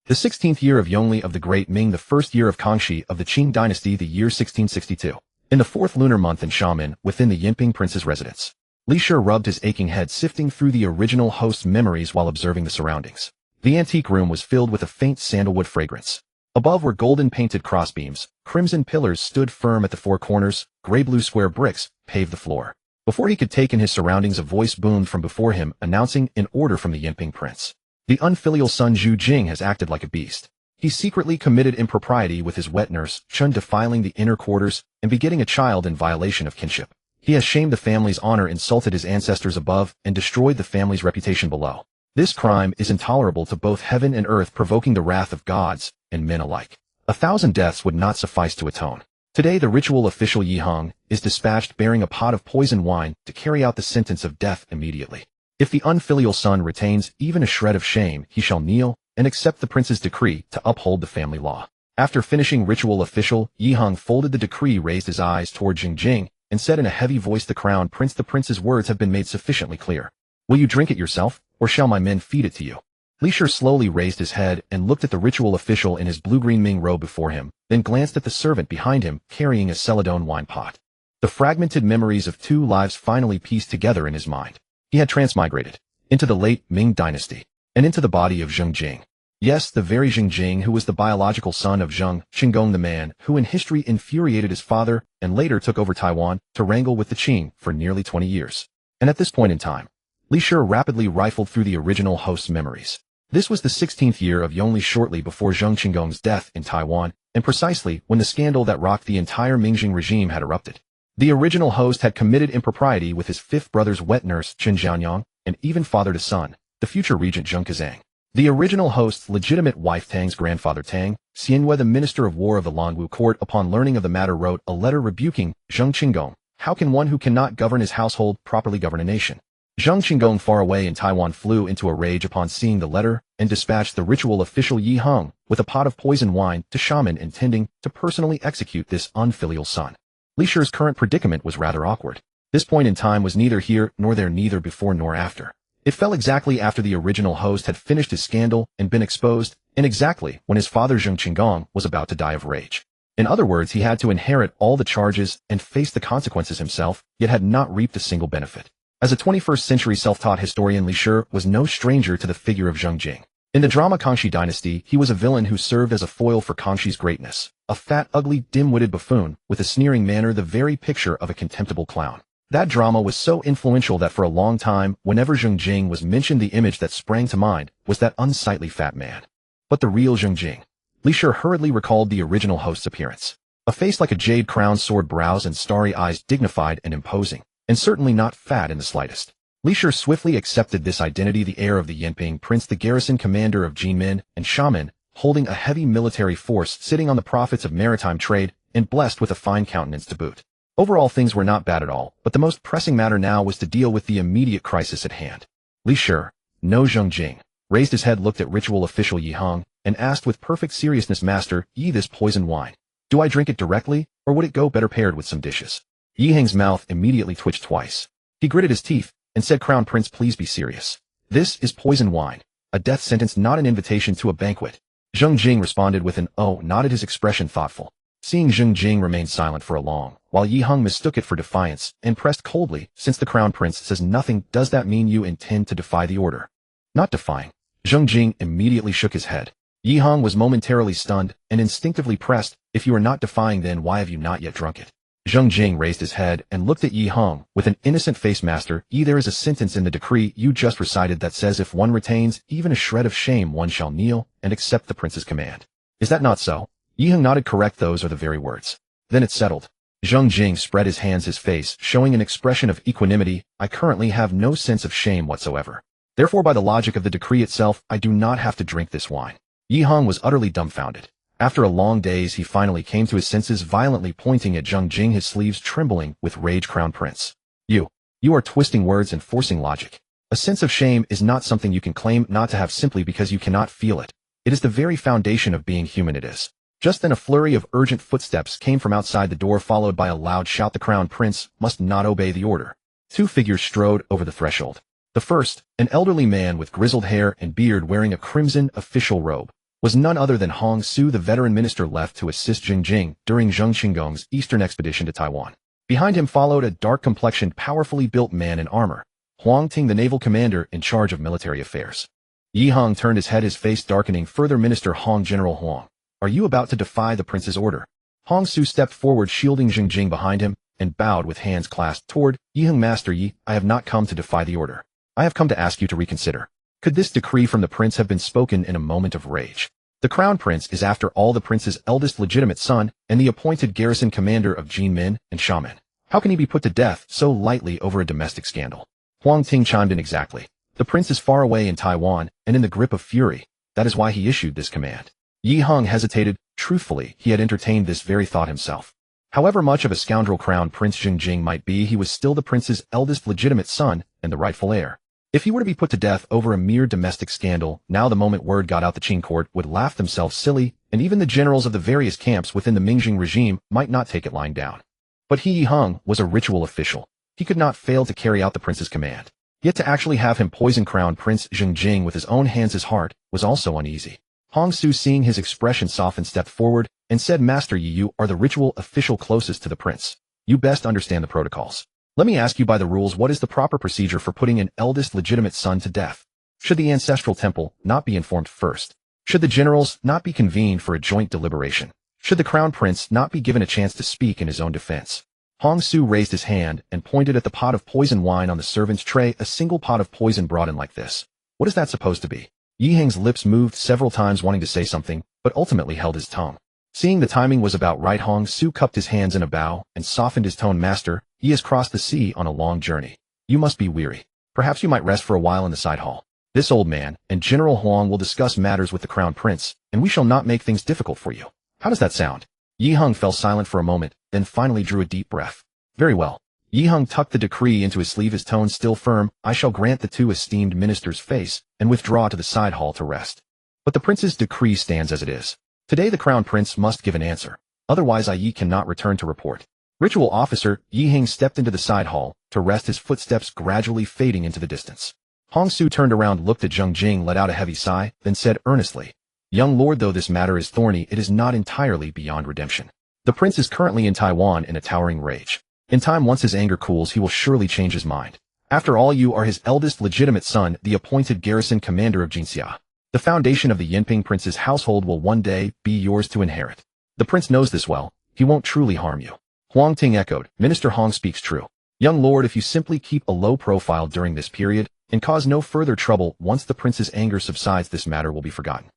The 16th year of Yongli of the Great Ming, the first year of Kangxi of the Qing Dynasty, the year 1662. In the 4th lunar month in Xiamen, within the Yinping prince's residence. Li Shi rubbed his aching head, sifting through the original host's memories while observing the surroundings. The antique room was filled with a faint sandalwood fragrance. Above were golden-painted crossbeams, crimson pillars stood firm at the four corners, gray-blue square bricks paved the floor. Before he could take in his surroundings, a voice boomed from before him, announcing an order from the Yinping prince. The unfilial son Zheng Jing has acted like a beast. He secretly committed impropriety with his wet nurse, Chun, defiling the inner quarters and begetting a child in violation of kinship. He has shamed the family's honor, insulted his ancestors above, and destroyed the family's reputation below. This crime is intolerable to both heaven and earth, provoking the wrath of gods and men alike. 1,000 deaths would not suffice to atone. Today the ritual official Yi Heng is dispatched bearing a pot of poisoned wine to carry out the sentence of death immediately. If the unfilial son retains even a shred of shame, he shall kneel and accept the prince's decree to uphold the family law. After finishing ritual official, Yi Heng folded the decree, raised his eyes toward Zheng Jing, and said in a heavy voice, "The crown prince, the prince's words have been made sufficiently clear. Will you drink it yourself, or shall my men feed it to you?" Li Shi slowly raised his head and looked at the ritual official in his blue-green Ming robe before him, then glanced at the servant behind him carrying a celadone wine pot. The fragmented memories of 2 lives finally pieced together in his mind. He had transmigrated into the late Ming Dynasty and into the body of Zheng Jing. Yes, the very Zheng Jing who was the biological son of Zheng Chenggong, the man who in history infuriated his father and later took over Taiwan to wrangle with the Qing for nearly 20 years. And at this point in time, Li Shi rapidly rifled through the original host's memories. This was the 16th year of Yongli, shortly before Zheng Chenggong's death in Taiwan, and precisely when the scandal that rocked the entire Ming regime had erupted. The original host had committed impropriety with his 5th brother's wet nurse, Qin Zhaonyang, and even fathered a son, the future regent Zheng Chenggong. The original host's legitimate wife Tang's grandfather Tang, Xianwei, the minister of war of the Lanwu court, upon learning of the matter wrote a letter rebuking Zheng Chenggong. How can one who cannot govern his household properly govern a nation? Zheng Chenggong, far away in Taiwan, flew into a rage upon seeing the letter and dispatched the ritual official Yi Heng with a pot of poisoned wine to Xiamen, intending to personally execute this unfilial son. Li Shi's current predicament was rather awkward. This point in time was neither here nor there, neither before nor after. It fell exactly after the original host had finished his scandal and been exposed, and exactly when his father Zheng Chenggong was about to die of rage. In other words, he had to inherit all the charges and face the consequences himself, yet had not reaped a single benefit. As a 21st century self-taught historian, Li Shi was no stranger to the figure of Zheng Jing. In the drama Kangxi Dynasty, he was a villain who served as a foil for Kangxi's greatness, a fat, ugly, dim-witted buffoon with a sneering manner, the very picture of a contemptible clown. That drama was so influential that for a long time, whenever Zheng Jing was mentioned, the image that sprang to mind was that unsightly fat man. But the real Zheng Jing? Li Shi hurriedly recalled the original host's appearance. A face like a jade crown, sword brows and starry eyes, dignified and imposing, and certainly not fat in the slightest. Li Shi swiftly accepted this identity, the heir of the Yinping prince, the garrison commander of Jinmen and Xiamen, holding a heavy military force, sitting on the profits of maritime trade, and blessed with a fine countenance to boot. Overall, things were not bad at all, but the most pressing matter now was to deal with the immediate crisis at hand. Li Shi, no Zheng Jing, raised his head, looked at ritual official Yi Heng, and asked with perfect seriousness, "Master, Yi, this poisoned wine, do I drink it directly, or would it go better paired with some dishes?" Yi Heng's mouth immediately twitched twice. He gritted his teeth and said, "Crown Prince, please be serious. This is poisoned wine, a death sentence, not an invitation to a banquet." Zheng Jing responded with an "oh," nodded his expression thoughtful. Seeing Zheng Jing remained silent for a long while, Yi Heng mistook it for defiance and pressed coldly, "Since the Crown Prince says nothing, does that mean you intend to defy the order?" "Not defying." Zheng Jing immediately shook his head. Yi Heng was momentarily stunned and instinctively pressed, "If you are not defying, then why have you not yet drunk it?" Zheng Jing raised his head and looked at Yi Heng with an innocent face. "Master, Yi, there is a sentence in the decree you just recited that says if one retains even a shred of shame, one shall kneel and accept the prince's command. Is that not so?" Yi Heng nodded. "Correct, those are the very words." "Then it's settled." Zheng Jing spread his hands, his face showing an expression of equanimity. "I currently have no sense of shame whatsoever. Therefore, by the logic of the decree itself, I do not have to drink this wine." Yi Heng was utterly dumbfounded. After a long daze, he finally came to his senses, violently pointing at Zheng Jing, his sleeves trembling with rage. "Crown Prince, you are twisting words and forcing logic. A sense of shame is not something you can claim not to have simply because you cannot feel it. It is the very foundation of being human, it is." Just then a flurry of urgent footsteps came from outside the door, followed by a loud shout. The Crown Prince must not obey the order. 2 figures strode over the threshold. The first, an elderly man with grizzled hair and beard wearing a crimson official robe, was none other than Hong Su, the veteran minister left to assist Zheng Jing during Zheng Chenggong's eastern expedition to Taiwan. Behind him followed a dark-complexioned, powerfully built man in armor, Huang Ting, the naval commander in charge of military affairs. Yi Hong turned his head, his face darkening further. Minister Hong, General Huang, are you about to defy the prince's order? Hong Su stepped forward, shielding Zheng Jing behind him, and bowed with hands clasped toward Yi Hong. Master Yi, I have not come to defy the order. I have come to ask you to reconsider. Could this decree from the prince have been spoken in a moment of rage? The crown prince is after all the prince's eldest legitimate son and the appointed garrison commander of Jinmen and Xiamen. How can he be put to death so lightly over a domestic scandal? Huang Ting chimed in. Exactly. The prince is far away in Taiwan and in the grip of fury. That is why he issued this command. Yi Hong hesitated. Truthfully, he had entertained this very thought himself. However much of a scoundrel Crown Prince Zheng Jing might be, he was still the prince's eldest legitimate son and the rightful heir. If he were to be put to death over a mere domestic scandal, now the moment word got out, the Qing court would laugh themselves silly, and even the generals of the various camps within the Ming regime might not take it lying down. But Yi Hong was a ritual official. He could not fail to carry out the prince's command. Yet to actually have him poison Crown Prince Zheng Jing with his own hands, his heart was also uneasy. Hong Su, seeing his expression soften, stepped forward and said, Master Yi, you are the ritual official closest to the prince. You best understand the protocols. Let me ask you by the rules, what is the proper procedure for putting an eldest legitimate son to death? Should the ancestral temple not be informed first? Should the generals not be convened for a joint deliberation? Should the crown prince not be given a chance to speak in his own defense? Hong Su raised his hand and pointed at the pot of poison wine on the servant's tray, a single pot of poison brought in like this. What is that supposed to be? Yi Hong's lips moved several times, wanting to say something, but ultimately held his tongue. Seeing the timing was about right, Hong Su cupped his hands in a bow and softened his tone. Master, he has crossed the sea on a long journey. You must be weary. Perhaps you might rest for a while in the side hall. This old man and General Huang will discuss matters with the crown prince, and we shall not make things difficult for you. How does that sound? Yi Hong fell silent for a moment, then finally drew a deep breath. Very well. Yi Hong tucked the decree into his sleeve, his tone still firm. I shall grant the two esteemed ministers' face and withdraw to the side hall to rest. But the prince's decree stands as it is. Today the crown prince must give an answer. Otherwise Yi cannot return to report. Ritual officer Yi Hong stepped into the side hall to rest, his footsteps gradually fading into the distance. Hong Su turned around, looked at Zheng Jing, let out a heavy sigh, then said earnestly, Young lord, though this matter is thorny, it is not entirely beyond redemption. The prince is currently in Taiwan in a towering rage. In time, once his anger cools, he will surely change his mind. After all, you are his eldest legitimate son, the appointed garrison commander of Jinxia. The foundation of the Yinping prince's household will one day be yours to inherit. The prince knows this well. He won't truly harm you. Huang Ting echoed, Minister Hong speaks true. Young lord, if you simply keep a low profile during this period and cause no further trouble, once the prince's anger subsides, this matter will be forgotten.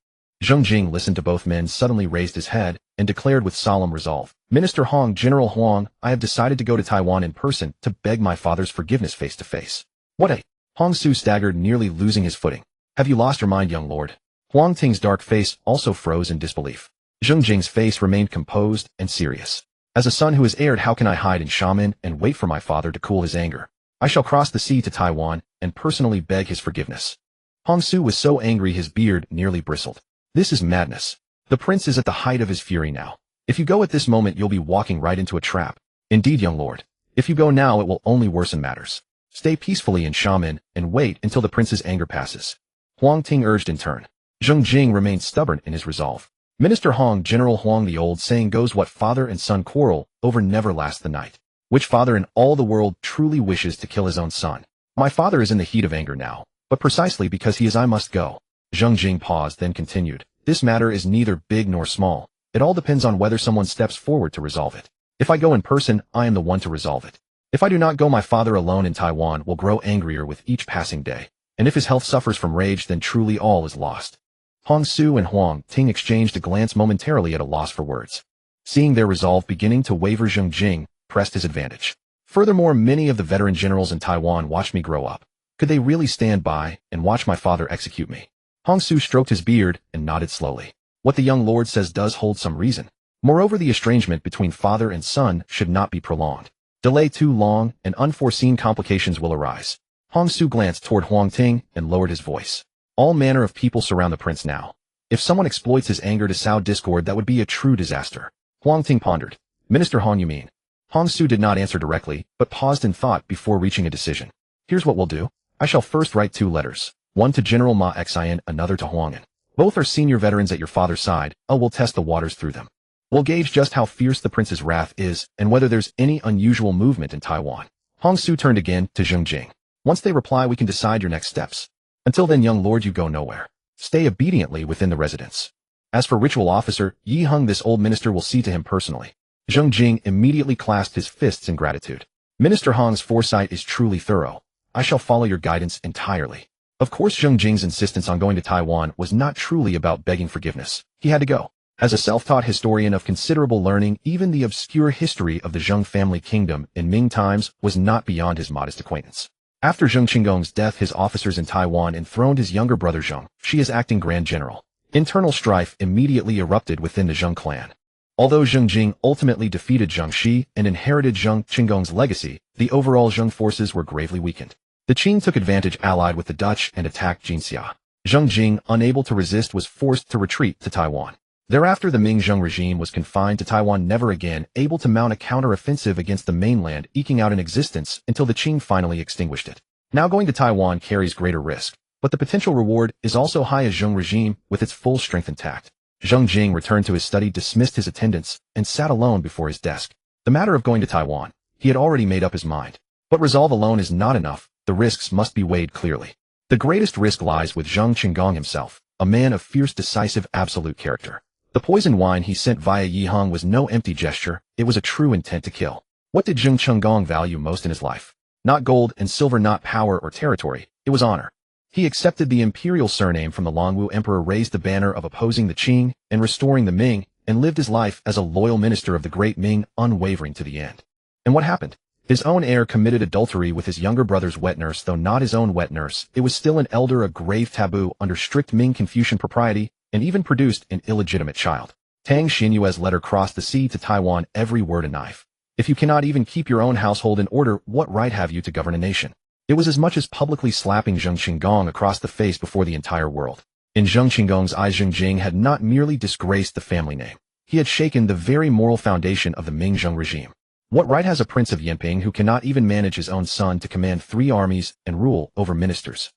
Zheng Jing listened to both men, suddenly raised his head, and declared with solemn resolve, Minister Hong, General Huang, I have decided to go to Taiwan in person to beg my father's forgiveness face to face. What a... Hong Su staggered, nearly losing his footing. Have you lost your mind, young lord? Huang Ting's dark face also froze in disbelief. Zheng Jing's face remained composed and serious. As a son who is heired, how can I hide in Xiamen and wait for my father to cool his anger? I shall cross the sea to Taiwan and personally beg his forgiveness. Hong Su was so angry his beard nearly bristled. This is madness. The prince is at the height of his fury now. If you go at this moment, you'll be walking right into a trap. Indeed, young lord. If you go now, it will only worsen matters. Stay peacefully in Xiamen and wait until the prince's anger passes. Huang Ting urged in turn. Zheng Jing remained stubborn in his resolve. Minister Hong, General Huang, the old saying goes, what father and son quarrel over never lasts the night. Which father in all the world truly wishes to kill his own son? My father is in the heat of anger now, but precisely because he is, I must go. Zheng Jing paused, then continued. This matter is neither big nor small. It all depends on whether someone steps forward to resolve it. If I go in person, I am the one to resolve it. If I do not go, my father alone in Taiwan will grow angrier with each passing day. And if his health suffers from rage, then truly all is lost. Hong Su and Huang Ting exchanged a glance, momentarily at a loss for words. Seeing their resolve beginning to waver, Zheng Jing pressed his advantage. Furthermore, many of the veteran generals in Taiwan watched me grow up. Could they really stand by and watch my father execute me? Hong Su stroked his beard and nodded slowly. What the young lord says does hold some reason. Moreover, the estrangement between father and son should not be prolonged. Delay too long, and unforeseen complications will arise. Hong Su glanced toward Huang Ting and lowered his voice. All manner of people surround the prince now. If someone exploits his anger to sow discord, that would be a true disaster. Huang Ting pondered. Minister Hong, you mean? Hong Su did not answer directly, but paused in thought before reaching a decision. Here's what we'll do. I shall first write 2 letters. One to General Ma Xian, another to Huang'an. Both are senior veterans at your father's side. We'll test the waters through them. We'll gauge just how fierce the prince's wrath is and whether there's any unusual movement in Taiwan. Hong Su turned again to Zheng Jing. Once they reply, we can decide your next steps. Until then, young lord, you go nowhere. Stay obediently within the residence. As for ritual officer, Yi Hung, this old minister will see to him personally. Zheng Jing immediately clasped his fists in gratitude. Minister Hong's foresight is truly thorough. I shall follow your guidance entirely. Of course, Zheng Jing's insistence on going to Taiwan was not truly about begging forgiveness. He had to go. As a self-taught historian of considerable learning, even the obscure history of the Zheng family kingdom in Ming times was not beyond his modest acquaintance. After Zheng Chenggong's death, his officers in Taiwan enthroned his younger brother Zheng. She is acting grand general. Internal strife immediately erupted within the Zheng clan. Although Zheng Jing ultimately defeated Zheng Shi and inherited Zheng Chenggong's legacy, the overall Zheng forces were gravely weakened. The Qing took advantage, allied with the Dutch, and attacked Jinxia. Zheng Jing, unable to resist, was forced to retreat to Taiwan. Thereafter, the Ming Zheng regime was confined to Taiwan, never again able to mount a counter-offensive against the mainland, eking out an existence until the Qing finally extinguished it. Now going to Taiwan carries greater risk, but the potential reward is also high as Zheng regime with its full strength intact. Zheng Jing returned to his study, dismissed his attendants, and sat alone before his desk. The matter of going to Taiwan, he had already made up his mind. But resolve alone is not enough. The risks must be weighed clearly. The greatest risk lies with Zheng Chenggong himself, a man of fierce, decisive, absolute character. The poison wine he sent via Yi Hung was no empty gesture, it was a true intent to kill. What did Zheng Chenggong value most in his life? Not gold and silver, not power or territory, it was honor. He accepted the imperial surname from the Yongli Emperor, raised the banner of opposing the Qing and restoring the Ming, and lived his life as a loyal minister of the Great Ming, unwavering to the end. And what happened? His own heir committed adultery with his younger brother's wet nurse. Though not his own wet nurse, it was still an elder, a grave taboo under strict Ming Confucian propriety, and even produced an illegitimate child. Tang Xinyue's letter crossed the sea to Taiwan, every word a knife. If you cannot even keep your own household in order, what right have you to govern a nation? It was as much as publicly slapping Zheng Chenggong across the face before the entire world. In Zheng Chenggong's eyes, Zheng Jing had not merely disgraced the family name. He had shaken the very moral foundation of the Ming Zheng regime. What right has a prince of Yinping who cannot even manage his own son to command 3 armies and rule over ministers?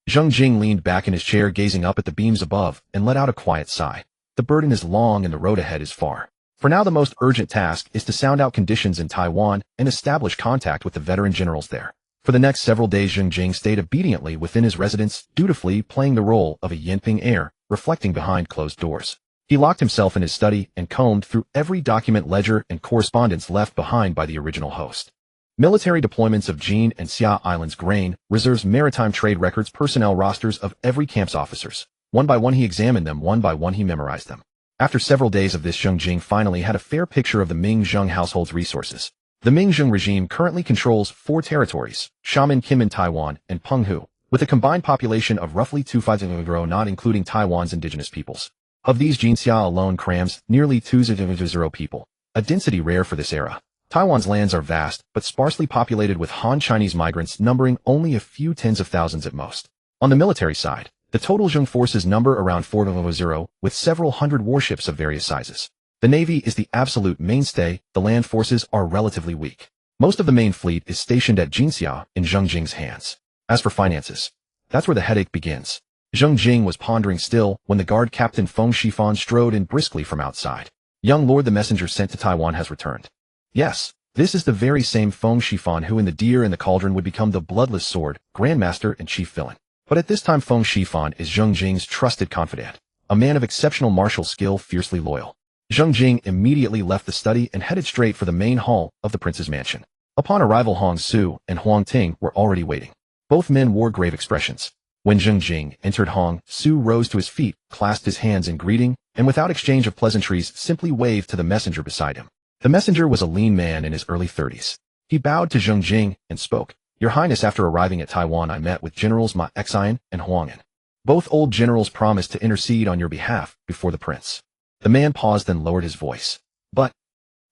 Zheng Jing leaned back in his chair, gazing up at the beams above, and let out a quiet sigh. The burden is long and the road ahead is far. For now, the most urgent task is to sound out conditions in Taiwan and establish contact with the veteran generals there. For the next several days, Zheng Jing stayed obediently within his residence, dutifully playing the role of a Yinping heir, reflecting behind closed doors. He locked himself in his study and combed through every document, ledger, and correspondence left behind by the original host. Military deployments of Jin and Xia Islands, grain, reserves, maritime trade records, personnel rosters of every camp's officers. One by one he examined them, one by one he memorized them. After several days of this, Zheng Jing finally had a fair picture of the Ming Zheng household's resources. The Ming Zheng regime currently controls 4 territories, Xiamen, Kim in Taiwan, and Penghu, with a combined population of roughly 250, not including Taiwan's indigenous peoples. Of these, Jinxia alone crams nearly 200 people, a density rare for this era. Taiwan's lands are vast, but sparsely populated with Han Chinese migrants numbering only a few tens of thousands at most. On the military side, the total Zheng forces number around 400, with several hundred warships of various sizes. The Navy is the absolute mainstay, the land forces are relatively weak. Most of the main fleet is stationed at Jinxia in Zheng Jing's hands. As for finances, that's where the headache begins. Zheng Jing was pondering still when the guard captain Feng Shifan strode in briskly from outside. Young lord, the messenger sent to Taiwan has returned. Yes, this is the very same Feng Shifan who in the Deer in the Cauldron would become the bloodless sword, grandmaster and chief villain. But at this time Feng Shifan is Zheng Jing's trusted confidant, a man of exceptional martial skill, fiercely loyal. Zheng Jing immediately left the study and headed straight for the main hall of the prince's mansion. Upon arrival, Hong Su and Huang Ting were already waiting. Both men wore grave expressions. When Zheng Jing entered, Hong Su rose to his feet, clasped his hands in greeting, and without exchange of pleasantries simply waved to the messenger beside him. The messenger was a lean man in his early 30s. He bowed to Zheng Jing and spoke. Your Highness, after arriving at Taiwan, I met with Generals Ma Xian and Huang'an. Both old generals promised to intercede on your behalf before the prince. The man paused, then lowered his voice. But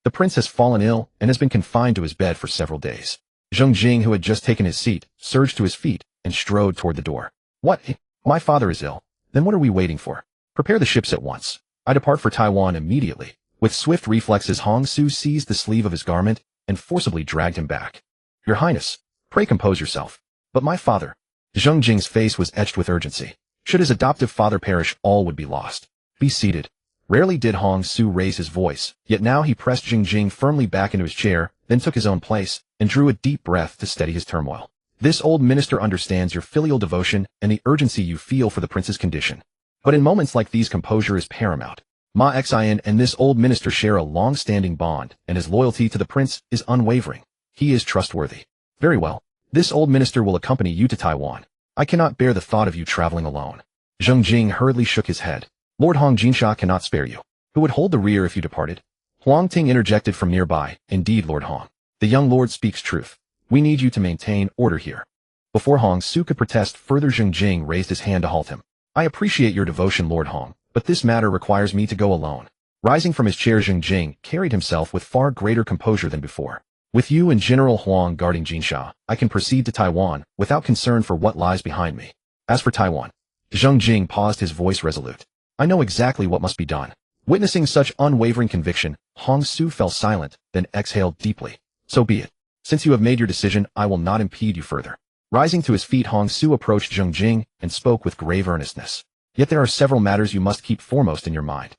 the prince has fallen ill and has been confined to his bed for several days. Zheng Jing, who had just taken his seat, surged to his feet and strode toward the door. What? My father is ill. Then what are we waiting for? Prepare the ships at once. I depart for Taiwan immediately. With swift reflexes, Hong Su seized the sleeve of his garment and forcibly dragged him back. Your Highness, pray compose yourself. But my father. Zheng Jing's face was etched with urgency. Should his adoptive father perish, all would be lost. Be seated. Rarely did Hong Su raise his voice, yet now he pressed Zheng Jing firmly back into his chair, then took his own place, and drew a deep breath to steady his turmoil. This old minister understands your filial devotion and the urgency you feel for the prince's condition. But in moments like these, composure is paramount. Ma Xian and this old minister share a long-standing bond, and his loyalty to the prince is unwavering. He is trustworthy. Very well. This old minister will accompany you to Taiwan. I cannot bear the thought of you traveling alone. Zheng Jing hurriedly shook his head. Lord Hong Jinsha cannot spare you. Who would hold the rear if you departed? Huang Ting interjected from nearby. Indeed, Lord Hong. The young lord speaks truth. We need you to maintain order here. Before Hong Su could protest further, Zheng Jing raised his hand to halt him. I appreciate your devotion, Lord Hong, but this matter requires me to go alone. Rising from his chair, Zheng Jing carried himself with far greater composure than before. With you and General Huang guarding Jinsha, I can proceed to Taiwan without concern for what lies behind me. As for Taiwan, Zheng Jing paused, his voice resolute. I know exactly what must be done. Witnessing such unwavering conviction, Hong Su fell silent, then exhaled deeply. So be it. Since you have made your decision, I will not impede you further. Rising to his feet, Hong Su approached Zheng Jing and spoke with grave earnestness. Yet there are several matters you must keep foremost in your mind.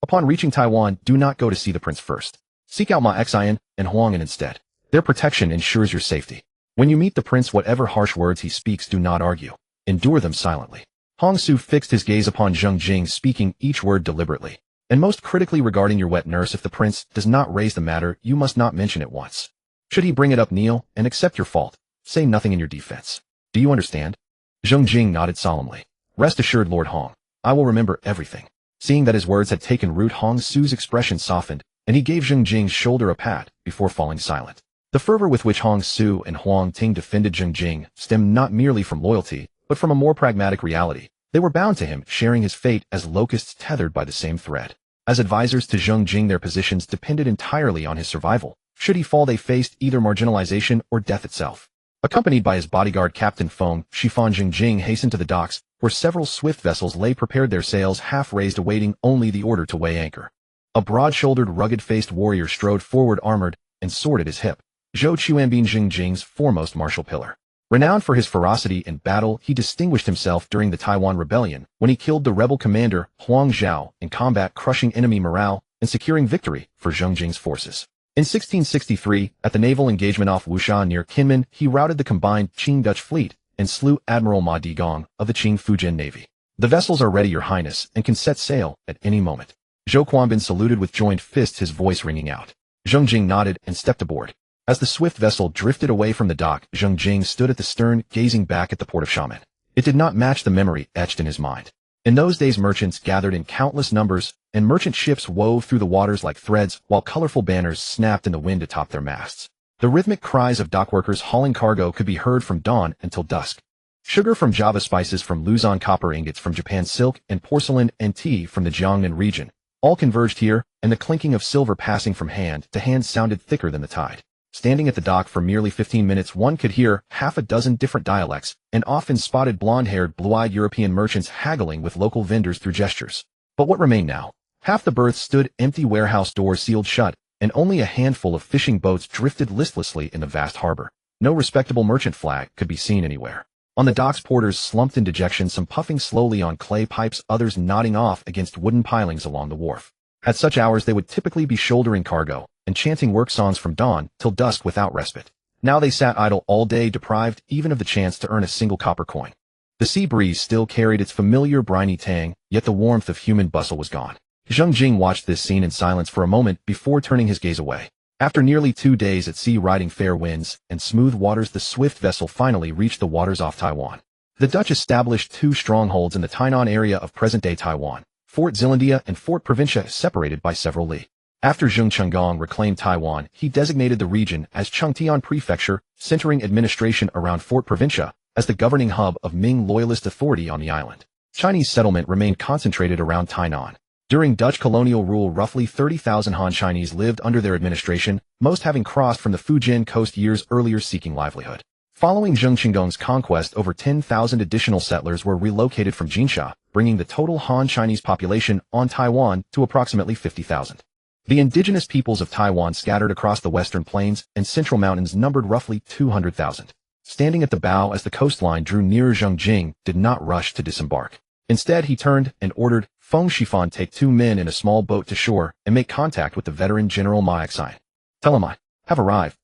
Upon reaching Taiwan, do not go to see the prince first. Seek out Ma Xian and Huang'an instead. Their protection ensures your safety. When you meet the prince, whatever harsh words he speaks, do not argue. Endure them silently. Hong Su fixed his gaze upon Zheng Jing, speaking each word deliberately. And most critically, regarding your wet nurse, if the prince does not raise the matter, you must not mention it once. Should he bring it up, kneel and accept your fault. Say nothing in your defense. Do you understand? Zheng Jing nodded solemnly. Rest assured, Lord Hong. I will remember everything. Seeing that his words had taken root, Hong Su's expression softened, and he gave Zheng Jing's shoulder a pat before falling silent. The fervor with which Hong Su and Huang Ting defended Zheng Jing stemmed not merely from loyalty, but from a more pragmatic reality. They were bound to him, sharing his fate as locusts tethered by the same thread. As advisors to Zheng Jing, their positions depended entirely on his survival. Should he fall, they faced either marginalization or death itself. Accompanied by his bodyguard Captain Feng, Shifan, Zheng Jing hastened to the docks, where several swift vessels lay prepared, their sails half raised, awaiting only the order to weigh anchor. A broad-shouldered, rugged-faced warrior strode forward, armored and sword at his hip. Zhou Chuanbin, Zheng Jing's foremost martial pillar. Renowned for his ferocity in battle, he distinguished himself during the Taiwan Rebellion, when he killed the rebel commander Huang Zhao in combat, crushing enemy morale and securing victory for Zheng Jing's forces. In 1663, at the naval engagement off Wusha near Kinmen, he routed the combined Qing-Dutch fleet and slew Admiral Ma Digong of the Qing Fujian Navy. The vessels are ready, Your Highness, and can set sail at any moment. Zhou Quanbin saluted with joined fists, his voice ringing out. Zheng Jing nodded and stepped aboard. As the swift vessel drifted away from the dock, Zheng Jing stood at the stern, gazing back at the port of Xiamen. It did not match the memory etched in his mind. In those days, merchants gathered in countless numbers, and merchant ships wove through the waters like threads, while colorful banners snapped in the wind atop their masts. The rhythmic cries of dockworkers hauling cargo could be heard from dawn until dusk. Sugar from Java, spices from Luzon, copper ingots from Japan, silk and porcelain and tea from the Jiangnan region, all converged here, and the clinking of silver passing from hand to hand sounded thicker than the tide. Standing at the dock for merely 15 minutes, one could hear half a dozen different dialects, and often spotted blonde-haired, blue-eyed European merchants haggling with local vendors through gestures. But what remained now? Half the berths stood empty, warehouse doors sealed shut, and only a handful of fishing boats drifted listlessly in the vast harbor. No respectable merchant flag could be seen anywhere. On the docks, porters slumped in dejection, some puffing slowly on clay pipes, others nodding off against wooden pilings along the wharf. At such hours, they would typically be shouldering cargo and chanting work songs from dawn till dusk without respite. Now they sat idle all day, deprived even of the chance to earn a single copper coin. The sea breeze still carried its familiar briny tang, yet the warmth of human bustle was gone. Zheng Jing watched this scene in silence for a moment before turning his gaze away. After nearly 2 days at sea, riding fair winds and smooth waters, the swift vessel finally reached the waters off Taiwan. The Dutch established 2 strongholds in the Tainan area of present-day Taiwan, Fort Zeelandia and Fort Provincia, separated by several li. After Zheng Chenggong reclaimed Taiwan, he designated the region as Chengtian Prefecture, centering administration around Fort Provincia as the governing hub of Ming loyalist authority on the island. Chinese settlement remained concentrated around Tainan. During Dutch colonial rule, roughly 30,000 Han Chinese lived under their administration, most having crossed from the Fujian coast years earlier seeking livelihood. Following Zheng Chenggong's conquest, over 10,000 additional settlers were relocated from Jinsha, bringing the total Han Chinese population on Taiwan to approximately 50,000. The indigenous peoples of Taiwan scattered across the western plains and central mountains numbered roughly 200,000. Standing at the bow as the coastline drew nearer, Zheng Jing did not rush to disembark. Instead, he turned and ordered Feng Shifan take 2 men in a small boat to shore and make contact with the veteran General Ma Xian. Tell him I have arrived.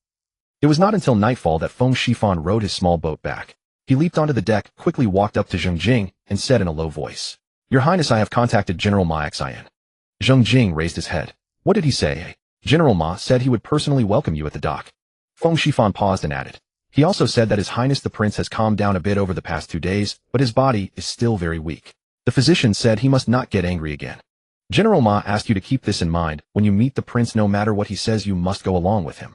It was not until nightfall that Feng Shifan rowed his small boat back. He leaped onto the deck, quickly walked up to Zheng Jing, and said in a low voice, "Your Highness, I have contacted General Ma Xian." Zheng Jing raised his head. What did he say? General Ma said he would personally welcome you at the dock. Feng Shifan paused and added, he also said that His Highness the Prince has calmed down a bit over the past 2 days, but his body is still very weak. The physician said he must not get angry again. General Ma asked you to keep this in mind. When you meet the prince, no matter what he says, you must go along with him.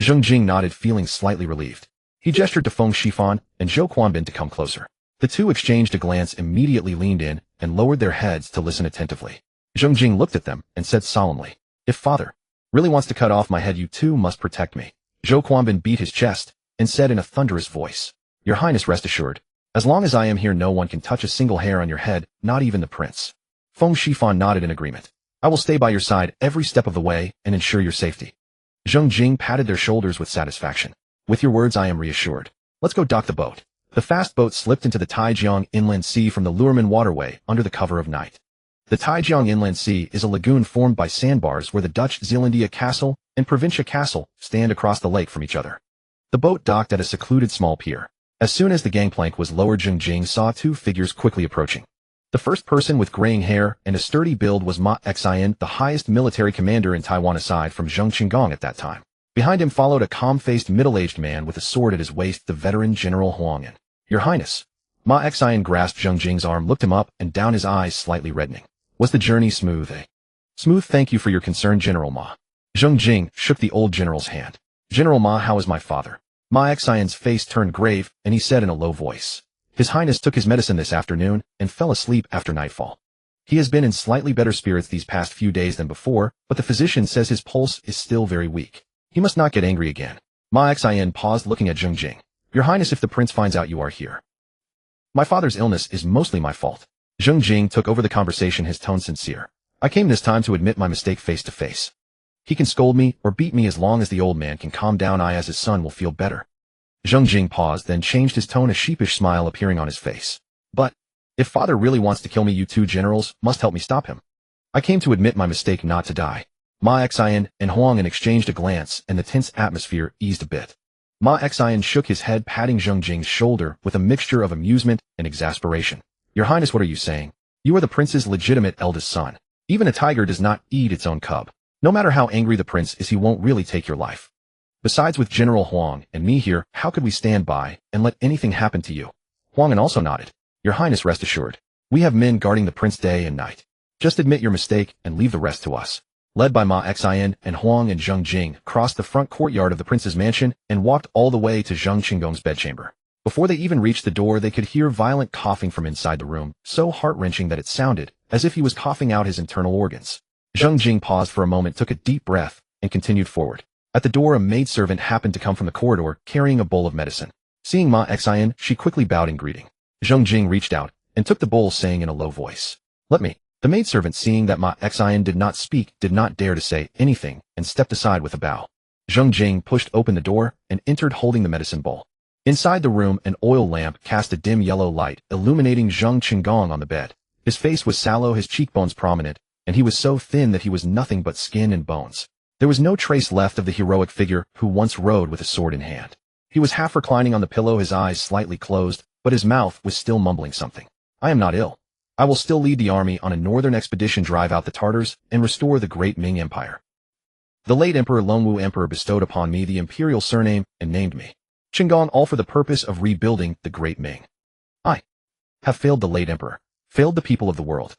Zheng Jing nodded, feeling slightly relieved. He gestured to Feng Shifan and Zhou Quanbin to come closer. The two exchanged a glance, immediately leaned in, and lowered their heads to listen attentively. Zheng Jing looked at them and said solemnly, "If father really wants to cut off my head, you two must protect me." Zhou Quanbin beat his chest and said in a thunderous voice, "Your Highness, rest assured. As long as I am here, no one can touch a single hair on your head, not even the prince." Feng Shifan nodded in agreement. "I will stay by your side every step of the way and ensure your safety." Zheng Jing patted their shoulders with satisfaction. "With your words, I am reassured. Let's go dock the boat." The fast boat slipped into the Taijiang Inland Sea from the Lurman waterway under the cover of night. The Taijiang Inland Sea is a lagoon formed by sandbars where the Dutch Zeelandia Castle and Provincia Castle stand across the lake from each other. The boat docked at a secluded small pier. As soon as the gangplank was lowered, Zheng Jing saw 2 figures quickly approaching. The first person, with graying hair and a sturdy build, was Ma Xian, the highest military commander in Taiwan aside from Zheng Chenggong at that time. Behind him followed a calm-faced middle-aged man with a sword at his waist, the veteran General Huang'an. "Your Highness." Ma Xian grasped Zheng Jing's arm, looked him up and down, his eyes slightly reddening. "Was the journey smooth, eh?" "Smooth, thank you for your concern, General Ma." Zheng Jing shook the old general's hand. "General Ma, how is my father?" Ma Xian's face turned grave, and he said in a low voice, "His Highness took his medicine this afternoon and fell asleep after nightfall. He has been in slightly better spirits these past few days than before, but the physician says his pulse is still very weak. He must not get angry again." Ma Xian paused, looking at Zheng Jing. "Your Highness, if the prince finds out you are here, my father's illness is mostly my fault." Zheng Jing took over the conversation, his tone sincere. "I came this time to admit my mistake face to face. He can scold me or beat me as long as the old man can calm down. I, as his son, will feel better." Zheng Jing paused, then changed his tone, a sheepish smile appearing on his face. "But if father really wants to kill me, you 2 generals must help me stop him. I came to admit my mistake, not to die." Ma Xian and Huang'an exchanged a glance, and the tense atmosphere eased a bit. Ma Xian shook his head, patting Zheng Jing's shoulder with a mixture of amusement and exasperation. "Your Highness, what are you saying? You are the prince's legitimate eldest son. Even a tiger does not eat its own cub. No matter how angry the prince is, he won't really take your life. Besides, with General Huang and me here, how could we stand by and let anything happen to you?" Huang'an also nodded. "Your Highness, rest assured. We have men guarding the prince day and night. Just admit your mistake and leave the rest to us." Led by Ma Xian and Huang and Zheng Jing crossed the front courtyard of the prince's mansion and walked all the way to Zheng Chenggong's bedchamber. Before they even reached the door, they could hear violent coughing from inside the room, so heart-wrenching that it sounded as if he was coughing out his internal organs. Zheng Jing paused for a moment, took a deep breath, and continued forward. At the door, a maidservant happened to come from the corridor, carrying a bowl of medicine. Seeing Ma Xian, she quickly bowed in greeting. Zheng Jing reached out and took the bowl, saying in a low voice, "Let me." The maidservant, seeing that Ma Xian did not speak, did not dare to say anything, and stepped aside with a bow. Zheng Jing pushed open the door and entered, holding the medicine bowl. Inside the room, an oil lamp cast a dim yellow light, illuminating Zheng Chenggong on the bed. His face was sallow, his cheekbones prominent, and he was so thin that he was nothing but skin and bones. There was no trace left of the heroic figure who once rode with a sword in hand. He was half reclining on the pillow, his eyes slightly closed, but his mouth was still mumbling something. "I am not ill. I will still lead the army on a northern expedition, drive out the Tartars, and restore the Great Ming Empire. The late Emperor Yongli Emperor bestowed upon me the imperial surname and named me Chenggong, all for the purpose of rebuilding the Great Ming. I have failed the late emperor, failed the people of the world."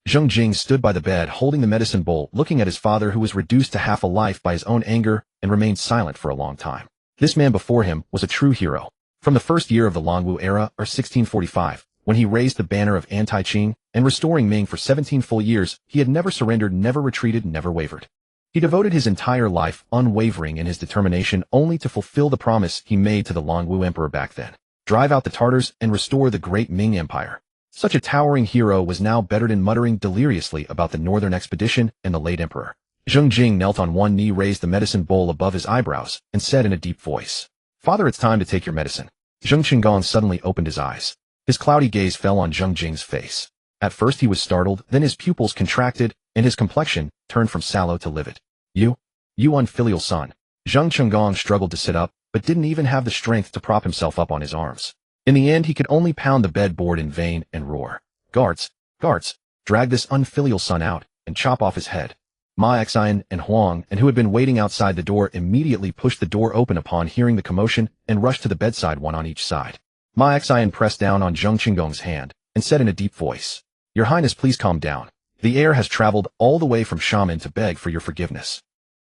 Zheng Jing stood by the bed, holding the medicine bowl, looking at his father, who was reduced to half a life by his own anger, and remained silent for a long time. This man before him was a true hero. From the first year of the Longwu era, or 1645, when he raised the banner of anti-Qing and restoring Ming for 17 full years, he had never surrendered, never retreated, never wavered. He devoted his entire life, unwavering in his determination, only to fulfill the promise he made to the Longwu Emperor back then: drive out the Tartars and restore the Great Ming Empire. Such a towering hero was now bedridden, muttering deliriously about the northern expedition and the late emperor. Zheng Jing knelt on one knee, raised the medicine bowl above his eyebrows, and said in a deep voice, "Father, it's time to take your medicine." Zheng Chenggong suddenly opened his eyes. His cloudy gaze fell on Zheng Jing's face. At first he was startled, then his pupils contracted, and his complexion turned from sallow to livid. You unfilial son. Zheng Chenggong struggled to sit up, but didn't even have the strength to prop himself up on his arms. In the end, he could only pound the bed board in vain and roar, Guards! Guards! Drag this unfilial son out, and chop off his head. Ma Xian and Huang, and who had been waiting outside the door, immediately pushed the door open upon hearing the commotion and rushed to the bedside, one on each side. Ma Xian pressed down on Zheng Chenggong's hand and said in a deep voice, Your Highness, please calm down. The heir has traveled all the way from Xiamen to beg for your forgiveness.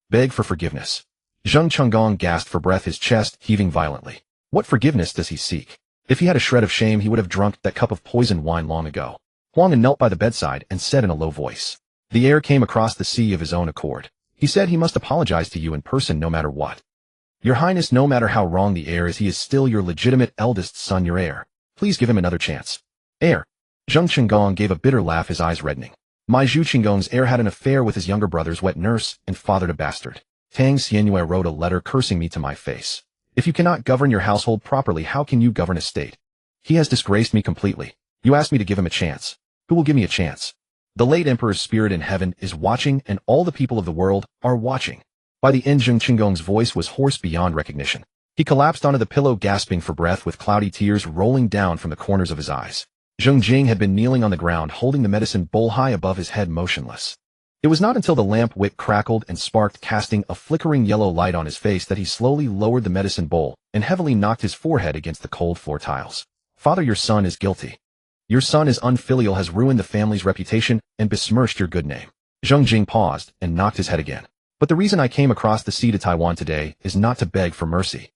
Beg for forgiveness. Zheng Chenggong gasped for breath, his chest heaving violently. What forgiveness does he seek? If he had a shred of shame, he would have drunk that cup of poisoned wine long ago. Huang knelt by the bedside and said in a low voice, The heir came across the sea of his own accord. He said he must apologize to you in person no matter what. Your Highness, no matter how wrong the heir is, he is still your legitimate eldest son, your heir. Please give him another chance. Heir. Zheng Chenggong gave a bitter laugh, his eyes reddening. My Zhu Qinggong's heir had an affair with his younger brother's wet nurse and fathered a bastard. Tang Xianyue wrote a letter cursing me to my face. If you cannot govern your household properly, how can you govern a state? He has disgraced me completely. You asked me to give him a chance. Who will give me a chance? The late emperor's spirit in heaven is watching, and all the people of the world are watching. By the end, Zheng Chenggong's voice was hoarse beyond recognition. He collapsed onto the pillow, gasping for breath, with cloudy tears rolling down from the corners of his eyes. Zheng Jing had been kneeling on the ground, holding the medicine bowl high above his head, motionless. It was not until the lamp wick crackled and sparked, casting a flickering yellow light on his face, that he slowly lowered the medicine bowl and heavily knocked his forehead against the cold floor tiles. Father, your son is guilty. Your son is unfilial, has ruined the family's reputation and besmirched your good name. Zheng Jing paused and knocked his head again. But the reason I came across the sea to Taiwan today is not to beg for mercy.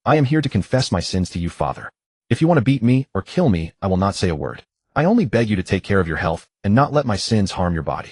I am here to confess my sins to you, Father. If you want to beat me or kill me, I will not say a word. I only beg you to take care of your health and not let my sins harm your body.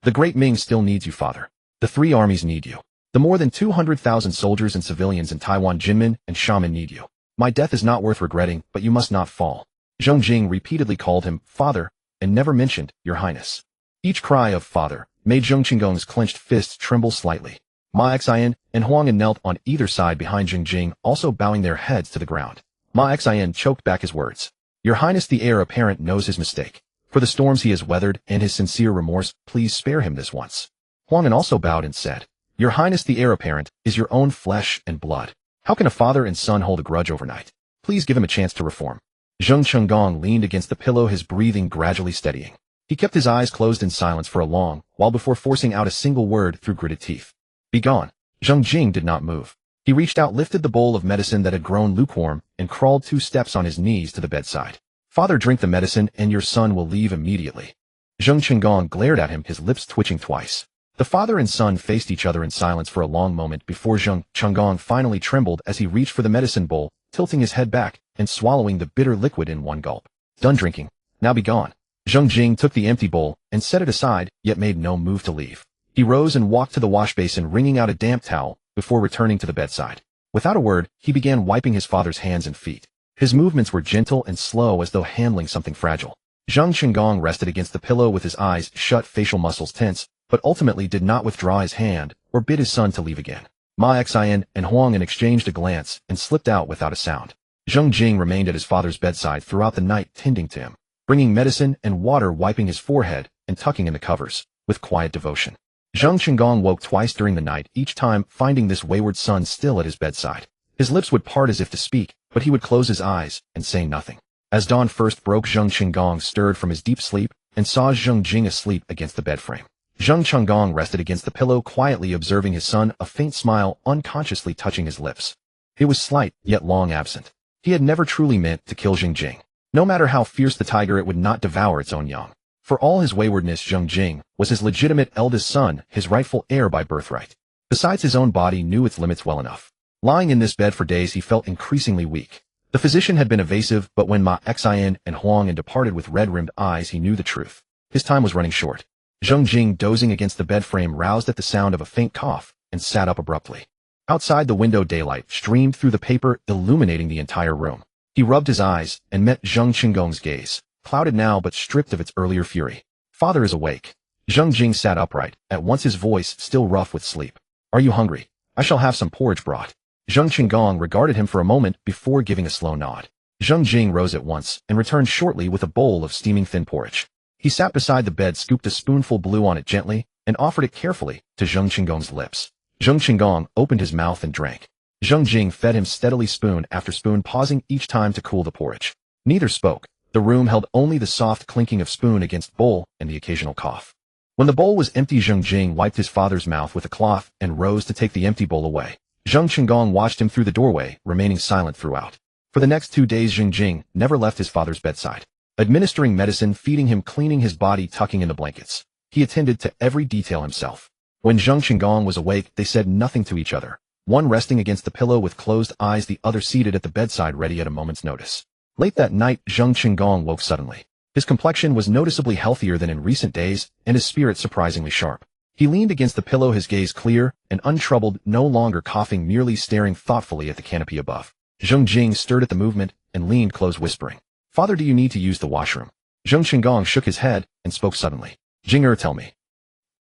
The Great Ming still needs you, Father. The three armies need you. The more than 200,000 soldiers and civilians in Taiwan, Jinmen and Xiamen, need you. My death is not worth regretting, but you must not fall. Zheng Jing repeatedly called him Father and never mentioned Your Highness. Each cry of Father made Zheng Chenggong's clenched fists tremble slightly. Ma Xian and Huang knelt on either side behind Zheng Jing, also bowing their heads to the ground. Ma Xian choked back his words. Your Highness, the heir apparent knows his mistake. For the storms he has weathered and his sincere remorse, please spare him this once. Huang also bowed and said, Your Highness, the heir apparent is your own flesh and blood. How can a father and son hold a grudge overnight? Please give him a chance to reform. Zheng Chenggong leaned against the pillow, his breathing gradually steadying. He kept his eyes closed in silence for a long while before forcing out a single word through gritted teeth. Be gone. Zheng Jing did not move. He reached out, lifted the bowl of medicine that had grown lukewarm, and crawled 2 steps on his knees to the bedside. Father, drink the medicine and your son will leave immediately. Zheng Chenggong glared at him, his lips twitching twice. The father and son faced each other in silence for a long moment before Zheng Chenggong finally trembled as he reached for the medicine bowl, tilting his head back and swallowing the bitter liquid in one gulp. Done drinking. Now be gone. Zheng Jing took the empty bowl and set it aside, yet made no move to leave. He rose and walked to the wash basin, wringing out a damp towel before returning to the bedside. Without a word, he began wiping his father's hands and feet. His movements were gentle and slow, as though handling something fragile. Zheng Chenggong rested against the pillow with his eyes shut, facial muscles tense, but ultimately did not withdraw his hand or bid his son to leave again. Ma Xian and Huang exchanged a glance and slipped out without a sound. Zheng Jing remained at his father's bedside throughout the night, tending to him, bringing medicine and water, wiping his forehead and tucking in the covers, with quiet devotion. Zheng Chenggong woke twice during the night, each time finding this wayward son still at his bedside. His lips would part as if to speak, but he would close his eyes and say nothing. As dawn first broke, Zheng Chenggong stirred from his deep sleep and saw Zheng Jing asleep against the bed frame. Zheng Chenggong rested against the pillow, quietly observing his son, a faint smile unconsciously touching his lips. It was slight, yet long absent. He had never truly meant to kill Zheng Jing. No matter how fierce the tiger, it would not devour its own young. For all his waywardness, Zheng Jing was his legitimate eldest son, his rightful heir by birthright. Besides, his own body knew its limits well enough. Lying in this bed for days, he felt increasingly weak. The physician had been evasive, but when Ma Xian and Huang departed with red-rimmed eyes, he knew the truth. His time was running short. Zheng Jing, dozing against the bed frame, roused at the sound of a faint cough and sat up abruptly. Outside the window, daylight streamed through the paper, illuminating the entire room. He rubbed his eyes and met Zheng Chenggong's gaze, clouded now but stripped of its earlier fury. Father is awake. Zheng Jing sat upright, at once his voice still rough with sleep. Are you hungry? I shall have some porridge brought. Zheng Chenggong regarded him for a moment before giving a slow nod. Zheng Jing rose at once and returned shortly with a bowl of steaming thin porridge. He sat beside the bed, scooped a spoonful, blew on it gently, and offered it carefully to Zheng Chenggong's lips. Zheng Chenggong opened his mouth and drank. Zheng Jing fed him steadily, spoon after spoon, pausing each time to cool the porridge. Neither spoke. The room held only the soft clinking of spoon against bowl and the occasional cough. When the bowl was empty, Zheng Jing wiped his father's mouth with a cloth and rose to take the empty bowl away. Zheng Chenggong watched him through the doorway, remaining silent throughout. For the next 2 days, Zheng Jing never left his father's bedside. Administering medicine, feeding him, cleaning his body, tucking in the blankets. He attended to every detail himself. When Zheng Chenggong was awake, they said nothing to each other. One resting against the pillow with closed eyes, the other seated at the bedside ready at a moment's notice. Late that night, Zheng Chenggong woke suddenly. His complexion was noticeably healthier than in recent days, and his spirit surprisingly sharp. He leaned against the pillow, his gaze clear and untroubled, no longer coughing, merely staring thoughtfully at the canopy above. Zheng Jing stirred at the movement and leaned close, whispering, "Father, do you need to use the washroom?" Zheng Chenggong shook his head and spoke suddenly. "Jinger, tell me,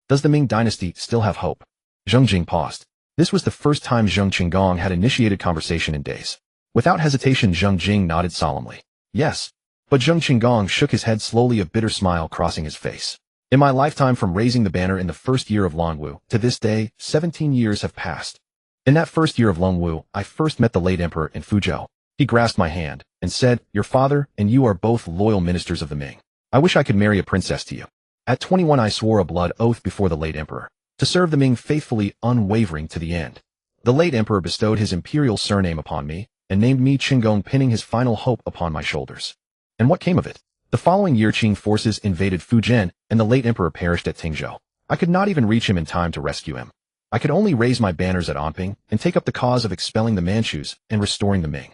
does the Ming Dynasty still have hope?" Zheng Jing paused. This was the first time Zheng Chenggong had initiated conversation in days. Without hesitation, Zheng Jing nodded solemnly. "Yes." But Zheng Chenggong shook his head slowly, a bitter smile crossing his face. "In my lifetime, from raising the banner in the first year of Longwu to this day, 17 years have passed. In that first year of Longwu, I first met the late emperor in Fuzhou. He grasped my hand and said, 'Your father and you are both loyal ministers of the Ming. I wish I could marry a princess to you.' At 21, I swore a blood oath before the late emperor to serve the Ming faithfully, unwavering to the end. The late emperor bestowed his imperial surname upon me and named me Chenggong, pinning his final hope upon my shoulders. And what came of it? The following year, Qing forces invaded Fujian, and the late emperor perished at Tingzhou. I could not even reach him in time to rescue him. I could only raise my banners at Anping and take up the cause of expelling the Manchus and restoring the Ming.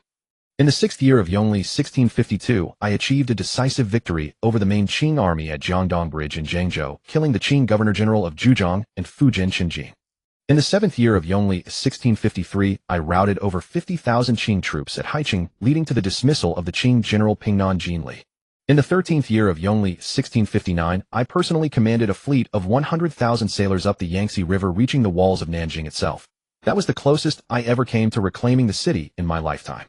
In the 6th year of Yongli 1652, I achieved a decisive victory over the main Qing army at Jiangdong Bridge in Zhengzhou, killing the Qing governor-general of Zhujiang and Fujian Qingjing. In the 7th year of Yongli 1653, I routed over 50,000 Qing troops at Haiqing, leading to the dismissal of the Qing general Pingnan Jinli. In the 13th year of Yongli 1659, I personally commanded a fleet of 100,000 sailors up the Yangtze River, reaching the walls of Nanjing itself. That was the closest I ever came to reclaiming the city in my lifetime."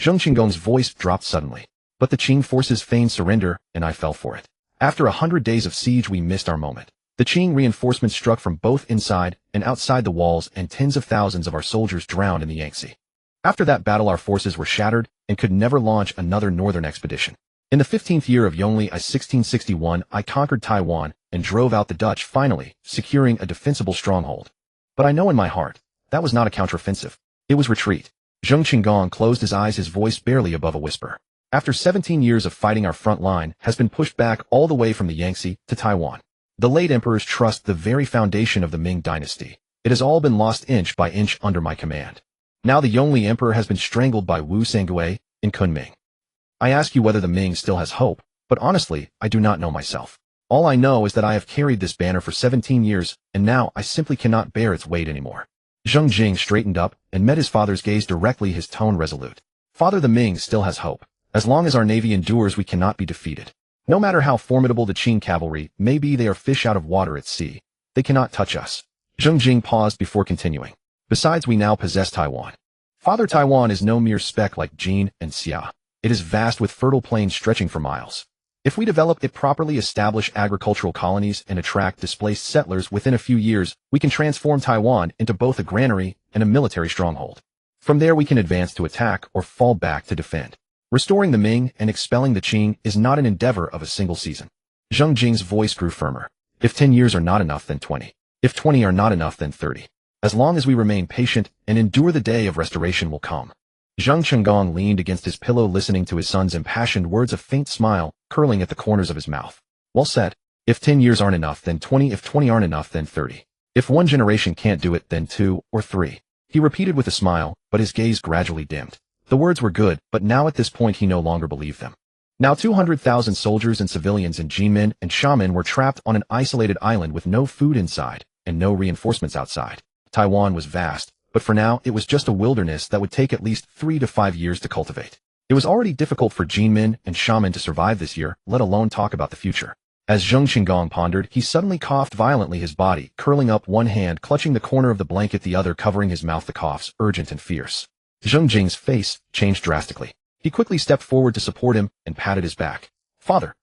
Zheng Chenggong's voice dropped suddenly. "But the Qing forces feigned surrender, and I fell for it. After 100 days of siege, we missed our moment. The Qing reinforcements struck from both inside and outside the walls, and tens of thousands of our soldiers drowned in the Yangtze. After that battle, our forces were shattered and could never launch another northern expedition. In the 15th year of Yongli 1661, I conquered Taiwan and drove out the Dutch, finally securing a defensible stronghold. But I know in my heart, that was not a counteroffensive. It was retreat." Zheng Chenggong closed his eyes, his voice barely above a whisper. "After 17 years of fighting, our front line has been pushed back all the way from the Yangtze to Taiwan. The late emperor's trust, the very foundation of the Ming Dynasty. It has all been lost inch by inch under my command. Now the Yongli Emperor has been strangled by Wu Sangui in Kunming. I ask you whether the Ming still has hope, but honestly, I do not know myself. All I know is that I have carried this banner for 17 years, and now I simply cannot bear its weight anymore." Zheng Jing straightened up and met his father's gaze directly, his tone resolute. "Father, the Ming still has hope. As long as our navy endures, we cannot be defeated. No matter how formidable the Qing cavalry may be, they are fish out of water at sea. They cannot touch us." Zheng Jing paused before continuing. "Besides, we now possess Taiwan. Father, Taiwan is no mere speck like Jin and Xia. It is vast, with fertile plains stretching for miles. If we develop it properly, establish agricultural colonies, and attract displaced settlers, within a few years, we can transform Taiwan into both a granary and a military stronghold. From there, we can advance to attack or fall back to defend. Restoring the Ming and expelling the Qing is not an endeavor of a single season." Zheng Jing's voice grew firmer. "If 10 years are not enough, then 20. If 20 are not enough, then 30. As long as we remain patient and endure, the day of restoration will come." Zheng Chenggong leaned against his pillow, listening to his son's impassioned words, a faint smile curling at the corners of his mouth. "Well said. If 10 years aren't enough, then 20. If 20 aren't enough, then 30. If one generation can't do it, then 2 or 3. He repeated with a smile, but his gaze gradually dimmed. The words were good, but now at this point he no longer believed them. Now 200,000 soldiers and civilians in Jinmen and Xiamen were trapped on an isolated island with no food inside and no reinforcements outside. Taiwan was vast, but for now it was just a wilderness that would take at least 3 to 5 years to cultivate. It was already difficult for Jinmen and Xiamen to survive this year, let alone talk about the future. As Zheng Chenggong pondered, he suddenly coughed violently, his body curling up, one hand clutching the corner of the blanket, the other covering his mouth, the coughs urgent and fierce. Zheng Jing's face changed drastically. He quickly stepped forward to support him and patted his back. Father,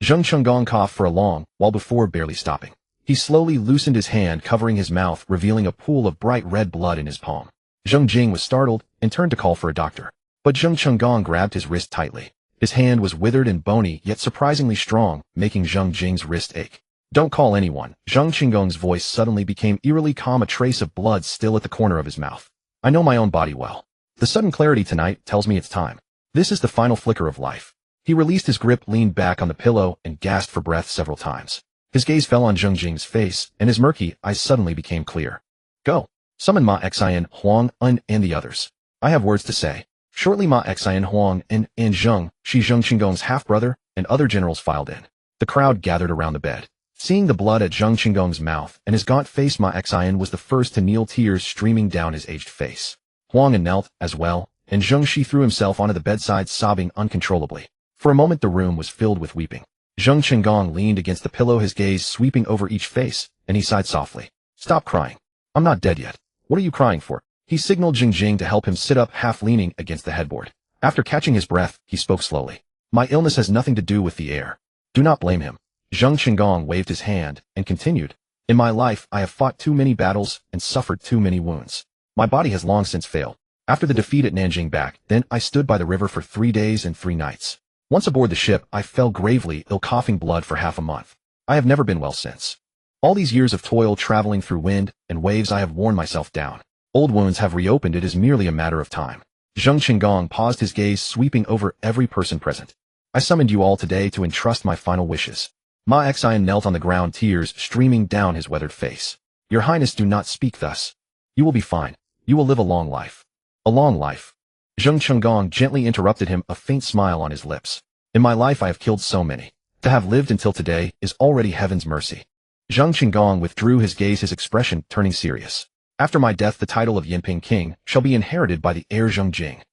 Zheng Chenggong coughed for a long while before barely stopping. He slowly loosened his hand, covering his mouth, revealing a pool of bright red blood in his palm. Zheng Jing was startled and turned to call for a doctor. But Zheng Chenggong grabbed his wrist tightly. His hand was withered and bony, yet surprisingly strong, making Zheng Jing's wrist ache. Don't call anyone. Zheng Chenggong's voice suddenly became eerily calm, a trace of blood still at the corner of his mouth. I know my own body well. The sudden clarity tonight tells me it's time. This is the final flicker of life. He released his grip, leaned back on the pillow, and gasped for breath several times. His gaze fell on Zheng Jing's face, and his murky eyes suddenly became clear. Go. Summon Ma Xian, Huang, Un, and the others. I have words to say. Shortly Ma Xian, Huang, and Zheng, Zheng Chenggong's half-brother, and other generals filed in. The crowd gathered around the bed. Seeing the blood at Zheng Chenggong's mouth and his gaunt face, Ma Xian was the first to kneel, tears streaming down his aged face. Huang knelt as well, and Zheng Shi threw himself onto the bedside, sobbing uncontrollably. For a moment the room was filled with weeping. Zheng Chenggong leaned against the pillow, his gaze sweeping over each face, and he sighed softly. Stop crying. I'm not dead yet. What are you crying for? He signaled Zheng Jing to help him sit up, half leaning against the headboard. After catching his breath, he spoke slowly. My illness has nothing to do with the air. Do not blame him. Zheng Chenggong waved his hand and continued. In my life, I have fought too many battles and suffered too many wounds. My body has long since failed. After the defeat at Nanjing back, then I stood by the river for 3 days and 3 nights. Once aboard the ship, I fell gravely ill, coughing blood for half a month. I have never been well since. All these years of toil traveling through wind and waves, I have worn myself down. Old wounds have reopened. It is merely a matter of time. Zheng Chenggong paused, his gaze sweeping over every person present. I summoned you all today to entrust my final wishes. Ma Xian knelt on the ground, tears streaming down his weathered face. Your Highness, do not speak thus. You will be fine. You will live a long life. A long life. Zheng Chenggong gently interrupted him, a faint smile on his lips. In my life I have killed so many. To have lived until today is already heaven's mercy. Zheng Chenggong withdrew his gaze, his expression turning serious. After my death, the title of Yinping King shall be inherited by the heir Zheng Jing.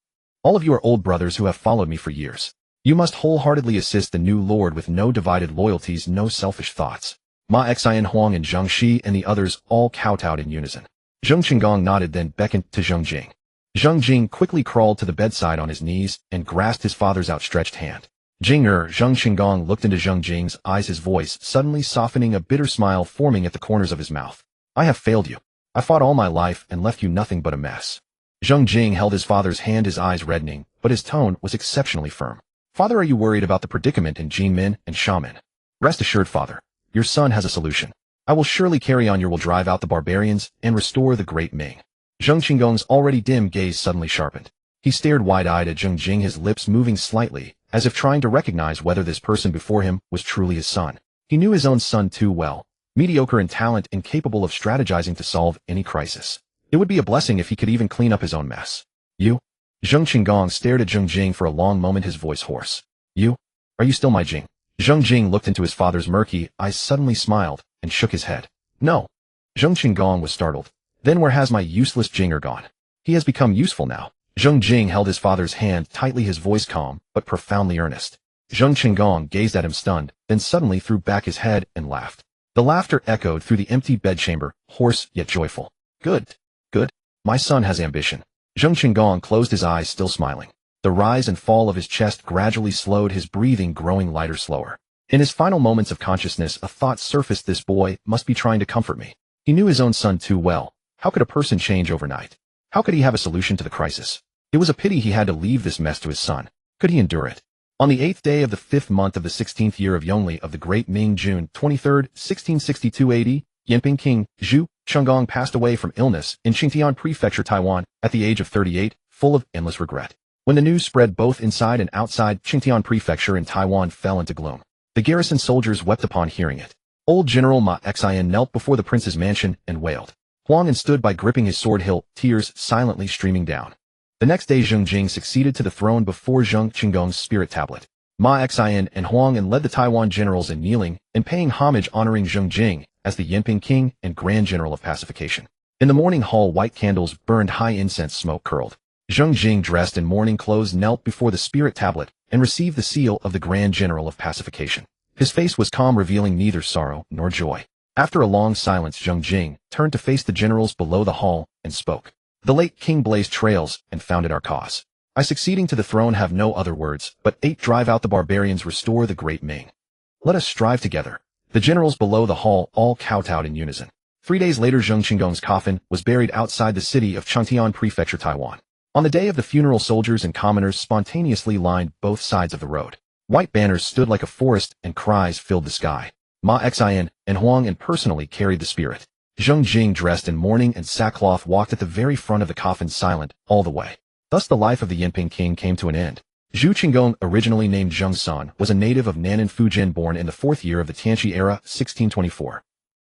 All of you are old brothers who have followed me for years. You must wholeheartedly assist the new lord with no divided loyalties, no selfish thoughts. Ma Xian, Huang, and Zheng Shi and the others all kowtowed in unison. Zheng Chenggong nodded, then beckoned to Zheng Jing. Zheng Jing quickly crawled to the bedside on his knees and grasped his father's outstretched hand. Zheng Chenggong looked into Zheng Jing's eyes, his voice suddenly softening, a bitter smile forming at the corners of his mouth. I have failed you. I fought all my life and left you nothing but a mess. Zheng Jing held his father's hand, his eyes reddening, but his tone was exceptionally firm. Father, are you worried about the predicament in Jinmin and Xiamen? Rest assured, father. Your son has a solution. I will surely carry on. You will drive out the barbarians and restore the Great Ming. Zheng Chenggong's already dim gaze suddenly sharpened. He stared wide-eyed at Zheng Jing, his lips moving slightly, as if trying to recognize whether this person before him was truly his son. He knew his own son too well, mediocre in talent, incapable of strategizing to solve any crisis. It would be a blessing if he could even clean up his own mess. You? Zheng Chenggong stared at Zheng Jing for a long moment, his voice hoarse. You? Are you still my Jing? Zheng Jing looked into his father's murky eyes, suddenly smiled, and shook his head. No. Zheng Chenggong was startled. Then where has my useless Jinger gone? He has become useful now. Zheng Jing held his father's hand tightly, his voice calm, but profoundly earnest. Zheng Chenggong gazed at him stunned, then suddenly threw back his head and laughed. The laughter echoed through the empty bedchamber, hoarse yet joyful. Good. Good. My son has ambition. Zheng Chenggong closed his eyes, still smiling. The rise and fall of his chest gradually slowed, his breathing growing lighter, slower. In his final moments of consciousness, a thought surfaced. This boy must be trying to comfort me. He knew his own son too well. How could a person change overnight? How could he have a solution to the crisis? It was a pity he had to leave this mess to his son. Could he endure it? On the 8th day of the 5th month of the 16th year of Yongli of the Great Ming, June 23, 1662 AD, Yinping King Zheng Chenggong passed away from illness in Qingtian Prefecture, Taiwan, at the age of 38, full of endless regret. When the news spread both inside and outside Qingtian Prefecture in Taiwan fell into gloom. The garrison soldiers wept upon hearing it. Old General Ma Xian knelt before the prince's mansion and wailed. Huang stood by, gripping his sword hilt, tears silently streaming down. The next day Zheng Jing succeeded to the throne before Zheng Chenggong's spirit tablet. Ma Xian and Huang led the Taiwan generals in kneeling and paying homage, honoring Zheng Jing as the Yinping King and Grand General of Pacification. In the morning hall, white candles burned, high incense smoke curled. Zheng Jing, dressed in mourning clothes, knelt before the spirit tablet and received the seal of the Grand General of Pacification. His face was calm, revealing neither sorrow nor joy. After a long silence, Zheng Jing turned to face the generals below the hall and spoke. The late king blazed trails and founded our cause. I, succeeding to the throne, have no other words, but 8, drive out the barbarians, restore the Great Ming. Let us strive together. The generals below the hall all kowtowed in unison. 3 days later, Zheng Chenggong's coffin was buried outside the city of Changtian Prefecture, Taiwan. On the day of the funeral, soldiers and commoners spontaneously lined both sides of the road. White banners stood like a forest and cries filled the sky. Ma Xian and Huang and personally carried the spirit. Zheng Jing, dressed in mourning and sackcloth, walked at the very front of the coffin, silent all the way. Thus the life of the Yinping king came to an end. Zheng Chenggong, originally named Zheng San, was a native of Nanjing, Fujian, born in the 4th year of the Tianqi era, 1624.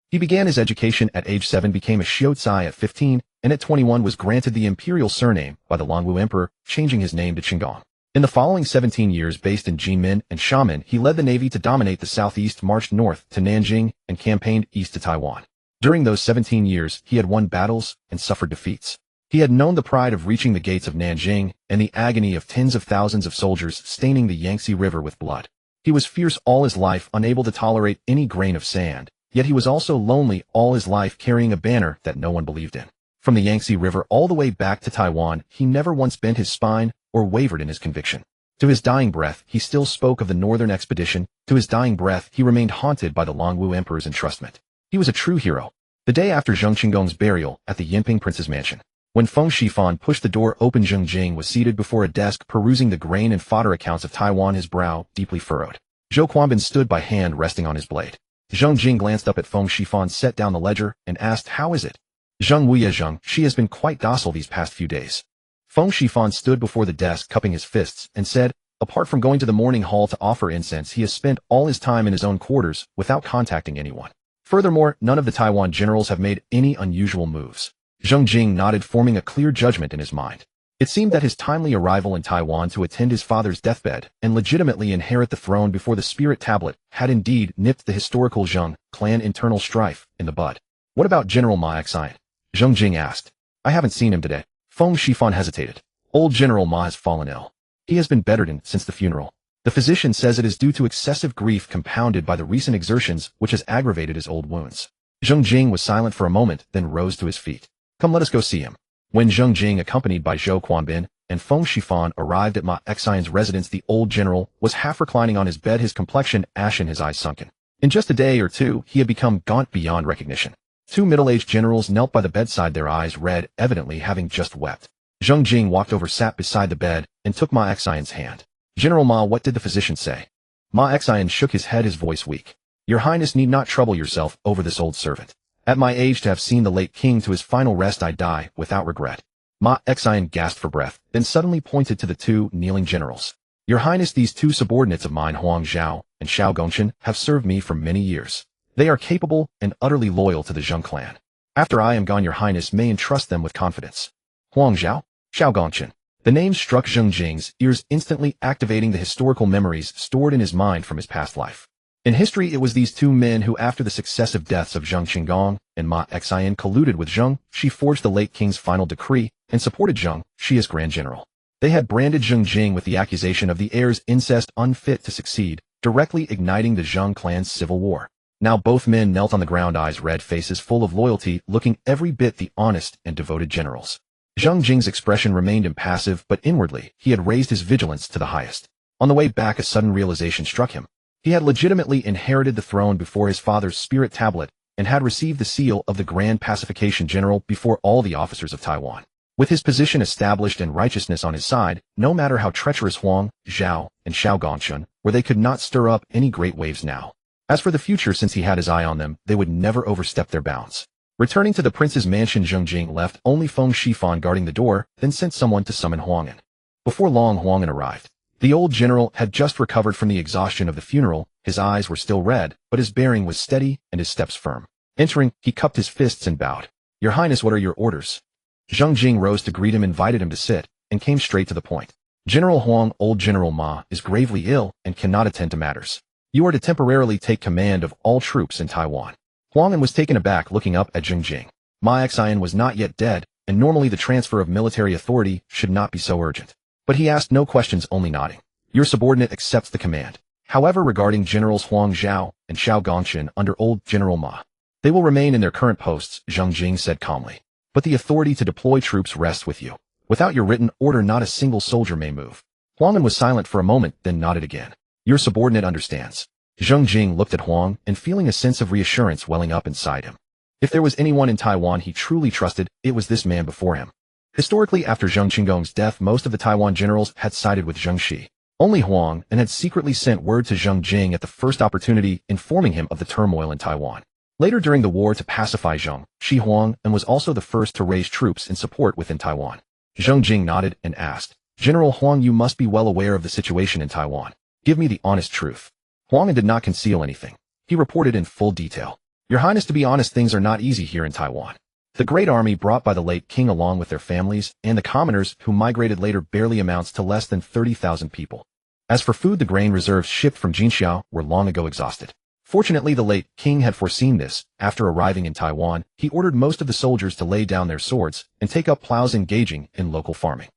He began his education at age 7, became a Xiuzai at 15, and at 21 was granted the imperial surname by the Yongli Emperor, changing his name to Chenggong. In the following 17 years, based in Jinmen and Xiamen, he led the navy to dominate the southeast, marched north to Nanjing, and campaigned east to Taiwan. During those 17 years, he had won battles and suffered defeats. He had known the pride of reaching the gates of Nanjing and the agony of tens of thousands of soldiers staining the Yangtze River with blood. He was fierce all his life, unable to tolerate any grain of sand, yet he was also lonely all his life, carrying a banner that no one believed in. From the Yangtze River all the way back to Taiwan, he never once bent his spine or wavered in his conviction. To his dying breath, he still spoke of the northern expedition. To his dying breath, he remained haunted by the Yongli Emperor's entrustment. He was a true hero. The day after Zheng Chenggong's burial at the Yinping prince's mansion, when Feng Shifan pushed the door open, Zheng Jing was seated before a desk perusing the grain and fodder accounts of Taiwan, his brow deeply furrowed. Zhou Quanbin stood by, hand resting on his blade. Zheng Jing glanced up at Feng Shifan, set down the ledger, and asked, "How is it?" "Zheng Wuya Zheng, she has been quite docile these past few days." Feng Shifan stood before the desk, cupping his fists, and said, "Apart from going to the morning hall to offer incense, he has spent all his time in his own quarters without contacting anyone. Furthermore, none of the Taiwan generals have made any unusual moves." Zheng Jing nodded, forming a clear judgment in his mind. It seemed that his timely arrival in Taiwan to attend his father's deathbed and legitimately inherit the throne before the spirit tablet had indeed nipped the historical Zheng clan internal strife in the bud. "What about General Ma Xian?" Zheng Jing asked. "I haven't seen him today." Feng Shifan hesitated. "Old General Ma has fallen ill. He has been bedridden since the funeral. The physician says it is due to excessive grief compounded by the recent exertions, which has aggravated his old wounds." Zheng Jing was silent for a moment, then rose to his feet. "Come, let us go see him." When Zheng Jing, accompanied by Zhou Quanbin and Feng Shifan, arrived at Ma Xian's residence, the old general was half reclining on his bed, his complexion ashen, his eyes sunken. In just a day or two, he had become gaunt beyond recognition. Two middle-aged generals knelt by the bedside, their eyes red, evidently having just wept. Zheng Jing walked over, sat beside the bed, and took Ma Xian's hand. "General Ma, what did the physician say?" Ma Xian shook his head, his voice weak. "Your Highness need not trouble yourself over this old servant. At my age, to have seen the late king to his final rest, I die without regret." Ma Xian gasped for breath, then suddenly pointed to the two kneeling generals. "Your Highness, these two subordinates of mine, Huang Zhao and Xiao Gongchen, have served me for many years. They are capable and utterly loyal to the Zheng clan. After I am gone, your Highness may entrust them with confidence." Huang Zhao, Xiao Gongchen. The names struck Zheng Jing's ears, instantly activating the historical memories stored in his mind from his past life. In history, it was these two men who, after the successive deaths of Zheng Chenggong and Ma Xian, colluded with Zheng. She forged the late king's final decree and supported Zheng, she as Grand General. They had branded Zheng Jing with the accusation of the heir's incest, unfit to succeed, directly igniting the Zheng clan's civil war. Now both men knelt on the ground, eyes red, faces full of loyalty, looking every bit the honest and devoted generals. Zheng Jing's expression remained impassive, but inwardly, he had raised his vigilance to the highest. On the way back, a sudden realization struck him. He had legitimately inherited the throne before his father's spirit tablet and had received the seal of the Grand Pacification General before all the officers of Taiwan. With his position established and righteousness on his side, no matter how treacherous Huang, Zhao, and Xiao Gongchen were, they could not stir up any great waves now. As for the future, since he had his eye on them, they would never overstep their bounds. Returning to the prince's mansion, Zheng Jing left only Feng Shifan guarding the door, then sent someone to summon Huang'an. Before long, Huang'an arrived. The old general had just recovered from the exhaustion of the funeral. His eyes were still red, but his bearing was steady and his steps firm. Entering, he cupped his fists and bowed. "Your Highness, what are your orders?" Zheng Jing rose to greet him, invited him to sit, and came straight to the point. "General Huang, old General Ma, is gravely ill and cannot attend to matters. You are to temporarily take command of all troops in Taiwan." Huang'an was taken aback, looking up at Zheng Jing. Ma Xian was not yet dead, and normally the transfer of military authority should not be so urgent. But he asked no questions, only nodding. "Your subordinate accepts the command. However, regarding Generals Huang Zhao and Xiao Gongchen under old General Ma, they will remain in their current posts," Zheng Jing said calmly. "But the authority to deploy troops rests with you. Without your written order, not a single soldier may move." Huang'an was silent for a moment, then nodded again. "Your subordinate understands." Zheng Jing looked at Huang and feeling a sense of reassurance welling up inside him. If there was anyone in Taiwan he truly trusted, it was this man before him. Historically, after Zheng Chenggong's death, most of the Taiwan generals had sided with Zheng Shi. Only Huang and had secretly sent word to Zheng Jing at the first opportunity, informing him of the turmoil in Taiwan. Later during the war to pacify Zheng, Shi Huang and was also the first to raise troops in support within Taiwan. Zheng Jing nodded and asked, "General Huang, you must be well aware of the situation in Taiwan. Give me the honest truth." Huang did not conceal anything. He reported in full detail. "Your Highness, to be honest, things are not easy here in Taiwan. The great army brought by the late king along with their families and the commoners who migrated later barely amounts to less than 30,000 people. As for food, the grain reserves shipped from Jinxiao were long ago exhausted. Fortunately, the late king had foreseen this. After arriving in Taiwan, he ordered most of the soldiers to lay down their swords and take up plows, engaging in local farming."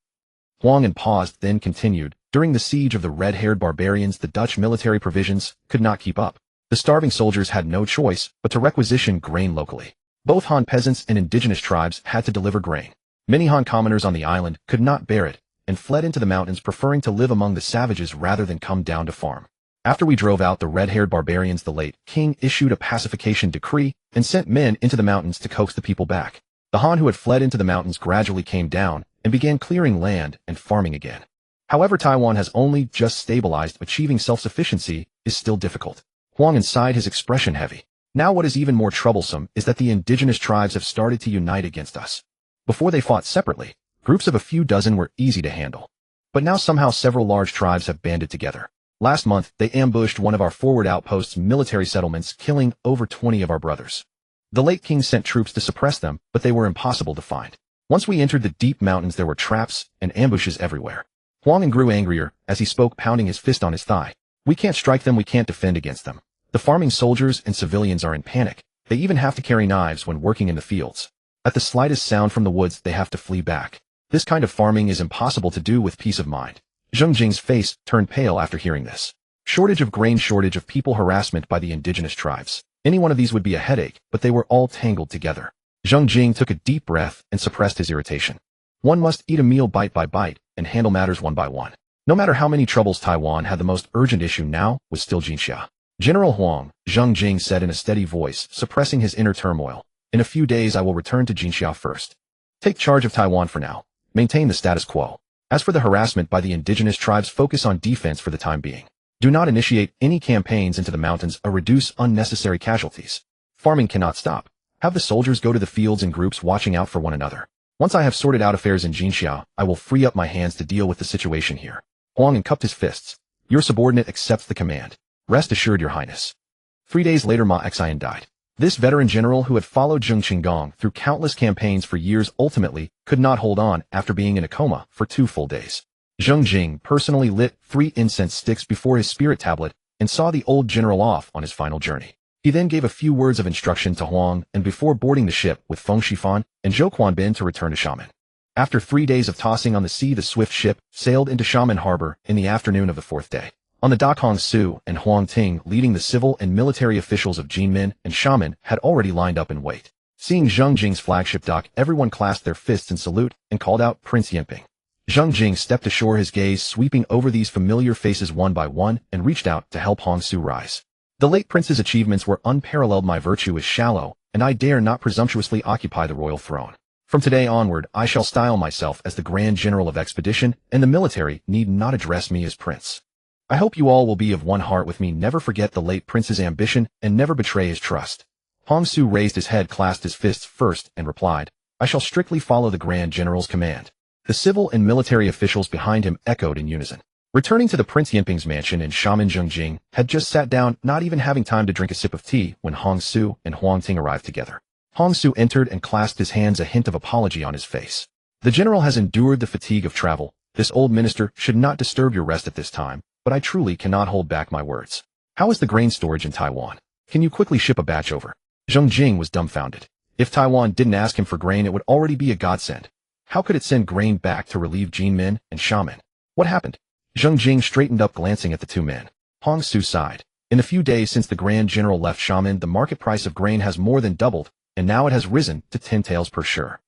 Huang paused, then continued, "During the siege of the red-haired barbarians, the Dutch military provisions could not keep up. The starving soldiers had no choice but to requisition grain locally. Both Han peasants and indigenous tribes had to deliver grain. Many Han commoners on the island could not bear it and fled into the mountains, preferring to live among the savages rather than come down to farm. After we drove out the red-haired barbarians, the late king issued a pacification decree and sent men into the mountains to coax the people back. The Han who had fled into the mountains gradually came down and began clearing land and farming again. However, Taiwan has only just stabilized. Achieving self-sufficiency is still difficult." Huang sighed, his expression heavy. "Now what is even more troublesome is that the indigenous tribes have started to unite against us. Before they fought separately, groups of a few dozen were easy to handle. But now somehow several large tribes have banded together. Last month, they ambushed one of our forward outposts' military settlements, killing over 20 of our brothers. The late king sent troops to suppress them, but they were impossible to find. Once we entered the deep mountains, there were traps and ambushes everywhere." Huang grew angrier as he spoke, pounding his fist on his thigh. "We can't strike them, we can't defend against them. The farming soldiers and civilians are in panic. They even have to carry knives when working in the fields. At the slightest sound from the woods, they have to flee back. This kind of farming is impossible to do with peace of mind." Zheng Jing's face turned pale after hearing this. Shortage of grain, shortage of people, harassment by the indigenous tribes. Any one of these would be a headache, but they were all tangled together. Zheng Jing took a deep breath and suppressed his irritation. One must eat a meal bite by bite and handle matters one by one. No matter how many troubles Taiwan had, the most urgent issue now was still Jinxia. "General Huang," Zheng Jing said in a steady voice, suppressing his inner turmoil, "in a few days I will return to Jinxia first. Take charge of Taiwan for now. Maintain the status quo. As for the harassment by the indigenous tribes, focus on defense for the time being. Do not initiate any campaigns into the mountains or reduce unnecessary casualties. Farming cannot stop. Have the soldiers go to the fields in groups, watching out for one another. Once I have sorted out affairs in Jinxia, I will free up my hands to deal with the situation here." Huang cupped his fists. "Your subordinate accepts the command. Rest assured, Your Highness." 3 days later, Ma Xian died. This veteran general, who had followed Zheng Chenggong through countless campaigns for years, ultimately could not hold on after being in a coma for 2 full days. Zheng Jing personally lit 3 incense sticks before his spirit tablet and saw the old general off on his final journey. He then gave a few words of instruction to Huang and before boarding the ship with Feng Shifan and Zhou Quanbin to return to Xiamen. After 3 days of tossing on the sea, the swift ship sailed into Xiamen harbor in the afternoon of the 4th day. On the dock, Hong Su and Huang Ting, leading the civil and military officials of Jinmen and Xiamen, had already lined up in wait. Seeing Zheng Jing's flagship dock, everyone clasped their fists in salute and called out, "Prince Yinping." Zheng Jing stepped ashore, his gaze sweeping over these familiar faces one by one, and reached out to help Hong Su rise. "The late prince's achievements were unparalleled. My virtue is shallow, and I dare not presumptuously occupy the royal throne. From today onward, I shall style myself as the Grand General of Expedition, and the military need not address me as prince. I hope you all will be of one heart with me. Never forget the late prince's ambition and never betray his trust." Hong Su raised his head, clasped his fists first, and replied, "I shall strictly follow the Grand General's command." The civil and military officials behind him echoed in unison. Returning to the Prince Yinping's mansion in Xiamen, Zheng Jing had just sat down, not even having time to drink a sip of tea, when Hong Su and Huang Ting arrived together. Hong Su entered and clasped his hands, a hint of apology on his face. "The general has endured the fatigue of travel. This old minister should not disturb your rest at this time, but I truly cannot hold back my words. How is the grain storage in Taiwan? Can you quickly ship a batch over?" Zheng Jing was dumbfounded. If Taiwan didn't ask him for grain, it would already be a godsend. How could it send grain back to relieve Jinmen and Xiamen? What happened? Zheng Jing straightened up, glancing at the 2 men. Hong Su sighed. "In the few days since the Grand General left Xiamen, the market price of grain has more than doubled, and now it has risen to 10 taels per shire.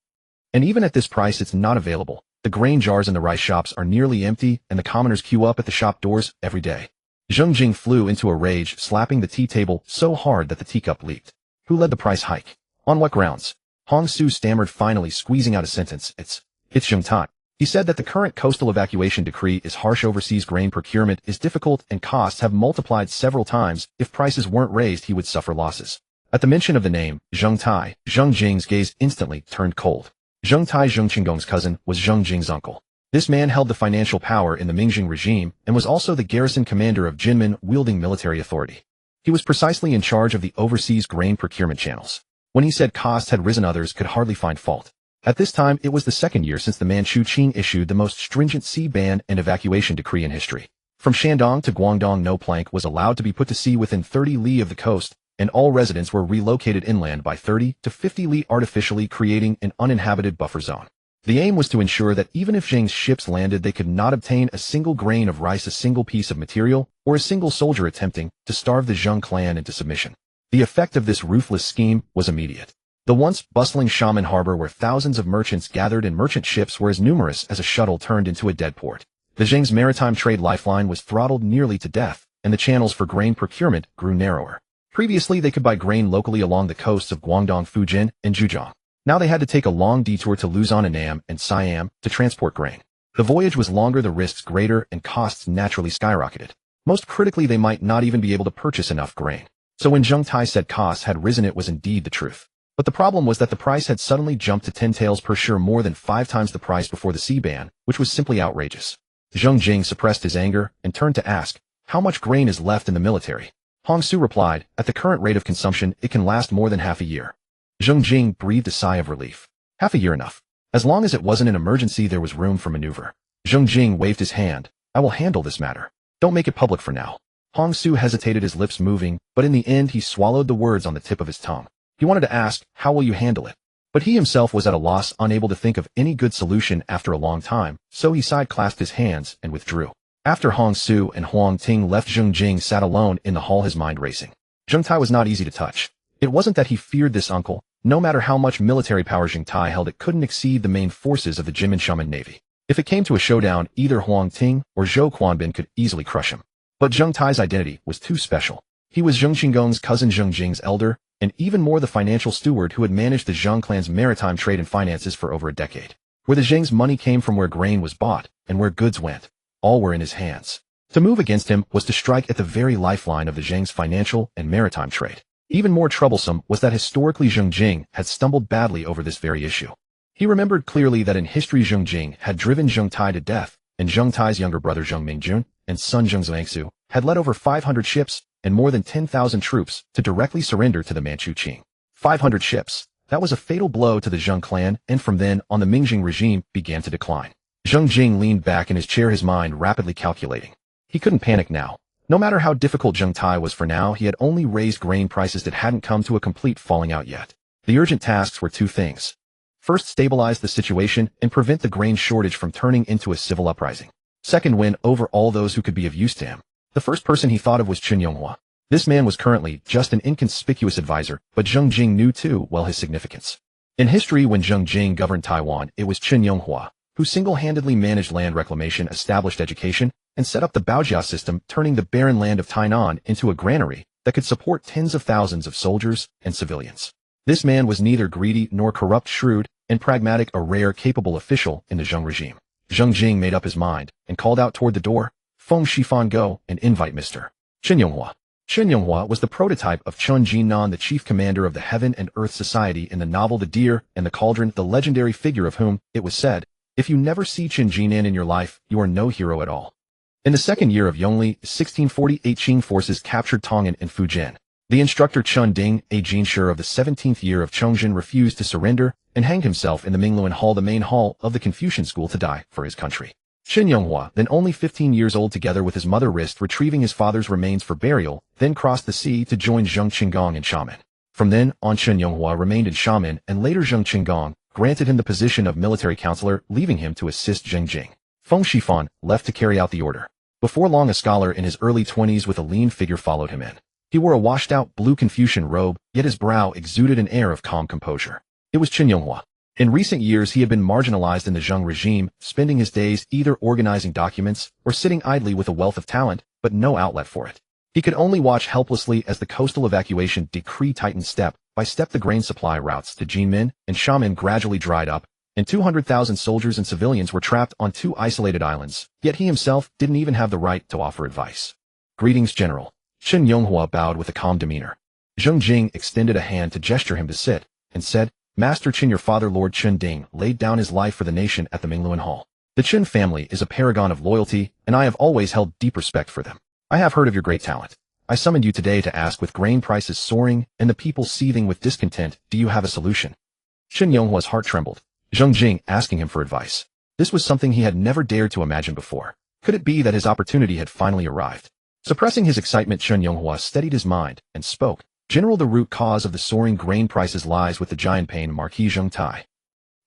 And even at this price, it's not available. The grain jars in the rice shops are nearly empty, and the commoners queue up at the shop doors every day. Zheng Jing flew into a rage, slapping the tea table so hard that the teacup leaked. Who led the price hike? On what grounds? Hong Su stammered, finally squeezing out a sentence. It's Zheng Tai. He said that the current coastal evacuation decree is harsh. Overseas grain procurement is difficult and costs have multiplied several times. If prices weren't raised, he would suffer losses. At the mention of the name, Zheng Tai, Zheng Jing's gaze instantly turned cold. Zheng Tai, Zheng Chenggong's cousin, was Zheng Jing's uncle. This man held the financial power in the Ming regime and was also the garrison commander of Jinmen, wielding military authority. He was precisely in charge of the overseas grain procurement channels. When he said costs had risen, others could hardly find fault. At this time, it was the second year since the Manchu Qing issued the most stringent sea ban and evacuation decree in history. From Shandong to Guangdong, no plank was allowed to be put to sea within 30 li of the coast, and all residents were relocated inland by 30 to 50 li, artificially creating an uninhabited buffer zone. The aim was to ensure that even if Zheng's ships landed, they could not obtain a single grain of rice, a single piece of material, or a single soldier attempting to starve the Zheng clan into submission. The effect of this ruthless scheme was immediate. The once bustling Xiamen harbor, where thousands of merchants gathered and merchant ships were as numerous as a shuttle, turned into a dead port. The Zheng's maritime trade lifeline was throttled nearly to death, and the channels for grain procurement grew narrower. Previously, they could buy grain locally along the coasts of Guangdong, Fujian, and Zhejiang. Now they had to take a long detour to Luzon, Annam, and Siam to transport grain. The voyage was longer, the risks greater, and costs naturally skyrocketed. Most critically, they might not even be able to purchase enough grain. So when Zheng Tai said costs had risen, it was indeed the truth. But the problem was that the price had suddenly jumped to 10 taels per share, more than 5 times the price before the sea ban, which was simply outrageous. Zheng Jing suppressed his anger and turned to ask, how much grain is left in the military? Hong Su replied, at the current rate of consumption, it can last more than half a year. Zheng Jing breathed a sigh of relief. Half a year enough. As long as it wasn't an emergency, there was room for maneuver. Zheng Jing waved his hand. I will handle this matter. Don't make it public for now. Hong Su hesitated, his lips moving, but in the end he swallowed the words on the tip of his tongue. He wanted to ask, how will you handle it? But he himself was at a loss, unable to think of any good solution after a long time, so he side-clasped his hands and withdrew. After Hong Su and Huang Ting left, Zheng Jing sat alone in the hall, his mind racing. Zheng Tai was not easy to touch. It wasn't that he feared this uncle. No matter how much military power Zheng Tai held, it couldn't exceed the main forces of the Jinmen Xiamen Navy. If it came to a showdown, either Huang Ting or Zhou Quanbin could easily crush him. But Zheng Tai's identity was too special. He was Zheng Chenggong's cousin, Zheng Jing's elder, and even more the financial steward who had managed the Zheng clan's maritime trade and finances for over a decade. Where the Zheng's money came from, where grain was bought, and where goods went, all were in his hands. To move against him was to strike at the very lifeline of the Zheng's financial and maritime trade. Even more troublesome was that historically Zheng Jing had stumbled badly over this very issue. He remembered clearly that in history Zheng Jing had driven Zheng Tai to death, and Zheng Tai's younger brother Zheng Mingjun and son Zheng Zhangsu had led over 500 ships and more than 10,000 troops to directly surrender to the Manchu Qing. 500 ships. That was a fatal blow to the Zheng clan, and from then on the Ming regime began to decline. Zheng Jing leaned back in his chair, his mind rapidly calculating. He couldn't panic now. No matter how difficult Zheng Tai was, for now he had only raised grain prices that hadn't come to a complete falling out yet. The urgent tasks were two things. First, stabilize the situation and prevent the grain shortage from turning into a civil uprising. Second, win over all those who could be of use to him. The first person he thought of was Qin Yonghua. This man was currently just an inconspicuous advisor, but Zheng Jing knew too well his significance. In history, when Zheng Jing governed Taiwan, it was Qin Yonghua who single-handedly managed land reclamation, established education, and set up the Baojia system, turning the barren land of Tainan into a granary that could support tens of thousands of soldiers and civilians. This man was neither greedy nor corrupt, shrewd and pragmatic, a rare, capable official in the Zheng regime. Zheng Jing made up his mind and called out toward the door, "Feng Shifan, go and invite Mr. Qin Yonghua." Qin Yonghua was the prototype of Chun Jinan, the chief commander of the Heaven and Earth Society in the novel The Deer and the Cauldron, the legendary figure of whom, it was said, if you never see Qin Jinan in your life, you are no hero at all. In the second year of Yongli, 1648, Qing forces captured Tongan and Fujian. The instructor Chun Ding, a Jinshi of the 17th year of Chongzhen, refused to surrender and hanged himself in the Mingluan Hall, the main hall of the Confucian school, to die for his country. Qin Yonghua, then only 15 years old, together with his mother, risked retrieving his father's remains for burial, then crossed the sea to join Zheng Chenggong in Xiamen. From then on, Qin Yonghua remained in Xiamen, and later Zheng Chenggong granted him the position of military counselor, leaving him to assist Zheng Jing. Feng Shifan left to carry out the order. Before long, a scholar in his early 20s with a lean figure followed him in. He wore a washed-out blue Confucian robe, yet his brow exuded an air of calm composure. It was Qin Yonghua. In recent years, he had been marginalized in the Zheng regime, spending his days either organizing documents or sitting idly with a wealth of talent. but no outlet for it. He could only watch helplessly as the coastal evacuation decree tightened step by step. The grain supply routes to Jinmen and Xiamen gradually dried up, and 200,000 soldiers and civilians were trapped on 2 isolated islands, yet he himself didn't even have the right to offer advice. "Greetings, General." Chen Yonghua bowed with a calm demeanor. Zheng Jing extended a hand to gesture him to sit, and said, "Master Qin, your father Lord Chen Ding laid down his life for the nation at the Mingluan Hall. The Qin family is a paragon of loyalty, and I have always held deep respect for them. I have heard of your great talent. I summoned you today to ask, with grain prices soaring and the people seething with discontent, do you have a solution?" Chen Yonghua's heart trembled. Zheng Jing asking him for advice. This was something he had never dared to imagine before. Could it be that his opportunity had finally arrived? Suppressing his excitement, Chen Yonghua steadied his mind and spoke. "General, the root cause of the soaring grain prices lies with the Jianping Marquis Zheng Tai.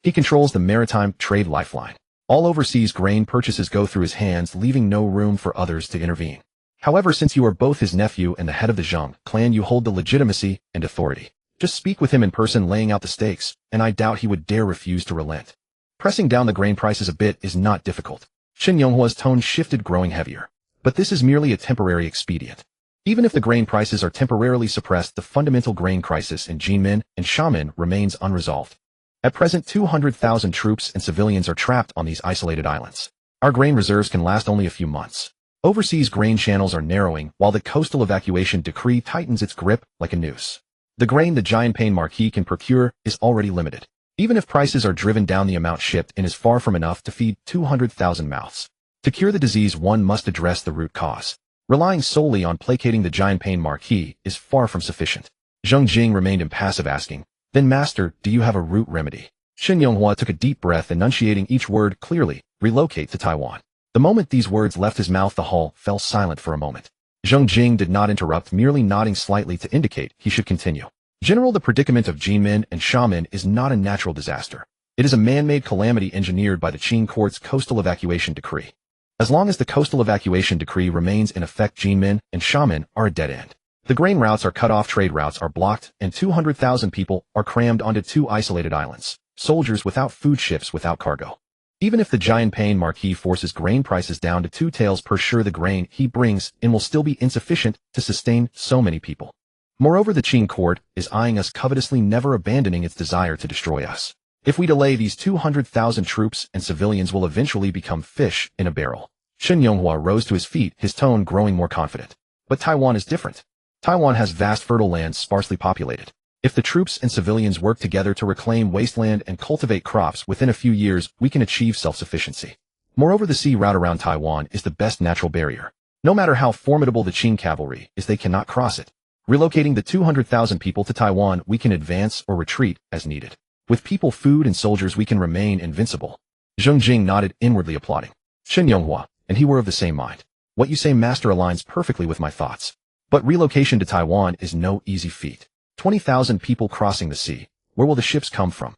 He controls the maritime trade lifeline. All overseas grain purchases go through his hands, leaving no room for others to intervene. However, since you are both his nephew and the head of the Zheng clan, you hold the legitimacy and authority. Just speak with him in person, laying out the stakes, and I doubt he would dare refuse to relent. Pressing down the grain prices a bit is not difficult." Chen Yonghua's tone shifted, growing heavier. "But this is merely a temporary expedient. Even if the grain prices are temporarily suppressed, the fundamental grain crisis in Jinmen and Xiamen remains unresolved. At present, 200,000 troops and civilians are trapped on these isolated islands. Our grain reserves can last only a few months. Overseas grain channels are narrowing, while the coastal evacuation decree tightens its grip like a noose. The grain the Jianping Marquis can procure is already limited. Even if prices are driven down, the amount shipped in is far from enough to feed 200,000 mouths. To cure the disease, one must address the root cause. Relying solely on placating the Jianping Marquis is far from sufficient." Zheng Jing remained impassive, asking, "Then, Master, do you have a root remedy?" Chen Yonghua took a deep breath, enunciating each word clearly. "Relocate to Taiwan." The moment these words left his mouth, the hall fell silent for a moment. Zheng Jing did not interrupt, merely nodding slightly to indicate he should continue. "General, the predicament of Jinmen and Xiamen is not a natural disaster. It is a man-made calamity engineered by the Qing court's coastal evacuation decree. As long as the coastal evacuation decree remains in effect, Jinmen and Xiamen are a dead end. The grain routes are cut off, trade routes are blocked, and 200,000 people are crammed onto 2 isolated islands. Soldiers without food, ships without cargo. Even if the Jianping Marquis forces grain prices down to 2 taels per share, the grain he brings in will still be insufficient to sustain so many people. Moreover, the Qing court is eyeing us covetously, never abandoning its desire to destroy us. If we delay, these 200,000 troops and civilians will eventually become fish in a barrel." Chen Yonghua rose to his feet, his tone growing more confident. "But Taiwan is different. Taiwan has vast fertile lands sparsely populated. If the troops and civilians work together to reclaim wasteland and cultivate crops, within a few years we can achieve self-sufficiency. Moreover, the sea route around Taiwan is the best natural barrier. No matter how formidable the Qing cavalry is, they cannot cross it. Relocating the 200,000 people to Taiwan, we can advance or retreat as needed. With people, food, and soldiers, we can remain invincible." Zheng Jing nodded, inwardly applauding. Chen Yonghua and he were of the same mind. "What you say, Master, aligns perfectly with my thoughts. But relocation to Taiwan is no easy feat. 20,000 people crossing the sea. Where will the ships come from?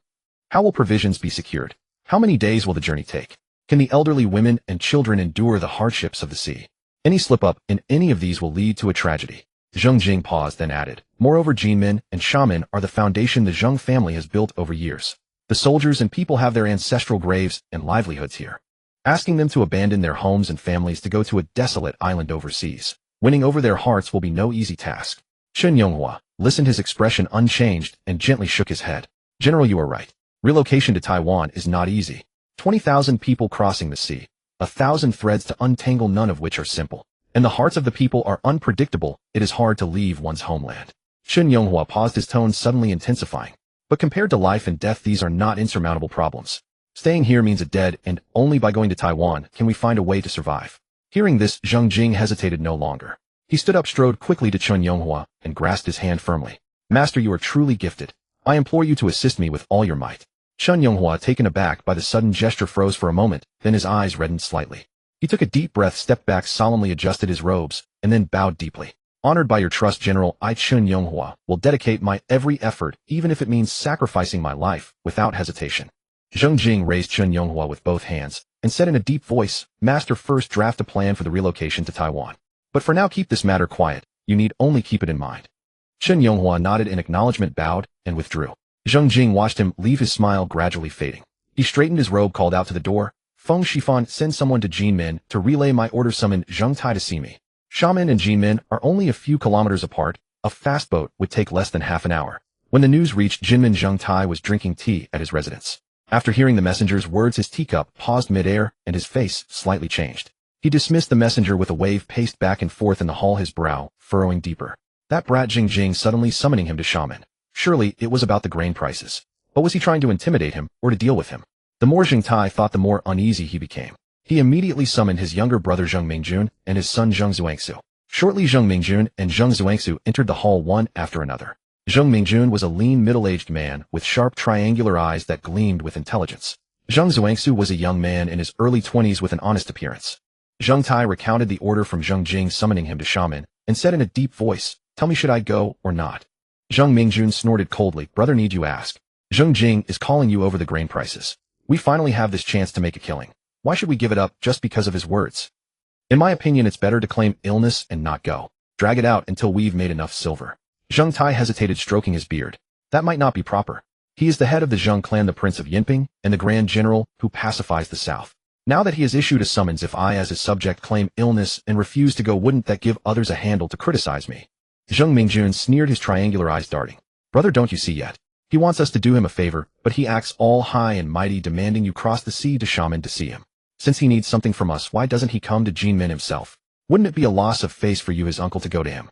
How will provisions be secured? How many days will the journey take? Can the elderly, women, and children endure the hardships of the sea? Any slip-up in any of these will lead to a tragedy." Zheng Jing paused, then added, "Moreover, Jinmen and Xiamen are the foundation the Zheng family has built over years. The soldiers and people have their ancestral graves and livelihoods here. Asking them to abandon their homes and families to go to a desolate island overseas, winning over their hearts, will be no easy task." Chen Yonghua listened, his expression unchanged, and gently shook his head. "General, you are right. Relocation to Taiwan is not easy. 20,000 people crossing the sea, 1,000 threads to untangle, none of which are simple. And the hearts of the people are unpredictable. It is hard to leave one's homeland." Chen Yonghua paused, his tone suddenly intensifying. "But compared to life and death, these are not insurmountable problems. Staying here means a dead end. Only by going to Taiwan can we find a way to survive." Hearing this, Zheng Jing hesitated no longer. He stood up, strode quickly to Chen Yonghua, and grasped his hand firmly. "Master, you are truly gifted. I implore you to assist me with all your might." Chen Yonghua, taken aback by the sudden gesture, froze for a moment, then his eyes reddened slightly. He took a deep breath, stepped back, solemnly adjusted his robes, and then bowed deeply. "Honored by your trust, General, I, Chen Yonghua, will dedicate my every effort, even if it means sacrificing my life, without hesitation." Zheng Jing raised Chen Yonghua with both hands, and said in a deep voice, "Master, first draft a plan for the relocation to Taiwan. But for now, keep this matter quiet. You need only keep it in mind." Chen Yonghua nodded in acknowledgement, bowed, and withdrew. Zheng Jing watched him leave, his smile gradually fading. He straightened his robe, called out to the door, "Feng Shifan, send someone to Jinmen to relay my order. Summon Zheng Tai to see me." Xiamen and Jinmen are only a few kilometers apart. A fast boat would take less than half an hour. When the news reached Jinmen, Zheng Tai was drinking tea at his residence. After hearing the messenger's words, his teacup paused mid-air, and his face slightly changed. He dismissed the messenger with a wave, paced back and forth in the hall, his brow furrowing deeper. That brat Zheng Jing suddenly summoning him to Xiamen. Surely it was about the grain prices. But was he trying to intimidate him, or to deal with him? The more Zheng Tai thought, the more uneasy he became. He immediately summoned his younger brother Zheng Mingjun and his son Zheng Zuangsu. Shortly, Zheng Mingjun and Zheng Zuangsu entered the hall one after another. Zheng Mingjun was a lean, middle-aged man with sharp, triangular eyes that gleamed with intelligence. Zheng Zuangsu was a young man in his early 20s with an honest appearance. Zheng Tai recounted the order from Zheng Jing summoning him to Xiamen, and said in a deep voice, "Tell me, should I go or not?" Zheng Mingjun snorted coldly. "Brother, need you ask? Zheng Jing is calling you over the grain prices. We finally have this chance to make a killing. Why should we give it up just because of his words? In my opinion, it's better to claim illness and not go. Drag it out until we've made enough silver." Zheng Tai hesitated, stroking his beard. That might not be proper. He is the head of the Zheng clan, the Prince of Yinping, and the Grand General who pacifies the South. Now that he has issued a summons, if I as his subject claim illness and refuse to go, wouldn't that give others a handle to criticize me? Zheng Mingjun sneered, his triangular eyes darting. Brother, don't you see yet? He wants us to do him a favor, but he acts all high and mighty, demanding you cross the sea to Xiamen to see him. Since he needs something from us, why doesn't he come to Jinmen himself? Wouldn't it be a loss of face for you, his uncle, to go to him?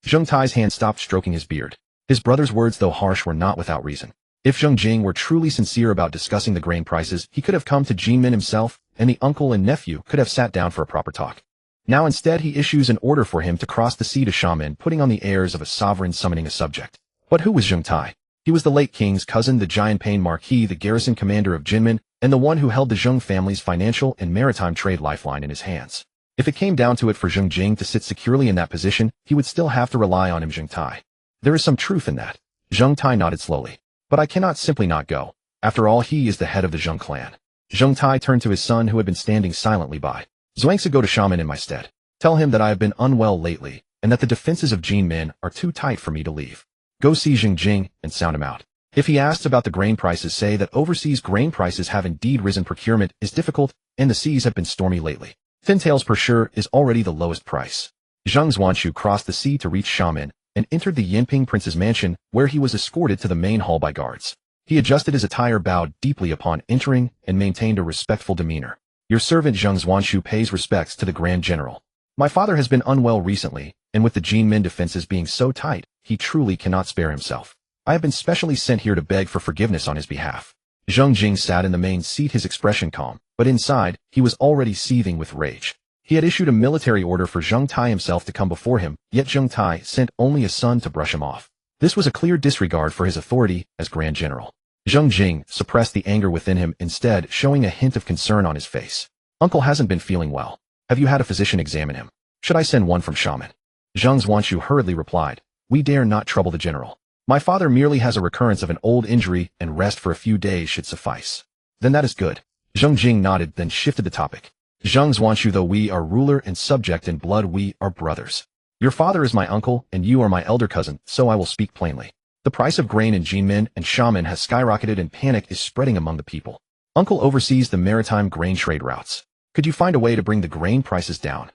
Zheng Tai's hand stopped stroking his beard. His brother's words, though harsh, were not without reason. If Zheng Jing were truly sincere about discussing the grain prices, he could have come to Jinmen himself, and the uncle and nephew could have sat down for a proper talk. Now instead he issues an order for him to cross the sea to Xiamen, putting on the airs of a sovereign summoning a subject. But who was Zheng Tai? He was the late king's cousin, the Jianping Marquis, the garrison commander of Jinmen, and the one who held the Zheng family's financial and maritime trade lifeline in his hands. If it came down to it for Zheng Jing to sit securely in that position, he would still have to rely on him, Zheng Tai. There is some truth in that. Zheng Tai nodded slowly. But I cannot simply not go. After all, he is the head of the Zheng clan. Zheng Tai turned to his son, who had been standing silently by. Zuangsu, go to Xiamen in my stead. Tell him that I have been unwell lately, and that the defenses of Jinmen are too tight for me to leave. Go see Zheng Jing and sound him out. If he asks about the grain prices, say that overseas grain prices have indeed risen, procurement is difficult, and the seas have been stormy lately. Fintails per shire is already the lowest price. Zheng Zuangsu crossed the sea to reach Xiamen, and entered the Yinping prince's mansion, where he was escorted to the main hall by guards. He adjusted his attire, bowed deeply upon entering, and maintained a respectful demeanor. Your servant Zheng Zuangsu pays respects to the Grand General. My father has been unwell recently, and with the Jinmen defenses being so tight, he truly cannot spare himself. I have been specially sent here to beg for forgiveness on his behalf. Zheng Jing sat in the main seat, his expression calm, but inside, he was already seething with rage. He had issued a military order for Zheng Tai himself to come before him, yet Zheng Tai sent only a son to brush him off. This was a clear disregard for his authority as Grand General. Zheng Jing suppressed the anger within him, instead showing a hint of concern on his face. Uncle hasn't been feeling well. Have you had a physician examine him? Should I send one from Xiamen? Zheng Zuangsu hurriedly replied. We dare not trouble the general. My father merely has a recurrence of an old injury, and rest for a few days should suffice. Then that is good. Zheng Jing nodded, then shifted the topic. Zheng Zuangsu, though we are ruler and subject in blood, we are brothers. Your father is my uncle, and you are my elder cousin, so I will speak plainly. The price of grain in Jinmen and Xiamen has skyrocketed, and panic is spreading among the people. Uncle oversees the maritime grain trade routes. Could you find a way to bring the grain prices down?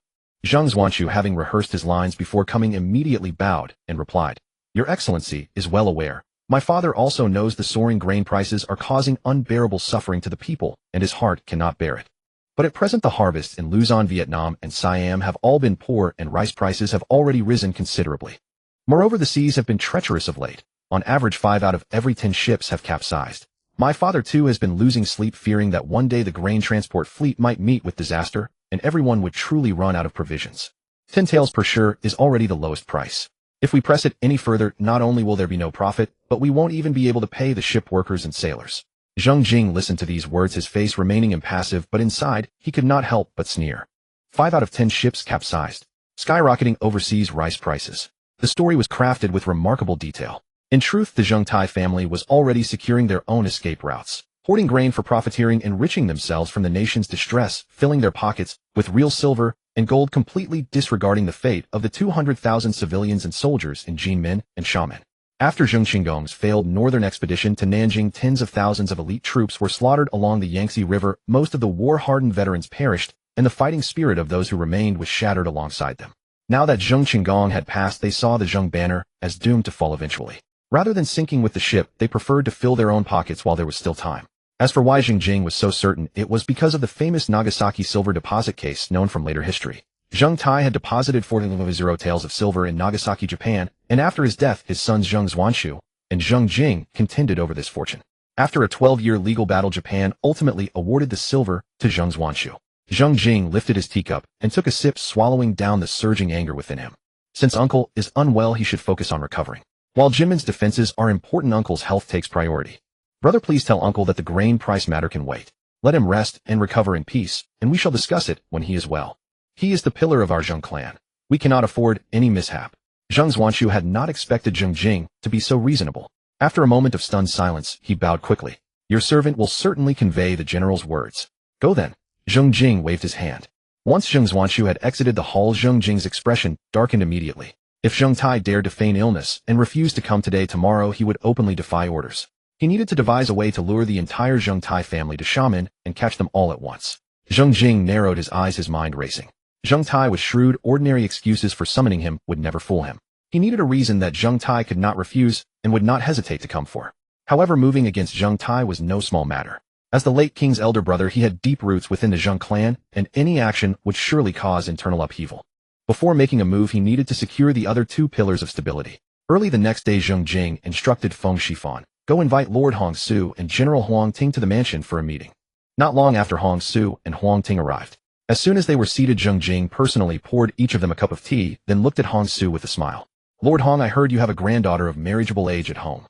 Zheng Zuangsu, having rehearsed his lines before coming, immediately bowed and replied. Your Excellency is well aware. My father also knows the soaring grain prices are causing unbearable suffering to the people, and his heart cannot bear it. But at present the harvests in Luzon, Vietnam, and Siam have all been poor, and rice prices have already risen considerably. Moreover, the seas have been treacherous of late. On average, 5 out of every 10 ships have capsized. My father, too, has been losing sleep, fearing that one day the grain transport fleet might meet with disaster, and everyone would truly run out of provisions. 10 taels per shire is already the lowest price. If we press it any further, not only will there be no profit, but we won't even be able to pay the ship workers and sailors. Zheng Jing listened to these words, his face remaining impassive, but inside, he could not help but sneer. 5 out of 10 ships capsized. Skyrocketing overseas rice prices. The story was crafted with remarkable detail. In truth, the Zheng Tai family was already securing their own escape routes, hoarding grain for profiteering, enriching themselves from the nation's distress, filling their pockets with real silver and gold, completely disregarding the fate of the 200,000 civilians and soldiers in Jinmen and Xiamen. After Zheng Chenggong's failed northern expedition to Nanjing, tens of thousands of elite troops were slaughtered along the Yangtze River, most of the war-hardened veterans perished, and the fighting spirit of those who remained was shattered alongside them. Now that Zheng Chenggong had passed, they saw the Zheng banner as doomed to fall eventually. Rather than sinking with the ship, they preferred to fill their own pockets while there was still time. As for why Zheng Jing was so certain, it was because of the famous Nagasaki silver deposit case known from later history. Zheng Tai had deposited 40 taels of silver in Nagasaki, Japan, and after his death, his sons Zheng Zhuanxu and Zheng Jing contended over this fortune. After a 12-year legal battle, Japan ultimately awarded the silver to Zheng Zhuanxu. Zheng Jing lifted his teacup and took a sip, swallowing down the surging anger within him. Since uncle is unwell, he should focus on recovering. While Jinmin's defenses are important, uncle's health takes priority. Brother, please tell uncle that the grain price matter can wait. Let him rest and recover in peace, and we shall discuss it when he is well. He is the pillar of our Zheng clan. We cannot afford any mishap. Zheng Zhuanxu had not expected Zheng Jing to be so reasonable. After a moment of stunned silence, he bowed quickly. Your servant will certainly convey the general's words. Go then. Zheng Jing waved his hand. Once Zheng Zhuanxu had exited the hall, Zheng Jing's expression darkened immediately. If Zheng Tai dared to feign illness and refuse to come today, tomorrow he would openly defy orders. He needed to devise a way to lure the entire Zheng Tai family to Xiamen and catch them all at once. Zheng Jing narrowed his eyes, his mind racing. Zheng Tai was shrewd. Ordinary excuses for summoning him would never fool him. He needed a reason that Zheng Tai could not refuse and would not hesitate to come for. However, moving against Zheng Tai was no small matter. As the late king's elder brother, he had deep roots within the Zheng clan, and any action would surely cause internal upheaval. Before making a move, he needed to secure the other two pillars of stability. Early the next day, Zheng Jing instructed Feng Shifan, go invite Lord Hong Su and General Huang Ting to the mansion for a meeting. Not long after Hong Su and Huang Ting arrived. As soon as they were seated, Zheng Jing personally poured each of them a cup of tea, then looked at Hong Su with a smile. Lord Hong, I heard you have a granddaughter of marriageable age at home.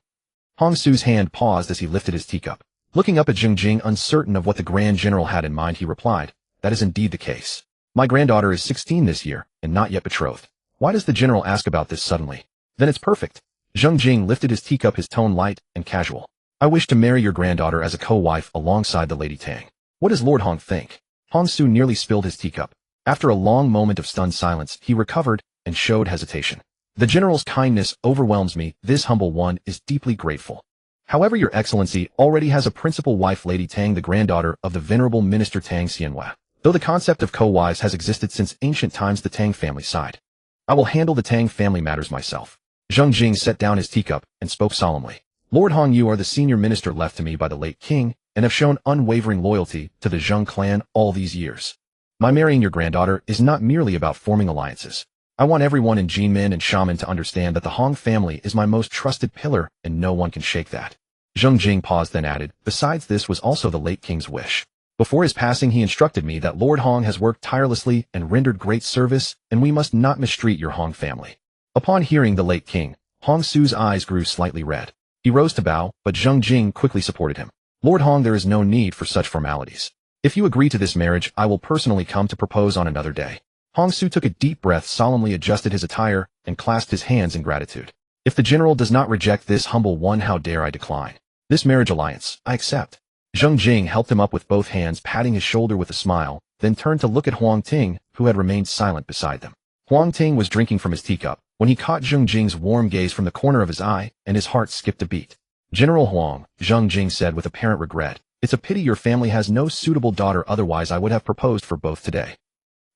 Hong Su's hand paused as he lifted his teacup. Looking up at Zheng Jing, uncertain of what the Grand General had in mind, he replied, that is indeed the case. My granddaughter is 16 this year, and not yet betrothed. Why does the general ask about this suddenly? Then it's perfect. Zheng Jing lifted his teacup, his tone light and casual. I wish to marry your granddaughter as a co-wife alongside the Lady Tang. What does Lord Hong think? Hong Su nearly spilled his teacup. After a long moment of stunned silence, he recovered and showed hesitation. The general's kindness overwhelms me. This humble one is deeply grateful. However, your excellency already has a principal wife, Lady Tang, the granddaughter of the venerable minister Tang Xianhua. Though the concept of co-wives has existed since ancient times, the Tang family side. I will handle the Tang family matters myself. Zheng Jing set down his teacup and spoke solemnly. Lord Hong, you are the senior minister left to me by the late king, and have shown unwavering loyalty to the Zheng clan all these years. My marrying your granddaughter is not merely about forming alliances. I want everyone in Jinmen and Xiamen to understand that the Hong family is my most trusted pillar, and no one can shake that. Zheng Jing paused, then added, besides, this was also the late king's wish. Before his passing, he instructed me that Lord Hong has worked tirelessly and rendered great service, and we must not mistreat your Hong family. Upon hearing the late king, Hong Su's eyes grew slightly red. He rose to bow, but Zheng Jing quickly supported him. Lord Hong, there is no need for such formalities. If you agree to this marriage, I will personally come to propose on another day. Hong Su took a deep breath, solemnly adjusted his attire, and clasped his hands in gratitude. If the general does not reject this humble one, how dare I decline? This marriage alliance, I accept. Zheng Jing helped him up with both hands, patting his shoulder with a smile, then turned to look at Huang Ting, who had remained silent beside them. Huang Ting was drinking from his teacup when he caught Zheng Jing's warm gaze from the corner of his eye, and his heart skipped a beat. General Huang, Zheng Jing said with apparent regret, it's a pity your family has no suitable daughter, otherwise I would have proposed for both today.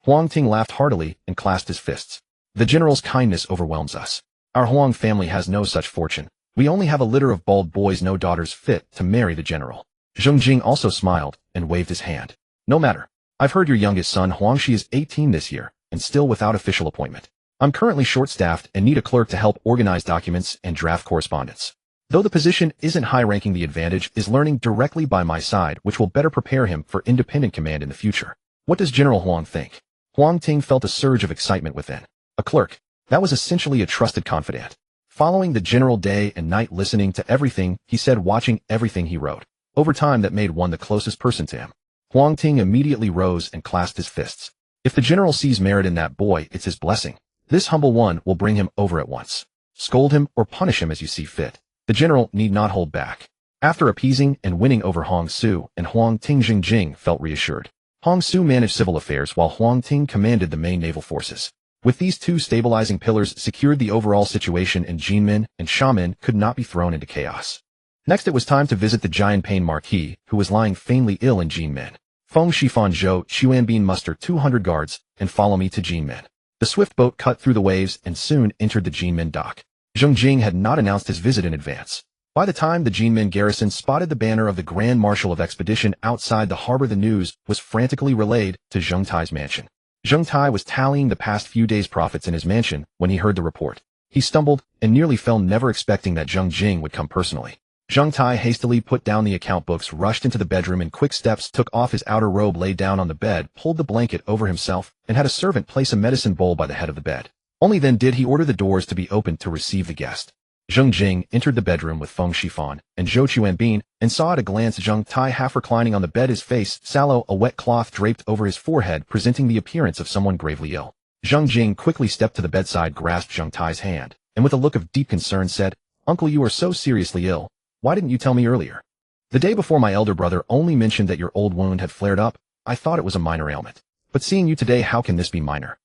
Huang Ting laughed heartily and clasped his fists. The general's kindness overwhelms us. Our Huang family has no such fortune. We only have a litter of bald boys, no daughters fit to marry the general. Zheng Jing also smiled and waved his hand. No matter. I've heard your youngest son Huangxi is 18 this year, and still without official appointment. I'm currently short-staffed and need a clerk to help organize documents and draft correspondence. Though the position isn't high-ranking, the advantage is learning directly by my side, which will better prepare him for independent command in the future. What does General Huang think? Huang Ting felt a surge of excitement within. A clerk. That was essentially a trusted confidant. Following the general day and night, listening to everything he said, watching everything he wrote. Over time, that made one the closest person to him. Huang Ting immediately rose and clasped his fists. If the general sees merit in that boy, it's his blessing. This humble one will bring him over at once. Scold him or punish him as you see fit. The general need not hold back. After appeasing and winning over Hong Su and Huang Ting, Zheng Jing felt reassured. Hong Su managed civil affairs while Huang Ting commanded the main naval forces. With these two stabilizing pillars secured, the overall situation in Jinmen and Xiamen could not be thrown into chaos. Next, it was time to visit the Jianping Marquis, who was lying faintly ill in Jinmen. Feng Shifan Zhou Xuanbin, muster 200 guards and follow me to Jinmen. The swift boat cut through the waves and soon entered the Jinmen dock. Zheng Jing had not announced his visit in advance. By the time the Jinmen garrison spotted the banner of the Grand Marshal of Expedition outside the harbor, the news was frantically relayed to Zheng Tai's mansion. Zheng Tai was tallying the past few days' profits in his mansion when he heard the report. He stumbled and nearly fell, never expecting that Zheng Jing would come personally. Zheng Tai hastily put down the account books, rushed into the bedroom in quick steps, took off his outer robe, lay down on the bed, pulled the blanket over himself, and had a servant place a medicine bowl by the head of the bed. Only then did he order the doors to be opened to receive the guest. Zheng Jing entered the bedroom with Feng Shifan and Zhou Chuanbin and saw at a glance Zheng Tai half reclining on the bed, his face sallow, a wet cloth draped over his forehead, presenting the appearance of someone gravely ill. Zheng Jing quickly stepped to the bedside, grasped Zheng Tai's hand, and with a look of deep concern said, "Uncle, you are so seriously ill. Why didn't you tell me earlier? The day before my elder brother only mentioned that your old wound had flared up. I thought it was a minor ailment. But seeing you today, how can this be minor?"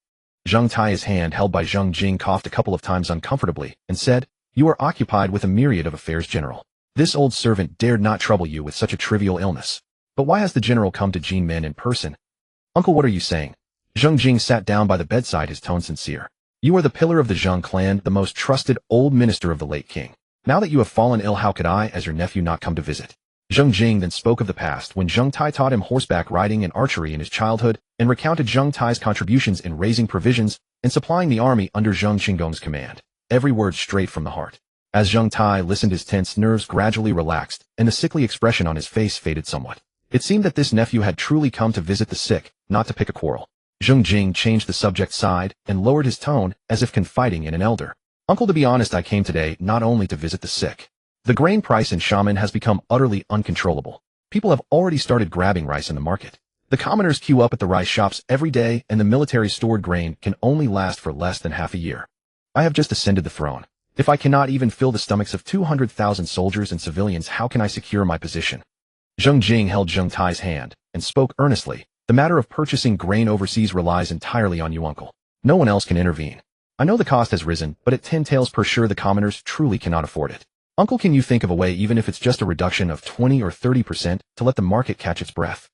Zheng Tai, his hand held by Zheng Jing, coughed a couple of times uncomfortably and said, "You are occupied with a myriad of affairs, General. This old servant dared not trouble you with such a trivial illness. But why has the General come to Jinmen in person?" "Uncle, what are you saying?" Zheng Jing sat down by the bedside, his tone sincere. "You are the pillar of the Zheng clan, the most trusted old minister of the late king. Now that you have fallen ill, how could I, as your nephew, not come to visit?" Zheng Jing then spoke of the past when Zheng Tai taught him horseback riding and archery in his childhood, and recounted Zheng Tai's contributions in raising provisions and supplying the army under Zheng Chenggong's command. Every word straight from the heart. As Zheng Tai listened, his tense nerves gradually relaxed, and the sickly expression on his face faded somewhat. It seemed that this nephew had truly come to visit the sick, not to pick a quarrel. Zheng Jing changed the subject, sighed, and lowered his tone as if confiding in an elder. "Uncle, to be honest, I came today not only to visit the sick. The grain price in Xiamen has become utterly uncontrollable. People have already started grabbing rice in the market. The commoners queue up at the rice shops every day, and the military's stored grain can only last for less than half a year. I have just ascended the throne. If I cannot even fill the stomachs of 200,000 soldiers and civilians, how can I secure my position?" Zheng Jing held Zheng Tai's hand and spoke earnestly. "The matter of purchasing grain overseas relies entirely on you, uncle. No one else can intervene. I know the cost has risen, but at 10 taels per sure the commoners truly cannot afford it. Uncle, can you think of a way, even if it's just a reduction of 20 or 30%, to let the market catch its breath?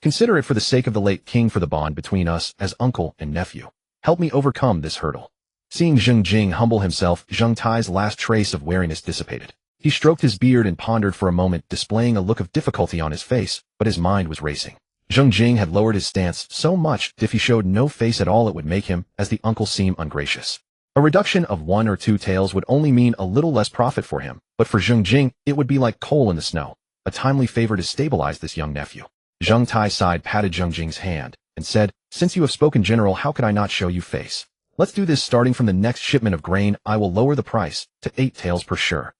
Consider it for the sake of the late king, for the bond between us as uncle and nephew. Help me overcome this hurdle." Seeing Zheng Jing humble himself, Zheng Tai's last trace of wariness dissipated. He stroked his beard and pondered for a moment, displaying a look of difficulty on his face, but his mind was racing. Zheng Jing had lowered his stance so much that if he showed no face at all, it would make him, as the uncle, seem ungracious. A reduction of 1 or 2 taels would only mean a little less profit for him, but for Zheng Jing, it would be like coal in the snow, a timely favor to stabilize this young nephew. Zheng Tai sighed, patted Zheng Jing's hand, and said, "Since you have spoken, General, how could I not show you face? Let's do this. Starting from the next shipment of grain, I will lower the price to 8 taels per sure."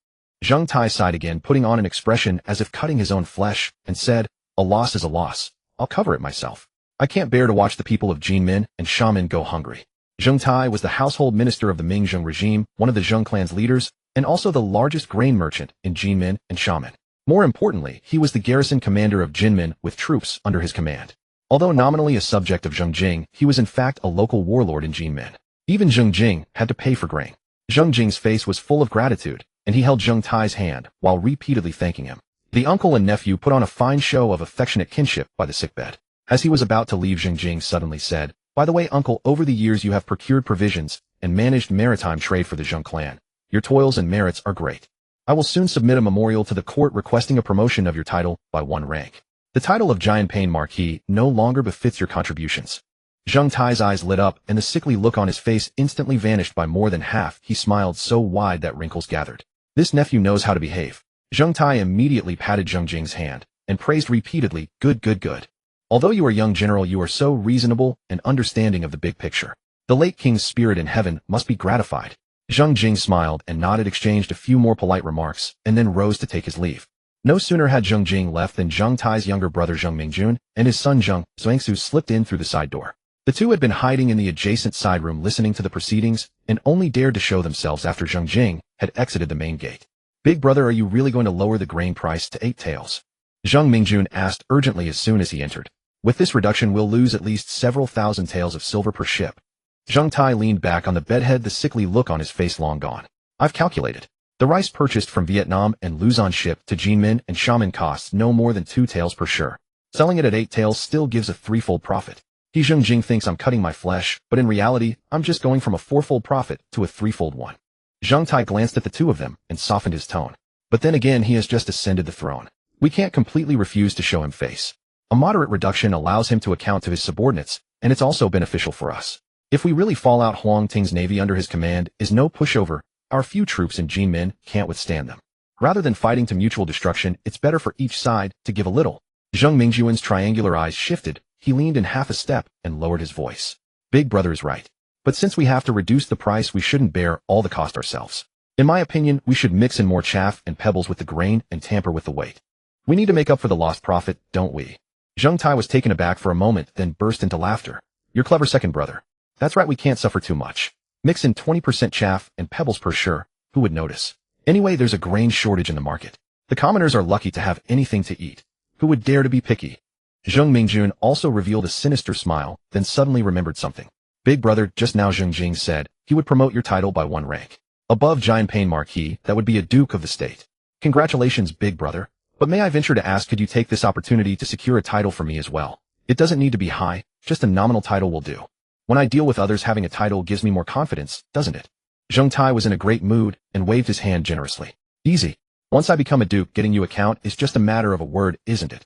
Zheng Tai sighed again, putting on an expression as if cutting his own flesh, and said, "A loss is a loss. I'll cover it myself. I can't bear to watch the people of Jinmen and Xiamen go hungry." Zheng Tai was the household minister of the Ming Zheng regime, one of the Zheng clan's leaders, and also the largest grain merchant in Jinmen and Xiamen. More importantly, he was the garrison commander of Jinmen with troops under his command. Although nominally a subject of Zheng Jing, he was in fact a local warlord in Jinmen. Even Zheng Jing had to pay for grain. Zheng Jing's face was full of gratitude, and he held Zheng Tai's hand while repeatedly thanking him. The uncle and nephew put on a fine show of affectionate kinship by the sickbed. As he was about to leave, Zheng Jing suddenly said, "By the way, uncle, over the years you have procured provisions and managed maritime trade for the Zheng clan. Your toils and merits are great. I will soon submit a memorial to the court requesting a promotion of your title by 1 rank. The title of Jianping Marquis no longer befits your contributions." Zheng Tai's eyes lit up, and the sickly look on his face instantly vanished by more than half. He smiled so wide that wrinkles gathered. "This nephew knows how to behave." Zheng Tai immediately patted Zheng Jing's hand and praised repeatedly, "Good, good, good. Although you are young, General, you are so reasonable and understanding of the big picture. The late king's spirit in heaven must be gratified." Zheng Jing smiled and nodded, exchanged a few more polite remarks, and then rose to take his leave. No sooner had Zheng Jing left than Zheng Tai's younger brother Zheng Mingjun and his son Zheng Zhuangsu slipped in through the side door. The two had been hiding in the adjacent side room listening to the proceedings, and only dared to show themselves after Zheng Jing had exited the main gate. "Big brother, are you really going to lower the grain price to 8 taels?" Zheng Mingjun asked urgently as soon as he entered. "With this reduction, we'll lose at least several thousand taels of silver per ship." Zheng Tai leaned back on the bedhead, the sickly look on his face long gone. "I've calculated. The rice purchased from Vietnam and Luzon ship to Jinmen and Xiamen costs no more than 2 taels per sure. Selling it at 8 taels still gives a threefold profit." Zheng Jing thinks I'm cutting my flesh, but in reality, I'm just going from a fourfold profit to a threefold one. Zheng Tai glanced at the two of them and softened his tone. But then again, he has just ascended the throne. We can't completely refuse to show him face. A moderate reduction allows him to account to his subordinates, and it's also beneficial for us. If we really fall out, Huang Ting's navy under his command is no pushover. Our few troops in Jinmen can't withstand them. Rather than fighting to mutual destruction, it's better for each side to give a little. Zheng Mingjuan's triangular eyes shifted. He leaned in half a step and lowered his voice. Big brother is right. But since we have to reduce the price, we shouldn't bear all the cost ourselves. In my opinion, we should mix in more chaff and pebbles with the grain and tamper with the weight. We need to make up for the lost profit, don't we? Zheng Tai was taken aback for a moment, then burst into laughter. You're clever, second brother. That's right, we can't suffer too much. Mix in 20% chaff and pebbles per sure. Who would notice? Anyway, there's a grain shortage in the market. The commoners are lucky to have anything to eat. Who would dare to be picky? Zheng Mingjuan also revealed a sinister smile, then suddenly remembered something. Big brother, just now Zheng Jing said he would promote your title by one rank. Above Giant Pain Marquis, that would be a duke of the state. Congratulations, big brother. But may I venture to ask, could you take this opportunity to secure a title for me as well? It doesn't need to be high, just a nominal title will do. When I deal with others, having a title gives me more confidence, doesn't it? Zheng Tai was in a great mood and waved his hand generously. Easy. Once I become a duke, getting you a count is just a matter of a word, isn't it?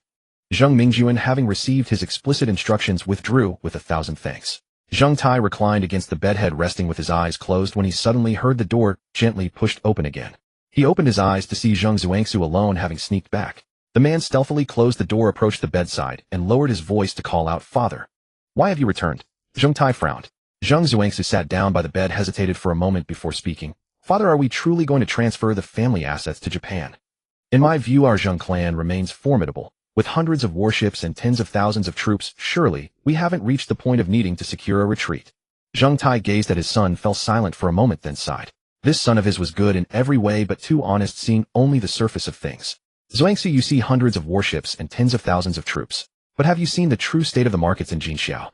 Zheng Mingjuan, having received his explicit instructions, withdrew with 1,000 thanks. Zheng Tai reclined against the bedhead, resting with his eyes closed, when he suddenly heard the door gently pushed open again. He opened his eyes to see Zheng Zuangsu alone, having sneaked back. The man stealthily closed the door, approached the bedside, and lowered his voice to call out, "Father, why have you returned?" Zheng Tai frowned. Zheng Zuangsu sat down by the bed, hesitated for a moment before speaking. "Father, are we truly going to transfer the family assets to Japan? In my view, our Zheng clan remains formidable. With hundreds of warships and tens of thousands of troops, surely we haven't reached the point of needing to secure a retreat." Zheng Tai gazed at his son, fell silent for a moment, then sighed. This son of his was good in every way but too honest, seeing only the surface of things. Zuangsu, you see hundreds of warships and tens of thousands of troops. But have you seen the true state of the markets in Jinxiao?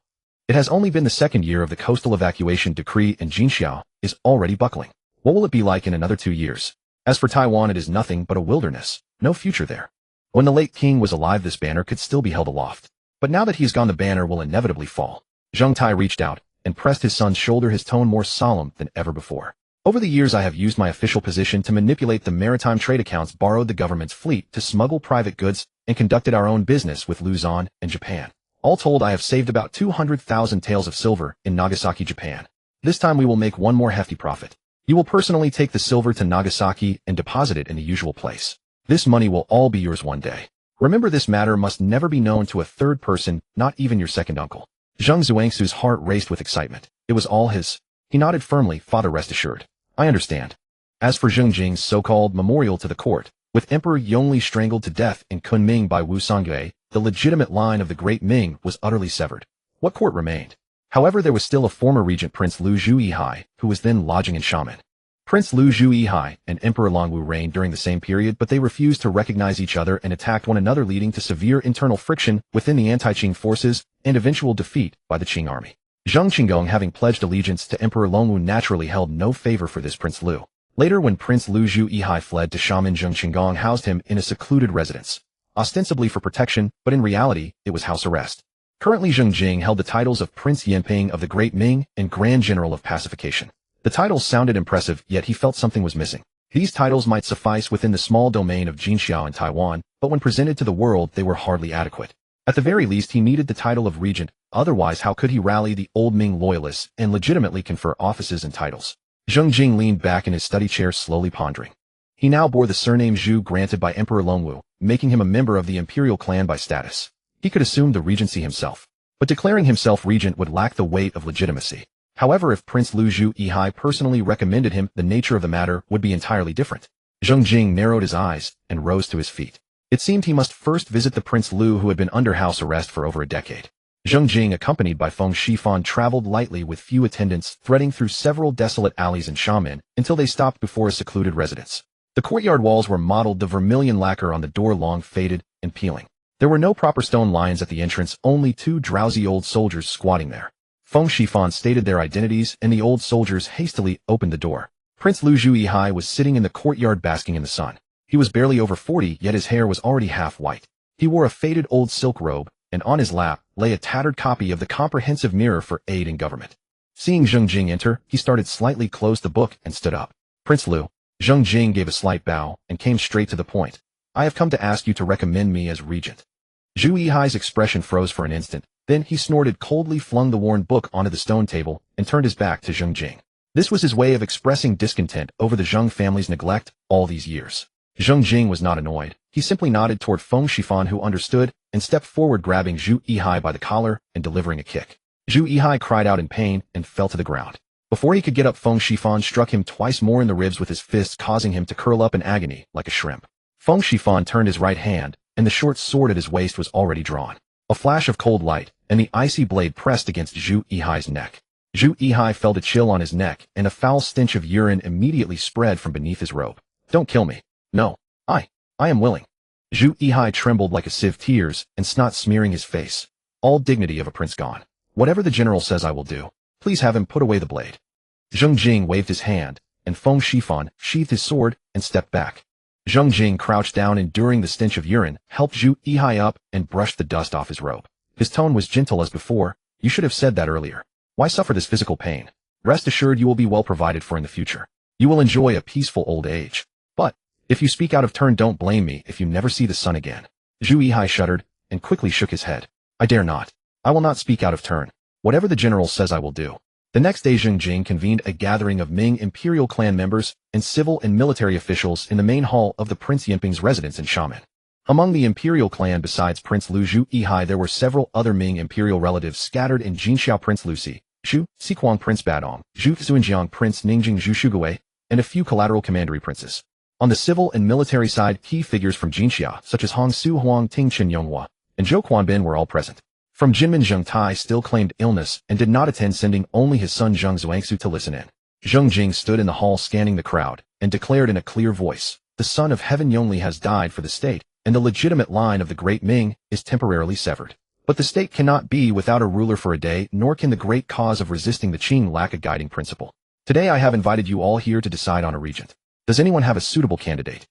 It has only been the second year of the coastal evacuation decree, and Jinxiao is already buckling. What will it be like in another 2 years? As for Taiwan, it is nothing but a wilderness. No future there. When the late king was alive, this banner could still be held aloft. But now that he's gone, the banner will inevitably fall. Zheng Tai reached out and pressed his son's shoulder, his tone more solemn than ever before. Over the years, I have used my official position to manipulate the maritime trade accounts, borrowed the government's fleet to smuggle private goods, and conducted our own business with Luzon and Japan. All told, I have saved about 200,000 taels of silver in Nagasaki, Japan. This time we will make one more hefty profit. You will personally take the silver to Nagasaki and deposit it in the usual place. This money will all be yours one day. Remember, this matter must never be known to a third person, not even your second uncle. Zheng Zuangsu's heart raced with excitement. It was all his. He nodded firmly. Father, rest assured. I understand. As for Zheng Jing's so-called memorial to the court, with Emperor Yongli strangled to death in Kunming by Wu Songyue, the legitimate line of the Great Ming was utterly severed. What court remained? However, there was still a former regent, Prince Lu Zhuyihai, who was then lodging in Xiamen. Prince Lu Zhuyihai and Emperor Longwu reigned during the same period, but they refused to recognize each other and attacked one another, leading to severe internal friction within the anti-Qing forces and eventual defeat by the Qing army. Zheng Chenggong, having pledged allegiance to Emperor Longwu, naturally held no favor for this Prince Lu. Later, when Prince Lu Zhuyihai fled to Xiamen, Zheng Chenggong housed him in a secluded residence, ostensibly for protection, but in reality, it was house arrest. Currently, Zheng Jing held the titles of Prince Yinping of the Great Ming and Grand General of Pacification. The titles sounded impressive, yet he felt something was missing. These titles might suffice within the small domain of Jinxiao and Taiwan, but when presented to the world, they were hardly adequate. At the very least, he needed the title of regent, otherwise how could he rally the old Ming loyalists and legitimately confer offices and titles? Zheng Jing leaned back in his study chair, slowly pondering. He now bore the surname Zhu, granted by Emperor Longwu, making him a member of the imperial clan by status. He could assume the regency himself, but declaring himself regent would lack the weight of legitimacy. However, if Prince Lu Zhuyihai personally recommended him, the nature of the matter would be entirely different. Zheng Jing narrowed his eyes and rose to his feet. It seemed he must first visit the Prince Lu, who had been under house arrest for over a decade. Zheng Jing, accompanied by Feng Shifan, traveled lightly with few attendants, threading through several desolate alleys in Xiamen until they stopped before a secluded residence. The courtyard walls were mottled, the vermilion lacquer on the door long faded and peeling. There were no proper stone lions at the entrance, only 2 drowsy old soldiers squatting there. Feng Shifan stated their identities, and the old soldiers hastily opened the door. Prince Lu Zhuyihai was sitting in the courtyard, basking in the sun. He was barely over 40, yet his hair was already half white. He wore a faded old silk robe, and on his lap lay a tattered copy of the Comprehensive Mirror for Aid in Government. Seeing Zheng Jing enter, he started slightly closed the book and stood up. Prince Lu. Zheng Jing gave a slight bow and came straight to the point. I have come to ask you to recommend me as regent. Zhu Yihai's expression froze for an instant. Then he snorted coldly, flung the worn book onto the stone table, and turned his back to Zheng Jing. This was his way of expressing discontent over the Zheng family's neglect all these years. Zheng Jing was not annoyed. He simply nodded toward Feng Shifan, who understood, and stepped forward, grabbing Zhu Yihai by the collar and delivering a kick. Zhu Yihai cried out in pain and fell to the ground. Before he could get up, Feng Shifan struck him twice more in the ribs with his fists, causing him to curl up in agony like a shrimp. Feng Shifan turned his right hand, and the short sword at his waist was already drawn. A flash of cold light, and the icy blade pressed against Zhu Yihai's neck. Zhu Yihai felt a chill on his neck, and a foul stench of urine immediately spread from beneath his robe. Don't kill me. No. I am willing. Zhu Yihai trembled like a sieve, tears and snot smearing his face. All dignity of a prince gone. Whatever the general says I will do. Please have him put away the blade. Zheng Jing waved his hand, and Feng Shifan sheathed his sword and stepped back. Zheng Jing crouched down, enduring the stench of urine, helped Zhu Yihai up, and brushed the dust off his robe. His tone was gentle as before. You should have said that earlier. Why suffer this physical pain? Rest assured you will be well provided for in the future. You will enjoy a peaceful old age. But, if you speak out of turn, don't blame me if you never see the sun again. Zhu Yihai shuddered, and quickly shook his head. I dare not. I will not speak out of turn. Whatever the general says I will do. The next day, Zheng Jing convened a gathering of Ming imperial clan members and civil and military officials in the main hall of the Prince Yinping's residence in Xiamen. Among the imperial clan, besides Prince Lu Zhu Yihai, there were several other Ming imperial relatives scattered in Jinxiao: Prince Lucy, Zhu Siquang, Prince Badong, Zhu Xuanjiang, Prince Nanjing, Zhu Shugui, and a few collateral commandery princes. On the civil and military side, key figures from Jinxia, such as Hong Su Huang, Ting Chen Yonghua, and Zhou Quanbin were all present. From Jinmen, Zheng Tai still claimed illness and did not attend, sending only his son Zheng Zuangsu to listen in. Zheng Jing stood in the hall scanning the crowd and declared in a clear voice, the son of heaven Yongli has died for the state, and the legitimate line of the Great Ming is temporarily severed. But the state cannot be without a ruler for a day, nor can the great cause of resisting the Qing lack a guiding principle. Today I have invited you all here to decide on a regent. Does anyone have a suitable candidate?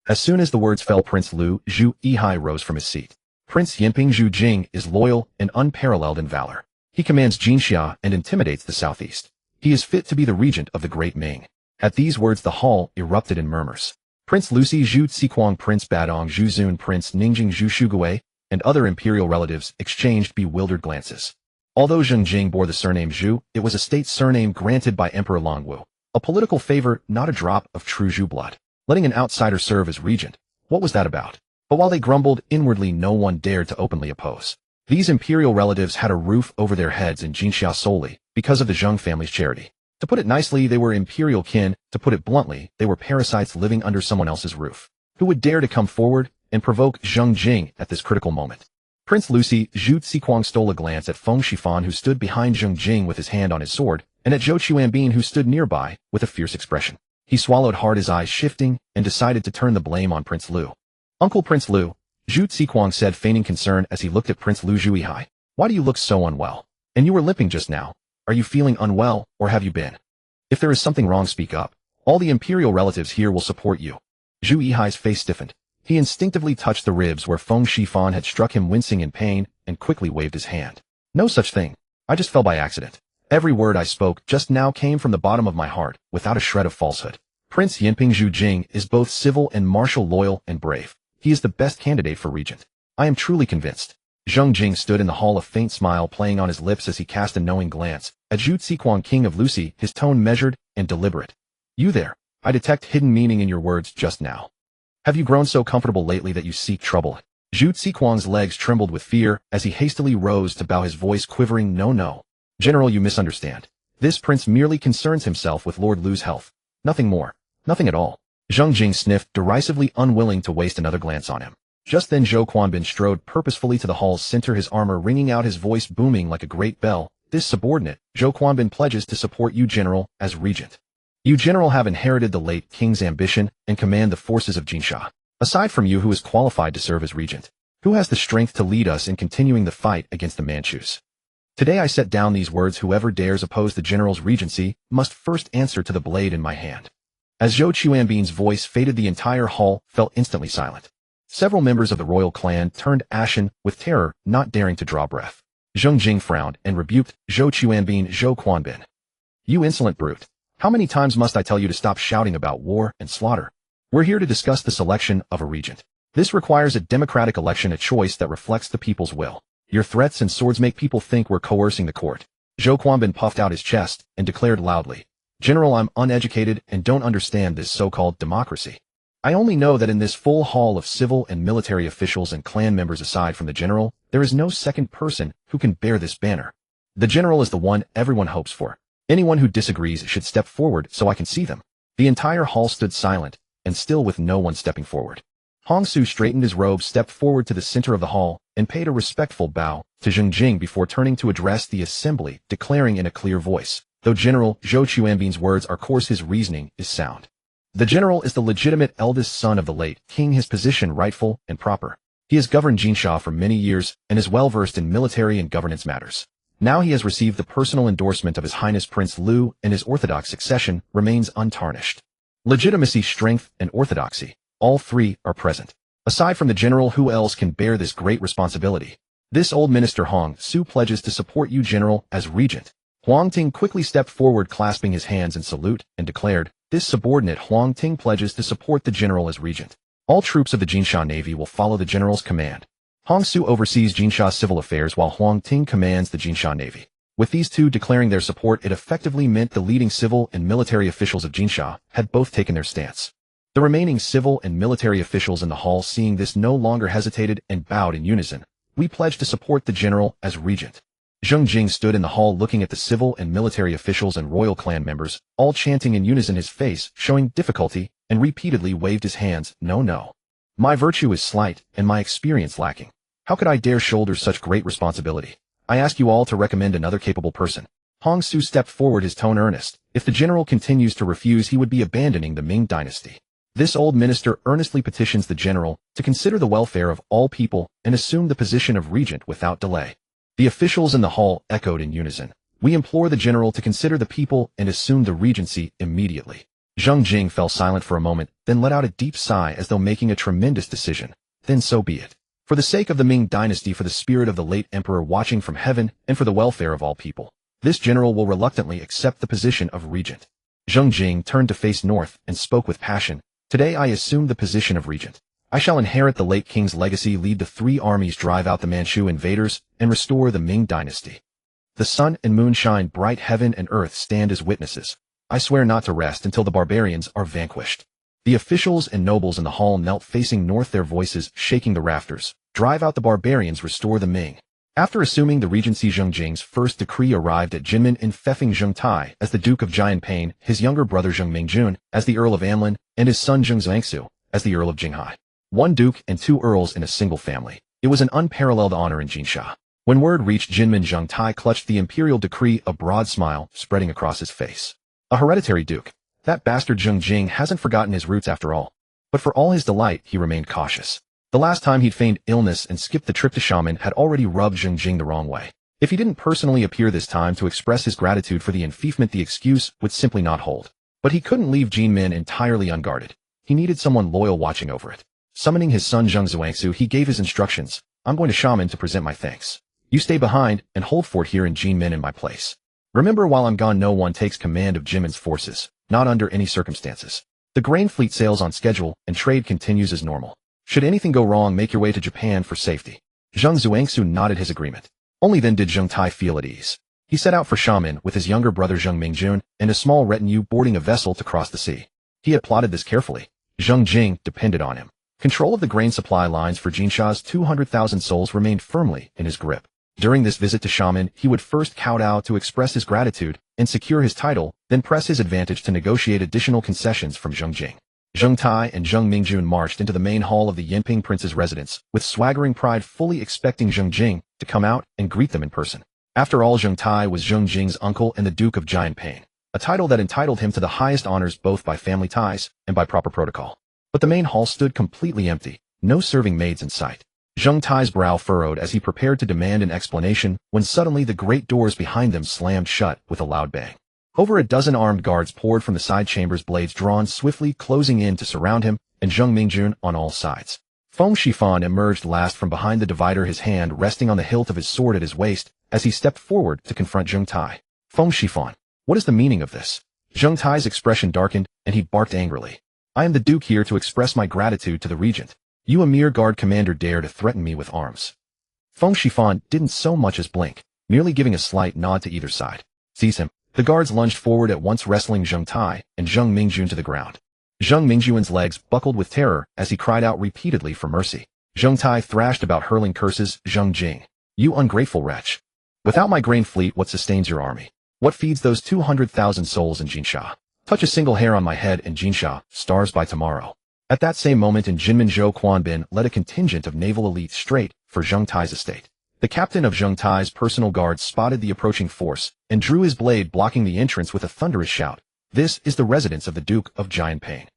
As soon as the words fell, Prince Lu Zhu Yihai rose from his seat. Prince Yinping Zhu Jing is loyal and unparalleled in valor. He commands Jinxia and intimidates the southeast. He is fit to be the regent of the Great Ming. At these words the hall erupted in murmurs. Prince Lucy Zhu Siquang, Prince Badong Zhu Zun, Prince Nanjing Zhu Shugui, and other imperial relatives exchanged bewildered glances. Although Zheng Jing bore the surname Zhu, it was a state surname granted by Emperor Longwu. A political favor, not a drop of true Zhu blood. Letting an outsider serve as regent. What was that about? But while they grumbled inwardly, no one dared to openly oppose. These imperial relatives had a roof over their heads in Jinxia solely because of the Zheng family's charity. To put it nicely, they were imperial kin. To put it bluntly, they were parasites living under someone else's roof. Who would dare to come forward and provoke Zheng Jing at this critical moment? Prince Lucy Zhu Siquang stole a glance at Feng Shifan, who stood behind Zheng Jing with his hand on his sword, and at Zhou Quanbin, who stood nearby with a fierce expression. He swallowed hard, his eyes shifting, and decided to turn the blame on Prince Lu. Uncle Prince Lu, Zhu Siquang said, feigning concern as he looked at Prince Lu Zhu Yihai. Why do you look so unwell? And you were limping just now. Are you feeling unwell, or have you been? If there is something wrong, speak up. All the imperial relatives here will support you. Zhu Yihai's face stiffened. He instinctively touched the ribs where Feng Shifan had struck him, wincing in pain, and quickly waved his hand. No such thing. I just fell by accident. Every word I spoke just now came from the bottom of my heart, without a shred of falsehood. Prince Yinping Zhu Jing is both civil and martial, loyal and brave. He is the best candidate for regent. I am truly convinced. Zheng Jing stood in the hall, a faint smile playing on his lips as he cast a knowing glance at Zhu Siquang, king of Lucy, his tone measured and deliberate. You there. I detect hidden meaning in your words just now. Have you grown so comfortable lately that you seek trouble? Zhu Siquang's legs trembled with fear as he hastily rose to bow, his voice quivering. No. General, you misunderstand. This prince merely concerns himself with Lord Lu's health. Nothing more. Nothing at all. Zheng Jing sniffed, derisively unwilling to waste another glance on him. Just then Zhou Quanbin strode purposefully to the hall's center, his armor ringing out, his voice booming like a great bell. This subordinate, Zhou Quanbin, pledges to support you, General, as regent. You, General, have inherited the late king's ambition and command the forces of Jinxia. Aside from you, who is qualified to serve as regent? Who has the strength to lead us in continuing the fight against the Manchus? Today I set down these words. Whoever dares oppose the general's regency must first answer to the blade in my hand. As Zhou Quanbin's voice faded, the entire hall fell instantly silent. Several members of the royal clan turned ashen with terror, not daring to draw breath. Zheng Jing frowned and rebuked Zhou Quanbin Zhou Quanbin. You insolent brute. How many times must I tell you to stop shouting about war and slaughter? We're here to discuss the selection of a regent. This requires a democratic election, a choice that reflects the people's will. Your threats and swords make people think we're coercing the court. Zhou Quanbin puffed out his chest and declared loudly, General, I'm uneducated and don't understand this so-called democracy. I only know that in this full hall of civil and military officials and clan members aside from the general, there is no second person who can bear this banner. The general is the one everyone hopes for. Anyone who disagrees should step forward so I can see them. The entire hall stood silent, and still with no one stepping forward. Hong Su straightened his robe, stepped forward to the center of the hall, and paid a respectful bow to Zheng Jing before turning to address the assembly, declaring in a clear voice, though General Zhou Quanbin's words are coarse, his reasoning is sound. The general is the legitimate eldest son of the late king, his position rightful and proper. He has governed Jinsha for many years and is well versed in military and governance matters. Now he has received the personal endorsement of His Highness Prince Liu, and his orthodox succession remains untarnished. Legitimacy, strength, and orthodoxy, all three are present. Aside from the general, who else can bear this great responsibility? This old minister Hong Su pledges to support you, general, as regent. Huang Ting quickly stepped forward, clasping his hands in salute, and declared, this subordinate Huang Ting pledges to support the general as regent. All troops of the Jinsha Navy will follow the general's command. Hong Su oversees Jinsha's civil affairs while Huang Ting commands the Jinsha Navy. With these two declaring their support, it effectively meant the leading civil and military officials of Jinsha had both taken their stance. The remaining civil and military officials in the hall, seeing this, no longer hesitated and bowed in unison. We pledge to support the general as regent. Zheng Jing stood in the hall looking at the civil and military officials and royal clan members, all chanting in unison, his face showing difficulty, and repeatedly waved his hands, no, no. My virtue is slight and my experience lacking. How could I dare shoulder such great responsibility? I ask you all to recommend another capable person. Hong Su stepped forward, his tone earnest. If the general continues to refuse, he would be abandoning the Ming Dynasty. This old minister earnestly petitions the general to consider the welfare of all people and assume the position of regent without delay. The officials in the hall echoed in unison. We implore the general to consider the people and assume the regency immediately. Zheng Jing fell silent for a moment, then let out a deep sigh as though making a tremendous decision. Then so be it. For the sake of the Ming Dynasty, for the spirit of the late emperor watching from heaven, and for the welfare of all people, this general will reluctantly accept the position of regent. Zheng Jing turned to face north and spoke with passion. Today I assume the position of regent. I shall inherit the late king's legacy, lead the three armies, drive out the Manchu invaders, and restore the Ming Dynasty. The sun and moon shine bright, heaven and earth stand as witnesses. I swear not to rest until the barbarians are vanquished. The officials and nobles in the hall knelt facing north, their voices shaking the rafters. Drive out the barbarians, restore the Ming. After assuming the regency, Zheng Jing's first decree arrived at Jinmen, infecting Zheng Tai as the Duke of Jianping, his younger brother Zheng Mingjun as the Earl of Anlin, and his son Zheng Zhangsu as the Earl of Jinghai. One duke and two earls in a single family. It was an unparalleled honor in Jinsha. When word reached Jinmen, Zheng Tai clutched the imperial decree, a broad smile spreading across his face. A hereditary duke. That bastard Zheng Jing hasn't forgotten his roots after all. But for all his delight, he remained cautious. The last time he'd feigned illness and skipped the trip to Xiamen had already rubbed Zheng Jing the wrong way. If he didn't personally appear this time to express his gratitude for the enfeoffment, the excuse would simply not hold. But he couldn't leave Jinmen entirely unguarded. He needed someone loyal watching over it. Summoning his son Zheng Zhuangsu, he gave his instructions. I'm going to Xiamen to present my thanks. You stay behind and hold fort here in Jinmen in my place. Remember, while I'm gone, no one takes command of Jinmen's forces, not under any circumstances. The grain fleet sails on schedule and trade continues as normal. Should anything go wrong, make your way to Japan for safety. Zheng Zhuangsu nodded his agreement. Only then did Zheng Tai feel at ease. He set out for Xiamen with his younger brother Zheng Mingjun and a small retinue, boarding a vessel to cross the sea. He had plotted this carefully. Zheng Jing depended on him. Control of the grain supply lines for Jinsha's 200,000 souls remained firmly in his grip. During this visit to Xiamen, he would first kowtow to express his gratitude and secure his title, then press his advantage to negotiate additional concessions from Zheng Jing. Zheng Tai and Zheng Mingjun marched into the main hall of the Yinping prince's residence, with swaggering pride, fully expecting Zheng Jing to come out and greet them in person. After all, Zheng Tai was Zheng Jing's uncle and the Duke of Jianping, a title that entitled him to the highest honors both by family ties and by proper protocol. But the main hall stood completely empty, no serving maids in sight. Zheng Tai's brow furrowed as he prepared to demand an explanation, when suddenly the great doors behind them slammed shut with a loud bang. Over a dozen armed guards poured from the side chambers, blades drawn swiftly, closing in to surround him and Zheng Mingjun on all sides. Feng Shifan emerged last from behind the divider, his hand resting on the hilt of his sword at his waist as he stepped forward to confront Zheng Tai. Feng Shifan, what is the meaning of this? Zheng Tai's expression darkened, and he barked angrily. I am the Duke here to express my gratitude to the regent. You, a mere guard commander, dare to threaten me with arms. Feng Shifan didn't so much as blink, merely giving a slight nod to either side. Seize him. The guards lunged forward, at once wrestling Zheng Tai and Zheng Mingjun to the ground. Zheng Mingjun's legs buckled with terror as he cried out repeatedly for mercy. Zheng Tai thrashed about, hurling curses. Zheng Jing, you ungrateful wretch. Without my grain fleet, what sustains your army? What feeds those 200,000 souls in Jinsha? Touch a single hair on my head and Jinsha starves by tomorrow. At that same moment in Jinmen, Zhou Quanbin led a contingent of naval elite straight for Zheng Tai's estate. The captain of Zheng Tai's personal guard spotted the approaching force and drew his blade, blocking the entrance with a thunderous shout. This is the residence of the Duke of Jianping.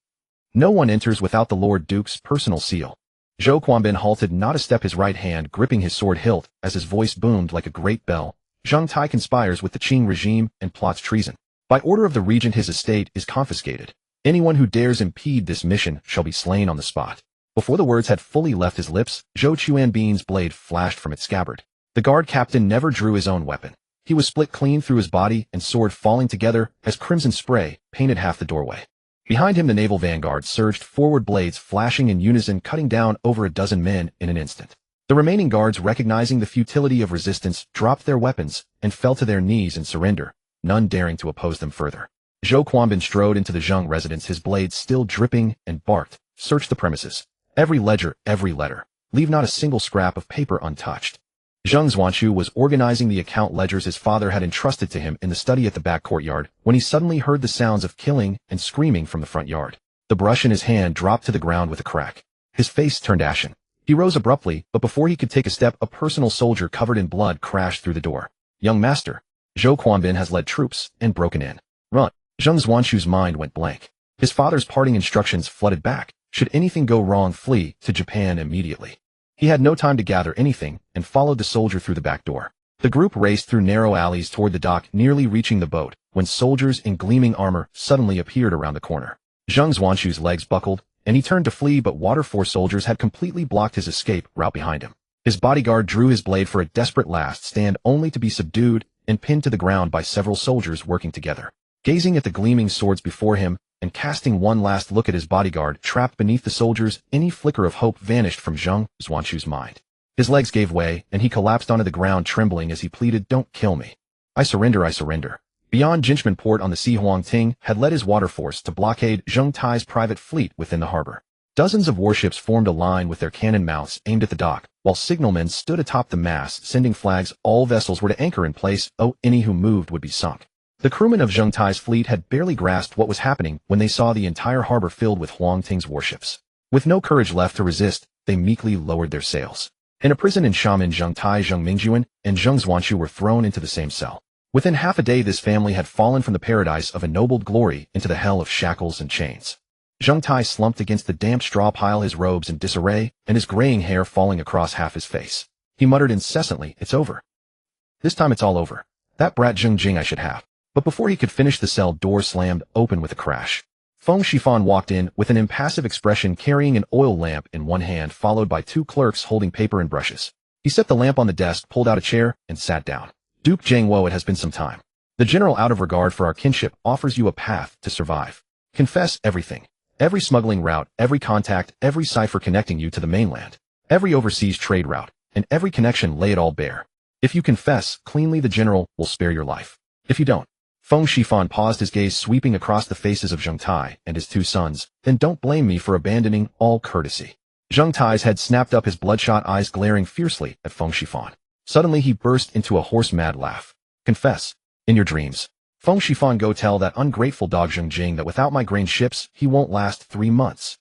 No one enters without the Lord Duke's personal seal. Zhou Quanbin halted not a step, his right hand gripping his sword hilt as his voice boomed like a great bell. Zheng Tai conspires with the Qing regime and plots treason. By order of the regent, his estate is confiscated. Anyone who dares impede this mission shall be slain on the spot. Before the words had fully left his lips, Zhou Chuanbin's blade flashed from its scabbard. The guard captain never drew his own weapon. He was split clean through his body and sword falling together as crimson spray painted half the doorway. Behind him, the naval vanguard surged forward, blades flashing in unison, cutting down over a dozen men in an instant. The remaining guards, recognizing the futility of resistance, dropped their weapons and fell to their knees in surrender, none daring to oppose them further. Zhou Quanbin strode into the Zheng residence, his blade still dripping, and barked, "Search the premises. Every ledger, every letter. Leave not a single scrap of paper untouched." Zheng Zhuanshu was organizing the account ledgers his father had entrusted to him in the study at the back courtyard when he suddenly heard the sounds of killing and screaming from the front yard. The brush in his hand dropped to the ground with a crack. His face turned ashen. He rose abruptly, but before he could take a step, a personal soldier covered in blood crashed through the door. "Young master, Zhou Quanbin has led troops and broken in. Run." Zheng Zhuanshu's mind went blank. His father's parting instructions flooded back. Should anything go wrong, flee to Japan immediately. He had no time to gather anything and followed the soldier through the back door. The group raced through narrow alleys toward the dock, nearly reaching the boat, when soldiers in gleaming armor suddenly appeared around the corner. Zheng Zhuanshu's legs buckled, and he turned to flee, but water force soldiers had completely blocked his escape route behind him. His bodyguard drew his blade for a desperate last stand, only to be subdued and pinned to the ground by several soldiers working together. Gazing at the gleaming swords before him, and casting one last look at his bodyguard trapped beneath the soldiers, any flicker of hope vanished from Zheng Zhuanshu's mind. His legs gave way, and he collapsed onto the ground, trembling as he pleaded, "Don't kill me. I surrender, I surrender." Beyond Jinchman Port on the sea, Huang Ting had led his water force to blockade Zheng Tai's private fleet within the harbor. Dozens of warships formed a line with their cannon mouths aimed at the dock, while signalmen stood atop the mast, sending flags. All vessels were to anchor in place. Any who moved would be sunk. The crewmen of Zheng Tai's fleet had barely grasped what was happening when they saw the entire harbor filled with Huang Ting's warships. With no courage left to resist, they meekly lowered their sails. In a prison in Xiamen, Zheng Tai, Zheng Mingjun, and Zheng Zhuanshu were thrown into the same cell. Within half a day, this family had fallen from the paradise of ennobled glory into the hell of shackles and chains. Zheng Tai slumped against the damp straw pile, his robes in disarray, and his graying hair falling across half his face. He muttered incessantly, "It's over. This time it's all over. That brat Zheng Jing I should have." But before he could finish, the cell door slammed open with a crash. Feng Shifan walked in with an impassive expression, carrying an oil lamp in one hand, followed by two clerks holding paper and brushes. He set the lamp on the desk, pulled out a chair, and sat down. "Duke Jiangwo, it has been some time. The general, out of regard for our kinship, offers you a path to survive. Confess everything. Every smuggling route, every contact, every cipher connecting you to the mainland, every overseas trade route, and every connection, lay it all bare. If you confess cleanly, the general will spare your life. If you don't..." Feng Shifan paused, his gaze sweeping across the faces of Zheng Tai and his two sons. "Then don't blame me for abandoning all courtesy." Zheng Tai's head snapped up, his bloodshot eyes glaring fiercely at Feng Shifan. Suddenly he burst into a horse-mad laugh. "Confess. In your dreams. Feng Shifan, go tell that ungrateful dog Zheng Jing that without my grain ships, he won't last 3 months.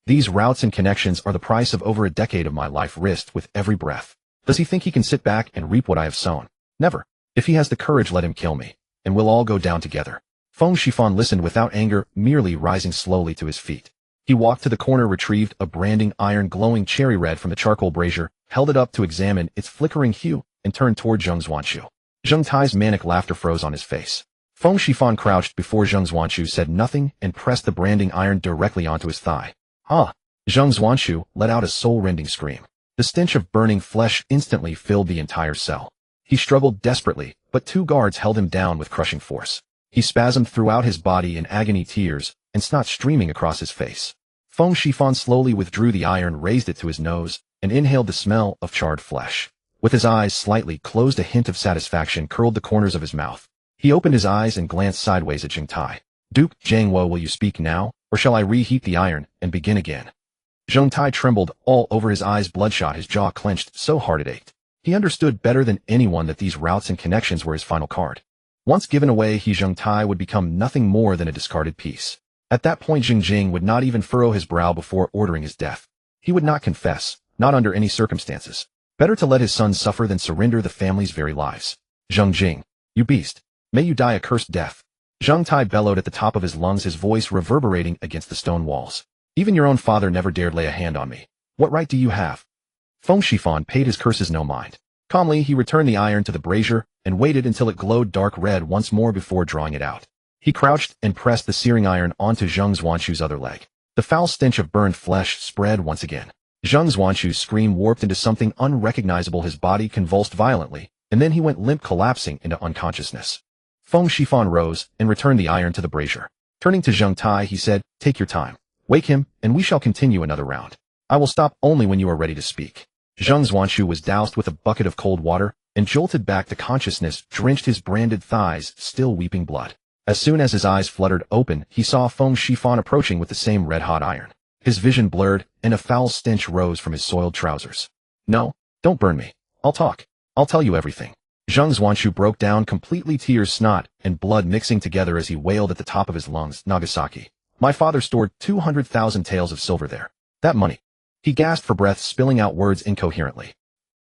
These routes and connections are the price of over a decade of my life, risked with every breath. Does he think he can sit back and reap what I have sown? Never. If he has the courage, let him kill me, and we'll all go down together." Feng Shifan listened without anger, merely rising slowly to his feet. He walked to the corner, retrieved a branding iron glowing cherry red from the charcoal brazier, held it up to examine its flickering hue, and turned toward Zheng Zhuanshu. Zheng Tai's manic laughter froze on his face. Feng Shifan crouched before Zheng Zhuanshu, said nothing, and pressed the branding iron directly onto his thigh. "Ah, Zheng Zhuanshu let out a soul-rending scream. The stench of burning flesh instantly filled the entire cell. He struggled desperately, but 2 guards held him down with crushing force. He spasmed throughout his body in agony, tears and snot streaming across his face. Feng Shifan slowly withdrew the iron, raised it to his nose, and inhaled the smell of charred flesh. With his eyes slightly closed, a hint of satisfaction curled the corners of his mouth. He opened his eyes and glanced sideways at Zheng Tai. "Duke Zhangwo, will you speak now, or shall I reheat the iron and begin again?" Zheng Tai trembled all over, his eyes bloodshot, his jaw clenched so hard it ached. He understood better than anyone that these routes and connections were his final card. Once given away, Zheng Tai would become nothing more than a discarded piece. At that point, Zheng Jing would not even furrow his brow before ordering his death. He would not confess, not under any circumstances. Better to let his son suffer than surrender the family's very lives. "Zheng Jing, you beast! May you die a cursed death!" Zheng Tai bellowed at the top of his lungs, his voice reverberating against the stone walls. "Even your own father never dared lay a hand on me. What right do you have?" Feng Shifan paid his curses no mind. Calmly, he returned the iron to the brazier and waited until it glowed dark red once more before drawing it out. He crouched and pressed the searing iron onto Zheng Zhuanshu's other leg. The foul stench of burned flesh spread once again. Zheng Zhuanshu's scream warped into something unrecognizable. His body convulsed violently, and then he went limp, collapsing into unconsciousness. Feng Shifan rose and returned the iron to the brazier. Turning to Zheng Tai, he said, "Take your time. Wake him, and we shall continue another round. I will stop only when you are ready to speak." Zheng Zhuanshu was doused with a bucket of cold water and jolted back to consciousness, drenched his branded thighs, still weeping blood. As soon as his eyes fluttered open, he saw Feng Shifan approaching with the same red-hot iron. His vision blurred, and a foul stench rose from his soiled trousers. "No, don't burn me. I'll talk. I'll tell you everything." Zheng Zhuanshu broke down completely, tears, snot, and blood mixing together as he wailed at the top of his lungs, "Nagasaki. My father stored 200,000 taels of silver there. That money." He gasped for breath, spilling out words incoherently.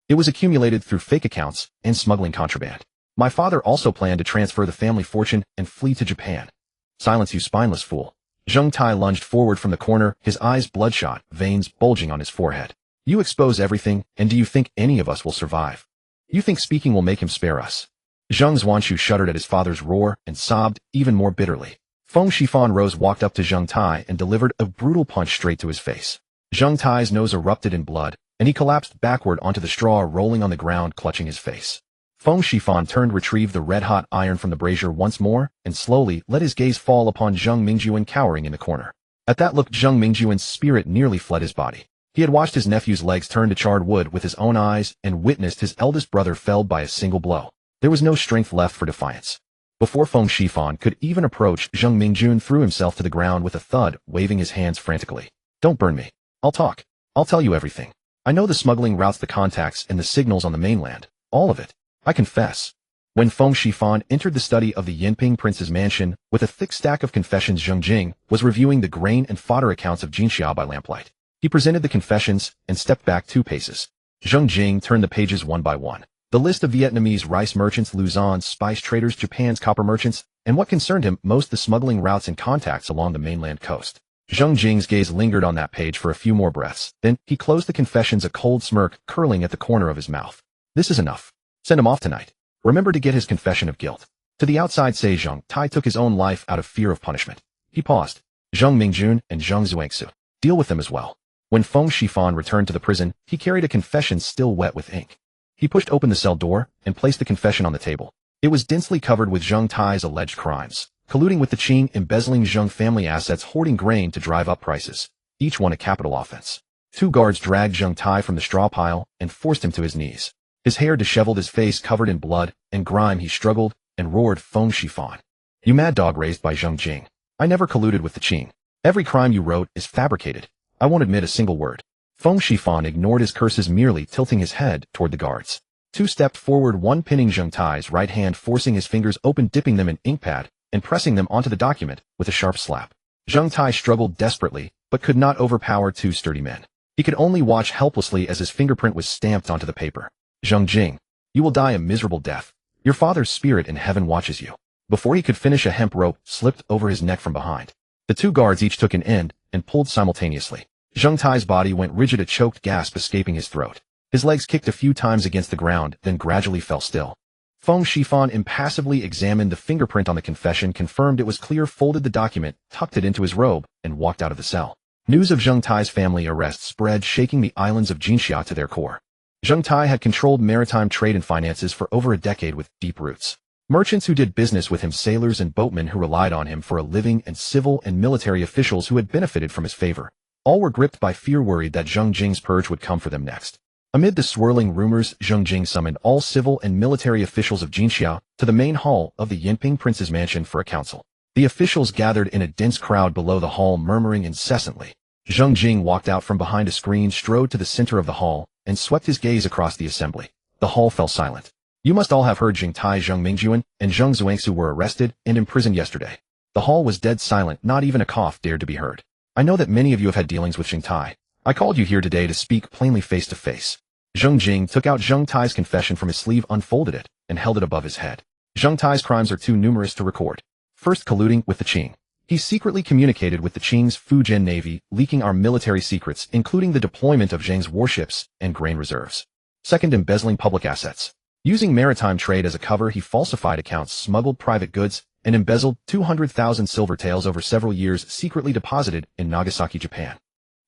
"It was accumulated through fake accounts and smuggling contraband. My father also planned to transfer the family fortune and flee to Japan." "Silence, you spineless fool." Zheng Tai lunged forward from the corner, his eyes bloodshot, veins bulging on his forehead. "You expose everything, and do you think any of us will survive? You think speaking will make him spare us?" Zheng Zhuanshu shuddered at his father's roar and sobbed even more bitterly. Feng Shifan rose, walked up to Zheng Tai, and delivered a brutal punch straight to his face. Zheng Tai's nose erupted in blood, and he collapsed backward onto the straw, rolling on the ground, clutching his face. Feng Shifan turned, retrieved the red-hot iron from the brazier once more, and slowly let his gaze fall upon Zheng Mingjuan cowering in the corner. At that look, Zheng Mingjuan's spirit nearly fled his body. He had watched his nephew's legs turn to charred wood with his own eyes and witnessed his eldest brother felled by a single blow. There was no strength left for defiance. Before Feng Shifan could even approach, Zheng Mingjuan threw himself to the ground with a thud, waving his hands frantically. "Don't burn me. I'll talk. I'll tell you everything. I know the smuggling routes, the contacts, and the signals on the mainland. All of it. I confess." When Feng Shifan entered the study of the Yinping prince's mansion, with a thick stack of confessions, Zheng Jing was reviewing the grain and fodder accounts of Jinxia by lamplight. He presented the confessions and stepped back 2 paces. Zheng Jing turned the pages one by one. The list of Vietnamese rice merchants, Luzon's spice traders, Japan's copper merchants, and what concerned him most, the smuggling routes and contacts along the mainland coast. Zheng Jing's gaze lingered on that page for a few more breaths. Then he closed the confessions, a cold smirk curling at the corner of his mouth. "This is enough. Send him off tonight. Remember to get his confession of guilt." To the outside, say Zheng Tai took his own life out of fear of punishment. He paused. "Zheng Mingjun and Zheng Zhuangsu. Deal with them as well." When Feng Shifan returned to the prison, he carried a confession still wet with ink. He pushed open the cell door and placed the confession on the table. It was densely covered with Zheng Tai's alleged crimes: colluding with the Qing, embezzling Zheng family assets, hoarding grain to drive up prices, each one a capital offense. 2 guards dragged Zheng Tai from the straw pile and forced him to his knees. His hair disheveled, his face covered in blood and grime. He struggled and roared, "Feng Shifan, you mad dog raised by Zheng Jing. I never colluded with the Qing. Every crime you wrote is fabricated. I won't admit a single word." Feng Shifan ignored his curses, merely tilting his head toward the guards. 2 stepped forward, one pinning Zheng Tai's right hand, forcing his fingers open, dipping them in inkpad, and pressing them onto the document with a sharp slap. Zheng Tai struggled desperately, but could not overpower 2 sturdy men. He could only watch helplessly as his fingerprint was stamped onto the paper. "Zheng Jing, you will die a miserable death. Your father's spirit in heaven watches you." Before he could finish, a hemp rope slipped over his neck from behind. The 2 guards each took an end and pulled simultaneously. Zheng Tai's body went rigid, a choked gasp escaping his throat. His legs kicked a few times against the ground, then gradually fell still. Feng Shifan impassively examined the fingerprint on the confession, confirmed it was clear, folded the document, tucked it into his robe, and walked out of the cell. News of Zheng Tai's family arrest spread, shaking the islands of Jinxia to their core. Zheng Tai had controlled maritime trade and finances for over a decade with deep roots. Merchants who did business with him, sailors and boatmen who relied on him for a living, and civil and military officials who had benefited from his favor. All were gripped by fear, worried that Zheng Jing's purge would come for them next. Amid the swirling rumors, Zheng Jing summoned all civil and military officials of Jinxia to the main hall of the Yinping prince's mansion for a council. The officials gathered in a dense crowd below the hall, murmuring incessantly. Zheng Jing walked out from behind a screen, strode to the center of the hall, and swept his gaze across the assembly. The hall fell silent. You must all have heard Zheng Tai, Zheng Mingjuan, and Zheng Zuangsu were arrested and imprisoned yesterday. The hall was dead silent, not even a cough dared to be heard. I know that many of you have had dealings with Zheng Tai. I called you here today to speak plainly face to face. Zheng Jing took out Zheng Tai's confession from his sleeve, unfolded it, and held it above his head. Zheng Tai's crimes are too numerous to record. First, colluding with the Qing. He secretly communicated with the Qing's Fujian Navy, leaking our military secrets, including the deployment of Zheng's warships and grain reserves. Second, embezzling public assets. Using maritime trade as a cover, he falsified accounts, smuggled private goods, and embezzled 200,000 silver taels over several years, secretly deposited in Nagasaki, Japan.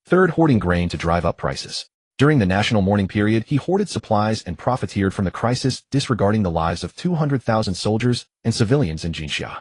Third, hoarding grain to drive up prices. During the national mourning period, he hoarded supplies and profiteered from the crisis, disregarding the lives of 200,000 soldiers and civilians in Jinxia.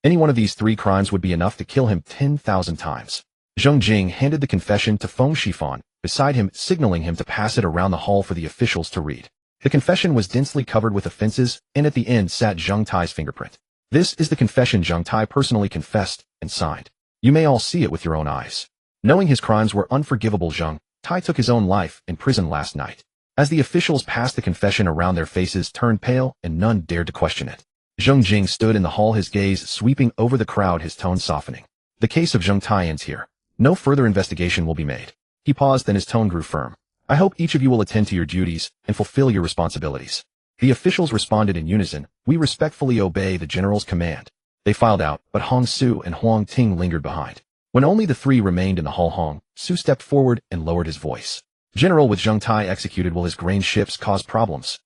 Any one of these three crimes would be enough to kill him 10,000 times. Zheng Jing handed the confession to Feng Shifan beside him, signaling him to pass it around the hall for the officials to read. The confession was densely covered with offenses, and at the end sat Zheng Tai's fingerprint. This is the confession Zheng Tai personally confessed and signed. You may all see it with your own eyes. Knowing his crimes were unforgivable, Zheng Tai took his own life in prison last night. As the officials passed the confession around, their faces turned pale, and none dared to question it. Zheng Jing stood in the hall, his gaze sweeping over the crowd, his tone softening. The case of Zheng Tai ends here. No further investigation will be made. He paused, then his tone grew firm. I hope each of you will attend to your duties and fulfill your responsibilities. The officials responded in unison. We respectfully obey the general's command. They filed out, but Hong Su and Huang Ting lingered behind. When only the three remained in the hall, Hong Su stepped forward and lowered his voice. General, with Zheng Tai executed, will his grain ships cause problems?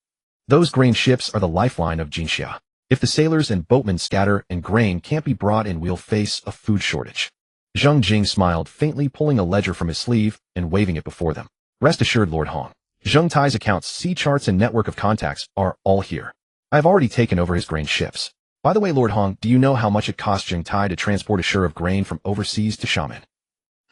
Those grain ships are the lifeline of Jinxia. If the sailors and boatmen scatter and grain can't be brought in, we'll face a food shortage. Zheng Jing smiled faintly, pulling a ledger from his sleeve and waving it before them. Rest assured, Lord Hong. Zheng Tai's accounts, sea charts, and network of contacts are all here. I've already taken over his grain ships. By the way, Lord Hong, do you know how much it cost Zheng Tai to transport a share of grain from overseas to Xiamen?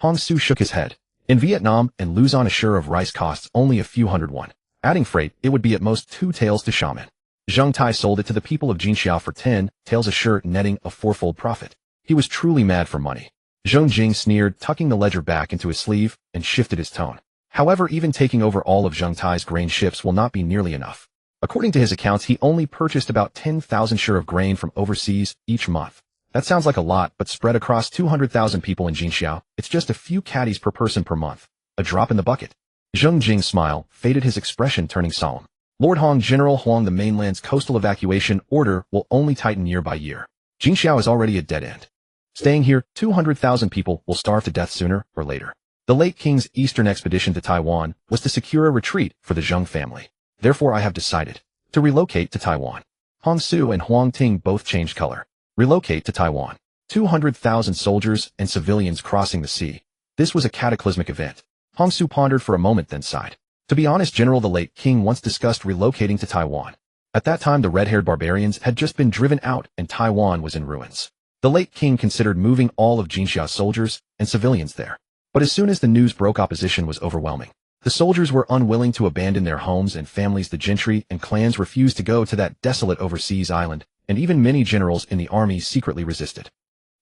Hong Su shook his head. In Vietnam and Luzon, a share of rice costs only a few hundred won. Adding freight, it would be at most 2 taels to Xiamen. Zheng Tai sold it to the people of Jinxia for 10 taels a share, netting a 4-fold profit. He was truly mad for money. Zheng Jing sneered, tucking the ledger back into his sleeve, and shifted his tone. However, even taking over all of Zheng Tai's grain ships will not be nearly enough. According to his accounts, he only purchased about 10,000 share of grain from overseas each month. That sounds like a lot, but spread across 200,000 people in Jinxia, it's just a few caddies per person per month. A drop in the bucket. Zheng Jing's smile faded, his expression turning solemn. Lord Hong, General Huang, the mainland's coastal evacuation order will only tighten year by year. Jinxia is already a dead end. Staying here, 200,000 people will starve to death sooner or later. The late king's eastern expedition to Taiwan was to secure a retreat for the Zheng family. Therefore, I have decided to relocate to Taiwan. Hong Su and Huang Ting both changed color. Relocate to Taiwan. 200,000 soldiers and civilians crossing the sea. This was a cataclysmic event. Hong Su pondered for a moment, then sighed. To be honest, General, the late king once discussed relocating to Taiwan. At that time, the red-haired barbarians had just been driven out and Taiwan was in ruins. The late king considered moving all of Jinxia's soldiers and civilians there. But as soon as the news broke, opposition was overwhelming. The soldiers were unwilling to abandon their homes and families. The gentry and clans refused to go to that desolate overseas island, and even many generals in the army secretly resisted.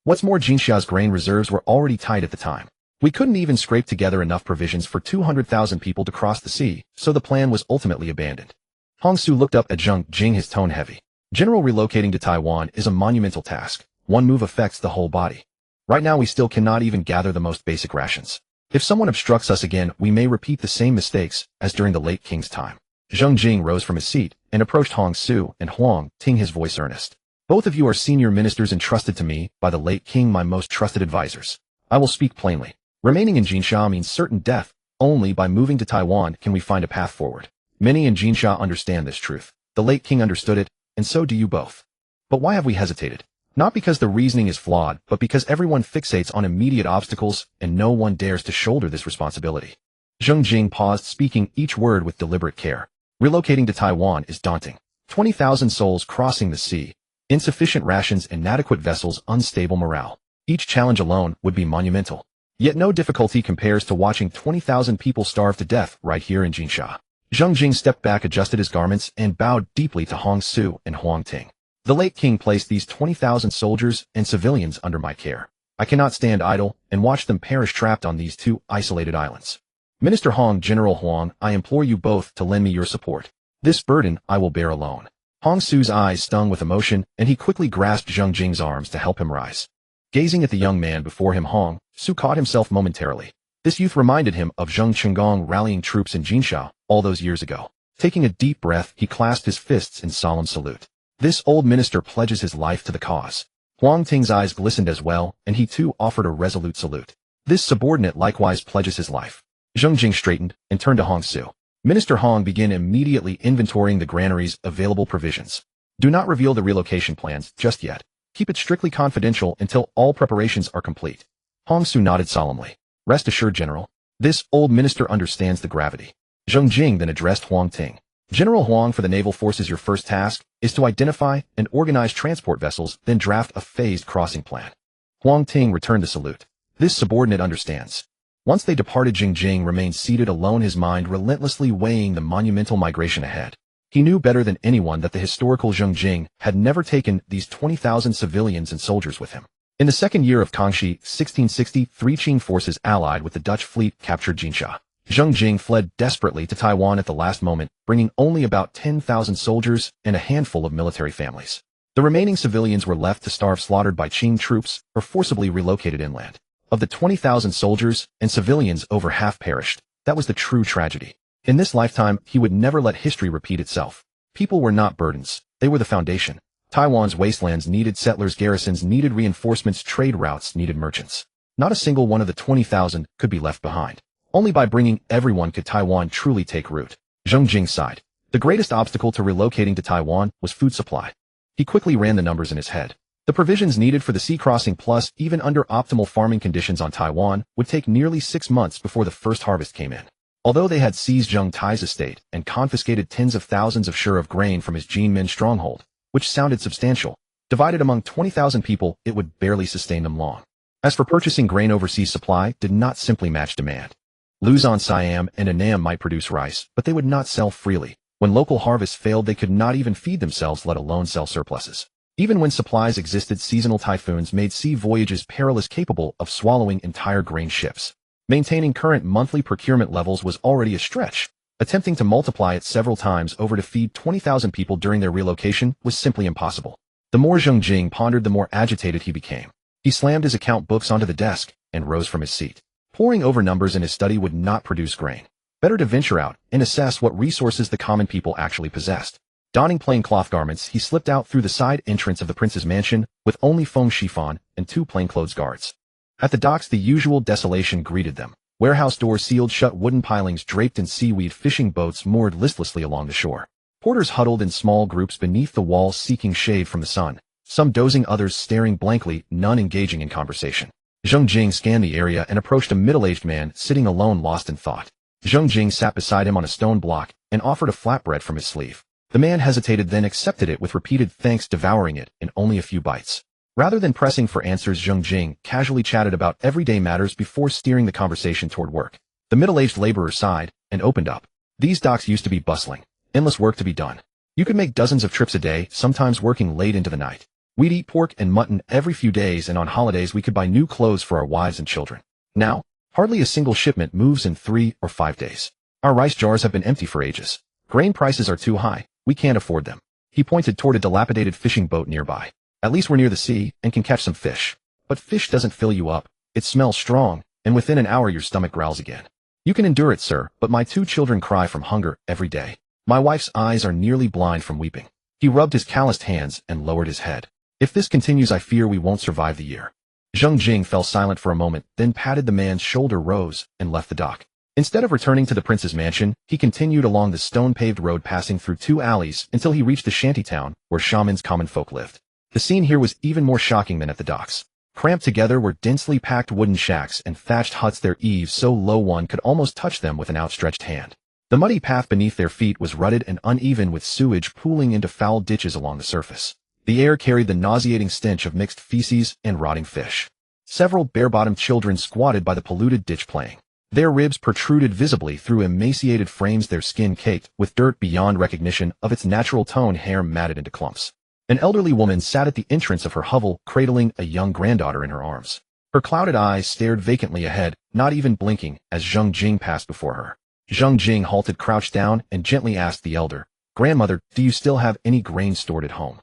What's more, Jinxia's grain reserves were already tight at the time. We couldn't even scrape together enough provisions for 200,000 people to cross the sea, so the plan was ultimately abandoned. Hong Su looked up at Zheng Jing, his tone heavy. General, relocating to Taiwan is a monumental task. One move affects the whole body. Right now, we still cannot even gather the most basic rations. If someone obstructs us again, we may repeat the same mistakes as during the late king's time. Zheng Jing rose from his seat and approached Hong Su and Huang Ting, his voice earnest. Both of you are senior ministers entrusted to me by the late king, my most trusted advisors. I will speak plainly. Remaining in Jinxia means certain death. Only by moving to Taiwan can we find a path forward. Many in Jinxia understand this truth. The late king understood it, and so do you both. But why have we hesitated? Not because the reasoning is flawed, but because everyone fixates on immediate obstacles and no one dares to shoulder this responsibility. Zheng Jing paused, speaking each word with deliberate care. Relocating to Taiwan is daunting. 20,000 souls crossing the sea, insufficient rations, inadequate vessels, unstable morale. Each challenge alone would be monumental. Yet no difficulty compares to watching 20,000 people starve to death right here in Jinsha. Zheng Jing stepped back, adjusted his garments, and bowed deeply to Hong Su and Huang Ting. The late king placed these 20,000 soldiers and civilians under my care. I cannot stand idle and watch them perish trapped on these two isolated islands. Minister Hong, General Huang, I implore you both to lend me your support. This burden I will bear alone. Hong Su's eyes stung with emotion, and he quickly grasped Zheng Jing's arms to help him rise. Gazing at the young man before him, Hong Su caught himself momentarily. This youth reminded him of Zheng Chenggong rallying troops in Jinsha all those years ago. Taking a deep breath, he clasped his fists in solemn salute. This old minister pledges his life to the cause. Huang Ting's eyes glistened as well, and he too offered a resolute salute. This subordinate likewise pledges his life. Zheng Jing straightened and turned to Hong Su. Minister Hong began immediately inventorying the granary's available provisions. Do not reveal the relocation plans just yet. Keep it strictly confidential until all preparations are complete. Hong Su nodded solemnly. Rest assured, General. This old minister understands the gravity. Zheng Jing then addressed Huang Ting. General Huang, for the naval forces, your first task is to identify and organize transport vessels, then draft a phased crossing plan. Huang Ting returned the salute. This subordinate understands. Once they departed, Zheng Jing remained seated alone, his mind relentlessly weighing the monumental migration ahead. He knew better than anyone that the historical Zheng Jing had never taken these 20,000 civilians and soldiers with him. In the second year of Kangxi, 1660, three Qing forces allied with the Dutch fleet captured Jinsha. Zheng Jing fled desperately to Taiwan at the last moment, bringing only about 10,000 soldiers and a handful of military families. The remaining civilians were left to starve, slaughtered by Qing troops, or forcibly relocated inland. Of the 20,000 soldiers and civilians, over half perished. That was the true tragedy. In this lifetime, he would never let history repeat itself. People were not burdens. They were the foundation. Taiwan's wastelands needed settlers, garrisons needed reinforcements, trade routes needed merchants. Not a single one of the 20,000 could be left behind. Only by bringing everyone could Taiwan truly take root. Zheng Jing sighed. The greatest obstacle to relocating to Taiwan was food supply. He quickly ran the numbers in his head. The provisions needed for the sea crossing, plus even under optimal farming conditions on Taiwan, would take nearly 6 months before the first harvest came in. Although they had seized Zheng Tai's estate and confiscated tens of thousands of shur of grain from his Jinmen stronghold, which sounded substantial, divided among 20,000 people, it would barely sustain them long. As for purchasing grain, overseas supply did not simply match demand. Luzon, Siam, and Annam might produce rice, but they would not sell freely. When local harvests failed, they could not even feed themselves, let alone sell surpluses. Even when supplies existed, seasonal typhoons made sea voyages perilous, capable of swallowing entire grain ships. Maintaining current monthly procurement levels was already a stretch. Attempting to multiply it several times over to feed 20,000 people during their relocation was simply impossible. The more Zheng Jing pondered, the more agitated he became. He slammed his account books onto the desk and rose from his seat. Poring over numbers in his study would not produce grain. Better to venture out and assess what resources the common people actually possessed. Donning plain cloth garments, he slipped out through the side entrance of the prince's mansion with only foam chiffon and 2 plainclothes guards. At the docks, the usual desolation greeted them. Warehouse doors sealed shut, wooden pilings draped in seaweed, fishing boats moored listlessly along the shore. Porters huddled in small groups beneath the walls, seeking shade from the sun. Some dozing, others staring blankly, none engaging in conversation. Zheng Jing scanned the area and approached a middle-aged man sitting alone, lost in thought. Zheng Jing sat beside him on a stone block and offered a flatbread from his sleeve. The man hesitated, then accepted it with repeated thanks, devouring it in only a few bites. Rather than pressing for answers, Zheng Jing casually chatted about everyday matters before steering the conversation toward work. The middle-aged laborer sighed and opened up. These docks used to be bustling. Endless work to be done. You could make dozens of trips a day, sometimes working late into the night. We'd eat pork and mutton every few days, and on holidays we could buy new clothes for our wives and children. Now, hardly a single shipment moves in 3 or 5 days. Our rice jars have been empty for ages. Grain prices are too high. We can't afford them. He pointed toward a dilapidated fishing boat nearby. At least we're near the sea and can catch some fish. But fish doesn't fill you up. It smells strong, and within an hour your stomach growls again. You can endure it, sir, but my 2 children cry from hunger every day. My wife's eyes are nearly blind from weeping. He rubbed his calloused hands and lowered his head. If this continues, I fear we won't survive the year. Zheng Jing fell silent for a moment, then patted the man's shoulder, rose, and left the dock. Instead of returning to the prince's mansion, he continued along the stone-paved road, passing through 2 alleys until he reached the shantytown where shamans, common folk, lived. The scene here was even more shocking than at the docks. Cramped together were densely packed wooden shacks and thatched huts, their eaves so low one could almost touch them with an outstretched hand. The muddy path beneath their feet was rutted and uneven, with sewage pooling into foul ditches along the surface. The air carried the nauseating stench of mixed feces and rotting fish. Several bare-bottomed children squatted by the polluted ditch playing. Their ribs protruded visibly through emaciated frames, their skin caked with dirt beyond recognition of its natural tone, hair matted into clumps. An elderly woman sat at the entrance of her hovel, cradling a young granddaughter in her arms. Her clouded eyes stared vacantly ahead, not even blinking, as Zheng Jing passed before her. Zheng Jing halted, crouched down, and gently asked the elder, "Grandmother, do you still have any grain stored at home?"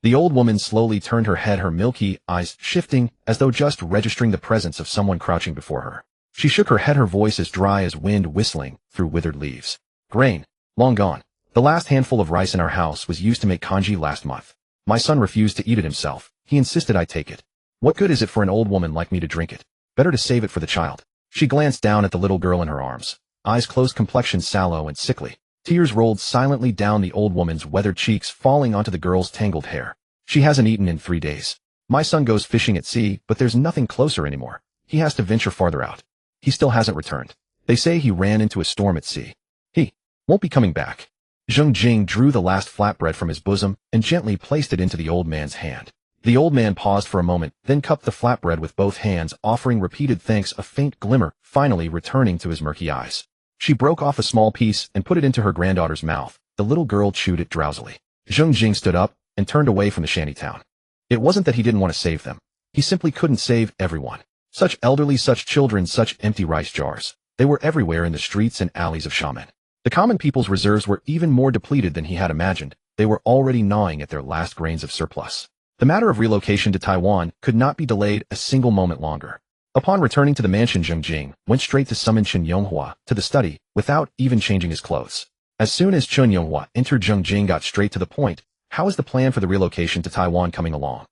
The old woman slowly turned her head, her milky eyes shifting, as though just registering the presence of someone crouching before her. She shook her head, her voice as dry as wind whistling through withered leaves. "Grain? Long gone. The last handful of rice in our house was used to make congee last month. My son refused to eat it himself. He insisted I take it. What good is it for an old woman like me to drink it? Better to save it for the child." She glanced down at the little girl in her arms. Eyes closed, complexion sallow and sickly. Tears rolled silently down the old woman's weathered cheeks, falling onto the girl's tangled hair. "She hasn't eaten in 3 days. My son goes fishing at sea, but there's nothing closer anymore. He has to venture farther out. He still hasn't returned. They say he ran into a storm at sea. He won't be coming back." Zheng Jing drew the last flatbread from his bosom and gently placed it into the old man's hand. The old man paused for a moment, then cupped the flatbread with both hands, offering repeated thanks, a faint glimmer finally returning to his murky eyes. She broke off a small piece and put it into her granddaughter's mouth. The little girl chewed it drowsily. Zheng Jing stood up and turned away from the shantytown. It wasn't that he didn't want to save them. He simply couldn't save everyone. Such elderly, such children, such empty rice jars. They were everywhere in the streets and alleys of Xiamen. The common people's reserves were even more depleted than he had imagined. They were already gnawing at their last grains of surplus. The matter of relocation to Taiwan could not be delayed a single moment longer. Upon returning to the mansion, Zheng Jing went straight to summon Chen Yonghua to the study without even changing his clothes. As soon as Chen Yonghua entered, Zheng Jing got straight to the point. "How is the plan for the relocation to Taiwan coming along?"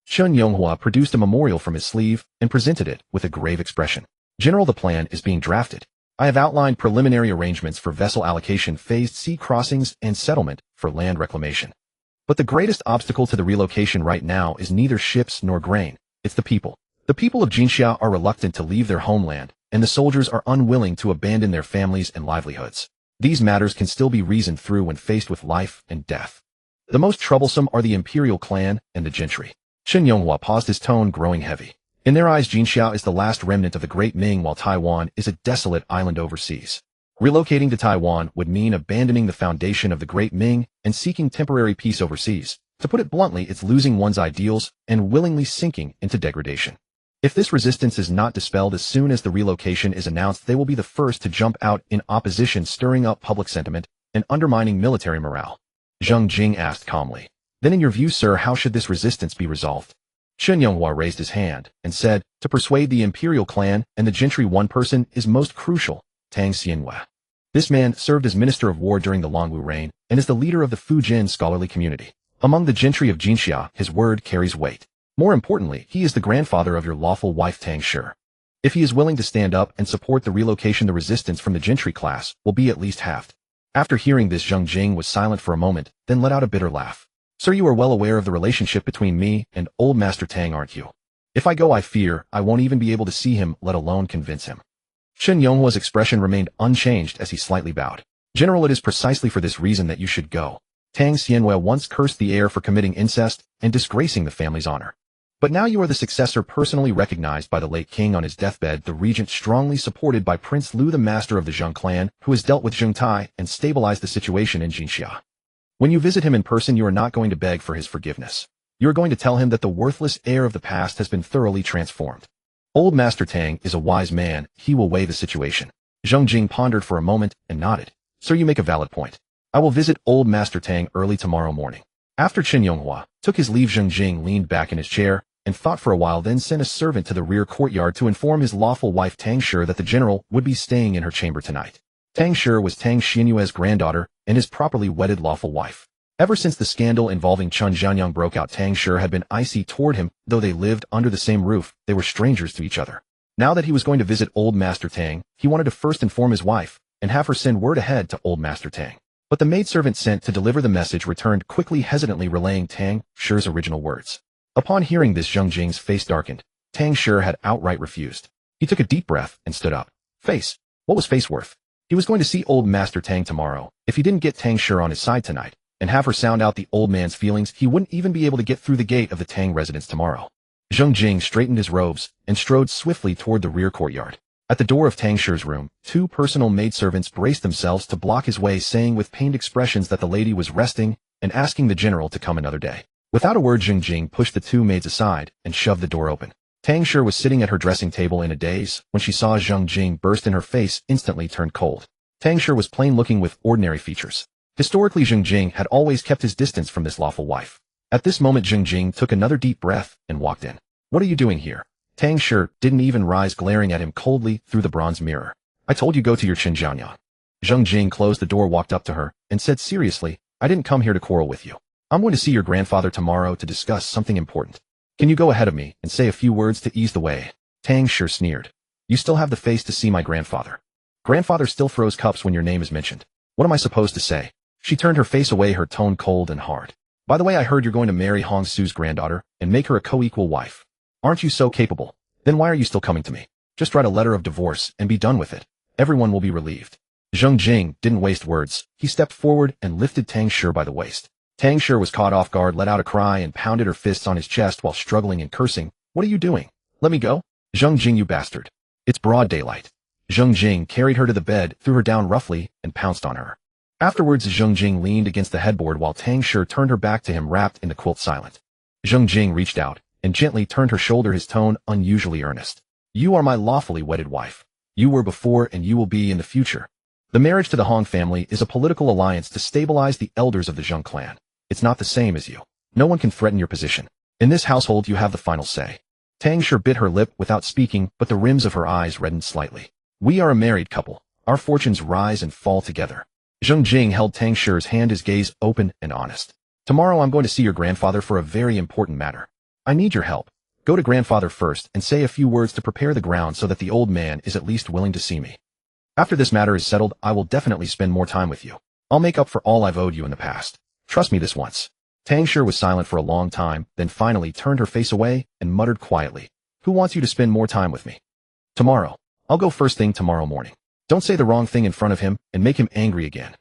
Chen Yonghua produced a memorial from his sleeve and presented it with a grave expression. "General, the plan is being drafted. I have outlined preliminary arrangements for vessel allocation, phased sea crossings, and settlement for land reclamation. But the greatest obstacle to the relocation right now is neither ships nor grain. It's the people. The people of Jinxia are reluctant to leave their homeland, and the soldiers are unwilling to abandon their families and livelihoods. These matters can still be reasoned through when faced with life and death. The most troublesome are the imperial clan and the gentry." Chen Yonghua paused, his tone growing heavy. In their eyes, Jinxia is the last remnant of the Great Ming, while Taiwan is a desolate island overseas. Relocating to Taiwan would mean abandoning the foundation of the Great Ming and seeking temporary peace overseas. To put it bluntly, it's losing one's ideals and willingly sinking into degradation. If this resistance is not dispelled as soon as the relocation is announced, they will be the first to jump out in opposition, stirring up public sentiment and undermining military morale. Zheng Jing asked calmly. "Then in your view, sir, how should this resistance be resolved?" Chen Yonghua raised his hand and said, "To persuade the imperial clan and the gentry, one person is most crucial, Tang Xianwei. This man served as Minister of War during the Longwu reign and is the leader of the Fujin scholarly community. Among the gentry of Jinxia, his word carries weight. More importantly, he is the grandfather of your lawful wife Tang Shi. If he is willing to stand up and support the relocation, the resistance from the gentry class will be at least halved." After hearing this, Zheng Jing was silent for a moment, then let out a bitter laugh. "Sir, you are well aware of the relationship between me and old Master Tang, aren't you? If I go, I fear I won't even be able to see him, let alone convince him." Chen Yonghua's expression remained unchanged as he slightly bowed. "General, it is precisely for this reason that you should go. Tang Xianwei once cursed the heir for committing incest and disgracing the family's honor. But now you are the successor, personally recognized by the late king on his deathbed, the regent strongly supported by Prince Lu, the master of the Zheng clan, who has dealt with Zheng Tai and stabilized the situation in Jinxia. When you visit him in person, you are not going to beg for his forgiveness. You are going to tell him that the worthless heir of the past has been thoroughly transformed. Old Master Tang is a wise man. He will weigh the situation." Zheng Jing pondered for a moment and nodded. "Sir, you make a valid point. I will visit old Master Tang early tomorrow morning." After Chen Yonghua took his leave, Zheng Jing leaned back in his chair and thought for a while, then sent a servant to the rear courtyard to inform his lawful wife Tang Shi that the general would be staying in her chamber tonight. Tang Shi was Tang Xianyue's granddaughter and his properly wedded lawful wife. Ever since the scandal involving Chen Zhanyang broke out, Tang Shi had been icy toward him. Though they lived under the same roof, they were strangers to each other. Now that he was going to visit old Master Tang, he wanted to first inform his wife and have her send word ahead to old Master Tang. But the maidservant sent to deliver the message returned quickly, hesitantly relaying Tang Shi's original words. Upon hearing this, Zheng Jing's face darkened. Tang Shi had outright refused. He took a deep breath and stood up. Face? What was face worth? He was going to see old Master Tang tomorrow. If he didn't get Tang Shi on his side tonight, and have her sound out the old man's feelings, he wouldn't even be able to get through the gate of the Tang residence tomorrow. Zheng Jing straightened his robes and strode swiftly toward the rear courtyard. At the door of Tang Shi's room, two personal maidservants braced themselves to block his way, saying with pained expressions that the lady was resting and asking the general to come another day. Without a word, Zheng Jing pushed the two maids aside and shoved the door open. Tang Shi was sitting at her dressing table in a daze. When she saw Zheng Jing burst in, her face instantly turned cold. Tang Shi was plain-looking with ordinary features. Historically, Zheng Jing had always kept his distance from this lawful wife. At this moment, Zheng Jing took another deep breath and walked in. What are you doing here? Tang Shi didn't even rise, glaring at him coldly through the bronze mirror. I told you go to your Xinjiang. Zheng Jing closed the door, walked up to her, and said seriously, I didn't come here to quarrel with you. I'm going to see your grandfather tomorrow to discuss something important. Can you go ahead of me and say a few words to ease the way? Tang Shi sneered. You still have the face to see my grandfather. Grandfather still throws cups when your name is mentioned. What am I supposed to say? She turned her face away, her tone cold and hard. By the way, I heard you're going to marry Hong Su's granddaughter and make her a co-equal wife. Aren't you so capable? Then why are you still coming to me? Just write a letter of divorce and be done with it. Everyone will be relieved. Zheng Jing didn't waste words. He stepped forward and lifted Tang Shi by the waist. Tang Shi was caught off guard, let out a cry, and pounded her fists on his chest while struggling and cursing. What are you doing? Let me go? Zheng Jing, you bastard. It's broad daylight. Zheng Jing carried her to the bed, threw her down roughly, and pounced on her. Afterwards, Zheng Jing leaned against the headboard while Tang Shi turned her back to him, wrapped in the quilt, silent. Zheng Jing reached out and gently turned her shoulder, his tone unusually earnest. You are my lawfully wedded wife. You were before and you will be in the future. The marriage to the Hong family is a political alliance to stabilize the elders of the Zheng clan. It's not the same as you. No one can threaten your position. In this household, you have the final say. Tang Shi bit her lip without speaking, but the rims of her eyes reddened slightly. We are a married couple. Our fortunes rise and fall together. Zheng Jing held Tang Shi's hand, his gaze open and honest. Tomorrow I'm going to see your grandfather for a very important matter. I need your help. Go to grandfather first and say a few words to prepare the ground so that the old man is at least willing to see me. After this matter is settled, I will definitely spend more time with you. I'll make up for all I've owed you in the past. Trust me this once. Tang Shi was silent for a long time, then finally turned her face away and muttered quietly, Who wants you to spend more time with me? Tomorrow. I'll go first thing tomorrow morning. Don't say the wrong thing in front of him and make him angry again.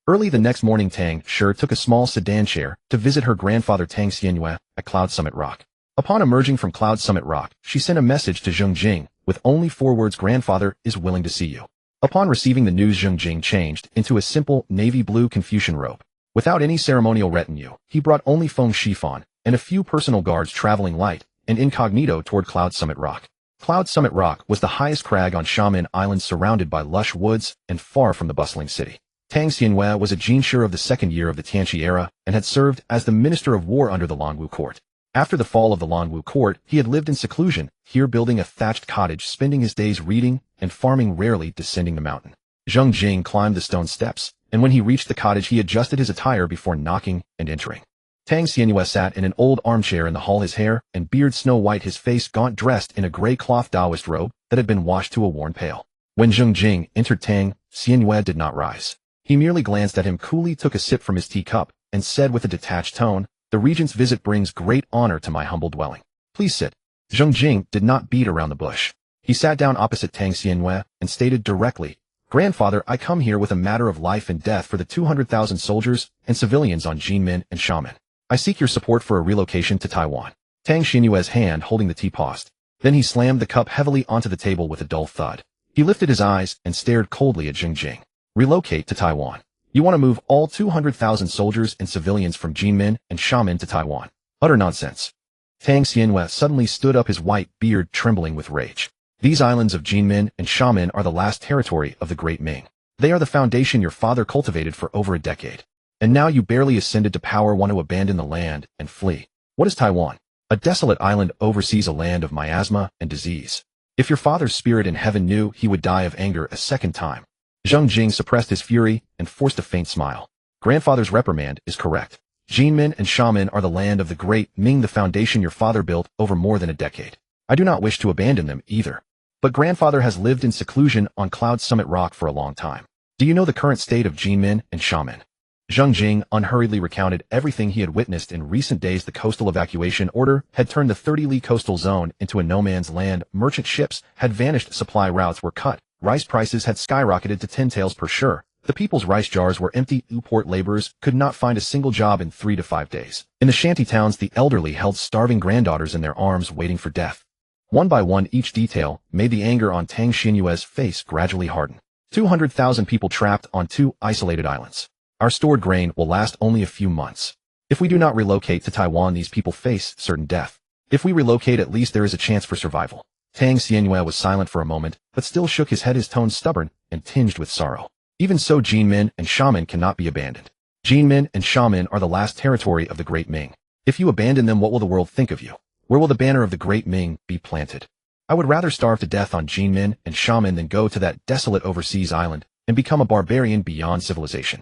Early the next morning, Tang Shi took a small sedan chair to visit her grandfather Tang Xianyue at Cloud Summit Rock. Upon emerging from Cloud Summit Rock, she sent a message to Zheng Jing with only 4 words: grandfather is willing to see you. Upon receiving the news, Zheng Jing changed into a simple navy blue Confucian robe. Without any ceremonial retinue, he brought only Feng Shifan and a few personal guards, traveling light and incognito toward Cloud Summit Rock. Cloud Summit Rock was the highest crag on Xiamen Island, surrounded by lush woods and far from the bustling city. Tang Xianyue was a jinshi of the 2nd year of the Tianqi era and had served as the Minister of War under the Longwu court. After the fall of the Longwu court, he had lived in seclusion, here building a thatched cottage, spending his days reading and farming, rarely descending the mountain. Zheng Jing climbed the stone steps, and when he reached the cottage, he adjusted his attire before knocking and entering. Tang Xianyue sat in an old armchair in the hall, his hair and beard snow white, his face gaunt, dressed in a gray cloth Taoist robe that had been washed to a worn pale. When Zheng Jing entered, Tang Xianyue did not rise. He merely glanced at him coolly, took a sip from his teacup, and said with a detached tone, The regent's visit brings great honor to my humble dwelling. Please sit. Zheng Jing did not beat around the bush. He sat down opposite Tang Xianyue and stated directly, Grandfather, I come here with a matter of life and death for the 200,000 soldiers and civilians on Jinmen and Xiamen. I seek your support for a relocation to Taiwan. Tang Xianyue's hand holding the tea paused. Then he slammed the cup heavily onto the table with a dull thud. He lifted his eyes and stared coldly at Zheng Jing. Relocate to Taiwan. You want to move all 200,000 soldiers and civilians from Jinmen and Xiamen to Taiwan. Utter nonsense. Tang Xianyue suddenly stood up, his white beard trembling with rage. These islands of Jinmen and Xiamen are the last territory of the Great Ming. They are the foundation your father cultivated for over a decade. And now you barely ascended to power, want to abandon the land and flee. What is Taiwan? A desolate island overseas, a land of miasma and disease. If your father's spirit in heaven knew, he would die of anger a second time. Zheng Jing suppressed his fury and forced a faint smile. Grandfather's reprimand is correct. Jinmen and Xiamen are the land of the Great Ming, the foundation your father built over more than a decade. I do not wish to abandon them either. But grandfather has lived in seclusion on Cloud Summit Rock for a long time. Do you know the current state of Jinmen and Xiamen? Zheng Jing unhurriedly recounted everything he had witnessed in recent days. The coastal evacuation order had turned the 30-li coastal zone into a no-man's land. Merchant ships had vanished, supply routes were cut, rice prices had skyrocketed to 10 taels per shur. The people's rice jars were empty. Port laborers could not find a single job in 3 to 5 days. In the shanty towns, the elderly held starving granddaughters in their arms, waiting for death. One by one, each detail made the anger on Tang Xianyue's face gradually harden. 200,000 people trapped on 2 isolated islands. Our stored grain will last only a few months. If we do not relocate to Taiwan, these people face certain death. If we relocate, at least there is a chance for survival. Tang Xianyue was silent for a moment, but still shook his head, his tone stubborn and tinged with sorrow. Even so, Jinmin and Xiamen cannot be abandoned. Jinmin and Xiamen are the last territory of the Great Ming. If you abandon them, what will the world think of you? Where will the banner of the Great Ming be planted? I would rather starve to death on Jinmin and Xiamen than go to that desolate overseas island and become a barbarian beyond civilization.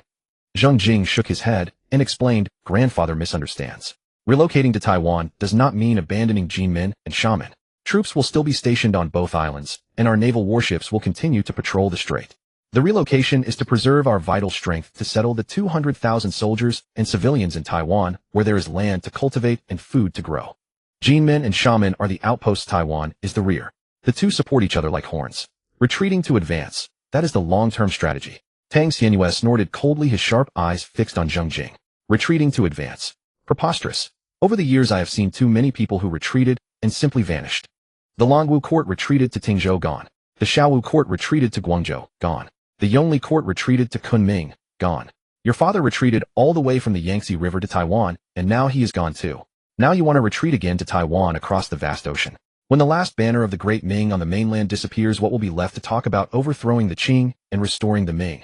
Zheng Jing shook his head and explained, "Grandfather misunderstands. Relocating to Taiwan does not mean abandoning Jinmin and Xiamen. Troops will still be stationed on both islands, and our naval warships will continue to patrol the strait. The relocation is to preserve our vital strength to settle the 200,000 soldiers and civilians in Taiwan, where there is land to cultivate and food to grow. Jinmin and Xiamen are the outposts. Taiwan is the rear. The two support each other like horns. Retreating to advance, that is the long-term strategy." Tang Xianyue snorted coldly, his sharp eyes fixed on Zheng Jing. Retreating to advance. Preposterous. Over the years I have seen too many people who retreated and simply vanished. The Longwu court retreated to Tingzhou, gone. The Shaowu court retreated to Guangzhou, gone. The Yongli court retreated to Kunming, gone. Your father retreated all the way from the Yangtze River to Taiwan, and now he is gone too. Now you want to retreat again to Taiwan across the vast ocean. When the last banner of the Great Ming on the mainland disappears, what will be left to talk about? Overthrowing the Qing and restoring the Ming.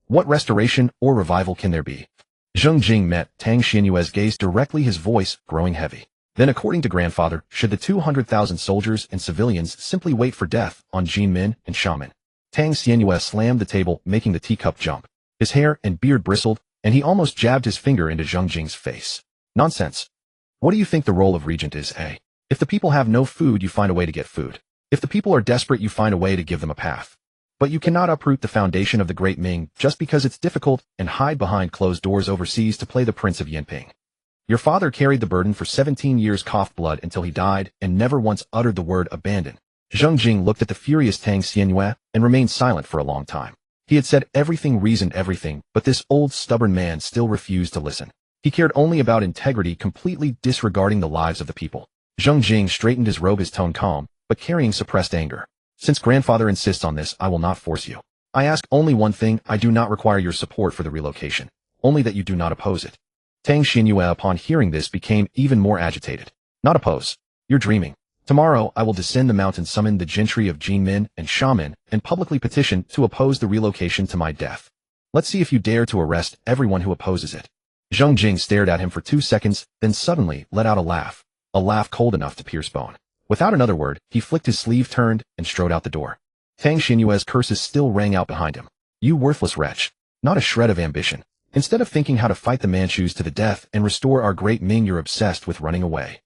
What restoration or revival can there be? Zheng Jing met Tang Xianyue's gaze directly, his voice growing heavy. Then, according to grandfather, should the 200,000 soldiers and civilians simply wait for death on Jinmin and Xiamen? Tang Xianyue slammed the table, making the teacup jump. His hair and beard bristled, and he almost jabbed his finger into Zheng Jing's face. Nonsense. What do you think the role of regent is, eh? If the people have no food, you find a way to get food. If the people are desperate, you find a way to give them a path. But you cannot uproot the foundation of the Great Ming just because it's difficult and hide behind closed doors overseas to play the Prince of Yinping. Your father carried the burden for 17 years, coughed blood until he died, and never once uttered the word abandon. Zheng Jing looked at the furious Tang Xianyue and remained silent for a long time. He had said everything, reasoned everything, but this old stubborn man still refused to listen. He cared only about integrity, completely disregarding the lives of the people. Zheng Jing straightened his robe, his tone calm, but carrying suppressed anger. "Since grandfather insists on this, I will not force you. I ask only one thing. I do not require your support for the relocation, only that you do not oppose it." Tang Xianyue, upon hearing this, became even more agitated. "Not oppose? You're dreaming. Tomorrow I will descend the mountain, summon the gentry of Jinmin and Xiamen, and publicly petition to oppose the relocation to my death. Let's see if you dare to arrest everyone who opposes it." Zheng Jing stared at him for 2 seconds, then suddenly let out a laugh cold enough to pierce bone. Without another word, he flicked his sleeve, turned, and strode out the door. Tang Xianyue's curses still rang out behind him. "You worthless wretch. Not a shred of ambition. Instead of thinking how to fight the Manchus to the death and restore our Great Ming, you're obsessed with running away."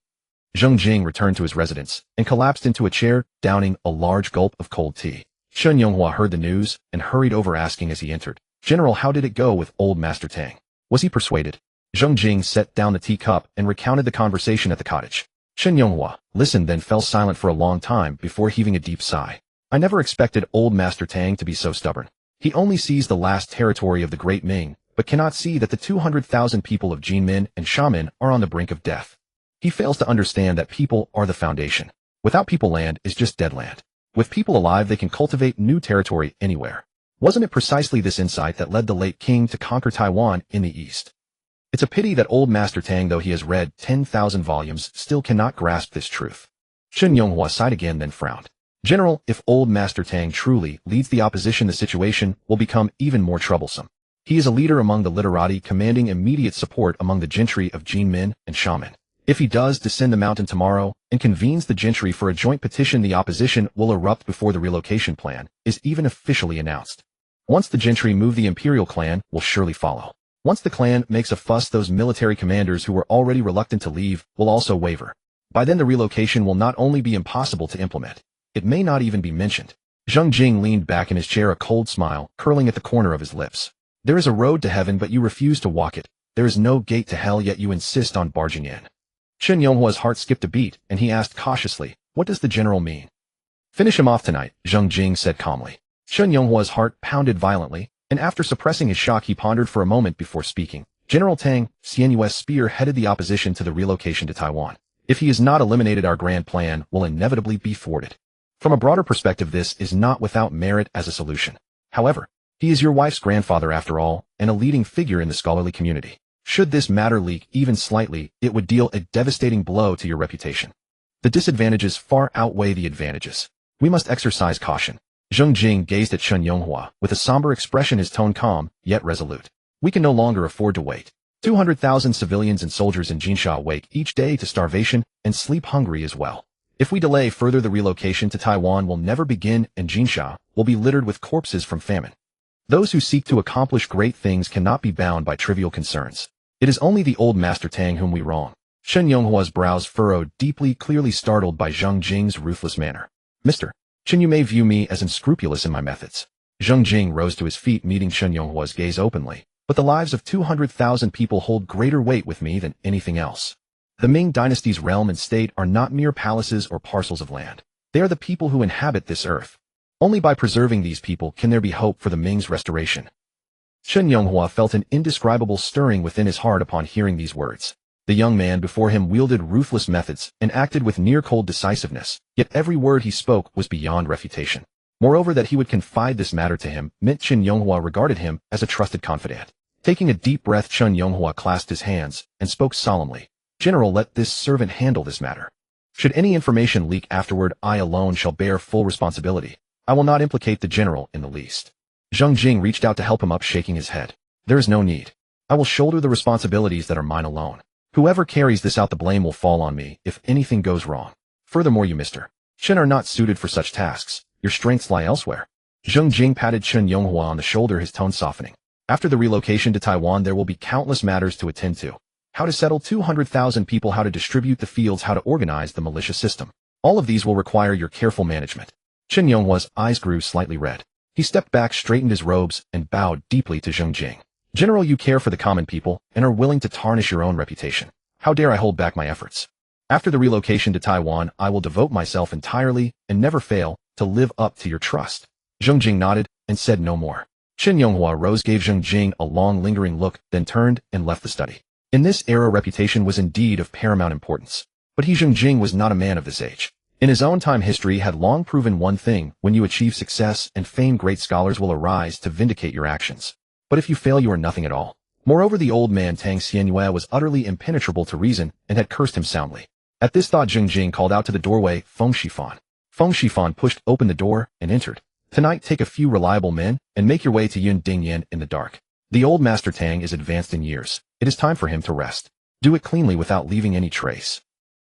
Zheng Jing returned to his residence and collapsed into a chair, downing a large gulp of cold tea. Shen Yonghua heard the news and hurried over, asking as he entered, "General, how did it go with old Master Tang? Was he persuaded?" Zheng Jing set down the teacup and recounted the conversation at the cottage. Shen Yonghua listened, then fell silent for a long time before heaving a deep sigh. "I never expected old Master Tang to be so stubborn. He only sees the last territory of the Great Ming, but cannot see that the 200,000 people of Jinmin and Xiamen are on the brink of death. He fails to understand that people are the foundation. Without people, land is just dead land. With people alive, they can cultivate new territory anywhere. Wasn't it precisely this insight that led the late king to conquer Taiwan in the east? It's a pity that old Master Tang, though he has read 10,000 volumes, still cannot grasp this truth." Shen Yonghua sighed again, then frowned. "General, if old Master Tang truly leads the opposition, the situation will become even more troublesome. He is a leader among the literati, commanding immediate support among the gentry of Jinmin and Xiamen. If he does descend the mountain tomorrow and convenes the gentry for a joint petition, the opposition will erupt before the relocation plan is even officially announced. Once the gentry move, the imperial clan will surely follow. Once the clan makes a fuss, those military commanders who were already reluctant to leave will also waver. By then the relocation will not only be impossible to implement, it may not even be mentioned." Zheng Jing leaned back in his chair, a cold smile curling at the corner of his lips. There is a road to heaven, but you refuse to walk it. There is no gate to hell, yet you insist on barging in. Chen Yonghua's heart skipped a beat, and he asked cautiously, "What does the general mean?" "Finish him off tonight," Zheng Jing said calmly. Chen Yonghua's heart pounded violently, and after suppressing his shock he pondered for a moment before speaking. General Tang Xianyue's spear headed the opposition to the relocation to Taiwan. If he is not eliminated, our grand plan will inevitably be thwarted. From a broader perspective, this is not without merit as a solution. However, he is your wife's grandfather after all, and a leading figure in the scholarly community. Should this matter leak even slightly, it would deal a devastating blow to your reputation. The disadvantages far outweigh the advantages. We must exercise caution. Zheng Jing gazed at Chen Yonghua with a somber expression, his tone calm, yet resolute. We can no longer afford to wait. 200,000 civilians and soldiers in Jinsha wake each day to starvation and sleep hungry as well. If we delay further, the relocation to Taiwan will never begin, and Jinsha will be littered with corpses from famine. Those who seek to accomplish great things cannot be bound by trivial concerns. It is only the old Master Tang whom we wrong. Chen Yonghua's brows furrowed deeply, clearly startled by Zheng Jing's ruthless manner. Mr. Chen, you may view me as unscrupulous in my methods. Zheng Jing rose to his feet, meeting Chen Yonghua's gaze openly. But the lives of 200,000 people hold greater weight with me than anything else. The Ming Dynasty's realm and state are not mere palaces or parcels of land. They are the people who inhabit this earth. Only by preserving these people can there be hope for the Ming's restoration. Chen Yonghua felt an indescribable stirring within his heart upon hearing these words. The young man before him wielded ruthless methods and acted with near-cold decisiveness, yet every word he spoke was beyond refutation. Moreover, that he would confide this matter to him meant Chen Yonghua regarded him as a trusted confidant. Taking a deep breath, Chen Yonghua clasped his hands and spoke solemnly. "General, let this servant handle this matter. Should any information leak afterward, I alone shall bear full responsibility. I will not implicate the general in the least." Zheng Jing reached out to help him up, shaking his head. "There is no need. I will shoulder the responsibilities that are mine alone. Whoever carries this out, the blame will fall on me if anything goes wrong. Furthermore, you, Mr. Chen, are not suited for such tasks. Your strengths lie elsewhere." Zheng Jing patted Chen Yonghua on the shoulder, his tone softening. "After the relocation to Taiwan, there will be countless matters to attend to. How to settle 200,000 people, how to distribute the fields, how to organize the militia system. All of these will require your careful management." Chen Yonghua's eyes grew slightly red. He stepped back, straightened his robes, and bowed deeply to Zheng Jing. "General, you care for the common people and are willing to tarnish your own reputation. How dare I hold back my efforts? After the relocation to Taiwan, I will devote myself entirely and never fail to live up to your trust." Zheng Jing nodded and said no more. Chen Yonghua rose, gave Zheng Jing a long, lingering look, then turned and left the study. In this era, reputation was indeed of paramount importance. But Zheng Jing was not a man of this age. In his own time, history had long proven one thing: when you achieve success and fame, great scholars will arise to vindicate your actions. But if you fail, you are nothing at all. Moreover, the old man Tang Xianyue was utterly impenetrable to reason and had cursed him soundly. At this thought, Zheng Jing called out to the doorway, "Feng Shifan." Feng Shifan pushed open the door and entered. "Tonight, take a few reliable men and make your way to Yundingyan in the dark. The old Master Tang is advanced in years. It is time for him to rest. Do it cleanly without leaving any trace."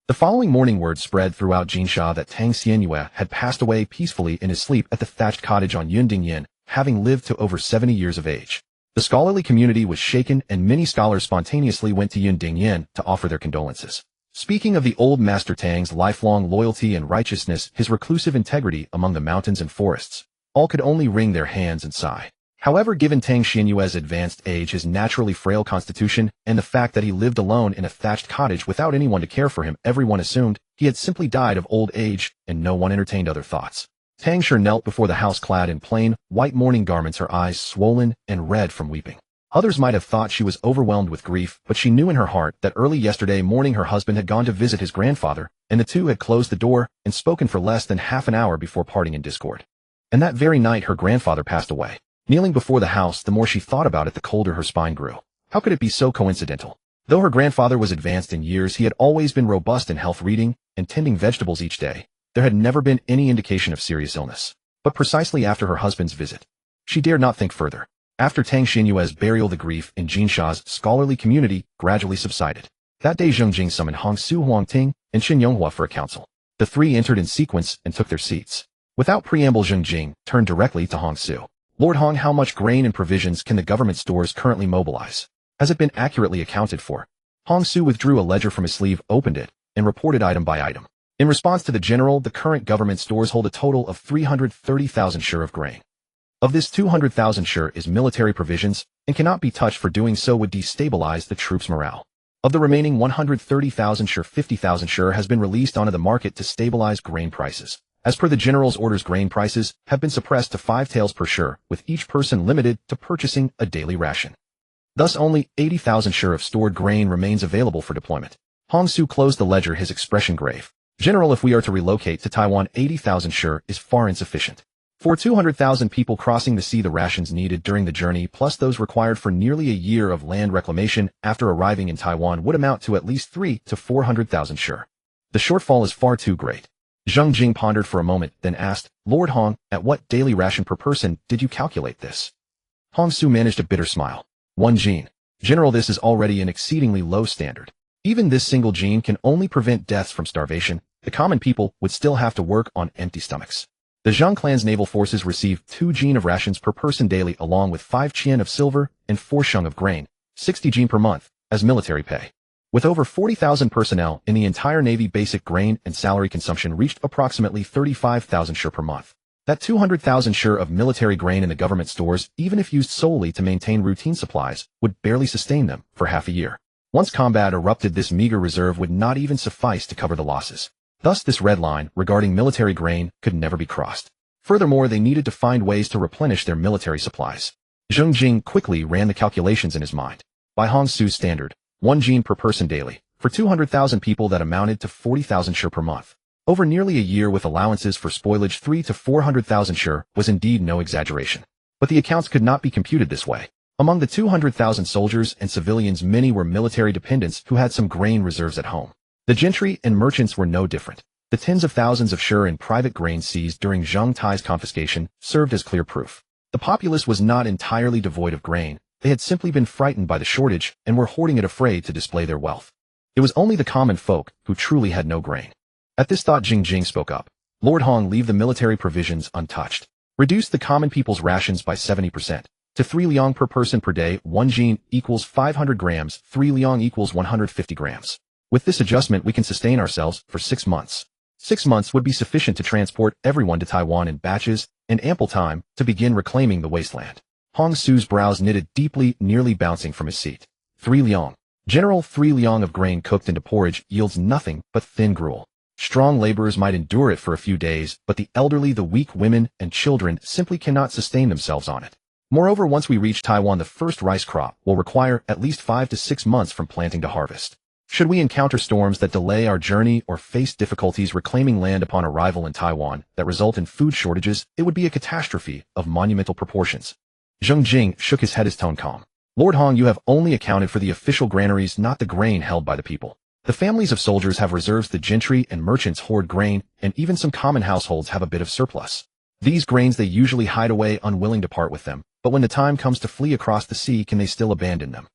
The following morning, word spread throughout Jinsha that Tang Xianyue had passed away peacefully in his sleep at the thatched cottage on Yundingyan, having lived to over 70 years of age. The scholarly community was shaken, and many scholars spontaneously went to Yundingyan to offer their condolences. Speaking of the old Master Tang's lifelong loyalty and righteousness, his reclusive integrity among the mountains and forests, all could only wring their hands and sigh. However, given Tang Xianyue's advanced age, his naturally frail constitution, and the fact that he lived alone in a thatched cottage without anyone to care for him, everyone assumed he had simply died of old age, and no one entertained other thoughts. Tang Shi knelt before the house clad in plain, white mourning garments, her eyes swollen and red from weeping. Others might have thought she was overwhelmed with grief, but she knew in her heart that early yesterday morning her husband had gone to visit his grandfather, and the two had closed the door and spoken for less than half an hour before parting in discord. And that very night her grandfather passed away. Kneeling before the house, the more she thought about it, the colder her spine grew. How could it be so coincidental? Though her grandfather was advanced in years, he had always been robust in health, reading and tending vegetables each day. There had never been any indication of serious illness. But precisely after her husband's visit, she dared not think further. After Tang Xianyue's burial, the grief in Jinsha's scholarly community gradually subsided. That day, Zheng Jing summoned Hongsu Huangting and Chen Yonghua for a council. The three entered in sequence and took their seats. Without preamble, Zheng Jing turned directly to Hongsu. "Lord Hong, how much grain and provisions can the government stores currently mobilize? Has it been accurately accounted for?" Hongsu withdrew a ledger from his sleeve, opened it, and reported item by item. In response to the general, the current government stores hold a total of 330,000 shur of grain. Of this 200,000 sure is military provisions, and cannot be touched, for doing so would destabilize the troops' morale. Of the remaining 130,000 sure, 50,000 sure has been released onto the market to stabilize grain prices. As per the general's orders, grain prices have been suppressed to 5 taels per sure, with each person limited to purchasing a daily ration. Thus only 80,000 sure of stored grain remains available for deployment. Hong Su closed the ledger, his expression grave. General, if we are to relocate to Taiwan, 80,000 sure is far insufficient. For 200,000 people crossing the sea, the rations needed during the journey, plus those required for nearly a year of land reclamation after arriving in Taiwan, would amount to at least 300,000 to 400,000 sure. The shortfall is far too great. Zheng Jing pondered for a moment, then asked, Lord Hong, at what daily ration per person did you calculate this? Hong Su managed a bitter smile. 1 gene. General, this is already an exceedingly low standard. Even this single gene can only prevent deaths from starvation. The common people would still have to work on empty stomachs. The Zheng clan's naval forces receive 2 gene of rations per person daily, along with 5 qian of silver and 4 sheng of grain, 60 gene per month, as military pay. With over 40,000 personnel in the entire Navy, basic grain and salary consumption reached approximately 35,000 sure per month. That 200,000 sure of military grain in the government stores, even if used solely to maintain routine supplies, would barely sustain them for half a year. Once combat erupted, this meager reserve would not even suffice to cover the losses. Thus this red line regarding military grain could never be crossed. Furthermore, they needed to find ways to replenish their military supplies. Zheng Jing quickly ran the calculations in his mind. By Hong Su's standard, 1 gene per person daily, for 200,000 people, that amounted to 40,000 sure per month. Over nearly a year, with allowances for spoilage, 300,000 to 400,000 sure was indeed no exaggeration. But the accounts could not be computed this way. Among the 200,000 soldiers and civilians, many were military dependents who had some grain reserves at home. The gentry and merchants were no different. The tens of thousands of sure in private grain seized during Zheng Tai's confiscation served as clear proof. The populace was not entirely devoid of grain. They had simply been frightened by the shortage and were hoarding it, afraid to display their wealth. It was only the common folk who truly had no grain. At this thought, Zheng Jing spoke up. Lord Hong, leave the military provisions untouched. Reduce the common people's rations by 70%. To 3 liang per person per day. 1 gene equals 500 grams, 3 liang equals 150 grams. With this adjustment, we can sustain ourselves for 6 months. 6 months would be sufficient to transport everyone to Taiwan in batches, and ample time to begin reclaiming the wasteland. Hong Su's brows knitted deeply, nearly bouncing from his seat. 3 liang. General, 3 liang of grain cooked into porridge yields nothing but thin gruel. Strong laborers might endure it for a few days, but the elderly, the weak, women, and children simply cannot sustain themselves on it. Moreover, once we reach Taiwan, the first rice crop will require at least 5 to 6 months from planting to harvest. Should we encounter storms that delay our journey or face difficulties reclaiming land upon arrival in Taiwan that result in food shortages, it would be a catastrophe of monumental proportions. Zheng Jing shook his head, his tone calm. Lord Hong, you have only accounted for the official granaries, not the grain held by the people. The families of soldiers have reserves, the gentry and merchants hoard grain, and even some common households have a bit of surplus. These grains they usually hide away, unwilling to part with them, but when the time comes to flee across the sea, can they still abandon them?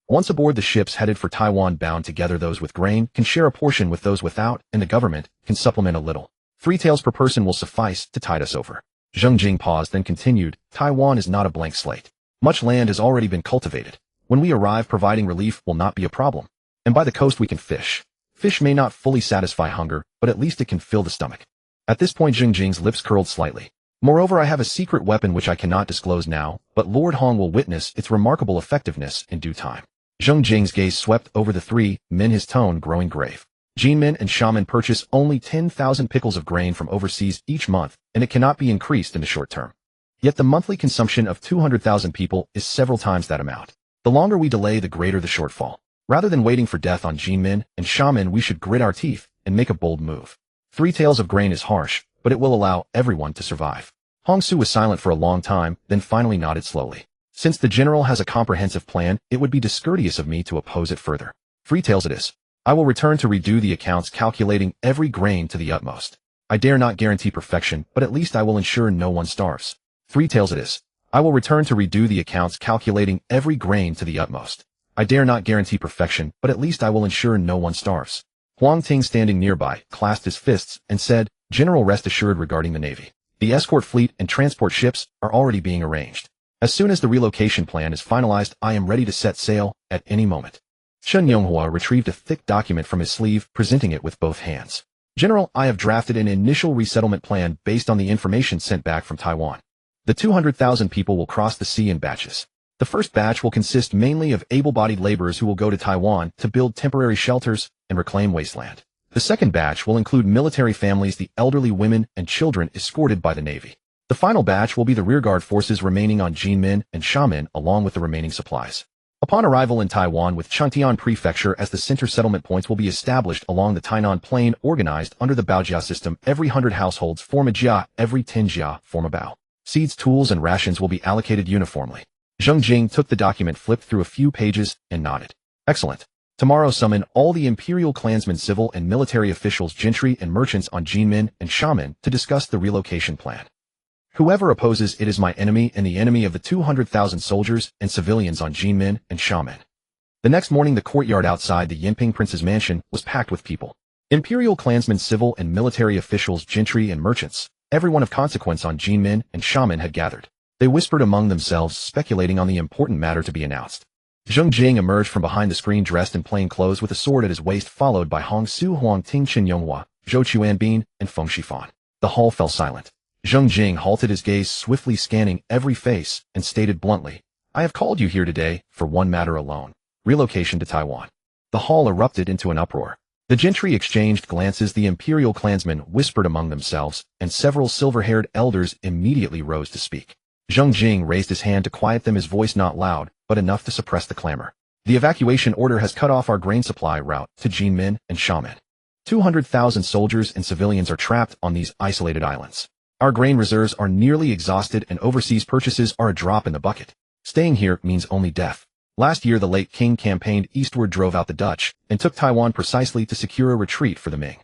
Once aboard the ships headed for Taiwan, bound together, those with grain can share a portion with those without, and the government can supplement a little. 3 taels per person will suffice to tide us over. Zheng Jing paused, then continued, Taiwan is not a blank slate. Much land has already been cultivated. When we arrive, providing relief will not be a problem. And by the coast we can fish. Fish may not fully satisfy hunger, but at least it can fill the stomach. At this point, Zheng Jing's lips curled slightly. Moreover, I have a secret weapon which I cannot disclose now, but Lord Hong will witness its remarkable effectiveness in due time. Zheng Jing's gaze swept over the 3 men, his tone growing grave. Jinmen and shaman purchase only 10,000 pickles of grain from overseas each month, and it cannot be increased in the short term. Yet the monthly consumption of 200,000 people is several times that amount. The longer we delay, the greater the shortfall. Rather than waiting for death on Jinmen and shaman, we should grit our teeth and make a bold move. 3 taels of grain is harsh, but it will allow everyone to survive. Hong Su was silent for a long time, then finally nodded slowly. Since the general has a comprehensive plan, it would be discourteous of me to oppose it further. 3 taels it is. I will return to redo the accounts, calculating every grain to the utmost. I dare not guarantee perfection, but at least I will ensure no one starves. 3 taels it is. I will return to redo the accounts, calculating every grain to the utmost. I dare not guarantee perfection, but at least I will ensure no one starves. Huang Ting, standing nearby, clasped his fists and said, General, rest assured regarding the Navy. The escort fleet and transport ships are already being arranged. As soon as the relocation plan is finalized, I am ready to set sail at any moment. Chen Yonghua retrieved a thick document from his sleeve, presenting it with both hands. General, I have drafted an initial resettlement plan based on the information sent back from Taiwan. The 200,000 people will cross the sea in batches. The first batch will consist mainly of able-bodied laborers who will go to Taiwan to build temporary shelters and reclaim wasteland. The second batch will include military families, the elderly, women, and children escorted by the Navy. The final batch will be the rearguard forces remaining on Jinmen and Xiamen along with the remaining supplies. Upon arrival in Taiwan with Changtian Prefecture as the center, settlement points will be established along the Tainan Plain organized under the Baojia system. Every 100 households form a jia, every 10 jia form a bao. Seeds, tools, and rations will be allocated uniformly. Zheng Jing took the document, flipped through a few pages, and nodded. Excellent. Tomorrow summon all the imperial clansmen, civil and military officials, gentry, and merchants on Jinmen and Xiamen to discuss the relocation plan. Whoever opposes it is my enemy and the enemy of the 200,000 soldiers and civilians on Jinmen and Xiamen. The next morning, the courtyard outside the Yinping prince's mansion was packed with people. Imperial clansmen, civil and military officials, gentry, and merchants, everyone of consequence on Jinmen and Xiamen had gathered. They whispered among themselves, speculating on the important matter to be announced. Zheng Jing emerged from behind the screen dressed in plain clothes with a sword at his waist, followed by Hong Su Huang, Ting Chen Yonghua, Zhou Chuanbin, and Feng Shifan. The hall fell silent. Zheng Jing halted, his gaze swiftly scanning every face, and stated bluntly, I have called you here today for one matter alone: relocation to Taiwan. The hall erupted into an uproar. The gentry exchanged glances, the imperial clansmen whispered among themselves, and several silver-haired elders immediately rose to speak. Zheng Jing raised his hand to quiet them, his voice not loud, but enough to suppress the clamor. The evacuation order has cut off our grain supply route to Jinmen and Xiamen. 200,000 soldiers and civilians are trapped on these isolated islands. Our grain reserves are nearly exhausted and overseas purchases are a drop in the bucket. Staying here means only death. Last year, the late Qing campaigned eastward, drove out the Dutch, and took Taiwan precisely to secure a retreat for the Ming.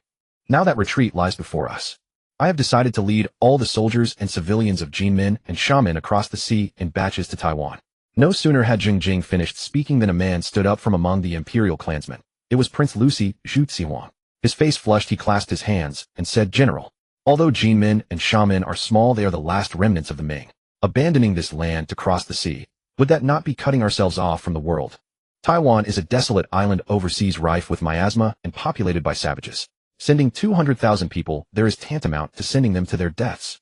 Now that retreat lies before us. I have decided to lead all the soldiers and civilians of Jinmen and Xiamen across the sea in batches to Taiwan. No sooner had Zheng Jing finished speaking than a man stood up from among the imperial clansmen. It was Prince Lucy Zhu Zihuang. His face flushed, he clasped his hands, and said, General, although Jinmen and Xiamen are small, they are the last remnants of the Ming. Abandoning this land to cross the sea, would that not be cutting ourselves off from the world? Taiwan is a desolate island overseas, rife with miasma and populated by savages. Sending 200,000 people there is tantamount to sending them to their deaths.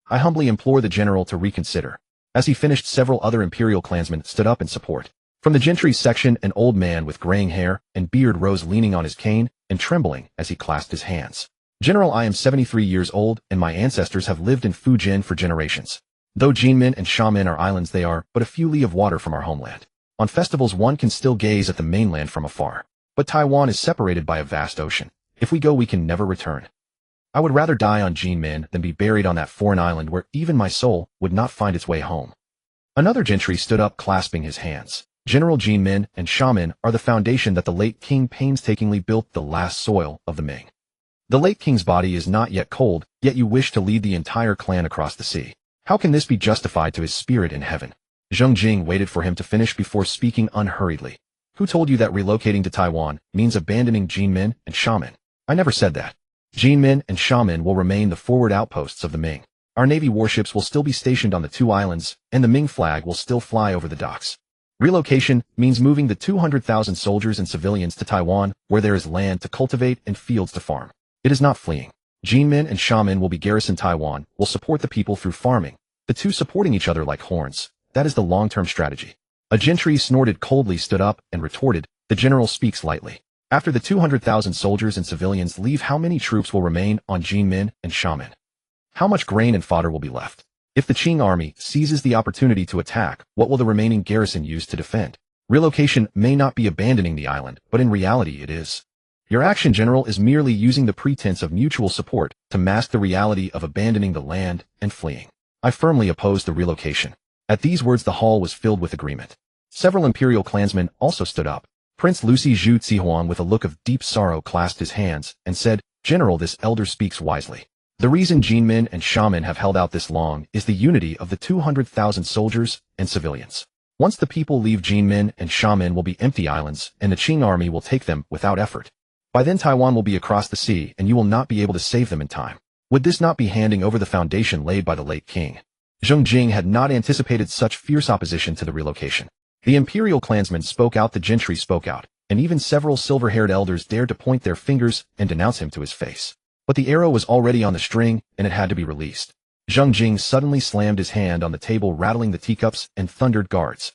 I humbly implore the general to reconsider. As he finished, several other imperial clansmen stood up in support. From the gentry section, an old man with graying hair and beard rose, leaning on his cane and trembling as he clasped his hands. General, I am 73 years old, and my ancestors have lived in Fujian for generations. Though Jinmen and Xiamen are islands, they are but a few li of water from our homeland. On festivals, one can still gaze at the mainland from afar. But Taiwan is separated by a vast ocean. If we go, we can never return. I would rather die on Jinmen than be buried on that foreign island where even my soul would not find its way home. Another gentry stood up, clasping his hands. General, Jinmen and Xiamen are the foundation that the late King painstakingly built, the last soil of the Ming. The late King's body is not yet cold, yet you wish to lead the entire clan across the sea. How can this be justified to his spirit in heaven? Zheng Jing waited for him to finish before speaking unhurriedly. Who told you that relocating to Taiwan means abandoning Jinmen and Xiamen? I never said that. Jinmen and Xiamen will remain the forward outposts of the Ming. Our navy warships will still be stationed on the two islands, and the Ming flag will still fly over the docks. Relocation means moving the 200,000 soldiers and civilians to Taiwan, where there is land to cultivate and fields to farm. It is not fleeing. Jinmen and Xiamen will be garrisoned. Taiwan will support the people through farming, the two supporting each other like horns. That is the long-term strategy. A gentry snorted coldly, stood up, and retorted, the general speaks lightly. After the 200,000 soldiers and civilians leave, how many troops will remain on Jinmen and Xiamen? How much grain and fodder will be left? If the Qing army seizes the opportunity to attack, what will the remaining garrison use to defend? Relocation may not be abandoning the island, but in reality it is. Your action, General, is merely using the pretense of mutual support to mask the reality of abandoning the land and fleeing. I firmly oppose the relocation. At these words, the hall was filled with agreement. Several imperial clansmen also stood up. Prince Lucy Zhu Zihuang, with a look of deep sorrow, clasped his hands and said, General, this elder speaks wisely. The reason Jinmen and Xiamen have held out this long is the unity of the 200,000 soldiers and civilians. Once the people leave, Jinmen and Xiamen will be empty islands, and the Qing army will take them without effort. By then, Taiwan will be across the sea, and you will not be able to save them in time. Would this not be handing over the foundation laid by the late King? Zheng Jing had not anticipated such fierce opposition to the relocation. The imperial clansmen spoke out, the gentry spoke out, and even several silver-haired elders dared to point their fingers and denounce him to his face. But the arrow was already on the string, and it had to be released. Zheng Jing suddenly slammed his hand on the table, rattling the teacups, and thundered, "Guards!"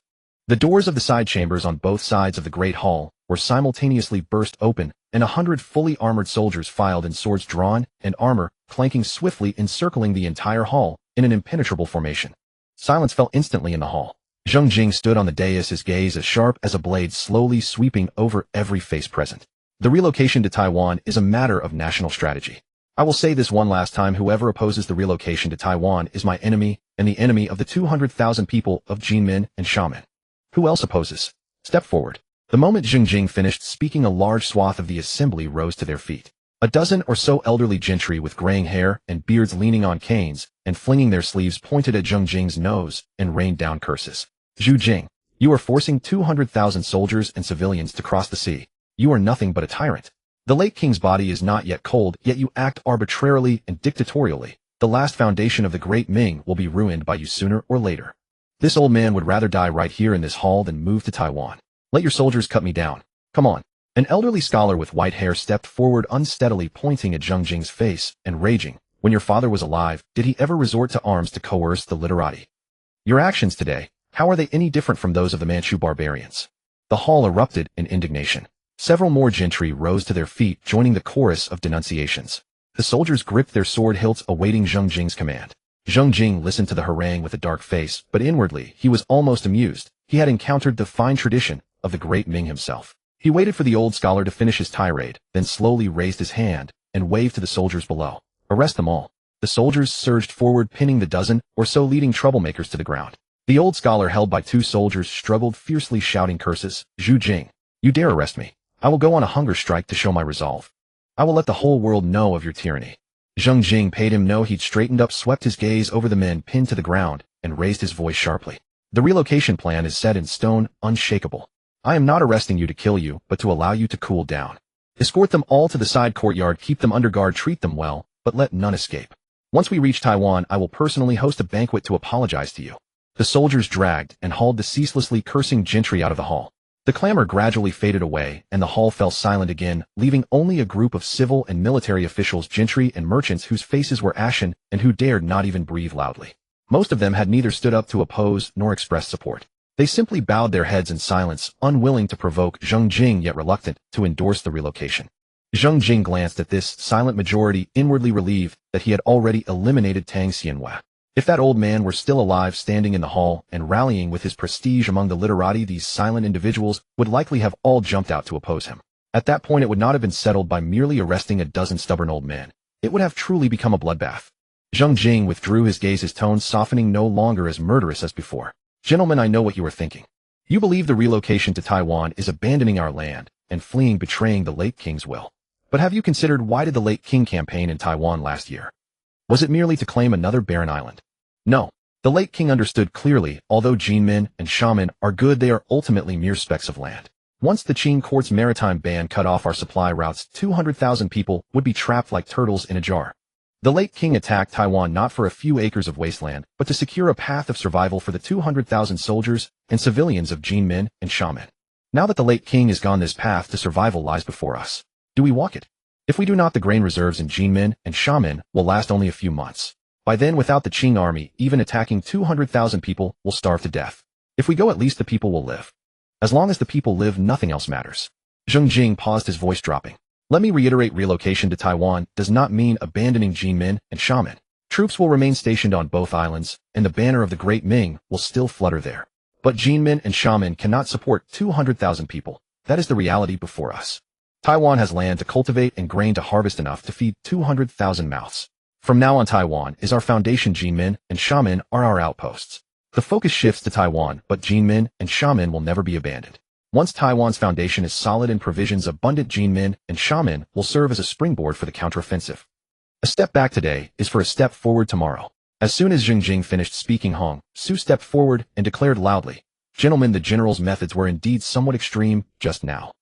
The doors of the side chambers on both sides of the great hall were simultaneously burst open, and 100 fully armored soldiers filed in, swords drawn and armor clanking swiftly, encircling the entire hall in an impenetrable formation. Silence fell instantly in the hall. Zheng Jing stood on the dais, his gaze as sharp as a blade, slowly sweeping over every face present. The relocation to Taiwan is a matter of national strategy. I will say this one last time: whoever opposes the relocation to Taiwan is my enemy and the enemy of the 200,000 people of Jinmen and Xiamen. Who else opposes? Step forward. The moment Zheng Jing finished speaking, a large swath of the assembly rose to their feet. A dozen or so elderly gentry with graying hair and beards, leaning on canes and flinging their sleeves, pointed at Zheng Jing's nose and rained down curses. "Zhu Jing, you are forcing 200,000 soldiers and civilians to cross the sea. You are nothing but a tyrant. The late king's body is not yet cold, yet you act arbitrarily and dictatorially. The last foundation of the Great Ming will be ruined by you sooner or later. This old man would rather die right here in this hall than move to Taiwan. Let your soldiers cut me down. Come on." An elderly scholar with white hair stepped forward, unsteadily pointing at Zheng Jing's face and raging. "When your father was alive, did he ever resort to arms to coerce the literati? Your actions today, how are they any different from those of the Manchu barbarians?" The hall erupted in indignation. Several more gentry rose to their feet, joining the chorus of denunciations. The soldiers gripped their sword hilts, awaiting Zheng Jing's command. Zheng Jing listened to the harangue with a dark face, but inwardly he was almost amused. He had encountered the fine tradition of the Great Ming himself. He waited for the old scholar to finish his tirade, then slowly raised his hand and waved to the soldiers below. "Arrest them all." The soldiers surged forward, pinning the dozen or so leading troublemakers to the ground. The old scholar, held by two soldiers, struggled fiercely, shouting curses. "Zhu Jing, you dare arrest me? I will go on a hunger strike to show my resolve. I will let the whole world know of your tyranny." Zheng Jing paid him no heed, straightened up, swept his gaze over the men pinned to the ground, and raised his voice sharply. "The relocation plan is set in stone, unshakable. I am not arresting you to kill you, but to allow you to cool down. Escort them all to the side courtyard, keep them under guard, treat them well, but let none escape. Once we reach Taiwan, I will personally host a banquet to apologize to you." The soldiers dragged and hauled the ceaselessly cursing gentry out of the hall. The clamor gradually faded away, and the hall fell silent again, leaving only a group of civil and military officials, gentry and merchants, whose faces were ashen and who dared not even breathe loudly. Most of them had neither stood up to oppose nor express support. They simply bowed their heads in silence, unwilling to provoke Zheng Jing, yet reluctant to endorse the relocation. Zheng Jing glanced at this silent majority, inwardly relieved that he had already eliminated Tang Xianhua. If that old man were still alive, standing in the hall and rallying with his prestige among the literati, these silent individuals would likely have all jumped out to oppose him. At that point, it would not have been settled by merely arresting a dozen stubborn old men. It would have truly become a bloodbath. Zheng Jing withdrew his gaze, his tone softening, no longer as murderous as before. "Gentlemen, I know what you are thinking. You believe the relocation to Taiwan is abandoning our land and fleeing, betraying the late king's will. But have you considered, why did the late king campaign in Taiwan last year? Was it merely to claim another barren island? No. The late king understood clearly, although Jinmen and Xiamen are good, they are ultimately mere specks of land. Once the Qing court's maritime ban cut off our supply routes, 200,000 people would be trapped like turtles in a jar. The late king attacked Taiwan not for a few acres of wasteland, but to secure a path of survival for the 200,000 soldiers and civilians of Jinmen and Xiamen. Now that the late king is gone, this path to survival lies before us. Do we walk it? If we do not, the grain reserves in Jinmen and Xiamen will last only a few months. By then, without the Qing army even attacking, 200,000 people will starve to death. If we go, at least the people will live. As long as the people live, nothing else matters." Zheng Jing paused, his voice dropping. "Let me reiterate, relocation to Taiwan does not mean abandoning Jinmen and Xiamen. Troops will remain stationed on both islands, and the banner of the Great Ming will still flutter there. But Jinmen and Xiamen cannot support 200,000 people. That is the reality before us. Taiwan has land to cultivate and grain to harvest, enough to feed 200,000 mouths. From now on, Taiwan is our foundation. Jinmen and Xiamen are our outposts. The focus shifts to Taiwan, but Jinmen and Xiamen will never be abandoned. Once Taiwan's foundation is solid and provisions abundant, Jinmen and Xiamen will serve as a springboard for the counteroffensive. A step back today is for a step forward tomorrow." As soon as Zheng Jing finished speaking, Hong Su stepped forward and declared loudly, "Gentlemen, the general's methods were indeed somewhat extreme just now.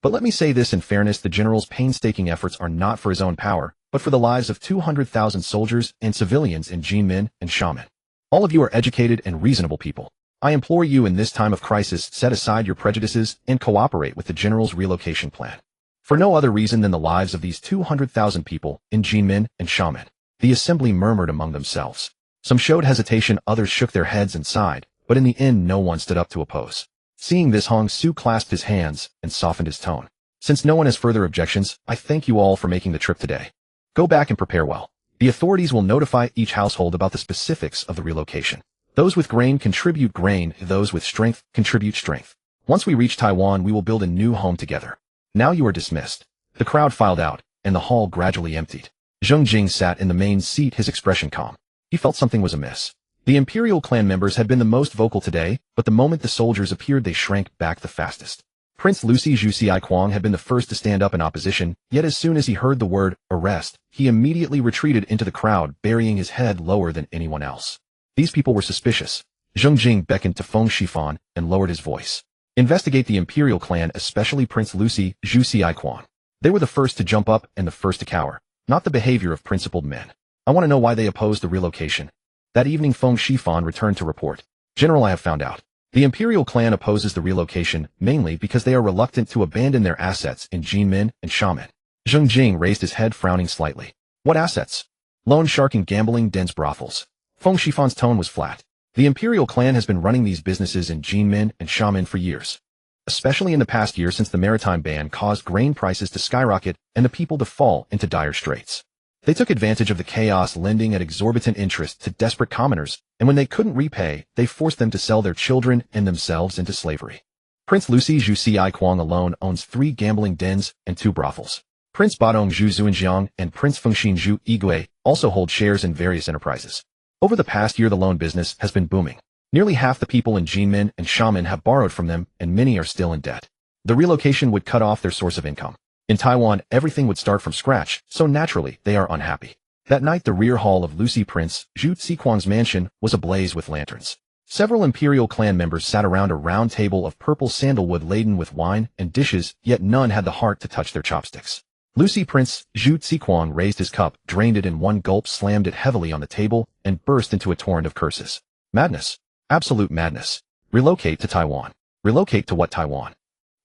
But let me say this in fairness, the general's painstaking efforts are not for his own power, but for the lives of 200,000 soldiers and civilians in Jinmen and Xiamen. All of you are educated and reasonable people. I implore you, in this time of crisis, set aside your prejudices and cooperate with the general's relocation plan. For no other reason than the lives of these 200,000 people in Jinmen and Xiamen." The assembly murmured among themselves. Some showed hesitation, others shook their heads and sighed, but in the end no one stood up to oppose. Seeing this, Hong Su clasped his hands and softened his tone. Since no one has further objections, I thank you all for making the trip today. Go back and prepare well. The authorities will notify each household about the specifics of the relocation. Those with grain contribute grain, those with strength contribute strength. Once we reach Taiwan, we will build a new home together. Now you are dismissed. The crowd filed out, and the hall gradually emptied. Zheng Jing sat in the main seat, his expression calm. He felt something was amiss. The imperial clan members had been the most vocal today, but the moment the soldiers appeared they shrank back the fastest. Prince Lucy Zhu Xiaoquang had been the first to stand up in opposition, yet as soon as he heard the word arrest, he immediately retreated into the crowd, burying his head lower than anyone else. These people were suspicious. Zheng Jing beckoned to Feng Shifan and lowered his voice. Investigate the imperial clan, especially Prince Lucy Zhu Xiaoquang. They were the first to jump up and the first to cower, not the behavior of principled men. I want to know why they opposed the relocation. That evening Feng Shifan returned to report. General, I have found out. The imperial clan opposes the relocation mainly because they are reluctant to abandon their assets in Jinmen and Xiamen. Zheng Jing raised his head, frowning slightly. What assets? Loan shark and gambling dens, brothels. Feng Shifan's tone was flat. The imperial clan has been running these businesses in Jinmen and Xiamen for years. Especially in the past year, since the maritime ban caused grain prices to skyrocket and the people to fall into dire straits. They took advantage of the chaos, lending at exorbitant interest to desperate commoners, and when they couldn't repay, they forced them to sell their children and themselves into slavery. Prince Lucy Zhu Xiaoquang alone owns 3 gambling dens and 2 brothels. Prince Badong Zhu Zuanjiang and Prince Fengxin Zhu Yigui also hold shares in various enterprises. Over the past year, the loan business has been booming. Nearly half the people in Jinmen and Xiamen have borrowed from them, and many are still in debt. The relocation would cut off their source of income. In Taiwan, everything would start from scratch, so naturally, they are unhappy. That night, the rear hall of Lucy Prince Zhu Xiaoquang's mansion was ablaze with lanterns. Several imperial clan members sat around a round table of purple sandalwood laden with wine and dishes, yet none had the heart to touch their chopsticks. Lucy Prince Zhu Xiaoquang raised his cup, drained it in one gulp, slammed it heavily on the table, and burst into a torrent of curses. Madness. Absolute madness. Relocate to Taiwan. Relocate to what Taiwan?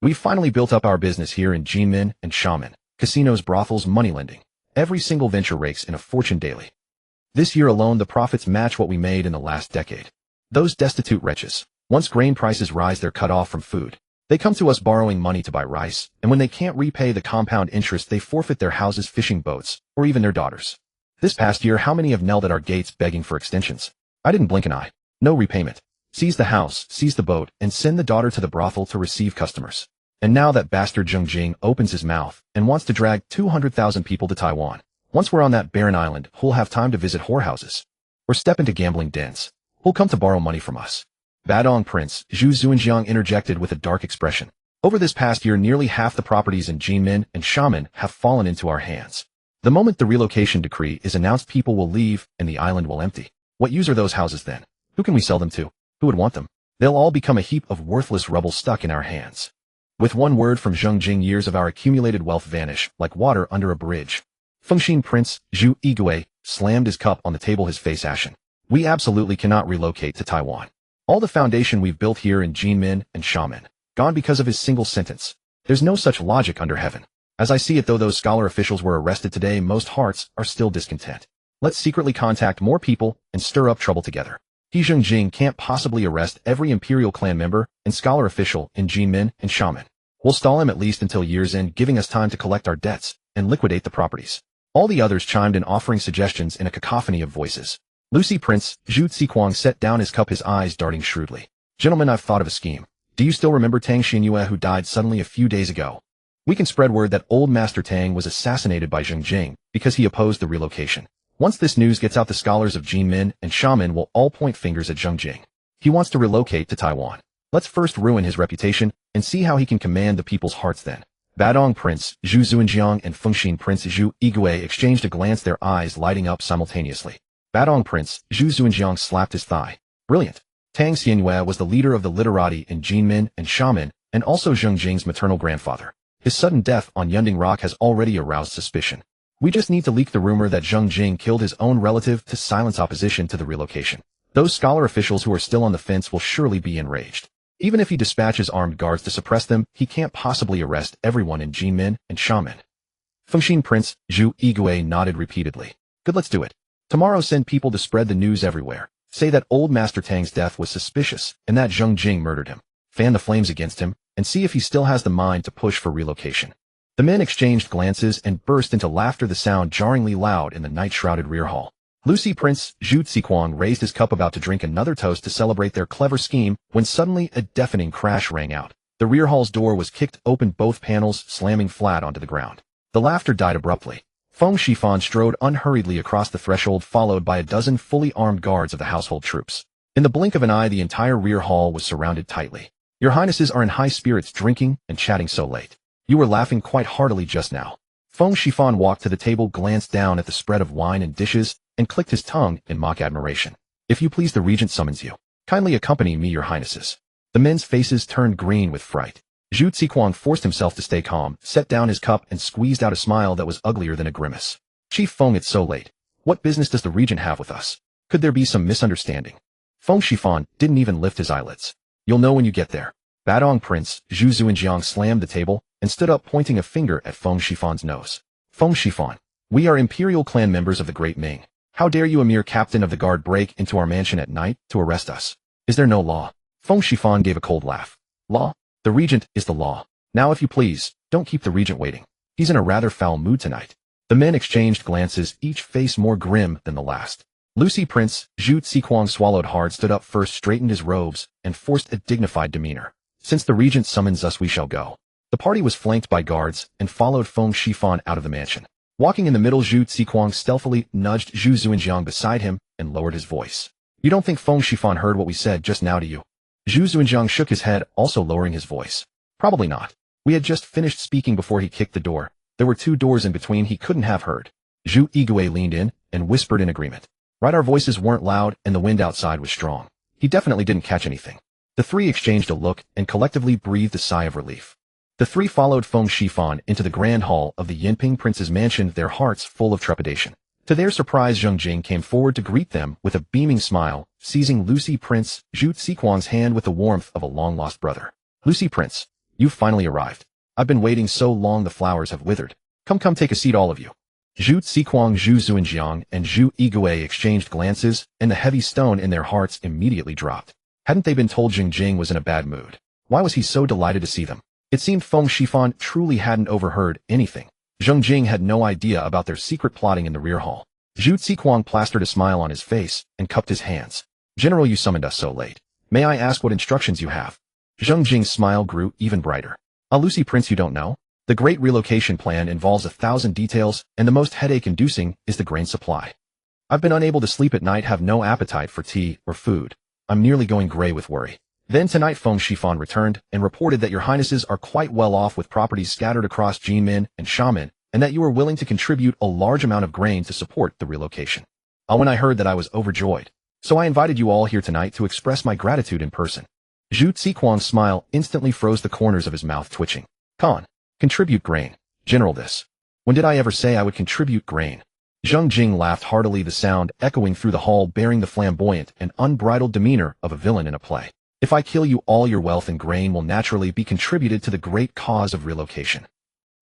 We've finally built up our business here in Jinmen and Xiamen. Casinos, brothels, moneylending. Every single venture rakes in a fortune daily. This year alone, the profits match what we made in the last decade. Those destitute wretches, once grain prices rise, they're cut off from food. They come to us borrowing money to buy rice, and when they can't repay the compound interest, they forfeit their houses, fishing boats, or even their daughters. This past year, how many have knelt at our gates begging for extensions? I didn't blink an eye. No repayment. Seize the house, seize the boat, and send the daughter to the brothel to receive customers. And now that bastard Zheng Jing opens his mouth and wants to drag 200,000 people to Taiwan. Once we're on that barren island, who'll have time to visit whorehouses? Or step into gambling dens? Who'll come to borrow money from us? Badong Prince Zhu Zuanjiang interjected with a dark expression. Over this past year, nearly half the properties in Jinmen and Xiamen have fallen into our hands. The moment the relocation decree is announced, people will leave and the island will empty. What use are those houses then? Who can we sell them to? Who would want them? They'll all become a heap of worthless rubble stuck in our hands. With one word from Zheng Jing, years of our accumulated wealth vanish like water under a bridge. Fengxin Prince Zhu Yigui slammed his cup on the table, his face ashen. We absolutely cannot relocate to Taiwan. All the foundation we've built here in Jinmen and Xiamen, gone because of his single sentence. There's no such logic under heaven. As I see it, though those scholar officials were arrested today, most hearts are still discontent. Let's secretly contact more people and stir up trouble together. Zheng Jing can't possibly arrest every imperial clan member and scholar official in Jinmen and Xiamen. We'll stall him at least until year's end, giving us time to collect our debts and liquidate the properties. All the others chimed in, offering suggestions in a cacophony of voices. Lucy Prince Zhu Xiaoquang set down his cup, his eyes darting shrewdly. Gentlemen, I've thought of a scheme. Do you still remember Tang Xinyue, who died suddenly a few days ago? We can spread word that old Master Tang was assassinated by Zheng Jing because he opposed the relocation. Once this news gets out, the scholars of Jinmen and Xiamen will all point fingers at Zheng Jing. He wants to relocate to Taiwan. Let's first ruin his reputation and see how he can command the people's hearts then. Badong Prince Zhu Zuanjiang and Fengxin Prince Zhu Yigui exchanged a glance, their eyes lighting up simultaneously. Badong Prince Zhu Zuanjiang slapped his thigh. Brilliant. Tang Xinyue was the leader of the literati in Jinmen and Xiamen, and also Zheng Jing's maternal grandfather. His sudden death on Yunding Rock has already aroused suspicion. We just need to leak the rumor that Zheng Jing killed his own relative to silence opposition to the relocation. Those scholar officials who are still on the fence will surely be enraged. Even if he dispatches armed guards to suppress them, he can't possibly arrest everyone in Jinmen and Xiamen. Fengxin Prince Zhu Yigui nodded repeatedly. Good, let's do it. Tomorrow send people to spread the news everywhere. Say that old Master Tang's death was suspicious and that Zheng Jing murdered him. Fan the flames against him and see if he still has the mind to push for relocation. The men exchanged glances and burst into laughter, the sound jarringly loud in the night-shrouded rear hall. Lucy Prince Zhu Ziquang raised his cup about to drink another toast to celebrate their clever scheme when suddenly a deafening crash rang out. The rear hall's door was kicked open, both panels slamming flat onto the ground. The laughter died abruptly. Feng Shifan strode unhurriedly across the threshold, followed by a dozen fully armed guards of the household troops. In the blink of an eye, the entire rear hall was surrounded tightly. Your Highnesses are in high spirits, drinking and chatting so late. You were laughing quite heartily just now. Feng Shifan walked to the table, glanced down at the spread of wine and dishes, and clicked his tongue in mock admiration. If you please, the regent summons you. Kindly accompany me, your Highnesses. The men's faces turned green with fright. Zhu Ziquang forced himself to stay calm, set down his cup, and squeezed out a smile that was uglier than a grimace. Chief Feng, it's so late. What business does the regent have with us? Could there be some misunderstanding? Feng Shifan didn't even lift his eyelids. You'll know when you get there. Badong Prince Zhu Zuinjiang slammed the table and stood up, pointing a finger at Feng Shifan's nose. Feng Shifan, we are imperial clan members of the Great Ming. How dare you, a mere captain of the guard, break into our mansion at night to arrest us? Is there no law? Feng Shifan gave a cold laugh. Law? The regent is the law. Now, if you please, don't keep the regent waiting. He's in a rather foul mood tonight. The men exchanged glances, each face more grim than the last. Lucy Prince Zhu Ziquang swallowed hard, stood up first, straightened his robes, and forced a dignified demeanor. Since the regent summons us, we shall go. The party was flanked by guards and followed Feng Shifan out of the mansion. Walking in the middle, Zhu Ziquang stealthily nudged Zhu Zuinjiang beside him and lowered his voice. You don't think Feng Shifan heard what we said just now, do you? Zhu Zuinjiang shook his head, also lowering his voice. Probably not. We had just finished speaking before he kicked the door. There were 2 doors in between, he couldn't have heard. Zhu Yigui leaned in and whispered in agreement. Right, our voices weren't loud and the wind outside was strong. He definitely didn't catch anything. The 3 exchanged a look and collectively breathed a sigh of relief. The 3 followed Feng Shifan into the grand hall of the Yinping prince's mansion, their hearts full of trepidation. To their surprise, Zheng Jing came forward to greet them with a beaming smile, seizing Lucy Prince Zhu Ziquang's hand with the warmth of a long-lost brother. Lucy Prince, you've finally arrived. I've been waiting so long, the flowers have withered. Come, take a seat, all of you. Zhu Ziquang, Zhu Zuinjiang, and Zhu Yigui exchanged glances, and the heavy stone in their hearts immediately dropped. Hadn't they been told Zheng Jing was in a bad mood? Why was he so delighted to see them? It seemed Feng Shifan truly hadn't overheard anything. Zheng Jing had no idea about their secret plotting in the rear hall. Zhu Ziquang plastered a smile on his face and cupped his hands. General, you summoned us so late. May I ask what instructions you have? Zheng Jing's smile grew even brighter. Lucy Prince, you don't know? The great relocation plan involves 1,000 details, and the most headache-inducing is the grain supply. I've been unable to sleep at night, have no appetite for tea or food. I'm nearly going gray with worry. Then tonight Feng Shifan returned and reported that your Highnesses are quite well off with properties scattered across Jinmin and Xiamen, and that you are willing to contribute a large amount of grain to support the relocation. When I heard that, I was overjoyed. So I invited you all here tonight to express my gratitude in person. Zhu Ziquang's smile instantly froze, the corners of his mouth twitching. Contribute grain. General, this. When did I ever say I would contribute grain? Zheng Jing laughed heartily, the sound echoing through the hall, bearing the flamboyant and unbridled demeanor of a villain in a play. If I kill you, all your wealth and grain will naturally be contributed to the great cause of relocation.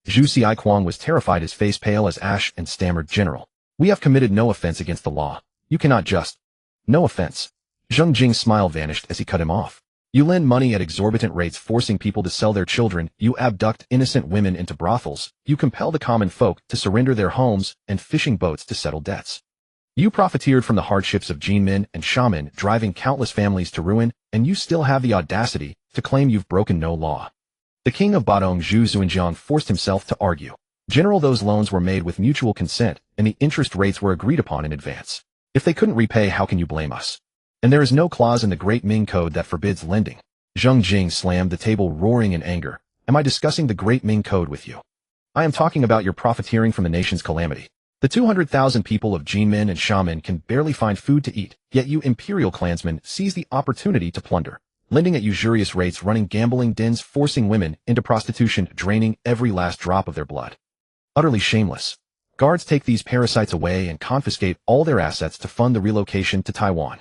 Zhu Ziquang was terrified, his face pale as ash, and stammered, General, we have committed no offense against the law. You cannot just... No offense. Zheng Jing's smile vanished as he cut him off. You lend money at exorbitant rates, forcing people to sell their children. You abduct innocent women into brothels. You compel the common folk to surrender their homes and fishing boats to settle debts. You profiteered from the hardships of Jinmin and Xiamen, driving countless families to ruin, and you still have the audacity to claim you've broken no law. The king of Badong, Zhu Zuinjiang, forced himself to argue. General, those loans were made with mutual consent, and the interest rates were agreed upon in advance. If they couldn't repay, how can you blame us? And there is no clause in the Great Ming Code that forbids lending. Zheng Jing slammed the table, roaring in anger. Am I discussing the Great Ming Code with you? I am talking about your profiteering from the nation's calamity. The 200,000 people of Jinmin and Xiamen can barely find food to eat, yet you imperial clansmen seize the opportunity to plunder, lending at usurious rates, running gambling dens, forcing women into prostitution, draining every last drop of their blood. Utterly shameless. Guards take these parasites away and confiscate all their assets to fund the relocation to Taiwan.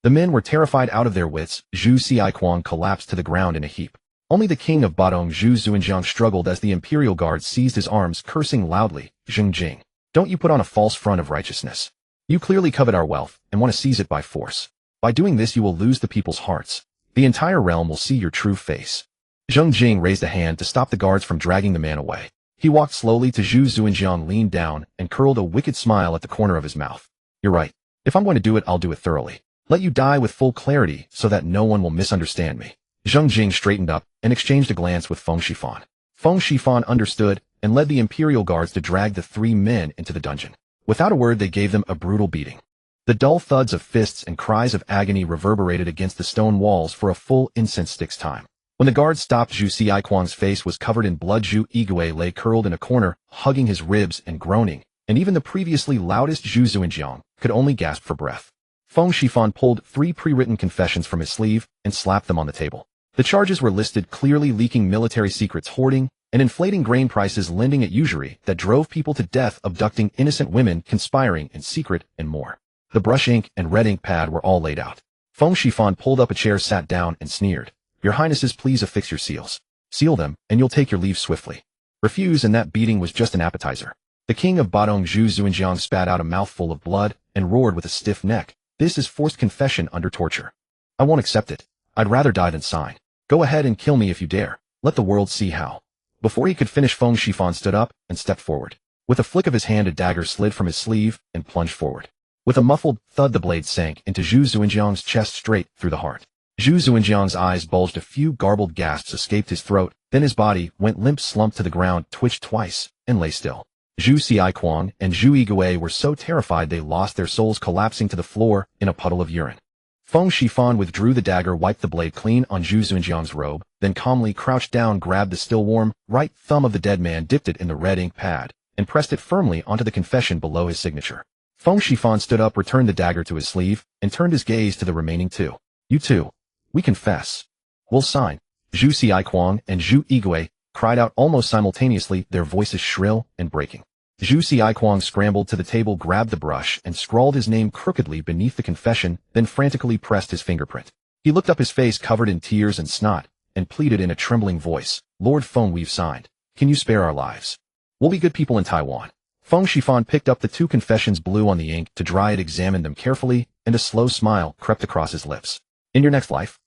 The men were terrified out of their wits. Zhu Ziquang collapsed to the ground in a heap. Only the king of Badong, Zhu Zuinjiang, struggled as the imperial guards seized his arms, cursing loudly. Zheng Jing, don't you put on a false front of righteousness. You clearly covet our wealth and want to seize it by force. By doing this you will lose the people's hearts. The entire realm will see your true face. Zheng Jing raised a hand to stop the guards from dragging the man away. He walked slowly to Zhu Xuanjiang, leaned down, and curled a wicked smile at the corner of his mouth. You're right. If I'm going to do it, I'll do it thoroughly. Let you die with full clarity so that no one will misunderstand me. Zheng Jing straightened up and exchanged a glance with Feng Shifan. Feng Shifan understood and led the imperial guards to drag the three men into the dungeon. Without a word, they gave them a brutal beating. The dull thuds of fists and cries of agony reverberated against the stone walls for a full incense stick's time. When the guards stopped, Zhu Xiaiquang's face was covered in blood. Zhu Yigui lay curled in a corner, hugging his ribs and groaning, and even the previously loudest Zhu Xuanjiang could only gasp for breath. Feng Shifan pulled 3 pre-written confessions from his sleeve and slapped them on the table. The charges were listed clearly: leaking military secrets, hoarding, and inflating grain prices, lending at usury that drove people to death, abducting innocent women, conspiring in secret, and more. The brush ink and red ink pad were all laid out. Feng Shifan pulled up a chair, sat down, and sneered. Your Highnesses, please affix your seals. Seal them, and you'll take your leave swiftly. Refuse, and that beating was just an appetizer. The king of Badong, Zhu Xuanjiang, spat out a mouthful of blood and roared with a stiff neck. This is forced confession under torture. I won't accept it. I'd rather die than sign. Go ahead and kill me if you dare. Let the world see how. Before he could finish, Feng Shifan stood up and stepped forward. With a flick of his hand, a dagger slid from his sleeve and plunged forward. With a muffled thud, the blade sank into Zhu Xuanjiang's chest, straight through the heart. Zhu Xuanjiang's eyes bulged, a few garbled gasps escaped his throat, then his body went limp, slumped to the ground, twitched twice, and lay still. Zhu Xiaiquang and Zhu Yigui were so terrified they lost their souls, collapsing to the floor in a puddle of urine. Feng Shifan withdrew the dagger, wiped the blade clean on Zhu Xuanjiang's robe, then calmly crouched down, grabbed the still warm right thumb of the dead man, dipped it in the red ink pad, and pressed it firmly onto the confession below his signature. Feng Shifan stood up, returned the dagger to his sleeve, and turned his gaze to the remaining two. You two. We confess. We'll sign. Zhu Xiaiquang and Zhu Yigui cried out almost simultaneously, their voices shrill and breaking. Zhu Xiaiquang scrambled to the table, grabbed the brush, and scrawled his name crookedly beneath the confession, then frantically pressed his fingerprint. He looked up, his face covered in tears and snot, and pleaded in a trembling voice, Lord Feng, we've signed. Can you spare our lives? We'll be good people in Taiwan. Feng Shifan picked up the 2 confessions, blew on the ink to dry it, examined them carefully, and a slow smile crept across his lips. In your next life,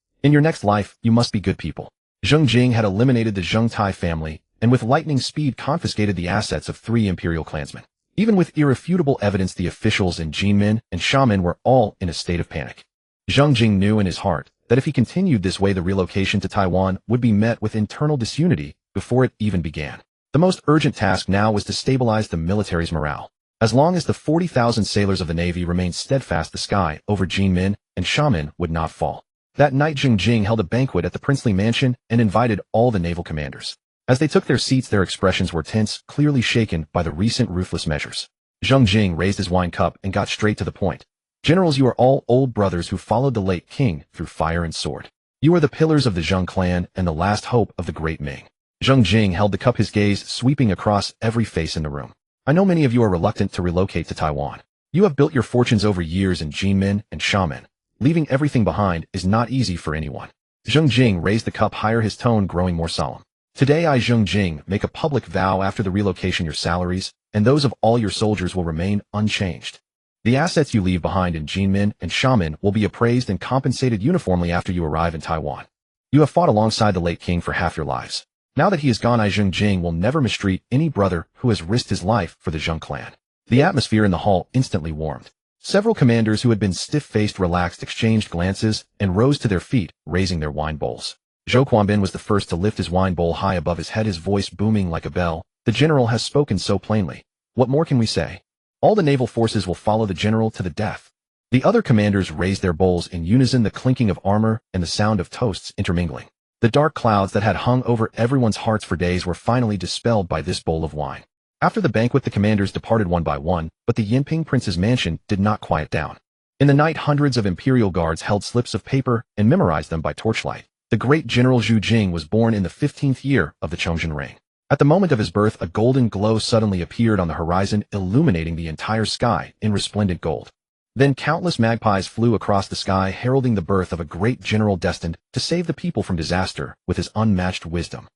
you must be good people. Zheng Jing had eliminated the Zheng Tai family, and with lightning speed confiscated the assets of 3 imperial clansmen. Even with irrefutable evidence, the officials in Jinmin and Xiamen were all in a state of panic. Zheng Jing knew in his heart that if he continued this way, the relocation to Taiwan would be met with internal disunity before it even began. The most urgent task now was to stabilize the military's morale. As long as the 40,000 sailors of the Navy remained steadfast, the sky over Jinmin and Xiamen would not fall. That night, Zheng Jing held a banquet at the princely mansion and invited all the naval commanders. As they took their seats, their expressions were tense, clearly shaken by the recent ruthless measures. Zheng Jing raised his wine cup and got straight to the point. Generals, you are all old brothers who followed the late king through fire and sword. You are the pillars of the Zheng clan and the last hope of the Great Ming. Zheng Jing held the cup, his gaze sweeping across every face in the room. I know many of you are reluctant to relocate to Taiwan. You have built your fortunes over years in Jinmin and Xiamen. Leaving everything behind is not easy for anyone. Zheng Jing raised the cup higher, his tone growing more solemn. Today I, Zheng Jing, make a public vow: after the relocation, your salaries and those of all your soldiers will remain unchanged. The assets you leave behind in Jinmin and Xiamen will be appraised and compensated uniformly after you arrive in Taiwan. You have fought alongside the late king for half your lives. Now that he is gone, I, Zheng Jing, will never mistreat any brother who has risked his life for the Zheng clan. The atmosphere in the hall instantly warmed. Several commanders who had been stiff-faced relaxed, exchanged glances, and rose to their feet, raising their wine bowls. Zhou Quanbin was the first to lift his wine bowl high above his head, his voice booming like a bell. The general has spoken so plainly. What more can we say? All the naval forces will follow the general to the death. The other commanders raised their bowls in unison, the clinking of armor and the sound of toasts intermingling. The dark clouds that had hung over everyone's hearts for days were finally dispelled by this bowl of wine. After the banquet, the commanders departed one by one, but the Yinping prince's mansion did not quiet down. In the night, hundreds of imperial guards held slips of paper and memorized them by torchlight. The great general Zhu Jing was born in the 15th year of the Chongzhen reign. At the moment of his birth, a golden glow suddenly appeared on the horizon, illuminating the entire sky in resplendent gold. Then countless magpies flew across the sky, heralding the birth of a great general destined to save the people from disaster with his unmatched wisdom.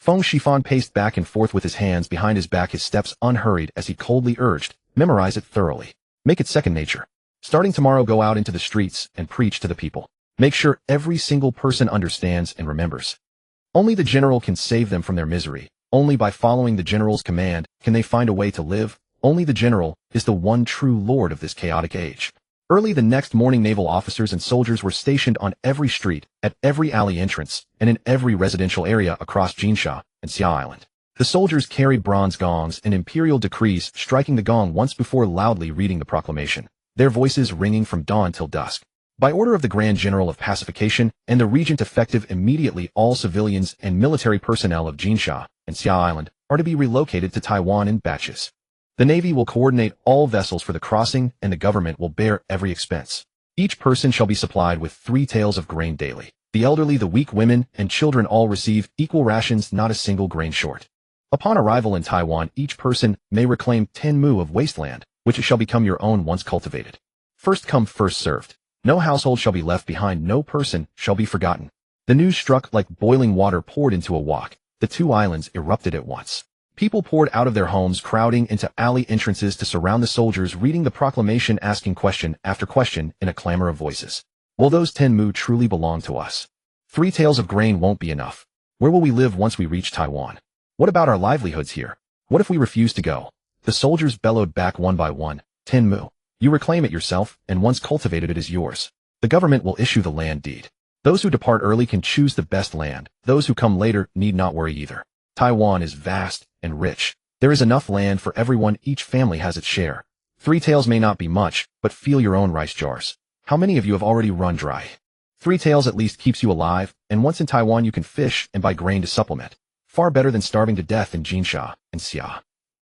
Feng Shifan paced back and forth with his hands behind his back, his steps unhurried as he coldly urged, memorize it thoroughly. Make it second nature. Starting tomorrow, go out into the streets and preach to the people. Make sure every single person understands and remembers. Only the general can save them from their misery. Only by following the general's command can they find a way to live. Only the general is the one true lord of this chaotic age. Early the next morning, naval officers and soldiers were stationed on every street, at every alley entrance, and in every residential area across Jinsha and Xia Island. The soldiers carried bronze gongs and imperial decrees, striking the gong once before loudly reading the proclamation, their voices ringing from dawn till dusk. By order of the Grand General of Pacification and the Regent, effective immediately, all civilians and military personnel of Jinsha and Xia Island are to be relocated to Taiwan in batches. The Navy will coordinate all vessels for the crossing, and the government will bear every expense. Each person shall be supplied with 3 taels of grain daily. The elderly, the weak, women, and children all receive equal rations, not a single grain short. Upon arrival in Taiwan, each person may reclaim 10 mu of wasteland, which shall become your own once cultivated. First come, first served. No household shall be left behind, no person shall be forgotten. The news struck like boiling water poured into a wok. The 2 islands erupted at once. People poured out of their homes, crowding into alley entrances to surround the soldiers reading the proclamation, asking question after question in a clamor of voices. Will those 10 mu truly belong to us? 3 taels of grain won't be enough. Where will we live once we reach Taiwan? What about our livelihoods here? What if we refuse to go? The soldiers bellowed back one by one. 10 mu. You reclaim it yourself, and once cultivated it is yours. The government will issue the land deed. Those who depart early can choose the best land. Those who come later need not worry either. Taiwan is vast and rich. There is enough land for everyone. Each family has its share. 3 taels may not be much, but feel your own rice jars. How many of you have already run dry? 3 taels at least keeps you alive, and once in Taiwan you can fish and buy grain to supplement. Far better than starving to death in Jinsha and Xia.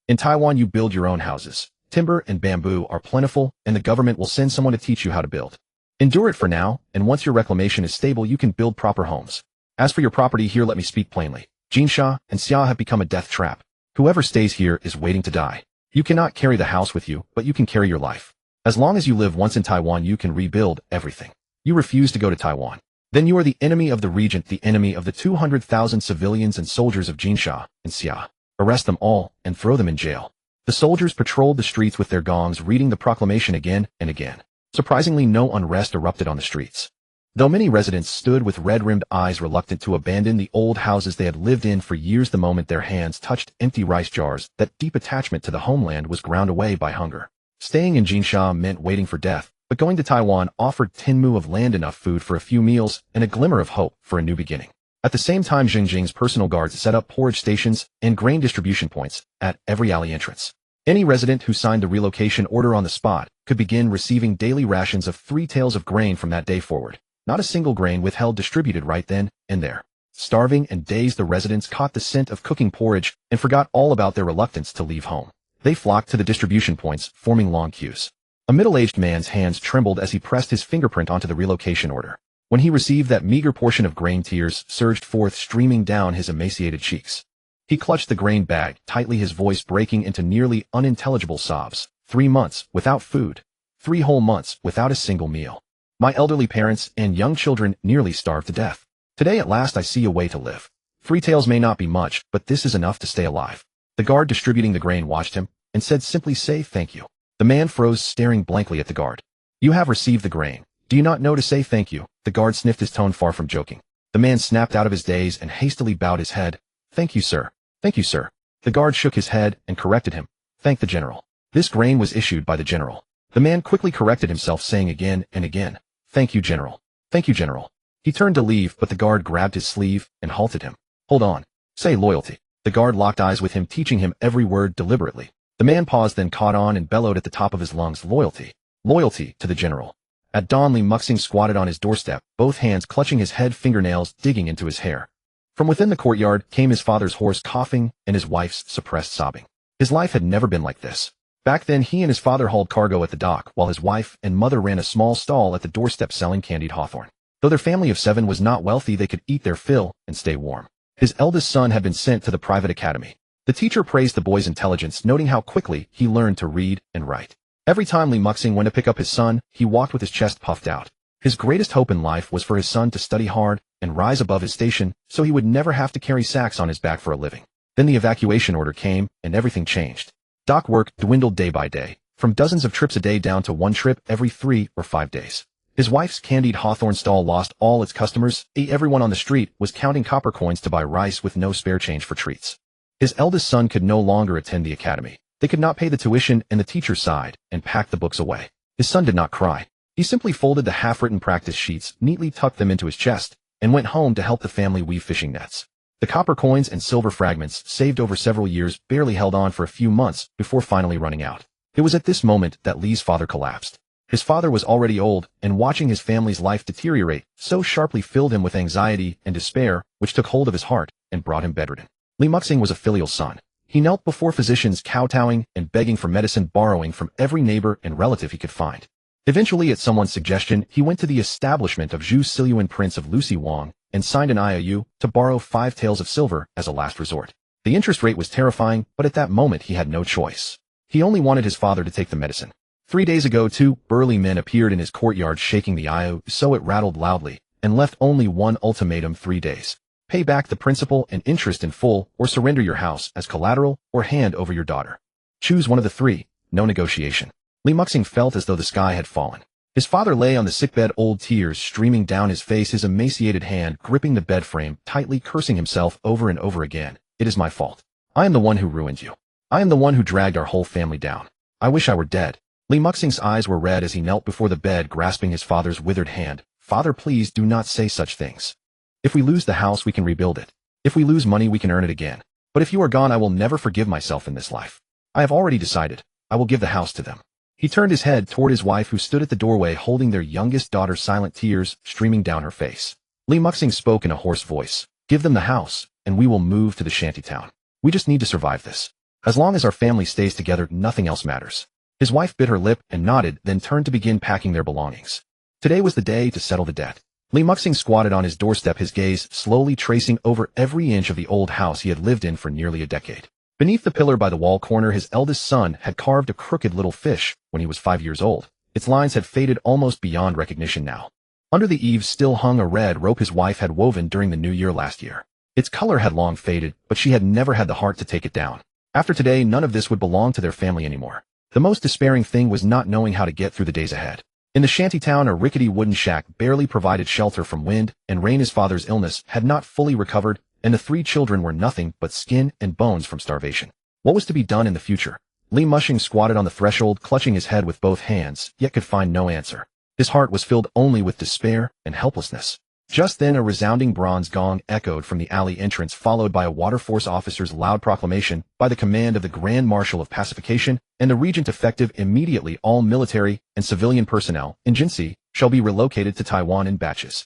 In Taiwan you build your own houses. Timber and bamboo are plentiful, and the government will send someone to teach you how to build. Endure it for now, and once your reclamation is stable you can build proper homes. As for your property here, let me speak plainly. Jinsha and Xia have become a death trap. Whoever stays here is waiting to die. You cannot carry the house with you, but you can carry your life. As long as you live once in Taiwan you can rebuild everything. You refuse to go to Taiwan. Then you are the enemy of the regent, the enemy of the 200,000 civilians and soldiers of Jinsha and Xia. Arrest them all and throw them in jail. The soldiers patrolled the streets with their gongs, reading the proclamation again and again. Surprisingly, no unrest erupted on the streets. Though many residents stood with red-rimmed eyes, reluctant to abandon the old houses they had lived in for years, the moment their hands touched empty rice jars, that deep attachment to the homeland was ground away by hunger. Staying in Jinsha meant waiting for death, but going to Taiwan offered 10 mu of land, enough food for a few meals, and a glimmer of hope for a new beginning. At the same time, Zheng Jing's personal guards set up porridge stations and grain distribution points at every alley entrance. Any resident who signed the relocation order on the spot could begin receiving daily rations of 3 taels of grain from that day forward. Not a single grain withheld, distributed right then and there. Starving and dazed, the residents caught the scent of cooking porridge and forgot all about their reluctance to leave home. They flocked to the distribution points, forming long queues. A middle-aged man's hands trembled as he pressed his fingerprint onto the relocation order. When he received that meager portion of grain, tears surged forth, streaming down his emaciated cheeks. He clutched the grain bag tightly, his voice breaking into nearly unintelligible sobs. 3 months without food. 3 whole months without a single meal. My elderly parents and young children nearly starved to death. Today at last I see a way to live. 3 taels may not be much, but this is enough to stay alive. The guard distributing the grain watched him and said, simply say thank you. The man froze, staring blankly at the guard. You have received the grain. Do you not know to say thank you? The guard sniffed, his tone far from joking. The man snapped out of his daze and hastily bowed his head. Thank you, sir. Thank you, sir. The guard shook his head and corrected him. Thank the general. This grain was issued by the general. The man quickly corrected himself, saying again and again, thank you, general. Thank you, general. He turned to leave, but the guard grabbed his sleeve and halted him. Hold on. Say loyalty. The guard locked eyes with him, teaching him every word deliberately. The man paused, then caught on and bellowed at the top of his lungs, loyalty. Loyalty to the general. At dawn, Li Muxing squatted on his doorstep, both hands clutching his head, fingernails digging into his hair. From within the courtyard came his father's hoarse coughing and his wife's suppressed sobbing. His life had never been like this. Back then, he and his father hauled cargo at the dock, while his wife and mother ran a small stall at the doorstep selling candied hawthorn. Though their family of 7 was not wealthy, they could eat their fill and stay warm. His eldest son had been sent to the private academy. The teacher praised the boy's intelligence, noting how quickly he learned to read and write. Every time Li Muxing went to pick up his son, he walked with his chest puffed out. His greatest hope in life was for his son to study hard and rise above his station, so he would never have to carry sacks on his back for a living. Then the evacuation order came, and everything changed. Dock work dwindled day by day. from dozens of trips a day down to one trip every 3 or 5 days. His wife's candied hawthorn stall lost all its customers. Everyone on the street was counting copper coins to buy rice with no spare change for treats. His eldest son could no longer attend the academy. They could not pay the tuition, and the teacher sighed and packed the books away. His son did not cry. He simply folded the half-written practice sheets, neatly tucked them into his chest, and went home to help the family weave fishing nets. The copper coins and silver fragments, saved over several years, barely held on for a few months before finally running out. It was at this moment that Li's father collapsed. His father was already old, and watching his family's life deteriorate so sharply filled him with anxiety and despair, which took hold of his heart and brought him bedridden. Li Muxing was a filial son. He knelt before physicians, kowtowing and begging for medicine, borrowing from every neighbor and relative he could find. Eventually, at someone's suggestion, he went to the establishment of Zhu Siluan, Prince of Lucy Wang, and signed an IOU to borrow 5 taels of silver as a last resort. The interest rate was terrifying, but at that moment he had no choice. He only wanted his father to take the medicine. 3 days ago, 2 burly men appeared in his courtyard shaking the IOU so it rattled loudly, and left only one ultimatum: 3 days. Pay back the principal and interest in full, or surrender your house as collateral, or hand over your daughter. Choose one of the 3, no negotiation. Li Muxing felt as though the sky had fallen. His father lay on the sickbed, old tears streaming down his face, his emaciated hand gripping the bed frame, tightly cursing himself over and over again. It is my fault. I am the one who ruined you. I am the one who dragged our whole family down. I wish I were dead. Li Muxing's eyes were red as he knelt before the bed, grasping his father's withered hand. Father, please do not say such things. If we lose the house, we can rebuild it. If we lose money, we can earn it again. But if you are gone, I will never forgive myself in this life. I have already decided. I will give the house to them. He turned his head toward his wife, who stood at the doorway holding their youngest daughter, silent tears streaming down her face. Li Muxing spoke in a hoarse voice. Give them the house, and we will move to the shantytown. We just need to survive this. As long as our family stays together, nothing else matters. His wife bit her lip and nodded, then turned to begin packing their belongings. Today was the day to settle the debt. Li Muxing squatted on his doorstep, his gaze slowly tracing over every inch of the old house he had lived in for nearly a decade. Beneath the pillar by the wall corner, his eldest son had carved a crooked little fish when he was 5 years old. Its lines had faded almost beyond recognition now. Under the eaves still hung a red rope his wife had woven during the new year last year. Its color had long faded, but she had never had the heart to take it down. After today, none of this would belong to their family anymore. The most despairing thing was not knowing how to get through the days ahead. In the shantytown, a rickety wooden shack barely provided shelter from wind and rain. His father's illness had not fully recovered, and the 3 children were nothing but skin and bones from starvation. What was to be done in the future? Li Muxing squatted on the threshold, clutching his head with both hands, yet could find no answer. His heart was filled only with despair and helplessness. Just then, a resounding bronze gong echoed from the alley entrance, followed by a water force officer's loud proclamation: by the command of the Grand Marshal of Pacification and the Regent, effective immediately, all military and civilian personnel in Jinsi shall be relocated to Taiwan in batches.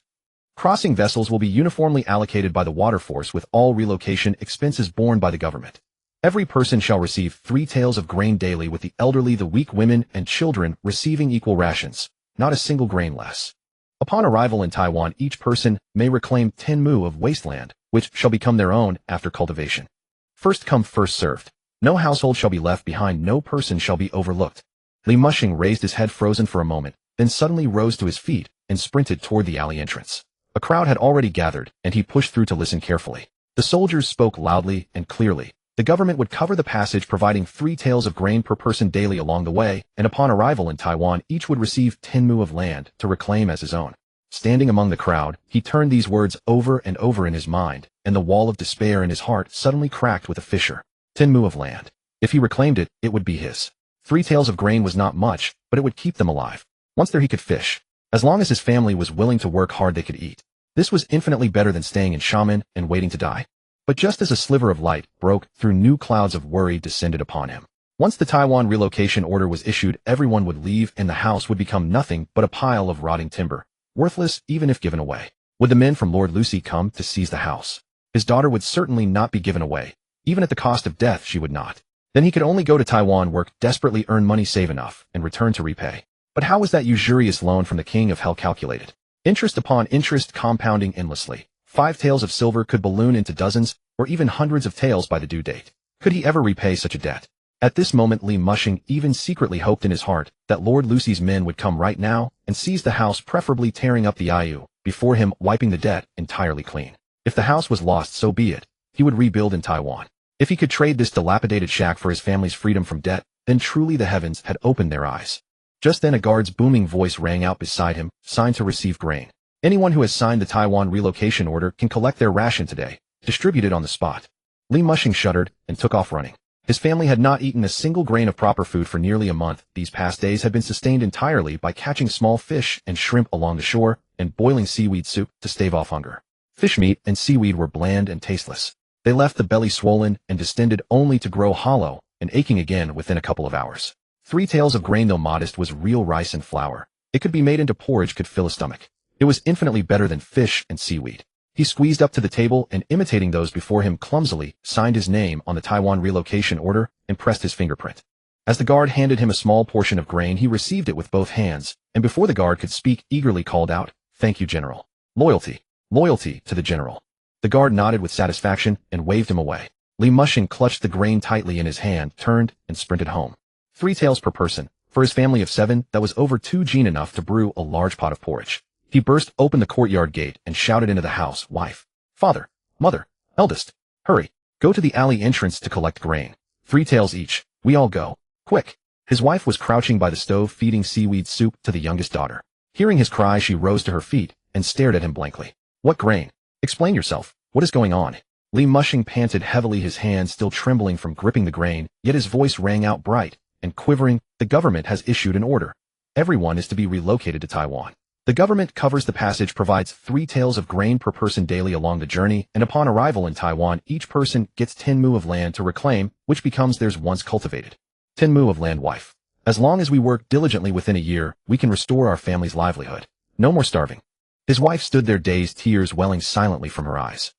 Crossing vessels will be uniformly allocated by the water force, with all relocation expenses borne by the government. Every person shall receive 3 taels of grain daily, with the elderly, the weak, women, and children receiving equal rations, not a single grain less. Upon arrival in Taiwan, each person may reclaim 10 mu of wasteland, which shall become their own after cultivation. First come, first served. No household shall be left behind, no person shall be overlooked. Li Muxing raised his head, frozen for a moment, then suddenly rose to his feet and sprinted toward the alley entrance. A crowd had already gathered, and he pushed through to listen carefully. The soldiers spoke loudly and clearly. The government would cover the passage, providing 3 taels of grain per person daily along the way, and upon arrival in Taiwan, each would receive 10 mu of land to reclaim as his own. Standing among the crowd, he turned these words over and over in his mind, and the wall of despair in his heart suddenly cracked with a fissure. 10 mu of land. If he reclaimed it, it would be his. 3 taels of grain was not much, but it would keep them alive. Once there, he could fish. As long as his family was willing to work hard, they could eat. This was infinitely better than staying in Xiamen and waiting to die. But just as a sliver of light broke through, new clouds of worry descended upon him. Once the Taiwan relocation order was issued, everyone would leave, and the house would become nothing but a pile of rotting timber, worthless even if given away. Would the men from Lord Lucy come to seize the house? His daughter would certainly not be given away. Even at the cost of death, she would not. Then he could only go to Taiwan, work desperately, earn money, save enough, and return to repay. But how was that usurious loan from the king of hell calculated? Interest upon interest, compounding endlessly. 5 taels of silver could balloon into dozens, or even hundreds of taels by the due date. Could he ever repay such a debt? At this moment, Li Muxing even secretly hoped in his heart that Lord Lucy's men would come right now and seize the house, preferably tearing up the IOU before him, wiping the debt entirely clean. If the house was lost, so be it. He would rebuild in Taiwan. If he could trade this dilapidated shack for his family's freedom from debt, then truly the heavens had opened their eyes. Just then a guard's booming voice rang out beside him, signed to receive grain. Anyone who has signed the Taiwan relocation order can collect their ration today, distributed on the spot. Li Mushing shuddered and took off running. His family had not eaten a single grain of proper food for nearly a month. These past days had been sustained entirely by catching small fish and shrimp along the shore and boiling seaweed soup to stave off hunger. Fish meat and seaweed were bland and tasteless. They left the belly swollen and distended only to grow hollow and aching again within a couple of hours. 3 taels of grain, though modest, was real rice and flour. It could be made into porridge, could fill a stomach. It was infinitely better than fish and seaweed. He squeezed up to the table and, imitating those before him clumsily, signed his name on the Taiwan relocation order and pressed his fingerprint. As the guard handed him a small portion of grain, he received it with both hands, and before the guard could speak, eagerly called out, "Thank you, General. Loyalty. Loyalty to the General." The guard nodded with satisfaction and waved him away. Li Mushing clutched the grain tightly in his hand, turned, and sprinted home. 3 taels per person. For his family of 7, that was over 2 jin, enough to brew a large pot of porridge. He burst open the courtyard gate and shouted into the house, "Wife, father, mother, eldest, hurry, go to the alley entrance to collect grain. 3 taels each. We all go. Quick." His wife was crouching by the stove feeding seaweed soup to the youngest daughter. Hearing his cry, she rose to her feet and stared at him blankly. "What grain? Explain yourself. What is going on?" Li Mushing panted heavily, his hand still trembling from gripping the grain, yet his voice rang out bright and quivering. "The government has issued an order. Everyone is to be relocated to Taiwan. The government covers the passage, provides 3 taels of grain per person daily along the journey, and upon arrival in Taiwan, each person gets 10 mu of land to reclaim, which becomes theirs once cultivated. 10 mu of land, wife. As long as we work diligently within a year, we can restore our family's livelihood. No more starving." His wife stood there dazed, tears welling silently from her eyes.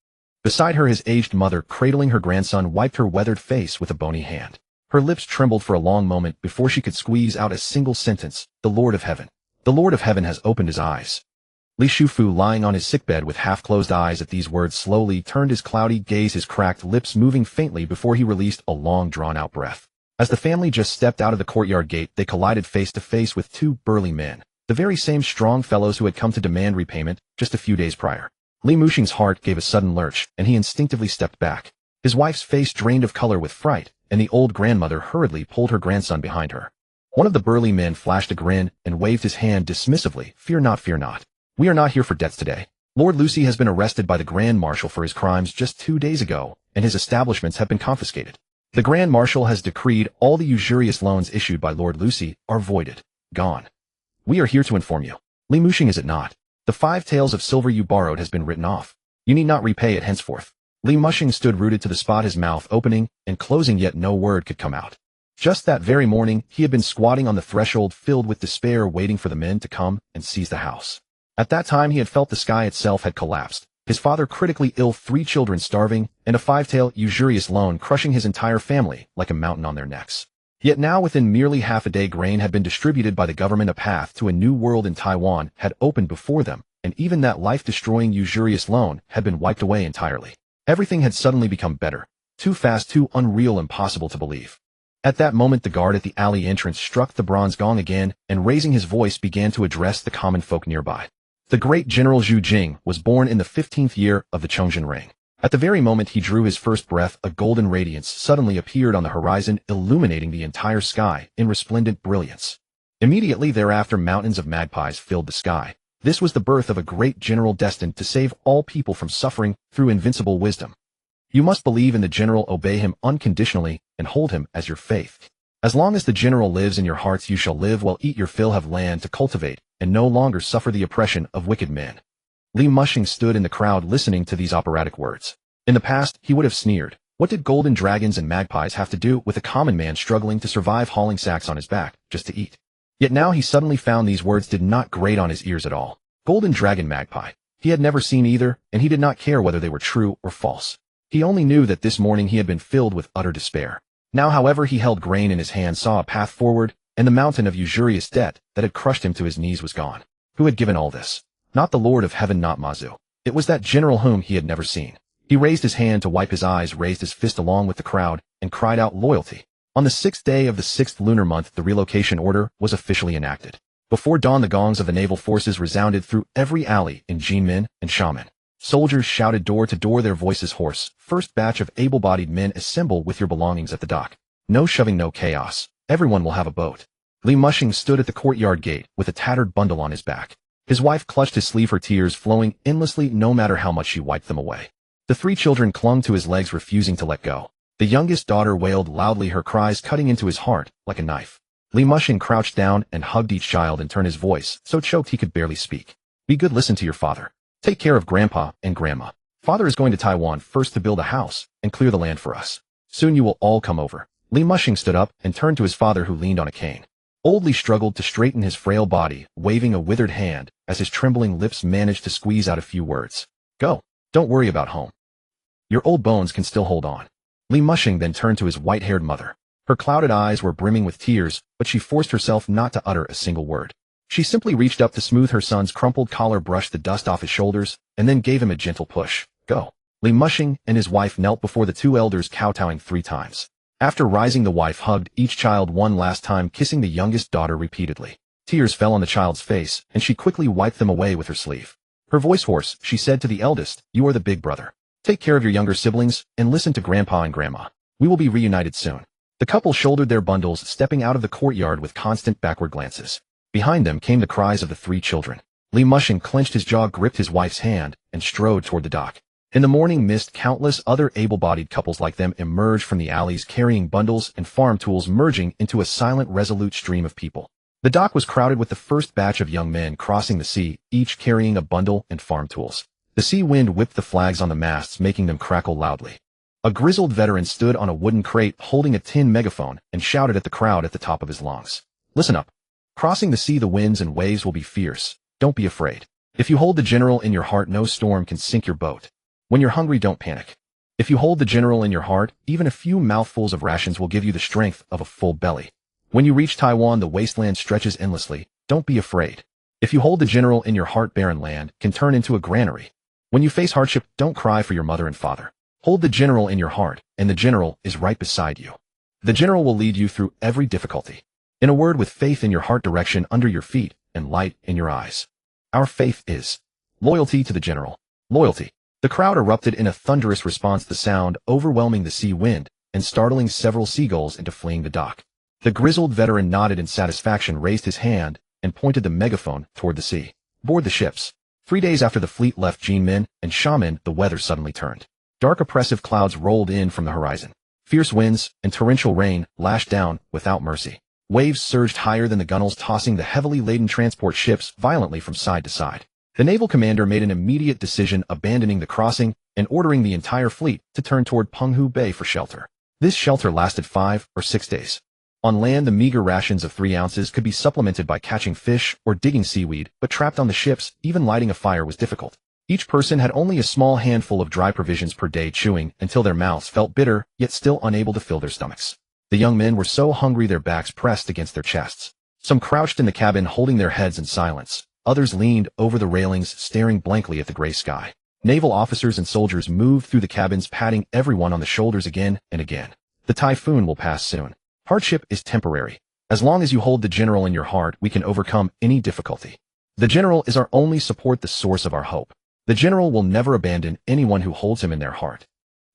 Beside her, his aged mother, cradling her grandson, wiped her weathered face with a bony hand. Her lips trembled for a long moment before she could squeeze out a single sentence, "The Lord of Heaven. The Lord of Heaven has opened his eyes." Li Shufu, lying on his sickbed with half-closed eyes at these words, slowly turned his cloudy gaze, his cracked lips moving faintly before he released a long, drawn-out breath. As the family just stepped out of the courtyard gate, they collided face to face with 2 burly men, the very same strong fellows who had come to demand repayment just a few days prior. Li Mushing's heart gave a sudden lurch, and he instinctively stepped back. His wife's face drained of color with fright, and the old grandmother hurriedly pulled her grandson behind her. One of the burly men flashed a grin and waved his hand dismissively. Fear not, fear not. We are not here for debts today. Lord Lucy has been arrested by the Grand Marshal for his crimes just 2 days ago, and his establishments have been confiscated. The Grand Marshal has decreed all the usurious loans issued by Lord Lucy are voided, gone. We are here to inform you. Li Mushing, is it not? The 5 taels of silver you borrowed has been written off. You need not repay it henceforth. Li Mushing stood rooted to the spot, his mouth opening and closing, yet no word could come out. Just that very morning, he had been squatting on the threshold, filled with despair, waiting for the men to come and seize the house. At that time, he had felt the sky itself had collapsed, his father critically ill, 3 children starving, and a 5-tael usurious loan crushing his entire family like a mountain on their necks. Yet now, within merely half a day, grain had been distributed by the government. A path to a new world in Taiwan had opened before them, and even that life-destroying usurious loan had been wiped away entirely. Everything had suddenly become better. Too fast, too unreal, impossible to believe. At that moment, the guard at the alley entrance struck the bronze gong again, and raising his voice began to address the common folk nearby. The great General Zheng Jing was born in the 15th year of the Chongzhen reign. At the very moment he drew his first breath, a golden radiance suddenly appeared on the horizon, illuminating the entire sky in resplendent brilliance. Immediately thereafter, mountains of magpies filled the sky. This was the birth of a great general destined to save all people from suffering through invincible wisdom. You must believe in the general, obey him unconditionally, and hold him as your faith. As long as the general lives in your hearts, you shall live well, eat your fill, have land to cultivate, and no longer suffer the oppression of wicked men. Li Mushing stood in the crowd listening to these operatic words. In the past, he would have sneered. What did golden dragons and magpies have to do with a common man struggling to survive, hauling sacks on his back just to eat? Yet now he suddenly found these words did not grate on his ears at all. Golden dragon, magpie. He had never seen either, and he did not care whether they were true or false. He only knew that this morning he had been filled with utter despair. Now, however, he held grain in his hand, saw a path forward, and the mountain of usurious debt that had crushed him to his knees was gone. Who had given all this? Not the Lord of Heaven, not Mazu. It was that general whom he had never seen. He raised his hand to wipe his eyes, raised his fist along with the crowd, and cried out, "Loyalty." On the 6th day of the 6th lunar month, the relocation order was officially enacted. Before dawn, the gongs of the naval forces resounded through every alley in Jinmen and Xiamen. Soldiers shouted door to door, their voices hoarse. "First batch of able-bodied men, assemble with your belongings at the dock. No shoving, no chaos. Everyone will have a boat. Li Mushing stood at the courtyard gate with a tattered bundle on his back. His wife clutched his sleeve, her tears flowing endlessly no matter how much she wiped them away. The three children clung to his legs, refusing to let go. The youngest daughter wailed loudly, her cries cutting into his heart like a knife. Li Mushing crouched down and hugged each child and turned his voice so choked he could barely speak. Be good, listen to your father. Take care of Grandpa and Grandma. Father is going to Taiwan first to build a house and clear the land for us. Soon you will all come over. Li Mushing stood up and turned to his father, who leaned on a cane. Old Li struggled to straighten his frail body, waving a withered hand as his trembling lips managed to squeeze out a few words. Go. Don't worry about home. Your old bones can still hold on. Li Mushing then turned to his white-haired mother. Her clouded eyes were brimming with tears, but she forced herself not to utter a single word. She simply reached up to smooth her son's crumpled collar, brushed the dust off his shoulders, and then gave him a gentle push. Go. Li Mushing and his wife knelt before the two elders, kowtowing 3 times. After rising, the wife hugged each child one last time, kissing the youngest daughter repeatedly. Tears fell on the child's face, and she quickly wiped them away with her sleeve. Her voice hoarse, she said to the eldest, "You are the big brother. Take care of your younger siblings, and listen to Grandpa and Grandma. We will be reunited soon." The couple shouldered their bundles, stepping out of the courtyard with constant backward glances. Behind them came the cries of the 3 children. Li Mushing clenched his jaw, gripped his wife's hand, and strode toward the dock. In the morning mist, countless other able-bodied couples like them emerged from the alleys, carrying bundles and farm tools, merging into a silent, resolute stream of people. The dock was crowded with the first batch of young men crossing the sea, each carrying a bundle and farm tools. The sea wind whipped the flags on the masts, making them crackle loudly. A grizzled veteran stood on a wooden crate holding a tin megaphone and shouted at the crowd at the top of his lungs. Listen up. Crossing the sea, the winds and waves will be fierce. Don't be afraid. If you hold the general in your heart, no storm can sink your boat. When you're hungry, don't panic. If you hold the general in your heart, even a few mouthfuls of rations will give you the strength of a full belly. When you reach Taiwan, the wasteland stretches endlessly. Don't be afraid. If you hold the general in your heart, barren land can turn into a granary. When you face hardship, don't cry for your mother and father. Hold the general in your heart, and the general is right beside you. The general will lead you through every difficulty. In a word, with faith in your heart, direction under your feet, and light in your eyes. Our faith is loyalty to the general. Loyalty. The crowd erupted in a thunderous response, the sound overwhelming the sea wind and startling several seagulls into fleeing the dock. The grizzled veteran nodded in satisfaction, raised his hand, and pointed the megaphone toward the sea. Board the ships. 3 days after the fleet left Jinmen and Xiamen, the weather suddenly turned. Dark, oppressive clouds rolled in from the horizon. Fierce winds and torrential rain lashed down without mercy. Waves surged higher than the gunwales, tossing the heavily laden transport ships violently from side to side. The naval commander made an immediate decision, abandoning the crossing and ordering the entire fleet to turn toward Penghu Bay for shelter. This shelter lasted 5 or 6 days. On land, the meager rations of 3 ounces could be supplemented by catching fish or digging seaweed, but trapped on the ships, even lighting a fire was difficult. Each person had only a small handful of dry provisions per day, chewing until their mouths felt bitter, yet still unable to fill their stomachs. The young men were so hungry their backs pressed against their chests. Some crouched in the cabin, holding their heads in silence. Others leaned over the railings, staring blankly at the gray sky. Naval officers and soldiers moved through the cabins, patting everyone on the shoulders again and again. The typhoon will pass soon. Hardship is temporary. As long as you hold the general in your heart, we can overcome any difficulty. The general is our only support, the source of our hope. The general will never abandon anyone who holds him in their heart.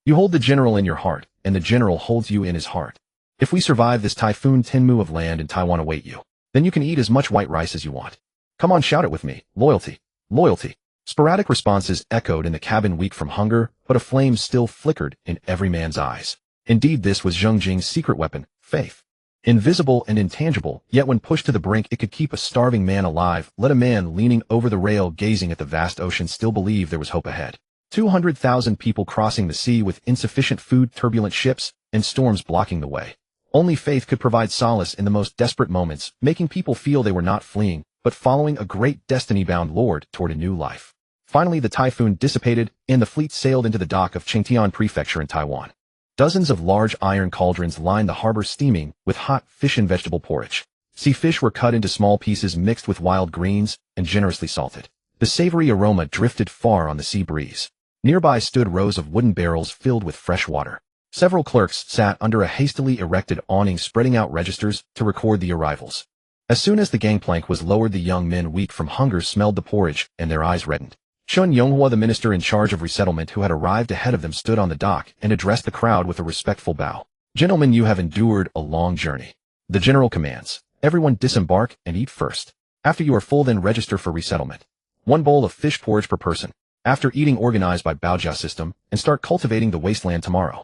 You hold the general in your heart, and the general holds you in his heart. If we survive this typhoon, 10 mu of land in Taiwan await you. Then you can eat as much white rice as you want. Come on, shout it with me. Loyalty. Loyalty. Sporadic responses echoed in the cabin, weak from hunger, but a flame still flickered in every man's eyes. Indeed, this was Zheng Jing's secret weapon, faith. Invisible and intangible, yet when pushed to the brink, it could keep a starving man alive. Let a man leaning over the rail, gazing at the vast ocean, still believe there was hope ahead. 200,000 people crossing the sea with insufficient food, turbulent ships, and storms blocking the way. Only faith could provide solace in the most desperate moments, making people feel they were not fleeing, but following a great destiny-bound lord toward a new life. Finally, the typhoon dissipated, and the fleet sailed into the dock of Qingtian Prefecture in Taiwan. Dozens of large iron cauldrons lined the harbor, steaming with hot fish and vegetable porridge. Sea fish were cut into small pieces, mixed with wild greens, and generously salted. The savory aroma drifted far on the sea breeze. Nearby stood rows of wooden barrels filled with fresh water. Several clerks sat under a hastily erected awning, spreading out registers to record the arrivals. As soon as the gangplank was lowered, the young men, weak from hunger, smelled the porridge, and their eyes reddened. Chun Yonghua, the minister in charge of resettlement who had arrived ahead of them, stood on the dock and addressed the crowd with a respectful bow. Gentlemen, you have endured a long journey. The general commands, everyone disembark and eat first. After you are full, then register for resettlement. 1 bowl of fish porridge per person. After eating, organize by Baojia system and start cultivating the wasteland tomorrow.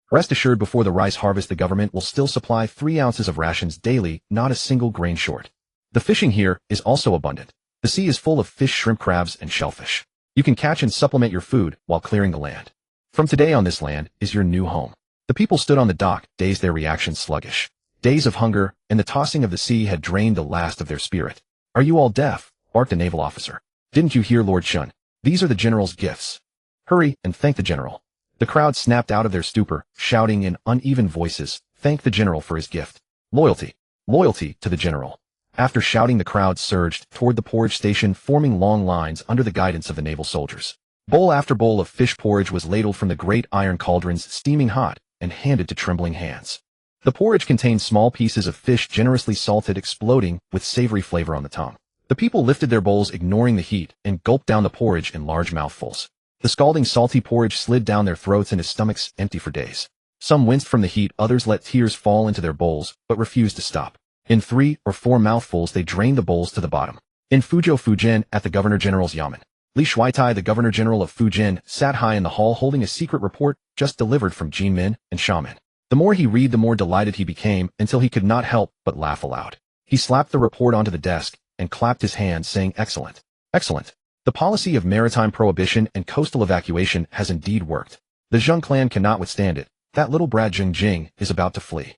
Rest assured, before the rice harvest the government will still supply 3 ounces of rations daily, not a single grain short. The fishing here is also abundant. The sea is full of fish, shrimp, crabs, and shellfish. You can catch and supplement your food while clearing the land. From today on, this land is your new home. The people stood on the dock, dazed, their reactions sluggish. Days of hunger and the tossing of the sea had drained the last of their spirit. Are you all deaf? Barked a naval officer. Didn't you hear, Lord Shun? These are the general's gifts. Hurry and thank the general. The crowd snapped out of their stupor, shouting in uneven voices, thank the general for his gift. Loyalty. Loyalty to the general. After shouting, the crowd surged toward the porridge station, forming long lines under the guidance of the naval soldiers. Bowl after bowl of fish porridge was ladled from the great iron cauldrons, steaming hot, and handed to trembling hands. The porridge contained small pieces of fish generously salted, exploding with savory flavor on the tongue. The people lifted their bowls, ignoring the heat, and gulped down the porridge in large mouthfuls. The scalding salty porridge slid down their throats into stomachs empty for days. Some winced from the heat, others let tears fall into their bowls, but refused to stop. In 3 or 4 mouthfuls they drained the bowls to the bottom. In Fuzhou, Fujian, at the Governor-General's Yamen, Li Shuitai, the Governor-General of Fujian, sat high in the hall holding a secret report just delivered from Jinmin and Xiamen. The more he read, the more delighted he became, until he could not help but laugh aloud. He slapped the report onto the desk and clapped his hands, saying, "Excellent. Excellent. The policy of maritime prohibition and coastal evacuation has indeed worked. The Zheng clan cannot withstand it. That little brat Zheng Jing is about to flee."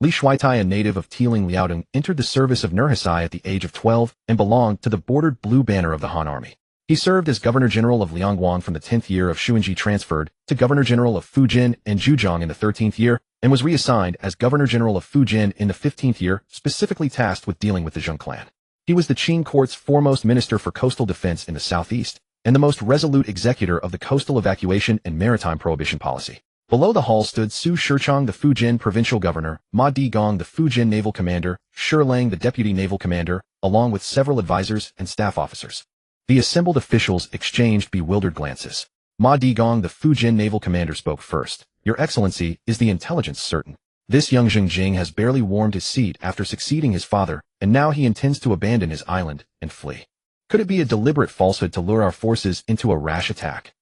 Li Shuitai, a native of Tiling Liaodong, entered the service of Nurhasai at the age of 12 and belonged to the bordered blue banner of the Han army. He served as Governor-General of Liangguang from the 10th year of Xuanji, transferred to Governor-General of Fujian and Zhujiang in the 13th year, and was reassigned as Governor-General of Fujian in the 15th year, specifically tasked with dealing with the Zheng clan. He was the Qing court's foremost minister for coastal defense in the southeast, and the most resolute executor of the coastal evacuation and maritime prohibition policy. Below the hall stood Su Shichang, the Fujian provincial governor, Ma Digong, the Fujian naval commander, Shi Lang, the deputy naval commander, along with several advisors and staff officers. The assembled officials exchanged bewildered glances. Ma Digong, the Fujian naval commander, spoke first. "Your Excellency, is the intelligence certain? This young Zheng Jing has barely warmed his seat after succeeding his father, and now he intends to abandon his island and flee. Could it be a deliberate falsehood to lure our forces into a rash attack?"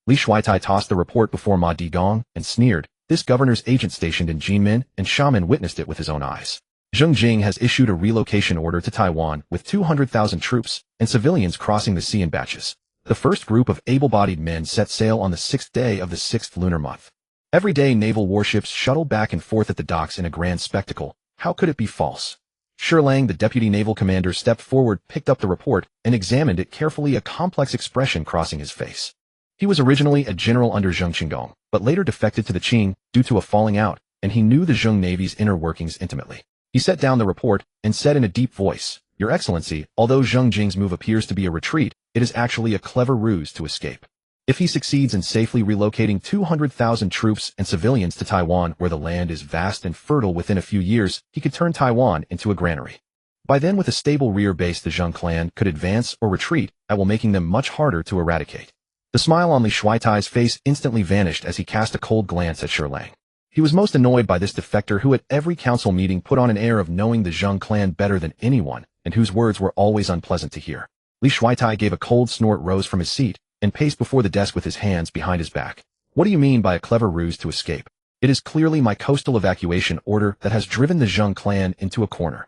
Li Shuitai tossed the report before Ma Digong and sneered. This governor's agent stationed in Jinmen and Xiamen witnessed it with his own eyes. Zheng Jing has issued a relocation order to Taiwan with 200,000 troops and civilians crossing the sea in batches. The first group of able-bodied men set sail on the 6th day of the 6th lunar month. Every day naval warships shuttle back and forth at the docks in a grand spectacle. How could it be false? Shi Lang, the deputy naval commander, stepped forward, picked up the report, and examined it carefully, a complex expression crossing his face. He was originally a general under Zheng Chenggong, but later defected to the Qing due to a falling out, and he knew the Zheng Navy's inner workings intimately. He set down the report and said in a deep voice, "Your Excellency, although Zheng Jing's move appears to be a retreat, it is actually a clever ruse to escape. If he succeeds in safely relocating 200,000 troops and civilians to Taiwan, where the land is vast and fertile, within a few years, he could turn Taiwan into a granary. By then, with a stable rear base, the Zheng clan could advance or retreat, while making them much harder to eradicate." The smile on Li Shuitai's face instantly vanished as he cast a cold glance at Shi Lang. He was most annoyed by this defector who at every council meeting put on an air of knowing the Zheng clan better than anyone, and whose words were always unpleasant to hear. Li Shuitai gave a cold snort, rose from his seat, and paced before the desk with his hands behind his back. "What do you mean by a clever ruse to escape? It is clearly my coastal evacuation order that has driven the Zheng clan into a corner.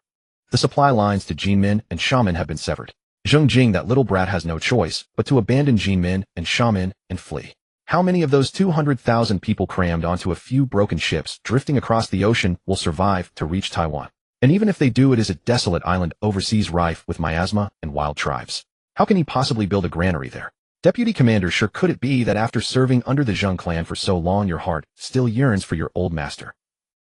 The supply lines to Jinmen and Xiamen have been severed. Zheng Jing, that little brat, has no choice but to abandon Jinmen and Xiamen and flee. How many of those 200,000 people crammed onto a few broken ships drifting across the ocean will survive to reach Taiwan? And even if they do, it is a desolate island overseas rife with miasma and wild tribes. How can he possibly build a granary there? Deputy Commander, sure could it be that after serving under the Zheng clan for so long, your heart still yearns for your old master?"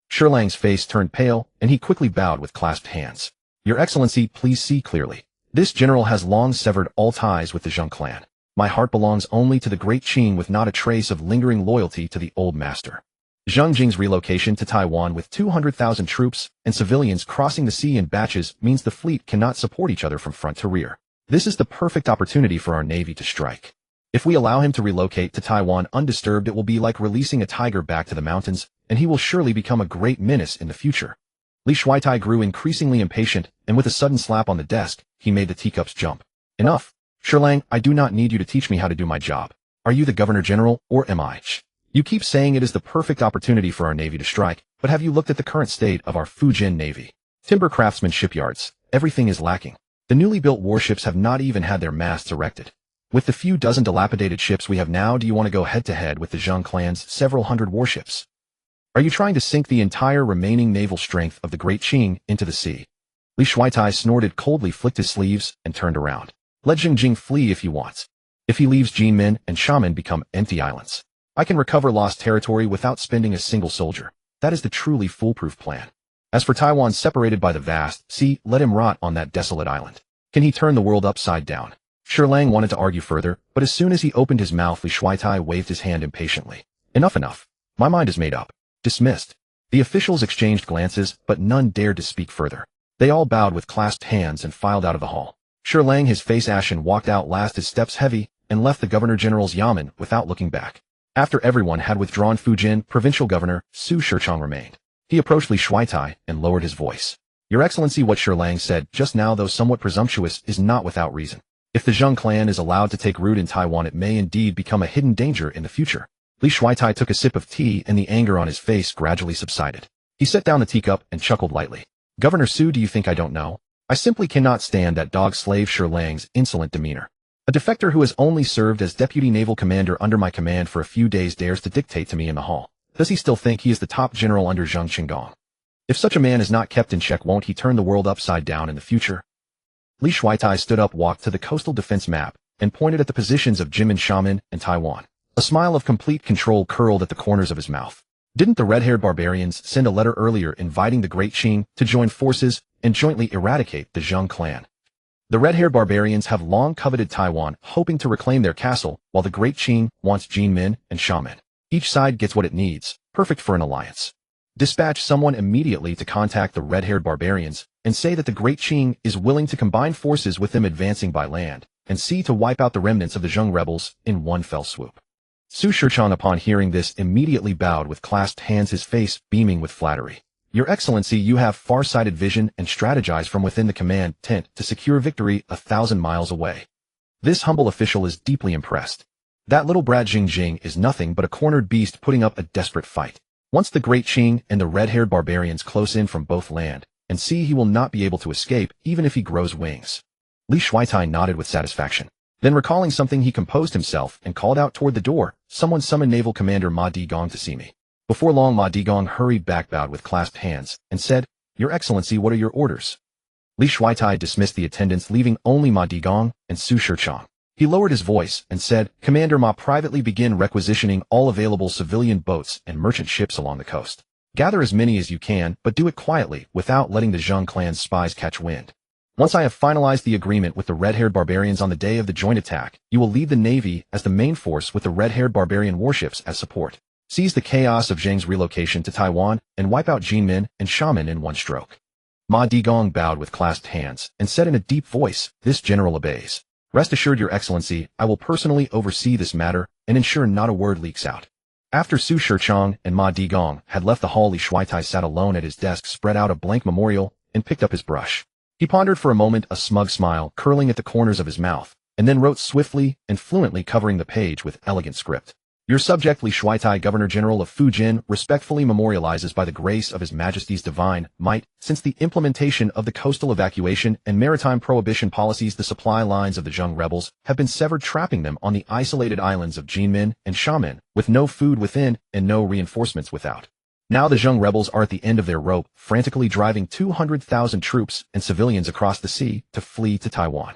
Shi Lang's face turned pale, and he quickly bowed with clasped hands. "Your Excellency, please see clearly. This general has long severed all ties with the Zheng clan. My heart belongs only to the great Qing, with not a trace of lingering loyalty to the old master." Zheng Jing's relocation to Taiwan with 200,000 troops and civilians crossing the sea in batches means the fleet cannot support each other from front to rear. This is the perfect opportunity for our navy to strike. If we allow him to relocate to Taiwan undisturbed, it will be like releasing a tiger back to the mountains, and he will surely become a great menace in the future. Li Shuaitai grew increasingly impatient, and with a sudden slap on the desk, he made the teacups jump. Enough. Shilang, I do not need you to teach me how to do my job. Are you the Governor General, or am I? You keep saying it is the perfect opportunity for our Navy to strike, but have you looked at the current state of our Fujian Navy? Timber craftsman shipyards. Everything is lacking. The newly built warships have not even had their masts erected. With the few dozen dilapidated ships we have now, do you want to go head-to-head with the Zheng clan's several hundred warships? Are you trying to sink the entire remaining naval strength of the Great Qing into the sea? Li Shuaitai snorted coldly, flicked his sleeves, and turned around. Let Zheng Jing flee if he wants. If he leaves, Jinmin and Xiamen become empty islands. I can recover lost territory without spending a single soldier. That is the truly foolproof plan. As for Taiwan separated by the vast sea, let him rot on that desolate island. Can he turn the world upside down? Shilang wanted to argue further, but as soon as he opened his mouth, Li Shuaitai waved his hand impatiently. Enough. My mind is made up. Dismissed. The officials exchanged glances, but none dared to speak further. They all bowed with clasped hands and filed out of the hall. Shilang, his face ashen, walked out last, his steps heavy, and left the Governor General's yamen without looking back. After everyone had withdrawn, Fujian Provincial Governor Su Shichang remained. He approached Li Shuaitai and lowered his voice. Your Excellency, what Shilang said just now, though somewhat presumptuous, is not without reason. If the Zheng clan is allowed to take root in Taiwan, it may indeed become a hidden danger in the future. Li Shuaitai took a sip of tea, and the anger on his face gradually subsided. He set down the teacup and chuckled lightly. Governor Su, do you think I don't know? I simply cannot stand that dog-slave Shilang's insolent demeanor. A defector who has only served as deputy naval commander under my command for a few days dares to dictate to me in the hall. Does he still think he is the top general under Zheng Chenggong? If such a man is not kept in check, won't he turn the world upside down in the future? Li Shuaitai stood up, walked to the coastal defense map, and pointed at the positions of Jinmen, Xiamen, and Taiwan. A smile of complete control curled at the corners of his mouth. Didn't the red-haired barbarians send a letter earlier inviting the Great Qing to join forces and jointly eradicate the Zheng clan? The red-haired barbarians have long coveted Taiwan, hoping to reclaim their castle, while the Great Qing wants Jinmen and Xiamen. Each side gets what it needs, perfect for an alliance. Dispatch someone immediately to contact the red-haired barbarians and say that the Great Qing is willing to combine forces with them, advancing by land, and see to wipe out the remnants of the Zheng rebels in one fell swoop. Su Shichang, upon hearing this, immediately bowed with clasped hands, his face beaming with flattery. Your Excellency, you have far-sighted vision and strategize from within the command tent to secure victory 1,000 miles away. This humble official is deeply impressed. That little brat Zheng Jing is nothing but a cornered beast putting up a desperate fight. Once the Great Qing and the red-haired barbarians close in from both land and sea, he will not be able to escape, even if he grows wings. Li Shuaitai nodded with satisfaction. Then, recalling something, he composed himself and called out toward the door, "Someone summon Naval Commander Ma Digong to see me." Before long, Ma Digong hurried back, bowed with clasped hands, and said, "Your Excellency, what are your orders?" Li Shuaitai dismissed the attendants, leaving only Ma Digong and Su Shichang. He lowered his voice and said, "Commander Ma, privately begin requisitioning all available civilian boats and merchant ships along the coast. Gather as many as you can, but do it quietly, without letting the Zheng clan's spies catch wind. Once I have finalized the agreement with the red-haired barbarians on the day of the joint attack, you will lead the Navy as the main force with the red-haired barbarian warships as support. Seize the chaos of Zheng's relocation to Taiwan and wipe out Jinmen and Xiamen in one stroke." Ma Digong bowed with clasped hands and said in a deep voice, "This general obeys. Rest assured, Your Excellency, I will personally oversee this matter and ensure not a word leaks out." After Su Shichang and Ma Digong had left the hall, Li Shuaitai sat alone at his desk, spread out a blank memorial, and picked up his brush. He pondered for a moment, a smug smile curling at the corners of his mouth, and then wrote swiftly and fluently, covering the page with elegant script. "Your subject, Li Shuaitai, Governor General of Fujian, respectfully memorializes by the grace of His Majesty's divine might, since the implementation of the coastal evacuation and maritime prohibition policies, the supply lines of the Zheng rebels have been severed, trapping them on the isolated islands of Jinmen and Xiamen, with no food within and no reinforcements without. Now the Zheng rebels are at the end of their rope, frantically driving 200,000 troops and civilians across the sea to flee to Taiwan.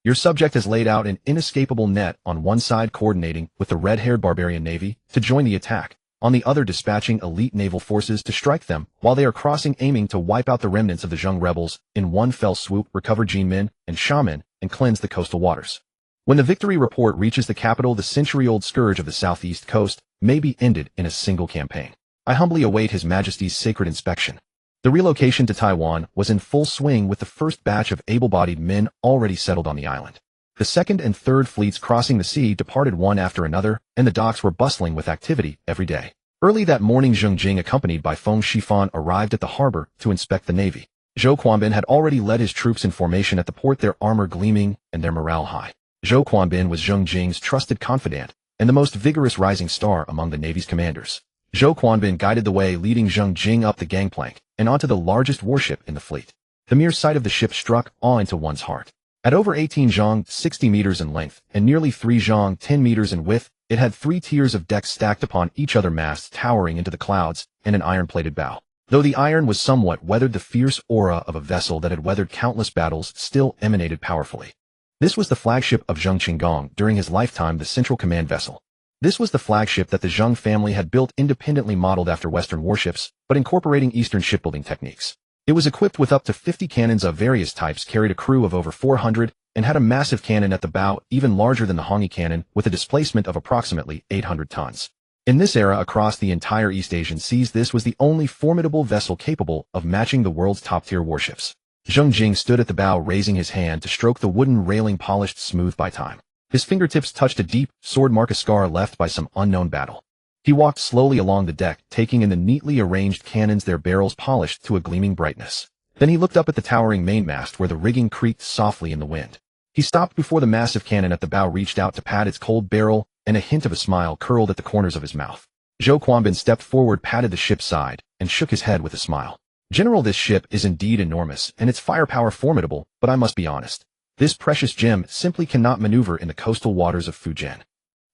Your subject has laid out an inescapable net, on one side coordinating with the red-haired barbarian navy to join the attack, on the other dispatching elite naval forces to strike them while they are crossing, aiming to wipe out the remnants of the Zheng rebels in one fell swoop, recover Jinmen and Xiamen, and cleanse the coastal waters. When the victory report reaches the capital, the century-old scourge of the southeast coast may be ended in a single campaign. I humbly await His Majesty's sacred inspection." The relocation to Taiwan was in full swing, with the first batch of able-bodied men already settled on the island. The second and third fleets crossing the sea departed one after another, and the docks were bustling with activity every day. Early that morning, Zheng Jing, accompanied by Feng Shifan, arrived at the harbor to inspect the navy. Zhou Quanbin had already led his troops in formation at the port, their armor gleaming and their morale high. Zhou Quanbin was Zheng Jing's trusted confidant and the most vigorous rising star among the navy's commanders. Zhou Quanbin guided the way, leading Zheng Jing up the gangplank and onto the largest warship in the fleet. The mere sight of the ship struck awe into one's heart. At over 18 zhang, 60 meters in length, and nearly 3 zhang, 10 meters in width, it had 3 tiers of decks stacked upon each other, masts towering into the clouds, and an iron-plated bow. Though the iron was somewhat weathered, the fierce aura of a vessel that had weathered countless battles still emanated powerfully. This was the flagship of Zheng Chenggong during his lifetime, the Central Command vessel. This was the flagship that the Zheng family had built independently, modeled after Western warships, but incorporating Eastern shipbuilding techniques. It was equipped with up to 50 cannons of various types, carried a crew of over 400, and had a massive cannon at the bow, even larger than the Hongyi cannon, with a displacement of approximately 800 tons. In this era, across the entire East Asian seas, this was the only formidable vessel capable of matching the world's top-tier warships. Zheng Jing stood at the bow, raising his hand to stroke the wooden railing, polished smooth by time. His fingertips touched a deep, sword-mark scar left by some unknown battle. He walked slowly along the deck, taking in the neatly arranged cannons, their barrels polished to a gleaming brightness. Then he looked up at the towering mainmast, where the rigging creaked softly in the wind. He stopped before the massive cannon at the bow, reached out to pat its cold barrel, and a hint of a smile curled at the corners of his mouth. Zhou Quanbin stepped forward, patted the ship's side, and shook his head with a smile. "General, this ship is indeed enormous, and its firepower formidable, but I must be honest. This precious gem simply cannot maneuver in the coastal waters of Fujian.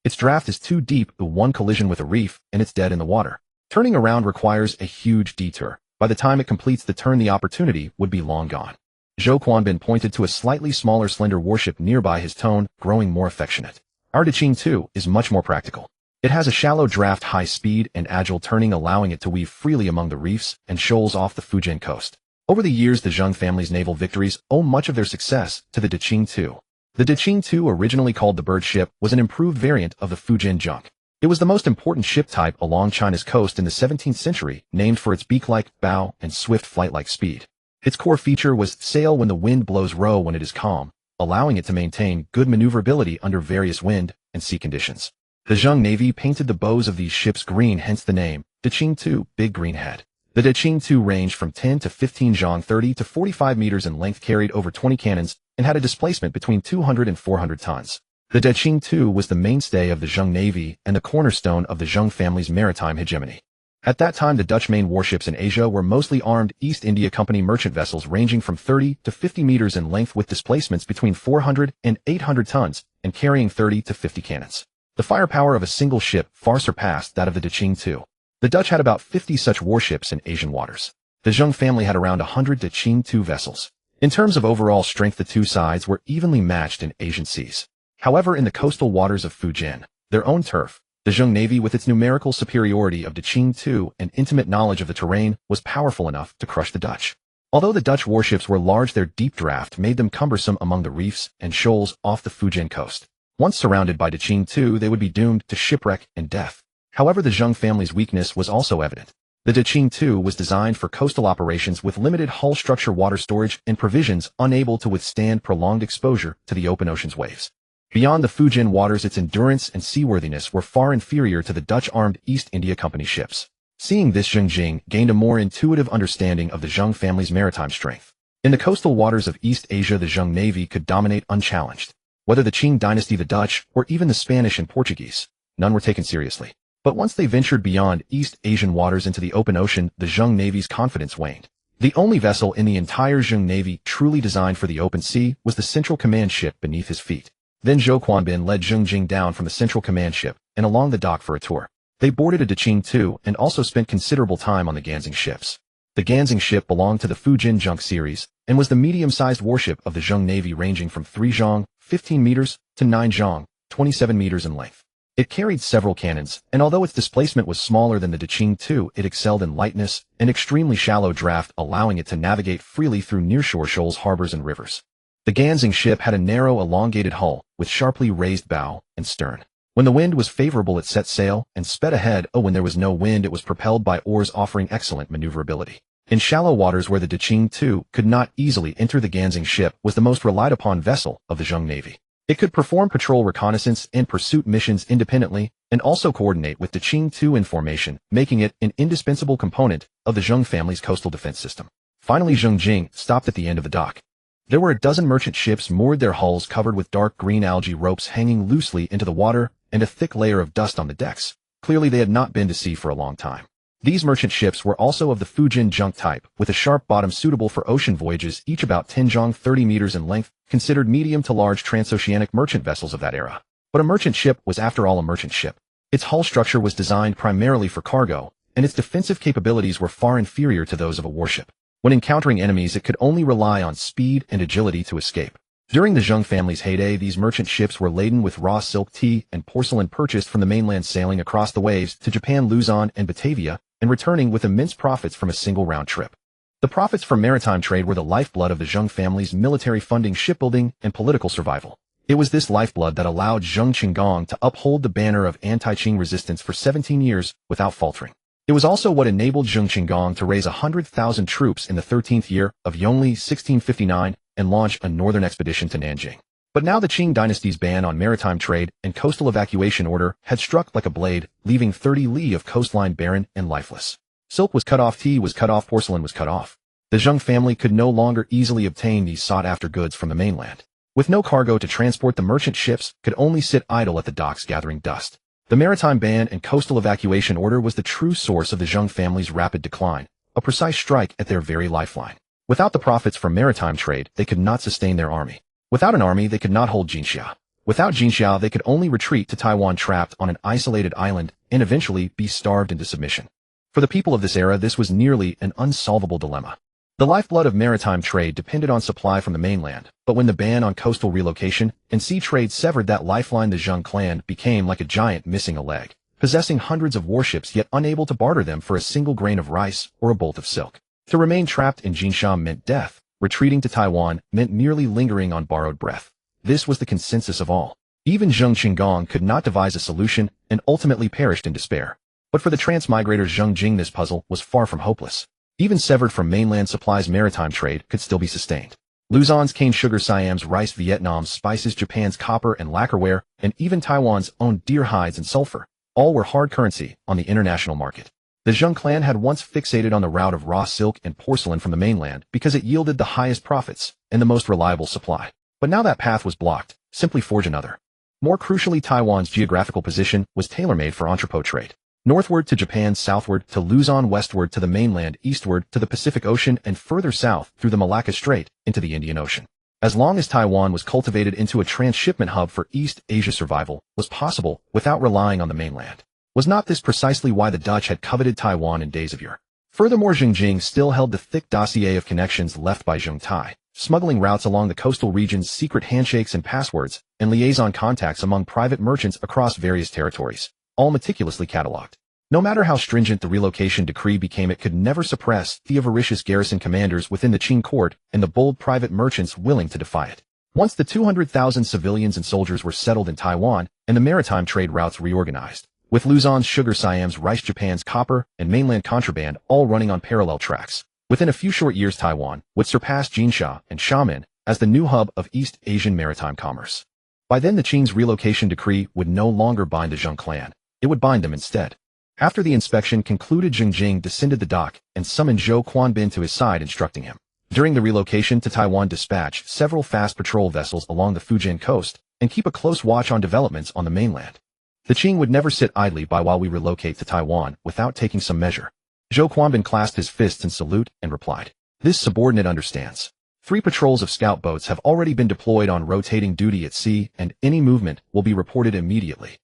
Its draft is too deep, one collision with a reef, and it's dead in the water. Turning around requires a huge detour. By the time it completes the turn, the opportunity would be long gone." Zhou Quanbin pointed to a slightly smaller, slender warship nearby, his tone growing more affectionate. "Our Qing II is much more practical. It has a shallow draft, high speed, and agile turning, allowing it to weave freely among the reefs and shoals off the Fujian coast." Over the years, the Zheng family's naval victories owe much of their success to the Qing II. The Qing II, originally called the bird ship, was an improved variant of the Fujian junk. It was the most important ship type along China's coast in the 17th century, named for its beak-like bow and swift flight-like speed. Its core feature was sail when the wind blows, row when it is calm, allowing it to maintain good maneuverability under various wind and sea conditions. The Zheng Navy painted the bows of these ships green, hence the name, Qing II, Big Green Head. The Qing II ranged from 10 to 15 zhang, 30 to 45 meters in length, carried over 20 cannons, and had a displacement between 200 and 400 tons. The Qing II was the mainstay of the Zheng Navy and the cornerstone of the Zheng family's maritime hegemony. At that time, the Dutch main warships in Asia were mostly armed East India Company merchant vessels ranging from 30 to 50 meters in length, with displacements between 400 and 800 tons and carrying 30 to 50 cannons. The firepower of a single ship far surpassed that of the Qing II. The Dutch had about 50 such warships in Asian waters. The Zheng family had around 100 Qing II vessels. In terms of overall strength, the two sides were evenly matched in Asian seas. However, in the coastal waters of Fujian, their own turf, the Zheng Navy, with its numerical superiority of the Qing II and intimate knowledge of the terrain, was powerful enough to crush the Dutch. Although the Dutch warships were large, their deep draft made them cumbersome among the reefs and shoals off the Fujian coast. Once surrounded by the Qing II, they would be doomed to shipwreck and death. However, the Zheng family's weakness was also evident. The Qing II was designed for coastal operations with limited hull structure, water storage, and provisions, unable to withstand prolonged exposure to the open ocean's waves. Beyond the Fujian waters, its endurance and seaworthiness were far inferior to the Dutch armed East India Company ships. Seeing this, Zheng Jing gained a more intuitive understanding of the Zheng family's maritime strength. In the coastal waters of East Asia, the Zheng Navy could dominate unchallenged. Whether the Qing dynasty, the Dutch, or even the Spanish and Portuguese, none were taken seriously. But once they ventured beyond East Asian waters into the open ocean, the Zheng Navy's confidence waned. The only vessel in the entire Zheng Navy truly designed for the open sea was the Central Command ship beneath his feet. Then Zhou Quanbin led Zheng Jing down from the Central Command ship and along the dock for a tour. They boarded a Qing II and also spent considerable time on the Nanjing ships. The Nanjing ship belonged to the Fujian junk series and was the medium-sized warship of the Zheng Navy, ranging from 3 zhang, 15 meters, to 9 zhang, 27 meters in length. It carried several cannons, and although its displacement was smaller than the Qing II, it excelled in lightness and extremely shallow draft, allowing it to navigate freely through nearshore shoals, harbors, and rivers. The Nanjing ship had a narrow, elongated hull with sharply raised bow and stern. When the wind was favorable, it set sail and sped ahead. When there was no wind, it was propelled by oars, offering excellent maneuverability. In shallow waters where the Qing II could not easily enter, the Nanjing ship was the most relied upon vessel of the Zheng Navy. It could perform patrol reconnaissance and pursuit missions independently, and also coordinate with the Qing II in formation, making it an indispensable component of the Zheng family's coastal defense system. Finally, Zheng Jing stopped at the end of the dock. There were a dozen merchant ships moored, their hulls covered with dark green algae ropes hanging loosely into the water, and a thick layer of dust on the decks. Clearly they had not been to sea for a long time. These merchant ships were also of the Fujin junk type, with a sharp bottom suitable for ocean voyages, each about 10 zhang 30 meters in length, considered medium to large transoceanic merchant vessels of that era. But a merchant ship was after all a merchant ship. Its hull structure was designed primarily for cargo, and its defensive capabilities were far inferior to those of a warship. When encountering enemies, it could only rely on speed and agility to escape. During the Zheng family's heyday, these merchant ships were laden with raw silk, tea, and porcelain purchased from the mainland, sailing across the waves to Japan, Luzon, and Batavia, and returning with immense profits from a single round trip. The profits from maritime trade were the lifeblood of the Zheng family's military funding, shipbuilding, and political survival. It was this lifeblood that allowed Zheng Chenggong to uphold the banner of anti-Qing resistance for 17 years without faltering. It was also what enabled Zheng Chenggong to raise 100,000 troops in the 13th year of Yongli 1659 and launch a northern expedition to Nanjing. But now the Qing dynasty's ban on maritime trade and coastal evacuation order had struck like a blade, leaving 30 li of coastline barren and lifeless. Silk was cut off, tea was cut off, porcelain was cut off. The Zheng family could no longer easily obtain these sought-after goods from the mainland. With no cargo to transport, the merchant ships could only sit idle at the docks gathering dust. The maritime ban and coastal evacuation order was the true source of the Zheng family's rapid decline, a precise strike at their very lifeline. Without the profits from maritime trade, they could not sustain their army. Without an army, they could not hold Jinxia. Without Jinxia, they could only retreat to Taiwan, trapped on an isolated island, and eventually be starved into submission. For the people of this era, this was nearly an unsolvable dilemma. The lifeblood of maritime trade depended on supply from the mainland, but when the ban on coastal relocation and sea trade severed that lifeline, the Zheng clan became like a giant missing a leg, possessing hundreds of warships yet unable to barter them for a single grain of rice or a bolt of silk. To remain trapped in Jinxia meant death. Retreating to Taiwan meant merely lingering on borrowed breath. This was the consensus of all. Even Zheng Chenggong could not devise a solution and ultimately perished in despair. But for the transmigrators Zheng Jing, this puzzle was far from hopeless. Even severed from mainland supplies, maritime trade could still be sustained. Luzon's cane sugar, Siam's rice, Vietnam's spices, Japan's copper and lacquerware, and even Taiwan's own deer hides and sulfur, all were hard currency on the international market. The Zheng clan had once fixated on the route of raw silk and porcelain from the mainland because it yielded the highest profits and the most reliable supply. But now that path was blocked. Simply forge another. More crucially, Taiwan's geographical position was tailor-made for entrepot trade. Northward to Japan, southward to Luzon, westward to the mainland, eastward to the Pacific Ocean, and further south through the Malacca Strait into the Indian Ocean. As long as Taiwan was cultivated into a transshipment hub for East Asia, survival was possible without relying on the mainland. Was not this precisely why the Dutch had coveted Taiwan in days of yore? Furthermore, Zheng Jing still held the thick dossier of connections left by Zheng Tai, smuggling routes along the coastal regions, secret handshakes and passwords, and liaison contacts among private merchants across various territories, all meticulously catalogued. No matter how stringent the relocation decree became, it could never suppress the avaricious garrison commanders within the Qing court and the bold private merchants willing to defy it. Once the 200,000 civilians and soldiers were settled in Taiwan and the maritime trade routes reorganized, with Luzon's sugar, Siam's rice, Japan's copper, and mainland contraband all running on parallel tracks, within a few short years Taiwan would surpass Jinxia and Xiamen as the new hub of East Asian maritime commerce. By then the Qing's relocation decree would no longer bind the Zheng clan. It would bind them instead. After the inspection concluded, Zheng Jing descended the dock and summoned Zhou Quanbin to his side, instructing him. During the relocation to Taiwan, dispatch several fast patrol vessels along the Fujian coast and keep a close watch on developments on the mainland. The Qing would never sit idly by while we relocate to Taiwan without taking some measure. Zhou Quanbin clasped his fists in salute and replied, "This subordinate understands. 3 patrols of scout boats have already been deployed on rotating duty at sea, and any movement will be reported immediately."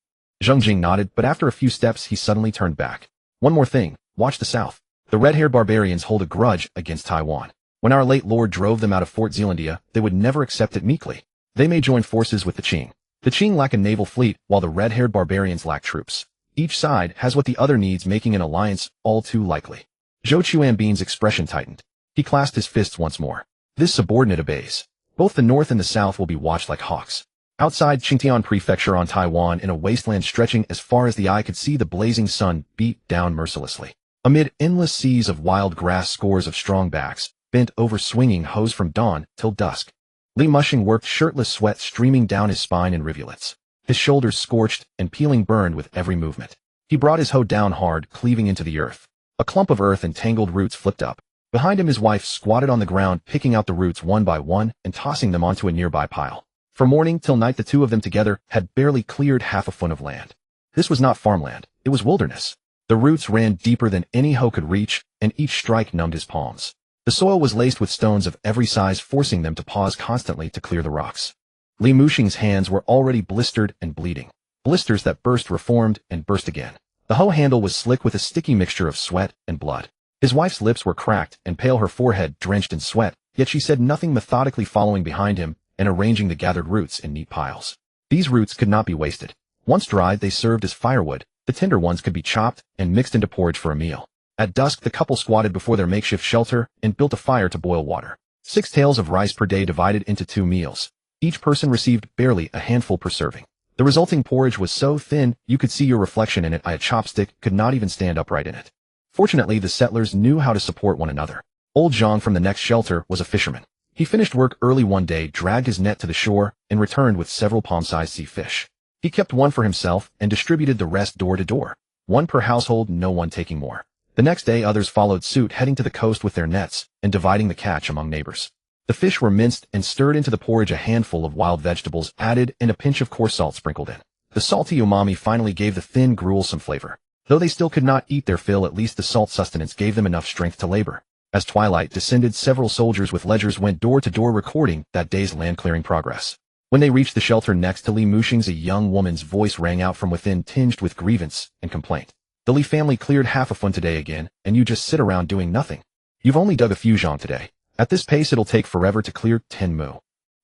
Zheng Jing nodded, but after a few steps he suddenly turned back. "One more thing, watch the south. The red-haired barbarians hold a grudge against Taiwan. When our late lord drove them out of Fort Zealandia, they would never accept it meekly. They may join forces with the Qing. The Qing lack a naval fleet, while the red-haired barbarians lack troops. Each side has what the other needs, making an alliance all too likely." Zhou Quanbin's expression tightened. He clasped his fists once more. "This subordinate obeys. Both the north and the south will be watched like hawks." Outside Qingtian Prefecture on Taiwan, in a wasteland stretching as far as the eye could see, the blazing sun beat down mercilessly. Amid endless seas of wild grass, scores of strong backs bent over swinging hose from dawn till dusk. Li Mushing worked shirtless, sweat streaming down his spine in rivulets. His shoulders scorched and peeling burned with every movement. He brought his hoe down hard, cleaving into the earth. A clump of earth and tangled roots flipped up. Behind him his wife squatted on the ground, picking out the roots one by one and tossing them onto a nearby pile. From morning till night the two of them together had barely cleared half a foot of land. This was not farmland, it was wilderness. The roots ran deeper than any hoe could reach, and each strike numbed his palms. The soil was laced with stones of every size, forcing them to pause constantly to clear the rocks. Li Mushing's hands were already blistered and bleeding. Blisters that burst, reformed, and burst again. The hoe handle was slick with a sticky mixture of sweat and blood. His wife's lips were cracked and pale, her forehead drenched in sweat, yet she said nothing, methodically following behind him and arranging the gathered roots in neat piles. These roots could not be wasted. Once dried, they served as firewood. The tender ones could be chopped and mixed into porridge for a meal. At dusk, the couple squatted before their makeshift shelter and built a fire to boil water. 6 taels of rice per day, divided into 2 meals. Each person received barely a handful per serving. The resulting porridge was so thin you could see your reflection in it. A chopstick could not even stand upright in it. Fortunately, the settlers knew how to support one another. Old Zhang from the next shelter was a fisherman. He finished work early one day, dragged his net to the shore, and returned with several palm-sized sea fish. He kept one for himself and distributed the rest door to door. 1 per household, no one taking more. The next day others followed suit, heading to the coast with their nets and dividing the catch among neighbors. The fish were minced and stirred into the porridge, a handful of wild vegetables added, and a pinch of coarse salt sprinkled in. The salty umami finally gave the thin gruel some flavor. Though they still could not eat their fill, at least the salt sustenance gave them enough strength to labor. As twilight descended, several soldiers with ledgers went door to door recording that day's land-clearing progress. When they reached the shelter next to Li Mushing's, a young woman's voice rang out from within, tinged with grievance and complaint. The Li family cleared half a foot today again, and you just sit around doing nothing. You've only dug a few zhang today. At this pace it'll take forever to clear 10 mu.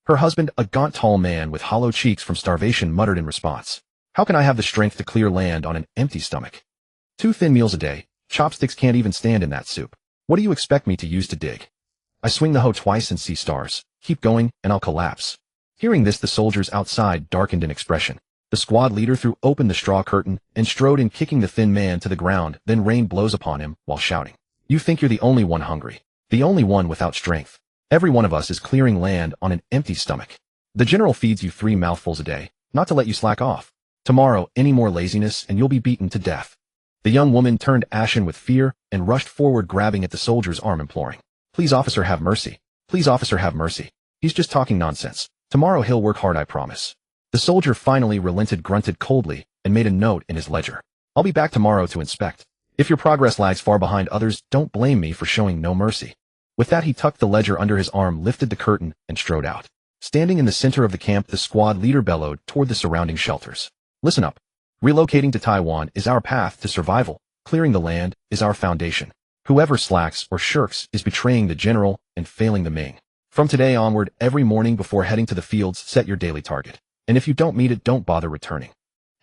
Her husband, a gaunt tall man with hollow cheeks from starvation, muttered in response. How can I have the strength to clear land on an empty stomach? 2 thin meals a day. Chopsticks can't even stand in that soup. What do you expect me to use to dig? I swing the hoe twice and see stars. Keep going, and I'll collapse. Hearing this, the soldiers outside darkened in expression. The squad leader threw open the straw curtain and strode in, kicking the thin man to the ground, then rained blows upon him while shouting. You think you're the only one hungry, the only one without strength. Every one of us is clearing land on an empty stomach. The general feeds you 3 mouthfuls a day, not to let you slack off. Tomorrow, any more laziness and you'll be beaten to death. The young woman turned ashen with fear and rushed forward, grabbing at the soldier's arm, imploring. Please, officer, have mercy. Please, officer, have mercy. He's just talking nonsense. Tomorrow he'll work hard, I promise. The soldier finally relented, grunted coldly, and made a note in his ledger. I'll be back tomorrow to inspect. If your progress lags far behind others, don't blame me for showing no mercy. With that, he tucked the ledger under his arm, lifted the curtain, and strode out. Standing in the center of the camp, the squad leader bellowed toward the surrounding shelters. Listen up. Relocating to Taiwan is our path to survival. Clearing the land is our foundation. Whoever slacks or shirks is betraying the general and failing the Ming. From today onward, every morning before heading to the fields, set your daily target. And if you don't meet it, don't bother returning.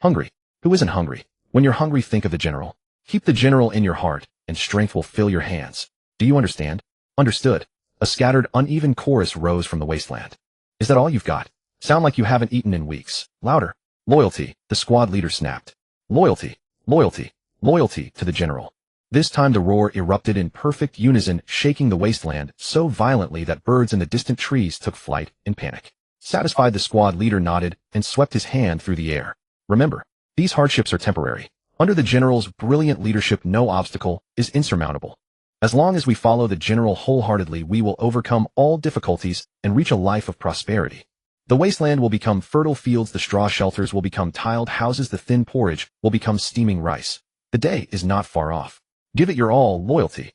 Hungry. Who isn't hungry? When you're hungry, think of the general. Keep the general in your heart, and strength will fill your hands. Do you understand? Understood. A scattered, uneven chorus rose from the wasteland. Is that all you've got? Sound like you haven't eaten in weeks. Louder. Loyalty, the squad leader snapped. Loyalty, loyalty, loyalty to the general. This time the roar erupted in perfect unison, shaking the wasteland so violently that birds in the distant trees took flight in panic. Satisfied, the squad leader nodded and swept his hand through the air. Remember, these hardships are temporary. Under the general's brilliant leadership, no obstacle is insurmountable. As long as we follow the general wholeheartedly, we will overcome all difficulties and reach a life of prosperity. The wasteland will become fertile fields, the straw shelters will become tiled houses, the thin porridge will become steaming rice. The day is not far off. Give it your all, loyalty.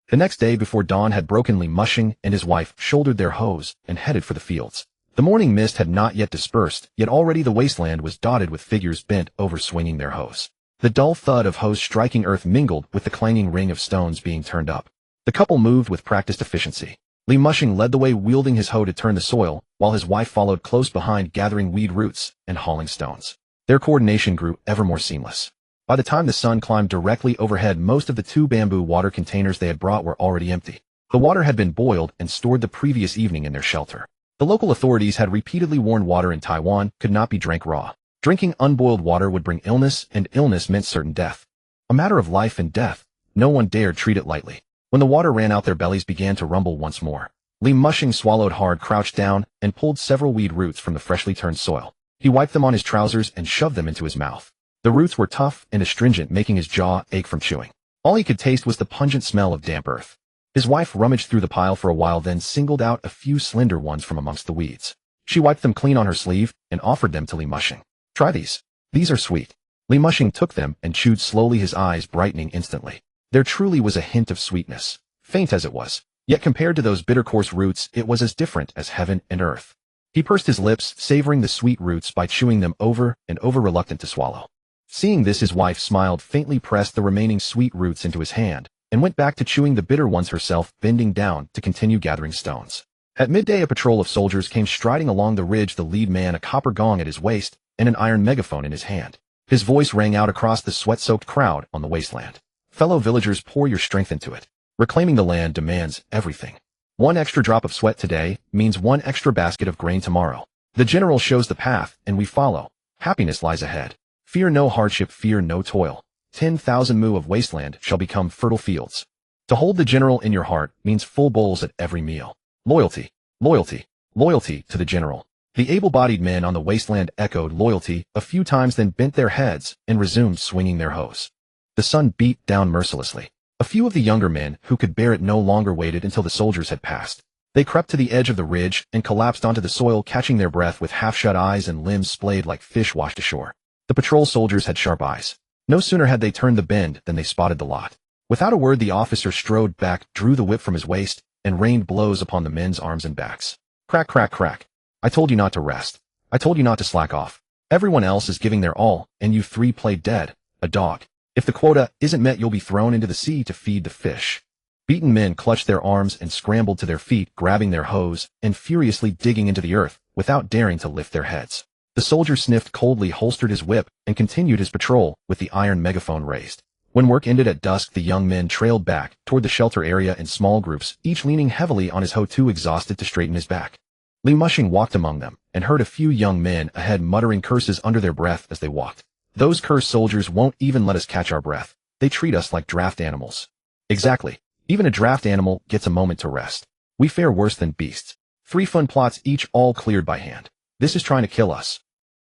The next day before dawn had broken, Li Mushing and his wife shouldered their hoes and headed for the fields. The morning mist had not yet dispersed, yet already the wasteland was dotted with figures bent over swinging their hoes. The dull thud of hoes striking earth mingled with the clanging ring of stones being turned up. The couple moved with practiced efficiency. Li Mushing led the way, wielding his hoe to turn the soil, while his wife followed close behind, gathering weed roots and hauling stones. Their coordination grew ever more seamless. By the time the sun climbed directly overhead, most of the 2 bamboo water containers they had brought were already empty. The water had been boiled and stored the previous evening in their shelter. The local authorities had repeatedly warned water in Taiwan could not be drank raw. Drinking unboiled water would bring illness, and illness meant certain death. A matter of life and death. No one dared treat it lightly. When the water ran out, their bellies began to rumble once more. Li Mushing swallowed hard, crouched down, and pulled several weed roots from the freshly turned soil. He wiped them on his trousers and shoved them into his mouth. The roots were tough and astringent, making his jaw ache from chewing. All he could taste was the pungent smell of damp earth. His wife rummaged through the pile for a while, then singled out a few slender ones from amongst the weeds. She wiped them clean on her sleeve and offered them to Li Mushing. Try these. These are sweet. Li Mushing took them and chewed slowly, his eyes brightening instantly. There truly was a hint of sweetness, faint as it was. Yet compared to those bitter coarse roots, it was as different as heaven and earth. He pursed his lips, savoring the sweet roots by chewing them over and over, reluctant to swallow. Seeing this, his wife smiled faintly, pressed the remaining sweet roots into his hand, and went back to chewing the bitter ones herself, bending down to continue gathering stones. At midday, a patrol of soldiers came striding along the ridge, the lead man a copper gong at his waist and an iron megaphone in his hand. His voice rang out across the sweat-soaked crowd on the wasteland. Fellow villagers, pour your strength into it. Reclaiming the land demands everything. 1 extra drop of sweat today means 1 extra basket of grain tomorrow. The general shows the path, and we follow. Happiness lies ahead. Fear no hardship, fear no toil. 10,000 mu of wasteland shall become fertile fields. To hold the general in your heart means full bowls at every meal. Loyalty, loyalty, loyalty to the general. The able-bodied men on the wasteland echoed loyalty a few times, then bent their heads and resumed swinging their hoes. The sun beat down mercilessly. A few of the younger men who could bear it no longer waited until the soldiers had passed. They crept to the edge of the ridge and collapsed onto the soil, catching their breath with half-shut eyes and limbs splayed like fish washed ashore. The patrol soldiers had sharp eyes. No sooner had they turned the bend than they spotted the lot. Without a word, the officer strode back, drew the whip from his waist, and rained blows upon the men's arms and backs. Crack, crack, crack. I told you not to rest. I told you not to slack off. Everyone else is giving their all, and you 3 play dead, a dog. If the quota isn't met, you'll be thrown into the sea to feed the fish. Beaten men clutched their arms and scrambled to their feet, grabbing their hoes and furiously digging into the earth without daring to lift their heads. The soldier sniffed coldly, holstered his whip, and continued his patrol with the iron megaphone raised. When work ended at dusk, the young men trailed back toward the shelter area in small groups, each leaning heavily on his hoe, too exhausted to straighten his back. Li Mushing walked among them and heard a few young men ahead muttering curses under their breath as they walked. Those cursed soldiers won't even let us catch our breath. They treat us like draft animals. Exactly. Even a draft animal gets a moment to rest. We fare worse than beasts. 3 fun plots each, all cleared by hand. This is trying to kill us.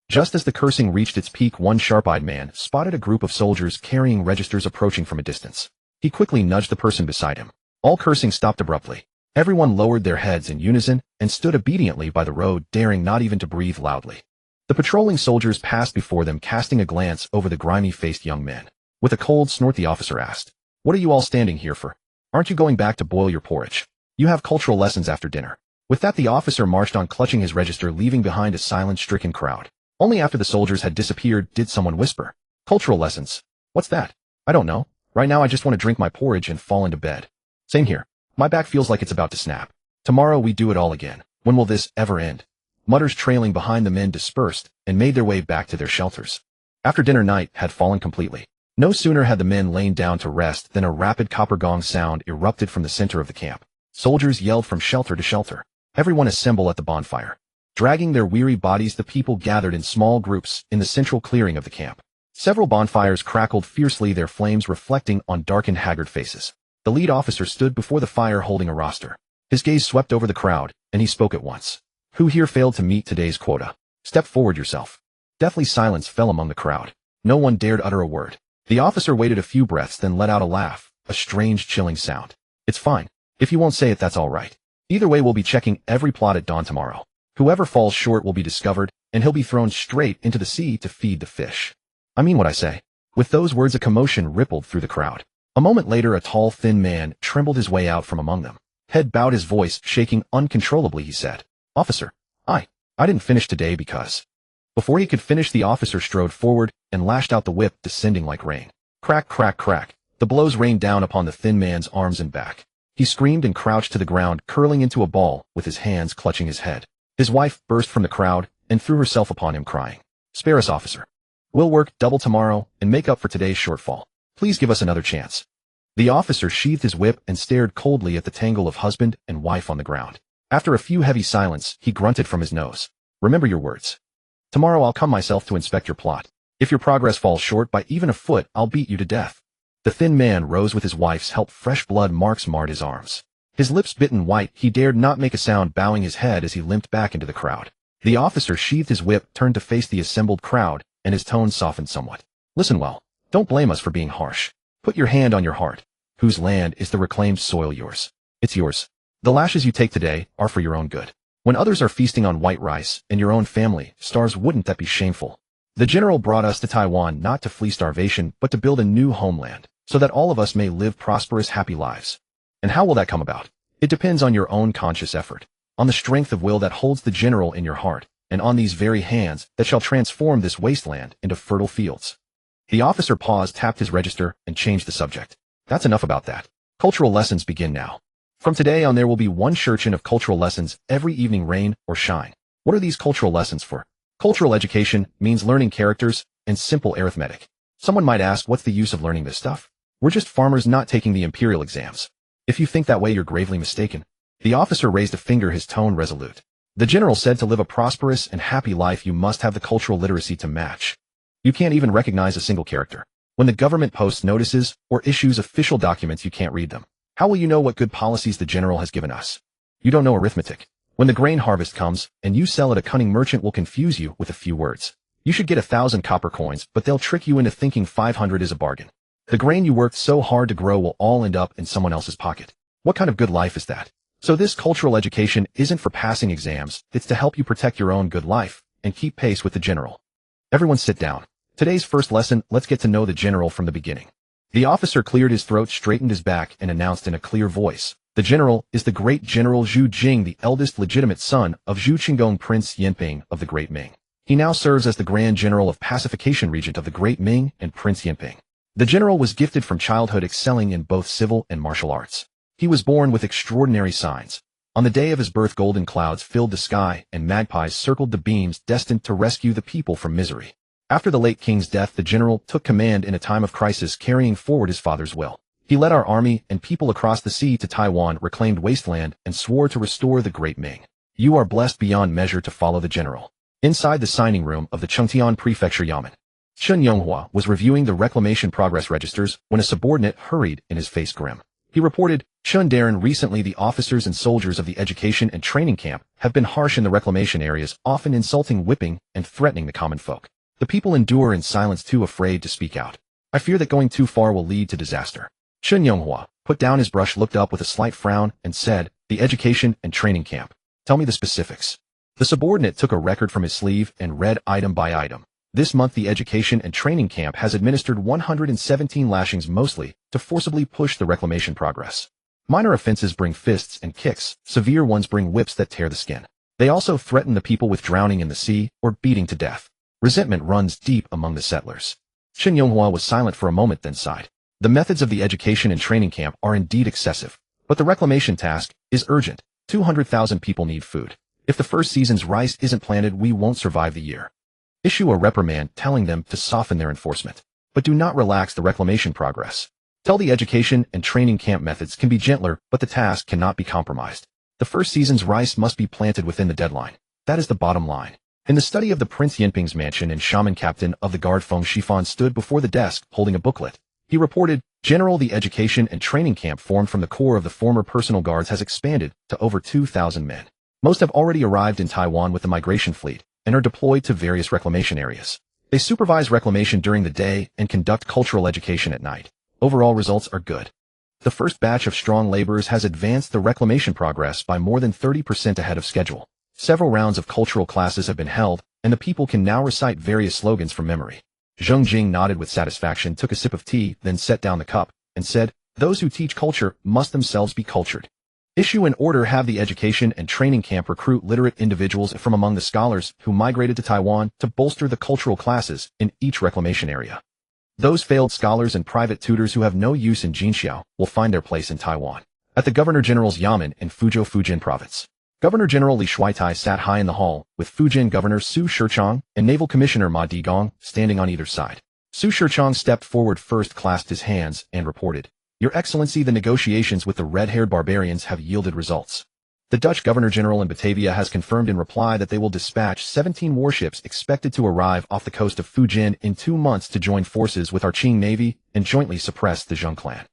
Just as the cursing reached its peak, one sharp-eyed man spotted a group of soldiers carrying registers approaching from a distance. He quickly nudged the person beside him. All cursing stopped abruptly. Everyone lowered their heads in unison and stood obediently by the road, daring not even to breathe loudly. The patrolling soldiers passed before them, casting a glance over the grimy-faced young men. With a cold snort, the officer asked, "What are you all standing here for? Aren't you going back to boil your porridge? You have cultural lessons after dinner." With that, the officer marched on, clutching his register, leaving behind a silent, stricken crowd. Only after the soldiers had disappeared did someone whisper, "Cultural lessons? What's that?" "I don't know. Right now I just want to drink my porridge and fall into bed." "Same here. My back feels like it's about to snap. Tomorrow we do it all again. When will this ever end?" Mutters trailing behind the men dispersed and made their way back to their shelters. After dinner, night had fallen completely. No sooner had the men lain down to rest than a rapid copper gong sound erupted from the center of the camp. Soldiers yelled from shelter to shelter. Everyone assemble at the bonfire. Dragging their weary bodies, the people gathered in small groups in the central clearing of the camp. Several bonfires crackled fiercely, their flames reflecting on darkened, haggard faces. The lead officer stood before the fire holding a roster. His gaze swept over the crowd, and he spoke at once. "Who here failed to meet today's quota? Step forward yourself." Deathly silence fell among the crowd. No one dared utter a word. The officer waited a few breaths, then let out a laugh, a strange, chilling sound. "It's fine. If you won't say it, that's all right. Either way, we'll be checking every plot at dawn tomorrow. Whoever falls short will be discovered, and he'll be thrown straight into the sea to feed the fish. I mean what I say." With those words, a commotion rippled through the crowd. A moment later, a tall, thin man trembled his way out from among them. Head bowed, his voice shaking uncontrollably, he said, "Officer, I didn't finish today because..." Before he could finish, the officer strode forward and lashed out the whip, descending like rain. Crack, crack, crack. The blows rained down upon the thin man's arms and back. He screamed and crouched to the ground, curling into a ball with his hands clutching his head. His wife burst from the crowd and threw herself upon him, crying, "Spare us, officer. We'll work double tomorrow and make up for today's shortfall. Please give us another chance." The officer sheathed his whip and stared coldly at the tangle of husband and wife on the ground. After a few heavy silence, he grunted from his nose, "Remember your words. Tomorrow I'll come myself to inspect your plot. If your progress falls short by even a foot, I'll beat you to death." The thin man rose with his wife's help. Fresh blood marks marred his arms. His lips bitten white, he dared not make a sound, bowing his head as he limped back into the crowd. The officer sheathed his whip, turned to face the assembled crowd, and his tone softened somewhat. Listen well. Don't blame us for being harsh. Put your hand on your heart. Whose land is the reclaimed soil yours? It's yours. The lashes you take today are for your own good. When others are feasting on white rice, and your own family starves, wouldn't that be shameful? The general brought us to Taiwan not to flee starvation, but to build a new homeland, so that all of us may live prosperous, happy lives. And how will that come about? It depends on your own conscious effort, on the strength of will that holds the general in your heart, and on these very hands that shall transform this wasteland into fertile fields. The officer paused, tapped his register, and changed the subject. That's enough about that. Cultural lessons begin now. From today on there will be one session of cultural lessons every evening, rain or shine. What are these cultural lessons for? Cultural education means learning characters and simple arithmetic. Someone might ask, what's the use of learning this stuff? We're just farmers not taking the imperial exams. If you think that way, you're gravely mistaken. The officer raised a finger, his tone resolute. The general said to live a prosperous and happy life, you must have the cultural literacy to match. You can't even recognize a single character. When the government posts notices or issues official documents, you can't read them. How will you know what good policies the general has given us? You don't know arithmetic. When the grain harvest comes and you sell it, a cunning merchant will confuse you with a few words. You should get 1,000 copper coins, but they'll trick you into thinking 500 is a bargain. The grain you worked so hard to grow will all end up in someone else's pocket. What kind of good life is that? So this cultural education isn't for passing exams, it's to help you protect your own good life and keep pace with the general. Everyone sit down. Today's first lesson, let's get to know the general from the beginning. The officer cleared his throat, straightened his back, and announced in a clear voice, the general is the great General Zheng Jing, the eldest legitimate son of Zheng Chenggong, Prince Yinping of the Great Ming. He now serves as the Grand General of Pacification Regent of the Great Ming and Prince Yinping. The general was gifted from childhood, excelling in both civil and martial arts. He was born with extraordinary signs. On the day of his birth, golden clouds filled the sky and magpies circled the beams, destined to rescue the people from misery. After the late king's death, the general took command in a time of crisis, carrying forward his father's will. He led our army and people across the sea to Taiwan, reclaimed wasteland, and swore to restore the Great Ming. You are blessed beyond measure to follow the general. Inside the signing room of the Chengtian Prefecture Yamen, Chen Yonghua was reviewing the reclamation progress registers when a subordinate hurried in, his face grim. He reported, Chen Darren, recently the officers and soldiers of the education and training camp have been harsh in the reclamation areas, often insulting, whipping, and threatening the common folk. The people endure in silence, too afraid to speak out. I fear that going too far will lead to disaster. Chen Yonghua put down his brush, looked up with a slight frown, and said, the education and training camp. Tell me the specifics. The subordinate took a record from his sleeve and read item by item. This month the education and training camp has administered 117 lashings, mostly to forcibly push the reclamation progress. Minor offenses bring fists and kicks, severe ones bring whips that tear the skin. They also threaten the people with drowning in the sea or beating to death. Resentment runs deep among the settlers. Chen Yonghua was silent for a moment, then sighed. The methods of the education and training camp are indeed excessive, but the reclamation task is urgent. 200,000 people need food. If the first season's rice isn't planted, we won't survive the year. Issue a reprimand telling them to soften their enforcement, but do not relax the reclamation progress. Tell the education and training camp methods can be gentler, but the task cannot be compromised. The first season's rice must be planted within the deadline. That is the bottom line. In the study of the Prince Yinping's mansion, and shaman captain of the guard Feng Shifan stood before the desk holding a booklet. He reported, General, the education and training camp formed from the core of the former personal guards has expanded to over 2,000 men. Most have already arrived in Taiwan with the migration fleet and are deployed to various reclamation areas. They supervise reclamation during the day and conduct cultural education at night. Overall results are good. The first batch of strong laborers has advanced the reclamation progress by more than 30% ahead of schedule. Several rounds of cultural classes have been held, and the people can now recite various slogans from memory. Zheng Jing nodded with satisfaction, took a sip of tea, then set down the cup, and said, those who teach culture must themselves be cultured. Issue an order, have the education and training camp recruit literate individuals from among the scholars who migrated to Taiwan to bolster the cultural classes in each reclamation area. Those failed scholars and private tutors who have no use in Jinxiao will find their place in Taiwan, at the Governor General's Yamen in Fuzhou, Fujian Province. Governor General Li Shuaitai sat high in the hall, with Fujian Governor Su Shichang and Naval Commissioner Ma Digong standing on either side. Su Shichang stepped forward first, clasped his hands, and reported, Your Excellency, the negotiations with the red-haired barbarians have yielded results. The Dutch Governor-General in Batavia has confirmed in reply that they will dispatch 17 warships expected to arrive off the coast of Fujian in 2 months to join forces with our Qing Navy and jointly suppress the Zheng clan.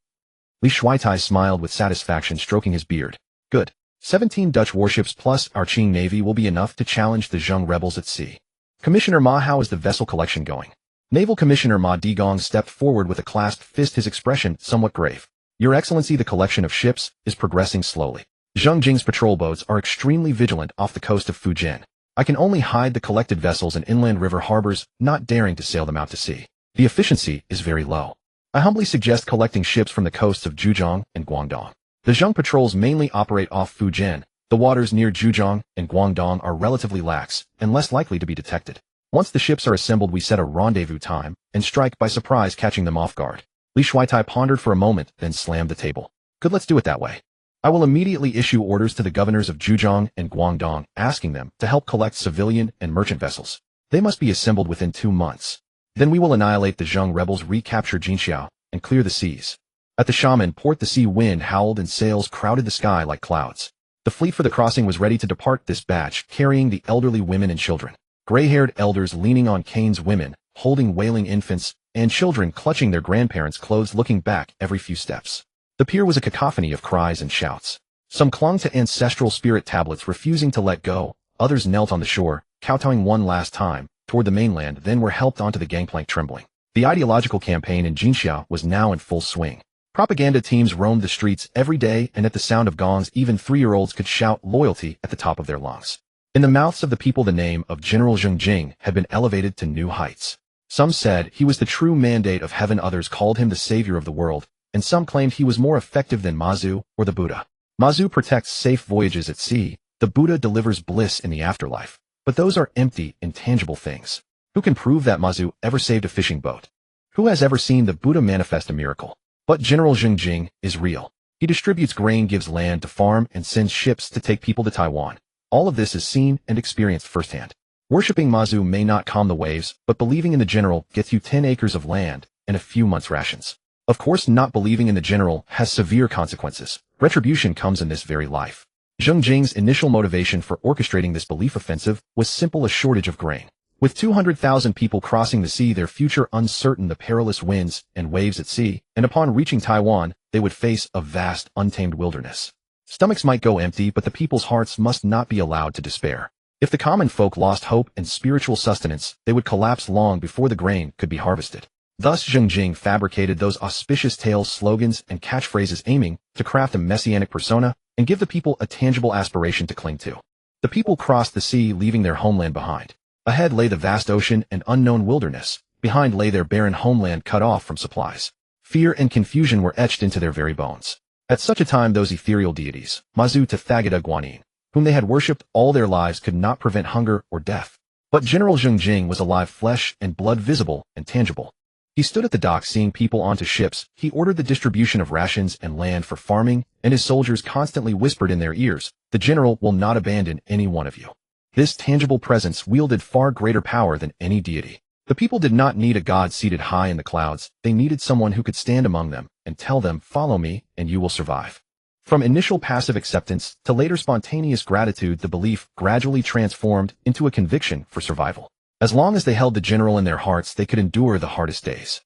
Li Shuaitai smiled with satisfaction, stroking his beard. Good. 17 Dutch warships plus our Qing navy will be enough to challenge the Zheng rebels at sea. Commissioner Ma, how is the vessel collection going? Naval Commissioner Ma Digong stepped forward with a clasped fist, his expression somewhat grave. Your Excellency, the collection of ships is progressing slowly. Zheng Jing's patrol boats are extremely vigilant off the coast of Fujian. I can only hide the collected vessels in inland river harbors, not daring to sail them out to sea. The efficiency is very low. I humbly suggest collecting ships from the coasts of Zhejiang and Guangdong. The Zheng patrols mainly operate off Fujian. The waters near Zhejiang and Guangdong are relatively lax and less likely to be detected. Once the ships are assembled, we set a rendezvous time and strike by surprise, catching them off guard. Li Shuaitai pondered for a moment, then slammed the table. Good, let's do it that way. I will immediately issue orders to the governors of Zhejiang and Guangdong, asking them to help collect civilian and merchant vessels. They must be assembled within 2 months. Then we will annihilate the Zheng rebels, recapture Jinxiao, and clear the seas. At the Xiamen port, the sea wind howled and sails crowded the sky like clouds. The fleet for the crossing was ready to depart, this batch carrying the elderly women and children. Gray-haired elders leaning on canes, women holding wailing infants, and children clutching their grandparents' clothes, looking back every few steps. The pier was a cacophony of cries and shouts. Some clung to ancestral spirit tablets, refusing to let go. Others knelt on the shore, kowtowing one last time toward the mainland, then were helped onto the gangplank trembling. The ideological campaign in Jinxiao was now in full swing. Propaganda teams roamed the streets every day, and at the sound of gongs, even 3-year-olds could shout loyalty at the top of their lungs. In the mouths of the people, the name of General Zheng Jing had been elevated to new heights. Some said he was the true mandate of heaven, others called him the savior of the world, and some claimed he was more effective than Mazu or the Buddha. Mazu protects safe voyages at sea, the Buddha delivers bliss in the afterlife. But those are empty, intangible things. Who can prove that Mazu ever saved a fishing boat? Who has ever seen the Buddha manifest a miracle? But General Zheng Jing is real. He distributes grain, gives land to farm, and sends ships to take people to Taiwan. All of this is seen and experienced firsthand. Worshipping Mazu may not calm the waves, but believing in the general gets you 10 acres of land and a few months' rations. Of course, not believing in the general has severe consequences. Retribution comes in this very life. Zheng Jing's initial motivation for orchestrating this belief offensive was simple: a shortage of grain. With 200,000 people crossing the sea, their future uncertain, the perilous winds and waves at sea, and upon reaching Taiwan, they would face a vast, untamed wilderness. Stomachs might go empty, but the people's hearts must not be allowed to despair. If the common folk lost hope and spiritual sustenance, they would collapse long before the grain could be harvested. Thus Zheng Jing fabricated those auspicious tales, slogans, and catchphrases, aiming to craft a messianic persona and give the people a tangible aspiration to cling to. The people crossed the sea, leaving their homeland behind. Ahead lay the vast ocean and unknown wilderness. Behind lay their barren homeland, cut off from supplies. Fear and confusion were etched into their very bones. At such a time, those ethereal deities, Mazu Tathagata Guanyin, whom they had worshipped all their lives, could not prevent hunger or death. But General Zheng Jing was alive, flesh and blood, visible and tangible. He stood at the dock, seeing people onto ships. He ordered the distribution of rations and land for farming, and his soldiers constantly whispered in their ears, "The general will not abandon any one of you." This tangible presence wielded far greater power than any deity. The people did not need a god seated high in the clouds. They needed someone who could stand among them and tell them, "Follow me, and you will survive." From initial passive acceptance to later spontaneous gratitude, the belief gradually transformed into a conviction for survival. As long as they held the general in their hearts, they could endure the hardest days.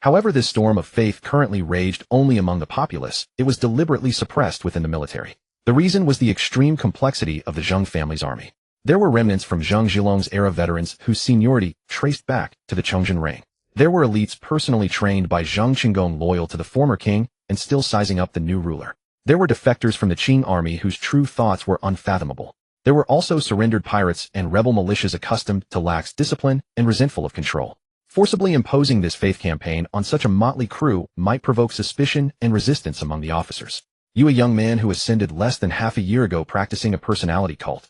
However, this storm of faith currently raged only among the populace. It was deliberately suppressed within the military. The reason was the extreme complexity of the Zheng family's army. There were remnants from Zheng Zhilong's era, veterans whose seniority traced back to the Chongzhen reign. There were elites personally trained by Zheng Chenggong, loyal to the former king and still sizing up the new ruler. There were defectors from the Qing army whose true thoughts were unfathomable. There were also surrendered pirates and rebel militias accustomed to lax discipline and resentful of control. Forcibly imposing this faith campaign on such a motley crew might provoke suspicion and resistance among the officers. You, a young man who ascended less than half a year ago, practicing a personality cult.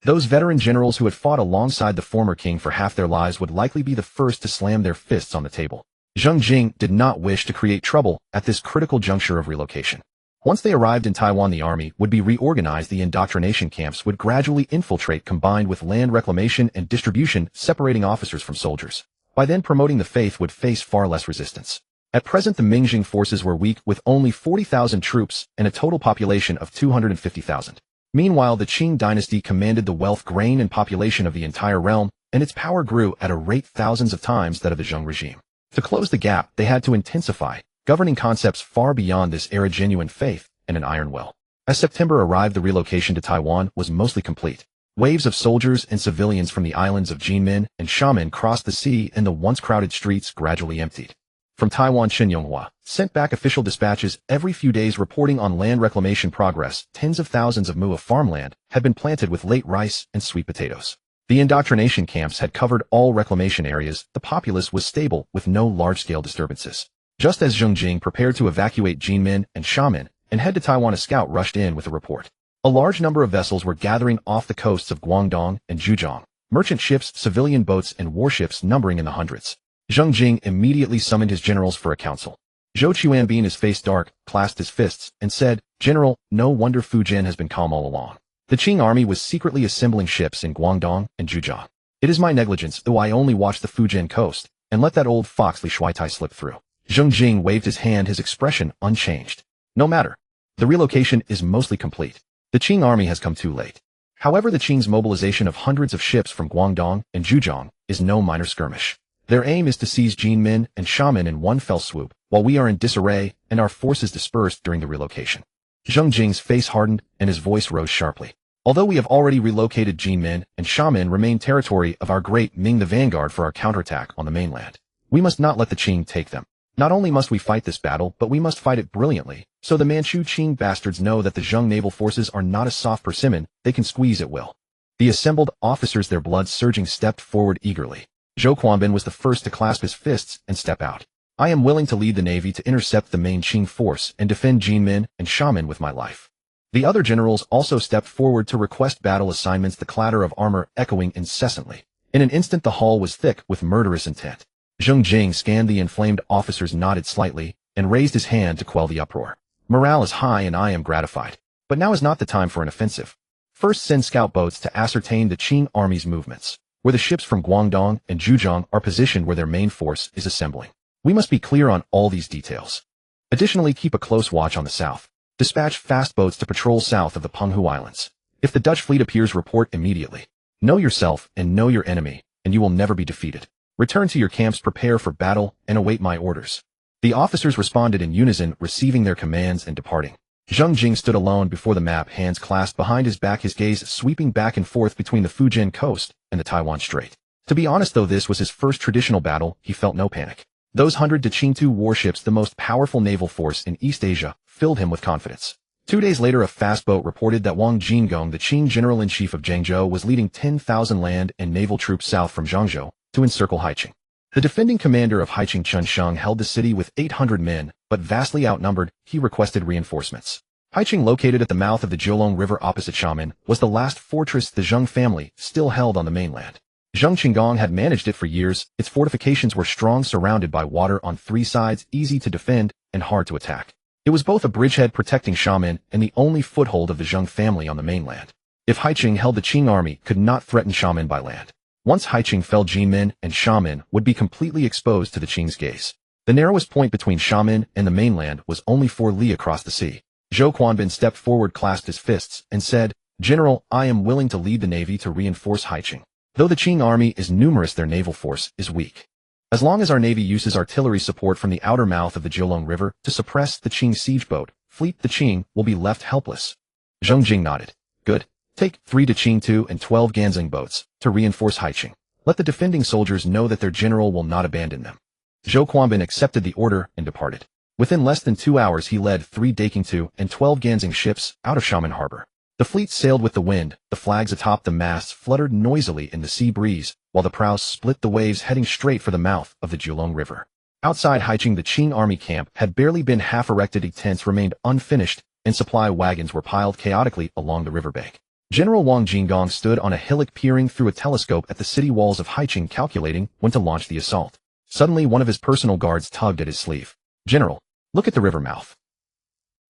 Those veteran generals who had fought alongside the former king for half their lives would likely be the first to slam their fists on the table. Zheng Jing did not wish to create trouble at this critical juncture of relocation. Once they arrived in Taiwan, the army would be reorganized. The indoctrination camps would gradually infiltrate, combined with land reclamation and distribution, separating officers from soldiers. By then, promoting the faith would face far less resistance. At present, the Ming forces were weak, with only 40,000 troops and a total population of 250,000. Meanwhile, the Qing dynasty commanded the wealth, grain, and population of the entire realm, and its power grew at a rate thousands of times that of the Zheng regime. To close the gap, they had to intensify governing concepts far beyond this era: genuine faith and an iron will. As September arrived, the relocation to Taiwan was mostly complete. Waves of soldiers and civilians from the islands of Jinmen and Xiamen crossed the sea, and the once crowded streets gradually emptied. From Taiwan, Xinhua sent back official dispatches every few days reporting on land reclamation progress. Tens of thousands of mu of farmland had been planted with late rice and sweet potatoes. The indoctrination camps had covered all reclamation areas. The populace was stable with no large-scale disturbances. Just as Zheng Jing prepared to evacuate Jinmen and Xiamen and head to Taiwan, a scout rushed in with a report. A large number of vessels were gathering off the coasts of Guangdong and Zhejiang. Merchant ships, civilian boats, and warships numbering in the hundreds. Zheng Jing immediately summoned his generals for a council. Zhou Qianbin, his face dark, clasped his fists and said, "General, no wonder Fujian has been calm all along. The Qing army was secretly assembling ships in Guangdong and Zhejiang. It is my negligence, though I only watched the Fujian coast and let that old fox Li Shuaitai slip through." Zheng Jing waved his hand, his expression unchanged. "No matter. The relocation is mostly complete. The Qing army has come too late. However, the Qing's mobilization of hundreds of ships from Guangdong and Zhejiang is no minor skirmish. Their aim is to seize Jinmen and Xiamen in one fell swoop, while we are in disarray and our forces dispersed during the relocation." Zheng Jing's face hardened and his voice rose sharply. "Although we have already relocated, Jinmen and Xiamen remain territory of our Great Ming, the vanguard for our counterattack on the mainland. We must not let the Qing take them. Not only must we fight this battle, but we must fight it brilliantly, so the Manchu Qing bastards know that the Zheng naval forces are not a soft persimmon they can squeeze at will." The assembled officers, their blood surging, stepped forward eagerly. Zhou Qianbin was the first to clasp his fists and step out. "I am willing to lead the navy to intercept the main Qing force and defend Jinmen and Xiamen with my life." The other generals also stepped forward to request battle assignments, the clatter of armor echoing incessantly. In an instant, the hall was thick with murderous intent. Zheng Jing scanned the inflamed officers, nodded slightly, and raised his hand to quell the uproar. "Morale is high and I am gratified. But now is not the time for an offensive. First, send scout boats to ascertain the Qing army's movements, where the ships from Guangdong and Zhejiang are positioned, where their main force is assembling. We must be clear on all these details. Additionally, keep a close watch on the south. Dispatch fast boats to patrol south of the Penghu Islands. If the Dutch fleet appears, report immediately. Know yourself and know your enemy, and you will never be defeated. Return to your camps, prepare for battle, and await my orders." The officers responded in unison, receiving their commands and departing. Zheng Jing stood alone before the map, hands clasped behind his back, his gaze sweeping back and forth between the Fujian coast and the Taiwan Strait. To be honest, though this was his first traditional battle, he felt no panic. Those 100 Qing warships, the most powerful naval force in East Asia, filled him with confidence. 2 days later, a fast boat reported that Wang Jingong, the Qing general-in-chief of Zhengzhou, was leading 10,000 land and naval troops south from Zhangzhou to encircle Haiqing. The defending commander of Haiqing, Chen Sheng, held the city with 800 men, but vastly outnumbered. He requested reinforcements. Haiqing, located at the mouth of the Jiulong River opposite Xiamen, was the last fortress the Zheng family still held on the mainland. Zheng Chenggong had managed it for years. Its fortifications were strong, surrounded by water on 3 sides, easy to defend and hard to attack. It was both a bridgehead protecting Xiamen and the only foothold of the Zheng family on the mainland. If Haiqing held, the Qing army could not threaten Xiamen by land. Once Haiqing fell, Jinmen and Xiamen would be completely exposed to the Qing's gaze. The narrowest point between Xiamen and the mainland was only 4 li across the sea. Zhou Qianbin stepped forward, clasped his fists, and said, "General, I am willing to lead the navy to reinforce Haiqing. Though the Qing army is numerous, their naval force is weak. As long as our navy uses artillery support from the outer mouth of the Jiulong River to suppress the Qing siege boat fleet, the Qing will be left helpless." Zheng Jing nodded. "Good. Take 3 Qing and 12 Ganzing boats to reinforce Haiqing. Let the defending soldiers know that their general will not abandon them." Zhou Qianbin accepted the order and departed. Within less than 2 hours, he led 3 Qing and 12 Ganzing ships out of Xiamen harbor. The fleet sailed with the wind. The flags atop the masts fluttered noisily in the sea breeze, while the prows split the waves, heading straight for the mouth of the Jiulong River. Outside Haiqing, the Qing army camp had barely been half erected. Tents remained unfinished, and supply wagons were piled chaotically along the riverbank. General Wang Jingong stood on a hillock, peering through a telescope at the city walls of Haiqing, calculating when to launch the assault. Suddenly, one of his personal guards tugged at his sleeve. "General, look at the river mouth."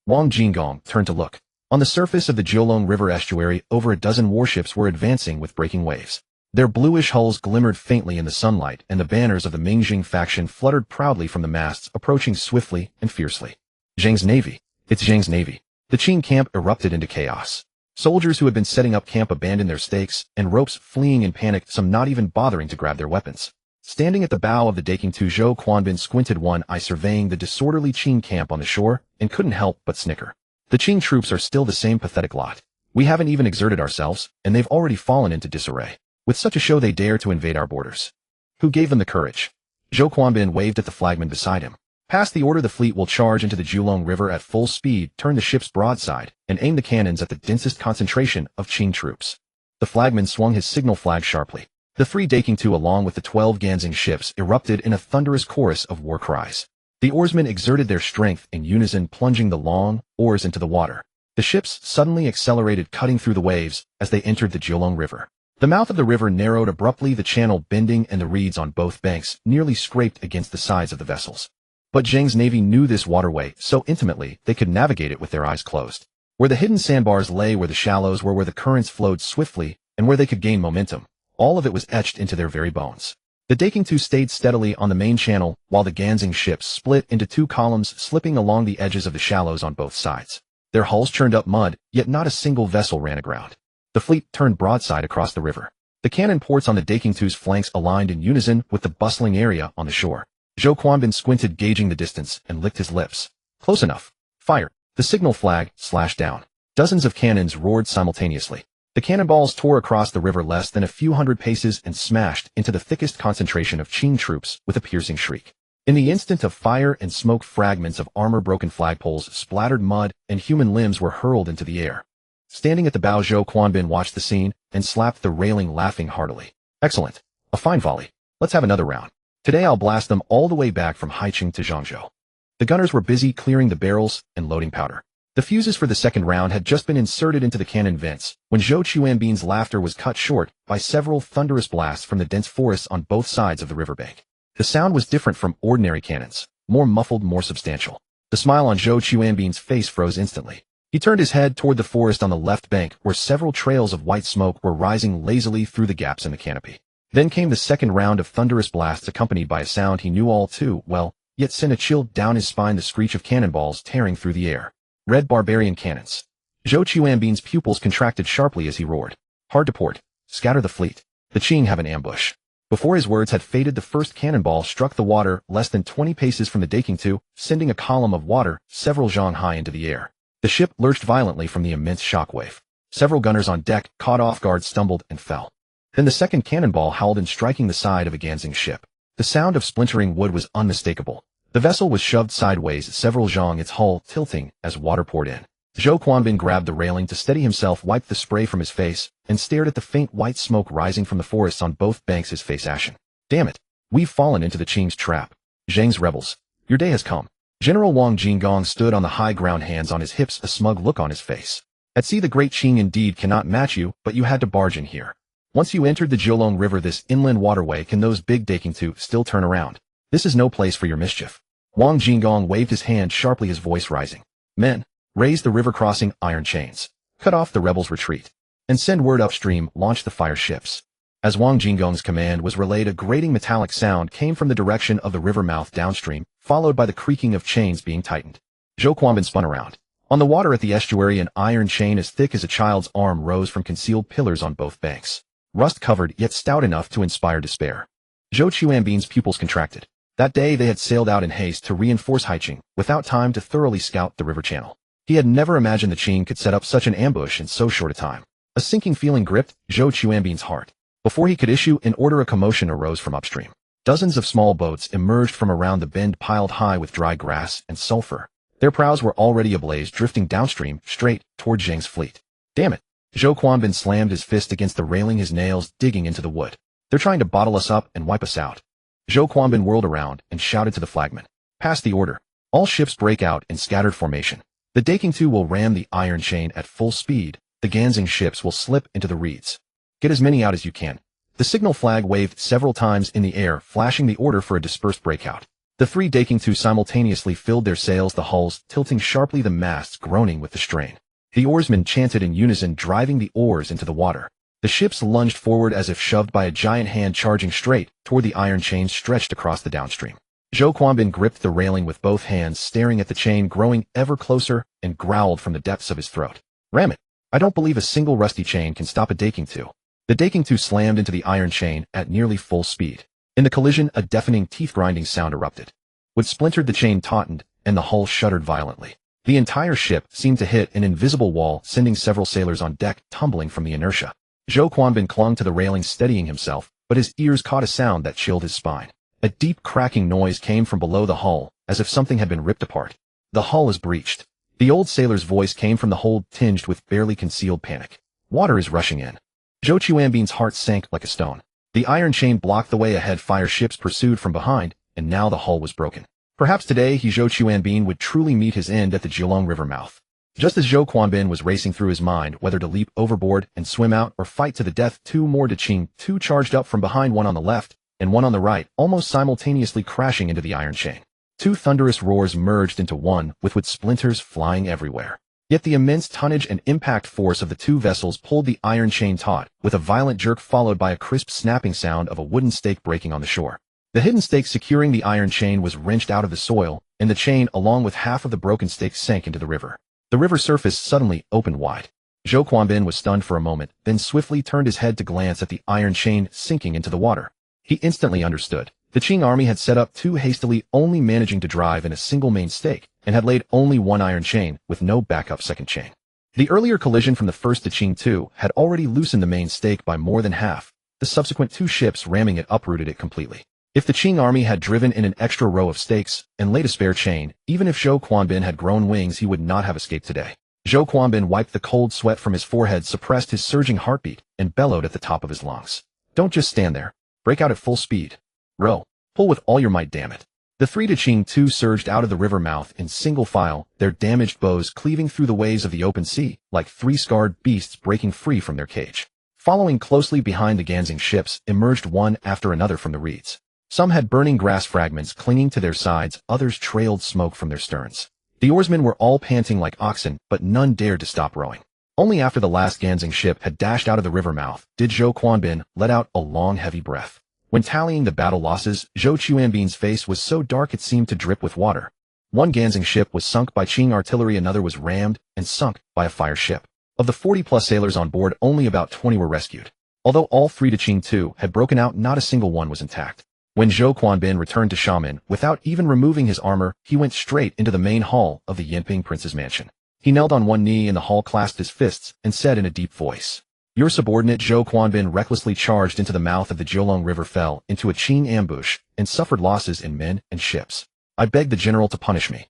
Wang Jingong turned to look. On the surface of the Jiulong River estuary, over a dozen warships were advancing with breaking waves. Their bluish hulls glimmered faintly in the sunlight, and the banners of the Ming faction fluttered proudly from the masts, approaching swiftly and fiercely. Zheng's navy. It's Zheng's navy. The Qing camp erupted into chaos. Soldiers who had been setting up camp abandoned their stakes, and ropes fleeing in panic, some not even bothering to grab their weapons. Standing at the bow of the Daking-2, Zhou Quanbin squinted one eye surveying the disorderly Qing camp on the shore and couldn't help but snicker. The Qing troops are still the same pathetic lot. We haven't even exerted ourselves, and they've already fallen into disarray. With such a show they dare to invade our borders. Who gave them the courage? Zhou Quanbin waved at the flagman beside him. Pass the order. The fleet will charge into the Julong River at full speed, turn the ship's broadside, and aim the cannons at the densest concentration of Qing troops. The flagman swung his signal flag sharply. The 3 Daking-2 along with the 12 Nanjing ships erupted in a thunderous chorus of war cries. The oarsmen exerted their strength in unison, plunging the long oars into the water. The ships suddenly accelerated, cutting through the waves as they entered the Julong River. The mouth of the river narrowed abruptly, the channel bending, and the reeds on both banks nearly scraped against the sides of the vessels. But Zheng's navy knew this waterway so intimately they could navigate it with their eyes closed. Where the hidden sandbars lay, where the shallows were, where the currents flowed swiftly, and where they could gain momentum, all of it was etched into their very bones. The Daking-2 stayed steadily on the main channel, while the Nanjing ships split into 2 columns, slipping along the edges of the shallows on both sides. Their hulls churned up mud, yet not a single vessel ran aground. The fleet turned broadside across the river. The cannon ports on the Daking-2's flanks aligned in unison with the bustling area on the shore. Zhou Quanbin squinted, gauging the distance, and licked his lips. Close enough. Fire. The signal flag slashed down. Dozens of cannons roared simultaneously. The cannonballs tore across the river less than a few hundred paces and smashed into the thickest concentration of Qing troops with a piercing shriek. In the instant of fire and smoke, fragments of armor-broken flagpoles splattered mud, and human limbs were hurled into the air. Standing at the bow, Zhou Quanbin watched the scene and slapped the railing, laughing heartily. Excellent. A fine volley. Let's have another round. Today I'll blast them all the way back from Haiqing to Zhangzhou. The gunners were busy clearing the barrels and loading powder. The fuses for the second round had just been inserted into the cannon vents when Zhou Quanbin's laughter was cut short by several thunderous blasts from the dense forests on both sides of the riverbank. The sound was different from ordinary cannons, more muffled, more substantial. The smile on Zhou Quanbin's face froze instantly. He turned his head toward the forest on the left bank, where several trails of white smoke were rising lazily through the gaps in the canopy. Then came the second round of thunderous blasts, accompanied by a sound he knew all too well, yet sent a chill down his spine: the screech of cannonballs tearing through the air. Red barbarian cannons. Zhou Quanbin's pupils contracted sharply as he roared. Hard to port. Scatter the fleet. The Qing have an ambush. Before his words had faded, the first cannonball struck the water less than 20 paces from the Daking-2, sending a column of water several zhang high into the air. The ship lurched violently from the immense shockwave. Several gunners on deck, caught off guard, stumbled and fell. Then the second cannonball howled in, striking the side of a Nanjing ship. The sound of splintering wood was unmistakable. The vessel was shoved sideways, several zhang, its hull tilting as water poured in. Zhou Quanbin grabbed the railing to steady himself, wiped the spray from his face, and stared at the faint white smoke rising from the forests on both banks, his face ashen. Damn it. We've fallen into the Qing's trap. Zheng's rebels. Your day has come. General Wang Jingong stood on the high ground, hands on his hips, a smug look on his face. At sea the great Qing indeed cannot match you, but you had to barge in here. Once you entered the Julong River, this inland waterway, can those big Daking-2 still turn around? This is no place for your mischief. Wang Jingong waved his hand sharply, his voice rising. Men, raise the river crossing iron chains. Cut off the rebels' retreat. And send word upstream, launch the fire ships. As Wang Jingong's command was relayed, a grating metallic sound came from the direction of the river mouth downstream, followed by the creaking of chains being tightened. Zhou Quanbin spun around. On the water at the estuary, an iron chain as thick as a child's arm rose from concealed pillars on both banks. Rust-covered, yet stout enough to inspire despair. Zhou Quanbin's pupils contracted. That day they had sailed out in haste to reinforce Haiqing, without time to thoroughly scout the river channel. He had never imagined the Qing could set up such an ambush in so short a time. A sinking feeling gripped Zhou Quanbin's heart. Before he could issue an order, a commotion arose from upstream. Dozens of small boats emerged from around the bend, piled high with dry grass and sulfur. Their prows were already ablaze, drifting downstream, straight toward Zheng's fleet. Damn it! Zhou Quanbin slammed his fist against the railing, his nails digging into the wood. They're trying to bottle us up and wipe us out. Zhou Quanbin whirled around and shouted to the flagman. Pass the order. All ships break out in scattered formation. The Daking-2 will ram the iron chain at full speed. The Nanjing ships will slip into the reeds. Get as many out as you can. The signal flag waved several times in the air, flashing the order for a dispersed breakout. The 3 Daking-2 simultaneously filled their sails, the hulls tilting sharply, the masts groaning with the strain. The oarsmen chanted in unison, driving the oars into the water. The ships lunged forward as if shoved by a giant hand, charging straight toward the iron chains stretched across the downstream. Zhou Quanbin gripped the railing with both hands, staring at the chain growing ever closer, and growled from the depths of his throat. Ram it! I don't believe a single rusty chain can stop a Daking-2. The Daking-2 slammed into the iron chain at nearly full speed. In the collision, a deafening teeth-grinding sound erupted. What splintered the chain tautened, and the hull shuddered violently. The entire ship seemed to hit an invisible wall, sending several sailors on deck tumbling from the inertia. Zhou Quanbin clung to the railing, steadying himself, but his ears caught a sound that chilled his spine. A deep cracking noise came from below the hull, as if something had been ripped apart. The hull is breached. The old sailor's voice came from the hold, tinged with barely concealed panic. Water is rushing in. Zhou Quanbin's heart sank like a stone. The iron chain blocked the way ahead. Fire ships pursued from behind, and now the hull was broken. Perhaps today Zhou Quanbin would truly meet his end at the Jiulong River mouth. Just as Zhou Quanbin was racing through his mind whether to leap overboard and swim out or fight to the death, two more Qing charged up from behind, one on the left and one on the right, almost simultaneously crashing into the iron chain. Two thunderous roars merged into one, with wood splinters flying everywhere. Yet the immense tonnage and impact force of the two vessels pulled the iron chain taut, with a violent jerk followed by a crisp snapping sound of a wooden stake breaking on the shore. The hidden stake securing the iron chain was wrenched out of the soil, and the chain, along with half of the broken stake, sank into the river. The river surface suddenly opened wide. Zhou Quanbin was stunned for a moment, then swiftly turned his head to glance at the iron chain sinking into the water. He instantly understood. The Qing army had set up too hastily, only managing to drive in a single main stake, and had laid only one iron chain, with no backup second chain. The earlier collision from the first Qing II had already loosened the main stake by more than half. The subsequent two ships ramming it uprooted it completely. If the Qing army had driven in an extra row of stakes and laid a spare chain, even if Zhou Quanbin had grown wings, he would not have escaped today. Zhou Quanbin wiped the cold sweat from his forehead, suppressed his surging heartbeat, and bellowed at the top of his lungs. Don't just stand there. Break out at full speed. Row. Pull with all your might, damn it. The three Qing II surged out of the river mouth in single file, their damaged bows cleaving through the waves of the open sea, like three scarred beasts breaking free from their cage. Following closely behind, the Nanjing ships emerged one after another from the reeds. Some had burning grass fragments clinging to their sides, others trailed smoke from their sterns. The oarsmen were all panting like oxen, but none dared to stop rowing. Only after the last Nanjing ship had dashed out of the river mouth did Zhou Quanbin let out a long, heavy breath. When tallying the battle losses, Zhou Quanbin's face was so dark it seemed to drip with water. One Nanjing ship was sunk by Qing artillery, another was rammed and sunk by a fire ship. Of the 40-plus sailors on board, only about 20 were rescued. Although all three Qing II had broken out, not a single one was intact. When Zhou Quanbin returned to Xiamen, without even removing his armor, he went straight into the main hall of the Yinping prince's mansion. He knelt on one knee in the hall, clasped his fists, and said in a deep voice, "Your subordinate Zhou Quanbin recklessly charged into the mouth of the Jiulong River, fell into a Qing ambush, and suffered losses in men and ships. I beg the general to punish me."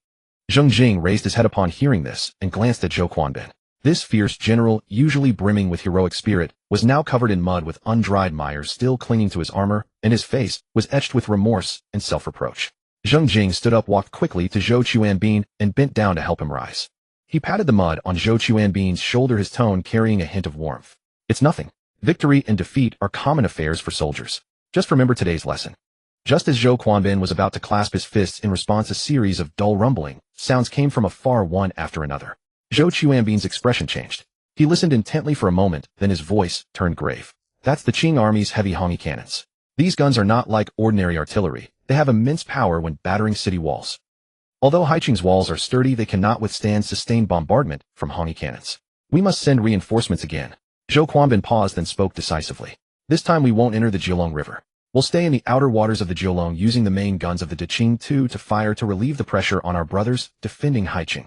Zheng Jing raised his head upon hearing this, and glanced at Zhou Quanbin. This fierce general, usually brimming with heroic spirit, was now covered in mud with undried mires still clinging to his armor, and his face was etched with remorse and self-reproach. Zheng Jing stood up, walked quickly to Zhou Quanbin, and bent down to help him rise. He patted the mud on Zhou Quanbin's shoulder, his tone carrying a hint of warmth. "It's nothing. Victory and defeat are common affairs for soldiers. Just remember today's lesson." Just as Zhou Quanbin was about to clasp his fists in response, a series of dull rumbling sounds came from afar, one after another. Zhou Quanbin's expression changed. He listened intently for a moment, then his voice turned grave. "That's the Qing army's heavy Hongyi cannons. These guns are not like ordinary artillery. They have immense power when battering city walls. Although Haiqing's walls are sturdy, they cannot withstand sustained bombardment from Hongyi cannons. We must send reinforcements again." Zhou Quanbin paused, then spoke decisively. "This time we won't enter the Jiulong River. We'll stay in the outer waters of the Jiulong, using the main guns of the Qing II to fire to relieve the pressure on our brothers defending Haiqing."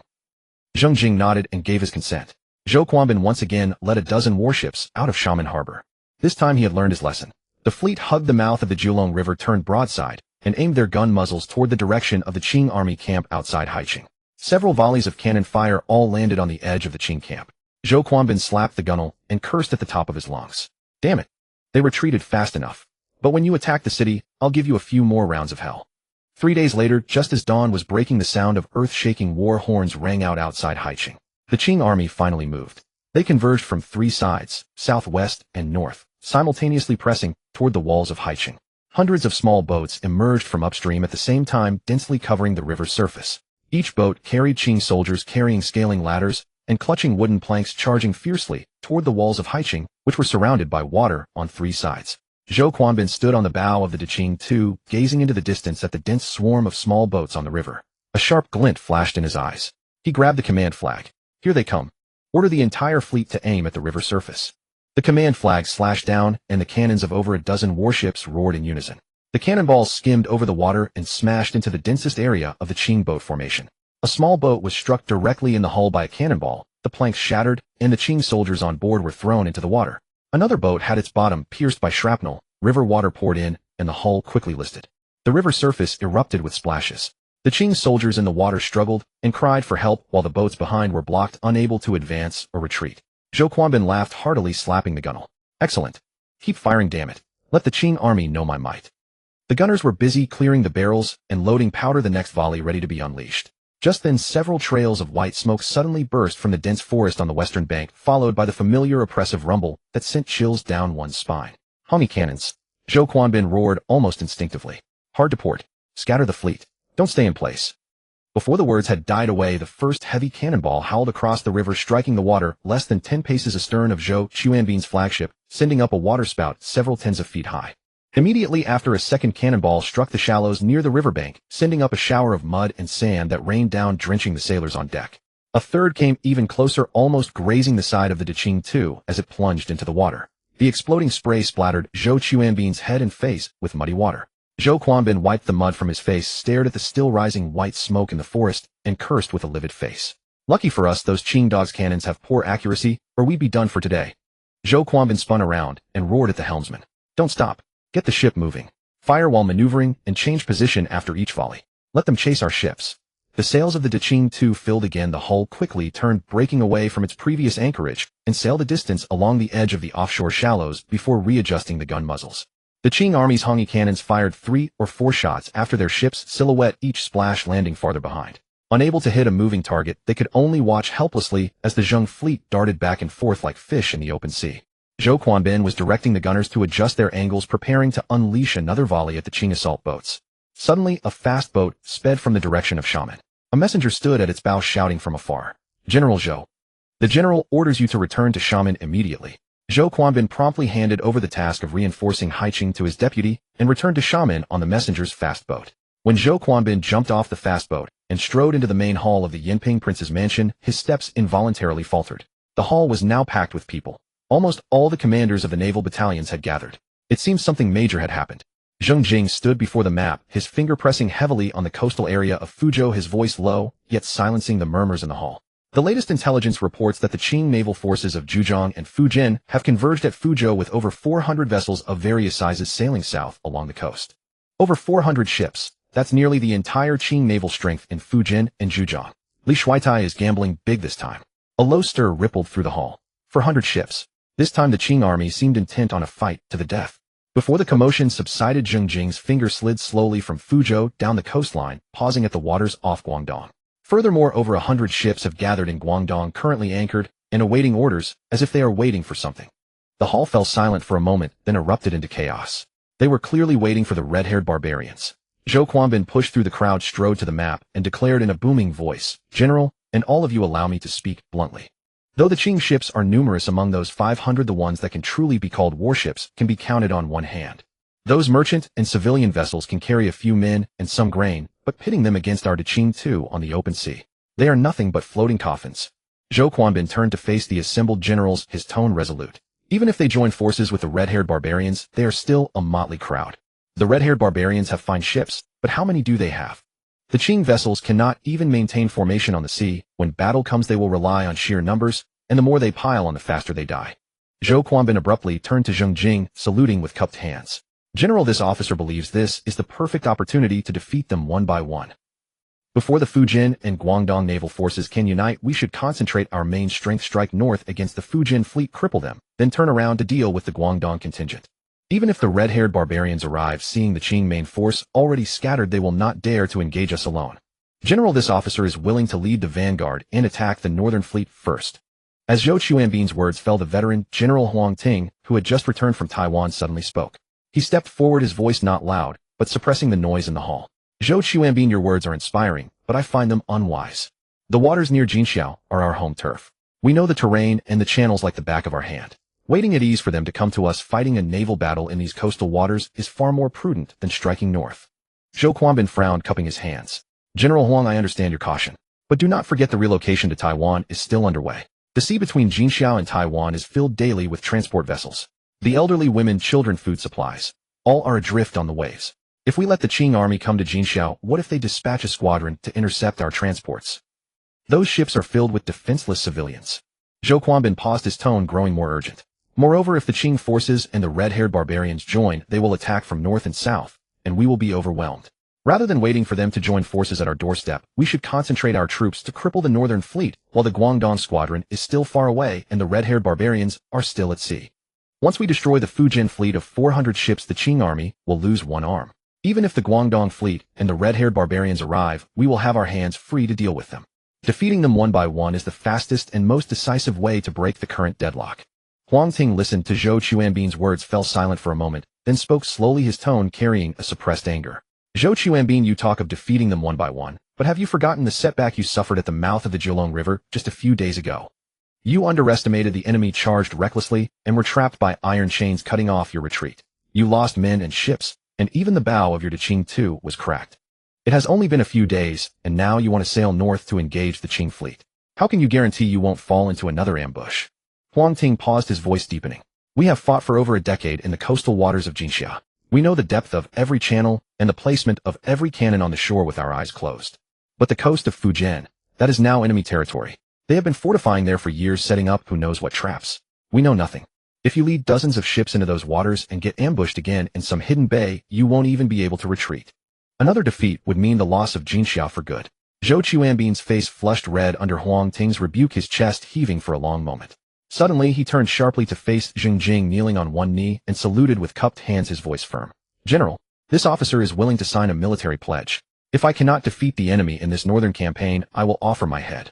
Zheng Jing nodded and gave his consent. Zhou Quanbin once again led a dozen warships out of Xiamen harbor. This time he had learned his lesson. The fleet hugged the mouth of the Jiulong River, turned broadside, and aimed their gun muzzles toward the direction of the Qing army camp outside Haiqing. Several volleys of cannon fire all landed on the edge of the Qing camp. Zhou Quanbin slapped the gunwale and cursed at the top of his lungs. "Damn it. They retreated fast enough. But when you attack the city, I'll give you a few more rounds of hell." 3 days later, just as dawn was breaking, the sound of earth-shaking war horns rang out outside Haiqing. The Qing army finally moved. They converged from 3 sides, south, west, and north, simultaneously pressing toward the walls of Haiqing. Hundreds of small boats emerged from upstream at the same time, densely covering the river's surface. Each boat carried Qing soldiers carrying scaling ladders and clutching wooden planks, charging fiercely toward the walls of Haiqing, which were surrounded by water on 3 sides. Zhou Quanbin stood on the bow of the Qing II, gazing into the distance at the dense swarm of small boats on the river. A sharp glint flashed in his eyes. He grabbed the command flag. "Here they come. Order the entire fleet to aim at the river surface." The command flag slashed down, and the cannons of over a dozen warships roared in unison. The cannonballs skimmed over the water and smashed into the densest area of the Qing boat formation. A small boat was struck directly in the hull by a cannonball, the planks shattered, and the Qing soldiers on board were thrown into the water. Another boat had its bottom pierced by shrapnel, river water poured in, and the hull quickly listed. The river surface erupted with splashes. The Qing soldiers in the water struggled and cried for help while the boats behind were blocked, unable to advance or retreat. Zhou Quanbin laughed heartily, slapping the gunwale. Excellent. Keep firing, damn it. Let the Qing army know my might. The gunners were busy clearing the barrels and loading powder, the next volley ready to be unleashed. Just then several trails of white smoke suddenly burst from the dense forest on the western bank, followed by the familiar oppressive rumble that sent chills down one's spine. Honey cannons. Zhou Quanbin roared almost instinctively. Hard to port. Scatter the fleet. Don't stay in place. Before the words had died away, the first heavy cannonball howled across the river, striking the water less than 10 paces astern of Zhou Quanbin's flagship, sending up a waterspout several tens of feet high. Immediately after, a second cannonball struck the shallows near the riverbank, sending up a shower of mud and sand that rained down, drenching the sailors on deck. A third came even closer, almost grazing the side of the Qing too as it plunged into the water. The exploding spray splattered Zhou Quanbin's head and face with muddy water. Zhou Quanbin wiped the mud from his face, stared at the still rising white smoke in the forest, and cursed with a livid face. Lucky for us, those Qing dogs' cannons have poor accuracy, or we'd be done for today. Zhou Quanbin spun around and roared at the helmsman. Don't stop. Get the ship moving. Fire while maneuvering and change position after each volley. Let them chase our ships. The sails of the Qing too filled again. The hull quickly turned, breaking away from its previous anchorage, and sailed a distance along the edge of the offshore shallows before readjusting the gun muzzles. The Qing army's Hongi cannons fired 3 or 4 shots after their ship's silhouette, each splash landing farther behind. Unable to hit a moving target, they could only watch helplessly as the Zheng fleet darted back and forth like fish in the open sea. Zhou Quanbin was directing the gunners to adjust their angles, preparing to unleash another volley at the Qing assault boats. Suddenly, a fast boat sped from the direction of Xiamen. A messenger stood at its bow, shouting from afar, "General Zhou. The general orders you to return to Xiamen immediately." Zhou Quanbin promptly handed over the task of reinforcing Haiqing to his deputy and returned to Xiamen on the messenger's fast boat. When Zhou Quanbin jumped off the fast boat and strode into the main hall of the Yinping prince's mansion, his steps involuntarily faltered. The hall was now packed with people. Almost all the commanders of the naval battalions had gathered. It seemed something major had happened. Zheng Jing stood before the map, his finger pressing heavily on the coastal area of Fuzhou, his voice low, yet silencing the murmurs in the hall. The latest intelligence reports that the Qing naval forces of Zhejiang and Fujian have converged at Fuzhou with over 400 vessels of various sizes sailing south along the coast. Over 400 ships. That's nearly the entire Qing naval strength in Fujian and Zhejiang. Li Shuitai is gambling big this time. A low stir rippled through the hall. 400 ships. This time the Qing army seemed intent on a fight to the death. Before the commotion subsided, Zheng Jing's finger slid slowly from Fuzhou down the coastline, pausing at the waters off Guangdong. Furthermore, over 100 ships have gathered in Guangdong, currently anchored and awaiting orders, as if they are waiting for something. The hall fell silent for a moment, then erupted into chaos. They were clearly waiting for the red-haired barbarians. Zhou Quanbin pushed through the crowd, strode to the map, and declared in a booming voice, "General, and all of you, allow me to speak bluntly. Though the Qing ships are numerous, among those 500 the ones that can truly be called warships can be counted on one hand. Those merchant and civilian vessels can carry a few men and some grain, but pitting them against our Qing too on the open sea, they are nothing but floating coffins." Zhou Quanbin turned to face the assembled generals, his tone resolute. Even if they join forces with the red-haired barbarians, they are still a motley crowd. The red-haired barbarians have fine ships, but how many do they have? The Qing vessels cannot even maintain formation on the sea. When battle comes, they will rely on sheer numbers, and the more they pile on, the faster they die. Zhou Quanbin abruptly turned to Zheng Jing, saluting with cupped hands. "General, this officer believes this is the perfect opportunity to defeat them one by one. Before the Fujian and Guangdong naval forces can unite, we should concentrate our main strength, strike north against the Fujian fleet, cripple them, then turn around to deal with the Guangdong contingent. Even if the red-haired barbarians arrive, seeing the Qing main force already scattered, they will not dare to engage us alone. General, this officer is willing to lead the vanguard and attack the northern fleet first." As Zhou Quanbin's words fell, the veteran General Huang Ting, who had just returned from Taiwan, suddenly spoke. He stepped forward, his voice not loud, but suppressing the noise in the hall. "Zhou Quanbin, your words are inspiring, but I find them unwise. The waters near Jinxiao are our home turf. We know the terrain and the channels like the back of our hand. Waiting at ease for them to come to us, fighting a naval battle in these coastal waters is far more prudent than striking north." Zhou Quanbin frowned, cupping his hands. "General Huang, I understand your caution, but do not forget the relocation to Taiwan is still underway. The sea between Jinxiao and Taiwan is filled daily with transport vessels. The elderly, women, children, food supplies, all are adrift on the waves. If we let the Qing army come to Jinxiao, what if they dispatch a squadron to intercept our transports? Those ships are filled with defenseless civilians. Zhou Quanbin paused, his tone growing more urgent. Moreover, if the Qing forces and the red-haired barbarians join, they will attack from north and south, and we will be overwhelmed. Rather than waiting for them to join forces at our doorstep, we should concentrate our troops to cripple the northern fleet while the Guangdong squadron is still far away and the red-haired barbarians are still at sea. Once we destroy the Fujian fleet of 400 ships, the Qing army will lose one arm. Even if the Guangdong fleet and the red-haired barbarians arrive, we will have our hands free to deal with them. Defeating them one by one is the fastest and most decisive way to break the current deadlock. Huang Ting listened to Zhou Quanbin's words, fell silent for a moment, then spoke slowly, his tone carrying a suppressed anger. Zhou Quanbin, you talk of defeating them one by one, but have you forgotten the setback you suffered at the mouth of the Jiulong River just a few days ago? You underestimated the enemy, charged recklessly, and were trapped by iron chains cutting off your retreat. You lost men and ships, and even the bow of your Qing too was cracked. It has only been a few days, and now you want to sail north to engage the Qing fleet. How can you guarantee you won't fall into another ambush? Huang Ting paused, his voice deepening. We have fought for over a decade in the coastal waters of Jinxia. We know the depth of every channel and the placement of every cannon on the shore with our eyes closed. But the coast of Fujian, that is now enemy territory. They have been fortifying there for years, setting up who knows what traps. We know nothing. If you lead dozens of ships into those waters and get ambushed again in some hidden bay, you won't even be able to retreat. Another defeat would mean the loss of Jinxiao for good. Zhou Quanbin's face flushed red under Huang Ting's rebuke, his chest heaving for a long moment. Suddenly, he turned sharply to face Zheng Jing, kneeling on one knee, and saluted with cupped hands, his voice firm. General, this officer is willing to sign a military pledge. If I cannot defeat the enemy in this northern campaign, I will offer my head.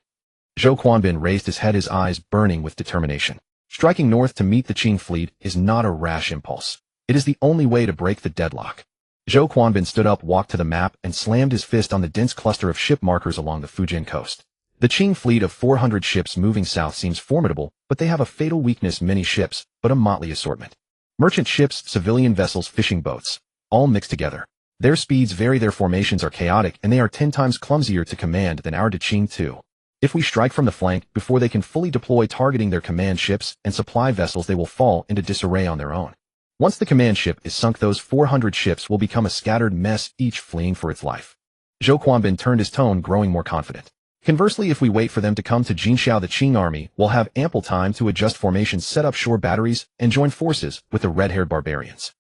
Zhou Quanbin raised his head, his eyes burning with determination. Striking north to meet the Qing fleet is not a rash impulse. It is the only way to break the deadlock. Zhou Quanbin stood up, walked to the map, and slammed his fist on the dense cluster of ship markers along the Fujian coast. The Qing fleet of 400 ships moving south seems formidable, but they have a fatal weakness: many ships, but a motley assortment. Merchant ships, civilian vessels, fishing boats, all mixed together. Their speeds vary, their formations are chaotic, and they are 10 times clumsier to command than our Qing too. If we strike from the flank before they can fully deploy, targeting their command ships and supply vessels, they will fall into disarray on their own. Once the command ship is sunk, those 400 ships will become a scattered mess, each fleeing for its life. Zhou Quanbin turned, his tone growing more confident. Conversely, if we wait for them to come to Jinxiao, the Qing army will have ample time to adjust formations, set up shore batteries, and join forces with the red-haired barbarians.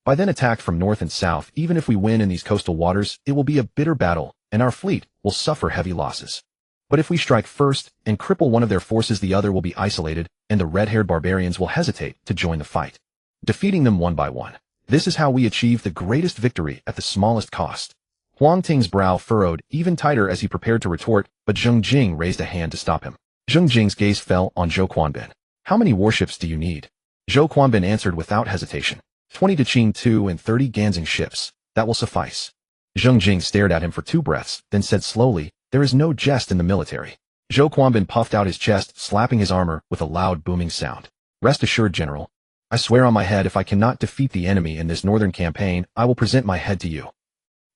By then, attacked from north and south, even if we win in these coastal waters, it will be a bitter battle, and our fleet will suffer heavy losses. But if we strike first and cripple one of their forces, the other will be isolated, and the red-haired barbarians will hesitate to join the fight. Defeating them one by one. This is how we achieve the greatest victory at the smallest cost. Huang Ting's brow furrowed even tighter as he prepared to retort, but Zheng Jing raised a hand to stop him. Zheng Jing's gaze fell on Zhou Quanbin. How many warships do you need? Zhou Quanbin answered without hesitation. 20 Qing 2 and 30 Ganzing ships. That will suffice. Zheng Jing stared at him for 2 breaths, then said slowly, there is no jest in the military. Zhou Quanbin puffed out his chest, slapping his armor with a loud booming sound. Rest assured, General. I swear on my head, if I cannot defeat the enemy in this northern campaign, I will present my head to you.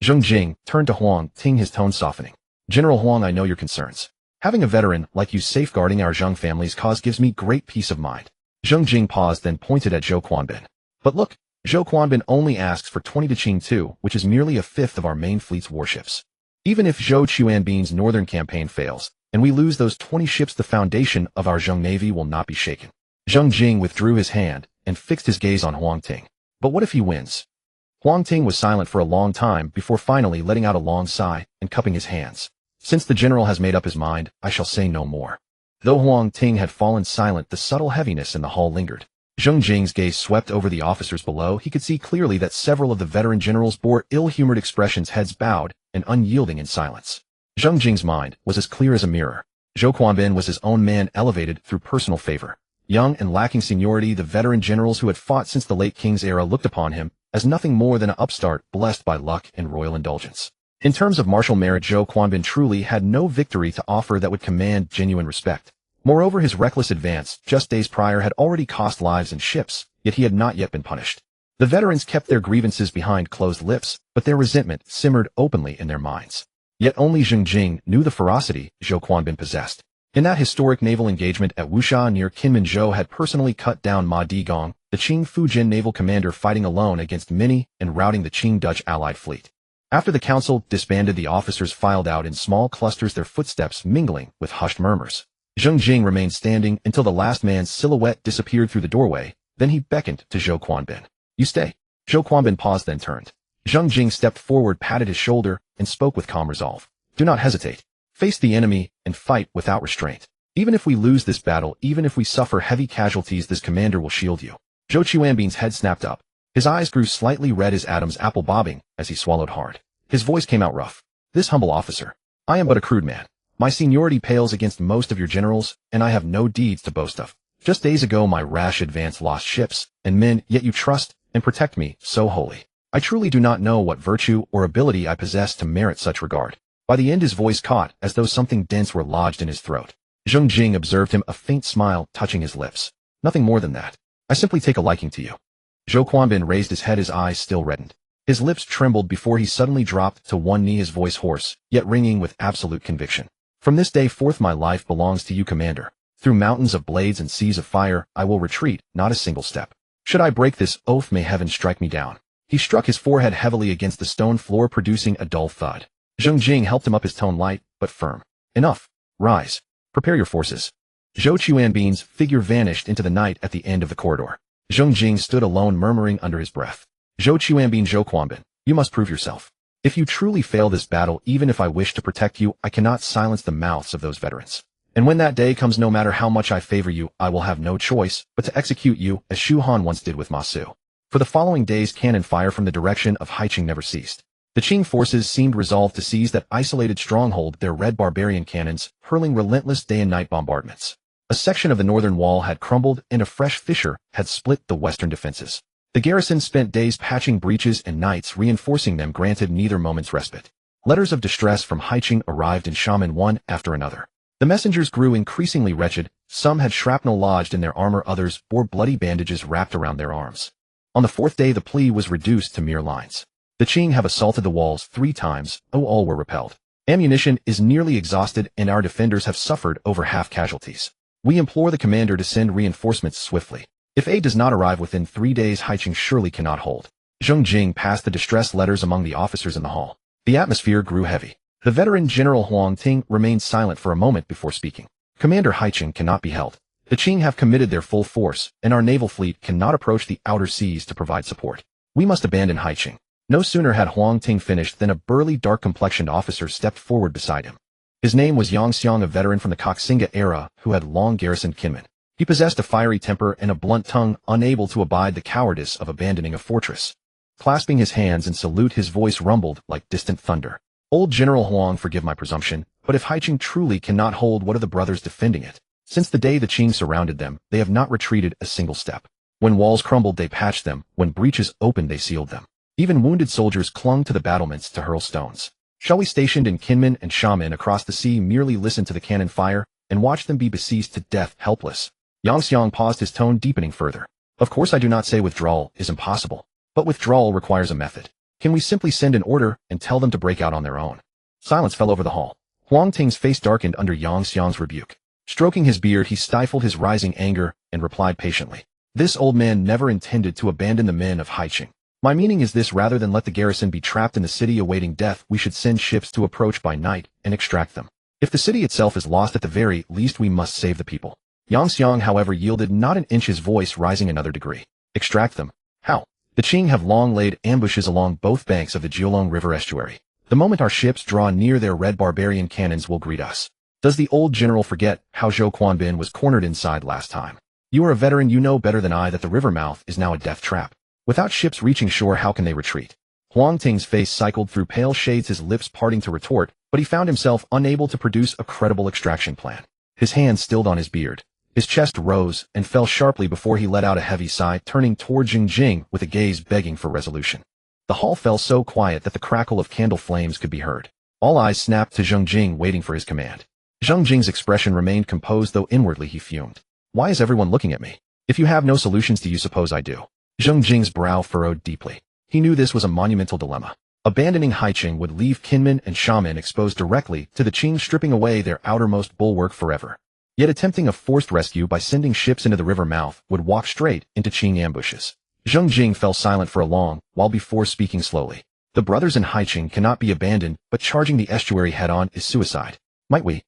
Zheng Jing turned to Huang Ting, his tone softening. General Huang, I know your concerns. Having a veteran like you safeguarding our Zheng family's cause gives me great peace of mind. Zheng Jing paused, then pointed at Zhou Quanbin. But look, Zhou Quanbin only asks for 20 Qing 2, which is merely a fifth of our main fleet's warships. Even if Zhou Quanbin's northern campaign fails, and we lose those 20 ships, the foundation of our Zheng navy will not be shaken. Zheng Jing withdrew his hand and fixed his gaze on Huang Ting. But what if he wins? Huang Ting was silent for a long time before finally letting out a long sigh and cupping his hands. Since the general has made up his mind, I shall say no more. Though Huang Ting had fallen silent, the subtle heaviness in the hall lingered. Zheng Jing's gaze swept over the officers below. He could see clearly that several of the veteran generals bore ill-humored expressions, heads bowed and unyielding in silence. Zheng Jing's mind was as clear as a mirror. Zhou Quanbin was his own man, elevated through personal favor. Young and lacking seniority, the veteran generals who had fought since the late king's era looked upon him as nothing more than an upstart blessed by luck and royal indulgence. In terms of martial merit, Zhou Quanbin truly had no victory to offer that would command genuine respect. Moreover, his reckless advance just days prior had already cost lives and ships, yet he had not yet been punished. The veterans kept their grievances behind closed lips, but their resentment simmered openly in their minds. Yet only Zheng Jing knew the ferocity Zhou Quanbin possessed. In that historic naval engagement at Wuxia near Kinmen, Zhou had personally cut down Ma Digong, the Qing Fujin naval commander fighting alone against many and routing the Qing Dutch allied fleet. After the council disbanded, the officers filed out in small clusters, their footsteps mingling with hushed murmurs. Zheng Jing remained standing until the last man's silhouette disappeared through the doorway. Then he beckoned to Zhou Quanbin. "You stay." Zhou Quanbin paused, then turned. Zheng Jing stepped forward, patted his shoulder, and spoke with calm resolve. "Do not hesitate. Face the enemy and fight without restraint. Even if we lose this battle, even if we suffer heavy casualties, this commander will shield you." Zhou Quanbin's head snapped up. His eyes grew slightly red as Adam's apple, bobbing as he swallowed hard. His voice came out rough. "This humble officer. I am but a crude man. My seniority pales against most of your generals, and I have no deeds to boast of. Just days ago my rash advance lost ships and men, yet you trust and protect me so wholly. I truly do not know what virtue or ability I possess to merit such regard." By the end his voice caught, as though something dense were lodged in his throat. Zheng Jing observed him, a faint smile touching his lips. "Nothing more than that. I simply take a liking to you." Zhou Quanbin raised his head, his eyes still reddened. His lips trembled before he suddenly dropped to one knee, his voice hoarse, yet ringing with absolute conviction. "From this day forth my life belongs to you, Commander. Through mountains of blades and seas of fire, I will retreat, not a single step. Should I break this oath, may heaven strike me down." He struck his forehead heavily against the stone floor, producing a dull thud. Zheng Jing helped him up, his tone light but firm. "Enough. Rise. Prepare your forces." Zhou Quanbin's figure vanished into the night at the end of the corridor. Zheng Jing stood alone, murmuring under his breath. "Zhou Quanbin, you must prove yourself. If you truly fail this battle, even if I wish to protect you, I cannot silence the mouths of those veterans. And when that day comes, no matter how much I favor you, I will have no choice but to execute you, as Shu Han once did with Ma Su." For the following days, cannon fire from the direction of Haiqing never ceased. The Qing forces seemed resolved to seize that isolated stronghold, their red barbarian cannons hurling relentless day and night bombardments. A section of the northern wall had crumbled, and a fresh fissure had split the western defenses. The garrison spent days patching breaches, and nights reinforcing them granted neither moment's respite. Letters of distress from Haiqing arrived in Xiamen one after another. The messengers grew increasingly wretched. Some had shrapnel lodged in their armor, others bore bloody bandages wrapped around their arms. On the fourth day the plea was reduced to mere lines. "The Qing have assaulted the walls 3 times, all were repelled. Ammunition is nearly exhausted, and our defenders have suffered over half casualties. We implore the commander to send reinforcements swiftly. If aid does not arrive within 3 days, Haiqing surely cannot hold." Zheng Jing passed the distress letters among the officers in the hall. The atmosphere grew heavy. The veteran General Huang Ting remained silent for a moment before speaking. "Commander, Haiqing cannot be held. The Qing have committed their full force, and our naval fleet cannot approach the outer seas to provide support. We must abandon Haiqing." No sooner had Huang Ting finished than a burly, dark-complexioned officer stepped forward beside him. His name was Yang Xiang, a veteran from the Koxinga era who had long garrisoned Kinmen. He possessed a fiery temper and a blunt tongue, unable to abide the cowardice of abandoning a fortress. Clasping his hands in salute, his voice rumbled like distant thunder. "Old General Huang, forgive my presumption, but if Haiqing truly cannot hold, what are the brothers defending it? Since the day the Qing surrounded them, they have not retreated a single step. When walls crumbled, they patched them. When breaches opened, they sealed them. Even wounded soldiers clung to the battlements to hurl stones. Shall we, stationed in Kinmen and Xiamen across the sea, merely listen to the cannon fire and watch them be besieged to death, helpless?" Yang Xiang paused, his tone deepening further. "Of course I do not say withdrawal is impossible, but withdrawal requires a method. Can we simply send an order and tell them to break out on their own?" Silence fell over the hall. Huang Ting's face darkened under Yang Xiang's rebuke. Stroking his beard, he stifled his rising anger and replied patiently. "This old man never intended to abandon the men of Haiqing. My meaning is this: rather than let the garrison be trapped in the city awaiting death, we should send ships to approach by night and extract them. If the city itself is lost, at the very least we must save the people." Yang Xiang, however, yielded not an inch, his voice rising another degree. "Extract them? How? The Qing have long laid ambushes along both banks of the Jiulong River estuary. The moment our ships draw near, their red barbarian cannons will greet us. Does the old general forget how Zhou Quanbin was cornered inside last time? You are a veteran, you know better than I that the river mouth is now a death trap. Without ships reaching shore, how can they retreat?" Huang Ting's face cycled through pale shades, his lips parting to retort, but he found himself unable to produce a credible extraction plan. His hand stilled on his beard. His chest rose and fell sharply before he let out a heavy sigh, turning toward Zheng Jing with a gaze begging for resolution. The hall fell so quiet that the crackle of candle flames could be heard. All eyes snapped to Zheng Jing, waiting for his command. Zheng Jing's expression remained composed, though inwardly he fumed. "Why is everyone looking at me? If you have no solutions, do you suppose I do?" Zheng Jing's brow furrowed deeply. He knew this was a monumental dilemma. Abandoning Haiqing would leave Kinmen and Xiamen exposed directly to the Qing, stripping away their outermost bulwark forever. Yet attempting a forced rescue by sending ships into the river mouth would walk straight into Qing ambushes. Zheng Jing fell silent for a long while before speaking slowly. The brothers in Haiqing cannot be abandoned, but charging the estuary head-on is suicide. Might we?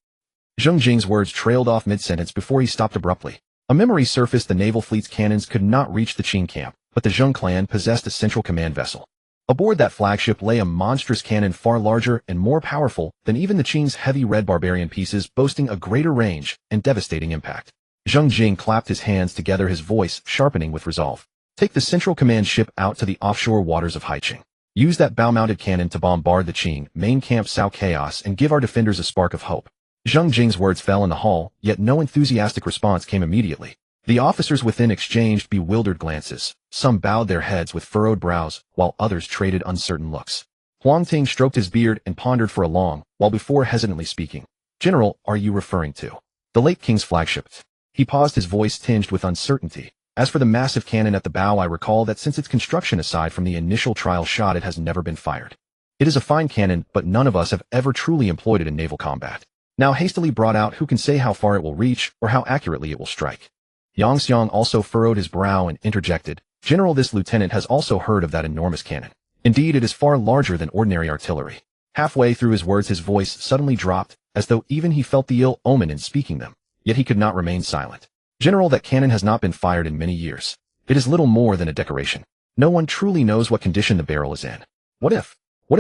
Zheng Jing's words trailed off mid-sentence before he stopped abruptly. A memory surfaced: the naval fleet's cannons could not reach the Qing camp, but the Zheng clan possessed a central command vessel. Aboard that flagship lay a monstrous cannon far larger and more powerful than even the Qing's heavy red barbarian pieces, boasting a greater range and devastating impact. Zheng Jing clapped his hands together, his voice sharpening with resolve. Take the central command ship out to the offshore waters of Haiqing. Use that bow-mounted cannon to bombard the Qing main camp, sow chaos, and give our defenders a spark of hope. Zheng Jing's words fell in the hall, yet no enthusiastic response came immediately. The officers within exchanged bewildered glances. Some bowed their heads with furrowed brows, while others traded uncertain looks. Huang Ting stroked his beard and pondered for a long while before hesitantly speaking. General, are you referring to the late king's flagship? He paused, his voice tinged with uncertainty. As for the massive cannon at the bow, I recall that since its construction, aside from the initial trial shot, it has never been fired. It is a fine cannon, but none of us have ever truly employed it in naval combat. Now hastily brought out, who can say how far it will reach or how accurately it will strike? Yang Xiang also furrowed his brow and interjected. General, this lieutenant has also heard of that enormous cannon. Indeed, it is far larger than ordinary artillery. Halfway through his words, his voice suddenly dropped, as though even he felt the ill omen in speaking them. Yet he could not remain silent. General, that cannon has not been fired in many years. It is little more than a decoration. No one truly knows what condition the barrel is in. What if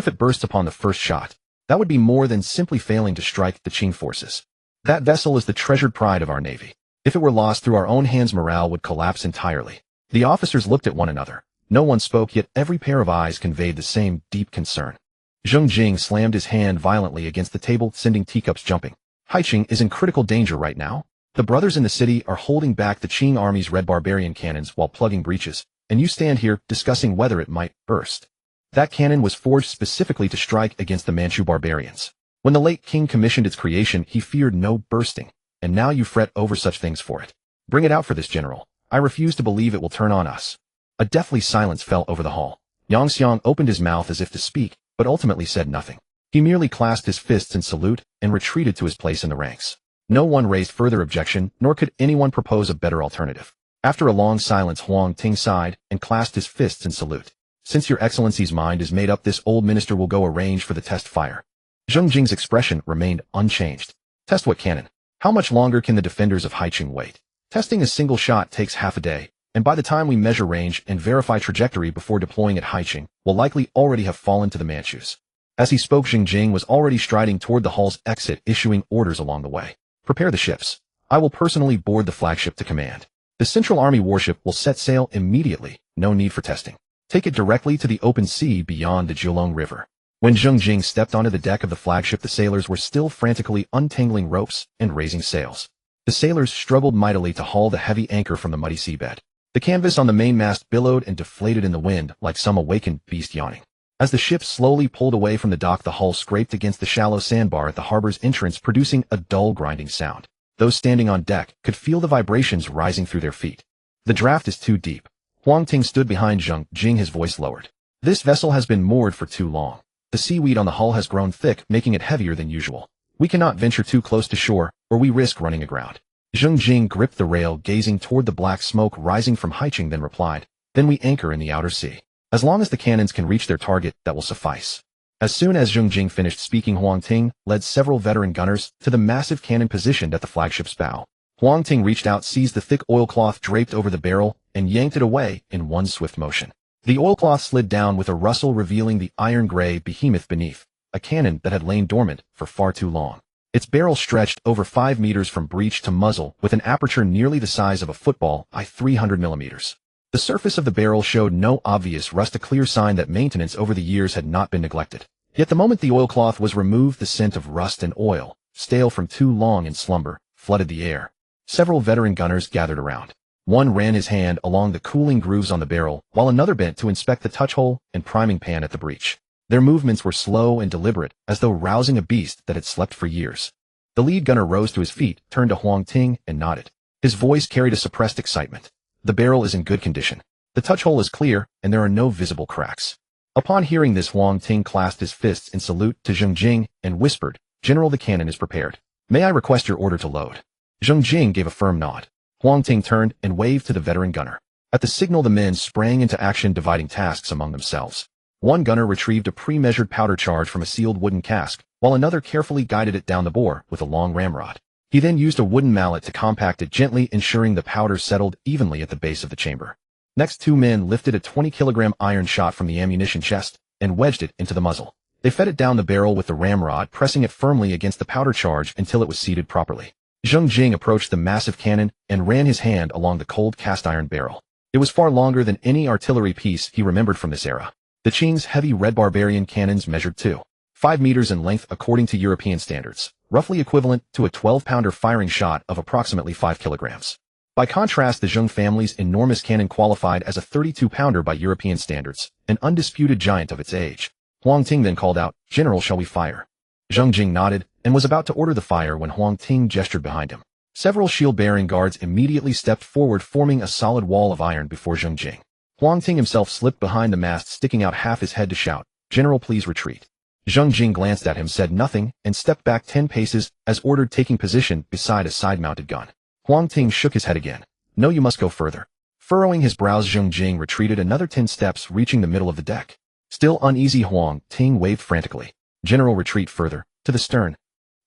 it bursts upon the first shot? That would be more than simply failing to strike the Qing forces. That vessel is the treasured pride of our navy. If it were lost through our own hands, morale would collapse entirely. The officers looked at one another. No one spoke, yet every pair of eyes conveyed the same deep concern. Zheng Jing slammed his hand violently against the table, sending teacups jumping. Haiqing is in critical danger right now. The brothers in the city are holding back the Qing army's red barbarian cannons while plugging breaches, and you stand here discussing whether it might burst. That cannon was forged specifically to strike against the Manchu barbarians. When the late king commissioned its creation, he feared no bursting, and now you fret over such things for it. Bring it out for this, general. I refuse to believe it will turn on us. A deathly silence fell over the hall. Yang Xiang opened his mouth as if to speak, but ultimately said nothing. He merely clasped his fists in salute and retreated to his place in the ranks. No one raised further objection, nor could anyone propose a better alternative. After a long silence, Huang Ting sighed and clasped his fists in salute. Since your excellency's mind is made up, this old minister will go arrange for the test fire. Zheng Jing's expression remained unchanged. Test what cannon? How much longer can the defenders of Haiqing wait? Testing a single shot takes half a day, and by the time we measure range and verify trajectory before deploying at Haiqing, we'll likely already have fallen to the Manchus. As he spoke, Zheng Jing was already striding toward the hall's exit, issuing orders along the way. Prepare the ships. I will personally board the flagship to command. The Central Army warship will set sail immediately, no need for testing. Take it directly to the open sea beyond the Jiulong River. When Zheng Jing stepped onto the deck of the flagship, the sailors were still frantically untangling ropes and raising sails. The sailors struggled mightily to haul the heavy anchor from the muddy seabed. The canvas on the mainmast billowed and deflated in the wind like some awakened beast yawning. As the ship slowly pulled away from the dock, the hull scraped against the shallow sandbar at the harbor's entrance, producing a dull grinding sound. Those standing on deck could feel the vibrations rising through their feet. The draft is too deep. Huang Ting stood behind Zheng Jing, his voice lowered. This vessel has been moored for too long. The seaweed on the hull has grown thick, making it heavier than usual. We cannot venture too close to shore, or we risk running aground. Zheng Jing gripped the rail, gazing toward the black smoke rising from Haiqing, then replied, Then we anchor in the outer sea. As long as the cannons can reach their target, that will suffice. As soon as Zheng Jing finished speaking, Huang Ting led several veteran gunners to the massive cannon positioned at the flagship's bow. Huang Ting reached out, seized the thick oilcloth draped over the barrel, and yanked it away in one swift motion. The oilcloth slid down with a rustle, revealing the iron-gray behemoth beneath, a cannon that had lain dormant for far too long. Its barrel stretched over 5 meters from breech to muzzle, with an aperture nearly the size of a football, 300 millimeters. The surface of the barrel showed no obvious rust, a clear sign that maintenance over the years had not been neglected. Yet the moment the oilcloth was removed, the scent of rust and oil, stale from too long in slumber, flooded the air. Several veteran gunners gathered around. One ran his hand along the cooling grooves on the barrel, while another bent to inspect the touch hole and priming pan at the breech. Their movements were slow and deliberate, as though rousing a beast that had slept for years. The lead gunner rose to his feet, turned to Huang Ting, and nodded. His voice carried a suppressed excitement. The barrel is in good condition. The touch hole is clear, and there are no visible cracks. Upon hearing this, Huang Ting clasped his fists in salute to Zheng Jing and whispered, General, the cannon is prepared. May I request your order to load? Zheng Jing gave a firm nod. Huang Ting turned and waved to the veteran gunner. At the signal, the men sprang into action, dividing tasks among themselves. One gunner retrieved a pre-measured powder charge from a sealed wooden cask, while another carefully guided it down the bore with a long ramrod. He then used a wooden mallet to compact it gently, ensuring the powder settled evenly at the base of the chamber. Next, two men lifted a 20-kilogram iron shot from the ammunition chest and wedged it into the muzzle. They fed it down the barrel with the ramrod, pressing it firmly against the powder charge until it was seated properly. Zheng Jing approached the massive cannon and ran his hand along the cold cast-iron barrel. It was far longer than any artillery piece he remembered from this era. The Qing's heavy red barbarian cannons measured 2.5 meters in length according to European standards, roughly equivalent to a 12-pounder firing shot of approximately 5 kilograms. By contrast, the Zheng family's enormous cannon qualified as a 32-pounder by European standards, an undisputed giant of its age. Huang Ting then called out, "General, shall we fire?" Zheng Jing nodded and was about to order the fire when Huang Ting gestured behind him. Several shield-bearing guards immediately stepped forward, forming a solid wall of iron before Zheng Jing. Huang Ting himself slipped behind the mast, sticking out half his head to shout, "General, please retreat." Zheng Jing glanced at him, said nothing, and stepped back 10 paces as ordered, taking position beside a side-mounted gun. Huang Ting shook his head again. "No, you must go further." Furrowing his brows, Zheng Jing retreated another 10 steps, reaching the middle of the deck. Still uneasy, Huang Ting waved frantically. "General, retreat further, to the stern."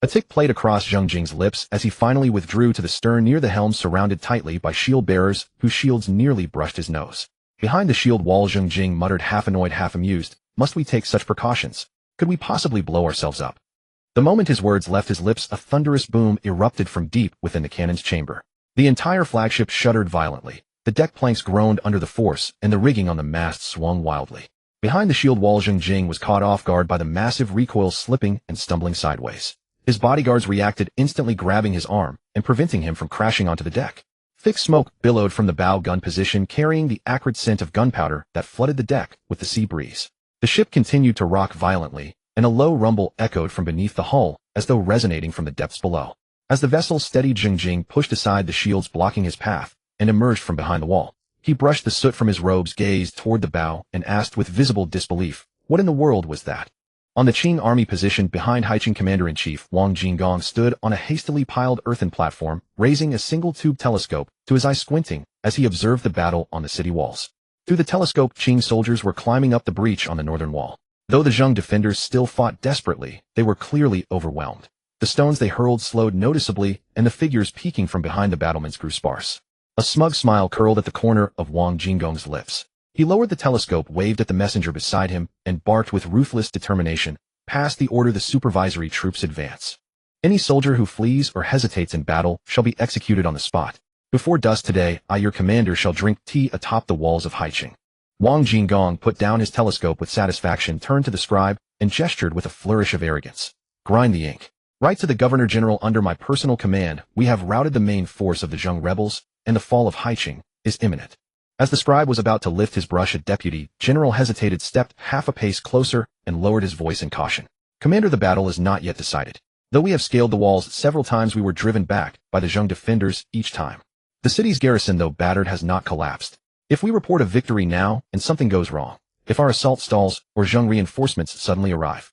A tick played across Zheng Jing's lips as he finally withdrew to the stern near the helm, surrounded tightly by shield-bearers whose shields nearly brushed his nose. Behind the shield wall, Zheng Jing muttered, half annoyed, half amused, "Must we take such precautions? Could we possibly blow ourselves up?" The moment his words left his lips, a thunderous boom erupted from deep within the cannon's chamber. The entire flagship shuddered violently. The deck planks groaned under the force, and the rigging on the mast swung wildly. Behind the shield wall, Zheng Jing was caught off guard by the massive recoil, slipping and stumbling sideways. His bodyguards reacted, instantly grabbing his arm and preventing him from crashing onto the deck. Thick smoke billowed from the bow gun position, carrying the acrid scent of gunpowder that flooded the deck with the sea breeze. The ship continued to rock violently, and a low rumble echoed from beneath the hull, as though resonating from the depths below. As the vessel steadied, Zheng Jing pushed aside the shields blocking his path and emerged from behind the wall. He brushed the soot from his robes, gazed toward the bow, and asked with visible disbelief, "What in the world was that?" On the Qing army position behind Haiqing Commander-in-Chief Wang Jingong stood on a hastily piled earthen platform, raising a single-tube telescope to his eye, squinting as he observed the battle on the city walls. Through the telescope, Qing soldiers were climbing up the breach on the northern wall. Though the Zheng defenders still fought desperately, they were clearly overwhelmed. The stones they hurled slowed noticeably, and the figures peeking from behind the battlements grew sparse. A smug smile curled at the corner of Wang Jingong's lips. He lowered the telescope, waved at the messenger beside him, and barked with ruthless determination, "Pass the order, the supervisory troops advance. Any soldier who flees or hesitates in battle shall be executed on the spot. Before dusk today, I, your commander, shall drink tea atop the walls of Haiqing." Wang Jingong put down his telescope with satisfaction, turned to the scribe, and gestured with a flourish of arrogance. "Grind the ink. Write to the Governor-General, under my personal command, we have routed the main force of the Zheng rebels, and the fall of Haiqing is imminent." As the scribe was about to lift his brush, a deputy general hesitated, stepped half a pace closer, and lowered his voice in caution. "Commander, the battle is not yet decided. Though we have scaled the walls several times, we were driven back by the Zheng defenders each time. The city's garrison, though battered, has not collapsed. If we report a victory now and something goes wrong, if our assault stalls or Zheng reinforcements suddenly arrive,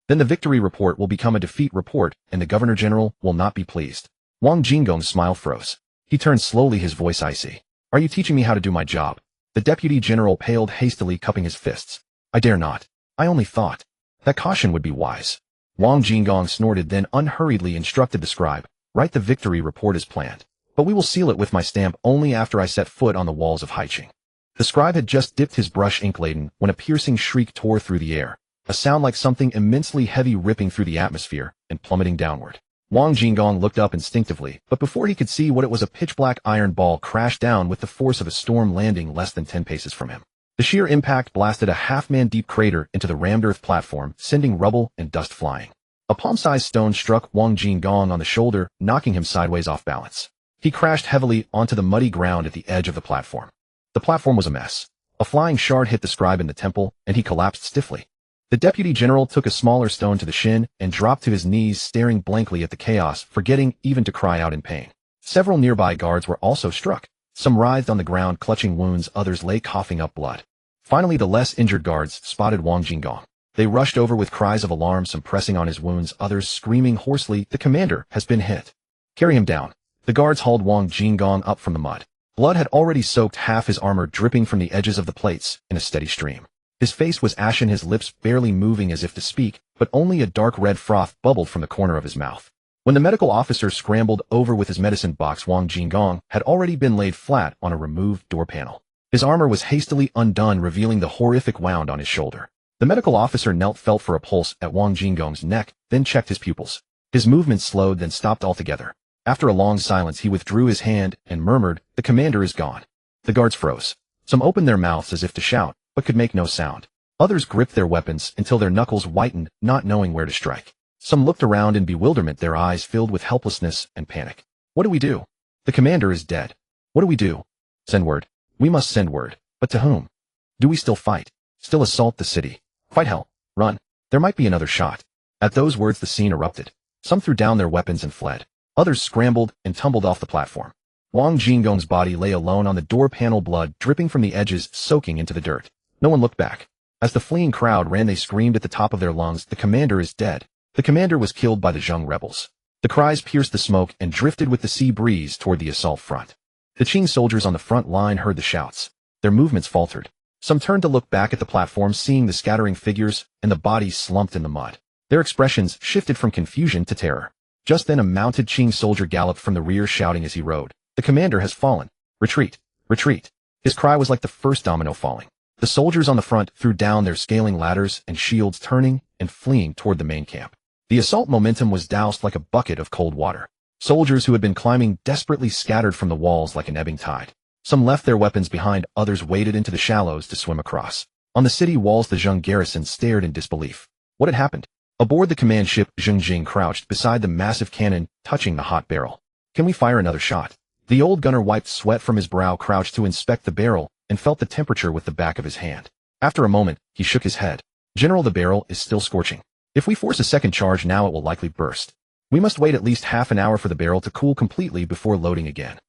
then the victory report will become a defeat report, and the Governor-General will not be pleased." Wang Jingong's smile froze. He turned slowly, his voice icy. "Are you teaching me how to do my job?" The deputy general paled hastily, cupping his fists. "I dare not. I only thought that caution would be wise." Wang Jingong snorted, then unhurriedly instructed the scribe, "Write the victory report as planned, but we will seal it with my stamp only after I set foot on the walls of Haiqing." The scribe had just dipped his brush ink-laden when a piercing shriek tore through the air, a sound like something immensely heavy ripping through the atmosphere and plummeting downward. Wang Jingong looked up instinctively, but before he could see what it was, a pitch-black iron ball crashed down with the force of a storm, landing less than 10 paces from him. The sheer impact blasted a half-man-deep crater into the rammed earth platform, sending rubble and dust flying. A palm-sized stone struck Wang Jingong on the shoulder, knocking him sideways off balance. He crashed heavily onto the muddy ground at the edge of the platform. The platform was a mess. A flying shard hit the scribe in the temple, and he collapsed stiffly. The deputy general took a smaller stone to the shin and dropped to his knees, staring blankly at the chaos, forgetting even to cry out in pain. Several nearby guards were also struck. Some writhed on the ground, clutching wounds, others lay coughing up blood. Finally, the less injured guards spotted Wang Jingong. They rushed over with cries of alarm, some pressing on his wounds, others screaming hoarsely, "The commander has been hit." Carry him down. The guards hauled Zheng Chenggong up from the mud. Blood had already soaked half his armor, dripping from the edges of the plates in a steady stream. His face was ashen, his lips barely moving as if to speak, but only a dark red froth bubbled from the corner of his mouth. When the medical officer scrambled over with his medicine box, Zheng Chenggong had already been laid flat on a removed door panel. His armor was hastily undone, revealing the horrific wound on his shoulder. The medical officer knelt, felt for a pulse at Zheng Chenggong's neck, then checked his pupils. His movements slowed, then stopped altogether. After a long silence, he withdrew his hand and murmured, "The commander is gone." The guards froze. Some opened their mouths as if to shout, but could make no sound. Others gripped their weapons until their knuckles whitened, not knowing where to strike. Some looked around in bewilderment, their eyes filled with helplessness and panic. What do we do? The commander is dead. What do we do? Send word. We must send word. But to whom? Do we still fight? Still assault the city? Fight hell. Run. There might be another shot. At those words the scene erupted. Some threw down their weapons and fled. Others scrambled and tumbled off the platform. Zheng Chenggong's body lay alone on the door panel, blood dripping from the edges, soaking into the dirt. No one looked back. As the fleeing crowd ran, they screamed at the top of their lungs, "The commander is dead. The commander was killed by the Zheng rebels." The cries pierced the smoke and drifted with the sea breeze toward the assault front. The Qing soldiers on the front line heard the shouts. Their movements faltered. Some turned to look back at the platform, seeing the scattering figures and the bodies slumped in the mud. Their expressions shifted from confusion to terror. Just then a mounted Qing soldier galloped from the rear, shouting as he rode, "The commander has fallen. Retreat! Retreat!" His cry was like the first domino falling. The soldiers on the front threw down their scaling ladders and shields, turning and fleeing toward the main camp. The assault momentum was doused like a bucket of cold water. Soldiers who had been climbing desperately scattered from the walls like an ebbing tide. Some left their weapons behind, others waded into the shallows to swim across. On the city walls the Zheng garrison stared in disbelief. What had happened? Aboard the command ship, Zheng Jing crouched beside the massive cannon, touching the hot barrel. "Can we fire another shot?" The old gunner wiped sweat from his brow, crouched to inspect the barrel, and felt the temperature with the back of his hand. After a moment, he shook his head. "General, the barrel is still scorching. If we force a second charge now, it will likely burst. We must wait at least half an hour for the barrel to cool completely before loading again."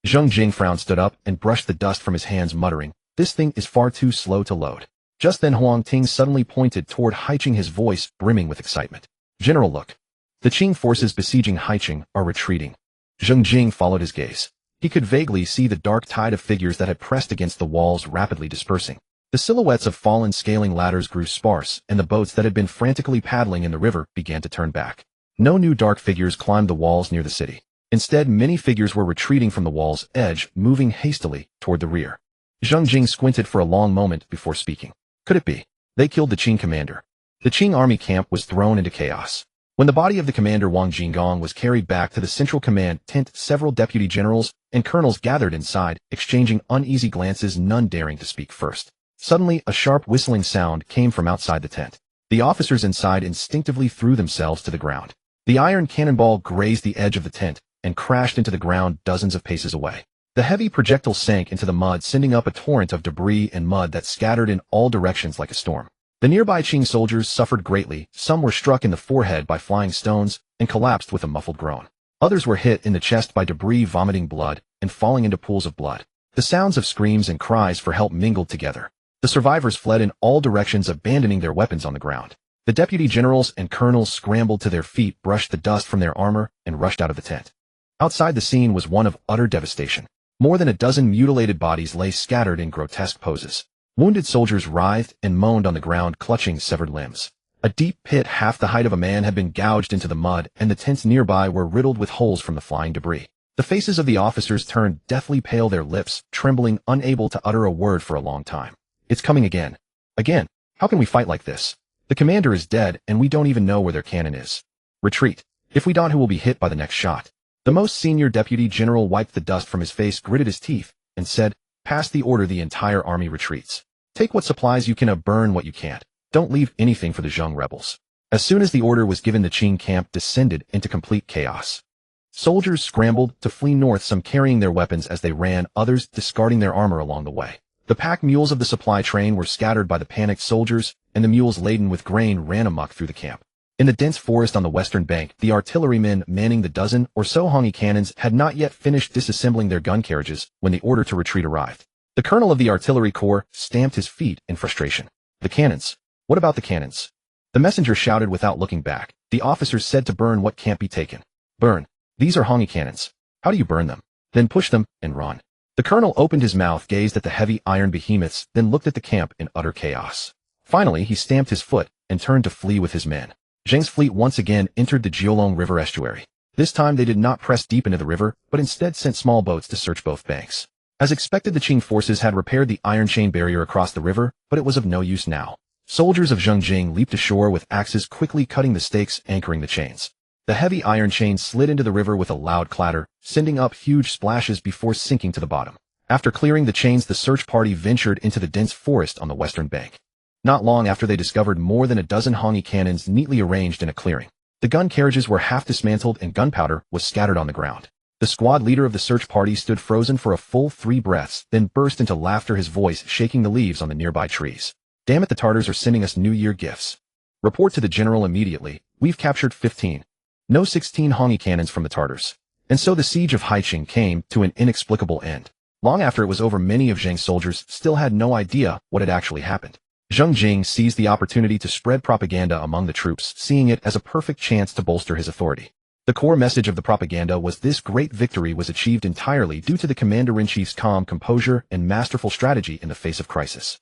Zheng Jing frowned, stood up, and brushed the dust from his hands, muttering, "This thing is far too slow to load." Just then Huang Ting suddenly pointed toward Haiqing, his voice brimming with excitement. "General, look. The Qing forces besieging Haiqing are retreating." Zheng Jing followed his gaze. He could vaguely see the dark tide of figures that had pressed against the walls rapidly dispersing. The silhouettes of fallen scaling ladders grew sparse, and the boats that had been frantically paddling in the river began to turn back. No new dark figures climbed the walls near the city. Instead, many figures were retreating from the wall's edge, moving hastily toward the rear. Zheng Jing squinted for a long moment before speaking. Could it be? They killed the Qing commander. The Qing army camp was thrown into chaos. When the body of the commander Zheng Chenggong was carried back to the central command tent, several deputy generals and colonels gathered inside, exchanging uneasy glances, none daring to speak first. Suddenly, a sharp whistling sound came from outside the tent. The officers inside instinctively threw themselves to the ground. The iron cannonball grazed the edge of the tent and crashed into the ground dozens of paces away. The heavy projectile sank into the mud, sending up a torrent of debris and mud that scattered in all directions like a storm. The nearby Qing soldiers suffered greatly. Some were struck in the forehead by flying stones and collapsed with a muffled groan. Others were hit in the chest by debris, vomiting blood and falling into pools of blood. The sounds of screams and cries for help mingled together. The survivors fled in all directions, abandoning their weapons on the ground. The deputy generals and colonels scrambled to their feet, brushed the dust from their armor, and rushed out of the tent. Outside, the scene was one of utter devastation. More than a dozen mutilated bodies lay scattered in grotesque poses. Wounded soldiers writhed and moaned on the ground, clutching severed limbs. A deep pit half the height of a man had been gouged into the mud, and the tents nearby were riddled with holes from the flying debris. The faces of the officers turned deathly pale, their lips trembling, unable to utter a word for a long time. "It's coming again. Again. How can we fight like this? The commander is dead, and we don't even know where their cannon is. Retreat. If we don't, who will be hit by the next shot?" The most senior deputy general wiped the dust from his face, gritted his teeth, and said, "Pass the order, the entire army retreats. Take what supplies you can, burn what you can't. Don't leave anything for the Zheng rebels." As soon as the order was given, the Qing camp descended into complete chaos. Soldiers scrambled to flee north, some carrying their weapons as they ran, others discarding their armor along the way. The pack mules of the supply train were scattered by the panicked soldiers, and the mules laden with grain ran amok through the camp. In the dense forest on the western bank, the artillerymen manning the dozen or so Hongi cannons had not yet finished disassembling their gun carriages when the order to retreat arrived. The colonel of the artillery corps stamped his feet in frustration. "The cannons? What about the cannons?" The messenger shouted without looking back. "The officers said to burn what can't be taken. Burn." "These are Hongi cannons. How do you burn them? Then push them and run." The colonel opened his mouth, gazed at the heavy iron behemoths, then looked at the camp in utter chaos. Finally, he stamped his foot and turned to flee with his men. Zheng's fleet once again entered the Jiulong River estuary. This time they did not press deep into the river, but instead sent small boats to search both banks. As expected, the Qing forces had repaired the iron chain barrier across the river, but it was of no use now. Soldiers of Zheng Jing leaped ashore with axes, quickly cutting the stakes anchoring the chains. The heavy iron chain slid into the river with a loud clatter, sending up huge splashes before sinking to the bottom. After clearing the chains, the search party ventured into the dense forest on the western bank. Not long after, they discovered more than a dozen Hongi cannons neatly arranged in a clearing. The gun carriages were half dismantled and gunpowder was scattered on the ground. The squad leader of the search party stood frozen for a full 3 breaths, then burst into laughter, his voice shaking the leaves on the nearby trees. "Damn it, the Tartars are sending us New Year gifts. Report to the general immediately. We've captured 15. No, 16 Hongi cannons from the Tartars." And so the siege of Haiqing came to an inexplicable end. Long after it was over, many of Zheng's soldiers still had no idea what had actually happened. Zheng Jing seized the opportunity to spread propaganda among the troops, seeing it as a perfect chance to bolster his authority. The core message of the propaganda was this: great victory was achieved entirely due to the commander-in-chief's calm composure and masterful strategy in the face of crisis.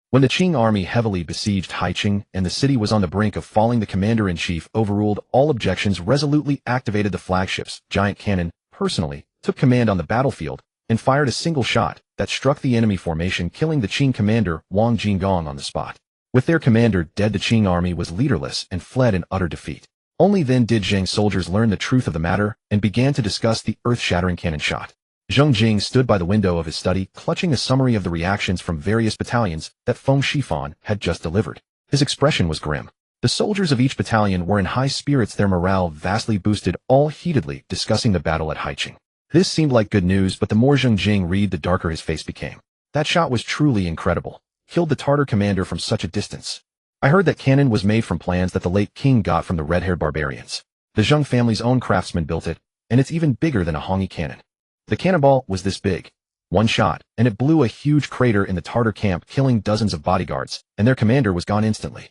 When the Qing army heavily besieged Haiqing and the city was on the brink of falling, the commander-in-chief overruled all objections, resolutely activated the flagship's giant cannon, personally took command on the battlefield, and fired a single shot that struck the enemy formation, killing the Qing commander Wang Jingong on the spot. With their commander dead, the Qing army was leaderless and fled in utter defeat. Only then did Zheng's soldiers learn the truth of the matter and began to discuss the earth-shattering cannon shot. Zheng Jing stood by the window of his study, clutching a summary of the reactions from various battalions that Feng Shifan had just delivered. His expression was grim. The soldiers of each battalion were in high spirits, their morale vastly boosted, all heatedly discussing the battle at Haiqing. This seemed like good news, but the more Zheng Jing read, the darker his face became. That shot was truly incredible. Killed the Tartar commander from such a distance. I heard that cannon was made from plans that the late king got from the red-haired barbarians. The Zheng family's own craftsman built it, and it's even bigger than a Hongi cannon. The cannonball was this big. One shot, and it blew a huge crater in the Tartar camp, killing dozens of bodyguards, and their commander was gone instantly.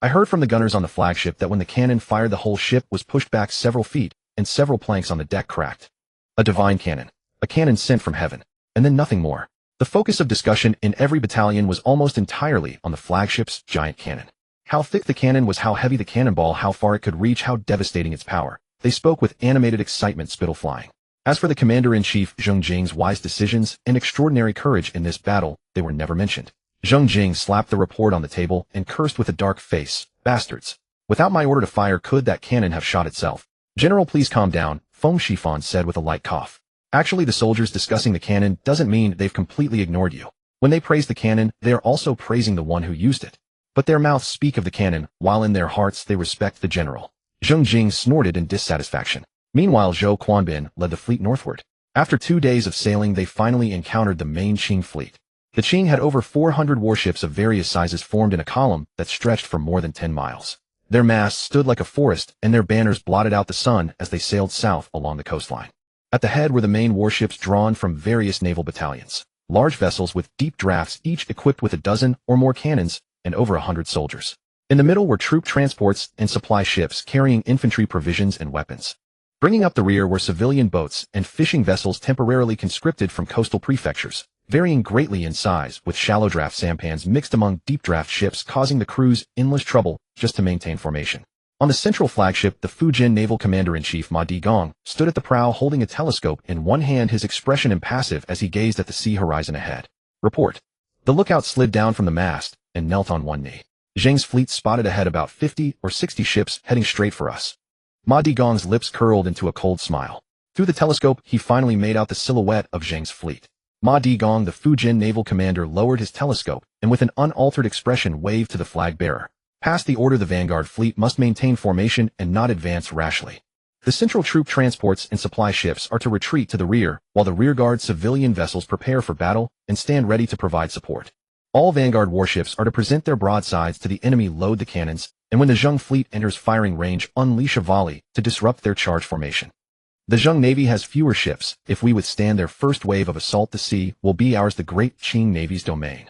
I heard from the gunners on the flagship that when the cannon fired, the whole ship was pushed back several feet, and several planks on the deck cracked. A divine cannon. A cannon sent from heaven. And then nothing more. The focus of discussion in every battalion was almost entirely on the flagship's giant cannon. How thick the cannon was, how heavy the cannonball, how far it could reach, how devastating its power. They spoke with animated excitement, spittle flying. As for the commander-in-chief Zheng Jing's wise decisions and extraordinary courage in this battle, they were never mentioned. Zheng Jing slapped the report on the table and cursed with a dark face. "Bastards. Without my order to fire, could that cannon have shot itself?" "General, please calm down," Feng Shifan said with a light cough. "Actually, the soldiers discussing the cannon doesn't mean they've completely ignored you. When they praise the cannon, they are also praising the one who used it. But their mouths speak of the cannon, while in their hearts they respect the general." Zheng Jing snorted in dissatisfaction. Meanwhile, Zhou Quanbin led the fleet northward. After 2 days of sailing, they finally encountered the main Qing fleet. The Qing had over 400 warships of various sizes formed in a column that stretched for more than 10 miles. Their masts stood like a forest, and their banners blotted out the sun as they sailed south along the coastline. At the head were the main warships drawn from various naval battalions. Large vessels with deep drafts, each equipped with a dozen or more cannons and over 100 soldiers. In the middle were troop transports and supply ships carrying infantry, provisions, and weapons. Bringing up the rear were civilian boats and fishing vessels temporarily conscripted from coastal prefectures, varying greatly in size, with shallow draft sampans mixed among deep draft ships, causing the crews endless trouble just to maintain formation. On the central flagship, the Fujian naval commander-in-chief Ma Digong stood at the prow holding a telescope in one hand, his expression impassive as he gazed at the sea horizon ahead. "Report." The lookout slid down from the mast and knelt on one knee. "Zheng's fleet spotted ahead, about 50 or 60 ships heading straight for us." Ma Digong's lips curled into a cold smile. Through the telescope, he finally made out the silhouette of Zheng's fleet. Ma Digong, the Fujian naval commander, lowered his telescope and with an unaltered expression waved to the flag bearer. "Pass the order. The vanguard fleet must maintain formation and not advance rashly. The central troop transports and supply ships are to retreat to the rear, while the rearguard civilian vessels prepare for battle and stand ready to provide support. All vanguard warships are to present their broadsides to the enemy, load the cannons, and when the Zheng fleet enters firing range, unleash a volley to disrupt their charge formation. The Zheng Navy has fewer ships. If we withstand their first wave of assault, the sea will be ours, the Great Qing Navy's domain."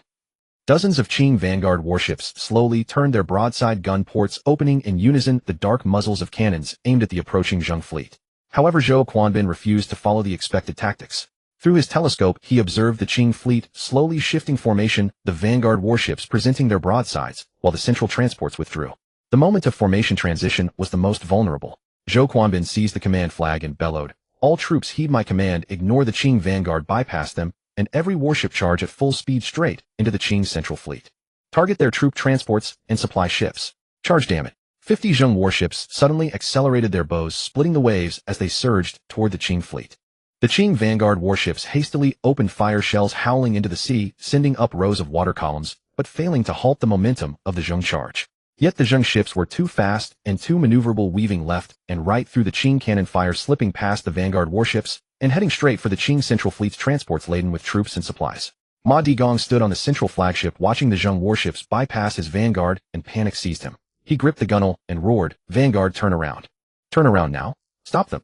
Dozens of Qing vanguard warships slowly turned their broadside gun ports, opening in unison the dark muzzles of cannons aimed at the approaching Zheng fleet. However, Zhou Quanbin refused to follow the expected tactics. Through his telescope, he observed the Qing fleet slowly shifting formation, the vanguard warships presenting their broadsides, while the central transports withdrew. The moment of formation transition was the most vulnerable. Zhou Quanbin seized the command flag and bellowed, "All troops heed my command, ignore the Qing vanguard, bypass them, and every warship charge at full speed straight into the Qing central fleet. Target their troop transports and supply ships. Charge, damn it." 50 Zheng warships suddenly accelerated their bows, splitting the waves as they surged toward the Qing fleet. The Qing vanguard warships hastily opened fire, shells howling into the sea, sending up rows of water columns, but failing to halt the momentum of the Zheng charge. Yet the Zheng ships were too fast and too maneuverable, weaving left and right through the Qing cannon fire, slipping past the vanguard warships, and heading straight for the Qing central fleet's transports laden with troops and supplies. Ma Digong stood on the central flagship watching the Zheng warships bypass his vanguard, and panic seized him. He gripped the gunwale and roared, "Vanguard, turn around. Turn around now. Stop them."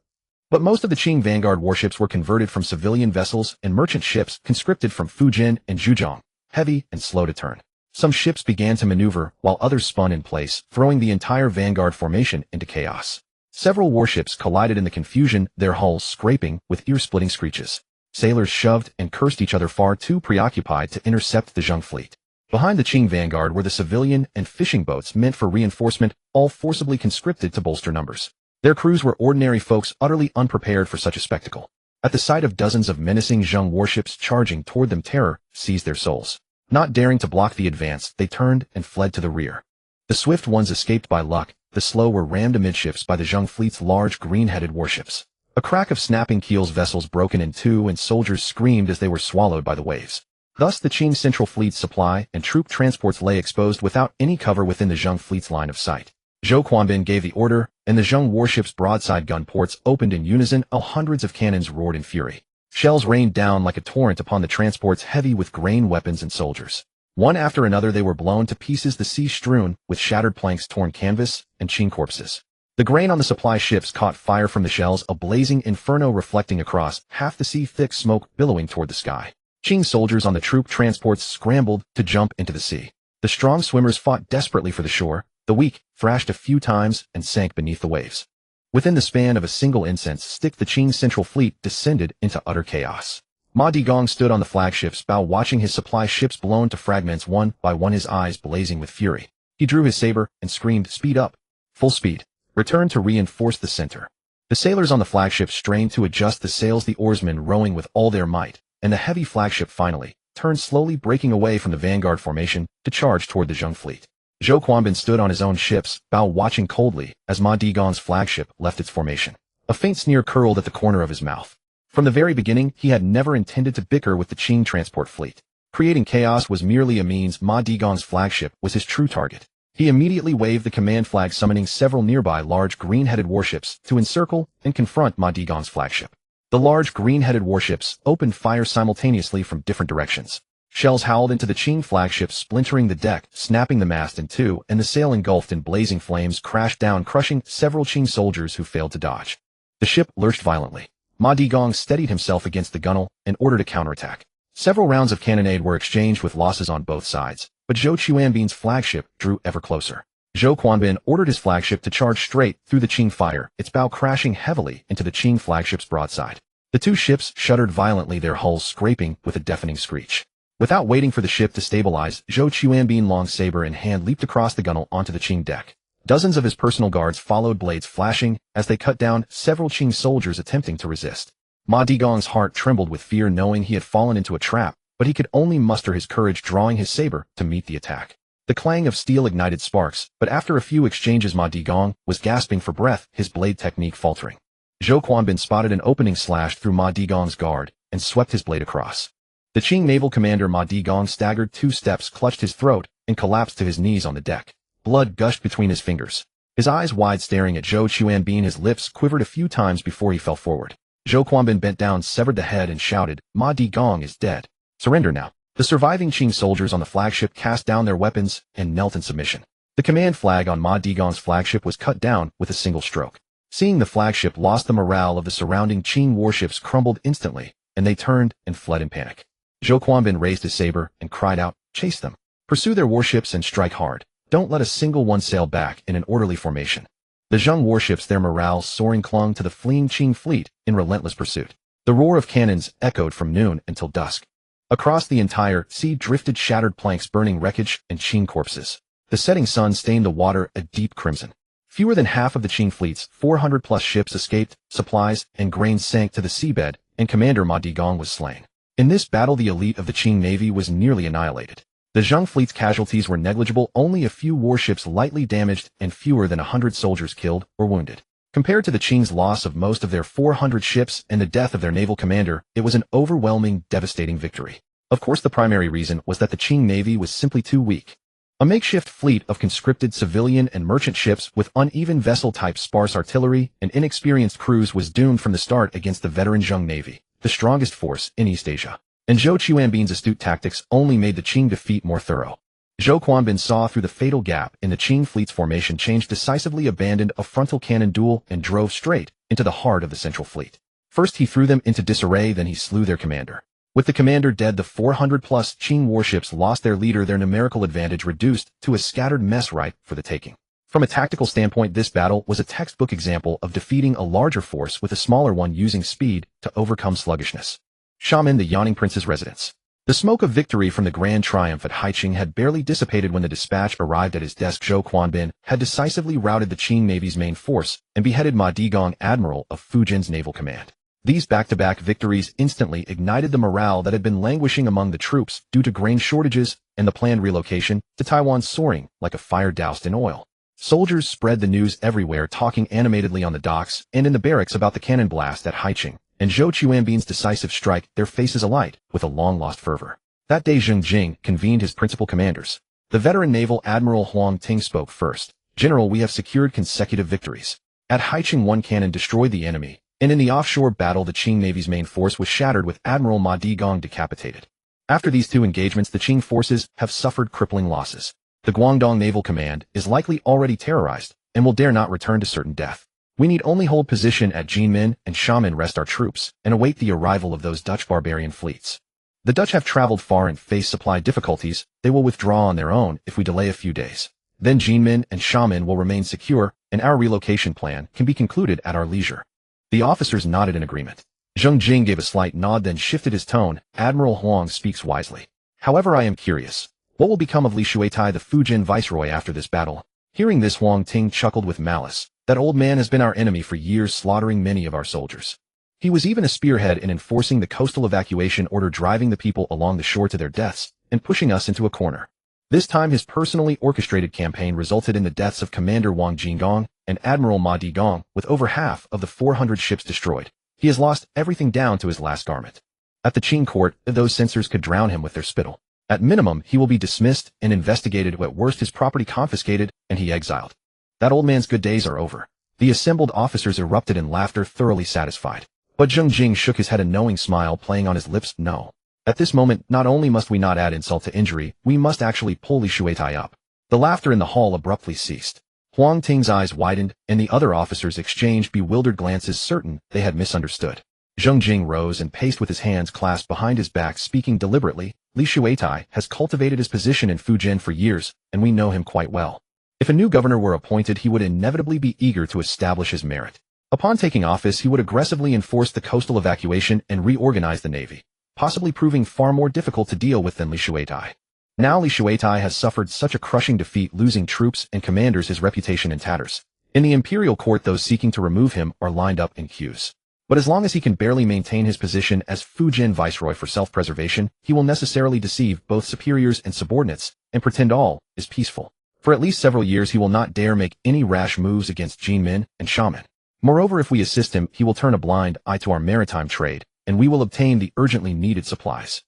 But most of the Qing vanguard warships were converted from civilian vessels and merchant ships conscripted from Fujian and Zhejiang, heavy and slow to turn. Some ships began to maneuver, while others spun in place, throwing the entire vanguard formation into chaos. Several warships collided in the confusion, their hulls scraping with ear-splitting screeches. Sailors shoved and cursed each other, far too preoccupied to intercept the Zheng fleet. Behind the Qing vanguard were the civilian and fishing boats meant for reinforcement, all forcibly conscripted to bolster numbers. Their crews were ordinary folks, utterly unprepared for such a spectacle. At the sight of dozens of menacing Zheng warships charging toward them, terror seized their souls. Not daring to block the advance, they turned and fled to the rear. The swift ones escaped by luck, the slow were rammed amidships by the Zheng fleet's large green-headed warships. A crack of snapping keels, vessels broken in two, and soldiers screamed as they were swallowed by the waves. Thus the Qing central fleet's supply and troop transports lay exposed without any cover within the Zheng fleet's line of sight. Zhou Quanbin gave the order, and the Zheng warships' broadside gun ports opened in unison. Hundreds of cannons roared in fury. Shells rained down like a torrent upon the transports, heavy with grain, weapons, and soldiers. One after another they were blown to pieces, the sea strewn with shattered planks, torn canvas, and Qing corpses. The grain on the supply ships caught fire from the shells, a blazing inferno reflecting across half the sea, thick smoke billowing toward the sky. Qing soldiers on the troop transports scrambled to jump into the sea. The strong swimmers fought desperately for the shore. The weak thrashed a few times and sank beneath the waves. Within the span of a single incense stick, the Qing central fleet descended into utter chaos. Ma Digong stood on the flagship's bow watching his supply ships blown to fragments one by one, his eyes blazing with fury. He drew his saber and screamed, "Speed up! Full speed! Return to reinforce the center." The sailors on the flagship strained to adjust the sails, the oarsmen rowing with all their might, and the heavy flagship finally turned, slowly breaking away from the vanguard formation to charge toward the Zheng fleet. Zhou Quanbin stood on his own ship's bow watching coldly as Ma Digong's flagship left its formation. A faint sneer curled at the corner of his mouth. From the very beginning, he had never intended to bicker with the Qing transport fleet. Creating chaos was merely a means. Ma Digong's flagship was his true target. He immediately waved the command flag, summoning several nearby large green-headed warships to encircle and confront Ma Digong's flagship. The large green-headed warships opened fire simultaneously from different directions. Shells howled into the Qing flagship, splintering the deck, snapping the mast in two, and the sail, engulfed in blazing flames, crashed down, crushing several Qing soldiers who failed to dodge. The ship lurched violently. Ma Digong steadied himself against the gunwale and ordered a counterattack. Several rounds of cannonade were exchanged with losses on both sides, but Zhou Quanbin's flagship drew ever closer. Zhou Quanbin ordered his flagship to charge straight through the Qing fire, its bow crashing heavily into the Qing flagship's broadside. The two ships shuddered violently, their hulls scraping with a deafening screech. Without waiting for the ship to stabilize, Zhou Quanbin, long saber in hand, leaped across the gunwale onto the Qing deck. Dozens of his personal guards followed, blades flashing, as they cut down several Qing soldiers attempting to resist. Ma Digong's heart trembled with fear, knowing he had fallen into a trap, but he could only muster his courage, drawing his saber to meet the attack. The clang of steel ignited sparks, but after a few exchanges Ma Digong was gasping for breath, his blade technique faltering. Zhou Quanbin spotted an opening, slashed through Ma Digong's guard, and swept his blade across. The Qing naval commander Ma Digong staggered 2 steps, clutched his throat, and collapsed to his knees on the deck. Blood gushed between his fingers. His eyes wide, staring at Zhou Quanbin, his lips quivered a few times before he fell forward. Zhou Quanbin bent down, severed the head, and shouted, "Ma Digong is dead. Surrender now." The surviving Qing soldiers on the flagship cast down their weapons and knelt in submission. The command flag on Ma Digong's flagship was cut down with a single stroke. Seeing the flagship lost, the morale of the surrounding Qing warships crumbled instantly, and they turned and fled in panic. Zhou Quanbin raised his saber and cried out, "Chase them. Pursue their warships and strike hard. Don't let a single one sail back in an orderly formation." The Zheng warships, their morale soaring, clung to the fleeing Qing fleet in relentless pursuit. The roar of cannons echoed from noon until dusk. Across the entire sea drifted shattered planks, burning wreckage, and Qing corpses. The setting sun stained the water a deep crimson. Fewer than half of the Qing fleet's 400-plus ships escaped, supplies and grain sank to the seabed, and Commander Ma Digong was slain. In this battle, the elite of the Qing navy was nearly annihilated. The Zheng fleet's casualties were negligible, only a few warships lightly damaged and fewer than 100 soldiers killed or wounded. Compared to the Qing's loss of most of their 400 ships and the death of their naval commander, it was an overwhelming, devastating victory. Of course, the primary reason was that the Qing navy was simply too weak. A makeshift fleet of conscripted civilian and merchant ships with uneven vessel-type, sparse artillery, and inexperienced crews was doomed from the start against the veteran Zheng navy, the strongest force in East Asia. And Zhou Qianbin's astute tactics only made the Qing defeat more thorough. Zhou Qianbin saw through the fatal gap in the Qing fleet's formation, changed decisively, abandoned a frontal cannon duel, and drove straight into the heart of the Central Fleet. First he threw them into disarray, then he slew their commander. With the commander dead, the 400-plus Qing warships lost their leader, their numerical advantage reduced to a scattered mess ripe for the taking. From a tactical standpoint, this battle was a textbook example of defeating a larger force with a smaller one, using speed to overcome sluggishness. Xiamen, the yawning prince's residence. The smoke of victory from the grand triumph at Haiqing had barely dissipated when the dispatch arrived at his desk. Zhou Qianbin had decisively routed the Qing navy's main force and beheaded Ma Digong, admiral of Fujian's naval command. These back-to-back victories instantly ignited the morale that had been languishing among the troops due to grain shortages and the planned relocation to Taiwan, soaring like a fire doused in oil. Soldiers spread the news everywhere, talking animatedly on the docks and in the barracks about the cannon blast at Haiqing and Zhou Qianbin's decisive strike, their faces alight with a long-lost fervor. That day, Zheng Jing convened his principal commanders. The veteran naval admiral Huang Ting spoke first. "General, we have secured consecutive victories. At Haiqing, one cannon destroyed the enemy, and in the offshore battle, the Qing navy's main force was shattered, with Admiral Ma Digong decapitated. After these two engagements, the Qing forces have suffered crippling losses. The Guangdong Naval Command is likely already terrorized and will dare not return to certain death. We need only hold position at Jinmen and Xiamen, rest our troops, and await the arrival of those Dutch barbarian fleets. The Dutch have traveled far and face supply difficulties. They will withdraw on their own if we delay a few days. Then Jinmen and Xiamen will remain secure, and our relocation plan can be concluded at our leisure." The officers nodded in agreement. Zheng Jing gave a slight nod, then shifted his tone. "Admiral Huang speaks wisely. However, I am curious. What will become of Li Shuitai, the Fujian viceroy, after this battle?" Hearing this, Huang Ting chuckled with malice. "That old man has been our enemy for years, slaughtering many of our soldiers. He was even a spearhead in enforcing the coastal evacuation order, driving the people along the shore to their deaths and pushing us into a corner. This time, his personally orchestrated campaign resulted in the deaths of Commander Wang Jingong and Admiral Ma Digong, with over half of the 400 ships destroyed. He has lost everything down to his last garment. At the Qing court, those censors could drown him with their spittle. At minimum, he will be dismissed and investigated, at worst his property confiscated and he exiled. That old man's good days are over." The assembled officers erupted in laughter, thoroughly satisfied. But Zheng Jing shook his head, a knowing smile playing on his lips. "No. At this moment, not only must we not add insult to injury, we must actually pull Li Shuitai up." The laughter in the hall abruptly ceased. Huang Ting's eyes widened, and the other officers exchanged bewildered glances, certain they had misunderstood. Zheng Jing rose and paced with his hands clasped behind his back, speaking deliberately. "Li Shuitai has cultivated his position in Fujian for years, and we know him quite well. If a new governor were appointed, he would inevitably be eager to establish his merit. Upon taking office, he would aggressively enforce the coastal evacuation and reorganize the navy, possibly proving far more difficult to deal with than Li Shuitai. Now Li Shuitai has suffered such a crushing defeat, losing troops and commanders, his reputation in tatters. In the imperial court, those seeking to remove him are lined up in queues. But as long as he can barely maintain his position as Fujian viceroy for self-preservation, he will necessarily deceive both superiors and subordinates and pretend all is peaceful. For at least several years, he will not dare make any rash moves against Jinmen and Xiamen. Moreover, if we assist him, he will turn a blind eye to our maritime trade, and we will obtain the urgently needed supplies.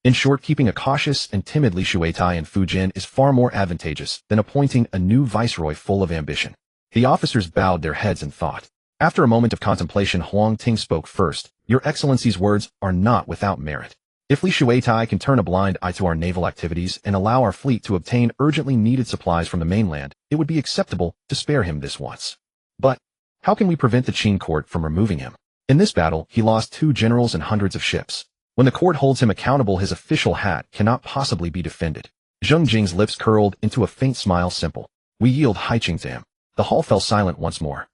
In short, keeping a cautious and timid Li Shuitai in Fujian is far more advantageous than appointing a new viceroy full of ambition." The officers bowed their heads in thought. After a moment of contemplation, Huang Ting spoke first. "Your Excellency's words are not without merit. If Li Shuitai can turn a blind eye to our naval activities and allow our fleet to obtain urgently needed supplies from the mainland, it would be acceptable to spare him this once. But how can we prevent the Qing court from removing him? In this battle, he lost 2 generals and hundreds of ships. When the court holds him accountable, his official hat cannot possibly be defended." Zheng Jing's lips curled into a faint smile. "Simple. We yield Haiqing to him. The hall fell silent once more.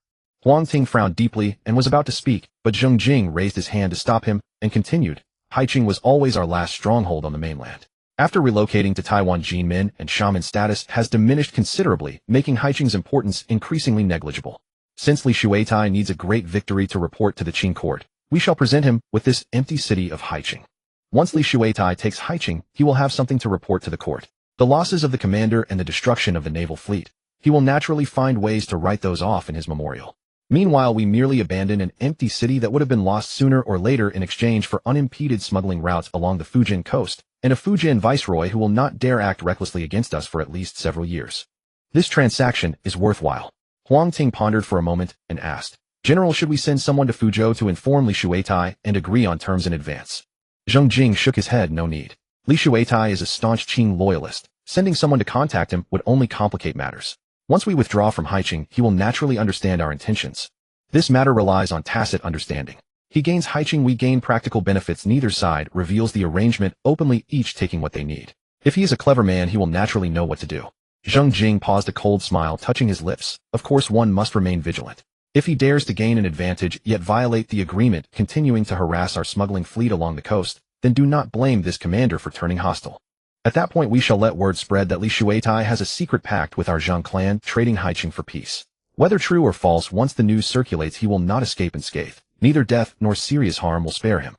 Huang Ting frowned deeply and was about to speak, but Zheng Jing raised his hand to stop him and continued, Haiqing was always our last stronghold on the mainland. After relocating to Taiwan, Jinmin and shaman status has diminished considerably, making Haiqing's importance increasingly negligible. Since Li Shuitai needs a great victory to report to the Qing court, we shall present him with this empty city of Haiqing. Once Li Shuitai takes Haiqing, he will have something to report to the court. The losses of the commander and the destruction of the naval fleet. He will naturally find ways to write those off in his memorial. Meanwhile, we merely abandon an empty city that would have been lost sooner or later in exchange for unimpeded smuggling routes along the Fujian coast, and a Fujian viceroy who will not dare act recklessly against us for at least several years. This transaction is worthwhile. Huang Ting pondered for a moment and asked, General, should we send someone to Fuzhou to inform Li Shuitai and agree on terms in advance? Zheng Jing shook his head, no need. Li Shuitai is a staunch Qing loyalist. Sending someone to contact him would only complicate matters. Once we withdraw from Haiqing, he will naturally understand our intentions. This matter relies on tacit understanding. He gains Haiqing, we gain practical benefits. Neither side reveals the arrangement openly, each taking what they need. If he is a clever man, he will naturally know what to do. Zheng Jing paused, a cold smile touching his lips. Of course, one must remain vigilant. If he dares to gain an advantage yet violate the agreement, continuing to harass our smuggling fleet along the coast, then do not blame this commander for turning hostile. At that point, we shall let word spread that Li Shuitai has a secret pact with our Zheng clan, trading Haiqing for peace. Whether true or false, once the news circulates, he will not escape unscathed. Neither death nor serious harm will spare him.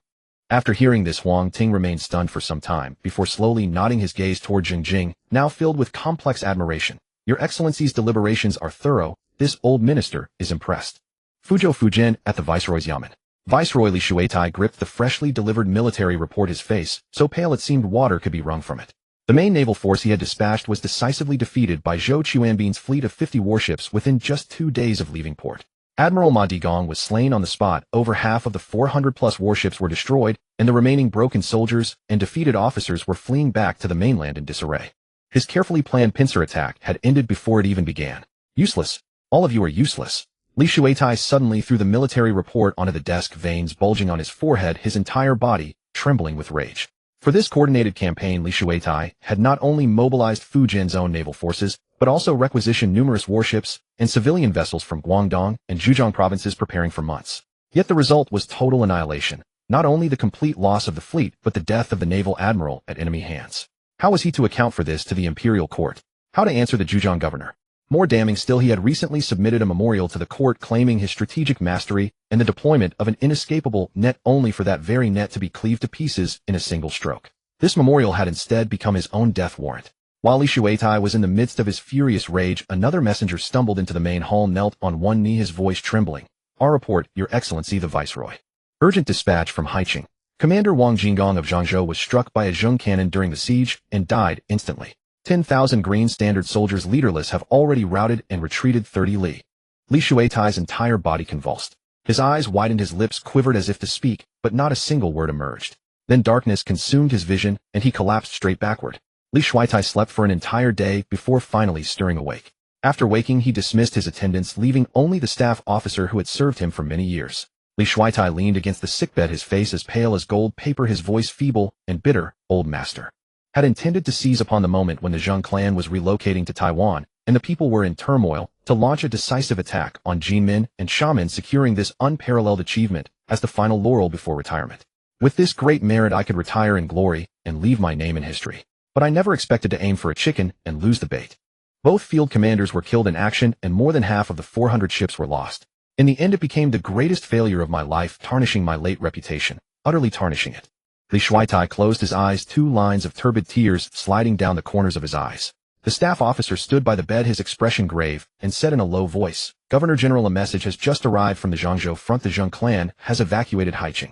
After hearing this, Huang Ting remained stunned for some time, before slowly nodding his gaze toward Zheng Jing, now filled with complex admiration. Your Excellency's deliberations are thorough. This old minister is impressed. Fuzhou Fujian at the Viceroy's Yamen. Viceroy Li Shuitai gripped the freshly delivered military report, his face so pale it seemed water could be wrung from it. The main naval force he had dispatched was decisively defeated by Zhou Chuanbin's fleet of 50 warships within just 2 days of leaving port. Admiral Ma Digong was slain on the spot, over half of the 400-plus warships were destroyed, and the remaining broken soldiers and defeated officers were fleeing back to the mainland in disarray. His carefully planned pincer attack had ended before it even began. Useless. All of you are useless. Li Shuitai suddenly threw the military report onto the desk, veins bulging on his forehead, his entire body trembling with rage. For this coordinated campaign, Li Shuitai had not only mobilized Fujian's own naval forces, but also requisitioned numerous warships and civilian vessels from Guangdong and Zhejiang provinces, preparing for months. Yet the result was total annihilation, not only the complete loss of the fleet, but the death of the naval admiral at enemy hands. How was he to account for this to the imperial court? How to answer the Zhejiang governor? More damning still, he had recently submitted a memorial to the court claiming his strategic mastery and the deployment of an inescapable net, only for that very net to be cleaved to pieces in a single stroke. This memorial had instead become his own death warrant. While Li Shuitai was in the midst of his furious rage, another messenger stumbled into the main hall, knelt on one knee, his voice trembling. Our report, Your Excellency the Viceroy. Urgent dispatch from Haiqing. Commander Wang Jinggong of Zhangzhou was struck by a Zheng cannon during the siege and died instantly. 10,000 Green Standard soldiers, leaderless, have already routed and retreated 30 li. Li Shuitai's entire body convulsed. His eyes widened, his lips quivered as if to speak, but not a single word emerged. Then darkness consumed his vision, and he collapsed straight backward. Li Shuitai slept for an entire day before finally stirring awake. After waking, he dismissed his attendants, leaving only the staff officer who had served him for many years. Li Shuitai leaned against the sickbed, his face as pale as gold paper, his voice feeble and bitter. Old master had intended to seize upon the moment when the Zheng clan was relocating to Taiwan, and the people were in turmoil, to launch a decisive attack on Jinmin and Shaman, securing this unparalleled achievement as the final laurel before retirement. With this great merit, I could retire in glory and leave my name in history. But I never expected to aim for a chicken and lose the bait. Both field commanders were killed in action, and more than half of the 400 ships were lost. In the end, it became the greatest failure of my life, tarnishing my late reputation, utterly tarnishing it. Li Shuitai closed his eyes, 2 lines of turbid tears sliding down the corners of his eyes. The staff officer stood by the bed, his expression grave, and said in a low voice, Governor General, a message has just arrived from the Zhangzhou front. The Zheng clan has evacuated Haiqing.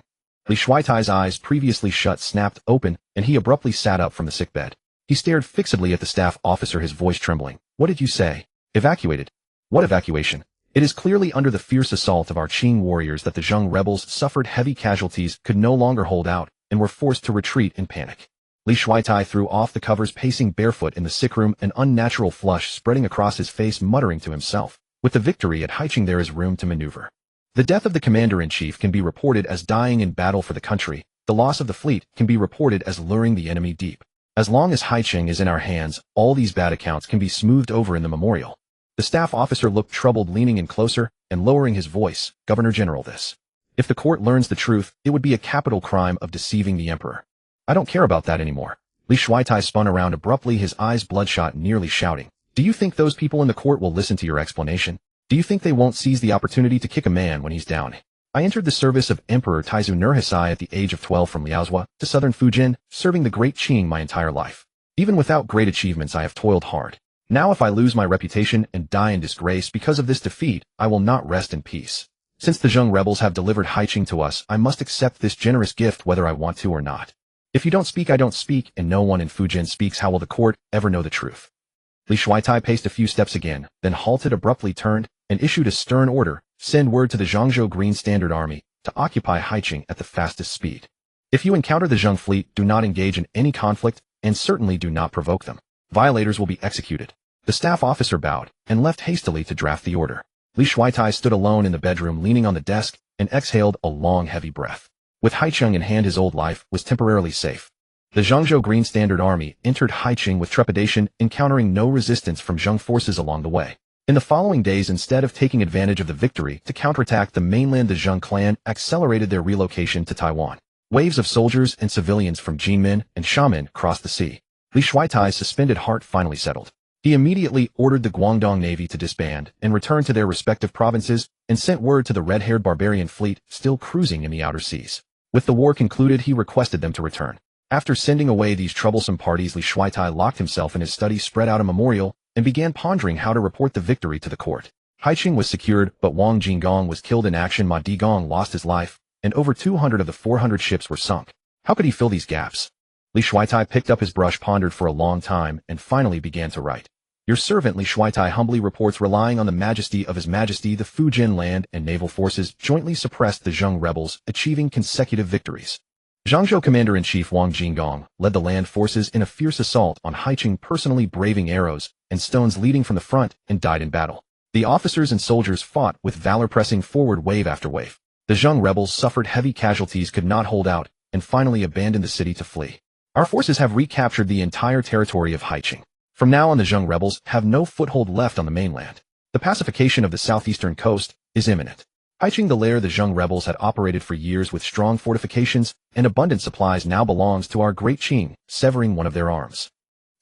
Li Shuitai's eyes, previously shut, snapped open, and he abruptly sat up from the sickbed. He stared fixedly at the staff officer, his voice trembling. What did you say? Evacuated? What evacuation? It is clearly under the fierce assault of our Qing warriors that the Zheng rebels suffered heavy casualties, could no longer hold out, and were forced to retreat in panic. Li Shuitai threw off the covers, pacing barefoot in the sick room, an unnatural flush spreading across his face, muttering to himself. With the victory at Haiqing, there is room to maneuver. The death of the commander-in-chief can be reported as dying in battle for the country. The loss of the fleet can be reported as luring the enemy deep. As long as Haiqing is in our hands, all these bad accounts can be smoothed over in the memorial. The staff officer looked troubled, leaning in closer and lowering his voice. Governor General, this. If the court learns the truth, it would be a capital crime of deceiving the emperor. I don't care about that anymore. Li Shuaitai spun around abruptly, his eyes bloodshot, nearly shouting. Do you think those people in the court will listen to your explanation? Do you think they won't seize the opportunity to kick a man when he's down? I entered the service of Emperor Taizu Nurhisai at the age of 12 from Liaozhua to southern Fujian, serving the great Qing my entire life. Even without great achievements, I have toiled hard. Now if I lose my reputation and die in disgrace because of this defeat, I will not rest in peace. Since the Zheng rebels have delivered Haiqing to us, I must accept this generous gift whether I want to or not. If you don't speak, I don't speak, and no one in Fujian speaks. How will the court ever know the truth? Li Shuaitai paced a few steps again, then halted abruptly, turned, and issued a stern order. Send word to the Zhangzhou Green Standard Army to occupy Haiqing at the fastest speed. If you encounter the Zheng fleet, do not engage in any conflict, and certainly do not provoke them. Violators will be executed. The staff officer bowed and left hastily to draft the order. Li Shuaitai stood alone in the bedroom, leaning on the desk, and exhaled a long, heavy breath. With Haiqing in hand, his old life was temporarily safe. The Zhangzhou Green Standard Army entered Haiqing with trepidation, encountering no resistance from Zheng forces along the way. In the following days, instead of taking advantage of the victory to counterattack the mainland, the Zheng clan accelerated their relocation to Taiwan. Waves of soldiers and civilians from Jinmen and Xiamen crossed the sea. Li Shuaitai's suspended heart finally settled. He immediately ordered the Guangdong Navy to disband and return to their respective provinces, and sent word to the red-haired barbarian fleet still cruising in the outer seas. With the war concluded, he requested them to return. After sending away these troublesome parties, Li Shuaitai locked himself in his study, spread out a memorial, and began pondering how to report the victory to the court. Haiqing was secured, but Wang Jinggong was killed in action. Ma Digong lost his life, and over 200 of the 400 ships were sunk. How could he fill these gaps? Li Shuaitai picked up his brush, pondered for a long time, and finally began to write. Your servant Li Shuaitai humbly reports, relying on the majesty of His Majesty, the Fujian land and naval forces jointly suppressed the Zheng rebels, achieving consecutive victories. Zhangzhou Commander-in-Chief Wang Jinggong led the land forces in a fierce assault on Haiqing, personally braving arrows and stones leading from the front, and died in battle. The officers and soldiers fought with valor, pressing forward wave after wave. The Zheng rebels suffered heavy casualties, could not hold out, and finally abandoned the city to flee. Our forces have recaptured the entire territory of Haiqing. From now on, the Zheng rebels have no foothold left on the mainland. The pacification of the southeastern coast is imminent. Haiqing, the lair the Zheng rebels had operated for years with strong fortifications and abundant supplies, now belongs to our great Qing, severing one of their arms.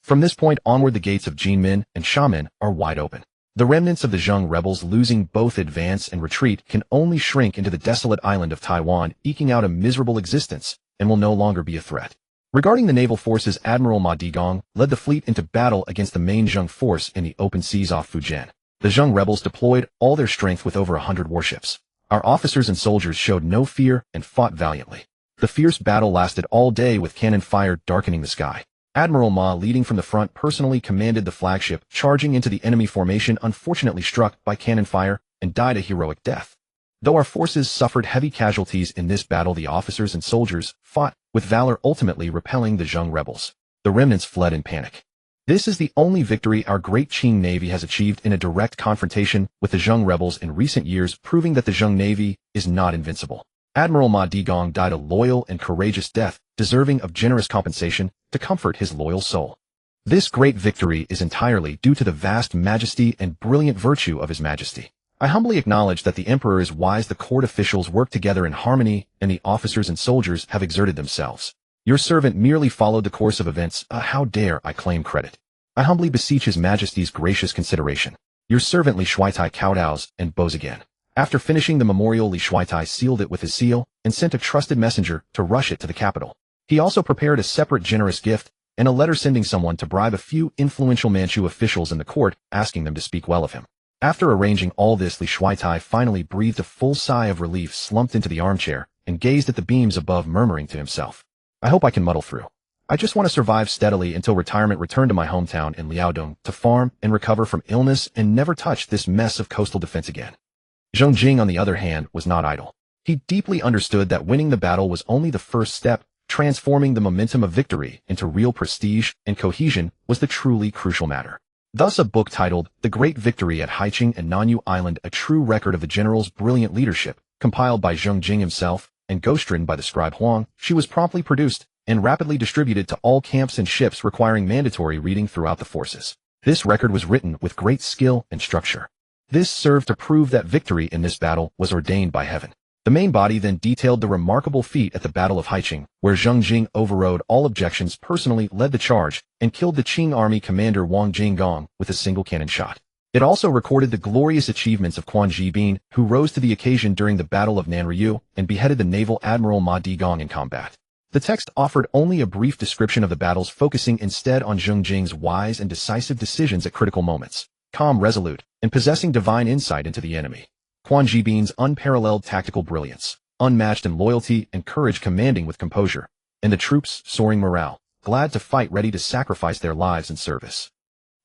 From this point onward, the gates of Jinmen and Xiamen are wide open. The remnants of the Zheng rebels, losing both advance and retreat, can only shrink into the desolate island of Taiwan, eking out a miserable existence, and will no longer be a threat. Regarding the naval forces, Admiral Ma Digong led the fleet into battle against the main Zheng force in the open seas off Fujian. The Zheng rebels deployed all their strength with over 100 warships. Our officers and soldiers showed no fear and fought valiantly. The fierce battle lasted all day, with cannon fire darkening the sky. Admiral Ma, leading from the front, personally commanded the flagship, charging into the enemy formation, unfortunately struck by cannon fire and died a heroic death. Though our forces suffered heavy casualties in this battle, the officers and soldiers fought with valor, ultimately repelling the Zheng rebels. The remnants fled in panic. This is the only victory our great Qing Navy has achieved in a direct confrontation with the Zheng rebels in recent years, proving that the Zheng Navy is not invincible. Admiral Ma Digong died a loyal and courageous death, deserving of generous compensation to comfort his loyal soul. This great victory is entirely due to the vast majesty and brilliant virtue of His Majesty. I humbly acknowledge that the Emperor is wise, the court officials work together in harmony, and the officers and soldiers have exerted themselves. Your servant merely followed the course of events. How dare I claim credit? I humbly beseech His Majesty's gracious consideration. Your servant Li Shuaitai kowtows and bows again. After finishing the memorial, Li Shuaitai sealed it with his seal and sent a trusted messenger to rush it to the capital. He also prepared a separate generous gift and a letter sending someone to bribe a few influential Manchu officials in the court, asking them to speak well of him. After arranging all this, Li Shuaitai finally breathed a full sigh of relief, slumped into the armchair, and gazed at the beams above, murmuring to himself, I hope I can muddle through. I just want to survive steadily until retirement, return to my hometown in Liaodong to farm and recover from illness, and never touch this mess of coastal defense again. Zheng Jing, on the other hand, was not idle. He deeply understood that winning the battle was only the first step. Transforming the momentum of victory into real prestige and cohesion was the truly crucial matter. Thus, a book titled The Great Victory at Haiqing and Nanyu Island, a true record of the general's brilliant leadership, compiled by Zheng Jing himself and ghostwritten by the scribe Huang, she was promptly produced and rapidly distributed to all camps and ships, requiring mandatory reading throughout the forces. This record was written with great skill and structure. This served to prove that victory in this battle was ordained by heaven. The main body then detailed the remarkable feat at the Battle of Haiqing, where Zheng Jing overrode all objections, personally led the charge, and killed the Qing army commander Wang Jinggong with a single cannon shot. It also recorded the glorious achievements of Quan Ji, who rose to the occasion during the Battle of Nanryu and beheaded the naval admiral Ma Digong in combat. The text offered only a brief description of the battles, focusing instead on Zheng Jing's wise and decisive decisions at critical moments, calm, resolute, and possessing divine insight into the enemy. Quan Ji's unparalleled tactical brilliance, unmatched in loyalty and courage, commanding with composure, and the troops' soaring morale, glad to fight, ready to sacrifice their lives in service.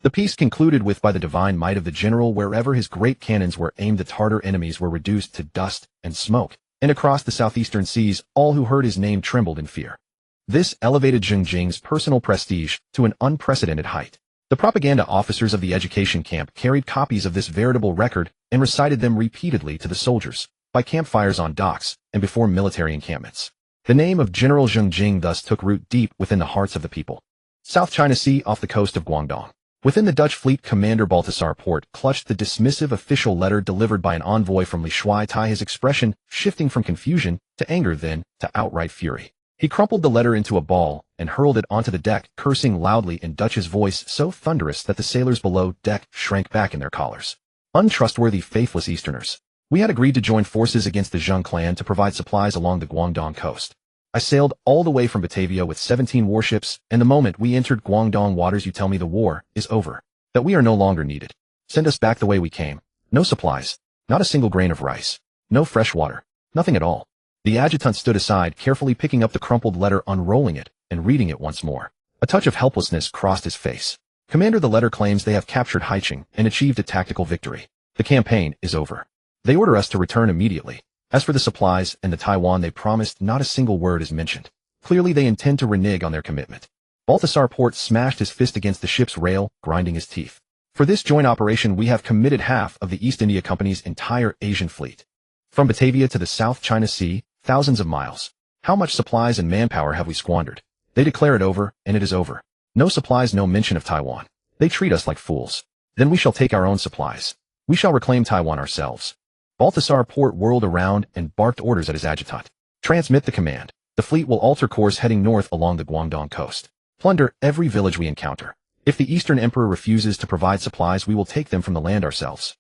The piece concluded with, by the divine might of the general, wherever his great cannons were aimed, the Tartar enemies were reduced to dust and smoke, and across the southeastern seas, all who heard his name trembled in fear. This elevated Zheng Jing's personal prestige to an unprecedented height. The propaganda officers of the education camp carried copies of this veritable record and recited them repeatedly to the soldiers, by campfires on docks, and before military encampments. The name of General Zheng Jing thus took root deep within the hearts of the people. South China Sea, off the coast of Guangdong. Within the Dutch fleet, Commander Balthasar Poort clutched the dismissive official letter delivered by an envoy from Li Shuai, his expression shifting from confusion to anger, then to outright fury. He crumpled the letter into a ball and hurled it onto the deck, cursing loudly in Dutch's voice so thunderous that the sailors below deck shrank back in their collars. Untrustworthy, faithless Easterners. We had agreed to join forces against the Zheng clan to provide supplies along the Guangdong coast. I sailed all the way from Batavia with 17 warships, and the moment we entered Guangdong waters you tell me the war is over, that we are no longer needed. Send us back the way we came. No supplies, not a single grain of rice, no fresh water, nothing at all. The adjutant stood aside, carefully picking up the crumpled letter, unrolling it, and reading it once more. A touch of helplessness crossed his face. Commander, the letter claims they have captured Haiqing and achieved a tactical victory. The campaign is over. They order us to return immediately. As for the supplies and the Taiwan they promised, not a single word is mentioned. Clearly they intend to renege on their commitment. Balthasar Poort smashed his fist against the ship's rail, grinding his teeth. For this joint operation we have committed half of the East India Company's entire Asian fleet. From Batavia to the South China Sea, thousands of miles. How much supplies and manpower have we squandered? They declare it over, and it is over. No supplies, no mention of Taiwan. They treat us like fools. Then we shall take our own supplies. We shall reclaim Taiwan ourselves. Balthasar Poort whirled around and barked orders at his adjutant. Transmit the command. The fleet will alter course, heading north along the Guangdong coast. Plunder every village we encounter. If the Eastern Emperor refuses to provide supplies, we will take them from the land ourselves.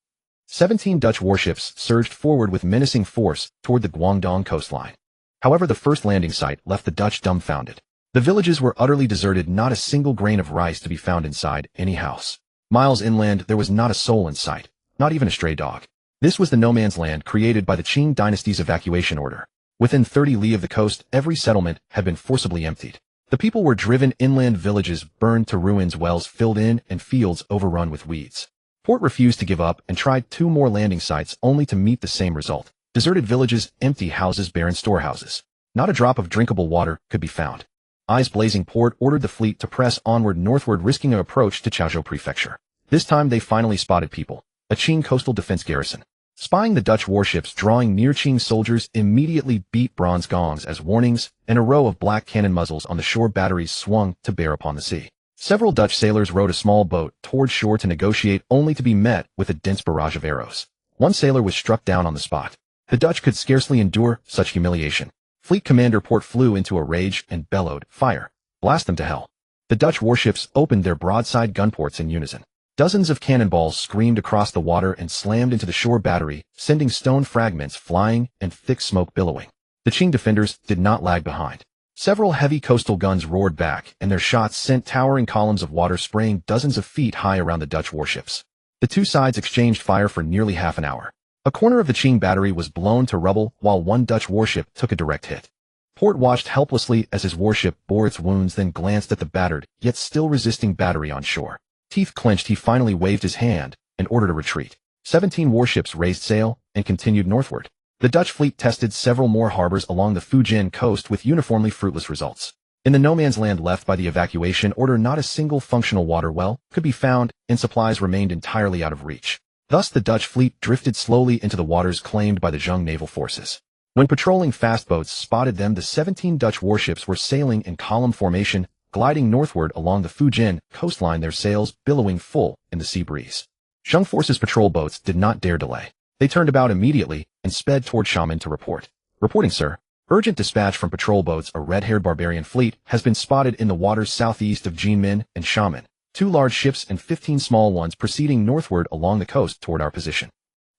17 Dutch warships surged forward with menacing force toward the Guangdong coastline. However, the first landing site left the Dutch dumbfounded. The villages were utterly deserted, not a single grain of rice to be found inside any house. Miles inland, there was not a soul in sight, not even a stray dog. This was the no-man's land created by the Qing dynasty's evacuation order. Within 30 li of the coast, every settlement had been forcibly emptied. The people were driven inland, villages burned to ruins, wells filled in, and fields overrun with weeds. Poort refused to give up and tried 2 more landing sites only to meet the same result. Deserted villages, empty houses, barren storehouses. Not a drop of drinkable water could be found. Eyes blazing, Poort ordered the fleet to press onward northward, risking an approach to Chaozhou Prefecture. This time they finally spotted people. A Qing coastal defense garrison. Spying the Dutch warships drawing near, Qing soldiers immediately beat bronze gongs as warnings, and a row of black cannon muzzles on the shore batteries swung to bear upon the sea. Several Dutch sailors rowed a small boat toward shore to negotiate, only to be met with a dense barrage of arrows. One sailor was struck down on the spot. The Dutch could scarcely endure such humiliation. Fleet Commander Poort flew into a rage and bellowed, "Fire! Blast them to hell!" The Dutch warships opened their broadside gunports in unison. Dozens of cannonballs screamed across the water and slammed into the shore battery, sending stone fragments flying and thick smoke billowing. The Qing defenders did not lag behind. Several heavy coastal guns roared back, and their shots sent towering columns of water spraying dozens of feet high around the Dutch warships. The two sides exchanged fire for nearly half an hour. A corner of the Qing battery was blown to rubble, while one Dutch warship took a direct hit. Poort watched helplessly as his warship bore its wounds, then glanced at the battered, yet still resisting battery on shore. Teeth clenched, he finally waved his hand and ordered a retreat. 17 warships raised sail and continued northward. The Dutch fleet tested several more harbors along the Fujian coast with uniformly fruitless results. In the no-man's land left by the evacuation order, not a single functional water well could be found, and supplies remained entirely out of reach. Thus the Dutch fleet drifted slowly into the waters claimed by the Zheng naval forces. When patrolling fast boats spotted them, the 17 Dutch warships were sailing in column formation, gliding northward along the Fujian coastline, their sails billowing full in the sea breeze. Zheng forces patrol boats did not dare delay. They turned about immediately and sped toward Xiamen to report. Reporting, sir. Urgent dispatch from patrol boats. A red-haired barbarian fleet has been spotted in the waters southeast of Jinmen and Xiamen. 2 large ships and 15 small ones proceeding northward along the coast toward our position.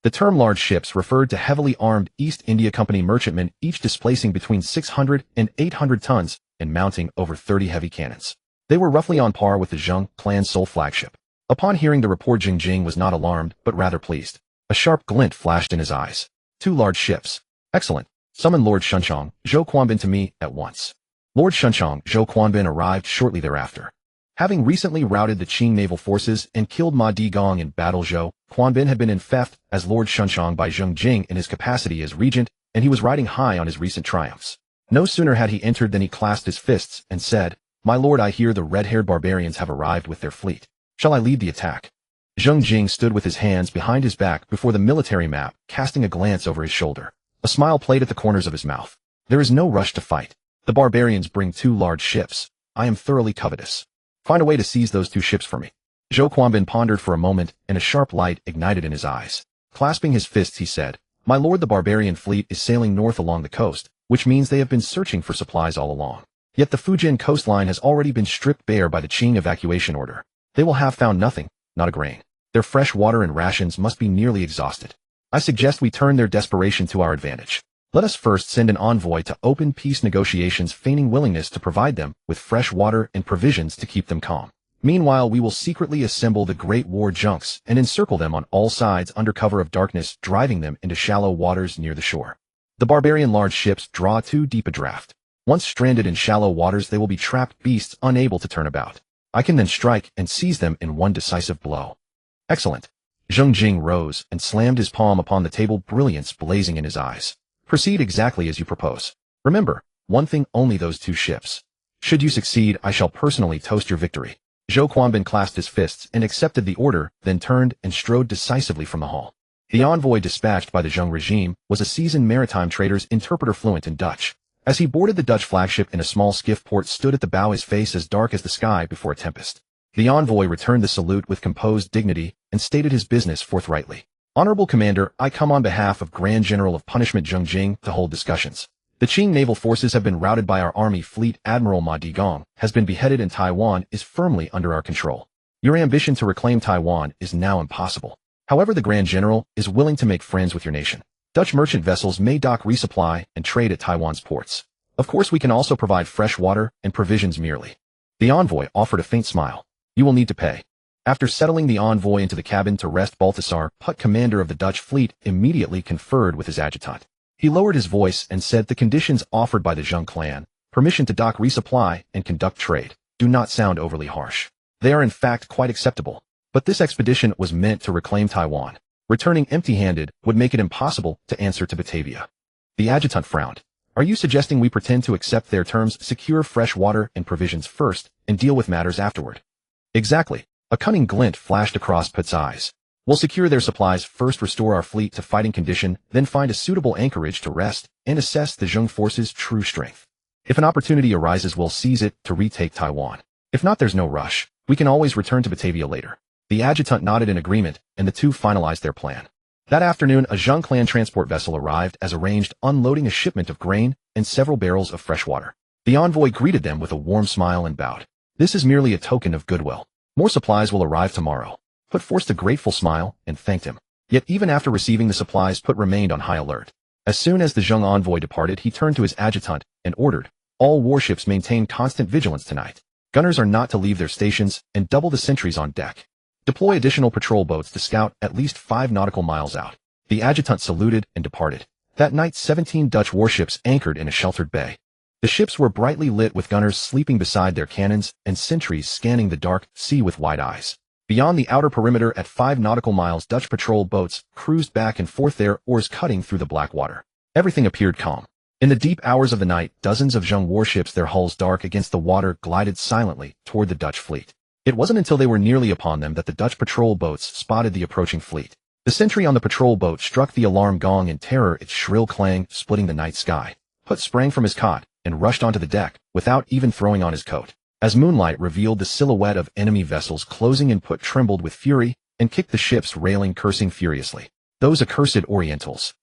The term large ships referred to heavily armed East India Company merchantmen, each displacing between 600 and 800 tons and mounting over 30 heavy cannons. They were roughly on par with the Zheng clan's sole flagship. Upon hearing the report, Zheng Jing was not alarmed, but rather pleased. A sharp glint flashed in his eyes. 2 large ships. Excellent. Summon Lord Shunchong, Zhou Quanbin to me at once. Lord Shunchong, Zhou Quanbin arrived shortly thereafter. Having recently routed the Qing naval forces and killed Ma Digong in battle, Zhou Quanbin had been infected as Lord Shunchong by Zheng Jing in his capacity as regent, and he was riding high on his recent triumphs. No sooner had he entered than he clasped his fists and said, "My lord, I hear the red-haired barbarians have arrived with their fleet. Shall I lead the attack?" Zheng Jing stood with his hands behind his back before the military map, casting a glance over his shoulder. A smile played at the corners of his mouth. There is no rush to fight. The barbarians bring 2 large ships. I am thoroughly covetous. Find a way to seize those 2 ships for me. Zhou Quanbin pondered for a moment, and a sharp light ignited in his eyes. Clasping his fists, he said, "My lord, the barbarian fleet is sailing north along the coast, which means they have been searching for supplies all along. Yet the Fujian coastline has already been stripped bare by the Qing evacuation order. They will have found nothing, not a grain. Their fresh water and rations must be nearly exhausted. I suggest we turn their desperation to our advantage. Let us first send an envoy to open peace negotiations, feigning willingness to provide them with fresh water and provisions to keep them calm. Meanwhile, we will secretly assemble the Great War junks and encircle them on all sides under cover of darkness, driving them into shallow waters near the shore. The barbarian large ships draw too deep a draft. Once stranded in shallow waters, they will be trapped beasts unable to turn about. I can then strike and seize them in one decisive blow." Excellent. Zheng Jing rose and slammed his palm upon the table, brilliance blazing in his eyes. Proceed exactly as you propose. Remember, one thing only, those 2 ships. Should you succeed, I shall personally toast your victory. Zhou Quanbin clasped his fists and accepted the order, then turned and strode decisively from the hall. The envoy dispatched by the Zheng regime was a seasoned maritime trader's interpreter fluent in Dutch. As he boarded the Dutch flagship in a small skiff, port stood at the bow, his face as dark as the sky before a tempest. The envoy returned the salute with composed dignity and stated his business forthrightly. "Honorable Commander, I come on behalf of Grand General of Punishment Zheng Jing to hold discussions. The Qing naval forces have been routed by our army fleet. Admiral Ma Digong has been beheaded and Taiwan is firmly under our control. Your ambition to reclaim Taiwan is now impossible. However, the Grand General is willing to make friends with your nation. Dutch merchant vessels may dock, resupply, and trade at Taiwan's ports. Of course, we can also provide fresh water and provisions merely." The envoy offered a faint smile. "You will need to pay." After settling the envoy into the cabin to rest, Balthasar Put, commander of the Dutch fleet, immediately conferred with his adjutant. He lowered his voice and said, "The conditions offered by the Zheng clan, permission to dock, resupply, and conduct trade, do not sound overly harsh. They are in fact quite acceptable. But this expedition was meant to reclaim Taiwan. Returning empty-handed would make it impossible to answer to Batavia." The adjutant frowned. "Are you suggesting we pretend to accept their terms, secure fresh water and provisions first, and deal with matters afterward?" "Exactly." A cunning glint flashed across Put's eyes. "We'll secure their supplies first, restore our fleet to fighting condition, then find a suitable anchorage to rest, and assess the Zheng forces' true strength. If an opportunity arises, we'll seize it to retake Taiwan. If not, there's no rush. We can always return to Batavia later." The adjutant nodded in agreement, and the 2 finalized their plan. That afternoon, a Zheng clan transport vessel arrived as arranged, unloading a shipment of grain and several barrels of fresh water. The envoy greeted them with a warm smile and bowed. "This is merely a token of goodwill. More supplies will arrive tomorrow." Put forced a grateful smile and thanked him. Yet even after receiving the supplies, Put remained on high alert. As soon as the Zheng envoy departed, he turned to his adjutant and ordered, "All warships maintain constant vigilance tonight. Gunners are not to leave their stations, and double the sentries on deck. Deploy additional patrol boats to scout at least 5 nautical miles out." The adjutant saluted and departed. That night, 17 Dutch warships anchored in a sheltered bay. The ships were brightly lit with gunners sleeping beside their cannons and sentries scanning the dark sea with wide eyes. Beyond the outer perimeter at 5 nautical miles, Dutch patrol boats cruised back and forth, their oars cutting through the black water. Everything appeared calm. In the deep hours of the night, dozens of Zheng warships, their hulls dark against the water, glided silently toward the Dutch fleet. It wasn't until they were nearly upon them that the Dutch patrol boats spotted the approaching fleet. The sentry on the patrol boat struck the alarm gong in terror, its shrill clang splitting the night sky. Put sprang from his cot and rushed onto the deck without even throwing on his coat. As moonlight revealed the silhouette of enemy vessels closing in, Put trembled with fury and kicked the ship's railing, cursing furiously. Those accursed Orientals.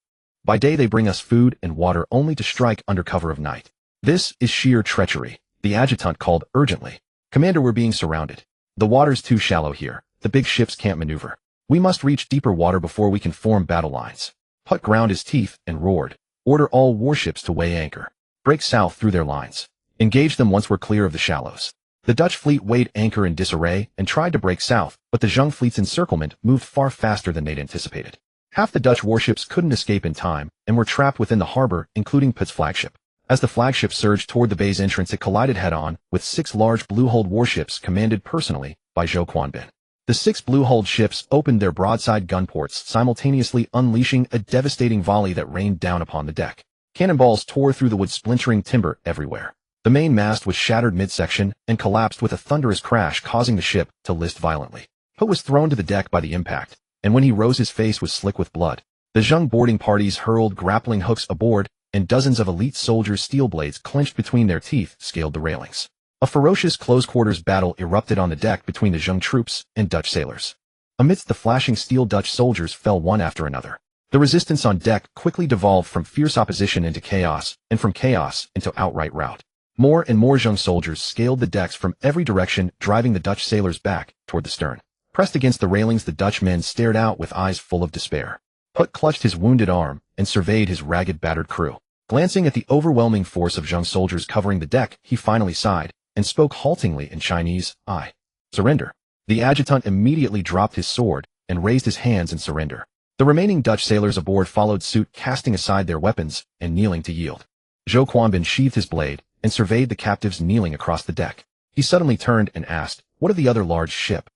By day they bring us food and water only to strike under cover of night. This is sheer treachery. The adjutant called urgently. Commander, we're being surrounded. The water's too shallow here. The big ships can't maneuver. We must reach deeper water before we can form battle lines. Put ground his teeth and roared. Order all warships to weigh anchor. Break south through their lines. Engage them once we're clear of the shallows. The Dutch fleet weighed anchor in disarray and tried to break south, but the Zheng fleet's encirclement moved far faster than they'd anticipated. Half the Dutch warships couldn't escape in time and were trapped within the harbor, including Put's flagship. As the flagship surged toward the bay's entrance, it collided head-on with 6 large blue-hulled warships commanded personally by Zhou Quanbin. The 6 blue-hulled ships opened their broadside gun ports, simultaneously unleashing a devastating volley that rained down upon the deck. Cannonballs tore through the wood, splintering timber everywhere. The main mast was shattered midsection and collapsed with a thunderous crash, causing the ship to list violently. Put was thrown to the deck by the impact, and when he rose his face was slick with blood. The Zheng boarding parties hurled grappling hooks aboard, and dozens of elite soldiers' steel blades clenched between their teeth scaled the railings. A ferocious close-quarters battle erupted on the deck between the Zheng troops and Dutch sailors. Amidst the flashing steel, Dutch soldiers fell one after another. The resistance on deck quickly devolved from fierce opposition into chaos, and from chaos into outright rout. More and more Zheng soldiers scaled the decks from every direction, driving the Dutch sailors back toward the stern. Pressed against the railings, the Dutch men stared out with eyes full of despair. Put clutched his wounded arm and surveyed his ragged, battered crew. Glancing at the overwhelming force of Zheng soldiers covering the deck, he finally sighed and spoke haltingly in Chinese, "I surrender." The adjutant immediately dropped his sword and raised his hands in surrender. The remaining Dutch sailors aboard followed suit, casting aside their weapons and kneeling to yield. Zhou Quanbin sheathed his blade and surveyed the captives kneeling across the deck. He suddenly turned and asked, "What of the other large ship?"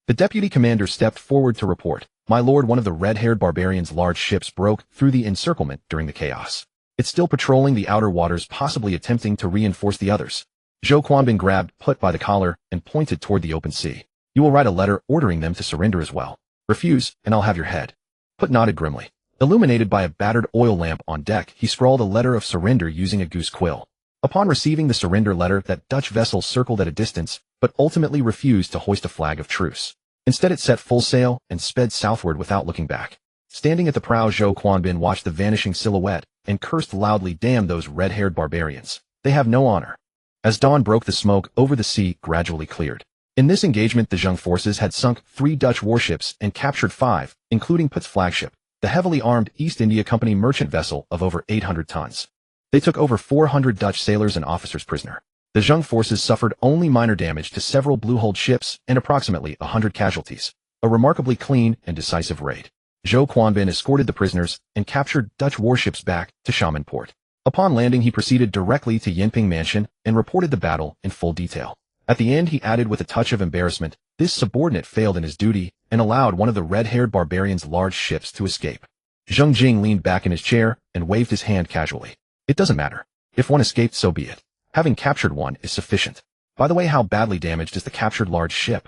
The deputy commander stepped forward to report, "My lord, one of the red-haired barbarians' large ships broke through the encirclement during the chaos. It's still patrolling the outer waters, possibly attempting to reinforce the others." Zhou Quanbin grabbed Put by the collar and pointed toward the open sea. "You will write a letter ordering them to surrender as well. Refuse, and I'll have your head." Put nodded grimly. Illuminated by a battered oil lamp on deck, he scrawled a letter of surrender using a goose quill. Upon receiving the surrender letter, that Dutch vessel circled at a distance, but ultimately refused to hoist a flag of truce. Instead, it set full sail and sped southward without looking back. Standing at the prow, Zhou Quanbin watched the vanishing silhouette and cursed loudly, "Damn those red-haired barbarians. They have no honor." As dawn broke, the smoke over the sea gradually cleared. In this engagement, the Zheng forces had sunk 3 Dutch warships and captured 5, including Put's flagship, the heavily armed East India Company merchant vessel of over 800 tons. They took over 400 Dutch sailors and officers prisoner. The Zheng forces suffered only minor damage to several blue-hulled ships and approximately 100 casualties. A remarkably clean and decisive raid. Zhou Quanbin escorted the prisoners and captured Dutch warships back to Xiamen port. Upon landing, he proceeded directly to Yinping Mansion and reported the battle in full detail. At the end, he added with a touch of embarrassment, "This subordinate failed in his duty and allowed one of the red-haired barbarians' large ships to escape." Zheng Jing leaned back in his chair and waved his hand casually. "It doesn't matter. If one escaped, so be it. Having captured one is sufficient. By the way, how badly damaged is the captured large ship?"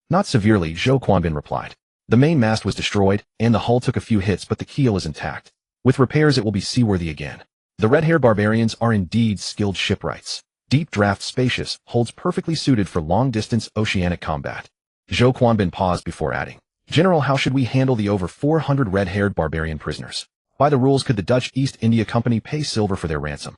"Not severely," Zhou Quanbin replied. "The main mast was destroyed, and the hull took a few hits, but the keel is intact. With repairs, it will be seaworthy again." The red-haired barbarians are indeed skilled shipwrights. Deep draft, spacious, holds perfectly suited for long-distance oceanic combat. Zhou Quanbin paused before adding, "General, how should we handle the over 400 red-haired barbarian prisoners? By the rules, could the Dutch East India Company pay silver for their ransom?"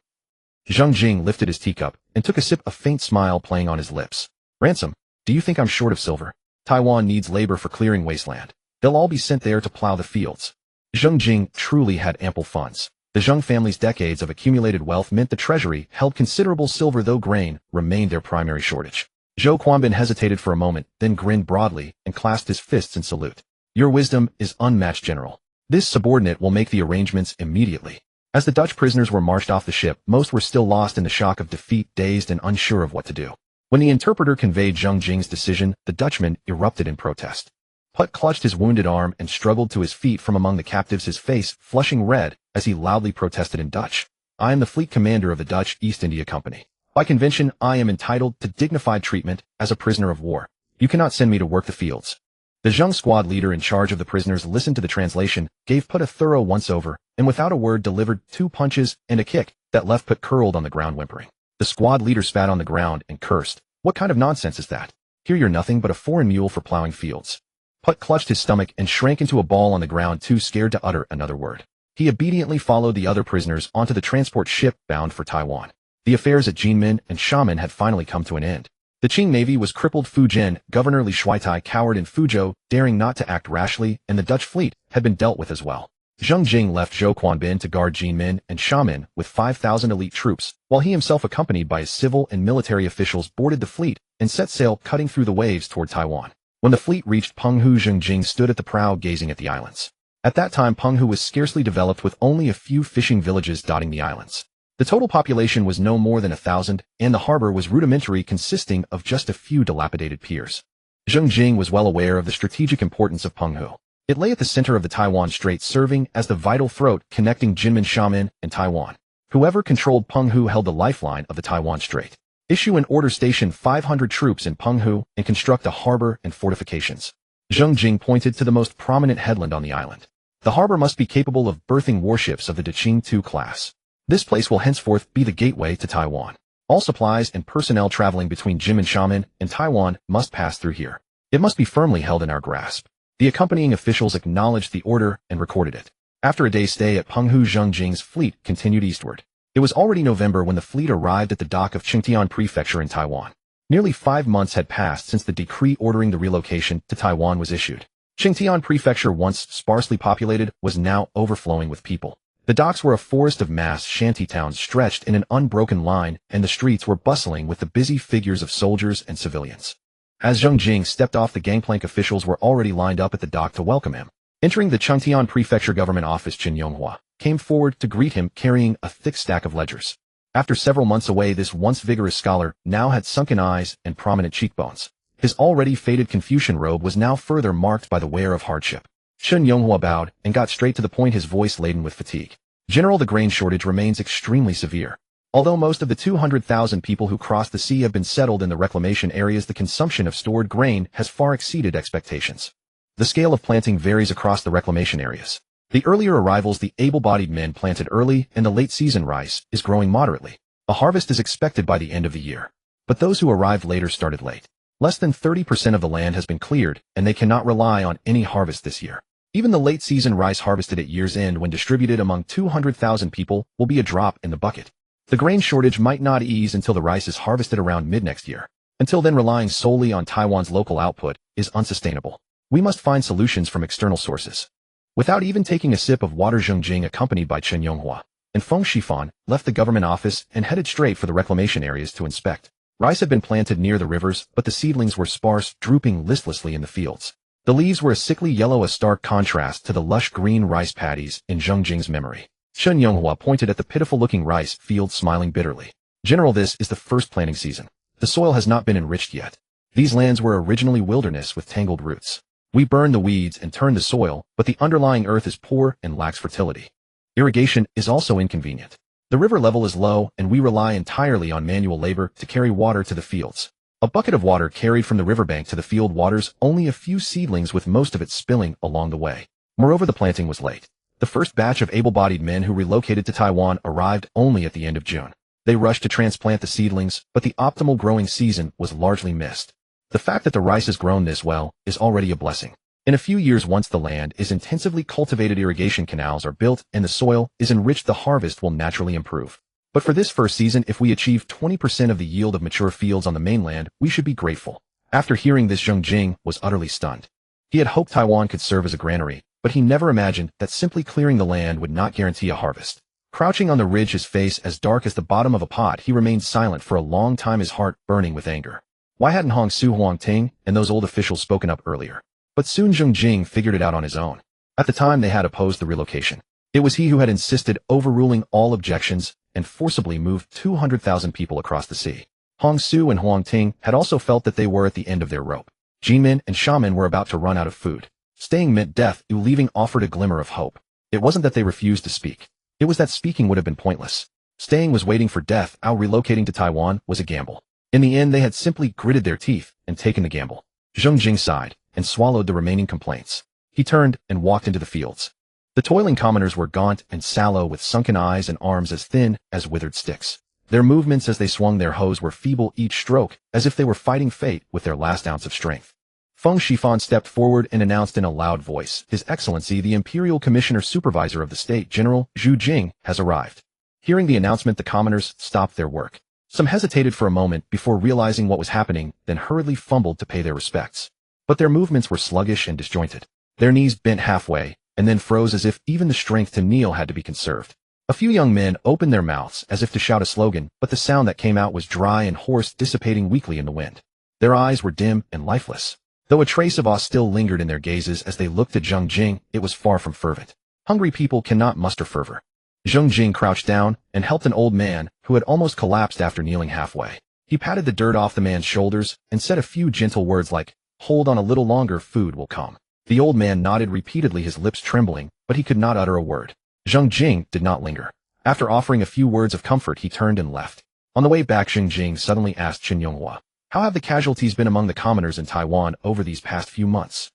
Zheng Jing lifted his teacup and took a sip, a faint smile playing on his lips. "Ransom? Do you think I'm short of silver? Taiwan needs labor for clearing wasteland. They'll all be sent there to plow the fields." Zheng Jing truly had ample funds. The Zheng family's decades of accumulated wealth meant the treasury held considerable silver, though grain remained their primary shortage. Zhou Quanbin hesitated for a moment, then grinned broadly and clasped his fists in salute. "Your wisdom is unmatched, General. This subordinate will make the arrangements immediately." As the Dutch prisoners were marched off the ship, most were still lost in the shock of defeat, dazed and unsure of what to do. When the interpreter conveyed Zheng Jing's decision, the Dutchman erupted in protest. Put clutched his wounded arm and struggled to his feet from among the captives, his face flushing red as he loudly protested in Dutch. "I am the fleet commander of the Dutch East India Company. By convention, I am entitled to dignified treatment as a prisoner of war. You cannot send me to work the fields." The Zheng squad leader in charge of the prisoners listened to the translation, gave Put a thorough once-over, and without a word delivered 2 punches and a kick that left Put curled on the ground whimpering. The squad leader spat on the ground and cursed, What kind of nonsense is that? Here you're nothing but a foreign mule for plowing fields. Put clutched his stomach and shrank into a ball on the ground, too scared to utter another word. He obediently followed the other prisoners onto the transport ship bound for Taiwan. The affairs at Jinmen and Xiamen had finally come to an end. The Qing navy was crippled. Fu Jin, Governor Li Shuitai cowered in Fuzhou, daring not to act rashly, and the Dutch fleet had been dealt with as well. Zheng Jing left Zhou Quanbin to guard Jinmen and Xiamen with 5,000 elite troops, while he himself, accompanied by his civil and military officials, boarded the fleet and set sail, cutting through the waves toward Taiwan. When the fleet reached Penghu, Zheng Jing stood at the prow gazing at the islands. At that time, Penghu was scarcely developed, with only a few fishing villages dotting the islands. The total population was no more than 1,000, and the harbor was rudimentary, consisting of just a few dilapidated piers. Zheng Jing was well aware of the strategic importance of Penghu. It lay at the center of the Taiwan Strait, serving as the vital throat connecting Jinmen, Xiamen, and Taiwan. Whoever controlled Penghu held the lifeline of the Taiwan Strait. Issue an order, station 500 troops in Penghu, and construct a harbor and fortifications. Zheng Jing pointed to the most prominent headland on the island. The harbor must be capable of berthing warships of the Qing II class. This place will henceforth be the gateway to Taiwan. All supplies and personnel traveling between Jinmen, Xiamen, and Taiwan must pass through here. It must be firmly held in our grasp. The accompanying officials acknowledged the order and recorded it. After a day's stay at Penghu, Zheng Jing's fleet continued eastward. It was already November when the fleet arrived at the dock of Qingtian Prefecture in Taiwan. Nearly 5 months had passed since the decree ordering the relocation to Taiwan was issued. Qingtian Prefecture, once sparsely populated, was now overflowing with people. The docks were a forest of mass shantytowns stretched in an unbroken line, and the streets were bustling with the busy figures of soldiers and civilians. As Zheng Jing stepped off the gangplank, officials were already lined up at the dock to welcome him. Entering the Qingtian Prefecture government office, Qin Yonghua came forward to greet him, carrying a thick stack of ledgers. After several months away, this once vigorous scholar now had sunken eyes and prominent cheekbones. His already faded Confucian robe was now further marked by the wear of hardship. Qin Yonghua bowed and got straight to the point, his voice laden with fatigue. General, the grain shortage remains extremely severe. Although most of the 200,000 people who crossed the sea have been settled in the reclamation areas, the consumption of stored grain has far exceeded expectations. The scale of planting varies across the reclamation areas. The earlier arrivals, the able-bodied men, planted early, and the late-season rice is growing moderately. A harvest is expected by the end of the year. But those who arrived later started late. Less than 30% of the land has been cleared, and they cannot rely on any harvest this year. Even the late-season rice harvested at year's end, when distributed among 200,000 people, will be a drop in the bucket. The grain shortage might not ease until the rice is harvested around mid-next year. Until then, relying solely on Taiwan's local output is unsustainable. We must find solutions from external sources. Without even taking a sip of water, Zheng Jing, accompanied by Qin Yonghua and Feng Shifan, left the government office and headed straight for the reclamation areas to inspect. Rice had been planted near the rivers, but the seedlings were sparse, drooping listlessly in the fields. The leaves were a sickly yellow, a stark contrast to the lush green rice paddies in Zheng Jing's memory. Qin Yonghua pointed at the pitiful-looking rice field, smiling bitterly. General, this is the first planting season. The soil has not been enriched yet. These lands were originally wilderness with tangled roots. We burn the weeds and turn the soil, but the underlying earth is poor and lacks fertility. Irrigation is also inconvenient. The river level is low, and we rely entirely on manual labor to carry water to the fields. A bucket of water carried from the riverbank to the field waters only a few seedlings, with most of it spilling along the way. Moreover, the planting was late. The first batch of able-bodied men who relocated to Taiwan arrived only at the end of June. They rushed to transplant the seedlings, but the optimal growing season was largely missed. The fact that the rice has grown this well is already a blessing. In a few years, once the land is intensively cultivated, irrigation canals are built, and the soil is enriched, the harvest will naturally improve. But for this first season, if we achieve 20% of the yield of mature fields on the mainland, we should be grateful. After hearing this, Zheng Jing was utterly stunned. He had hoped Taiwan could serve as a granary, but he never imagined that simply clearing the land would not guarantee a harvest. Crouching on the ridge, his face as dark as the bottom of a pot, he remained silent for a long time, his heart burning with anger. Why hadn't Hong Su, Huang Ting, and those old officials spoken up earlier? But soon Zheng Jing figured it out on his own. At the time, they had opposed the relocation. It was he who had insisted, overruling all objections, and forcibly moved 200,000 people across the sea. Hong Su and Huang Ting had also felt that they were at the end of their rope. Jinmen and Xiamen were about to run out of food. Staying meant death, leaving offered a glimmer of hope. It wasn't that they refused to speak. It was that speaking would have been pointless. Staying was waiting for death. Relocating to Taiwan was a gamble. In the end, they had simply gritted their teeth and taken the gamble. Zheng Jing sighed and swallowed the remaining complaints. He turned and walked into the fields. The toiling commoners were gaunt and sallow, with sunken eyes and arms as thin as withered sticks. Their movements as they swung their hoes were feeble each stroke, as if they were fighting fate with their last ounce of strength. Feng Shifan stepped forward and announced in a loud voice, "His Excellency, the Imperial Commissioner Supervisor of the State, General Zheng Jing, has arrived." Hearing the announcement, the commoners stopped their work. Some hesitated for a moment before realizing what was happening, then hurriedly fumbled to pay their respects. But their movements were sluggish and disjointed. Their knees bent halfway, and then froze as if even the strength to kneel had to be conserved. A few young men opened their mouths as if to shout a slogan, but the sound that came out was dry and hoarse, dissipating weakly in the wind. Their eyes were dim and lifeless. Though a trace of awe still lingered in their gazes as they looked at Zheng Jing, it was far from fervent. Hungry people cannot muster fervor. Zheng Jing crouched down and helped an old man who had almost collapsed after kneeling halfway. He patted the dirt off the man's shoulders and said a few gentle words like, "Hold on a little longer, food will come." The old man nodded repeatedly, his lips trembling, but he could not utter a word. Zheng Jing did not linger. After offering a few words of comfort, he turned and left. On the way back, Zheng Jing suddenly asked Chen Yonghua, "How have the casualties been among the commoners in Taiwan over these past few months?"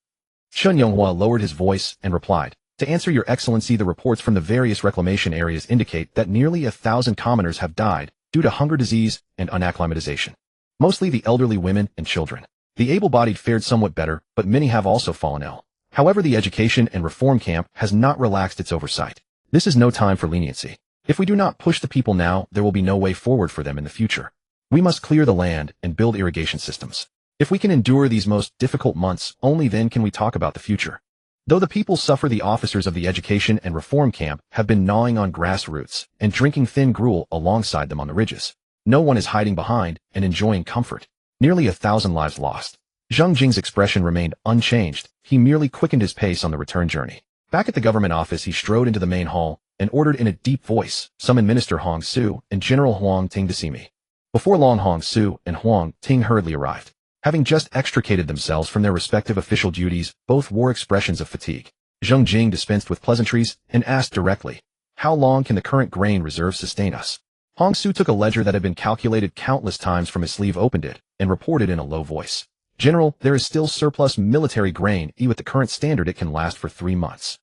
Chen Yonghua lowered his voice and replied, "To answer your excellency, the reports from the various reclamation areas indicate that nearly 1,000 commoners have died due to hunger, disease, and unacclimatization. Mostly the elderly, women, and children. The able-bodied fared somewhat better, but many have also fallen ill. However, the education and reform camp has not relaxed its oversight. This is no time for leniency. If we do not push the people now, there will be no way forward for them in the future. We must clear the land and build irrigation systems. If we can endure these most difficult months, only then can we talk about the future." Though the people suffer, the officers of the education and reform camp have been gnawing on grassroots and drinking thin gruel alongside them on the ridges. No one is hiding behind and enjoying comfort. Nearly 1,000 lives lost. Zheng Jing's expression remained unchanged. He merely quickened his pace on the return journey. Back at the government office, he strode into the main hall and ordered in a deep voice, "Summon Minister Hong Su and General Huang Ting to see me." Before long, Hong Su and Huang Ting hurriedly arrived. Having just extricated themselves from their respective official duties, both wore expressions of fatigue. Zheng Jing dispensed with pleasantries and asked directly, "How long can the current grain reserve sustain us?" Hong Su took a ledger that had been calculated countless times from his sleeve, opened it, and reported in a low voice, "General, there is still surplus military grain. With the current standard, it can last for 3 months.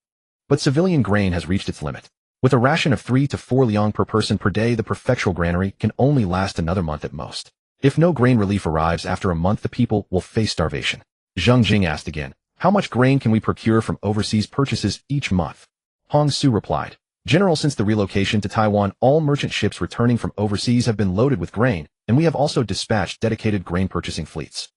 But civilian grain has reached its limit. With a ration of 3 to 4 liang per person per day, the prefectural granary can only last another month at most. If no grain relief arrives after a month, the people will face starvation." Zheng Jing asked again, "How much grain can we procure from overseas purchases each month?" Hong Su replied, "General, since the relocation to Taiwan, all merchant ships returning from overseas have been loaded with grain, and we have also dispatched dedicated grain purchasing fleets.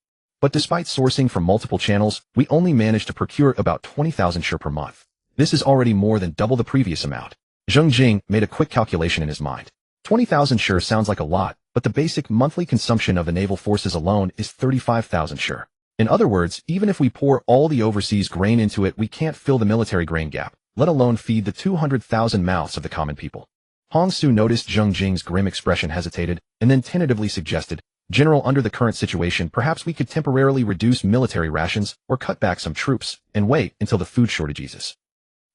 But despite sourcing from multiple channels, we only managed to procure about 20,000 share per month. This is already more than double the previous amount." Zheng Jing made a quick calculation in his mind. 20,000 share sounds like a lot, but the basic monthly consumption of the naval forces alone is 35,000 share. In other words, even if we pour all the overseas grain into it, we can't fill the military grain gap, let alone feed the 200,000 mouths of the common people. Hong Su noticed Zheng Jing's grim expression, hesitated, and then tentatively suggested, "General, under the current situation, perhaps we could temporarily reduce military rations or cut back some troops and wait until the food shortage eases."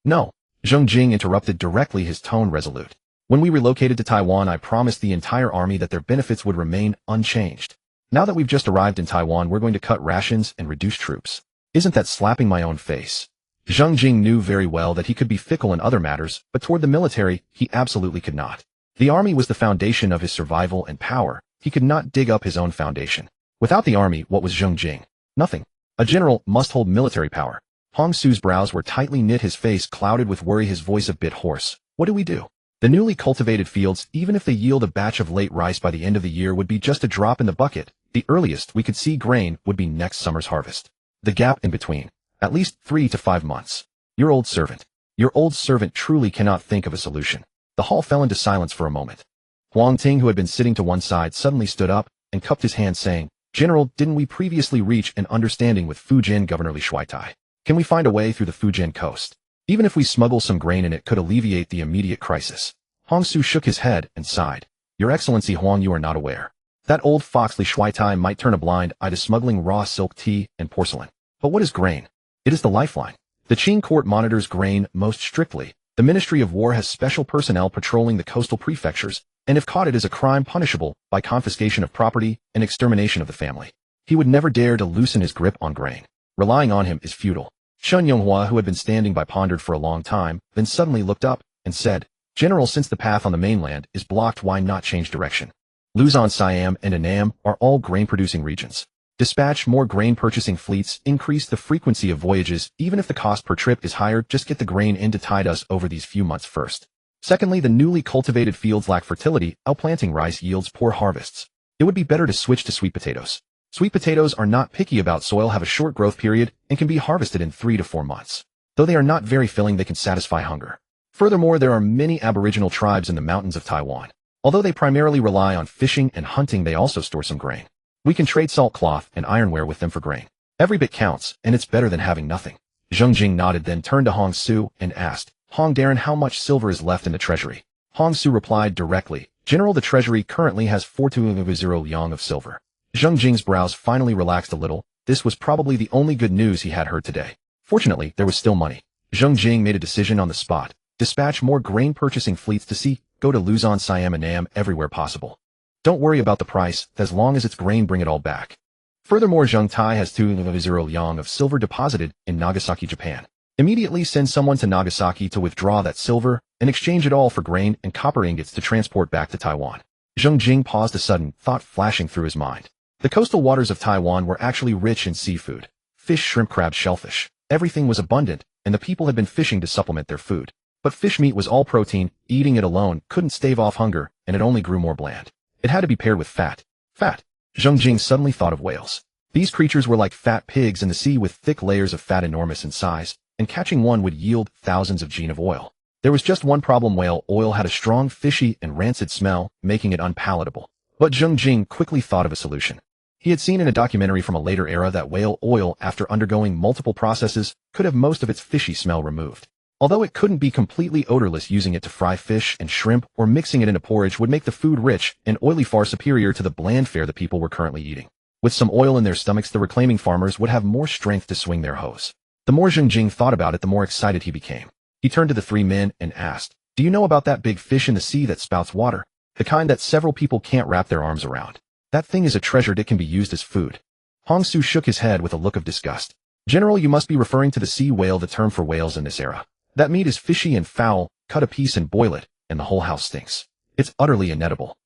"No," Zheng Jing interrupted directly, his tone resolute. "When we relocated to Taiwan, I promised the entire army that their benefits would remain unchanged. Now that we've just arrived in Taiwan, we're going to cut rations and reduce troops. Isn't that slapping my own face?" Zheng Jing knew very well that he could be fickle in other matters, but toward the military, he absolutely could not. The army was the foundation of his survival and power. He could not dig up his own foundation. Without the army, what was Zheng Jing? Nothing. A general must hold military power. Hong Su's brows were tightly knit, his face clouded with worry, his voice a bit hoarse. "What do we do? The newly cultivated fields, even if they yield a batch of late rice by the end of the year, would be just a drop in the bucket. The earliest we could see grain would be next summer's harvest. The gap in between, at least 3 to 5 months. Your old servant truly cannot think of a solution." The hall fell into silence for a moment. Huang Ting, who had been sitting to one side, suddenly stood up and cupped his hand, saying, "General, didn't we previously reach an understanding with Fujian Governor Li Shuaitai? Can we find a way through the Fujian coast? Even if we smuggle some grain in, it could alleviate the immediate crisis." Hong Su shook his head and sighed. "Your Excellency Huang, you are not aware. That old fox Li Shuaitai might turn a blind eye to smuggling raw silk, tea, and porcelain. But what is grain? It is the lifeline. The Qing court monitors grain most strictly. The Ministry of War has special personnel patrolling the coastal prefectures, and if caught, it is a crime punishable by confiscation of property and extermination of the family. He would never dare to loosen his grip on grain. Relying on him is futile." Chen Yonghua, who had been standing by, pondered for a long time, then suddenly looked up and said, General, since the path on the mainland is blocked, why not change direction? Luzon, Siam, and Annam are all grain-producing regions. Dispatch more grain-purchasing fleets, increase the frequency of voyages, even if the cost per trip is higher, just get the grain in to tide us over these few months first. Secondly, the newly cultivated fields lack fertility, outplanting rice yields poor harvests. It would be better to switch to sweet potatoes. Sweet potatoes are not picky about soil, have a short growth period, and can be harvested in 3 to 4 months. Though they are not very filling, they can satisfy hunger. Furthermore, there are many Aboriginal tribes in the mountains of Taiwan. Although they primarily rely on fishing and hunting, they also store some grain. We can trade salt cloth and ironware with them for grain. Every bit counts, and it's better than having nothing. Zheng Jing nodded, then turned to Hong Su and asked, Hong Darren, how much silver is left in the treasury? Hong Su replied directly, General, the treasury currently has 420 yang of silver. Zheng Jing's brows finally relaxed a little. This was probably the only good news he had heard today. Fortunately, there was still money. Zheng Jing made a decision on the spot. Dispatch more grain purchasing fleets to sea, go to Luzon, Siam, and Annam everywhere possible. Don't worry about the price, as long as it's grain, bring it all back. Furthermore, Zheng Tai has 200 yang of silver deposited in Nagasaki, Japan. Immediately send someone to Nagasaki to withdraw that silver and exchange it all for grain and copper ingots to transport back to Taiwan. Zheng Jing paused, a sudden thought flashing through his mind. The coastal waters of Taiwan were actually rich in seafood. Fish, shrimp, crab, shellfish. Everything was abundant, and the people had been fishing to supplement their food. But fish meat was all protein, eating it alone couldn't stave off hunger, and it only grew more bland. It had to be paired with fat. Fat. Zheng Jing suddenly thought of whales. These creatures were like fat pigs in the sea with thick layers of fat enormous in size, and catching one would yield thousands of gin of oil. There was just one problem: whale oil had a strong, fishy, and rancid smell, making it unpalatable. But Zheng Jing quickly thought of a solution. He had seen in a documentary from a later era that whale oil, after undergoing multiple processes, could have most of its fishy smell removed. Although it couldn't be completely odorless, using it to fry fish and shrimp or mixing it into porridge would make the food rich and oily, far superior to the bland fare the people were currently eating. With some oil in their stomachs, the reclaiming farmers would have more strength to swing their hoes. The more Zheng Jing thought about it, the more excited he became. He turned to the 3 men and asked, Do you know about that big fish in the sea that spouts water? The kind that several people can't wrap their arms around. That thing is a treasure. It can be used as food. Hong Su shook his head with a look of disgust. General, you must be referring to the sea whale, the term for whales in this era. That meat is fishy and foul. Cut a piece and boil it, and the whole house stinks. It's utterly inedible.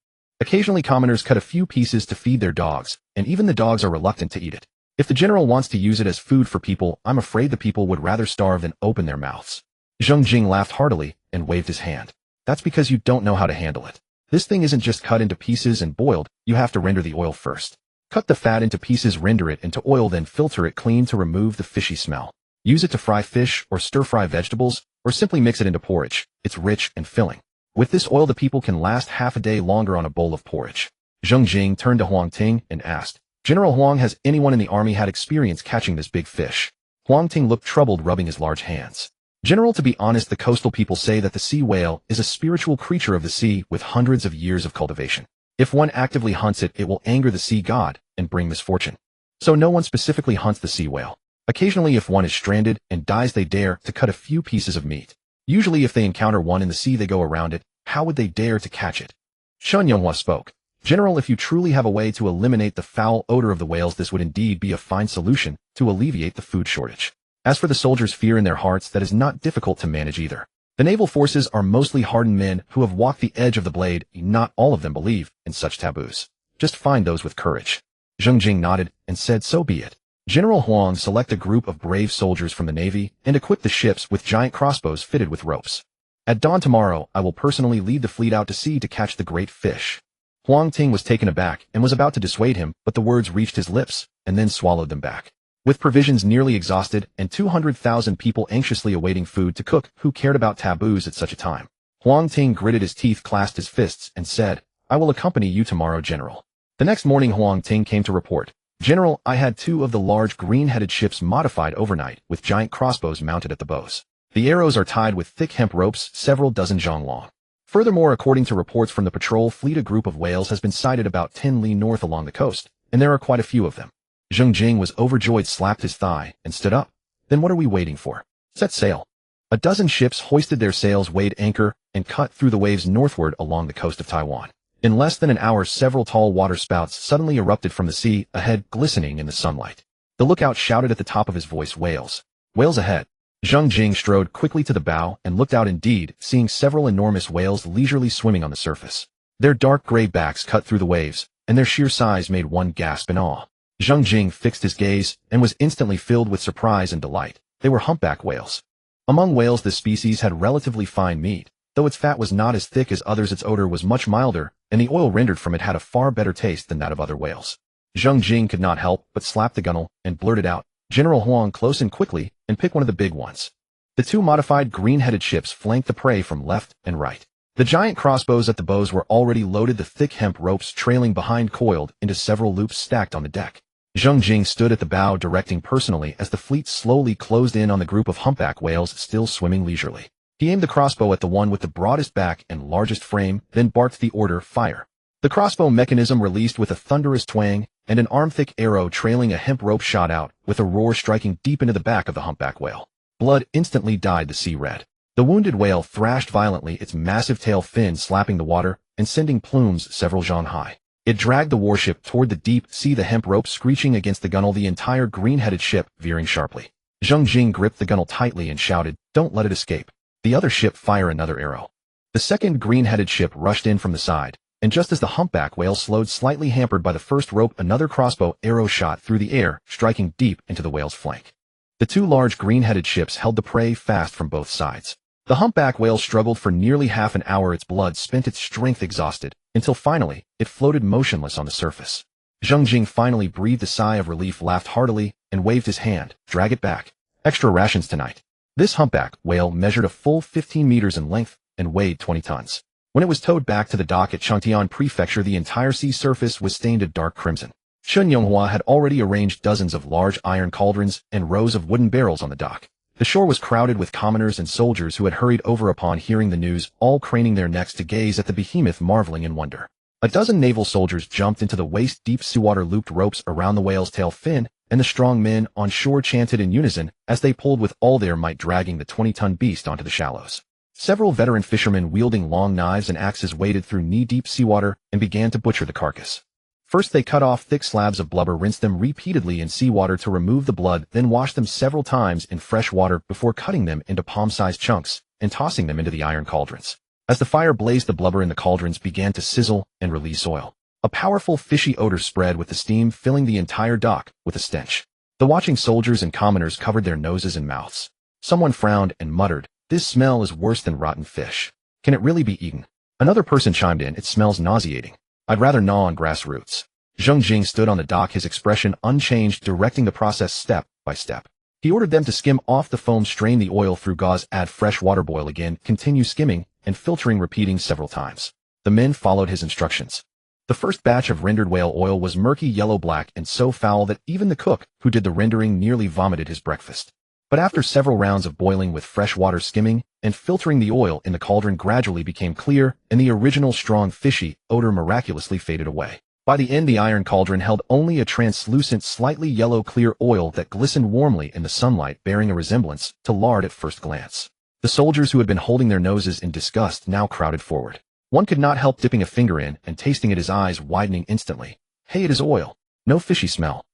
Occasionally commoners cut a few pieces to feed their dogs, and even the dogs are reluctant to eat it. If the general wants to use it as food for people, I'm afraid the people would rather starve than open their mouths. Zheng Jing laughed heartily and waved his hand. That's because you don't know how to handle it. This thing isn't just cut into pieces and boiled, you have to render the oil first. Cut the fat into pieces, render it into oil, then filter it clean to remove the fishy smell. Use it to fry fish or stir-fry vegetables, or simply mix it into porridge. It's rich and filling. With this oil, the people can last half a day longer on a bowl of porridge. Zheng Jing turned to Huang Ting and asked, General Huang, has anyone in the army had experience catching this big fish? Huang Ting looked troubled, rubbing his large hands. General, to be honest, the coastal people say that the sea whale is a spiritual creature of the sea with hundreds of years of cultivation. If one actively hunts it, it will anger the sea god and bring misfortune. So no one specifically hunts the sea whale. Occasionally, if one is stranded and dies, they dare to cut a few pieces of meat. Usually if they encounter one in the sea, they go around it. How would they dare to catch it? Shen Yonghua spoke. General, if you truly have a way to eliminate the foul odor of the whales, this would indeed be a fine solution to alleviate the food shortage. As for the soldiers' fear in their hearts, that is not difficult to manage either. The naval forces are mostly hardened men who have walked the edge of the blade. Not all of them believe in such taboos. Just find those with courage. Zheng Jing nodded and said, so be it. General Huang, select a group of brave soldiers from the Navy and equip the ships with giant crossbows fitted with ropes. At dawn tomorrow, I will personally lead the fleet out to sea to catch the great fish. Huang Ting was taken aback and was about to dissuade him, but the words reached his lips and then swallowed them back. With provisions nearly exhausted and 200,000 people anxiously awaiting food to cook, who cared about taboos at such a time? Huang Ting gritted his teeth, clasped his fists, and said, I will accompany you tomorrow, General. The next morning, Huang Ting came to report. General, I had 2 of the large green-headed ships modified overnight with giant crossbows mounted at the bows. The arrows are tied with thick hemp ropes, several dozen zhang long. Furthermore, according to reports from the patrol fleet, a group of whales has been sighted about 10 li north along the coast, and there are quite a few of them. Zheng Jing was overjoyed, slapped his thigh, and stood up. Then what are we waiting for? Set sail. A dozen ships hoisted their sails, weighed anchor, and cut through the waves northward along the coast of Taiwan. In less than an hour, several tall water spouts suddenly erupted from the sea, ahead, glistening in the sunlight. The lookout shouted at the top of his voice, Whales! Whales ahead! Zheng Jing strode quickly to the bow and looked out indeed, seeing several enormous whales leisurely swimming on the surface. Their dark gray backs cut through the waves, and their sheer size made one gasp in awe. Zheng Jing fixed his gaze and was instantly filled with surprise and delight. They were humpback whales. Among whales this species had relatively fine meat. Though its fat was not as thick as others, its odor was much milder, and the oil rendered from it had a far better taste than that of other whales. Zheng Jing could not help but slap the gunwale and blurted out, "General Huang, close in quickly, and pick one of the big ones." The two modified green-headed ships flanked the prey from left and right. The giant crossbows at the bows were already loaded, the thick hemp ropes trailing behind coiled into several loops stacked on the deck. Zheng Jing stood at the bow directing personally as the fleet slowly closed in on the group of humpback whales still swimming leisurely. He aimed the crossbow at the one with the broadest back and largest frame, then barked the order, "Fire." The crossbow mechanism released with a thunderous twang, and an arm-thick arrow trailing a hemp rope shot out, with a roar striking deep into the back of the humpback whale. Blood instantly dyed the sea red. The wounded whale thrashed violently, its massive tail fin slapping the water and sending plumes several zhang high. It dragged the warship toward the deep sea, the hemp rope screeching against the gunwale, the entire green-headed ship veering sharply. Zheng Jing gripped the gunwale tightly and shouted, "Don't let it escape." The other ship fired another arrow. The second green-headed ship rushed in from the side, and just as the humpback whale slowed, slightly hampered by the first rope, another crossbow arrow shot through the air, striking deep into the whale's flank. The two large green-headed ships held the prey fast from both sides. The humpback whale struggled for nearly half an hour, its blood spent, its strength exhausted, until finally, it floated motionless on the surface. Zheng Jing finally breathed a sigh of relief, laughed heartily, and waved his hand, "Drag it back. Extra rations tonight." This humpback whale measured a full 15 meters in length and weighed 20 tons. When it was towed back to the dock at Changtian Prefecture, the entire sea surface was stained a dark crimson. Chen Yonghua had already arranged dozens of large iron cauldrons and rows of wooden barrels on the dock. The shore was crowded with commoners and soldiers who had hurried over upon hearing the news, all craning their necks to gaze at the behemoth, marveling in wonder. A dozen naval soldiers jumped into the waist-deep seawater, looped ropes around the whale's tail fin, and the strong men on shore chanted in unison as they pulled with all their might, dragging the 20-ton beast onto the shallows. Several veteran fishermen wielding long knives and axes waded through knee-deep seawater and began to butcher the carcass. First they cut off thick slabs of blubber, rinsed them repeatedly in seawater to remove the blood, then washed them several times in fresh water before cutting them into palm-sized chunks and tossing them into the iron cauldrons. As the fire blazed, the blubber in the cauldrons began to sizzle and release oil. A powerful fishy odor spread with the steam, filling the entire dock with a stench. The watching soldiers and commoners covered their noses and mouths. Someone frowned and muttered, "This smell is worse than rotten fish. Can it really be eaten?" Another person chimed in, "It smells nauseating. I'd rather gnaw on grass roots." Zheng Jing stood on the dock, his expression unchanged, directing the process step by step. He ordered them to skim off the foam, strain the oil through gauze, add fresh water, boil again, continue skimming and filtering, repeating several times. The men followed his instructions. The first batch of rendered whale oil was murky yellow-black and so foul that even the cook, who did the rendering, nearly vomited his breakfast. But after several rounds of boiling with fresh water, skimming and filtering, the oil in the cauldron gradually became clear, and the original strong fishy odor miraculously faded away. By the end, the iron cauldron held only a translucent, slightly yellow clear oil that glistened warmly in the sunlight, bearing a resemblance to lard at first glance. The soldiers, who had been holding their noses in disgust, now crowded forward. One could not help dipping a finger in and tasting it, his eyes widening instantly. "Hey, it is oil. No fishy smell."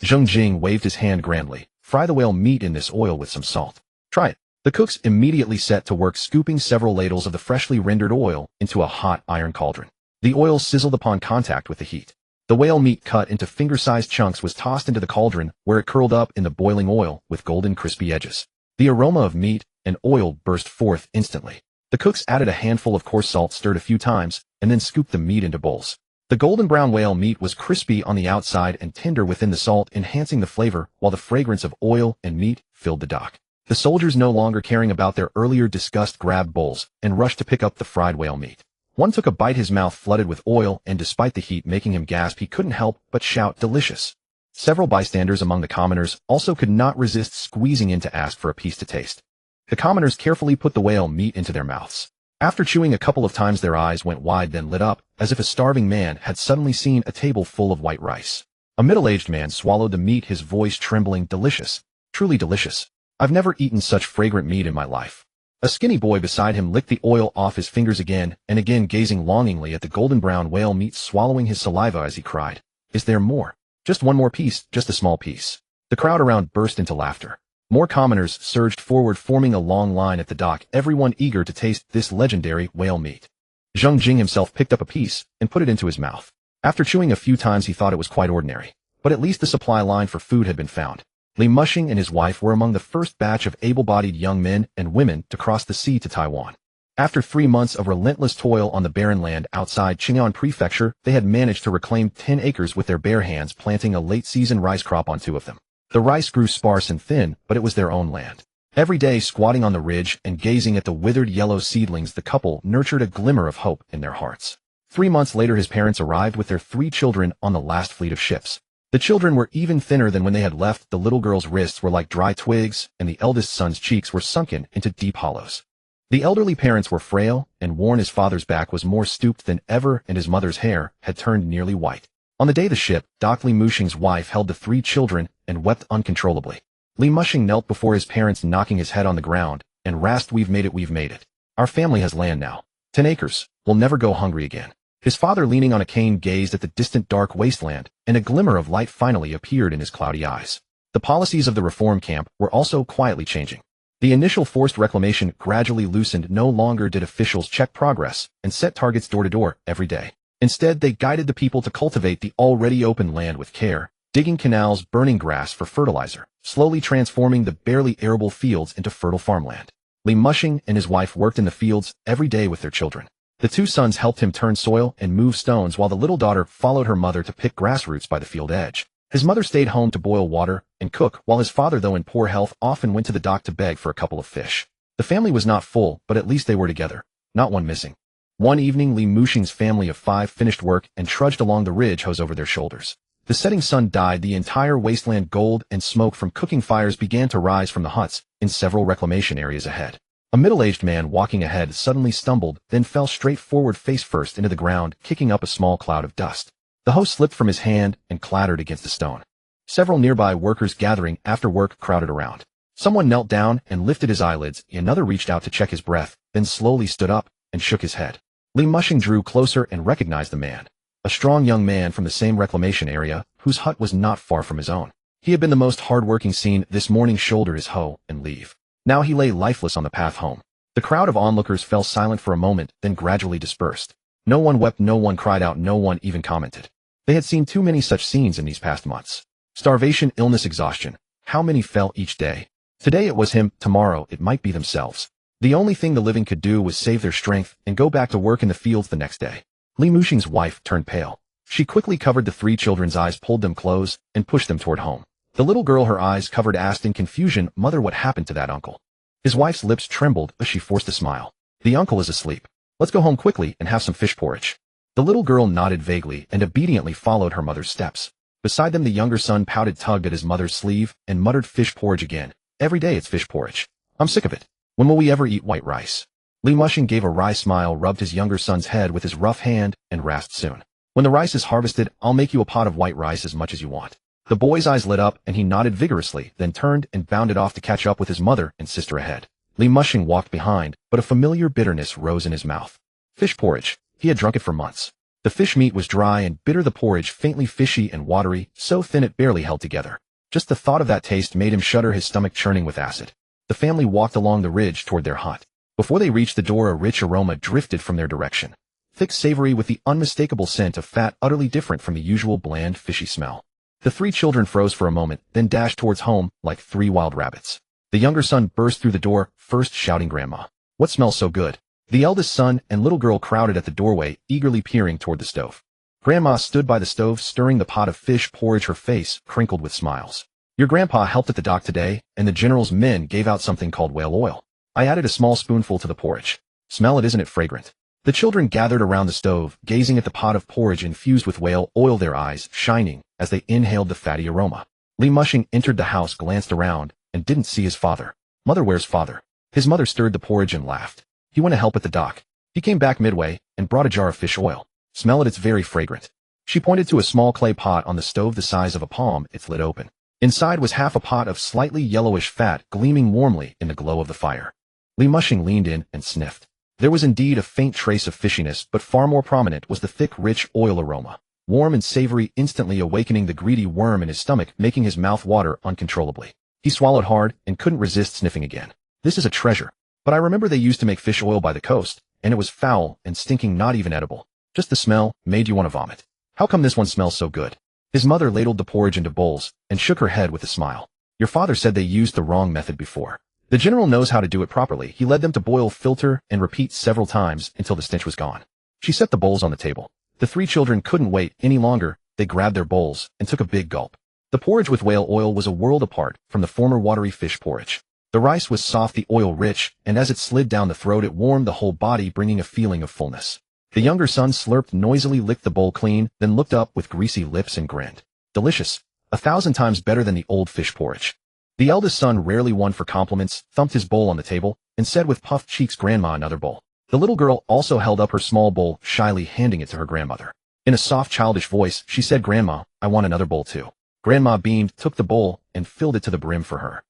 Zheng Jing waved his hand grandly. "Fry the whale meat in this oil with some salt. Try it." The cooks immediately set to work, scooping several ladles of the freshly rendered oil into a hot iron cauldron. The oil sizzled upon contact with the heat. The whale meat, cut into finger-sized chunks, was tossed into the cauldron, where it curled up in the boiling oil with golden, crispy edges. The aroma of meat and oil burst forth instantly. The cooks added a handful of coarse salt, stirred a few times, and then scooped the meat into bowls. The golden brown whale meat was crispy on the outside and tender within, the salt enhancing the flavor, while the fragrance of oil and meat filled the dock. The soldiers, no longer caring about their earlier disgust, grabbed bowls and rushed to pick up the fried whale meat. One took a bite, his mouth flooded with oil, and despite the heat making him gasp, he couldn't help but shout, "Delicious." Several bystanders among the commoners also could not resist squeezing in to ask for a piece to taste. The commoners carefully put the whale meat into their mouths. After chewing a couple of times, their eyes went wide, then lit up, as if a starving man had suddenly seen a table full of white rice. A middle-aged man swallowed the meat, his voice trembling. "Delicious. Truly delicious. I've never eaten such fragrant meat in my life." A skinny boy beside him licked the oil off his fingers again and again, gazing longingly at the golden brown whale meat, swallowing his saliva as he cried, "Is there more? Just one more piece, just a small piece." The crowd around burst into laughter. More commoners surged forward, forming a long line at the dock, everyone eager to taste this legendary whale meat. Zheng Jing himself picked up a piece and put it into his mouth. After chewing a few times, he thought it was quite ordinary. But at least the supply line for food had been found. Li Muxing and his wife were among the first batch of able-bodied young men and women to cross the sea to Taiwan. After 3 months of relentless toil on the barren land outside Qing Prefecture, they had managed to reclaim 10 acres with their bare hands, planting a late-season rice crop on 2 of them. The rice grew sparse and thin, but it was their own land. Every day, squatting on the ridge and gazing at the withered yellow seedlings, the couple nurtured a glimmer of hope in their hearts. 3 months later, his parents arrived with their 3 children on the last fleet of ships. The children were even thinner than when they had left. The little girl's wrists were like dry twigs, and the eldest son's cheeks were sunken into deep hollows. The elderly parents were frail and worn. His father's back was more stooped than ever, and his mother's hair had turned nearly white. On the day the ship docked, Li Muxing's wife held the 3 children and wept uncontrollably. Li Muxing knelt before his parents, knocking his head on the ground, and rasped, "We've made it, we've made it. Our family has land now. 10 acres. We'll never go hungry again." His father, leaning on a cane, gazed at the distant dark wasteland, and a glimmer of light finally appeared in his cloudy eyes. The policies of the reform camp were also quietly changing. The initial forced reclamation gradually loosened. No longer did officials check progress and set targets door to door every day. Instead, they guided the people to cultivate the already open land with care, digging canals, burning grass for fertilizer, slowly transforming the barely arable fields into fertile farmland. Li Muxing and his wife worked in the fields every day with their children. The 2 sons helped him turn soil and move stones, while the little daughter followed her mother to pick grass roots by the field edge. His mother stayed home to boil water and cook, while his father, though in poor health, often went to the dock to beg for a couple of fish. The family was not full, but at least they were together, not one missing. One evening, Li Muxing's family of 5 finished work and trudged along the ridge, hose over their shoulders. The setting sun died the entire wasteland gold, and smoke from cooking fires began to rise from the huts in several reclamation areas ahead. A middle-aged man walking ahead suddenly stumbled, then fell straight forward face first into the ground, kicking up a small cloud of dust. The hose slipped from his hand and clattered against a stone. Several nearby workers gathering after work crowded around. Someone knelt down and lifted his eyelids. Another reached out to check his breath, then slowly stood up and shook his head. Li Muxing drew closer and recognized the man. A strong young man from the same reclamation area, whose hut was not far from his own. He had been the most hard-working seen this morning, shoulder his hoe and leave. Now he lay lifeless on the path home. The crowd of onlookers fell silent for a moment, then gradually dispersed. No one wept, no one cried out, no one even commented. They had seen too many such scenes in these past months. Starvation, illness, exhaustion. How many fell each day? Today it was him, tomorrow it might be themselves. The only thing the living could do was save their strength and go back to work in the fields the next day. Li Muxing's wife turned pale. She quickly covered the 3 children's eyes, pulled them close, and pushed them toward home. The little girl, her eyes covered, asked in confusion, "Mother, what happened to that uncle?" His wife's lips trembled, but she forced a smile. "The uncle is asleep. Let's go home quickly and have some fish porridge." The little girl nodded vaguely and obediently followed her mother's steps. Beside them, the younger son pouted, tugged at his mother's sleeve, and muttered, "Fish porridge again. Every day it's fish porridge. I'm sick of it. When will we ever eat white rice?" Li Muxing gave a wry smile, rubbed his younger son's head with his rough hand, and rasped, "Soon. When the rice is harvested, I'll make you a pot of white rice as much as you want." The boy's eyes lit up, and he nodded vigorously, then turned and bounded off to catch up with his mother and sister ahead. Li Muxing walked behind, but a familiar bitterness rose in his mouth. Fish porridge. He had drunk it for months. The fish meat was dry and bitter, the porridge faintly fishy and watery, so thin it barely held together. Just the thought of that taste made him shudder, his stomach churning with acid. The family walked along the ridge toward their hut. Before they reached the door, a rich aroma drifted from their direction. Thick, savory, with the unmistakable scent of fat, utterly different from the usual bland, fishy smell. The 3 children froze for a moment, then dashed towards home like 3 wild rabbits. The younger son burst through the door, first shouting, "Grandma, what smells so good?" The eldest son and little girl crowded at the doorway, eagerly peering toward the stove. Grandma stood by the stove, stirring the pot of fish porridge, her face crinkled with smiles. "Your grandpa helped at the dock today, and the general's men gave out something called whale oil. I added a small spoonful to the porridge. Smell it, isn't it fragrant?" The children gathered around the stove, gazing at the pot of porridge infused with whale oil, their eyes shining as they inhaled the fatty aroma. Li Muxing entered the house, glanced around, and didn't see his father. "Mother, where's father?" His mother stirred the porridge and laughed. "He went to help at the dock. He came back midway and brought a jar of fish oil. Smell it, it's very fragrant." She pointed to a small clay pot on the stove the size of a palm, its lid open. Inside was half a pot of slightly yellowish fat, gleaming warmly in the glow of the fire. Li Muxing leaned in and sniffed. There was indeed a faint trace of fishiness, but far more prominent was the thick, rich oil aroma. Warm and savory, instantly awakening the greedy worm in his stomach, making his mouth water uncontrollably. He swallowed hard and couldn't resist sniffing again. This is a treasure. But I remember they used to make fish oil by the coast, and it was foul and stinking, not even edible. Just the smell made you want to vomit. How come this one smells so good? His mother ladled the porridge into bowls and shook her head with a smile. Your father said they used the wrong method before. The general knows how to do it properly. He led them to boil, filter, and repeat several times until the stench was gone. She set the bowls on the table. The three children couldn't wait any longer. They grabbed their bowls and took a big gulp. The porridge with whale oil was a world apart from the former watery fish porridge. The rice was soft, the oil rich, and as it slid down the throat it warmed the whole body, bringing a feeling of fullness. The younger son slurped noisily, licked the bowl clean, then looked up with greasy lips and grinned. Delicious. 1,000 times better than the old fish porridge. The eldest son, rarely one for compliments, thumped his bowl on the table and said with puffed cheeks, "Grandma, another bowl." The little girl also held up her small bowl, shyly handing it to her grandmother. In a soft, childish voice, she said, "Grandma, I want another bowl too." Grandma beamed, took the bowl, and filled it to the brim for her.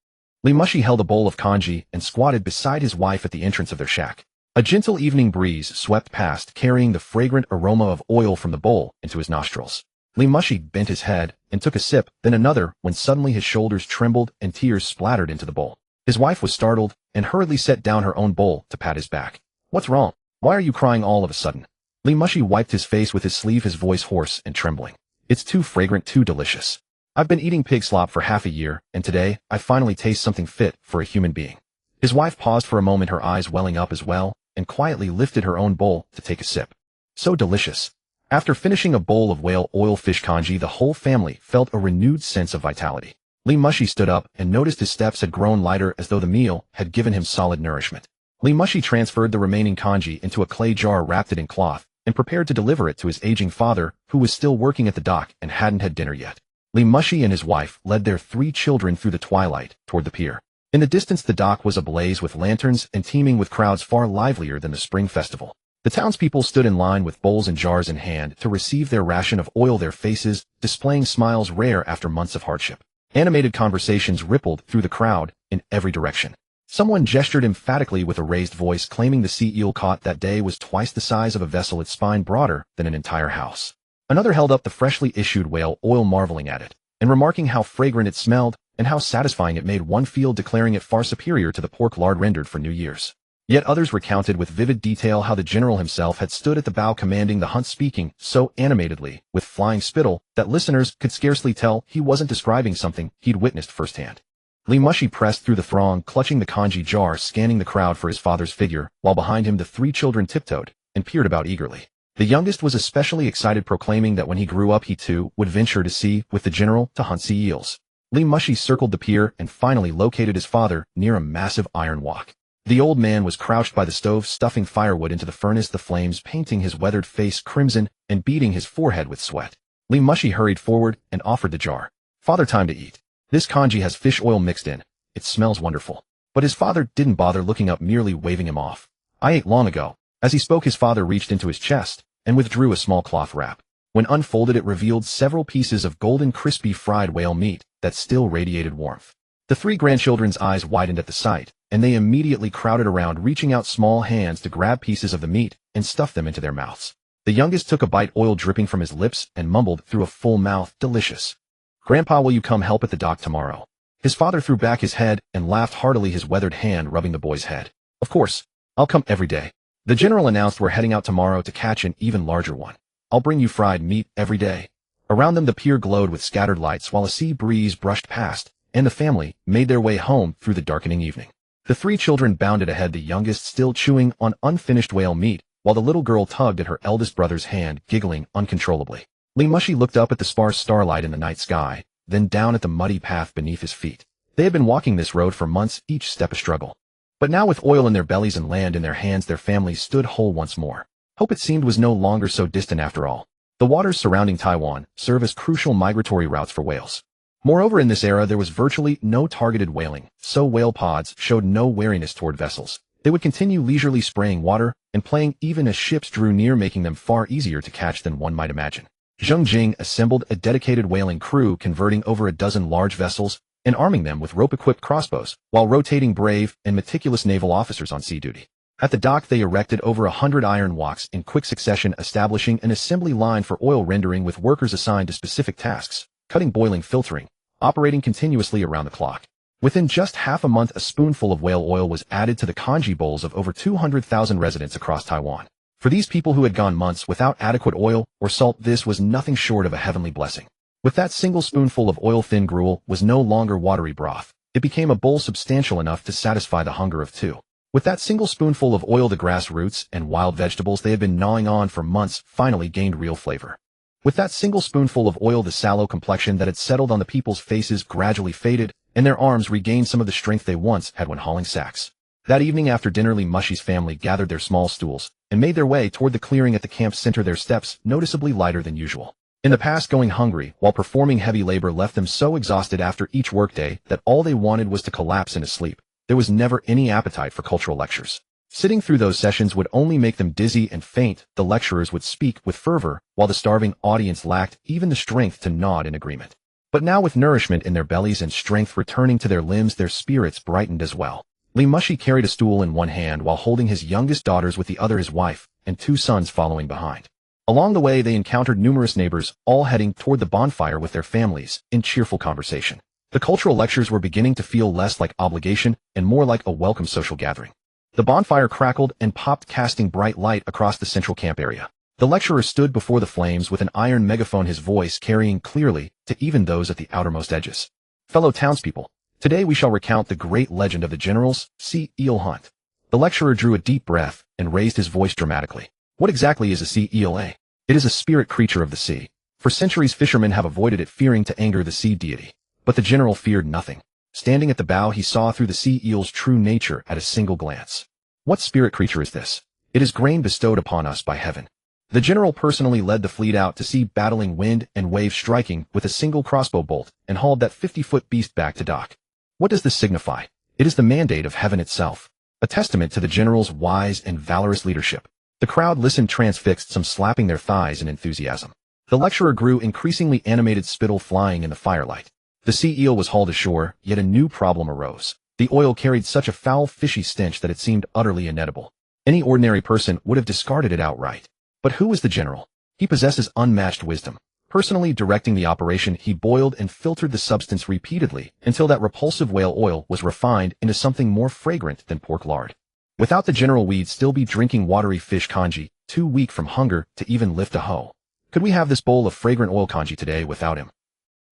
Li Mushi held a bowl of congee and squatted beside his wife at the entrance of their shack. A gentle evening breeze swept past, carrying the fragrant aroma of oil from the bowl into his nostrils. Li Mushi bent his head and took a sip, then another, when suddenly his shoulders trembled and tears splattered into the bowl. His wife was startled and hurriedly set down her own bowl to pat his back. "What's wrong? Why are you crying all of a sudden?" Li Mushi wiped his face with his sleeve, his voice hoarse and trembling. "It's too fragrant, too delicious. I've been eating pig slop for half a year, and today I finally taste something fit for a human being." His wife paused for a moment, her eyes welling up as well, and quietly lifted her own bowl to take a sip. So delicious. After finishing a bowl of whale oil fish congee, the whole family felt a renewed sense of vitality. Li Mushi stood up and noticed his steps had grown lighter, as though the meal had given him solid nourishment. Li Mushi transferred the remaining congee into a clay jar, wrapped it in cloth, and prepared to deliver it to his aging father, who was still working at the dock and hadn't had dinner yet. Li Mushi and his wife led their three children through the twilight toward the pier. In the distance, the dock was ablaze with lanterns and teeming with crowds far livelier than the spring festival. The townspeople stood in line with bowls and jars in hand to receive their ration of oil, their faces displaying smiles rare after months of hardship. Animated conversations rippled through the crowd in every direction. Someone gestured emphatically with a raised voice, claiming the sea eel caught that day was twice the size of a vessel, its spine broader than an entire house. Another held up the freshly issued whale oil, marveling at it, and remarking how fragrant it smelled and how satisfying it made one feel, declaring it far superior to the pork lard rendered for New Year's. Yet others recounted with vivid detail how the general himself had stood at the bow commanding the hunt, speaking so animatedly with flying spittle that listeners could scarcely tell he wasn't describing something he'd witnessed firsthand. Li Mushi pressed through the throng, clutching the congee jar, scanning the crowd for his father's figure, while behind him the three children tiptoed and peered about eagerly. The youngest was especially excited, proclaiming that when he grew up he too would venture to sea with the general to hunt sea eels. Li Mushi circled the pier and finally located his father near a massive iron wok. The old man was crouched by the stove, stuffing firewood into the furnace, the flames painting his weathered face crimson and beading his forehead with sweat. Li Mushi hurried forward and offered the jar. "Father, time to eat. This congee has fish oil mixed in. It smells wonderful." But his father didn't bother looking up, merely waving him off. "I ate long ago." As he spoke, his father reached into his chest and withdrew a small cloth wrap. When unfolded, it revealed several pieces of golden, crispy fried whale meat that still radiated warmth. The three grandchildren's eyes widened at the sight, and they immediately crowded around, reaching out small hands to grab pieces of the meat and stuff them into their mouths. The youngest took a bite, oil dripping from his lips, and mumbled through a full mouth, "Delicious. Grandpa, will you come help at the dock tomorrow?" His father threw back his head and laughed heartily, his weathered hand rubbing the boy's head. "Of course. I'll come every day." The general announced, "We're heading out tomorrow to catch an even larger one. I'll bring you fried meat every day." Around them the pier glowed with scattered lights while a sea breeze brushed past, and the family made their way home through the darkening evening. The three children bounded ahead, the youngest still chewing on unfinished whale meat, while the little girl tugged at her eldest brother's hand, giggling uncontrollably. Li Mushi looked up at the sparse starlight in the night sky, then down at the muddy path beneath his feet. They had been walking this road for months, each step a struggle. But now, with oil in their bellies and land in their hands, their families stood whole once more. Hope, it seemed, was no longer so distant after all. The waters surrounding Taiwan serve as crucial migratory routes for whales. Moreover, in this era there was virtually no targeted whaling, so whale pods showed no wariness toward vessels. They would continue leisurely spraying water and playing even as ships drew near, making them far easier to catch than one might imagine. Zheng Jing assembled a dedicated whaling crew, converting over a dozen large vessels and arming them with rope-equipped crossbows, while rotating brave and meticulous naval officers on sea duty. At the dock they erected over 100 iron woks in quick succession, establishing an assembly line for oil rendering with workers assigned to specific tasks, cutting, boiling, filtering, operating continuously around the clock. Within just half a month, a spoonful of whale oil was added to the congee bowls of over 200,000 residents across Taiwan. For these people who had gone months without adequate oil or salt, this was nothing short of a heavenly blessing. With that single spoonful of oil-thin gruel was no longer watery broth. It became a bowl substantial enough to satisfy the hunger of two. With that single spoonful of oil, the grass roots and wild vegetables they had been gnawing on for months finally gained real flavor. With that single spoonful of oil, the sallow complexion that had settled on the people's faces gradually faded, and their arms regained some of the strength they once had when hauling sacks. That evening after dinner, Li Mushi's family gathered their small stools and made their way toward the clearing at the camp's center, their steps noticeably lighter than usual. In the past, going hungry while performing heavy labor left them so exhausted after each workday that all they wanted was to collapse into sleep. There was never any appetite for cultural lectures. Sitting through those sessions would only make them dizzy and faint. The lecturers would speak with fervor, while the starving audience lacked even the strength to nod in agreement. But now, with nourishment in their bellies and strength returning to their limbs, their spirits brightened as well. Li Mushi carried a stool in one hand while holding his youngest daughters with the other, his wife and two sons following behind. Along the way, they encountered numerous neighbors, all heading toward the bonfire with their families in cheerful conversation. The cultural lectures were beginning to feel less like obligation and more like a welcome social gathering. The bonfire crackled and popped, casting bright light across the central camp area. The lecturer stood before the flames with an iron megaphone, his voice carrying clearly to even those at the outermost edges. Fellow townspeople, today we shall recount the great legend of the general's sea eel hunt. The lecturer drew a deep breath and raised his voice dramatically. What exactly is a sea eel? It is a spirit creature of the sea. For centuries, fishermen have avoided it, fearing to anger the sea deity. But the general feared nothing. Standing at the bow, he saw through the sea eel's true nature at a single glance. What spirit creature is this? It is grain bestowed upon us by heaven. The general personally led the fleet out to sea, battling wind and waves, striking with a single crossbow bolt, and hauled that 50-foot beast back to dock. What does this signify? It is the mandate of heaven itself, a testament to the general's wise and valorous leadership. The crowd listened transfixed, some slapping their thighs in enthusiasm. The lecturer grew increasingly animated, spittle flying in the firelight. The sea eel was hauled ashore, yet a new problem arose. The oil carried such a foul, fishy stench that it seemed utterly inedible. Any ordinary person would have discarded it outright. But who was the general? He possesses unmatched wisdom. Personally directing the operation, he boiled and filtered the substance repeatedly until that repulsive whale oil was refined into something more fragrant than pork lard. Without the general, we'd still be drinking watery fish congee, too weak from hunger to even lift a hoe. Could we have this bowl of fragrant oil congee today without him?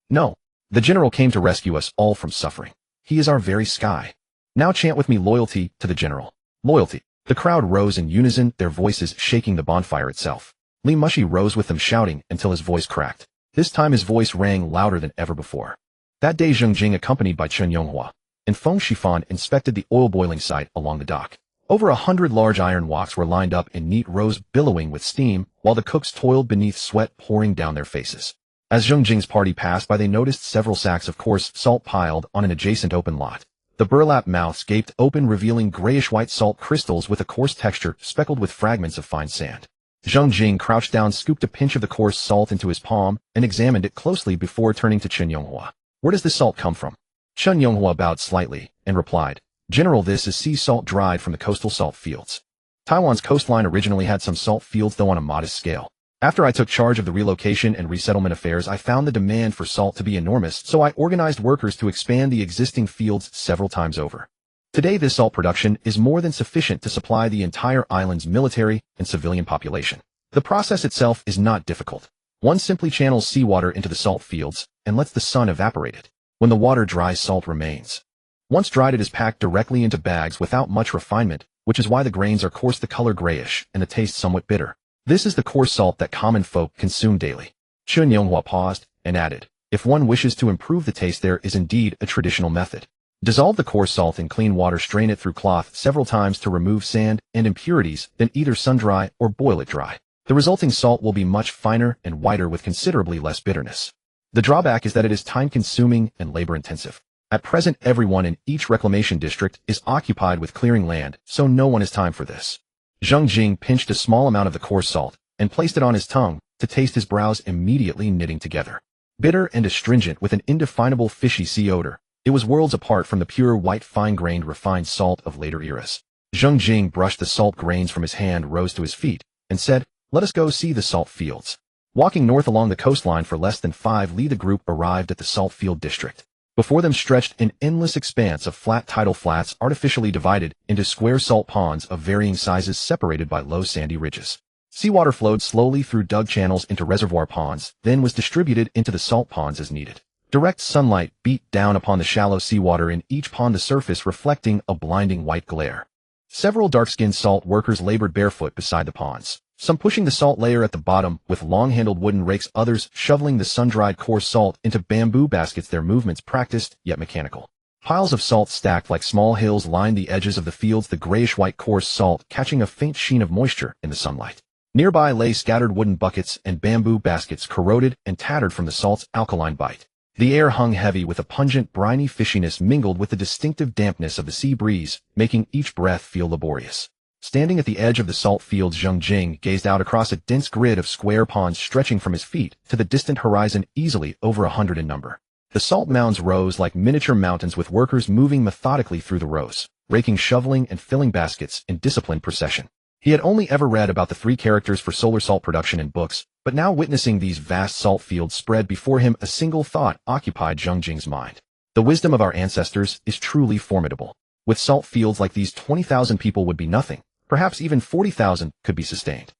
No. The general came to rescue us all from suffering. He is our very sky. Now chant with me, loyalty to the general. Loyalty. The crowd rose in unison, their voices shaking the bonfire itself. Li Mushi rose with them, shouting until his voice cracked. This time his voice rang louder than ever before. That day, Zheng Jing, accompanied by Chen Yonghua and Feng Shifan, inspected the oil boiling site along the dock. Over 100 large iron woks were lined up in neat rows, billowing with steam, while the cooks toiled beneath, sweat pouring down their faces. As Zheng Jing's party passed by, they noticed several sacks of coarse salt piled on an adjacent open lot. The burlap mouths gaped open, revealing grayish-white salt crystals with a coarse texture speckled with fragments of fine sand. Zheng Jing crouched down, scooped a pinch of the coarse salt into his palm, and examined it closely before turning to Chen Yonghua. Where does this salt come from? Chen Yonghua bowed slightly and replied, General, this is sea salt dried from the coastal salt fields. Taiwan's coastline originally had some salt fields, though on a modest scale. After I took charge of the relocation and resettlement affairs, I found the demand for salt to be enormous, so I organized workers to expand the existing fields several times over. Today, this salt production is more than sufficient to supply the entire island's military and civilian population. The process itself is not difficult. One simply channels seawater into the salt fields and lets the sun evaporate it. When the water dries, salt remains. Once dried, it is packed directly into bags without much refinement, which is why the grains are coarse, the color grayish, and the taste somewhat bitter. This is the coarse salt that common folk consume daily. Chen Yonghua paused and added, if one wishes to improve the taste, there is indeed a traditional method. Dissolve the coarse salt in clean water, strain it through cloth several times to remove sand and impurities, then either sun-dry or boil it dry. The resulting salt will be much finer and whiter with considerably less bitterness. The drawback is that it is time-consuming and labor-intensive. At present, everyone in each reclamation district is occupied with clearing land, so no one has time for this. Zheng Jing pinched a small amount of the coarse salt and placed it on his tongue to taste, his brows immediately knitting together. Bitter and astringent with an indefinable fishy sea odor, it was worlds apart from the pure white fine-grained refined salt of later eras. Zheng Jing brushed the salt grains from his hand, rose to his feet, and said, let us go see the salt fields. Walking north along the coastline for less than 5 li, the group arrived at the salt field district. Before them stretched an endless expanse of flat tidal flats artificially divided into square salt ponds of varying sizes separated by low sandy ridges. Seawater flowed slowly through dug channels into reservoir ponds, then was distributed into the salt ponds as needed. Direct sunlight beat down upon the shallow seawater in each pond, the surface reflecting a blinding white glare. Several dark-skinned salt workers labored barefoot beside the ponds, some pushing the salt layer at the bottom with long-handled wooden rakes, others shoveling the sun-dried coarse salt into bamboo baskets, their movements practiced yet mechanical. Piles of salt stacked like small hills lined the edges of the fields, the grayish-white coarse salt catching a faint sheen of moisture in the sunlight. Nearby lay scattered wooden buckets and bamboo baskets, corroded and tattered from the salt's alkaline bite. The air hung heavy with a pungent, briny fishiness mingled with the distinctive dampness of the sea breeze, making each breath feel laborious. Standing at the edge of the salt fields, Zheng Jing gazed out across a dense grid of square ponds stretching from his feet to the distant horizon, easily over 100 in number. The salt mounds rose like miniature mountains, with workers moving methodically through the rows, raking, shoveling, and filling baskets in disciplined procession. He had only ever read about the 3 characters for solar salt production in books, but now witnessing these vast salt fields spread before him, a single thought occupied Zheng Jing's mind. The wisdom of our ancestors is truly formidable. With salt fields like these, 20,000 people would be nothing. Perhaps even 40,000 could be sustained.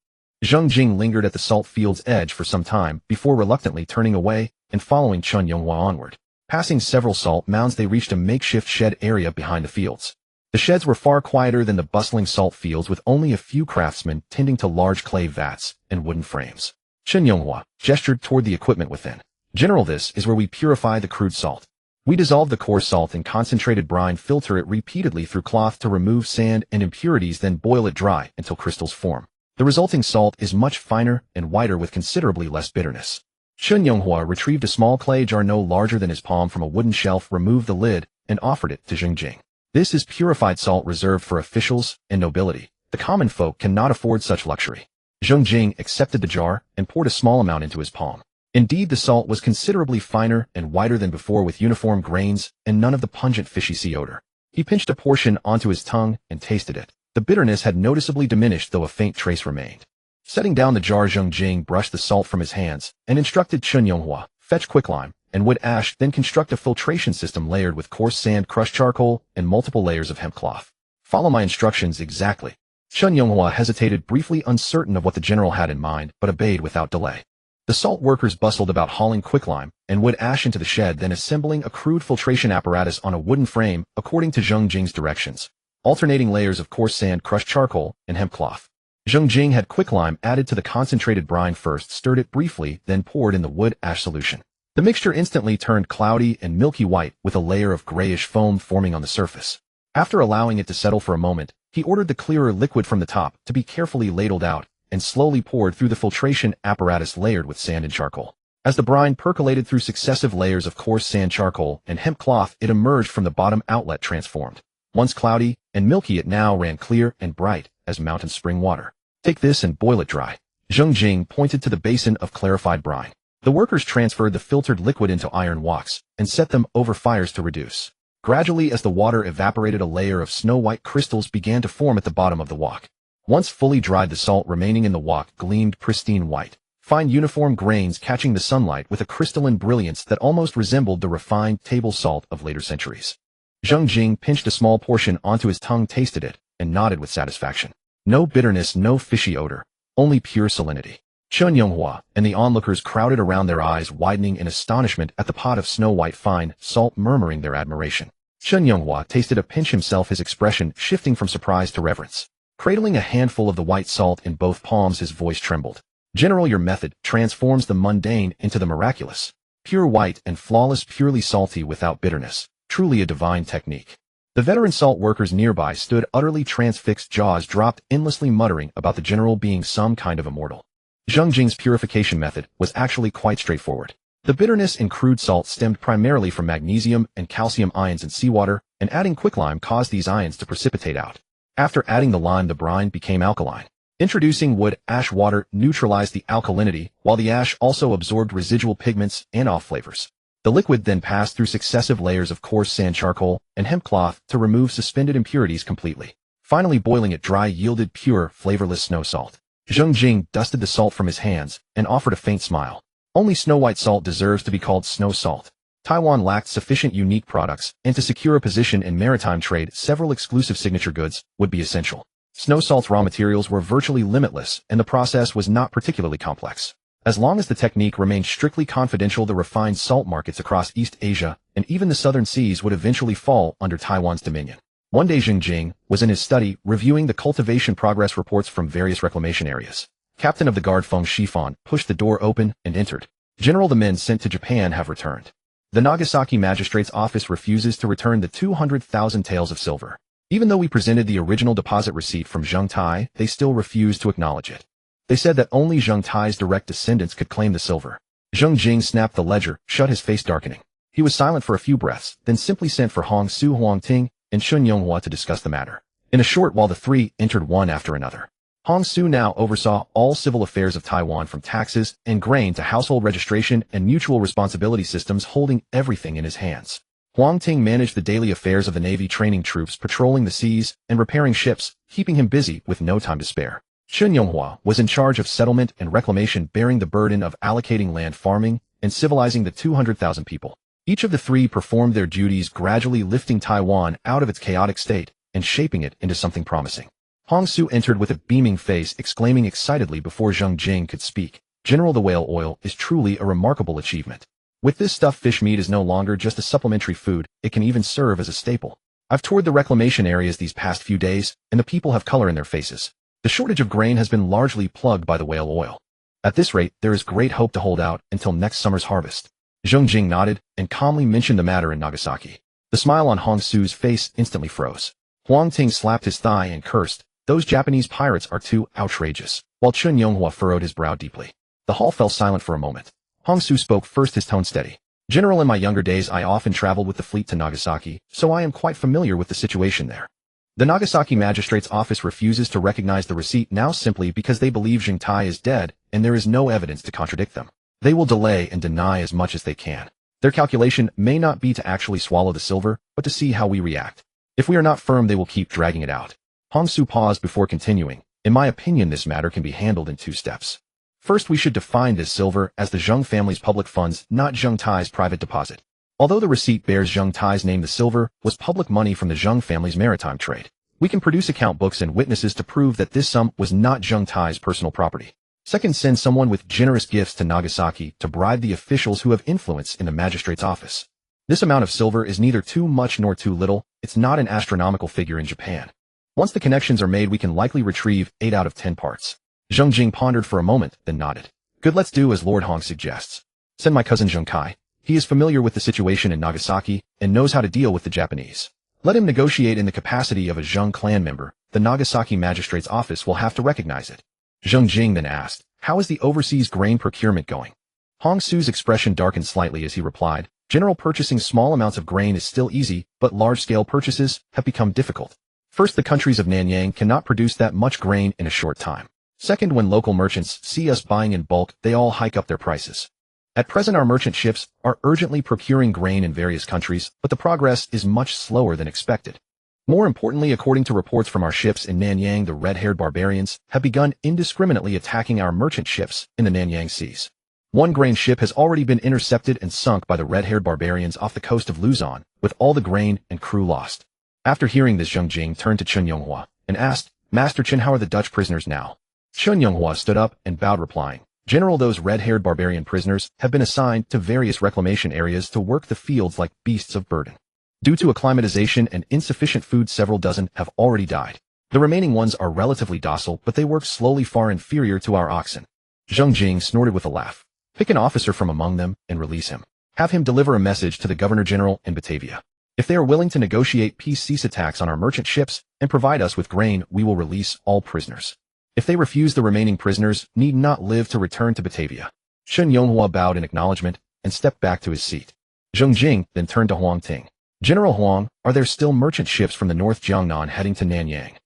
Zheng Jing lingered at the salt field's edge for some time before reluctantly turning away and following Chenggong onward. Passing several salt mounds, they reached a makeshift shed area behind the fields. The sheds were far quieter than the bustling salt fields, with only a few craftsmen tending to large clay vats and wooden frames. Chenggong gestured toward the equipment within. General, this is where we purify the crude salt. We dissolve the coarse salt in concentrated brine, filter it repeatedly through cloth to remove sand and impurities, then boil it dry until crystals form. The resulting salt is much finer and whiter with considerably less bitterness. Chenggong retrieved a small clay jar no larger than his palm from a wooden shelf, removed the lid, and offered it to Zheng Jing. This is purified salt reserved for officials and nobility. The common folk cannot afford such luxury. Zheng Jing accepted the jar and poured a small amount into his palm. Indeed, the salt was considerably finer and whiter than before, with uniform grains and none of the pungent fishy sea odor. He pinched a portion onto his tongue and tasted it. The bitterness had noticeably diminished, though a faint trace remained. Setting down the jar, Zheng Jing brushed the salt from his hands and instructed Chenggong, fetch quicklime and wood ash, then construct a filtration system layered with coarse sand, crushed charcoal, and multiple layers of hemp cloth. Follow my instructions exactly. Chenggong hesitated briefly, uncertain of what the general had in mind, but obeyed without delay. The salt workers bustled about, hauling quicklime and wood ash into the shed, then assembling a crude filtration apparatus on a wooden frame according to Zheng Jing's directions, alternating layers of coarse sand, crushed charcoal, and hemp cloth. Zheng Jing had quicklime added to the concentrated brine first, stirred it briefly, then poured in the wood ash solution. The mixture instantly turned cloudy and milky white, with a layer of grayish foam forming on the surface. After allowing it to settle for a moment, he ordered the clearer liquid from the top to be carefully ladled out and slowly poured through the filtration apparatus layered with sand and charcoal. As the brine percolated through successive layers of coarse sand, charcoal, and hemp cloth, it emerged from the bottom outlet transformed. Once cloudy and milky, it now ran clear and bright as mountain spring water. Take this and boil it dry. Zheng Jing pointed to the basin of clarified brine. The workers transferred the filtered liquid into iron woks and set them over fires to reduce. Gradually, as the water evaporated, a layer of snow-white crystals began to form at the bottom of the wok. Once fully dried, the salt remaining in the wok gleamed pristine white, fine uniform grains catching the sunlight with a crystalline brilliance that almost resembled the refined table salt of later centuries. Zheng Jing pinched a small portion onto his tongue, tasted it, and nodded with satisfaction. No bitterness, no fishy odor, only pure salinity. Chenggong and the onlookers crowded around, their eyes widening in astonishment at the pot of snow-white fine salt, murmuring their admiration. Chenggong tasted a pinch himself, his expression shifting from surprise to reverence. Cradling a handful of the white salt in both palms, his voice trembled. General, your method transforms the mundane into the miraculous. Pure white and flawless, purely salty without bitterness. Truly a divine technique. The veteran salt workers nearby stood utterly transfixed, jaws dropped, endlessly muttering about the general being some kind of immortal. Zheng Jing's purification method was actually quite straightforward. The bitterness in crude salt stemmed primarily from magnesium and calcium ions in seawater, and adding quicklime caused these ions to precipitate out. After adding the lime, the brine became alkaline. Introducing wood ash water neutralized the alkalinity, while the ash also absorbed residual pigments and off flavors. The liquid then passed through successive layers of coarse sand, charcoal, and hemp cloth to remove suspended impurities completely. Finally, boiling it dry yielded pure, flavorless snow salt. Zheng Jing dusted the salt from his hands and offered a faint smile. Only snow-white salt deserves to be called snow salt. Taiwan lacked sufficient unique products, and to secure a position in maritime trade, several exclusive signature goods would be essential. Snow salt's raw materials were virtually limitless, and the process was not particularly complex. As long as the technique remained strictly confidential, the refined salt markets across East Asia and even the southern seas would eventually fall under Taiwan's dominion. One day Zheng Jing was in his study reviewing the cultivation progress reports from various reclamation areas. Captain of the Guard Feng Shifan pushed the door open and entered. General, the men sent to Japan have returned. The Nagasaki magistrate's office refuses to return the 200,000 taels of silver. Even though we presented the original deposit receipt from Zheng Tai, they still refused to acknowledge it. They said that only Zheng Tai's direct descendants could claim the silver. Zheng Jing snapped the ledger, shut, his face darkening. He was silent for a few breaths, then simply sent for Hong Su, Huang Ting, and Chun Yonghua to discuss the matter. In a short while the three entered one after another. Hong Su now oversaw all civil affairs of Taiwan, from taxes and grain to household registration and mutual responsibility systems, holding everything in his hands. Huang Ting managed the daily affairs of the Navy, training troops, patrolling the seas, and repairing ships, keeping him busy with no time to spare. Chun Yonghua was in charge of settlement and reclamation, bearing the burden of allocating land, farming, and civilizing the 200,000 people. Each of the three performed their duties, gradually lifting Taiwan out of its chaotic state and shaping it into something promising. Hong Su entered with a beaming face, exclaiming excitedly before Zheng Jing could speak, "General, the whale oil is truly a remarkable achievement. With this stuff, fish meat is no longer just a supplementary food, it can even serve as a staple. I've toured the reclamation areas these past few days, and the people have color in their faces. The shortage of grain has been largely plugged by the whale oil. At this rate, there is great hope to hold out until next summer's harvest." Zheng Jing nodded and calmly mentioned the matter in Nagasaki. The smile on Hong Su's face instantly froze. Huang Ting slapped his thigh and cursed, "Those Japanese pirates are too outrageous," while Chun Yonghua furrowed his brow deeply. The hall fell silent for a moment. Hong Su spoke first, his tone steady. "General, in my younger days I often traveled with the fleet to Nagasaki, so I am quite familiar with the situation there. The Nagasaki magistrate's office refuses to recognize the receipt now simply because they believe Zheng Tai is dead and there is no evidence to contradict them. They will delay and deny as much as they can. Their calculation may not be to actually swallow the silver, but to see how we react. If we are not firm, they will keep dragging it out." Hong Su paused before continuing. "In my opinion, this matter can be handled in 2 steps. First, we should define this silver as the Zheng family's public funds, not Zheng Tai's private deposit. Although the receipt bears Zheng Tai's name, the silver was public money from the Zheng family's maritime trade. We can produce account books and witnesses to prove that this sum was not Zheng Tai's personal property. Second, send someone with generous gifts to Nagasaki to bribe the officials who have influence in the magistrate's office. This amount of silver is neither too much nor too little. It's not an astronomical figure in Japan. Once the connections are made, we can likely retrieve 8 out of 10 parts." Zheng Jing pondered for a moment, then nodded. "Good, let's do as Lord Hong suggests. Send my cousin Zheng Kai. He is familiar with the situation in Nagasaki and knows how to deal with the Japanese. Let him negotiate in the capacity of a Zheng clan member. The Nagasaki magistrate's office will have to recognize it." Zheng Jing then asked, "How is the overseas grain procurement going?" Hong Su's expression darkened slightly as he replied, "General, purchasing small amounts of grain is still easy, but large-scale purchases have become difficult. First, the countries of Nanjing cannot produce that much grain in a short time. Second, when local merchants see us buying in bulk, they all hike up their prices. At present, our merchant ships are urgently procuring grain in various countries, but the progress is much slower than expected. More importantly, according to reports from our ships in Nanyang, the red-haired barbarians have begun indiscriminately attacking our merchant ships in the Nanyang seas. One grain ship has already been intercepted and sunk by the red-haired barbarians off the coast of Luzon, with all the grain and crew lost." After hearing this, Zheng Jing turned to Chun Yonghua and asked, "Master Chen, how are the Dutch prisoners now?" Chun Yonghua stood up and bowed, replying, "General, those red-haired barbarian prisoners have been assigned to various reclamation areas to work the fields like beasts of burden. Due to acclimatization and insufficient food, several dozen have already died. The remaining ones are relatively docile, but they work slowly, far inferior to our oxen." Zheng Jing snorted with a laugh. "Pick an officer from among them and release him. Have him deliver a message to the Governor-General in Batavia. If they are willing to negotiate peace, cease attacks on our merchant ships, and provide us with grain, we will release all prisoners. If they refuse, the remaining prisoners need not live to return to Batavia." Chun Yonghua bowed in acknowledgement and stepped back to his seat. Zheng Jing then turned to Huang Ting. "General Huang, are there still merchant ships from the North Jiangnan heading to Nanyang?"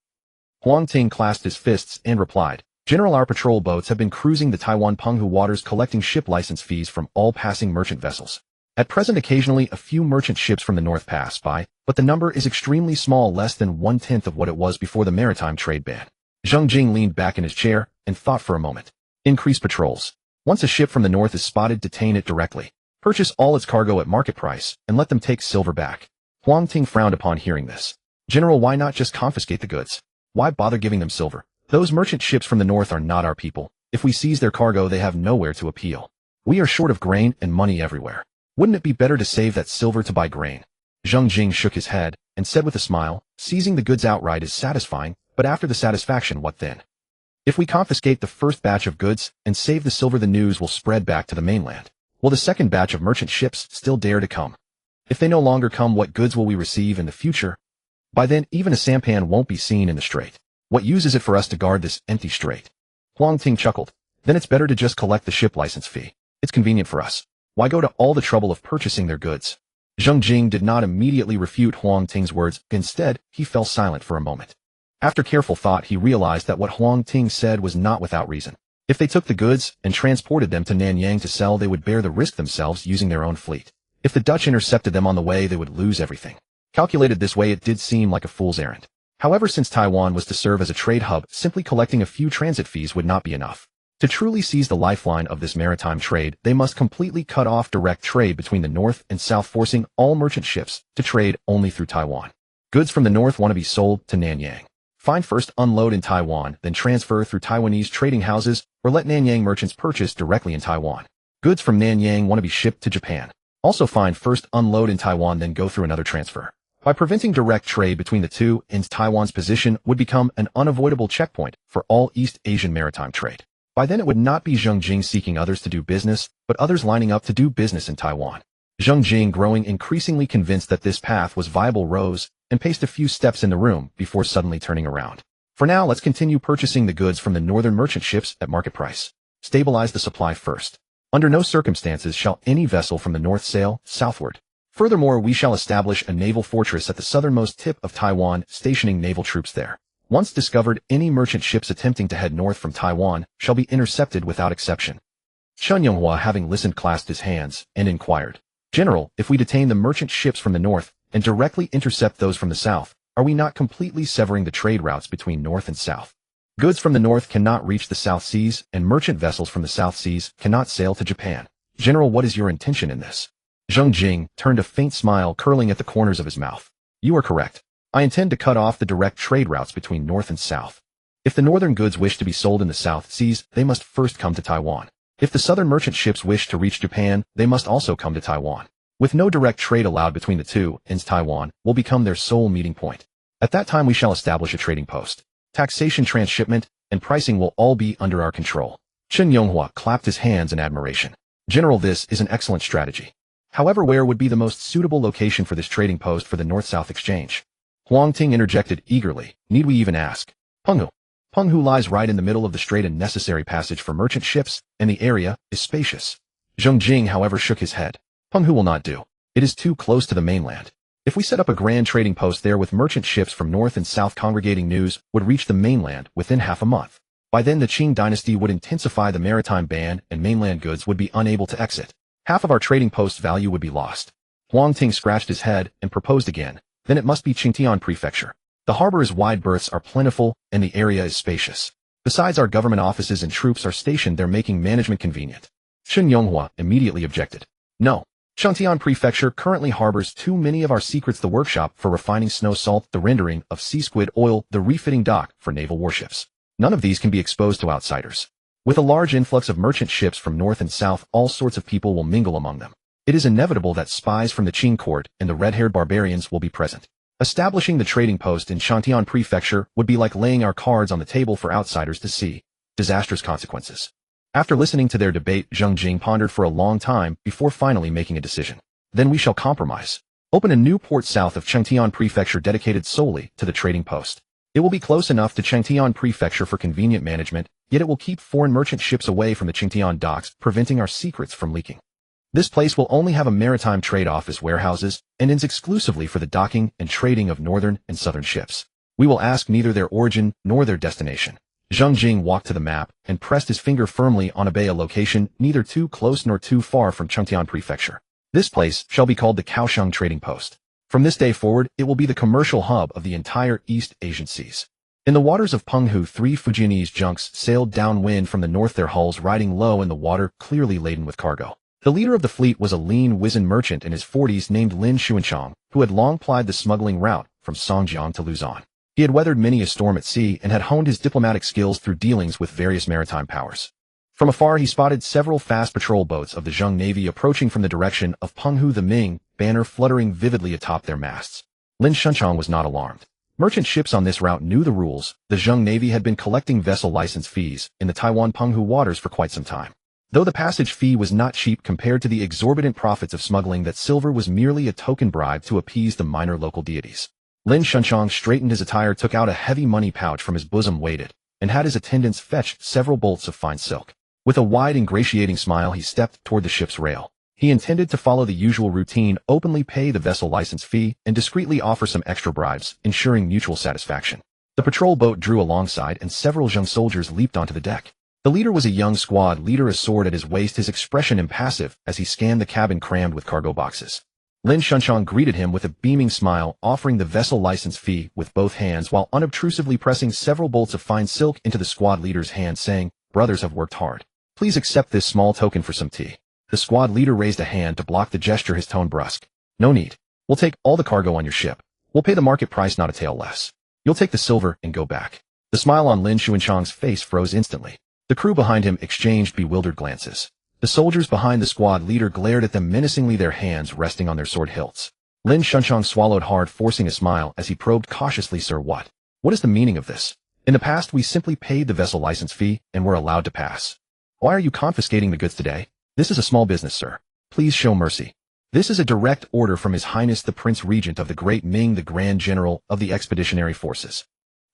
Huang Ting clasped his fists and replied, "General, our patrol boats have been cruising the Taiwan Penghu waters, collecting ship license fees from all passing merchant vessels. At present, occasionally a few merchant ships from the north pass by, but the number is extremely small, less than 1/10 of what it was before the maritime trade ban." Zheng Jing leaned back in his chair and thought for a moment. "Increase patrols. Once a ship from the north is spotted, detain it directly. Purchase all its cargo at market price, and let them take silver back. Huang Ting frowned upon hearing this. General, why not just confiscate the goods? Why bother giving them silver? Those merchant ships from the north are not our people. If we seize their cargo, they have nowhere to appeal. We are short of grain and money everywhere. Wouldn't it be better to save that silver to buy grain? Zheng Jing shook his head and said with a smile, seizing the goods outright is satisfying, but after the satisfaction, what then? If we confiscate the first batch of goods and save the silver, the news will spread back to the mainland. Will the second batch of merchant ships still dare to come? If they no longer come, what goods will we receive in the future? By then, even a sampan won't be seen in the strait. What use is it for us to guard this empty strait? Huang Ting chuckled. Then it's better to just collect the ship license fee. It's convenient for us. Why go to all the trouble of purchasing their goods? Zheng Jing did not immediately refute Huang Ting's words. Instead, he fell silent for a moment. After careful thought, he realized that what Huang Ting said was not without reason. If they took the goods and transported them to Nanjing to sell, they would bear the risk themselves using their own fleet. If the Dutch intercepted them on the way, they would lose everything. Calculated this way, it did seem like a fool's errand. However, since Taiwan was to serve as a trade hub, simply collecting a few transit fees would not be enough. To truly seize the lifeline of this maritime trade, they must completely cut off direct trade between the north and south, forcing all merchant ships to trade only through Taiwan. Goods from the north want to be sold to Nanjing. Find first unload in Taiwan, then transfer through Taiwanese trading houses, or let Nanjing merchants purchase directly in Taiwan. Goods from Nanjing want to be shipped to Japan. Also find first unload in Taiwan, then go through another transfer. By preventing direct trade between the two, Taiwan's position would become an unavoidable checkpoint for all East Asian maritime trade. By then it would not be Zheng Jing seeking others to do business, but others lining up to do business in Taiwan. Zheng Jing, growing increasingly convinced that this path was viable, rose and paced a few steps in the room before suddenly turning around. For now, let's continue purchasing the goods from the northern merchant ships at market price. Stabilize the supply first. Under no circumstances shall any vessel from the north sail southward. Furthermore, we shall establish a naval fortress at the southernmost tip of Taiwan, stationing naval troops there. Once discovered, any merchant ships attempting to head north from Taiwan shall be intercepted without exception. Chen Yonghua, having listened, clasped his hands and inquired, General, if we detain the merchant ships from the north and directly intercept those from the south, are we not completely severing the trade routes between north and south? Goods from the north cannot reach the South Seas, and merchant vessels from the South Seas cannot sail to Japan. General, what is your intention in this? Zheng Jing turned, a faint smile curling at the corners of his mouth. You are correct. I intend to cut off the direct trade routes between north and south. If the northern goods wish to be sold in the South Seas, they must first come to Taiwan. If the southern merchant ships wish to reach Japan, they must also come to Taiwan. With no direct trade allowed between the two, Taiwan will become their sole meeting point. At that time we shall establish a trading post. Taxation, transshipment, and pricing will all be under our control. Chen Yonghua clapped his hands in admiration. General, this is an excellent strategy. However, where would be the most suitable location for this trading post for the north-south exchange? Huang Ting interjected eagerly. Need we even ask? Penghu. Penghu lies right in the middle of the strait, and necessary passage for merchant ships, and the area is spacious. Zheng Jing, however, shook his head. Penghu will not do. It is too close to the mainland. If we set up a grand trading post there with merchant ships from north and south congregating, news would reach the mainland within half a month. By then the Qing dynasty would intensify the maritime ban and mainland goods would be unable to exit. Half of our trading post value would be lost. Huang Ting scratched his head and proposed again. Then it must be Qingtian Prefecture. The harbor is wide, berths are plentiful, and the area is spacious. Besides, our government offices and troops are stationed there, making management convenient. Chen Yonghua immediately objected. No. Qingtian Prefecture currently harbors too many of our secrets: the workshop for refining snow salt, the rendering of sea squid oil, the refitting dock for naval warships. None of these can be exposed to outsiders. With a large influx of merchant ships from north and south, all sorts of people will mingle among them. It is inevitable that spies from the Qing court and the red-haired barbarians will be present. Establishing the trading post in Qingtian Prefecture would be like laying our cards on the table for outsiders to see. Disastrous consequences. After listening to their debate, Zheng Jing pondered for a long time before finally making a decision. Then we shall compromise. Open a new port south of Qingtian Prefecture dedicated solely to the trading post. It will be close enough to Qingtian Prefecture for convenient management, yet it will keep foreign merchant ships away from the Qingtian docks, preventing our secrets from leaking. This place will only have a maritime trade office, warehouses, and inns exclusively for the docking and trading of northern and southern ships. We will ask neither their origin nor their destination. Zheng Jing walked to the map and pressed his finger firmly on a location neither too close nor too far from Qingtian Prefecture. This place shall be called the Kaohsiung Trading Post. From this day forward, it will be the commercial hub of the entire East Asian seas. In the waters of Penghu, 3 Fujianese junks sailed downwind from the north, their hulls riding low in the water, clearly laden with cargo. The leader of the fleet was a lean, wizened merchant in his 40s named Lin Xuanchang, who had long plied the smuggling route from Songjiang to Luzon. He had weathered many a storm at sea and had honed his diplomatic skills through dealings with various maritime powers. From afar he spotted several fast patrol boats of the Zheng Navy approaching from the direction of Penghu the Ming, banner fluttering vividly atop their masts. Lin Xuanchang was not alarmed. Merchant ships on this route knew the rules. The Zheng Navy had been collecting vessel license fees in the Taiwan Penghu waters for quite some time. Though the passage fee was not cheap compared to the exorbitant profits of smuggling, that silver was merely a token bribe to appease the minor local deities. Lin Xuanchang straightened his attire, took out a heavy money pouch from his bosom, weighted, and had his attendants fetch several bolts of fine silk. With a wide, ingratiating smile, he stepped toward the ship's rail. He intended to follow the usual routine, openly pay the vessel license fee, and discreetly offer some extra bribes, ensuring mutual satisfaction. The patrol boat drew alongside, and several Zheng soldiers leaped onto the deck. The leader was a young squad leader, a sword at his waist, his expression impassive as he scanned the cabin crammed with cargo boxes. Lin Xuanchang greeted him with a beaming smile, offering the vessel license fee with both hands while unobtrusively pressing several bolts of fine silk into the squad leader's hand, saying, "Brothers have worked hard. Please accept this small token for some tea." The squad leader raised a hand to block the gesture, his tone brusque. "No need. We'll take all the cargo on your ship. We'll pay the market price, not a tael less. You'll take the silver and go back." The smile on Lin Xuanchang's face froze instantly. The crew behind him exchanged bewildered glances. The soldiers behind the squad leader glared at them menacingly, their hands resting on their sword hilts. Lin Xuanchang swallowed hard, forcing a smile as he probed cautiously, "Sir, what is the meaning of this? In the past, we simply paid the vessel license fee and were allowed to pass. Why are you confiscating the goods today? This is a small business, sir. Please show mercy. This is a direct order from His Highness the Prince Regent of the Great Ming, the Grand General of the Expeditionary Forces."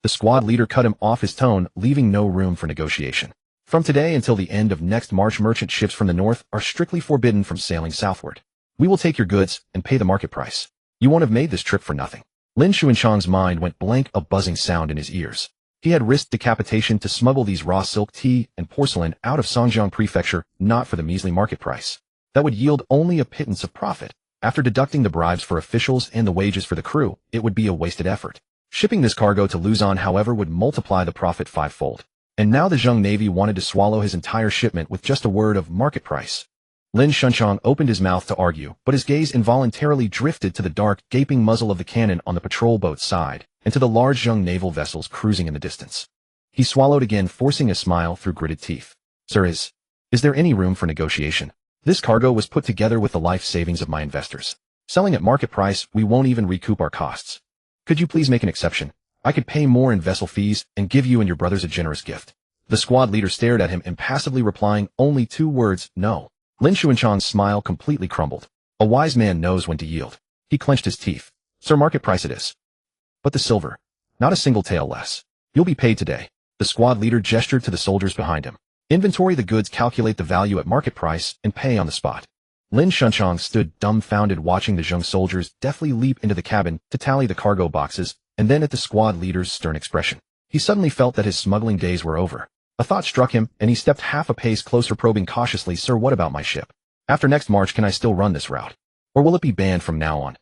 The squad leader cut him off, his tone leaving no room for negotiation. "From today until the end of next March, merchant ships from the north are strictly forbidden from sailing southward. We will take your goods and pay the market price. You won't have made this trip for nothing." Lin Xuanchang's mind went blank, a buzzing sound in his ears. He had risked decapitation to smuggle these raw silk, tea, and porcelain out of Songjiang Prefecture, not for the measly market price. That would yield only a pittance of profit. After deducting the bribes for officials and the wages for the crew, it would be a wasted effort. Shipping this cargo to Luzon, however, would multiply the profit fivefold. And now the Zheng Navy wanted to swallow his entire shipment with just a word of market price. Lin Xuanchang opened his mouth to argue, but his gaze involuntarily drifted to the dark, gaping muzzle of the cannon on the patrol boat's side, and to the large Zheng naval vessels cruising in the distance. He swallowed again, forcing a smile through gritted teeth. "Sir, is there any room for negotiation? This cargo was put together with the life savings of my investors. Selling at market price, we won't even recoup our costs. Could you please make an exception? I could pay more in vessel fees and give you and your brothers a generous gift." The squad leader stared at him, impassively replying only two words, "No." Lin Xuanchang's smile completely crumbled. A wise man knows when to yield. He clenched his teeth. "Sir, market price it is. But the silver, not a single tael less. You'll be paid today." The squad leader gestured to the soldiers behind him. "Inventory the goods, calculate the value at market price, and pay on the spot." Lin Xuanchang stood dumbfounded, watching the Zheng soldiers deftly leap into the cabin to tally the cargo boxes, and then at the squad leader's stern expression. He suddenly felt that his smuggling days were over. A thought struck him, and he stepped half a pace closer, probing cautiously, "Sir, what about my ship? After next March, can I still run this route? Or will it be banned from now on?"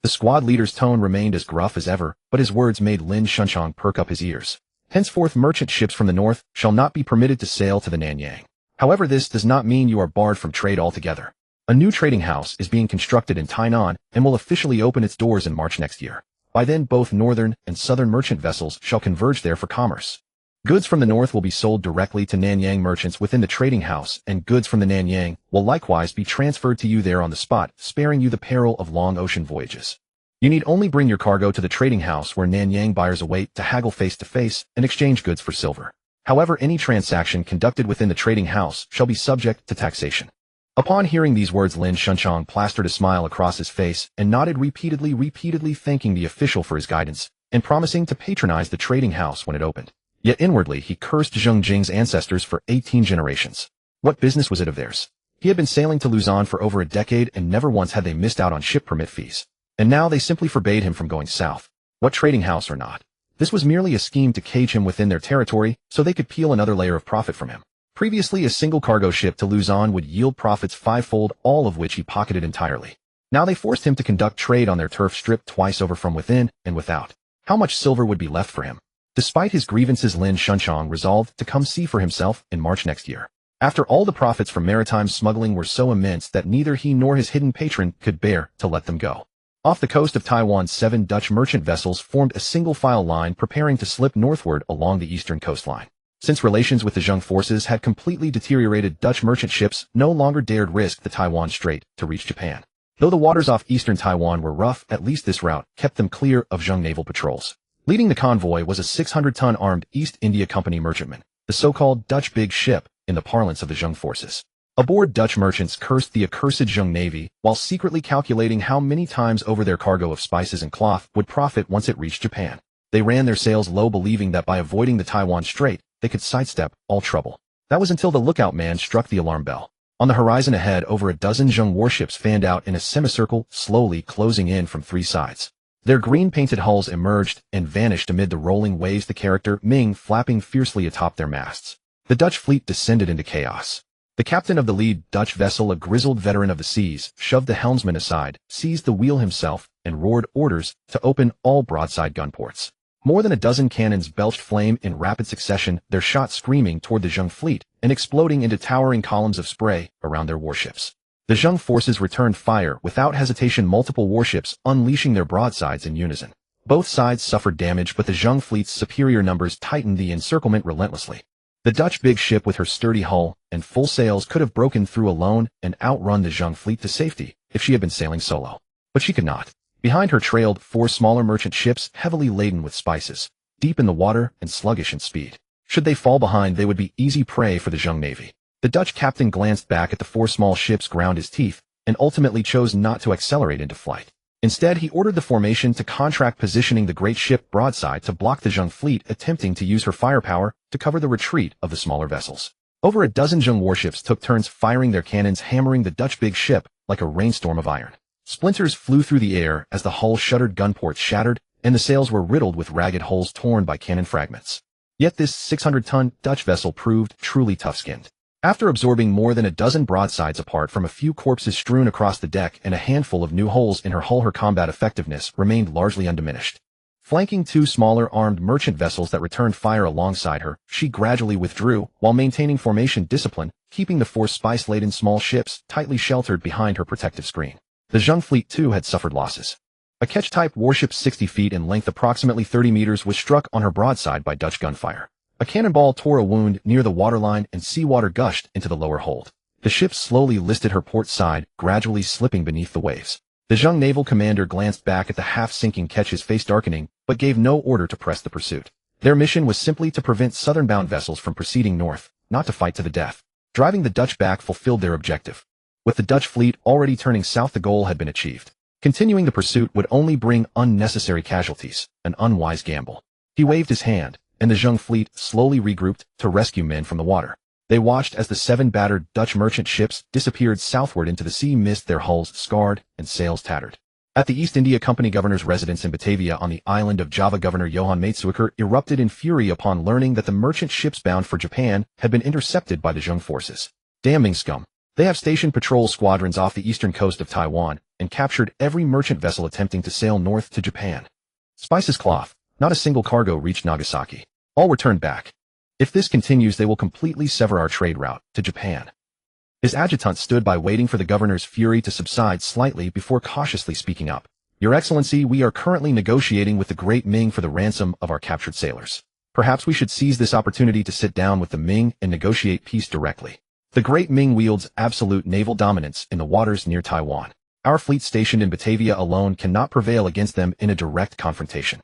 The squad leader's tone remained as gruff as ever, but his words made Lin Xuanchang perk up his ears. "Henceforth, merchant ships from the north shall not be permitted to sail to the Nanjing. However, this does not mean you are barred from trade altogether. A new trading house is being constructed in Tainan and will officially open its doors in March next year. By then, both northern and southern merchant vessels shall converge there for commerce. Goods from the north will be sold directly to Nanyang merchants within the trading house, and goods from the Nanyang will likewise be transferred to you there on the spot, sparing you the peril of long ocean voyages. You need only bring your cargo to the trading house where Nanyang buyers await to haggle face to face and exchange goods for silver. However, any transaction conducted within the trading house shall be subject to taxation." Upon hearing these words, Lin Xuanchang plastered a smile across his face and nodded repeatedly thanking the official for his guidance and promising to patronize the trading house when it opened. Yet inwardly he cursed Zheng Jing's ancestors for 18 generations. What business was it of theirs? He had been sailing to Luzon for over a decade, and never once had they missed out on ship permit fees. And now they simply forbade him from going south. What trading house or not? This was merely a scheme to cage him within their territory so they could peel another layer of profit from him. Previously, a single cargo ship to Luzon would yield profits fivefold, all of which he pocketed entirely. Now they forced him to conduct trade on their turf strip twice over, from within and without. How much silver would be left for him? Despite his grievances, Lin Xuanchang resolved to come see for himself in March next year. After all, the profits from maritime smuggling were so immense that neither he nor his hidden patron could bear to let them go. Off the coast of Taiwan, 7 Dutch merchant vessels formed a single-file line preparing to slip northward along the eastern coastline. Since relations with the Zheng forces had completely deteriorated, Dutch merchant ships no longer dared risk the Taiwan Strait to reach Japan. Though the waters off eastern Taiwan were rough, at least this route kept them clear of Zheng naval patrols. Leading the convoy was a 600-ton armed East India Company merchantman, the so-called Dutch Big Ship in the parlance of the Zheng forces. Aboard, Dutch merchants cursed the accursed Zheng navy while secretly calculating how many times over their cargo of spices and cloth would profit once it reached Japan. They ran their sails low, believing that by avoiding the Taiwan Strait, they could sidestep all trouble. That was until the lookout man struck the alarm bell. On the horizon ahead, over a dozen Zheng warships fanned out in a semicircle, slowly closing in from 3 sides. Their green-painted hulls emerged and vanished amid the rolling waves, the character Ming flapping fiercely atop their masts. The Dutch fleet descended into chaos. The captain of the lead Dutch vessel, a grizzled veteran of the seas, shoved the helmsman aside, seized the wheel himself, and roared orders to open all broadside gun ports. More than a dozen cannons belched flame in rapid succession, their shots screaming toward the Zheng fleet and exploding into towering columns of spray around their warships. The Zheng forces returned fire without hesitation, multiple warships unleashing their broadsides in unison. Both sides suffered damage, but the Zheng fleet's superior numbers tightened the encirclement relentlessly. The Dutch Big Ship, with her sturdy hull and full sails, could have broken through alone and outrun the Zheng fleet to safety if she had been sailing solo. But she could not. Behind her trailed 4 smaller merchant ships heavily laden with spices, deep in the water and sluggish in speed. Should they fall behind, they would be easy prey for the Zheng navy. The Dutch captain glanced back at the 4 small ships, ground his teeth, and ultimately chose not to accelerate into flight. Instead, he ordered the formation to contract, positioning the great ship broadside to block the Zheng fleet attempting to use her firepower to cover the retreat of the smaller vessels. Over a dozen Zheng warships took turns firing their cannons, hammering the Dutch Big Ship like a rainstorm of iron. Splinters flew through the air as the hull shuttered, gun ports shattered, and the sails were riddled with ragged holes torn by cannon fragments. Yet this 600-ton Dutch vessel proved truly tough-skinned. After absorbing more than a dozen broadsides, apart from a few corpses strewn across the deck and a handful of new holes in her hull, her combat effectiveness remained largely undiminished. Flanking 2 smaller armed merchant vessels that returned fire alongside her, she gradually withdrew while maintaining formation discipline, keeping the 4 spice-laden small ships tightly sheltered behind her protective screen. The Zheng fleet, too, had suffered losses. A ketch-type warship 60 feet in length, approximately 30 meters, was struck on her broadside by Dutch gunfire. A cannonball tore a wound near the waterline and seawater gushed into the lower hold. The ship slowly listed her port side, gradually slipping beneath the waves. The Zheng naval commander glanced back at the half-sinking ketch, his face darkening, but gave no order to press the pursuit. Their mission was simply to prevent southern-bound vessels from proceeding north, not to fight to the death. Driving the Dutch back fulfilled their objective. With the Dutch fleet already turning south, the goal had been achieved. Continuing the pursuit would only bring unnecessary casualties, an unwise gamble. He waved his hand, and the Zheng fleet slowly regrouped to rescue men from the water. They watched as the 7 battered Dutch merchant ships disappeared southward into the sea mist, their hulls scarred and sails tattered. At the East India Company governor's residence in Batavia on the island of Java, Governor Johan Maetsueker erupted in fury upon learning that the merchant ships bound for Japan had been intercepted by the Zheng forces. Damning scum. They have stationed patrol squadrons off the eastern coast of Taiwan and captured every merchant vessel attempting to sail north to Japan. Spices, cloth. Not a single cargo reached Nagasaki. All were turned back. If this continues, they will completely sever our trade route to Japan. His adjutant stood by, waiting for the governor's fury to subside slightly before cautiously speaking up. Your Excellency, we are currently negotiating with the Great Ming for the ransom of our captured sailors. Perhaps we should seize this opportunity to sit down with the Ming and negotiate peace directly. The Great Ming wields absolute naval dominance in the waters near Taiwan. Our fleet stationed in Batavia alone cannot prevail against them in a direct confrontation.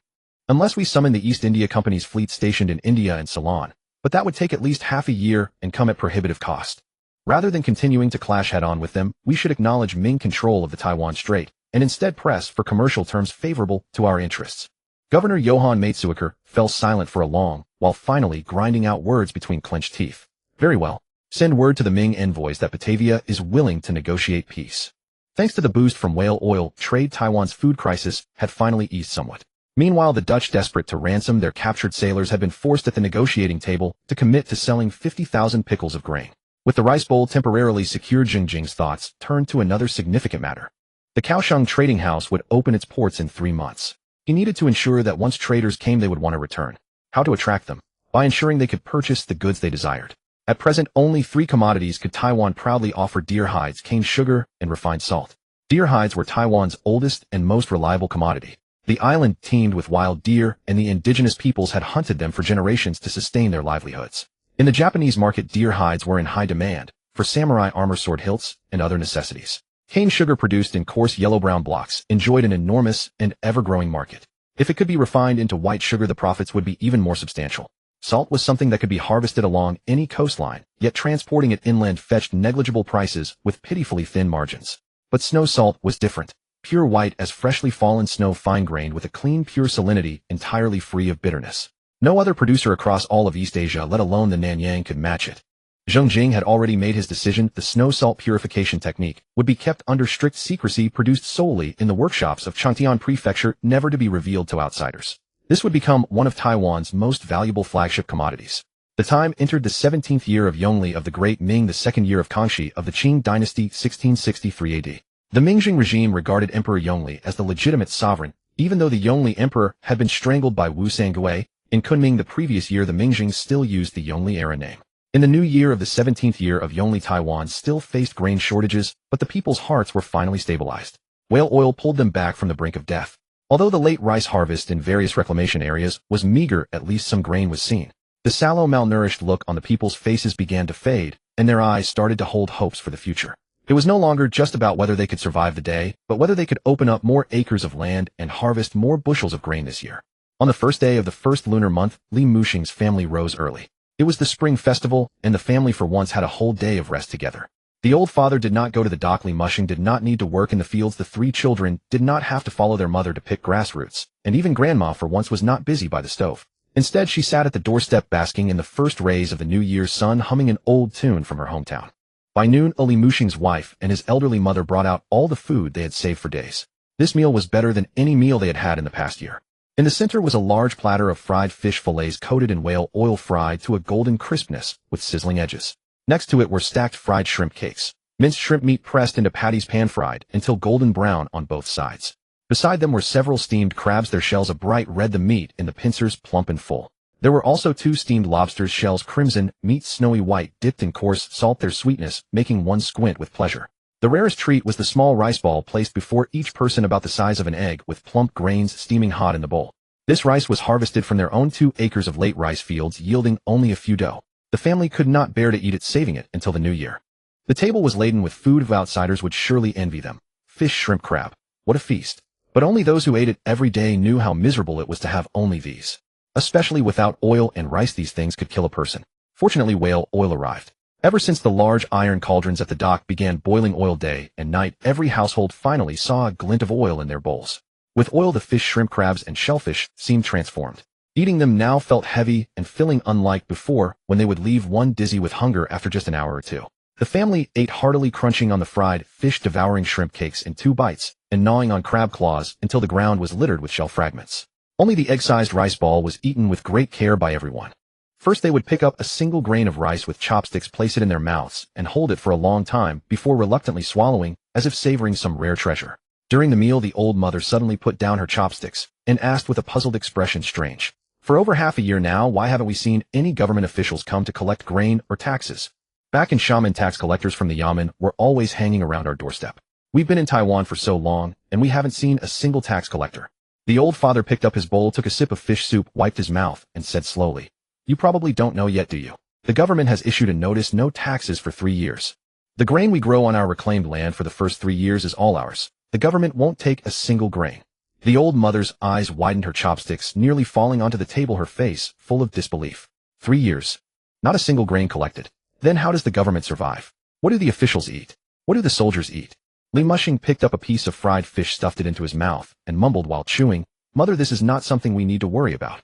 Unless we summon the East India Company's fleet stationed in India and Ceylon, but that would take at least half a year and come at prohibitive cost. Rather than continuing to clash head-on with them, we should acknowledge Ming control of the Taiwan Strait and instead press for commercial terms favorable to our interests. Governor Johan Maetsueker fell silent for a long, while finally grinding out words between clenched teeth. Very well. Send word to the Ming envoys that Batavia is willing to negotiate peace. Thanks to the boost from whale oil trade, Taiwan's food crisis had finally eased somewhat. Meanwhile, the Dutch, desperate to ransom their captured sailors, had been forced at the negotiating table to commit to selling 50,000 pickles of grain. With the rice bowl temporarily secured, Zheng Jing's thoughts turned to another significant matter. The Kaohsiung trading house would open its ports in 3 months. He needed to ensure that once traders came, they would want to return. How to attract them? By ensuring they could purchase the goods they desired. At present, only three commodities could Taiwan proudly offer: deer hides, cane sugar, and refined salt. Deer hides were Taiwan's oldest and most reliable commodity. The island teemed with wild deer, and the indigenous peoples had hunted them for generations to sustain their livelihoods. In the Japanese market, deer hides were in high demand for samurai armor, sword hilts, and other necessities. Cane sugar, produced in coarse yellow-brown blocks, enjoyed an enormous and ever-growing market. If it could be refined into white sugar, the profits would be even more substantial. Salt was something that could be harvested along any coastline, yet transporting it inland fetched negligible prices with pitifully thin margins. But snow salt was different. Pure white as freshly fallen snow, fine-grained with a clean, pure salinity, entirely free of bitterness. No other producer across all of East Asia, let alone the Nanjing, could match it. Zheng Jing had already made his decision. The snow salt purification technique would be kept under strict secrecy, produced solely in the workshops of Changtian Prefecture, never to be revealed to outsiders. This would become one of Taiwan's most valuable flagship commodities. The time entered the 17th year of Yongli of the Great Ming, the second year of Kangxi of the Qing Dynasty, 1663 AD. The Ming regime regarded Emperor Yongli as the legitimate sovereign, even though the Yongli Emperor had been strangled by Wu Sangui. In Kunming the previous year, the Ming still used the Yongli era name. In the new year of the 17th year of Yongli, Taiwan still faced grain shortages, but the people's hearts were finally stabilized. Whale oil pulled them back from the brink of death. Although the late rice harvest in various reclamation areas was meager, at least some grain was seen. The sallow, malnourished look on the people's faces began to fade, and their eyes started to hold hopes for the future. It was no longer just about whether they could survive the day, but whether they could open up more acres of land and harvest more bushels of grain this year. On the first day of the first lunar month, Li Muxing's family rose early. It was the spring festival, and the family for once had a whole day of rest together. The old father did not go to the dock. Li Muxing did not need to work in the fields. The three children did not have to follow their mother to pick grass roots, and even grandma for once was not busy by the stove. Instead, she sat at the doorstep basking in the first rays of the New Year's sun, humming an old tune from her hometown. By noon, Li Muxing's wife and his elderly mother brought out all the food they had saved for days. This meal was better than any meal they had had in the past year. In the center was a large platter of fried fish fillets coated in whale oil, fried to a golden crispness with sizzling edges. Next to it were stacked fried shrimp cakes, minced shrimp meat pressed into patties, pan-fried until golden brown on both sides. Beside them were several steamed crabs, their shells a bright red, the meat in the pincers plump and full. There were also 2 steamed lobsters, shells crimson, meat snowy white, dipped in coarse salt, their sweetness making one squint with pleasure. The rarest treat was the small rice ball placed before each person, about the size of an egg, with plump grains steaming hot in the bowl. This rice was harvested from their own 2 acres of late rice fields, yielding only a few dough. The family could not bear to eat it, saving it until the new year. The table was laden with food of outsiders would surely envy them. Fish, shrimp, crab. What a feast. But only those who ate it every day knew how miserable it was to have only these. Especially without oil and rice, these things could kill a person. Fortunately, whale oil arrived. Ever since the large iron cauldrons at the dock began boiling oil day and night, every household finally saw a glint of oil in their bowls. With oil, the fish, shrimp, crabs, and shellfish seemed transformed. Eating them now felt heavy and filling, unlike before, when they would leave one dizzy with hunger after just an hour or two. The family ate heartily, crunching on the fried fish, devouring shrimp cakes in 2 bites, and gnawing on crab claws until the ground was littered with shell fragments. Only the egg-sized rice ball was eaten with great care by everyone. First, they would pick up a single grain of rice with chopsticks, place it in their mouths, and hold it for a long time before reluctantly swallowing, as if savoring some rare treasure. During the meal, the old mother suddenly put down her chopsticks and asked with a puzzled expression, "Strange. For over half a year now, why haven't we seen any government officials come to collect grain or taxes? Back in Xiamen, tax collectors from the Yamen were always hanging around our doorstep. We've been in Taiwan for so long, and we haven't seen a single tax collector." The old father picked up his bowl, took a sip of fish soup, wiped his mouth, and said slowly, "You probably don't know yet, do you? The government has issued a notice, no taxes for 3 years. The grain we grow on our reclaimed land for the first 3 years is all ours. The government won't take a single grain." The old mother's eyes widened, her chopsticks nearly falling onto the table, her face full of disbelief. 3 years. Not a single grain collected. Then how does the government survive? What do the officials eat? What do the soldiers eat? Li Muxing picked up a piece of fried fish, stuffed it into his mouth, and mumbled while chewing, "Mother, this is not something we need to worry about.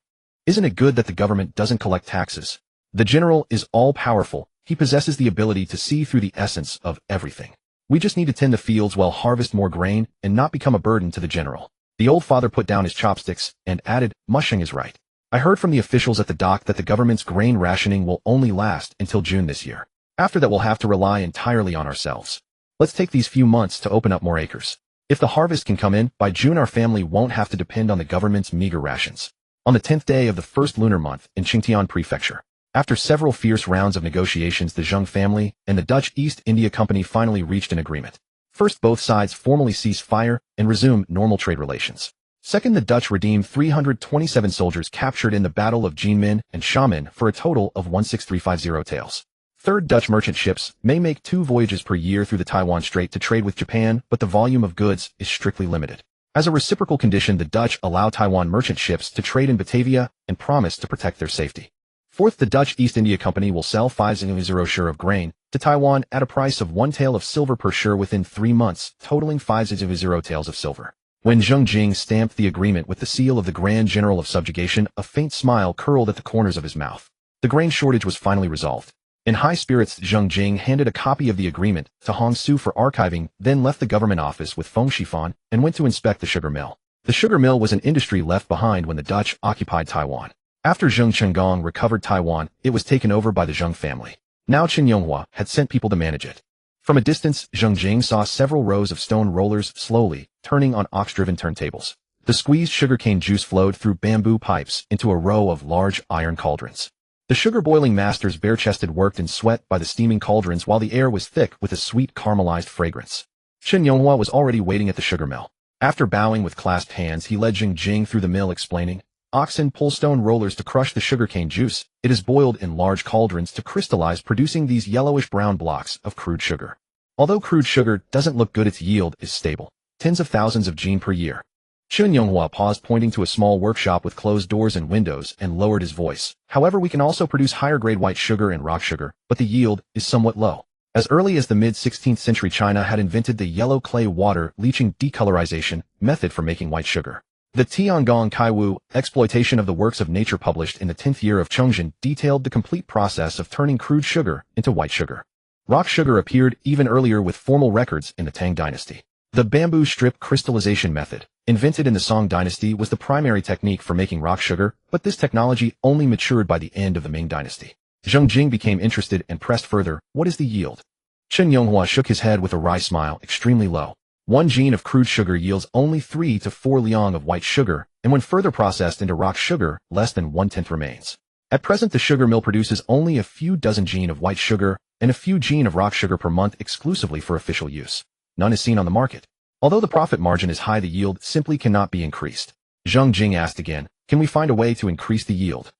Isn't it good that the government doesn't collect taxes? The general is all-powerful. He possesses the ability to see through the essence of everything. We just need to tend the fields well, harvest more grain, and not become a burden to the general." The old father put down his chopsticks and added, "Muxing is right. I heard from the officials at the dock that the government's grain rationing will only last until June this year. After that, we'll have to rely entirely on ourselves. Let's take these few months to open up more acres. If the harvest can come in by June, our family won't have to depend on the government's meager rations." On the 10th day of the first lunar month in Changtian Prefecture, After several fierce rounds of negotiations, the Zheng family and the Dutch East India Company finally reached an agreement. First, both sides formally ceased fire and resumed normal trade relations. Second, the Dutch redeemed 327 soldiers captured in the Battle of Jinmen and Xiamen for a total of 16350 taels. Third, Dutch merchant ships may make 2 voyages per year through the Taiwan Strait to trade with Japan, but the volume of goods is strictly limited. As a reciprocal condition, the Dutch allow Taiwan merchant ships to trade in Batavia and promise to protect their safety. Fourth, the Dutch East India Company will sell 500 share of grain to Taiwan at a price of 1 tael of silver per share within 3 months, totaling 500 taels of silver. When Zheng Jing stamped the agreement with the seal of the Grand General of Subjugation, a faint smile curled at the corners of his mouth. The grain shortage was finally resolved. In high spirits, Zheng Jing handed a copy of the agreement to Hong Su for archiving, then left the government office with Feng Shifan and went to inspect the sugar mill. The sugar mill was an industry left behind when the Dutch occupied Taiwan. After Zheng Chenggong recovered Taiwan, it was taken over by the Zheng family. Now Qin Yonghua had sent people to manage it. From a distance, Zheng Jing saw several rows of stone rollers slowly turning on ox-driven turntables. The squeezed sugarcane juice flowed through bamboo pipes into a row of large iron cauldrons. The sugar-boiling masters bare-chested worked in sweat by the steaming cauldrons while the air was thick with a sweet caramelized fragrance. Qin Yonghua was already waiting at the sugar mill. After bowing with clasped hands, he led Zheng Jing through the mill explaining, "Oxen pull stone rollers to crush the sugarcane juice. It is boiled in large cauldrons to crystallize, producing these yellowish-brown blocks of crude sugar. Although crude sugar doesn't look good, its yield is stable. Tens of thousands of jin per year." Qin Yonghua paused, pointing to a small workshop with closed doors and windows, and lowered his voice. "However, we can also produce higher-grade white sugar and rock sugar, but the yield is somewhat low." As early as the mid-16th century, China had invented the yellow clay water leaching decolorization method for making white sugar. The Tiangong Kaiwu exploitation of the works of nature, published in the 10th year of Chongzhen, detailed the complete process of turning crude sugar into white sugar. Rock sugar appeared even earlier with formal records in the Tang Dynasty. The bamboo strip crystallization method, invented in the Song Dynasty, was the primary technique for making rock sugar, but this technology only matured by the end of the Ming Dynasty. Zheng Jing became interested and pressed further, "What is the yield?" Qin Yonghua shook his head with a wry smile, "Extremely low. 1 jin of crude sugar yields only 3 to 4 liang of white sugar, and when further processed into rock sugar, less than 1/10 remains. At present, the sugar mill produces only a few dozen jin of white sugar and a few jin of rock sugar per month exclusively for official use. None is seen on the market. Although the profit margin is high, the yield simply cannot be increased." Zheng Jing asked again, "Can we find a way to increase the yield?"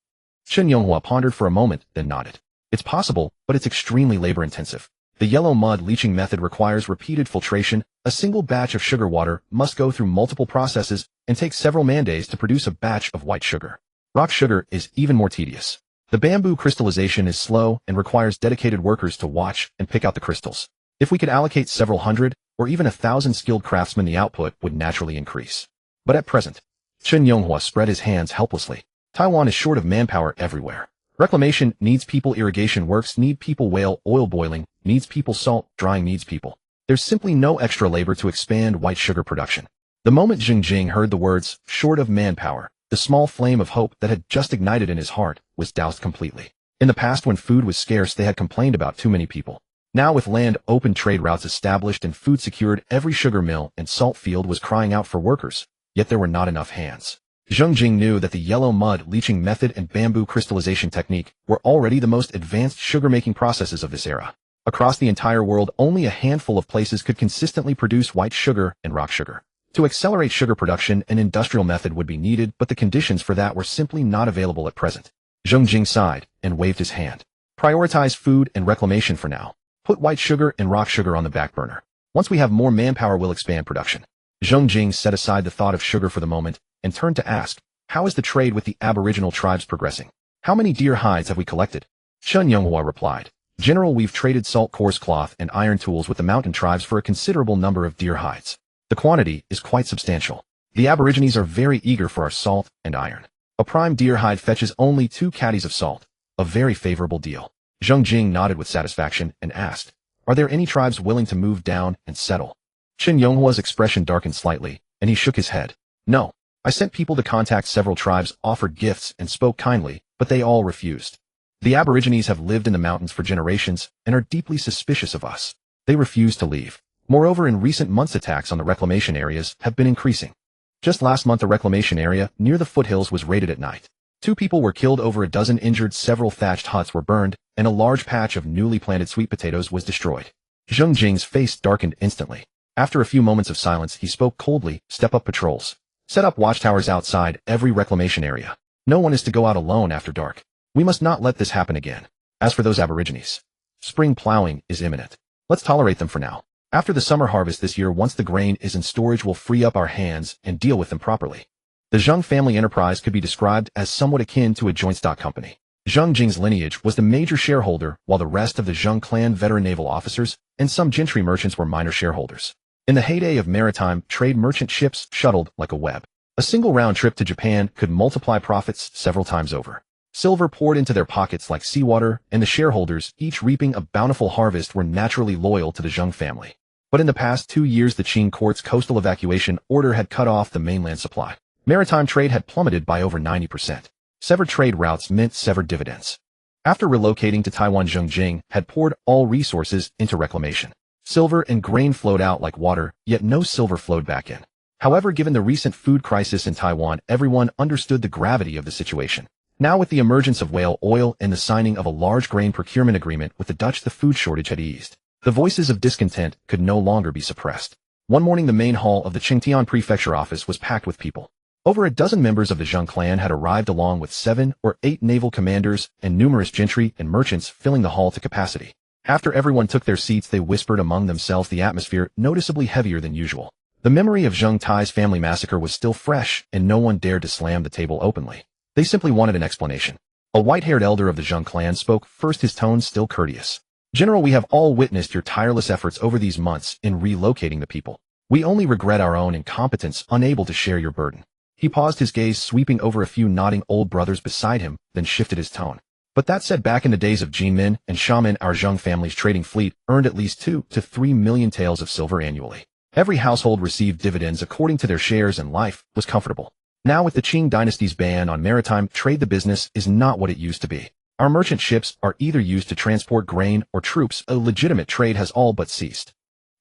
Qin Yonghua pondered for a moment, then nodded. "It's possible, but it's extremely labor-intensive. The yellow mud leaching method requires repeated filtration. A single batch of sugar water must go through multiple processes and take several man-days to produce a batch of white sugar. Rock sugar is even more tedious. The bamboo crystallization is slow and requires dedicated workers to watch and pick out the crystals. If we could allocate several hundred or even 1,000 skilled craftsmen, the output would naturally increase. But at present," Qin Yonghua spread his hands helplessly, "Taiwan is short of manpower everywhere. Reclamation needs people, irrigation works need people, whale oil boiling needs people, salt drying needs people. There's simply no extra labor to expand white sugar production." The moment Zheng Jing heard the words, "short of manpower," the small flame of hope that had just ignited in his heart was doused completely. In the past, when food was scarce, they had complained about too many people. Now, with land open, trade routes established, and food secured, every sugar mill and salt field was crying out for workers, yet there were not enough hands. Zheng Jing knew that the yellow mud leaching method and bamboo crystallization technique were already the most advanced sugar-making processes of this era. Across the entire world, only a handful of places could consistently produce white sugar and rock sugar. To accelerate sugar production, an industrial method would be needed, but the conditions for that were simply not available at present. Zheng Jing sighed and waved his hand. "Prioritize food and reclamation for now. Put white sugar and rock sugar on the back burner. Once we have more manpower, we'll expand production." Zheng Jing set aside the thought of sugar for the moment and turned to ask, "How is the trade with the aboriginal tribes progressing? How many deer hides have we collected?" Qin Yonghua replied, "General, we've traded salt, coarse cloth, and iron tools with the mountain tribes for a considerable number of deer hides. The quantity is quite substantial. The aborigines are very eager for our salt and iron. A prime deer hide fetches only 2 caddies of salt, a very favorable deal." Zheng Jing nodded with satisfaction and asked, "Are there any tribes willing to move down and settle?" Qin Yonghua's expression darkened slightly, and he shook his head. "No. I sent people to contact several tribes, offered gifts, and spoke kindly, but they all refused. The aborigines have lived in the mountains for generations and are deeply suspicious of us. They refuse to leave. Moreover, in recent months, attacks on the reclamation areas have been increasing. Just last month, a reclamation area near the foothills was raided at night. 2 people were killed, over a dozen injured, several thatched huts were burned, and a large patch of newly planted sweet potatoes was destroyed. Zheng Jing's face darkened instantly. After a few moments of silence, he spoke coldly, "Step up patrols. Set up watchtowers outside every reclamation area. No one is to go out alone after dark. We must not let this happen again. As for those aborigines, spring plowing is imminent. Let's tolerate them for now. After the summer harvest this year, once the grain is in storage, we'll free up our hands and deal with them properly." The Zheng family enterprise could be described as somewhat akin to a joint stock company. Zheng Jing's lineage was the major shareholder, while the rest of the Zheng clan veteran naval officers and some gentry merchants were minor shareholders. In the heyday of maritime trade, merchant ships shuttled like a web. A single round trip to Japan could multiply profits several times over. Silver poured into their pockets like seawater, and the shareholders, each reaping a bountiful harvest, were naturally loyal to the Zheng family. But in the past 2 years, the Qing court's coastal evacuation order had cut off the mainland supply. Maritime trade had plummeted by over 90%. Severed trade routes meant severed dividends. After relocating to Taiwan, Zheng Jing had poured all resources into reclamation. Silver and grain flowed out like water, yet no silver flowed back in. However, given the recent food crisis in Taiwan, everyone understood the gravity of the situation. Now, with the emergence of whale oil and the signing of a large grain procurement agreement with the Dutch, the food shortage had eased. The voices of discontent could no longer be suppressed. One morning, the main hall of the Qingtian prefecture office was packed with people. Over a dozen members of the Zheng clan had arrived, along with 7 or 8 naval commanders and numerous gentry and merchants, filling the hall to capacity. After everyone took their seats, they whispered among themselves, the atmosphere noticeably heavier than usual. The memory of Zheng Tai's family massacre was still fresh, and no one dared to slam the table openly. They simply wanted an explanation. A white-haired elder of the Zheng clan spoke first, his tone still courteous. "General, we have all witnessed your tireless efforts over these months in relocating the people. We only regret our own incompetence, unable to share your burden." He paused, his gaze sweeping over a few nodding old brothers beside him, then shifted his tone. "But that said, back in the days of Jinmin and Xiamen, our Zheng family's trading fleet earned at least 2 to 3 million taels of silver annually. Every household received dividends according to their shares, and life was comfortable. Now, with the Qing dynasty's ban on maritime trade, the business is not what it used to be. Our merchant ships are either used to transport grain or troops. A legitimate trade has all but ceased.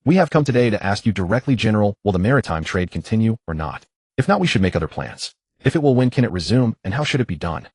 We have come today to ask you directly, General, will the maritime trade continue or not? If not, we should make other plans. If it will, when can it resume, and how should it be done?"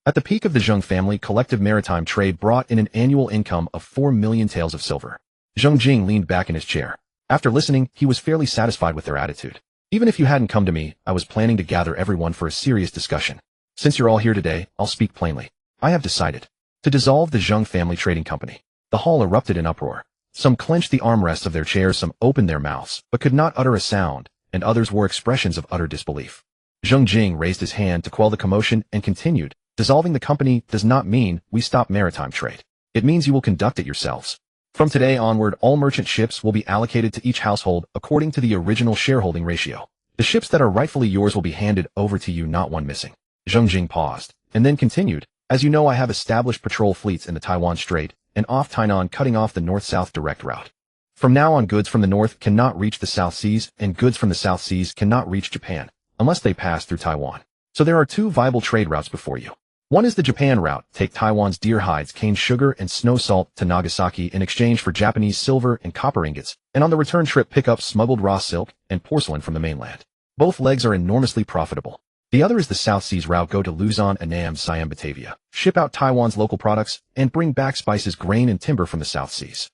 At the peak of the Zheng family, collective maritime trade brought in an annual income of 4 million taels of silver. Zheng Jing leaned back in his chair. After listening, he was fairly satisfied with their attitude. "Even if you hadn't come to me, I was planning to gather everyone for a serious discussion. Since you're all here today, I'll speak plainly. I have decided to dissolve the Zheng family trading company." The hall erupted in uproar. Some clenched the armrests of their chairs, some opened their mouths, but could not utter a sound, and others wore expressions of utter disbelief. Zheng Jing raised his hand to quell the commotion and continued, "Dissolving the company does not mean we stop maritime trade. It means you will conduct it yourselves. From today onward, all merchant ships will be allocated to each household according to the original shareholding ratio. The ships that are rightfully yours will be handed over to you, not one missing." Zheng Jing paused, and then continued, "As you know, I have established patrol fleets in the Taiwan Strait and off Tainan, cutting off the north-south direct route. From now on, goods from the north cannot reach the South Seas, and goods from the South Seas cannot reach Japan, unless they pass through Taiwan. So there are 2 viable trade routes before you. One is the Japan route. Take Taiwan's deer hides, cane sugar, and snow salt to Nagasaki in exchange for Japanese silver and copper ingots, and on the return trip pick up smuggled raw silk and porcelain from the mainland. Both legs are enormously profitable. The other is the South Seas route. Go to Luzon, Annam, Siam, Batavia, ship out Taiwan's local products, and bring back spices, grain, and timber from the South Seas.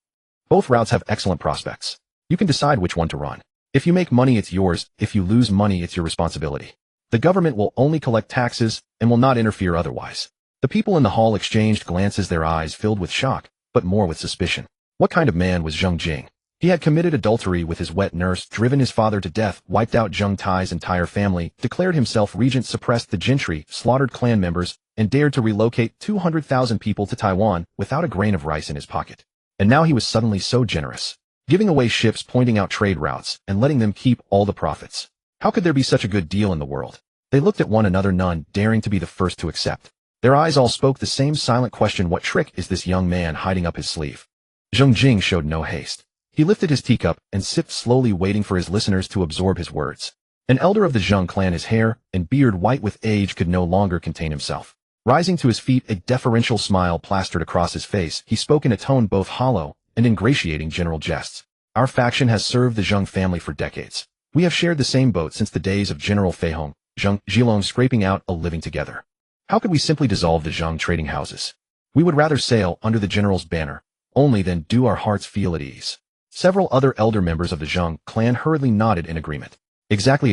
Both routes have excellent prospects. You can decide which one to run. If you make money, it's yours. If you lose money, it's your responsibility. The government will only collect taxes and will not interfere otherwise." The people in the hall exchanged glances, their eyes filled with shock, but more with suspicion. What kind of man was Zheng Jing? He had committed adultery with his wet nurse, driven his father to death, wiped out Zheng Tai's entire family, declared himself regent, suppressed the gentry, slaughtered clan members, and dared to relocate 200,000 people to Taiwan without a grain of rice in his pocket. And now he was suddenly so generous, giving away ships, pointing out trade routes, and letting them keep all the profits. How could there be such a good deal in the world? They looked at one another, none daring to be the first to accept. Their eyes all spoke the same silent question: what trick is this young man hiding up his sleeve? Zheng Jing showed no haste. He lifted his teacup and sipped slowly, waiting for his listeners to absorb his words. An elder of the Zheng clan, his hair and beard white with age, could no longer contain himself. Rising to his feet, a deferential smile plastered across his face, he spoke in a tone both hollow and ingratiating: "General jests. Our faction has served the Zheng family for decades. We have shared the same boat since the days of General Fei Hong, Zheng Jilong, scraping out a living together. How could we simply dissolve the Zheng trading houses? We would rather sail under the general's banner, only than do our hearts feel at ease. Several other elder members of the Zheng clan hurriedly nodded in agreement. Exactly.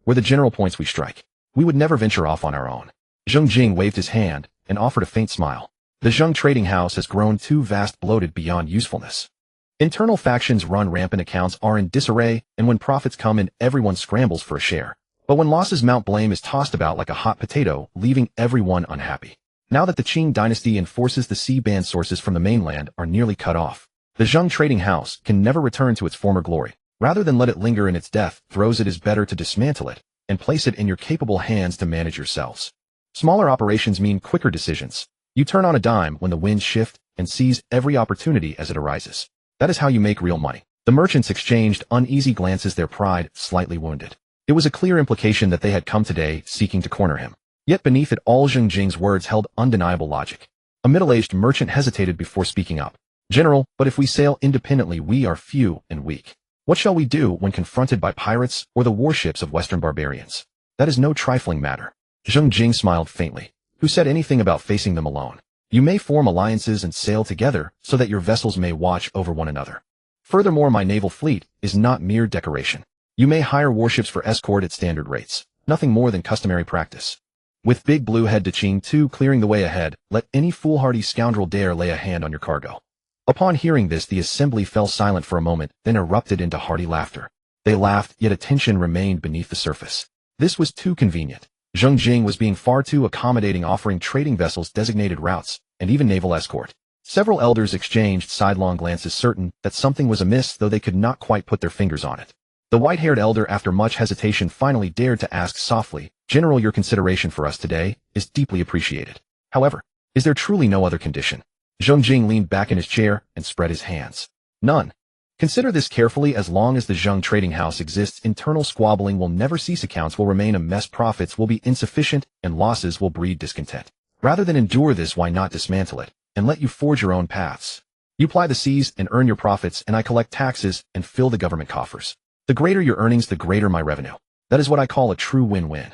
Where the general points we strike. We would never venture off on our own. Zheng Jing waved his hand and offered a faint smile. The Zheng trading house has grown too vast, bloated beyond usefulness. Internal factions run rampant, accounts are in disarray, and when profits come in, everyone scrambles for a share. But when losses mount, blame is tossed about like a hot potato, leaving everyone unhappy. Now that the Qing dynasty enforces the sea-band sources from the mainland are nearly cut off, the Zheng trading house can never return to its former glory. Rather than let it linger in its death throes, it is better to dismantle it and place it in your capable hands to manage yourselves. Smaller operations mean quicker decisions. You turn on a dime when the winds shift and seize every opportunity as it arises. That is how you make real money. The merchants exchanged uneasy glances, their pride slightly wounded. It was a clear implication that they had come today seeking to corner him. Yet beneath it all, Zheng Jing's words held undeniable logic. A middle-aged merchant hesitated before speaking up. General, but if we sail independently, we are few and weak. What shall we do when confronted by pirates or the warships of Western barbarians? That is no trifling matter. Zheng Jing smiled faintly. Who said anything about facing them alone? You may form alliances and sail together so that your vessels may watch over one another. Furthermore, my naval fleet is not mere decoration. You may hire warships for escort at standard rates, nothing more than customary practice. With Big Blue Head to Qing too clearing the way ahead, let any foolhardy scoundrel dare lay a hand on your cargo. Upon hearing this, the assembly fell silent for a moment, then erupted into hearty laughter. They laughed, yet a tension remained beneath the surface. This was too convenient. Zheng Jing was being far too accommodating, offering trading vessels designated routes, and even naval escort. Several elders exchanged sidelong glances, certain that something was amiss, though they could not quite put their fingers on it. The white-haired elder, after much hesitation, finally dared to ask softly, General, your consideration for us today is deeply appreciated. However, is there truly no other condition? Zheng Jing leaned back in his chair and spread his hands. None. Consider this carefully. As long as the Zheng trading house exists, internal squabbling will never cease, accounts will remain a mess, profits will be insufficient, and losses will breed discontent. Rather than endure this, why not dismantle it, and let you forge your own paths? You ply the seas and earn your profits, and I collect taxes and fill the government coffers. The greater your earnings, the greater my revenue. That is what I call a true win-win.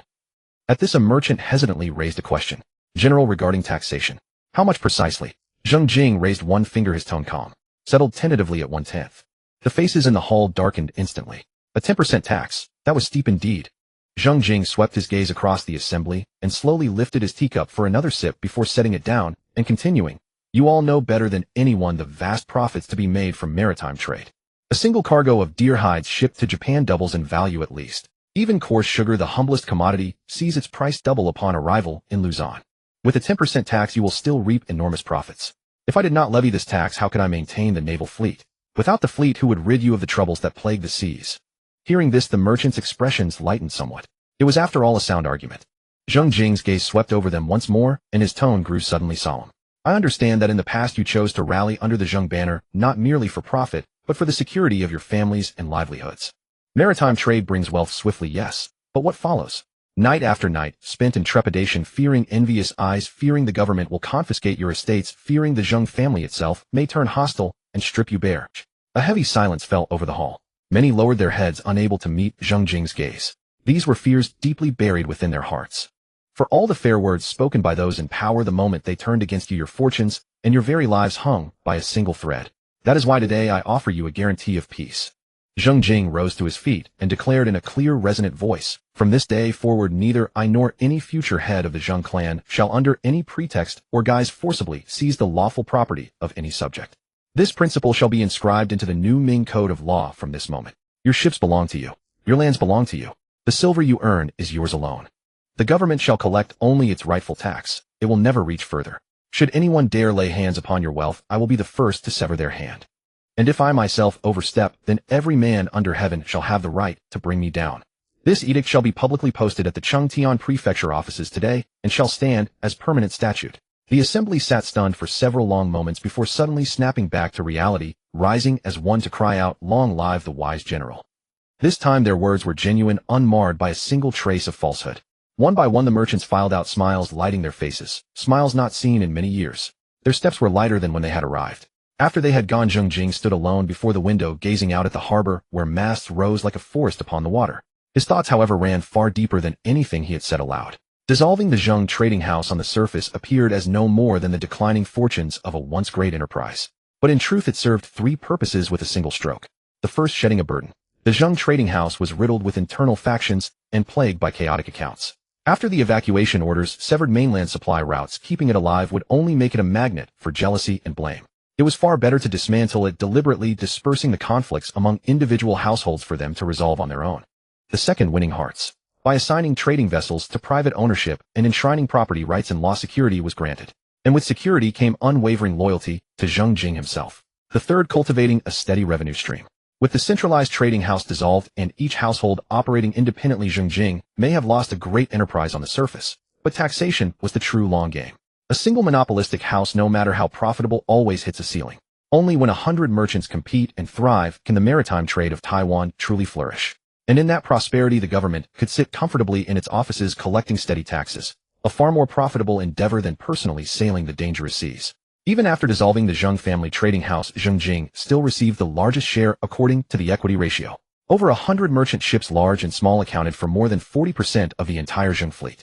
At this, a merchant hesitantly raised a question. General, regarding taxation. How much precisely? Zheng Jing raised one finger, his tone calm. Settled tentatively at 1/10. The faces in the hall darkened instantly. A 10% tax. That was steep indeed. Zheng Jing swept his gaze across the assembly and slowly lifted his teacup for another sip before setting it down and continuing. You all know better than anyone the vast profits to be made from maritime trade. A single cargo of deer hides shipped to Japan doubles in value at least. Even coarse sugar, the humblest commodity, sees its price double upon arrival in Luzon. With a 10% tax, you will still reap enormous profits. If I did not levy this tax, how could I maintain the naval fleet? Without the fleet, who would rid you of the troubles that plague the seas? Hearing this, the merchant's expressions lightened somewhat. It was after all a sound argument. Zheng Jing's gaze swept over them once more, and his tone grew suddenly solemn. I understand that in the past you chose to rally under the Zheng banner, not merely for profit, but for the security of your families and livelihoods. Maritime trade brings wealth swiftly, yes, but what follows? Night after night, spent in trepidation, fearing envious eyes, fearing the government will confiscate your estates, fearing the Zheng family itself may turn hostile and strip you bare. A heavy silence fell over the hall. Many lowered their heads, unable to meet Zheng Jing's gaze. These were fears deeply buried within their hearts. For all the fair words spoken by those in power, the moment they turned against you, your fortunes and your very lives hung by a single thread. That is why today I offer you a guarantee of peace. Zheng Jing rose to his feet and declared in a clear, resonant voice, from this day forward, neither I nor any future head of the Zheng clan shall under any pretext or guise forcibly seize the lawful property of any subject. This principle shall be inscribed into the new Ming Code of Law from this moment. Your ships belong to you. Your lands belong to you. The silver you earn is yours alone. The government shall collect only its rightful tax. It will never reach further. Should anyone dare lay hands upon your wealth, I will be the first to sever their hand. And if I myself overstep, then every man under heaven shall have the right to bring me down. This edict shall be publicly posted at the Chengtian prefecture offices today, and shall stand as permanent statute. The assembly sat stunned for several long moments before suddenly snapping back to reality, rising as one to cry out, "Long live the wise general." This time their words were genuine, unmarred by a single trace of falsehood. One by one the merchants filed out, smiles lighting their faces, smiles not seen in many years. Their steps were lighter than when they had arrived. After they had gone, Zheng Jing stood alone before the window, gazing out at the harbor, where masts rose like a forest upon the water. His thoughts, however, ran far deeper than anything he had said aloud. Dissolving the Zheng trading house on the surface appeared as no more than the declining fortunes of a once great enterprise. But in truth it served three purposes with a single stroke. The first, shedding a burden. The Zheng trading house was riddled with internal factions and plagued by chaotic accounts. After the evacuation orders severed mainland supply routes, keeping it alive would only make it a magnet for jealousy and blame. It was far better to dismantle it, deliberately dispersing the conflicts among individual households for them to resolve on their own. The second, winning hearts. By assigning trading vessels to private ownership and enshrining property rights and law, security was granted. And with security came unwavering loyalty to Zheng Jing himself. The third, cultivating a steady revenue stream. With the centralized trading house dissolved and each household operating independently, Zheng Jing may have lost a great enterprise on the surface, but taxation was the true long game. A single monopolistic house, no matter how profitable, always hits a ceiling. Only when 100 merchants compete and thrive can the maritime trade of Taiwan truly flourish. And in that prosperity, the government could sit comfortably in its offices collecting steady taxes, a far more profitable endeavor than personally sailing the dangerous seas. Even after dissolving the Zheng family trading house, Zheng Jing still received the largest share according to the equity ratio. Over 100 merchant ships, large and small, accounted for more than 40% of the entire Zheng fleet.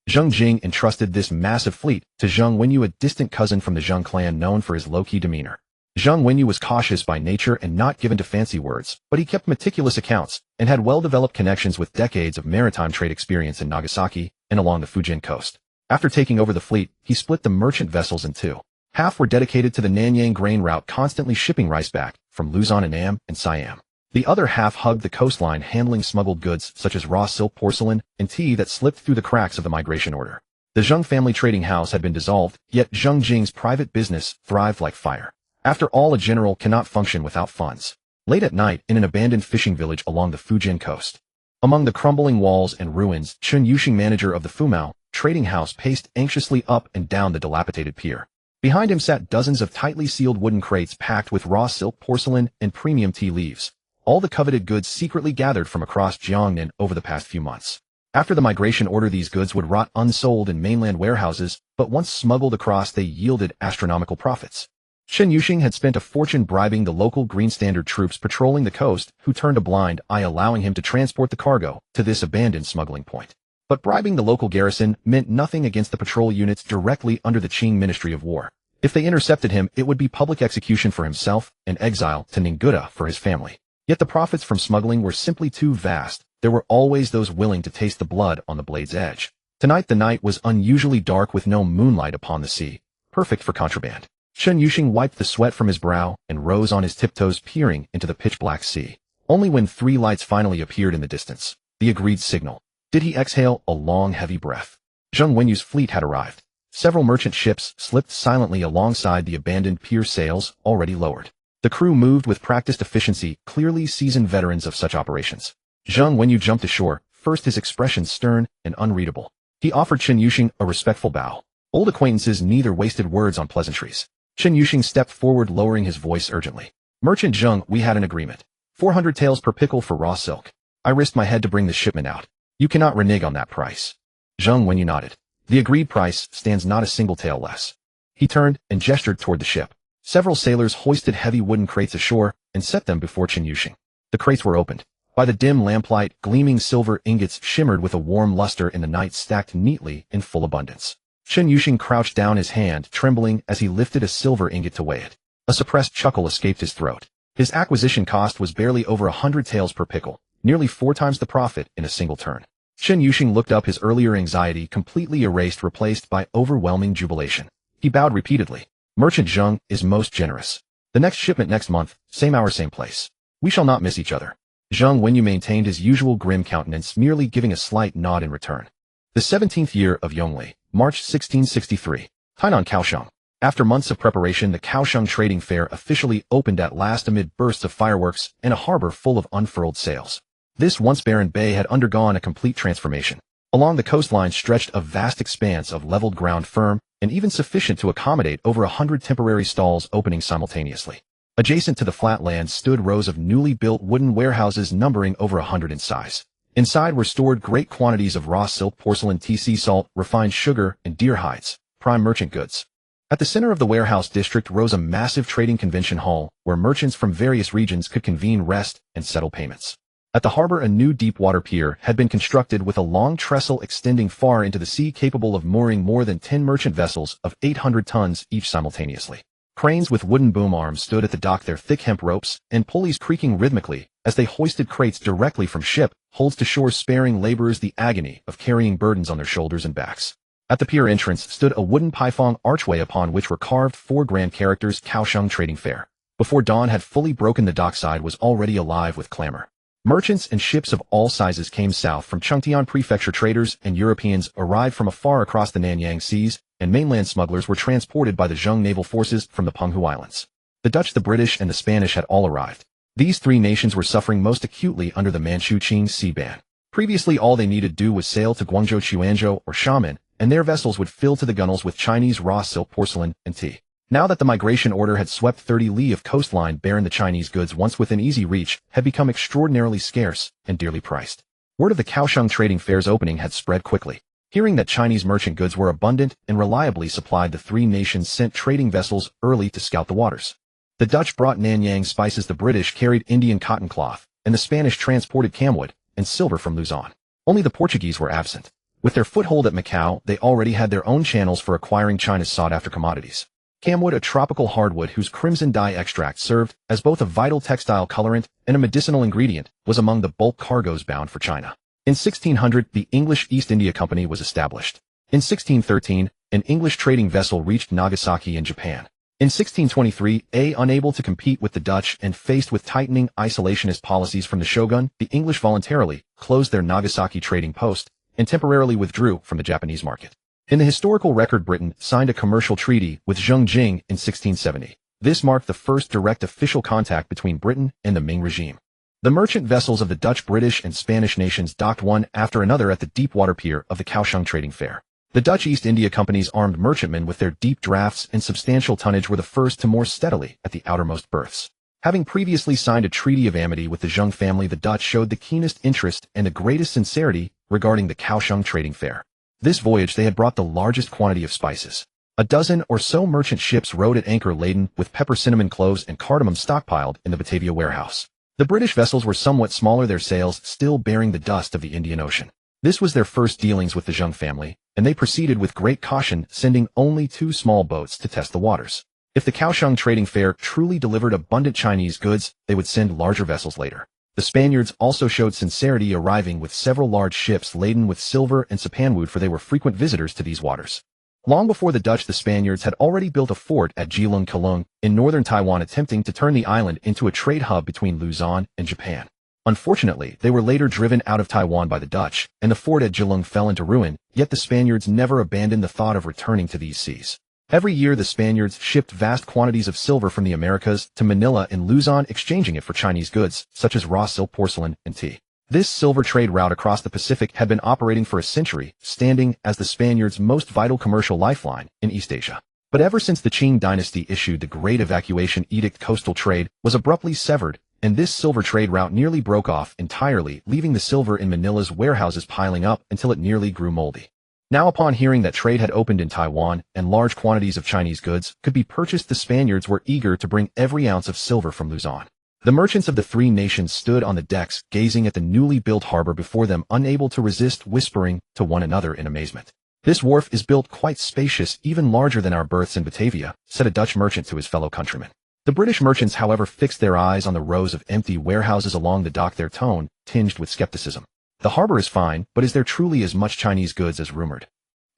Zheng Jing entrusted this massive fleet to Zheng Wenyu, a distant cousin from the Zheng clan known for his low-key demeanor. Zheng Wenyu was cautious by nature and not given to fancy words, but he kept meticulous accounts and had well-developed connections with decades of maritime trade experience in Nagasaki and along the Fujian coast. After taking over the fleet, he split the merchant vessels in two. Half were dedicated to the Nanjing grain route, constantly shipping rice back from Luzon, Annam, and Siam. The other half hugged the coastline, handling smuggled goods such as raw silk, porcelain, and tea that slipped through the cracks of the migration order. The Zheng family trading house had been dissolved, yet Zheng Jing's private business thrived like fire. After all, a general cannot function without funds. Late at night, in an abandoned fishing village along the Fujian coast, among the crumbling walls and ruins, Chen Yuxing, manager of the Fumao trading house, paced anxiously up and down the dilapidated pier. Behind him sat dozens of tightly sealed wooden crates packed with raw silk, porcelain, and premium tea leaves, all the coveted goods secretly gathered from across Jiangnan over the past few months. After the migration order, these goods would rot unsold in mainland warehouses, but once smuggled across, they yielded astronomical profits. Chen Yuxing had spent a fortune bribing the local Green Standard troops patrolling the coast, who turned a blind eye, allowing him to transport the cargo to this abandoned smuggling point. But bribing the local garrison meant nothing against the patrol units directly under the Qing Ministry of War. If they intercepted him, it would be public execution for himself and exile to Ningguta for his family. Yet the profits from smuggling were simply too vast. There were always those willing to taste the blood on the blade's edge. Tonight the night was unusually dark, with no moonlight upon the sea, perfect for contraband. Chen Yuxing wiped the sweat from his brow and rose on his tiptoes, peering into the pitch-black sea. Only when 3 lights finally appeared in the distance, the agreed signal, did he exhale a long, heavy breath. Zheng Wenyu's fleet had arrived. Several merchant ships slipped silently alongside the abandoned pier, sails already lowered. The crew moved with practiced efficiency, clearly seasoned veterans of such operations. Zheng Wenyu jumped ashore, first his expression stern and unreadable. He offered Chen Yuxing a respectful bow. Old acquaintances neither wasted words on pleasantries. Chen Yuxing stepped forward, lowering his voice urgently. Merchant Zheng, we had an agreement. 400 taels per pickle for raw silk. I risked my head to bring the shipment out. You cannot renege on that price. Zheng Wenyu nodded. The agreed price stands not a single tael less. He turned and gestured toward the ship. Several sailors hoisted heavy wooden crates ashore and set them before Chen Yuxing. The crates were opened. By the dim lamplight, gleaming silver ingots shimmered with a warm luster in the night, stacked neatly in full abundance. Chen Yuxing crouched down, his hand trembling as he lifted a silver ingot to weigh it. A suppressed chuckle escaped his throat. His acquisition cost was barely over 100 taels per pickle, nearly 4 times the profit in a single turn. Chen Yuxing looked up, his earlier anxiety completely erased, replaced by overwhelming jubilation. He bowed repeatedly. Merchant Zheng is most generous. The next shipment next month, same hour, same place. We shall not miss each other. Zheng Wenyu maintained his usual grim countenance, merely giving a slight nod in return. The 17th year of Yongli, March 1663, Tainan, Kaohsiung. After months of preparation, the Kaohsiung Trading Fair officially opened at last amid bursts of fireworks and a harbor full of unfurled sails. This once barren bay had undergone a complete transformation. Along the coastline stretched a vast expanse of leveled ground, firm and even sufficient to accommodate over 100 temporary stalls opening simultaneously. Adjacent to the flat land stood rows of newly built wooden warehouses numbering over 100 in size. Inside were stored great quantities of raw silk, porcelain, tea, sea salt, refined sugar, and deer hides, prime merchant goods. At the center of the warehouse district rose a massive trading convention hall where merchants from various regions could convene, rest, and settle payments. At the harbor, a new deep-water pier had been constructed with a long trestle extending far into the sea, capable of mooring more than 10 merchant vessels of 800 tons each simultaneously. Cranes with wooden boom arms stood at the dock, their thick hemp ropes and pulleys creaking rhythmically as they hoisted crates directly from ship holds to shore, sparing laborers the agony of carrying burdens on their shoulders and backs. At the pier entrance stood a wooden paifong archway upon which were carved 4 grand characters: Kaohsiung Trading Fair. Before dawn had fully broken, the dockside was already alive with clamor. Merchants and ships of all sizes came south from Chengtian Prefecture. Traders and Europeans arrived from afar across the Nanyang seas, and mainland smugglers were transported by the Zheng naval forces from the Penghu Islands. The Dutch, the British, and the Spanish had all arrived. These 3 nations were suffering most acutely under the Manchu-Qing sea ban. Previously, all they needed do was sail to Guangzhou, Quanzhou, or Xiamen, and their vessels would fill to the gunwales with Chinese raw silk, porcelain, and tea. Now that the migration order had swept 30 li of coastline barren, the Chinese goods, once within easy reach, had become extraordinarily scarce and dearly priced. Word of the Kaohsiung Trading Fair's opening had spread quickly. Hearing that Chinese merchant goods were abundant and reliably supplied, the 3 nations sent trading vessels early to scout the waters. The Dutch brought Nanyang spices, the British carried Indian cotton cloth, and the Spanish transported camwood and silver from Luzon. Only the Portuguese were absent. With their foothold at Macau, they already had their own channels for acquiring China's sought-after commodities. Camwood, a tropical hardwood whose crimson dye extract served as both a vital textile colorant and a medicinal ingredient, was among the bulk cargoes bound for China. In 1600, the English East India Company was established. In 1613, an English trading vessel reached Nagasaki in Japan. In 1623, unable to compete with the Dutch and faced with tightening isolationist policies from the shogun, the English voluntarily closed their Nagasaki trading post and temporarily withdrew from the Japanese market. In the historical record, Britain signed a commercial treaty with Zheng Jing in 1670. This marked the first direct official contact between Britain and the Ming regime. The merchant vessels of the Dutch, British, and Spanish nations docked one after another at the deep-water pier of the Kaohsiung Trading Fair. The Dutch East India Company's armed merchantmen, with their deep drafts and substantial tonnage, were the first to moor steadily at the outermost berths. Having previously signed a treaty of amity with the Zheng family, the Dutch showed the keenest interest and the greatest sincerity regarding the Kaohsiung Trading Fair. This voyage they had brought the largest quantity of spices. A dozen or so merchant ships rode at anchor laden with pepper, cinnamon, cloves, and cardamom stockpiled in the Batavia warehouse. The British vessels were somewhat smaller, their sails still bearing the dust of the Indian Ocean. This was their first dealings with the Zheng family, and they proceeded with great caution, sending only 2 small boats to test the waters. If the Kaohsiung Trading Fair truly delivered abundant Chinese goods, they would send larger vessels later. The Spaniards also showed sincerity, arriving with several large ships laden with silver and sapanwood, for they were frequent visitors to these waters. Long before the Dutch, the Spaniards had already built a fort at Keelung in northern Taiwan, attempting to turn the island into a trade hub between Luzon and Japan. Unfortunately, they were later driven out of Taiwan by the Dutch, and the fort at Keelung fell into ruin, yet the Spaniards never abandoned the thought of returning to these seas. Every year, the Spaniards shipped vast quantities of silver from the Americas to Manila and Luzon, exchanging it for Chinese goods, such as raw silk, porcelain, and tea. This silver trade route across the Pacific had been operating for a century, standing as the Spaniards' most vital commercial lifeline in East Asia. But ever since the Qing dynasty issued the Great Evacuation Edict, coastal trade was abruptly severed, and this silver trade route nearly broke off entirely, leaving the silver in Manila's warehouses piling up until it nearly grew moldy. Now, upon hearing that trade had opened in Taiwan and large quantities of Chinese goods could be purchased, the Spaniards were eager to bring every ounce of silver from Luzon. The merchants of the 3 nations stood on the decks, gazing at the newly built harbor before them, unable to resist whispering to one another in amazement. "This wharf is built quite spacious, even larger than our berths in Batavia," said a Dutch merchant to his fellow countrymen. The British merchants, however, fixed their eyes on the rows of empty warehouses along the dock, their tone tinged with skepticism. "The harbor is fine, but is there truly as much Chinese goods as rumored?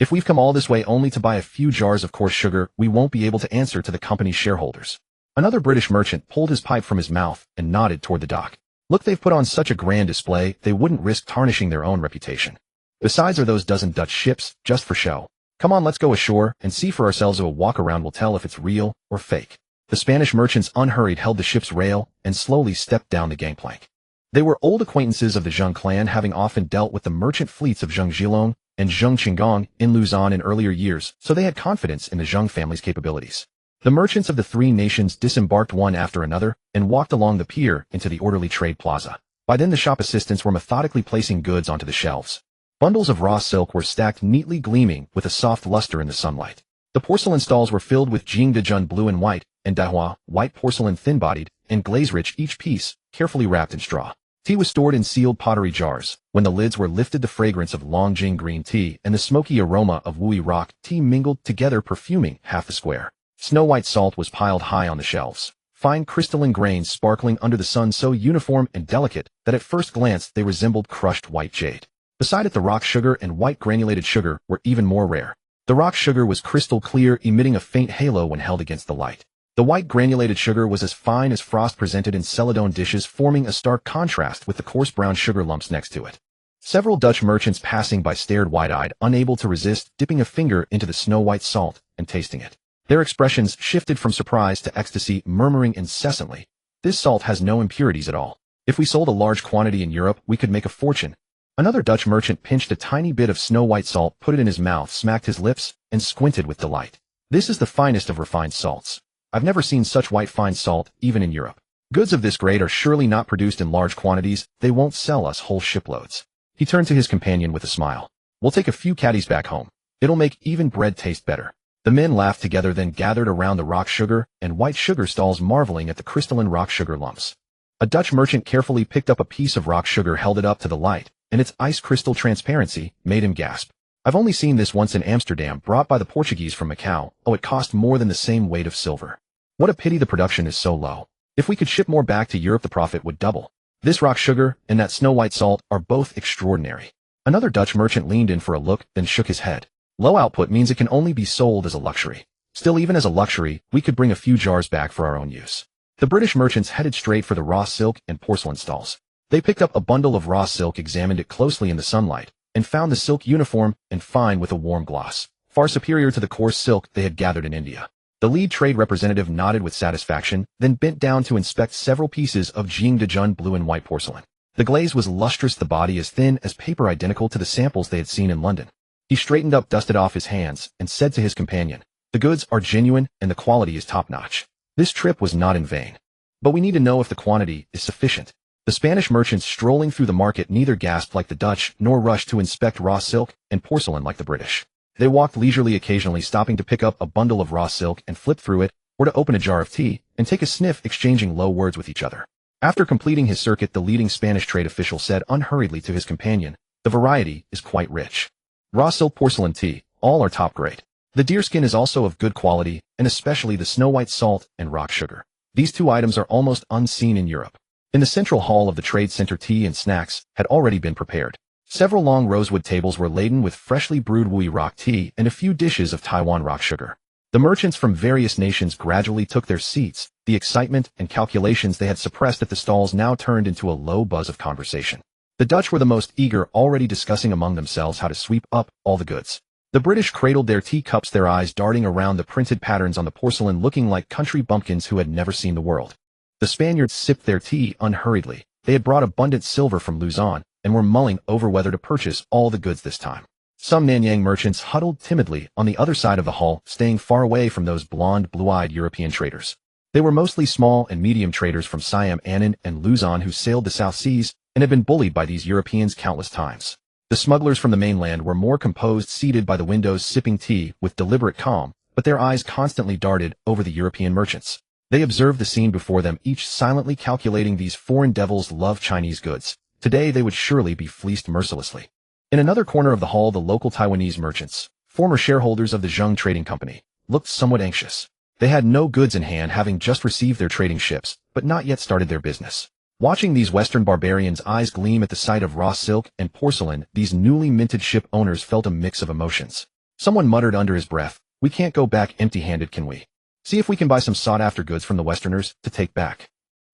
If we've come all this way only to buy a few jars of coarse sugar, we won't be able to answer to the company's shareholders." Another British merchant pulled his pipe from his mouth and nodded toward the dock. "Look, they've put on such a grand display, they wouldn't risk tarnishing their own reputation. Besides, are those dozen Dutch ships just for show? Come on, let's go ashore and see for ourselves. A walk around will tell if it's real or fake." The Spanish merchants, unhurried, held the ship's rail and slowly stepped down the gangplank. They were old acquaintances of the Zheng clan, having often dealt with the merchant fleets of Zheng Jing and Zheng Chenggong in Luzon in earlier years, so they had confidence in the Zheng family's capabilities. The merchants of the 3 nations disembarked one after another and walked along the pier into the orderly trade plaza. By then, the shop assistants were methodically placing goods onto the shelves. Bundles of raw silk were stacked neatly, gleaming with a soft luster in the sunlight. The porcelain stalls were filled with Jingdejun blue and white, and Dahua white porcelain, thin-bodied and glaze-rich, each piece carefully wrapped in straw. Tea was stored in sealed pottery jars. When the lids were lifted, the fragrance of Nanjing green tea and the smoky aroma of Wui rock tea mingled together, perfuming half the square. Snow-white salt was piled high on the shelves, fine crystalline grains sparkling under the sun, so uniform and delicate that at first glance they resembled crushed white jade. Beside it, the rock sugar and white granulated sugar were even more rare. The rock sugar was crystal clear, emitting a faint halo when held against the light. The white granulated sugar was as fine as frost, presented in celadon dishes, forming a stark contrast with the coarse brown sugar lumps next to it. Several Dutch merchants passing by stared wide-eyed, unable to resist dipping a finger into the snow-white salt and tasting it. Their expressions shifted from surprise to ecstasy, murmuring incessantly, "This salt has no impurities at all. If we sold a large quantity in Europe, we could make a fortune." Another Dutch merchant pinched a tiny bit of snow-white salt, put it in his mouth, smacked his lips, and squinted with delight. "This is the finest of refined salts. I've never seen such white fine salt, even in Europe. Goods of this grade are surely not produced in large quantities. They won't sell us whole shiploads." He turned to his companion with a smile. "We'll take a few caddies back home. It'll make even bread taste better." The men laughed together, then gathered around the rock sugar and white sugar stalls, marveling at the crystalline rock sugar lumps. A Dutch merchant carefully picked up a piece of rock sugar, held it up to the light, and its ice crystal transparency made him gasp. "I've only seen this once in Amsterdam, brought by the Portuguese from Macau. Oh, it cost more than the same weight of silver. What a pity the production is so low. If we could ship more back to Europe, the profit would double. This rock sugar and that snow-white salt are both extraordinary." Another Dutch merchant leaned in for a look, then shook his head. "Low output means it can only be sold as a luxury. Still, even as a luxury, we could bring a few jars back for our own use." The British merchants headed straight for the raw silk and porcelain stalls. They picked up a bundle of raw silk, examined it closely in the sunlight, and found the silk uniform and fine with a warm gloss, far superior to the coarse silk they had gathered in India. The lead trade representative nodded with satisfaction, then bent down to inspect several pieces of Jing blue and white porcelain. The glaze was lustrous, the body as thin as paper, identical to the samples they had seen in London. He straightened up, dusted off his hands, and said to his companion, "The goods are genuine and the quality is top-notch. This trip was not in vain. But we need to know if the quantity is sufficient." The Spanish merchants strolling through the market neither gasped like the Dutch nor rushed to inspect raw silk and porcelain like the British. They walked leisurely, occasionally stopping to pick up a bundle of raw silk and flip through it, or to open a jar of tea and take a sniff, exchanging low words with each other. After completing his circuit, the leading Spanish trade official said unhurriedly to his companion, "The variety is quite rich. Raw silk, porcelain, tea, all are top grade. The deerskin is also of good quality, and especially the snow-white salt and rock sugar. These two items are almost unseen in Europe." In the central hall of the trade center, tea and snacks had already been prepared. Several long rosewood tables were laden with freshly brewed Wui rock tea and a few dishes of Taiwan rock sugar. The merchants from various nations gradually took their seats. The excitement and calculations they had suppressed at the stalls now turned into a low buzz of conversation. The Dutch were the most eager, already discussing among themselves how to sweep up all the goods. The British cradled their teacups, their eyes darting around the printed patterns on the porcelain, looking like country bumpkins who had never seen the world. The Spaniards sipped their tea unhurriedly. They had brought abundant silver from Luzon, and were mulling over whether to purchase all the goods this time. Some Nanjing merchants huddled timidly on the other side of the hall, staying far away from those blonde, blue-eyed European traders. They were mostly small and medium traders from Siam, Annan, and Luzon who sailed the South Seas and had been bullied by these Europeans countless times. The smugglers from the mainland were more composed, seated by the windows sipping tea with deliberate calm, but their eyes constantly darted over the European merchants. They observed the scene before them, each silently calculating these foreign devils love Chinese goods. Today they would surely be fleeced mercilessly. In another corner of the hall, the local Taiwanese merchants, former shareholders of the Zheng Trading Company, looked somewhat anxious. They had no goods in hand, having just received their trading ships, but not yet started their business. Watching these Western barbarians' eyes gleam at the sight of raw silk and porcelain, these newly minted ship owners felt a mix of emotions. Someone muttered under his breath, "We can't go back empty-handed, can we? See if we can buy some sought-after goods from the Westerners to take back."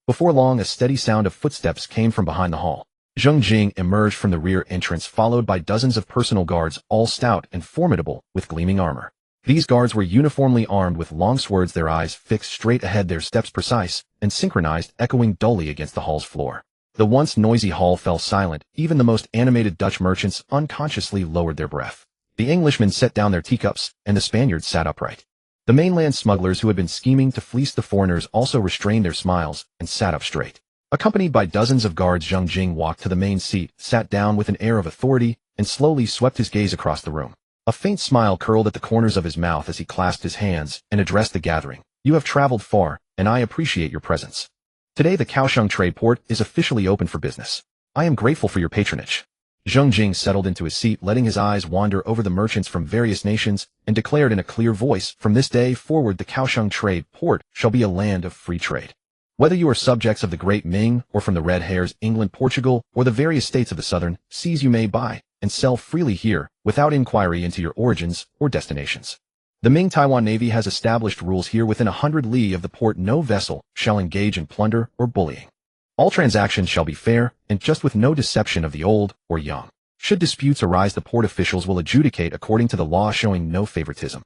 Before long, a steady sound of footsteps came from behind the hall. Zheng Jing emerged from the rear entrance, followed by dozens of personal guards, all stout and formidable with gleaming armor. These guards were uniformly armed with long swords, their eyes fixed straight ahead, their steps precise and synchronized, echoing dully against the hall's floor. The once noisy hall fell silent. Even the most animated Dutch merchants unconsciously lowered their breath. The Englishmen set down their teacups, and the Spaniards sat upright. The mainland smugglers who had been scheming to fleece the foreigners also restrained their smiles and sat up straight. Accompanied by dozens of guards, Zheng Jing walked to the main seat, sat down with an air of authority, and slowly swept his gaze across the room. A faint smile curled at the corners of his mouth as he clasped his hands and addressed the gathering. "You have traveled far, and I appreciate your presence. Today the Kaohsiung trade port is officially open for business. I am grateful for your patronage. Zheng Jing settled into his seat, letting his eyes wander over the merchants from various nations, and declared in a clear voice, from this day forward the Kaohsiung trade port shall be a land of free trade. Whether you are subjects of the Great Ming, or from the Red Hairs, England, Portugal, or the various states of the southern seas, you may buy and sell freely here, without inquiry into your origins or destinations. The Ming Taiwan Navy has established rules here. Within 100 li of the port no vessel shall engage in plunder or bullying. All transactions shall be fair, and just, with no deception of the old or young. Should disputes arise, the port officials will adjudicate according to the law, showing no favoritism.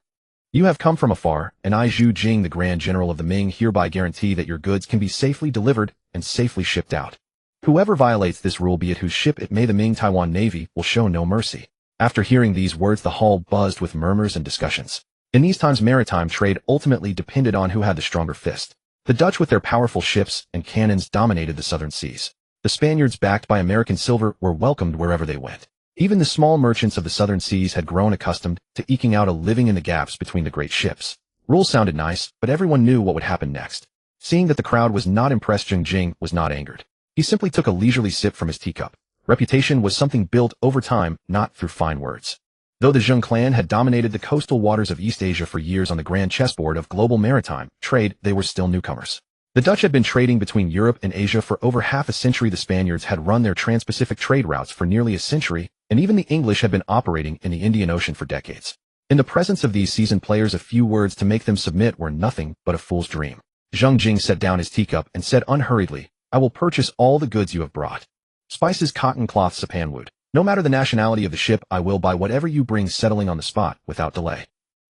You have come from afar, and I, Zheng Jing, the Grand General of the Ming, hereby guarantee that your goods can be safely delivered and safely shipped out. Whoever violates this rule, be it whose ship it may, the Ming Taiwan Navy will show no mercy. After hearing these words, the hall buzzed with murmurs and discussions. In these times, maritime trade ultimately depended on who had the stronger fist. The Dutch with their powerful ships and cannons dominated the southern seas. The Spaniards, backed by American silver, were welcomed wherever they went. Even the small merchants of the southern seas had grown accustomed to eking out a living in the gaps between the great ships. Rules sounded nice, but everyone knew what would happen next. Seeing that the crowd was not impressed, Zheng Jing was not angered. He simply took a leisurely sip from his teacup. Reputation was something built over time, not through fine words. Though the Zheng clan had dominated the coastal waters of East Asia for years on the grand chessboard of global maritime trade, they were still newcomers. The Dutch had been trading between Europe and Asia for over half a century. The Spaniards had run their trans-Pacific trade routes for nearly a century, and even the English had been operating in the Indian Ocean for decades. In the presence of these seasoned players, a few words to make them submit were nothing but a fool's dream. Zheng Jing set down his teacup and said unhurriedly, I will purchase all the goods you have brought. Spices, cotton, cloth, sapanwood. No matter the nationality of the ship, I will buy whatever you bring, settling on the spot without delay.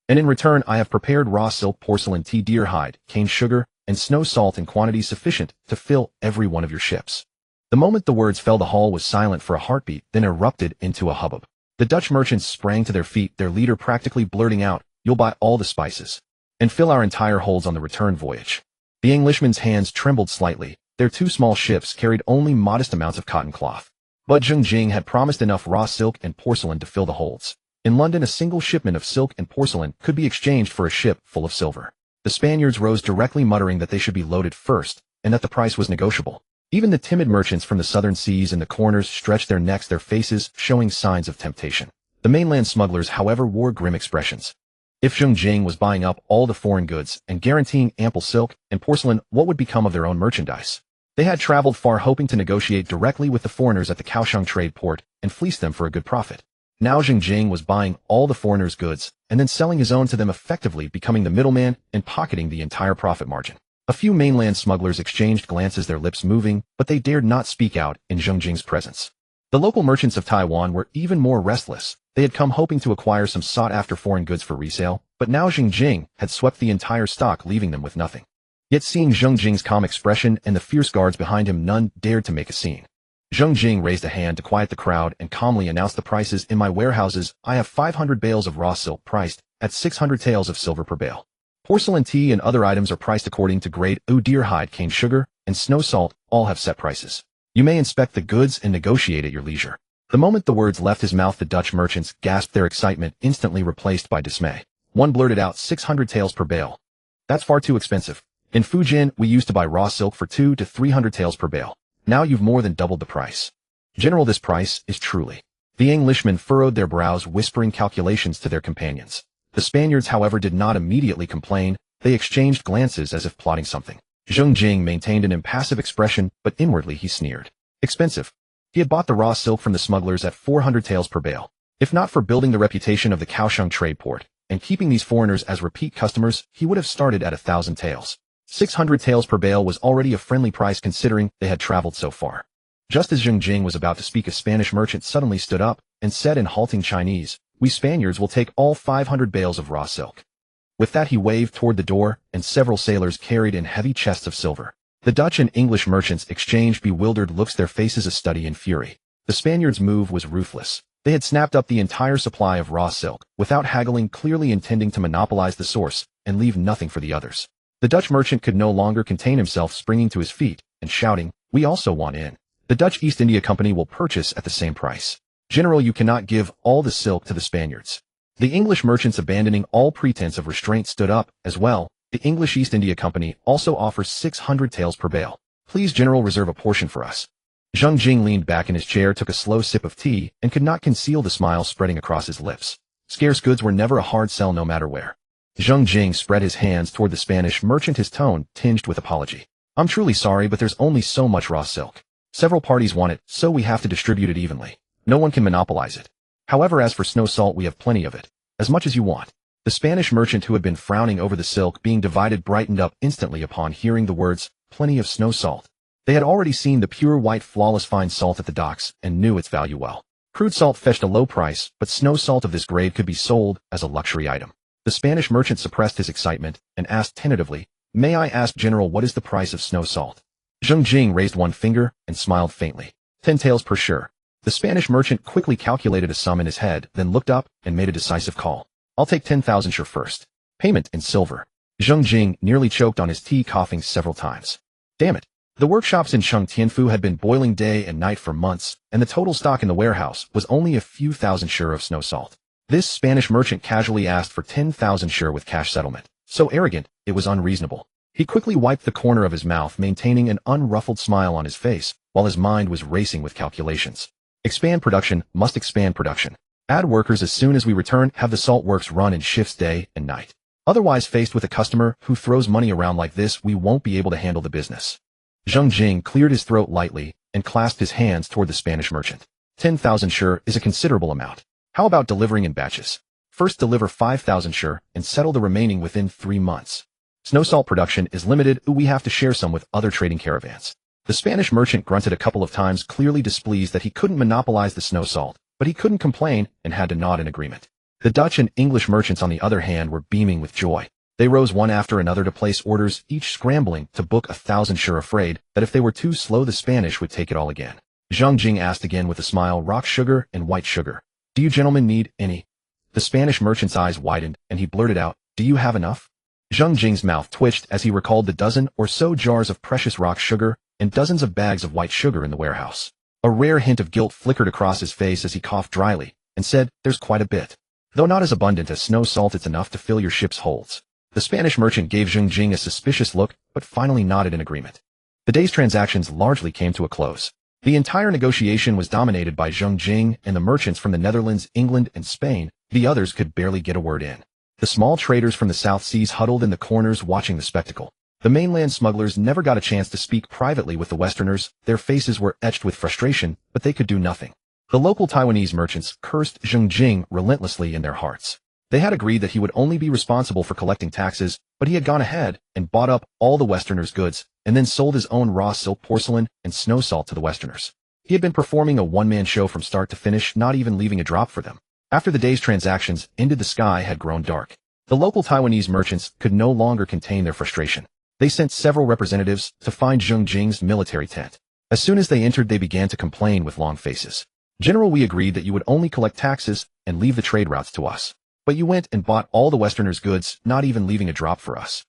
And in return, I have prepared raw silk, porcelain, tea, deer hide, cane sugar, and snow salt in quantities sufficient to fill every one of your ships. The moment the words fell, the hall was silent for a heartbeat, then erupted into a hubbub. The Dutch merchants sprang to their feet, their leader practically blurting out, You'll buy all the spices and fill our entire holds on the return voyage. The Englishman's hands trembled slightly. Their two small ships carried only modest amounts of cotton cloth. But Zheng Jing had promised enough raw silk and porcelain to fill the holds. In London, a single shipment of silk and porcelain could be exchanged for a ship full of silver. The Spaniards rose directly, muttering that they should be loaded first, and that the price was negotiable. Even the timid merchants from the southern seas in the corners stretched their necks, their faces showing signs of temptation. The mainland smugglers, however, wore grim expressions. If Zheng Jing was buying up all the foreign goods and guaranteeing ample silk and porcelain, what would become of their own merchandise? They had traveled far, hoping to negotiate directly with the foreigners at the Kaohsiung trade port and fleece them for a good profit. Now Zheng Jing was buying all the foreigners' goods and then selling his own to them, effectively becoming the middleman and pocketing the entire profit margin. A few mainland smugglers exchanged glances, their lips moving, but they dared not speak out in Zheng Jing's presence. The local merchants of Taiwan were even more restless. They had come hoping to acquire some sought-after foreign goods for resale, but now Zheng Jing had swept the entire stock, leaving them with nothing. Yet seeing Zheng Jing's calm expression and the fierce guards behind him, none dared to make a scene. Zheng Jing raised a hand to quiet the crowd and calmly announced the prices. In my warehouses, I have 500 bales of raw silk priced at 600 taels of silver per bale. Porcelain, tea, and other items are priced according to grade. Deer hide, cane sugar, and snow salt all have set prices. You may inspect the goods and negotiate at your leisure. The moment the words left his mouth, the Dutch merchants gasped, their excitement instantly replaced by dismay. One blurted out, 600 taels per bale. That's far too expensive. In Fujian, we used to buy raw silk for 200 to 300 taels per bale. Now you've more than doubled the price. General, this price is truly. The Englishmen furrowed their brows, whispering calculations to their companions. The Spaniards, however, did not immediately complain. They exchanged glances as if plotting something. Zheng Jing maintained an impassive expression, but inwardly he sneered. Expensive. He had bought the raw silk from the smugglers at 400 taels per bale. If not for building the reputation of the Kaohsiung trade port and keeping these foreigners as repeat customers, he would have started at 1,000 taels. 600 taels per bale was already a friendly price considering they had traveled so far. Just as Zheng Jing was about to speak, a Spanish merchant suddenly stood up and said in halting Chinese, We Spaniards will take all 500 bales of raw silk. With that he waved toward the door, and several sailors carried in heavy chests of silver. The Dutch and English merchants exchanged bewildered looks, their faces a study in fury. The Spaniards' move was ruthless. They had snapped up the entire supply of raw silk, without haggling, clearly intending to monopolize the source and leave nothing for the others. The Dutch merchant could no longer contain himself, springing to his feet and shouting, We also want in. The Dutch East India Company will purchase at the same price. General, you cannot give all the silk to the Spaniards. The English merchants, abandoning all pretense of restraint, stood up as well. The English East India Company also offers 600 taels per bale. Please, General, reserve a portion for us. Zheng Jing leaned back in his chair, took a slow sip of tea, and could not conceal the smile spreading across his lips. Scarce goods were never a hard sell no matter where. Zheng Jing spread his hands toward the Spanish merchant, his tone tinged with apology. I'm truly sorry, but there's only so much raw silk. Several parties want it, so we have to distribute it evenly. No one can monopolize it. However, as for snow salt, we have plenty of it. As much as you want. The Spanish merchant, who had been frowning over the silk being divided, brightened up instantly upon hearing the words, plenty of snow salt. They had already seen the pure white flawless fine salt at the docks and knew its value well. Crude salt fetched a low price, but snow salt of this grade could be sold as a luxury item. The Spanish merchant suppressed his excitement and asked tentatively, May I ask, General, what is the price of snow salt? Zheng Jing raised one finger and smiled faintly. 10 taels per sure. The Spanish merchant quickly calculated a sum in his head, then looked up and made a decisive call. I'll take 10,000 sure first. Payment in silver. Zheng Jing nearly choked on his tea, coughing several times. Damn it. The workshops in Shengtianfu had been boiling day and night for months, and the total stock in the warehouse was only a few thousand sure of snow salt. This Spanish merchant casually asked for 10,000 sure with cash settlement. So arrogant, it was unreasonable. He quickly wiped the corner of his mouth, maintaining an unruffled smile on his face, while his mind was racing with calculations. Expand production, must expand production. Add workers as soon as we return, have the salt works run in shifts day and night. Otherwise, faced with a customer who throws money around like this, we won't be able to handle the business. Zheng Jing cleared his throat lightly and clasped his hands toward the Spanish merchant. 10,000 sure is a considerable amount. How about delivering in batches? First deliver 5,000 sure and settle the remaining within 3 months. Snow salt production is limited, we have to share some with other trading caravans. The Spanish merchant grunted a couple of times, clearly displeased that he couldn't monopolize the snow salt, but he couldn't complain and had to nod in agreement. The Dutch and English merchants, on the other hand, were beaming with joy. They rose one after another to place orders, each scrambling to book 1,000 sure, afraid that if they were too slow, the Spanish would take it all again. Zheng Jing asked again with a smile, rock sugar and white sugar. Do you gentlemen need any? The Spanish merchant's eyes widened, and he blurted out, do you have enough? Zheng Jing's mouth twitched as he recalled the dozen or so jars of precious rock sugar and dozens of bags of white sugar in the warehouse. A rare hint of guilt flickered across his face as he coughed dryly and said, there's quite a bit. Though not as abundant as snow salt, it's enough to fill your ship's holds. The Spanish merchant gave Zheng Jing a suspicious look, but finally nodded in agreement. The day's transactions largely came to a close. The entire negotiation was dominated by Zheng Jing and the merchants from the Netherlands, England, and Spain. The others could barely get a word in. The small traders from the South Seas huddled in the corners watching the spectacle. The mainland smugglers never got a chance to speak privately with the Westerners. Their faces were etched with frustration, but they could do nothing. The local Taiwanese merchants cursed Zheng Jing relentlessly in their hearts. They had agreed that he would only be responsible for collecting taxes, but he had gone ahead and bought up all the Westerners' goods and then sold his own raw silk, porcelain, and snow salt to the Westerners. He had been performing a one-man show from start to finish, not even leaving a drop for them. After the day's transactions ended, the sky had grown dark. The local Taiwanese merchants could no longer contain their frustration. They sent several representatives to find Zheng Jing's military tent. As soon as they entered, they began to complain with long faces. General, we agreed that you would only collect taxes and leave the trade routes to us. But you went and bought all the Westerners' goods, not even leaving a drop for us.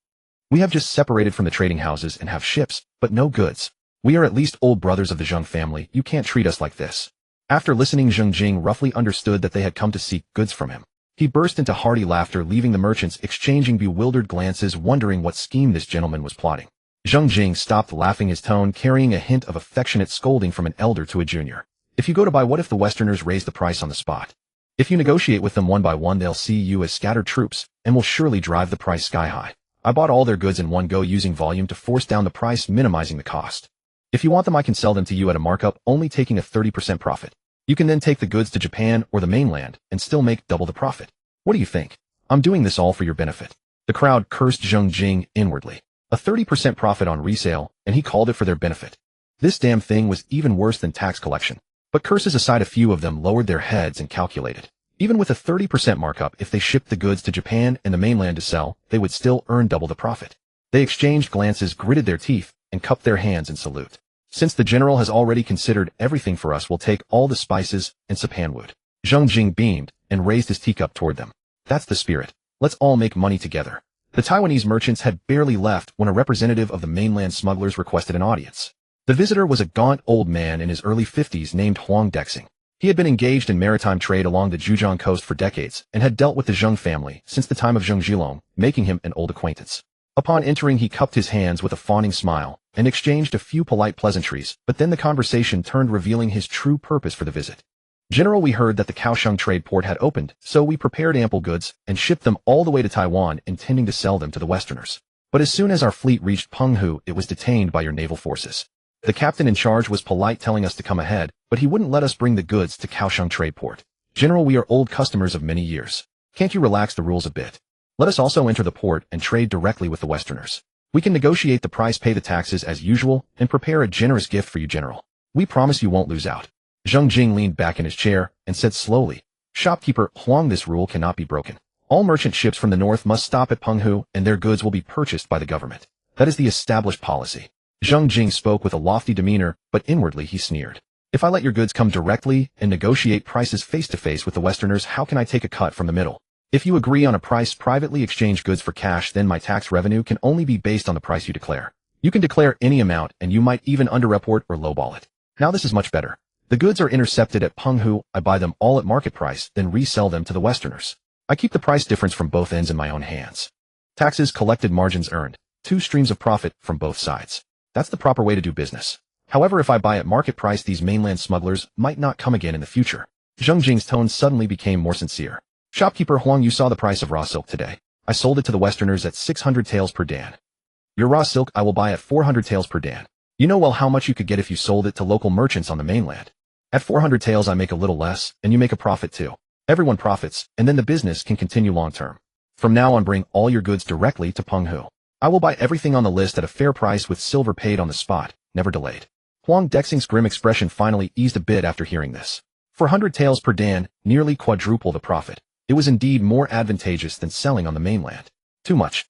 We have just separated from the trading houses and have ships, but no goods. We are at least old brothers of the Zheng family. You can't treat us like this. After listening, Zheng Jing roughly understood that they had come to seek goods from him. He burst into hearty laughter, leaving the merchants exchanging bewildered glances, wondering what scheme this gentleman was plotting. Zheng Jing stopped laughing, his tone carrying a hint of affectionate scolding from an elder to a junior. If you go to buy, what if the Westerners raise the price on the spot? If you negotiate with them one by one, they'll see you as scattered troops and will surely drive the price sky high. I bought all their goods in one go, using volume to force down the price, minimizing the cost. If you want them, I can sell them to you at a markup, only taking a 30% profit. You can then take the goods to Japan or the mainland and still make double the profit. What do you think? I'm doing this all for your benefit. The crowd cursed Zheng Jing inwardly. A 30% profit on resale, and he called it for their benefit. This damn thing was even worse than tax collection. But curses aside, a few of them lowered their heads and calculated. Even with a 30% markup, if they shipped the goods to Japan and the mainland to sell, they would still earn double the profit. They exchanged glances, gritted their teeth, and cupped their hands in salute. Since the general has already considered everything for us, we'll take all the spices and sapanwood. Zheng Jing beamed and raised his teacup toward them. That's the spirit. Let's all make money together. The Taiwanese merchants had barely left when a representative of the mainland smugglers requested an audience. The visitor was a gaunt old man in his early 50s named Huang Dexing. He had been engaged in maritime trade along the Zhejiang coast for decades and had dealt with the Zheng family since the time of Zheng Jilong, making him an old acquaintance. Upon entering, he cupped his hands with a fawning smile and exchanged a few polite pleasantries, but then the conversation turned, revealing his true purpose for the visit. "General, we heard that the Kaohsiung trade port had opened, so we prepared ample goods and shipped them all the way to Taiwan, intending to sell them to the Westerners. But as soon as our fleet reached Penghu, it was detained by your naval forces. The captain in charge was polite, telling us to come ahead, but he wouldn't let us bring the goods to Kaohsiung trade port. General, we are old customers of many years. Can't you relax the rules a bit? Let us also enter the port and trade directly with the Westerners. We can negotiate the price, pay the taxes as usual, and prepare a generous gift for you, General. We promise you won't lose out." Zheng Jing leaned back in his chair and said slowly, "Shopkeeper Huang, this rule cannot be broken. All merchant ships from the north must stop at Penghu, and their goods will be purchased by the government. That is the established policy." Zheng Jing spoke with a lofty demeanor, but inwardly he sneered. "If I let your goods come directly and negotiate prices face-to-face with the Westerners, how can I take a cut from the middle? If you agree on a price, privately exchange goods for cash, then my tax revenue can only be based on the price you declare. You can declare any amount, and you might even underreport or lowball it. Now this is much better. The goods are intercepted at Penghu, I buy them all at market price, then resell them to the Westerners. I keep the price difference from both ends in my own hands. Taxes collected, margins earned. 2 streams of profit from both sides. That's the proper way to do business. However, if I buy at market price, these mainland smugglers might not come again in the future." Zheng Jing's tone suddenly became more sincere. "Shopkeeper Huang, you saw the price of raw silk today. I sold it to the Westerners at 600 taels per dan. Your raw silk I will buy at 400 taels per dan. You know well how much you could get if you sold it to local merchants on the mainland. At 400 taels I make a little less, and you make a profit too. Everyone profits, and then the business can continue long term. From now on, bring all your goods directly to Penghu. I will buy everything on the list at a fair price with silver paid on the spot, never delayed." Huang Dexing's grim expression finally eased a bit after hearing this. 400 taels per dan, nearly quadruple the profit. It was indeed more advantageous than selling on the mainland. Too much.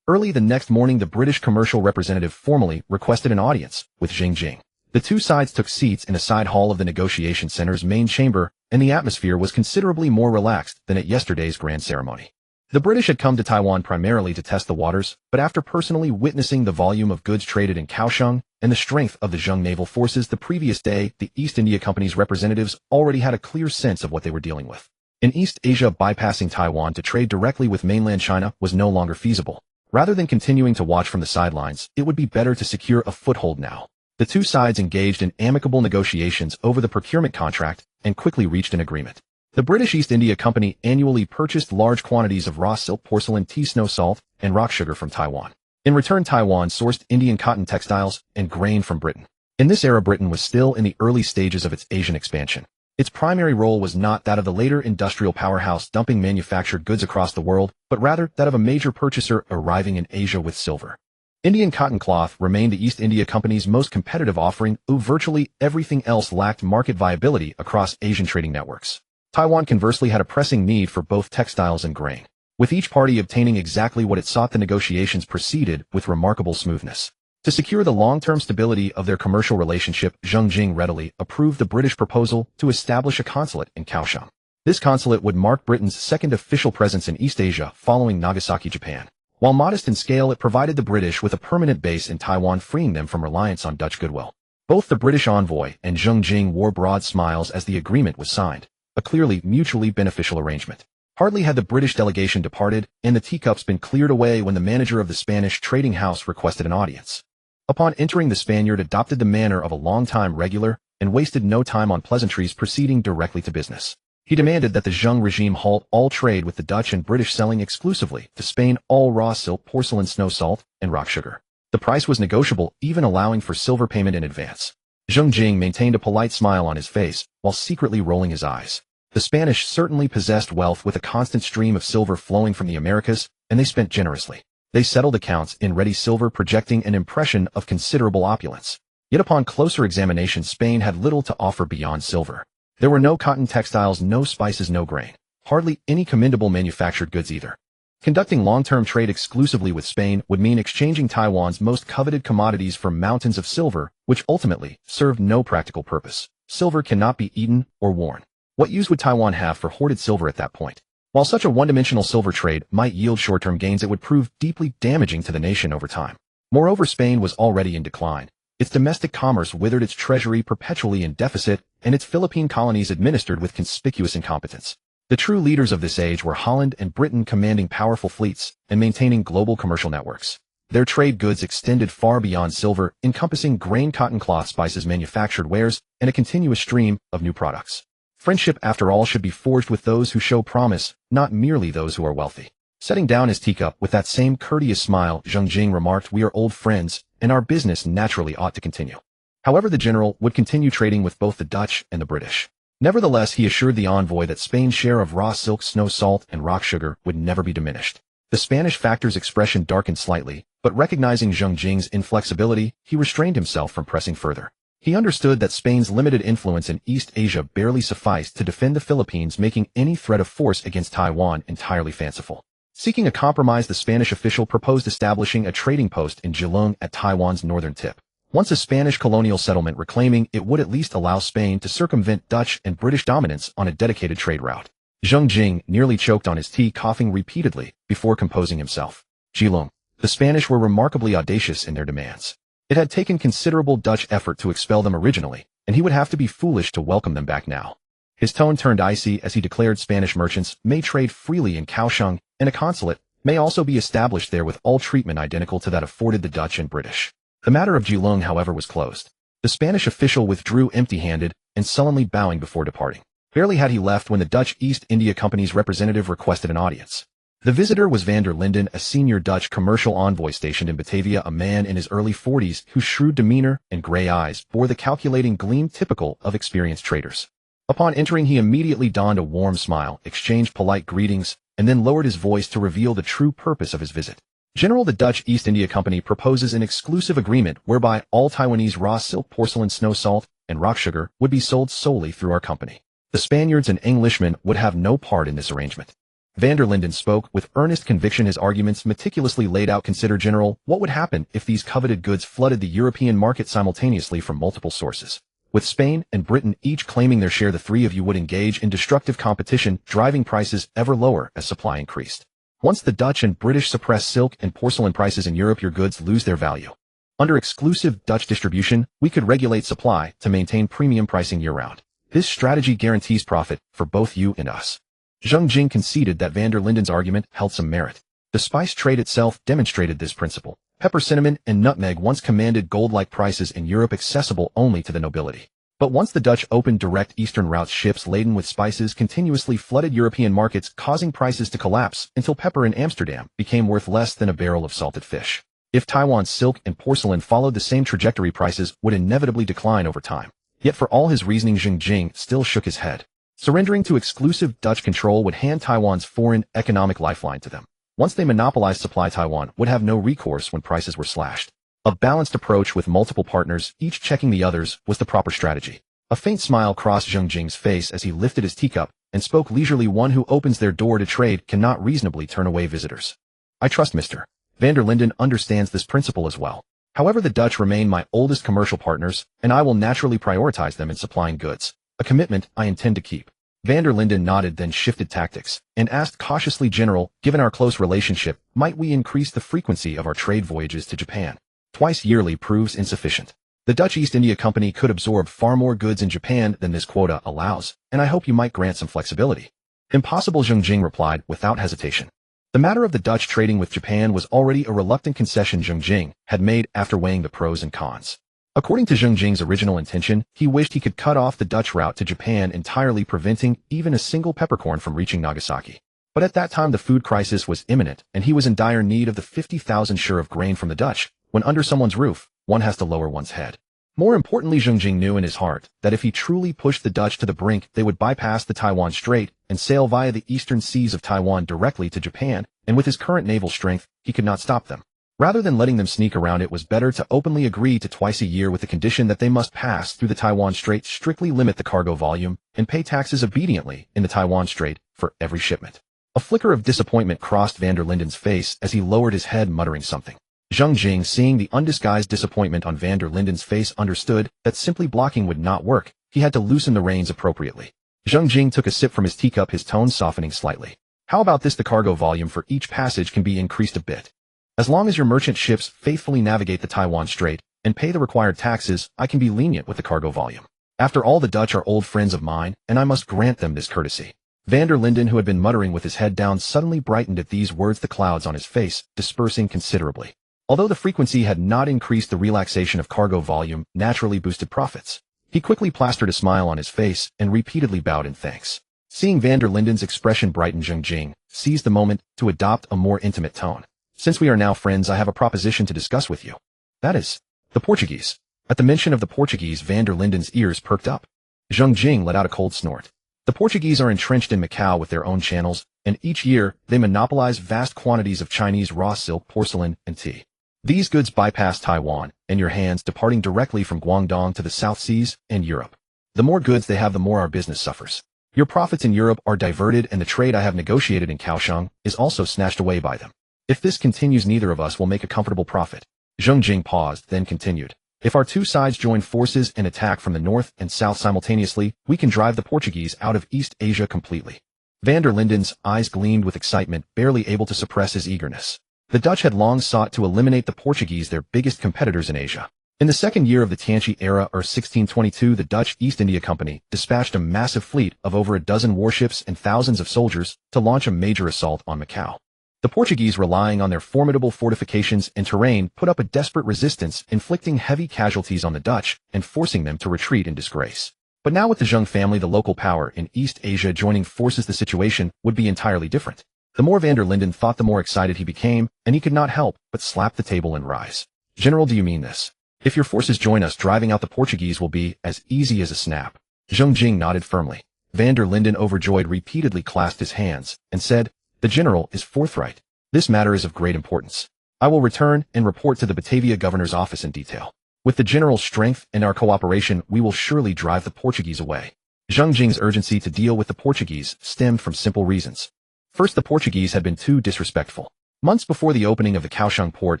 Early the next morning, the British commercial representative formally requested an audience with Zheng Jing. The two sides took seats in a side hall of the negotiation center's main chamber, and the atmosphere was considerably more relaxed than at yesterday's grand ceremony. The British had come to Taiwan primarily to test the waters, but after personally witnessing the volume of goods traded in Kaohsiung and the strength of the Zheng naval forces the previous day, the East India Company's representatives already had a clear sense of what they were dealing with. In East Asia, bypassing Taiwan to trade directly with mainland China was no longer feasible. Rather than continuing to watch from the sidelines, it would be better to secure a foothold now. The two sides engaged in amicable negotiations over the procurement contract and quickly reached an agreement. The British East India Company annually purchased large quantities of raw silk, porcelain, tea, snow salt, and rock sugar from Taiwan. In return, Taiwan sourced Indian cotton textiles and grain from Britain. In this era, Britain was still in the early stages of its Asian expansion. Its primary role was not that of the later industrial powerhouse dumping manufactured goods across the world, but rather that of a major purchaser arriving in Asia with silver. Indian cotton cloth remained the East India Company's most competitive offering, though virtually everything else lacked market viability across Asian trading networks. Taiwan conversely had a pressing need for both textiles and grain. With each party obtaining exactly what it sought, the negotiations proceeded with remarkable smoothness. To secure the long-term stability of their commercial relationship, Zheng Jing readily approved the British proposal to establish a consulate in Kaohsiung. This consulate would mark Britain's second official presence in East Asia following Nagasaki, Japan. While modest in scale, it provided the British with a permanent base in Taiwan, freeing them from reliance on Dutch goodwill. Both the British envoy and Zheng Jing wore broad smiles as the agreement was signed, a clearly mutually beneficial arrangement. Hardly had the British delegation departed and the teacups been cleared away when the manager of the Spanish trading house requested an audience. Upon entering, the Spaniard adopted the manner of a long-time regular and wasted no time on pleasantries, proceeding directly to business. He demanded that the Zheng regime halt all trade with the Dutch and British, selling exclusively to Spain all raw silk, porcelain, snow salt, and rock sugar. The price was negotiable, even allowing for silver payment in advance. Zheng Jing maintained a polite smile on his face, while secretly rolling his eyes. The Spanish certainly possessed wealth, with a constant stream of silver flowing from the Americas, and they spent generously. They settled accounts in ready silver, projecting an impression of considerable opulence. Yet upon closer examination, Spain had little to offer beyond silver. There were no cotton textiles, no spices, no grain. Hardly any commendable manufactured goods either. Conducting long-term trade exclusively with Spain would mean exchanging Taiwan's most coveted commodities for mountains of silver, which ultimately served no practical purpose. Silver cannot be eaten or worn. What use would Taiwan have for hoarded silver at that point? While such a one-dimensional silver trade might yield short-term gains, it would prove deeply damaging to the nation over time. Moreover, Spain was already in decline. Its domestic commerce withered, its treasury perpetually in deficit, and its Philippine colonies administered with conspicuous incompetence. The true leaders of this age were Holland and Britain, commanding powerful fleets and maintaining global commercial networks. Their trade goods extended far beyond silver, encompassing grain, cotton, cloth, spices, manufactured wares, and a continuous stream of new products. Friendship, after all, should be forged with those who show promise, not merely those who are wealthy. Setting down his teacup with that same courteous smile, Zheng Jing remarked, "We are old friends, and our business naturally ought to continue." However, the general would continue trading with both the Dutch and the British. Nevertheless, he assured the envoy that Spain's share of raw silk, snow, salt, and rock sugar would never be diminished. The Spanish factor's expression darkened slightly, but recognizing Zheng Jing's inflexibility, he restrained himself from pressing further. He understood that Spain's limited influence in East Asia barely sufficed to defend the Philippines, making any threat of force against Taiwan entirely fanciful. Seeking a compromise, the Spanish official proposed establishing a trading post in Geelong at Taiwan's northern tip. Once a Spanish colonial settlement, reclaiming it would at least allow Spain to circumvent Dutch and British dominance on a dedicated trade route. Zheng Jing nearly choked on his tea, coughing repeatedly before composing himself. Geelong. The Spanish were remarkably audacious in their demands. It had taken considerable Dutch effort to expel them originally, and he would have to be foolish to welcome them back now. His tone turned icy as he declared Spanish merchants may trade freely in Kaohsiung, and a consulate may also be established there with all treatment identical to that afforded the Dutch and British. The matter of Geelong, however, was closed. The Spanish official withdrew empty-handed and sullenly bowing before departing. Barely had he left when the Dutch East India Company's representative requested an audience. The visitor was van der Linden, a senior Dutch commercial envoy stationed in Batavia, a man in his early 40s whose shrewd demeanor and gray eyes bore the calculating gleam typical of experienced traders. Upon entering, he immediately donned a warm smile, exchanged polite greetings, and then lowered his voice to reveal the true purpose of his visit. General, the Dutch East India Company proposes an exclusive agreement whereby all Taiwanese raw silk, porcelain, snow, salt, and rock sugar would be sold solely through our company. The Spaniards and Englishmen would have no part in this arrangement. Van der Linden spoke with earnest conviction, his arguments meticulously laid out. Consider, General, what would happen if these coveted goods flooded the European market simultaneously from multiple sources. With Spain and Britain each claiming their share, the three of you would engage in destructive competition, driving prices ever lower as supply increased. Once the Dutch and British suppress silk and porcelain prices in Europe, your goods lose their value. Under exclusive Dutch distribution, we could regulate supply to maintain premium pricing year-round. This strategy guarantees profit for both you and us. Zheng Jing conceded that van der Linden's argument held some merit. The spice trade itself demonstrated this principle. Pepper, cinnamon, and nutmeg once commanded gold-like prices in Europe, accessible only to the nobility. But once the Dutch opened direct eastern routes, ships laden with spices continuously flooded European markets, causing prices to collapse until pepper in Amsterdam became worth less than a barrel of salted fish. If Taiwan's silk and porcelain followed the same trajectory, prices would inevitably decline over time. Yet for all his reasoning, Zheng Jing still shook his head. Surrendering to exclusive Dutch control would hand Taiwan's foreign economic lifeline to them. Once they monopolized supply, Taiwan would have no recourse when prices were slashed. A balanced approach with multiple partners, each checking the others, was the proper strategy. A faint smile crossed Zheng Jing's face as he lifted his teacup and spoke leisurely. One who opens their door to trade cannot reasonably turn away visitors. I trust Mr. van der Linden understands this principle as well. However, the Dutch remain my oldest commercial partners, and I will naturally prioritize them in supplying goods, a commitment I intend to keep. Van der Linden nodded, then shifted tactics, and asked cautiously, General, given our close relationship, might we increase the frequency of our trade voyages to Japan? Twice yearly proves insufficient. The Dutch East India Company could absorb far more goods in Japan than this quota allows, and I hope you might grant some flexibility. Impossible, Zheng Jing replied without hesitation. The matter of the Dutch trading with Japan was already a reluctant concession Zheng Jing had made after weighing the pros and cons. According to Zheng Jing's original intention, he wished he could cut off the Dutch route to Japan entirely, preventing even a single peppercorn from reaching Nagasaki. But at that time the food crisis was imminent, and he was in dire need of the 50,000 share of grain from the Dutch. When under someone's roof, one has to lower one's head. More importantly, Zheng Jing knew in his heart that if he truly pushed the Dutch to the brink, they would bypass the Taiwan Strait and sail via the eastern seas of Taiwan directly to Japan, and with his current naval strength, he could not stop them. Rather than letting them sneak around, it was better to openly agree to twice a year with the condition that they must pass through the Taiwan Strait, strictly limit the cargo volume, and pay taxes obediently in the Taiwan Strait for every shipment. A flicker of disappointment crossed van der Linden's face as he lowered his head, muttering something. Zheng Jing, seeing the undisguised disappointment on van der Linden's face, understood that simply blocking would not work. He had to loosen the reins appropriately. Zheng Jing took a sip from his teacup, his tone softening slightly. How about this? The cargo volume for each passage can be increased a bit. As long as your merchant ships faithfully navigate the Taiwan Strait and pay the required taxes, I can be lenient with the cargo volume. After all, the Dutch are old friends of mine, and I must grant them this courtesy. Van der Linden, who had been muttering with his head down, suddenly brightened at these words, the clouds on his face dispersing considerably. Although the frequency had not increased, the relaxation of cargo volume naturally boosted profits. He quickly plastered a smile on his face and repeatedly bowed in thanks. Seeing Van der Linden's expression brighten, Zheng Jing seized the moment to adopt a more intimate tone. Since we are now friends, I have a proposition to discuss with you. That is, the Portuguese. At the mention of the Portuguese, Van der Linden's ears perked up. Zheng Jing let out a cold snort. The Portuguese are entrenched in Macau with their own channels, and each year they monopolize vast quantities of Chinese raw silk, porcelain, and tea. These goods bypass Taiwan and your hands, departing directly from Guangdong to the South Seas and Europe. The more goods they have, the more our business suffers. Your profits in Europe are diverted, and the trade I have negotiated in Kaohsiung is also snatched away by them. If this continues, neither of us will make a comfortable profit. Zheng Jing paused, then continued. If our two sides join forces and attack from the north and south simultaneously, we can drive the Portuguese out of East Asia completely. Van der Linden's eyes gleamed with excitement, barely able to suppress his eagerness. The Dutch had long sought to eliminate the Portuguese, their biggest competitors in Asia. In the second year of the Tianqi era, or 1622, the Dutch East India Company dispatched a massive fleet of over a dozen warships and thousands of soldiers to launch a major assault on Macau. The Portuguese, relying on their formidable fortifications and terrain, put up a desperate resistance, inflicting heavy casualties on the Dutch and forcing them to retreat in disgrace. But now with the Zheng family, the local power in East Asia, joining forces, the situation would be entirely different. The more Van der Linden thought, the more excited he became, and he could not help but slap the table and rise. General, do you mean this? If your forces join us, driving out the Portuguese will be as easy as a snap. Zheng Jing nodded firmly. Van der Linden, overjoyed, repeatedly clasped his hands and said, "The general is forthright. This matter is of great importance. I will return and report to the Batavia governor's office in detail. With the general's strength and our cooperation, we will surely drive the Portuguese away." Zheng Jing's urgency to deal with the Portuguese stemmed from simple reasons. First, the Portuguese had been too disrespectful. Months before the opening of the Kaohsiung port,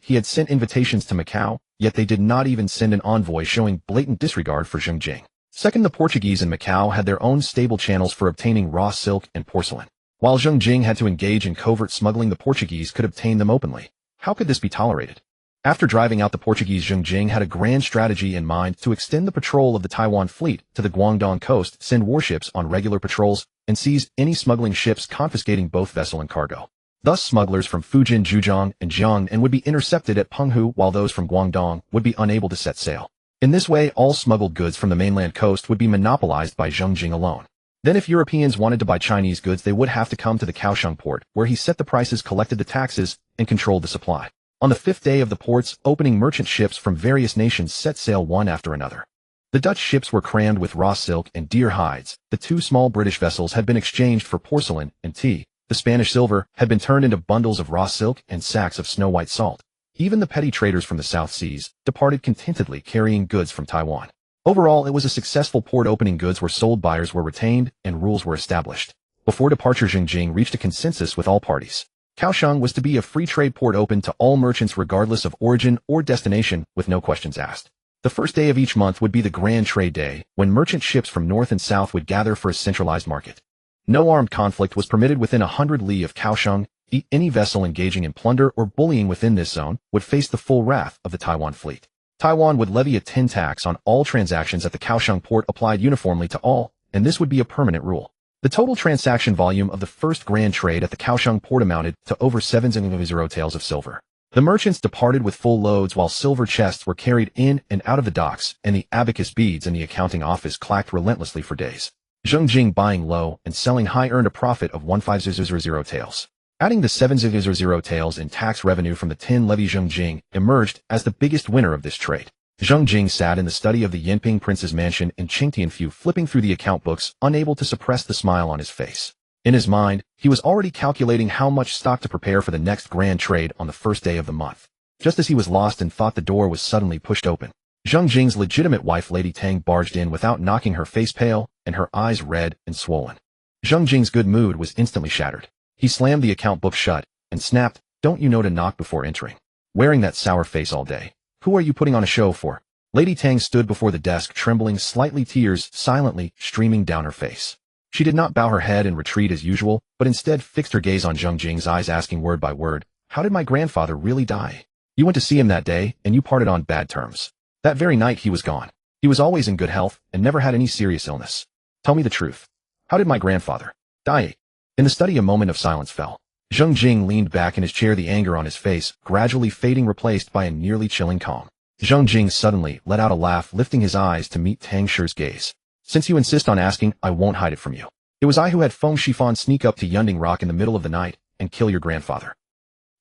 he had sent invitations to Macau, yet they did not even send an envoy, showing blatant disregard for Zheng Jing. Second, the Portuguese in Macau had their own stable channels for obtaining raw silk and porcelain. While Zheng Jing had to engage in covert smuggling, the Portuguese could obtain them openly. How could this be tolerated? After driving out the Portuguese, Zheng Jing had a grand strategy in mind: to extend the patrol of the Taiwan fleet to the Guangdong coast, send warships on regular patrols, and seize any smuggling ships, confiscating both vessel and cargo. Thus, smugglers from Fujian, Zhejiang, and Jiangnan would be intercepted at Penghu, while those from Guangdong would be unable to set sail. In this way, all smuggled goods from the mainland coast would be monopolized by Zheng Jing alone. Then, if Europeans wanted to buy Chinese goods, they would have to come to the Kaohsiung port, where he set the prices, collected the taxes, and controlled the supply. On the fifth day of the port's opening, merchant ships from various nations set sail one after another. The Dutch ships were crammed with raw silk and deer hides. The two small British vessels had been exchanged for porcelain and tea. The Spanish silver had been turned into bundles of raw silk and sacks of snow-white salt. Even the petty traders from the South Seas departed contentedly, carrying goods from Taiwan. Overall, it was a successful port opening. Goods were sold, buyers were retained, and rules were established. Before departure, Zheng Jing reached a consensus with all parties. Kaohsiung was to be a free trade port open to all merchants regardless of origin or destination, with no questions asked. The first day of each month would be the Grand Trade Day, when merchant ships from north and south would gather for a centralized market. No armed conflict was permitted within 100 li of Kaohsiung. Any vessel engaging in plunder or bullying within this zone would face the full wrath of the Taiwan fleet. Taiwan would levy a 10 tax on all transactions at the Kaohsiung port, applied uniformly to all, and this would be a permanent rule. The total transaction volume of the first grand trade at the Kaohsiung port amounted to over 7,000 taels of silver. The merchants departed with full loads, while silver chests were carried in and out of the docks, and the abacus beads in the accounting office clacked relentlessly for days. Zheng Jing, buying low and selling high, earned a profit of 15,000 taels. Adding the 7,000 taels in tax revenue from the 10 levy, Zheng Jing emerged as the biggest winner of this trade. Zheng Jing sat in the study of the Yinping prince's mansion in Qingtianfu, flipping through the account books, unable to suppress the smile on his face. In his mind, he was already calculating how much stock to prepare for the next grand trade on the first day of the month. Just as he was lost in thought, the door was suddenly pushed open. Zheng Jing's legitimate wife, Lady Tang, barged in without knocking, her face pale and her eyes red and swollen. Zheng Jing's good mood was instantly shattered. He slammed the account book shut and snapped, "Don't you know to knock before entering? Wearing that sour face all day. Who are you putting on a show for?" Lady Tang stood before the desk, trembling slightly, tears silently streaming down her face. She did not bow her head and retreat as usual, but instead fixed her gaze on Zheng Jing's eyes, asking word by word, "How did my grandfather really die? You went to see him that day, and you parted on bad terms. That very night he was gone. He was always in good health and never had any serious illness. Tell me the truth. How did my grandfather?" Die. In the study, a moment of silence fell. Zheng Jing leaned back in his chair, the anger on his face gradually fading, replaced by a nearly chilling calm. Zheng Jing suddenly let out a laugh, lifting his eyes to meet Tang Shi's gaze. Since you insist on asking, I won't hide it from you. It was I who had Feng Shifan sneak up to Yunding Rock in the middle of the night and kill your grandfather.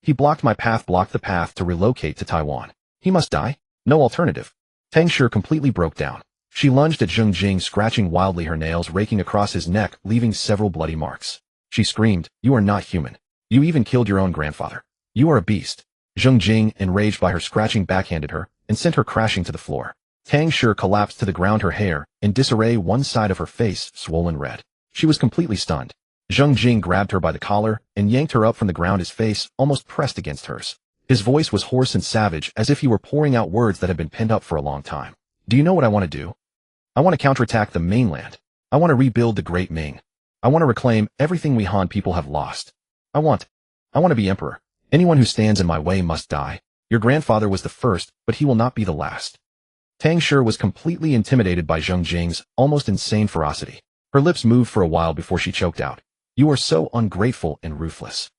He blocked my path, blocked the path to relocate to Taiwan. He must die. No alternative. Tang Shi completely broke down. She lunged at Zheng Jing, scratching wildly, her nails raking across his neck, leaving several bloody marks. She screamed, "You are not human. You even killed your own grandfather. You are a beast." Zheng Jing, enraged by her scratching, backhanded her and sent her crashing to the floor. Tang Shi collapsed to the ground, her hair in disarray, one side of her face swollen red. She was completely stunned. Zheng Jing grabbed her by the collar and yanked her up from the ground, his face almost pressed against hers. His voice was hoarse and savage, as if he were pouring out words that had been penned up for a long time. "Do you know what I want to do? I want to counterattack the mainland. I want to rebuild the Great Ming. I want to reclaim everything we Han people have lost. I want to be emperor. Anyone who stands in my way must die. Your grandfather was the first, but he will not be the last." Tang Shi was completely intimidated by Zheng Jing's almost insane ferocity. Her lips moved for a while before she choked out, "You are so ungrateful and ruthless.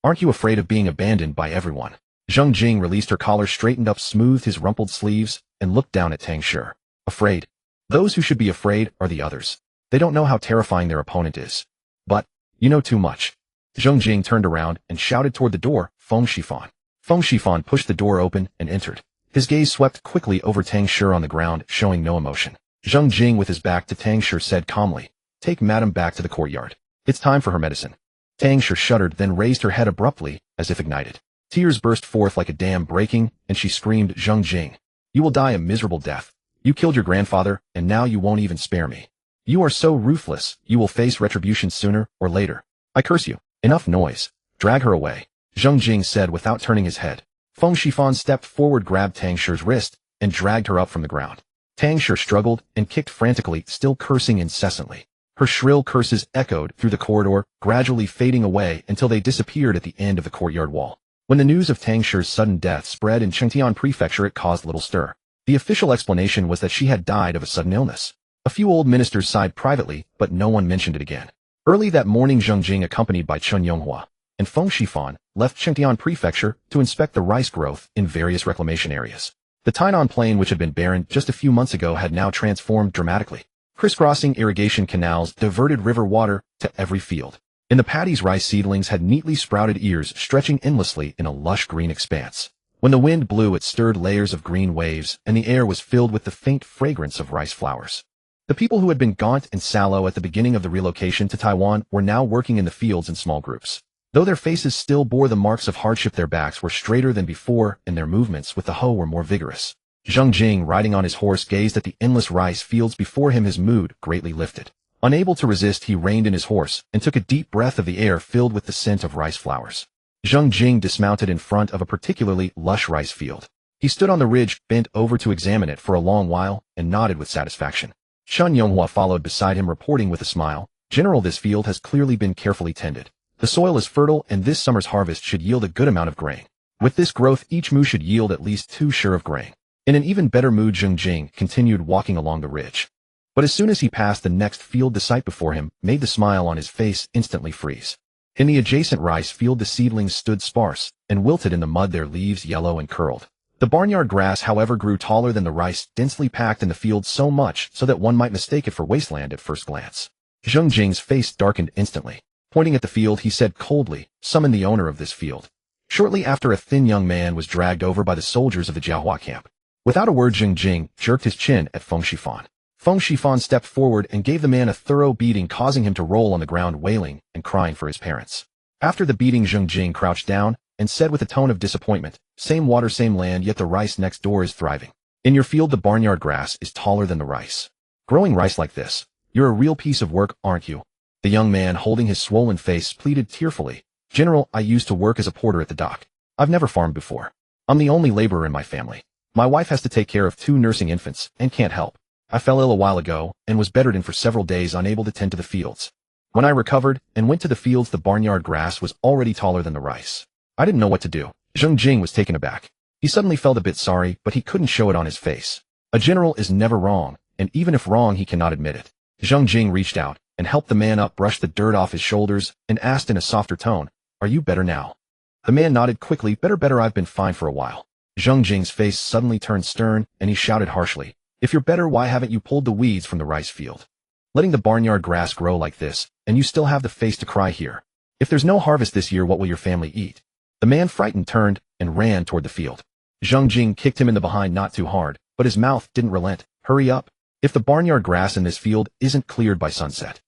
Aren't you afraid of being abandoned by everyone?" Zheng Jing released her collar, straightened up, smoothed his rumpled sleeves, and looked down at Tang Shi. "Afraid? Those who should be afraid are the others. They don't know how terrifying their opponent is. But you know too much." Zheng Jing turned around and shouted toward the door, "Feng Shifan." Feng Shifan pushed the door open and entered. His gaze swept quickly over Tang Shi on the ground, showing no emotion. Zheng Jing, with his back to Tang Shi, said calmly, "Take Madam back to the courtyard. It's time for her medicine." Tang Shi shuddered, then raised her head abruptly, as if ignited. Tears burst forth like a dam breaking, and she screamed, "Zheng Jing, you will die a miserable death. You killed your grandfather, and now you won't even spare me. You are so ruthless, you will face retribution sooner or later. I curse you." "Enough noise. Drag her away," Zheng Jing said without turning his head. Feng Shifan stepped forward, grabbed Tang Shi's wrist, and dragged her up from the ground. Tang Shi struggled and kicked frantically, still cursing incessantly. Her shrill curses echoed through the corridor, gradually fading away until they disappeared at the end of the courtyard wall. When the news of Tang Shi's sudden death spread in Chengtian Prefecture, it caused little stir. The official explanation was that she had died of a sudden illness. A few old ministers sighed privately, but no one mentioned it again. Early that morning, Zheng Jing, accompanied by Chen Yonghua and Feng Shifan, left Chengtian Prefecture to inspect the rice growth in various reclamation areas. The Tainan plain, which had been barren just a few months ago, had now transformed dramatically. Crisscrossing irrigation canals diverted river water to every field. In the paddies, rice seedlings had neatly sprouted ears stretching endlessly in a lush green expanse. When the wind blew, it stirred layers of green waves, and the air was filled with the faint fragrance of rice flowers. The people who had been gaunt and sallow at the beginning of the relocation to Taiwan were now working in the fields in small groups. Though their faces still bore the marks of hardship, their backs were straighter than before, and their movements with the hoe were more vigorous. Zheng Jing, riding on his horse, gazed at the endless rice fields before him, his mood greatly lifted. Unable to resist, he reined in his horse and took a deep breath of the air filled with the scent of rice flowers. Zheng Jing dismounted in front of a particularly lush rice field. He stood on the ridge, bent over to examine it for a long while, and nodded with satisfaction. Chen Yonghua followed beside him, reporting with a smile, "General, this field has clearly been carefully tended. The soil is fertile, and this summer's harvest should yield a good amount of grain. With this growth, each moo should yield at least 2 shur of grain." In an even better mood, Zheng Jing continued walking along the ridge. But as soon as he passed the next field, the sight before him made the smile on his face instantly freeze. In the adjacent rice field, the seedlings stood sparse and wilted in the mud, their leaves yellow and curled. The barnyard grass, however, grew taller than the rice, densely packed in the field, so much so that one might mistake it for wasteland at first glance. Zheng Jing's face darkened instantly. Pointing at the field, he said coldly, "Summon the owner of this field." Shortly after, a thin young man was dragged over by the soldiers of the Jiahua camp. Without a word, Zheng Jing jerked his chin at Feng Shifan. Feng Shifan stepped forward and gave the man a thorough beating, causing him to roll on the ground, wailing and crying for his parents. After the beating, Zheng Jing crouched down and said with a tone of disappointment, "Same water, same land, yet the rice next door is thriving. In your field, the barnyard grass is taller than the rice. Growing rice like this, you're a real piece of work, aren't you?" The young man, holding his swollen face, pleaded tearfully, "General, I used to work as a porter at the dock. I've never farmed before. I'm the only laborer in my family. My wife has to take care of 2 nursing infants and can't help. I fell ill a while ago and was bedridden for several days, unable to tend to the fields. When I recovered and went to the fields, the barnyard grass was already taller than the rice. I didn't know what to do." Zheng Jing was taken aback. He suddenly felt a bit sorry, but he couldn't show it on his face. A general is never wrong, and even if wrong, he cannot admit it. Zheng Jing reached out and helped the man up brush the dirt off his shoulders, and asked in a softer tone, "Are you better now?" The man nodded quickly. Better, I've been fine for a while." Zheng Jing's face suddenly turned stern, and he shouted harshly, "If you're better, why haven't you pulled the weeds from the rice field? Letting the barnyard grass grow like this, and you still have the face to cry here. If there's no harvest this year, what will your family eat?" The man, frightened, turned and ran toward the field. Zheng Jing kicked him in the behind, not too hard, but his mouth didn't relent. "Hurry up, if the barnyard grass in this field isn't cleared by sunset."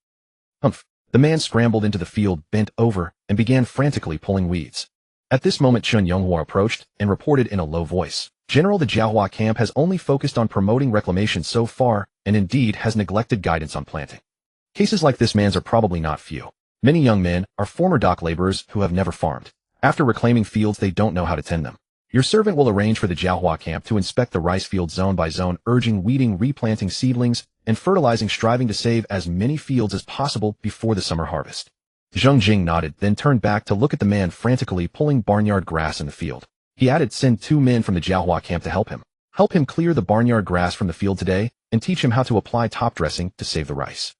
Humph. The man scrambled into the field, bent over, and began frantically pulling weeds. At this moment, Chen Yonghua approached and reported in a low voice, "General, the Jiahua camp has only focused on promoting reclamation so far, and indeed has neglected guidance on planting. Cases like this man's are probably not few. Many young men are former dock laborers who have never farmed. After reclaiming fields, they don't know how to tend them. Your servant will arrange for the Jiahua camp to inspect the rice field zone by zone, urging weeding, replanting seedlings, and fertilizing, striving to save as many fields as possible before the summer harvest." Zheng Jing nodded, then turned back to look at the man frantically pulling barnyard grass in the field. He added, "Send 2 men from the Jiahua camp to help him. Help him clear the barnyard grass from the field today, and teach him how to apply top dressing to save the rice."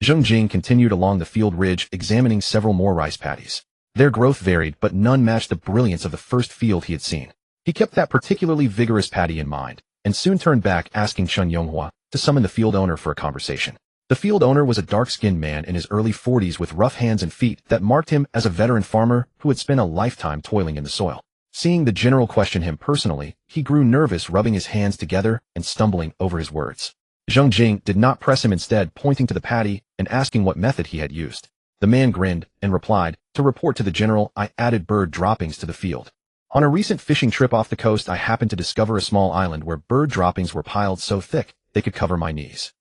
Zheng Jing continued along the field ridge, examining several more rice paddies. Their growth varied, but none matched the brilliance of the first field he had seen. He kept that particularly vigorous paddy in mind, and soon turned back, asking Chen Yonghua to summon the field owner for a conversation. The field owner was a dark-skinned man in his early 40s with rough hands and feet that marked him as a veteran farmer who had spent a lifetime toiling in the soil. Seeing the general question him personally, he grew nervous, rubbing his hands together and stumbling over his words. Zheng Jing did not press him, instead pointing to the paddy and asking what method he had used. The man grinned and replied, "To report to the general, I added bird droppings to the field. On a recent fishing trip off the coast, I happened to discover a small island where bird droppings were piled so thick they could cover my knees.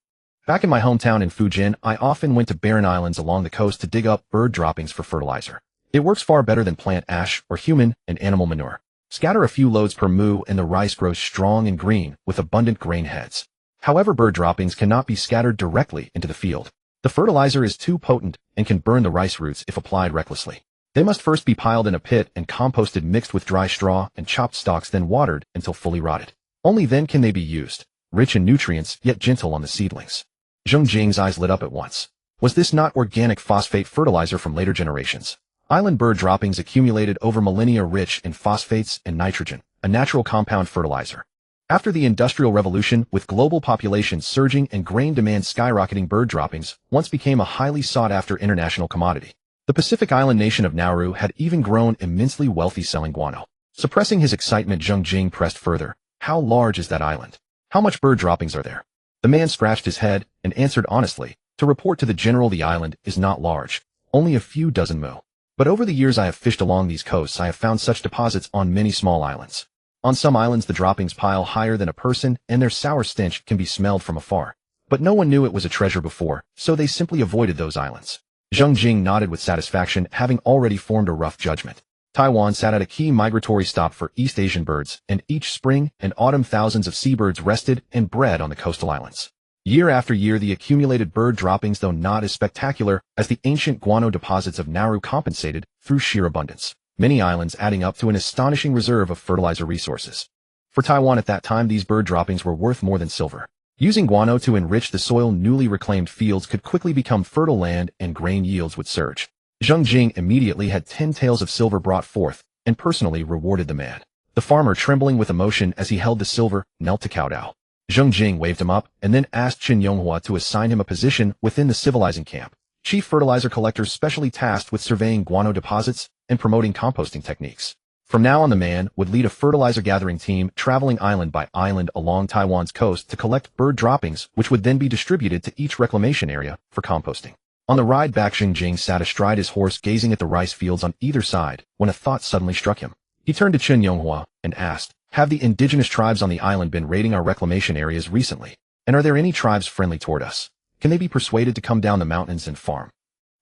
Back in my hometown in Fujian, I often went to barren islands along the coast to dig up bird droppings for fertilizer. It works far better than plant ash or human and animal manure. Scatter a few loads per moo and the rice grows strong and green with abundant grain heads. However, bird droppings cannot be scattered directly into the field. The fertilizer is too potent and can burn the rice roots if applied recklessly. They must first be piled in a pit and composted, mixed with dry straw and chopped stalks, then watered until fully rotted. Only then can they be used, rich in nutrients yet gentle on the seedlings." Zheng Jing's eyes lit up at once. Was this not organic phosphate fertilizer from later generations? Island bird droppings accumulated over millennia, rich in phosphates and nitrogen, a natural compound fertilizer. After the Industrial Revolution, with global population surging and grain demand skyrocketing, bird droppings once became a highly sought-after international commodity. The Pacific island nation of Nauru had even grown immensely wealthy selling guano. Suppressing his excitement, Zheng Jing pressed further. "How large is that island? How much bird droppings are there?" The man scratched his head and answered honestly, "To report to the general, the island is not large, only a few dozen moo. But over the years I have fished along these coasts, I have found such deposits on many small islands. On some islands the droppings pile higher than a person, and their sour stench can be smelled from afar. But no one knew it was a treasure before, so they simply avoided those islands." Zheng Jing nodded with satisfaction, having already formed a rough judgment. Taiwan sat at a key migratory stop for East Asian birds, and each spring and autumn thousands of seabirds rested and bred on the coastal islands. Year after year, the accumulated bird droppings, though not as spectacular as the ancient guano deposits of Nauru, compensated through sheer abundance, many islands adding up to an astonishing reserve of fertilizer resources. For Taiwan at that time, these bird droppings were worth more than silver. Using guano to enrich the soil, newly reclaimed fields could quickly become fertile land and grain yields would surge. Zheng Jing immediately had 10 taels of silver brought forth and personally rewarded the man. The farmer, trembling with emotion as he held the silver, knelt to kowtow. Zheng Jing waved him up and then asked Chen Yonghua to assign him a position within the civilizing camp, chief fertilizer collector specially tasked with surveying guano deposits and promoting composting techniques. From now on, the man would lead a fertilizer gathering team, traveling island by island along Taiwan's coast to collect bird droppings, which would then be distributed to each reclamation area for composting. On the ride back, Zheng Jing sat astride his horse, gazing at the rice fields on either side, when a thought suddenly struck him. He turned to Chen Yonghua and asked, "Have the indigenous tribes on the island been raiding our reclamation areas recently? And are there any tribes friendly toward us? Can they be persuaded to come down the mountains and farm?"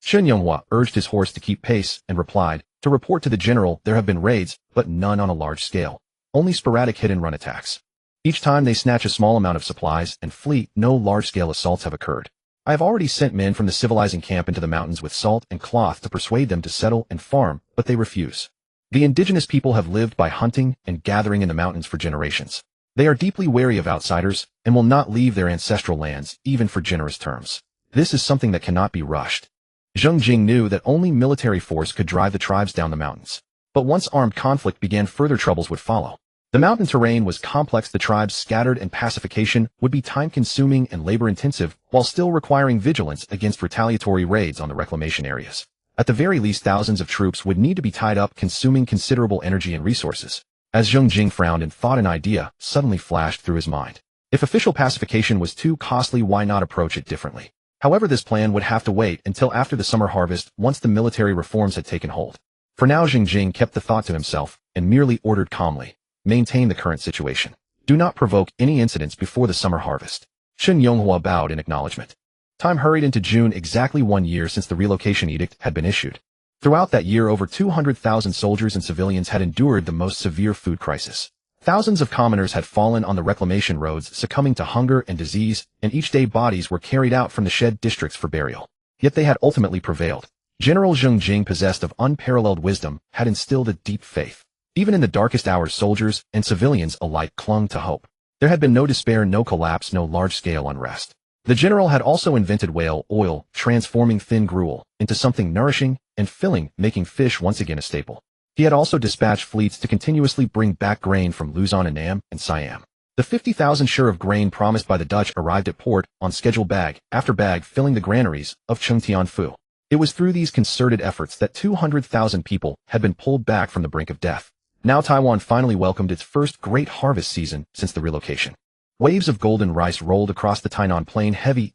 Chen Yonghua urged his horse to keep pace and replied, "To report to the general, there have been raids, but none on a large scale. Only sporadic hit-and-run attacks. Each time they snatch a small amount of supplies and flee, no large-scale assaults have occurred. I have already sent men from the civilizing camp into the mountains with salt and cloth to persuade them to settle and farm, but they refuse. The indigenous people have lived by hunting and gathering in the mountains for generations. They are deeply wary of outsiders and will not leave their ancestral lands, even for generous terms. This is something that cannot be rushed. Zheng Jing knew that only military force could drive the tribes down the mountains. But once armed conflict began, further troubles would follow. The mountain terrain was complex, the tribes scattered, and pacification would be time-consuming and labor-intensive, while still requiring vigilance against retaliatory raids on the reclamation areas. At the very least, thousands of troops would need to be tied up, consuming considerable energy and resources. As Zheng Jing frowned and thought, an idea suddenly flashed through his mind. If official pacification was too costly, why not approach it differently? However, this plan would have to wait until after the summer harvest, once the military reforms had taken hold. For now, Zheng Jing kept the thought to himself and merely ordered calmly, maintain the current situation. Do not provoke any incidents before the summer harvest. Shen Yonghua bowed in acknowledgement. Time hurried into June, exactly 1 year since the relocation edict had been issued. Throughout that year, over 200,000 soldiers and civilians had endured the most severe food crisis. Thousands of commoners had fallen on the reclamation roads, succumbing to hunger and disease, and each day bodies were carried out from the shed districts for burial. Yet they had ultimately prevailed. General Zheng Jing, possessed of unparalleled wisdom, had instilled a deep faith. Even in the darkest hours, soldiers and civilians alike clung to hope. There had been no despair, no collapse, no large-scale unrest. The general had also invented whale oil, transforming thin gruel into something nourishing and filling, making fish once again a staple. He had also dispatched fleets to continuously bring back grain from Luzon, Annam, and Siam. The 50,000 share of grain promised by the Dutch arrived at port on schedule, bag after bag, filling the granaries of Chengtianfu. It was through these concerted efforts that 200,000 people had been pulled back from the brink of death. Now Taiwan finally welcomed its first great harvest season since the relocation. Waves of golden rice rolled across the Tainan plain, heavy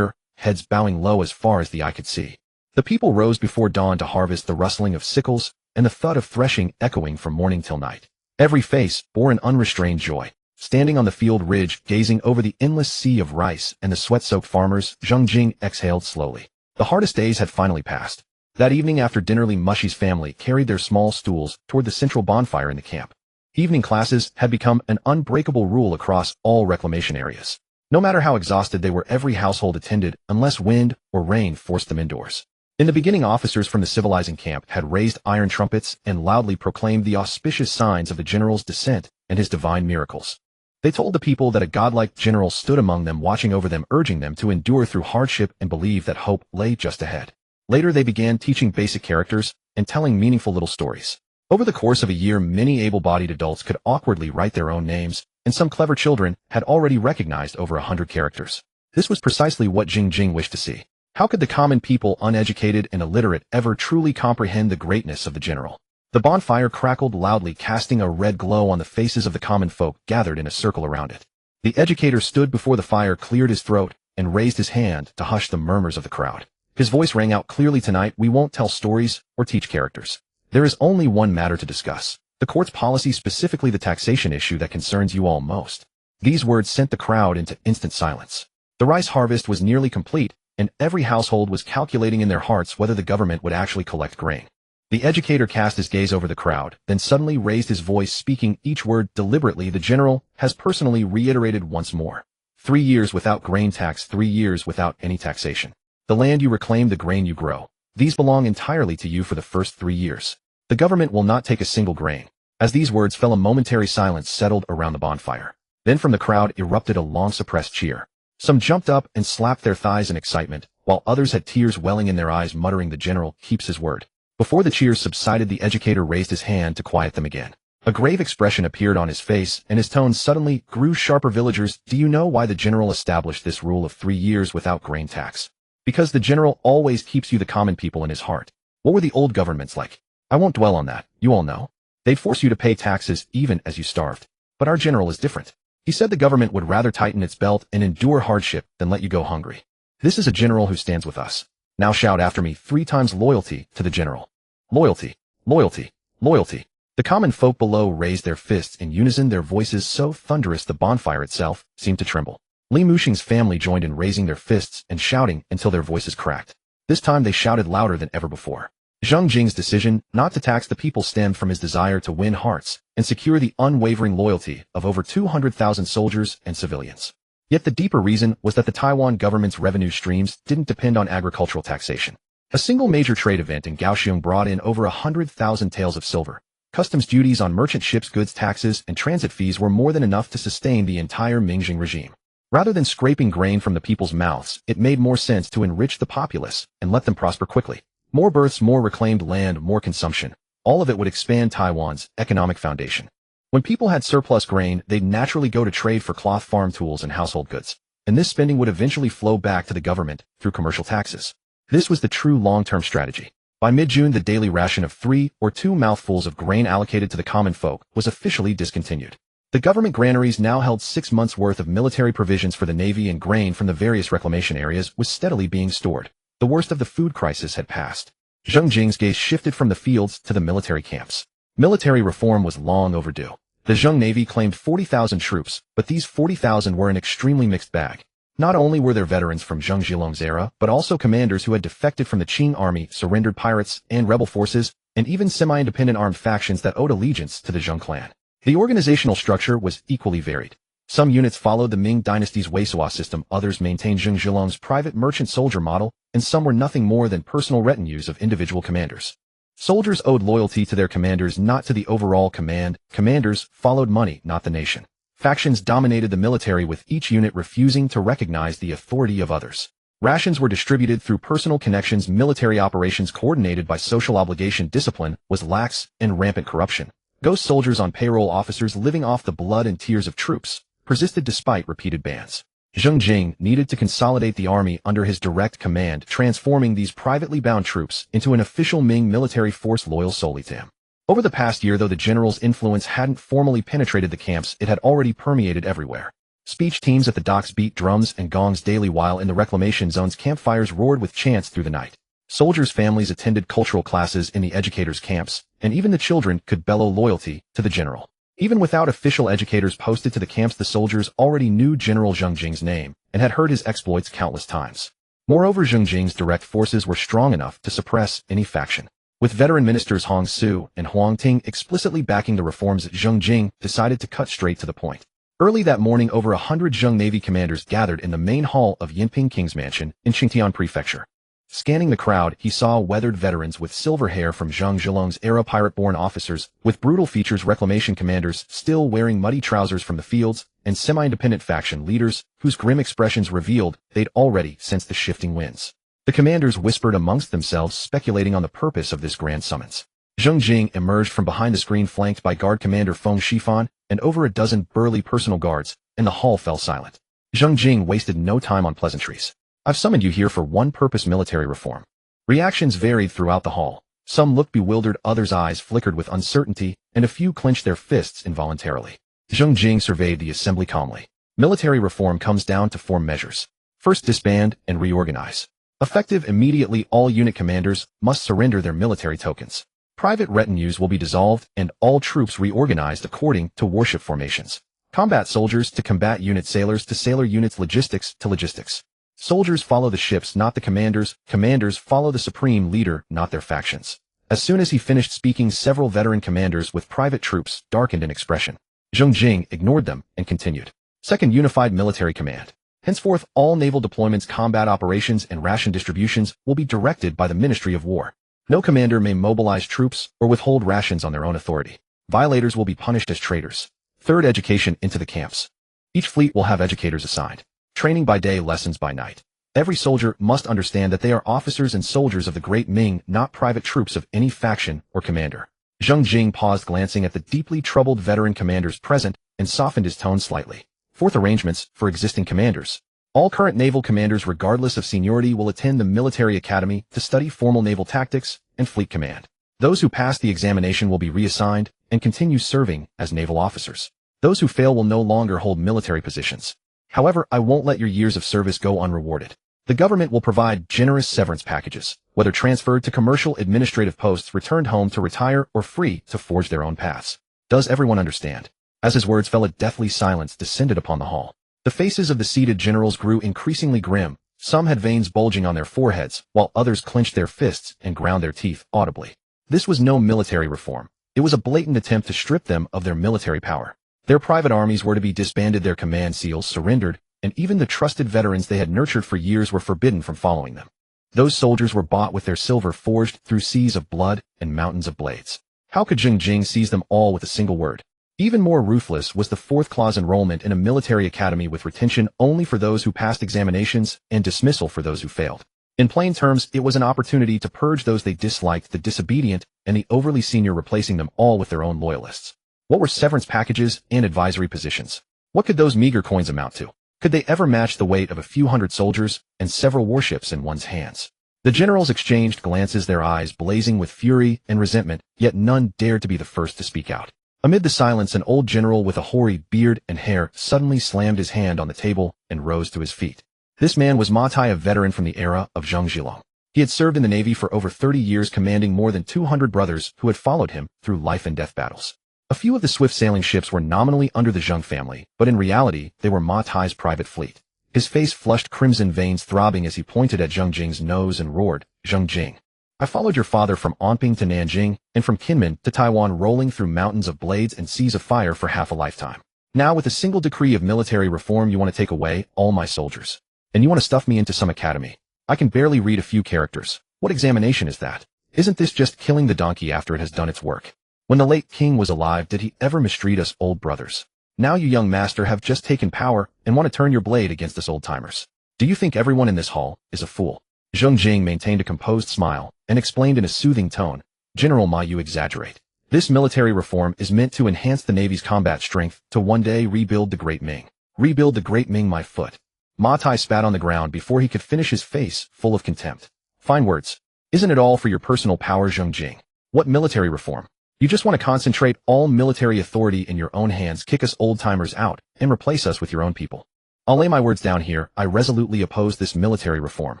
heads bowing low as far as the eye could see. The people rose before dawn to harvest, the rustling of sickles and the thud of threshing echoing from morning till night. Every face bore an unrestrained joy. Standing on the field ridge, gazing over the endless sea of rice and the sweat-soaked farmers, Zheng Jing exhaled slowly. The hardest days had finally passed. That evening after dinner, Li Mushi's family carried their small stools toward the central bonfire in the camp. Evening classes had become an unbreakable rule across all reclamation areas. No matter how exhausted they were, every household attended unless wind or rain forced them indoors. In the beginning, officers from the civilizing camp had raised iron trumpets and loudly proclaimed the auspicious signs of the general's descent and his divine miracles. They told the people that a godlike general stood among them, watching over them, urging them to endure through hardship and believe that hope lay just ahead. Later, they began teaching basic characters and telling meaningful little stories. Over the course of a year, many able-bodied adults could awkwardly write their own names, and some clever children had already recognized over 100 characters. This was precisely what Zheng Jing wished to see. How could the common people, uneducated and illiterate, ever truly comprehend the greatness of the general? The bonfire crackled loudly, casting a red glow on the faces of the common folk gathered in a circle around it. The educator stood before the fire, cleared his throat, and raised his hand to hush the murmurs of the crowd. His voice rang out clearly, "Tonight, we won't tell stories or teach characters. There is only one matter to discuss. The court's policy, specifically the taxation issue that concerns you all most." These words sent the crowd into instant silence. The rice harvest was nearly complete, and every household was calculating in their hearts whether the government would actually collect grain. The educator cast his gaze over the crowd, then suddenly raised his voice, speaking each word deliberately. "The general has personally reiterated once more. 3 years without grain tax, 3 years without any taxation. The land you reclaim, the grain you grow, these belong entirely to you for the first 3 years. The government will not take a single grain." As these words fell, a momentary silence settled around the bonfire. Then from the crowd erupted a long-suppressed cheer. Some jumped up and slapped their thighs in excitement, while others had tears welling in their eyes, muttering, "The general keeps his word." Before the cheers subsided, the educator raised his hand to quiet them again. A grave expression appeared on his face, and his tone suddenly grew sharper. "Villagers, do you know why the general established this rule of 3 years without grain tax? Because the general always keeps you, the common people, in his heart. What were the old governments like? I won't dwell on that, you all know. They'd force you to pay taxes even as you starved. But our general is different. He said the government would rather tighten its belt and endure hardship than let you go hungry. This is a general who stands with us. Now shout after me 3 times, loyalty to the general. Loyalty, loyalty, loyalty." The common folk below raised their fists in unison, their voices so thunderous the bonfire itself seemed to tremble. Li Muxing's family joined in raising their fists and shouting until their voices cracked. This time they shouted louder than ever before. Zheng Jing's decision not to tax the people stemmed from his desire to win hearts and secure the unwavering loyalty of over 200,000 soldiers and civilians. Yet the deeper reason was that the Taiwan government's revenue streams didn't depend on agricultural taxation. A single major trade event in Kaohsiung brought in over 100,000 taels of silver. Customs duties on merchant ships, goods taxes, and transit fees were more than enough to sustain the entire Ming regime. Rather than scraping grain from the people's mouths, it made more sense to enrich the populace and let them prosper quickly. More births, more reclaimed land, more consumption. All of it would expand Taiwan's economic foundation. When people had surplus grain, they'd naturally go to trade for cloth, farm tools, and household goods. And this spending would eventually flow back to the government through commercial taxes. This was the true long-term strategy. By mid-June, the daily ration of 3 or 2 mouthfuls of grain allocated to the common folk was officially discontinued. The government granaries now held 6 months' worth of military provisions for the navy, and grain from the various reclamation areas was steadily being stored. The worst of the food crisis had passed. Zheng Jing's gaze shifted from the fields to the military camps. Military reform was long overdue. The Zheng Navy claimed 40,000 troops, but these 40,000 were an extremely mixed bag. Not only were there veterans from Zheng Zhilong's era, but also commanders who had defected from the Qing army, surrendered pirates and rebel forces, and even semi-independent armed factions that owed allegiance to the Zheng clan. The organizational structure was equally varied. Some units followed the Ming Dynasty's Weisua system, others maintained Zheng Zhilong's private merchant soldier model, and some were nothing more than personal retinues of individual commanders. Soldiers owed loyalty to their commanders, not to the overall command. Commanders followed money, not the nation. Factions dominated the military, with each unit refusing to recognize the authority of others. Rations were distributed through personal connections. Military operations coordinated by social obligation. Discipline was lax, and rampant corruption. Ghost soldiers on payroll, officers living off the blood and tears of troops, persisted despite repeated bans. Zheng Jing needed to consolidate the army under his direct command, transforming these privately bound troops into an official Ming military force loyal solely to him. Over the past year, though the general's influence hadn't formally penetrated the camps, it had already permeated everywhere. Speech teams at the docks beat drums and gongs daily, while in the reclamation zones campfires roared with chants through the night. Soldiers' families attended cultural classes in the educators' camps, and even the children could bellow loyalty to the general. Even without official educators posted to the camps, the soldiers already knew General Zheng Jing's name and had heard his exploits countless times. Moreover, Zheng Jing's direct forces were strong enough to suppress any faction. With veteran ministers Hong Su and Huang Ting explicitly backing the reforms, Zheng Jing decided to cut straight to the point. Early that morning, over 100 Zheng Navy commanders gathered in the main hall of Yinping King's mansion in Qingtian Prefecture. Scanning the crowd, he saw weathered veterans with silver hair from Zheng Zhilong's era, pirate-born officers with brutal features, reclamation commanders still wearing muddy trousers from the fields, and semi-independent faction leaders whose grim expressions revealed they'd already sensed the shifting winds. The commanders whispered amongst themselves, speculating on the purpose of this grand summons. Zheng Jing emerged from behind the screen, flanked by Guard Commander Feng Shifan and over a dozen burly personal guards, and the hall fell silent. Zheng Jing wasted no time on pleasantries. "I've summoned you here for one purpose: military reform." Reactions varied throughout the hall. Some looked bewildered, others' eyes flickered with uncertainty, and a few clenched their fists involuntarily. Zheng Jing surveyed the assembly calmly. Military reform comes down to 4 measures. First, disband and reorganize. Effective immediately, all unit commanders must surrender their military tokens. Private retinues will be dissolved and all troops reorganized according to warship formations. Combat soldiers to combat units, sailors to sailor units, logistics to logistics. Soldiers follow the ships, not the commanders. Commanders follow the supreme leader, not their factions. As soon as he finished speaking, several veteran commanders with private troops darkened in expression. Zheng Jing ignored them and continued. Second, unified military command. Henceforth, all naval deployments, combat operations, and ration distributions will be directed by the Ministry of War. No commander may mobilize troops or withhold rations on their own authority. Violators will be punished as traitors. Third, education into the camps. Each fleet will have educators assigned. Training by day, lessons by night. Every soldier must understand that they are officers and soldiers of the Great Ming, not private troops of any faction or commander. Zheng Jing paused, glancing at the deeply troubled veteran commanders present, and softened his tone slightly. Fourth, arrangements for existing commanders. All current naval commanders, regardless of seniority, will attend the military academy to study formal naval tactics and fleet command. Those who pass the examination will be reassigned and continue serving as naval officers. Those who fail will no longer hold military positions. However, I won't let your years of service go unrewarded. The government will provide generous severance packages, whether transferred to commercial administrative posts, returned home to retire, or free to forge their own paths. Does everyone understand? As his words fell, a deathly silence descended upon the hall. The faces of the seated generals grew increasingly grim. Some had veins bulging on their foreheads, while others clenched their fists and ground their teeth audibly. This was no military reform. It was a blatant attempt to strip them of their military power. Their private armies were to be disbanded, their command seals surrendered, and even the trusted veterans they had nurtured for years were forbidden from following them. Those soldiers were bought with their silver, forged through seas of blood and mountains of blades. How could Zheng Jing seize them all with a single word? Even more ruthless was the fourth clause: enrollment in a military academy with retention only for those who passed examinations and dismissal for those who failed. In plain terms, it was an opportunity to purge those they disliked, the disobedient, and the overly senior, replacing them all with their own loyalists. What were severance packages and advisory positions? What could those meager coins amount to? Could they ever match the weight of a few hundred soldiers and several warships in one's hands? The generals exchanged glances, their eyes blazing with fury and resentment, yet none dared to be the first to speak out. Amid the silence, an old general with a hoary beard and hair suddenly slammed his hand on the table and rose to his feet. This man was Ma Tai, a veteran from the era of Zheng Jing. He had served in the Navy for over 30 years, commanding more than 200 brothers who had followed him through life and death battles. A few of the swift sailing ships were nominally under the Zheng family, but in reality, they were Ma Tai's private fleet. His face flushed, crimson veins throbbing as he pointed at Zheng Jing's nose and roared, "Zheng Jing, I followed your father from Anping to Nanjing, and from Kinmen to Taiwan, rolling through mountains of blades and seas of fire for half a lifetime. Now with a single decree of military reform, you want to take away all my soldiers. And you want to stuff me into some academy. I can barely read a few characters. What examination is that? Isn't this just killing the donkey after it has done its work? When the late king was alive, did he ever mistreat us old brothers? Now you, young master, have just taken power and want to turn your blade against us old-timers. Do you think everyone in this hall is a fool?" Zheng Jing maintained a composed smile and explained in a soothing tone, "General Ma, you exaggerate. This military reform is meant to enhance the Navy's combat strength, to one day rebuild the Great Ming. Rebuild the Great Ming, my foot." Ma Tai spat on the ground before he could finish, his face full of contempt. "Fine words. Isn't it all for your personal power, Zheng Jing? What military reform? You just want to concentrate all military authority in your own hands, kick us old-timers out, and replace us with your own people. I'll lay my words down here. I resolutely oppose this military reform.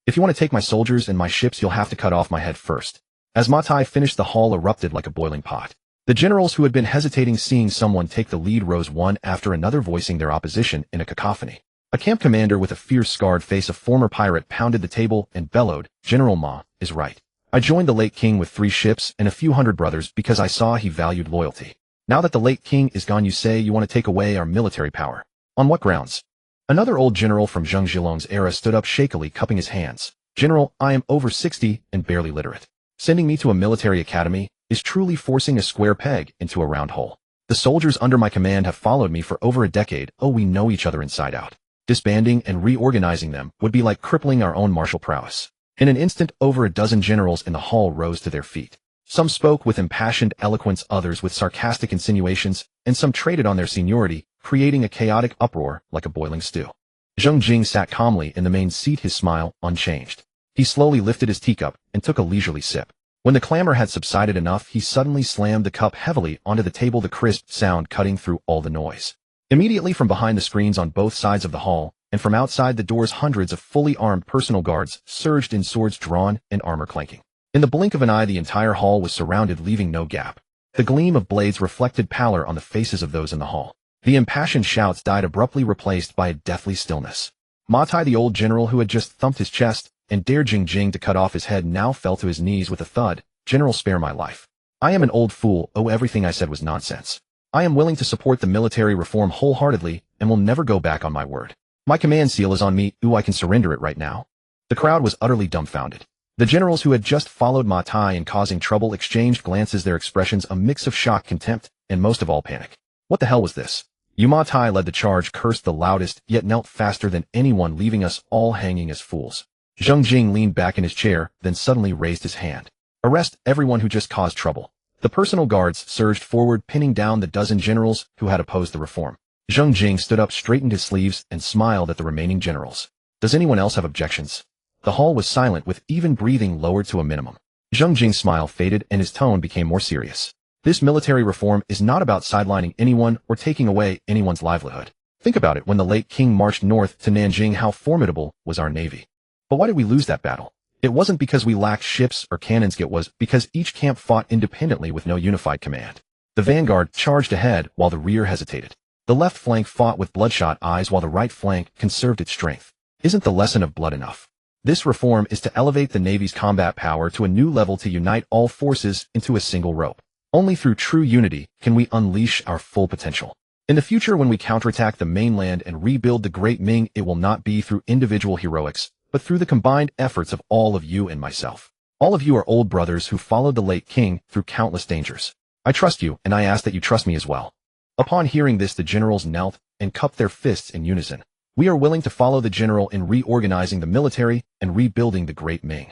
If you want to take my soldiers and my ships, you'll have to cut off my head first." As Ma Tai finished, the hall erupted like a boiling pot. The generals who had been hesitating, seeing someone take the lead, rose one after another, voicing their opposition in a cacophony. A camp commander with a fierce, scarred face, a former pirate, pounded the table and bellowed, "General Ma is right. I joined the late king with 3 ships and a few hundred brothers because I saw he valued loyalty. Now that the late king is gone, you say you want to take away our military power. On what grounds?" Another old general from Zheng Jilong's era stood up shakily, cupping his hands. "General, I am over 60 and barely literate. Sending me to a military academy is truly forcing a square peg into a round hole. The soldiers under my command have followed me for over a decade. Oh, we know each other inside out. Disbanding and reorganizing them would be like crippling our own martial prowess." In an instant, over a dozen generals in the hall rose to their feet. Some spoke with impassioned eloquence, others with sarcastic insinuations, and some traded on their seniority, creating a chaotic uproar like a boiling stew. Zheng Jing sat calmly in the main seat, his smile unchanged. He slowly lifted his teacup and took a leisurely sip. When the clamor had subsided enough, he suddenly slammed the cup heavily onto the table, the crisp sound cutting through all the noise. Immediately from behind the screens on both sides of the hall, and from outside the doors, hundreds of fully armed personal guards surged in, swords drawn and armor clanking. In the blink of an eye, the entire hall was surrounded, leaving no gap. The gleam of blades reflected pallor on the faces of those in the hall. The impassioned shouts died, abruptly replaced by a deathly stillness. Ma Tai, the old general who had just thumped his chest and dared Zheng Jing to cut off his head, now fell to his knees with a thud. "General, spare my life. I am an old fool. Oh, everything I said was nonsense. I am willing to support the military reform wholeheartedly and will never go back on my word. My command seal is on me. Ooh, I can surrender it right now." The crowd was utterly dumbfounded. The generals who had just followed Ma Tai in causing trouble exchanged glances, their expressions a mix of shock, contempt, and most of all panic. What the hell was this? "You." Ma Tai led the charge, cursed the loudest, yet knelt faster than anyone, leaving us all hanging as fools. Zheng Jing leaned back in his chair, then suddenly raised his hand. "Arrest everyone who just caused trouble." The personal guards surged forward, pinning down the dozen generals who had opposed the reform. Zheng Jing stood up, straightened his sleeves, and smiled at the remaining generals. "Does anyone else have objections?" The hall was silent, with even breathing lowered to a minimum. Zheng Jing's smile faded and his tone became more serious. "This military reform is not about sidelining anyone or taking away anyone's livelihood. Think about it. When the late king marched north to Nanjing, how formidable was our navy? But why did we lose that battle? It wasn't because we lacked ships or cannons. It was because each camp fought independently with no unified command. The vanguard charged ahead while the rear hesitated. The left flank fought with bloodshot eyes while the right flank conserved its strength. Isn't the lesson of blood enough? This reform is to elevate the Navy's combat power to a new level, to unite all forces into a single rope. Only through true unity can we unleash our full potential. In the future, when we counterattack the mainland and rebuild the Great Ming, it will not be through individual heroics, but through the combined efforts of all of you and myself. All of you are old brothers who followed the late king through countless dangers. I trust you, and I ask that you trust me as well. Upon hearing this, the generals knelt and cupped their fists in unison. We are willing to follow the general in reorganizing the military and rebuilding the Great Ming.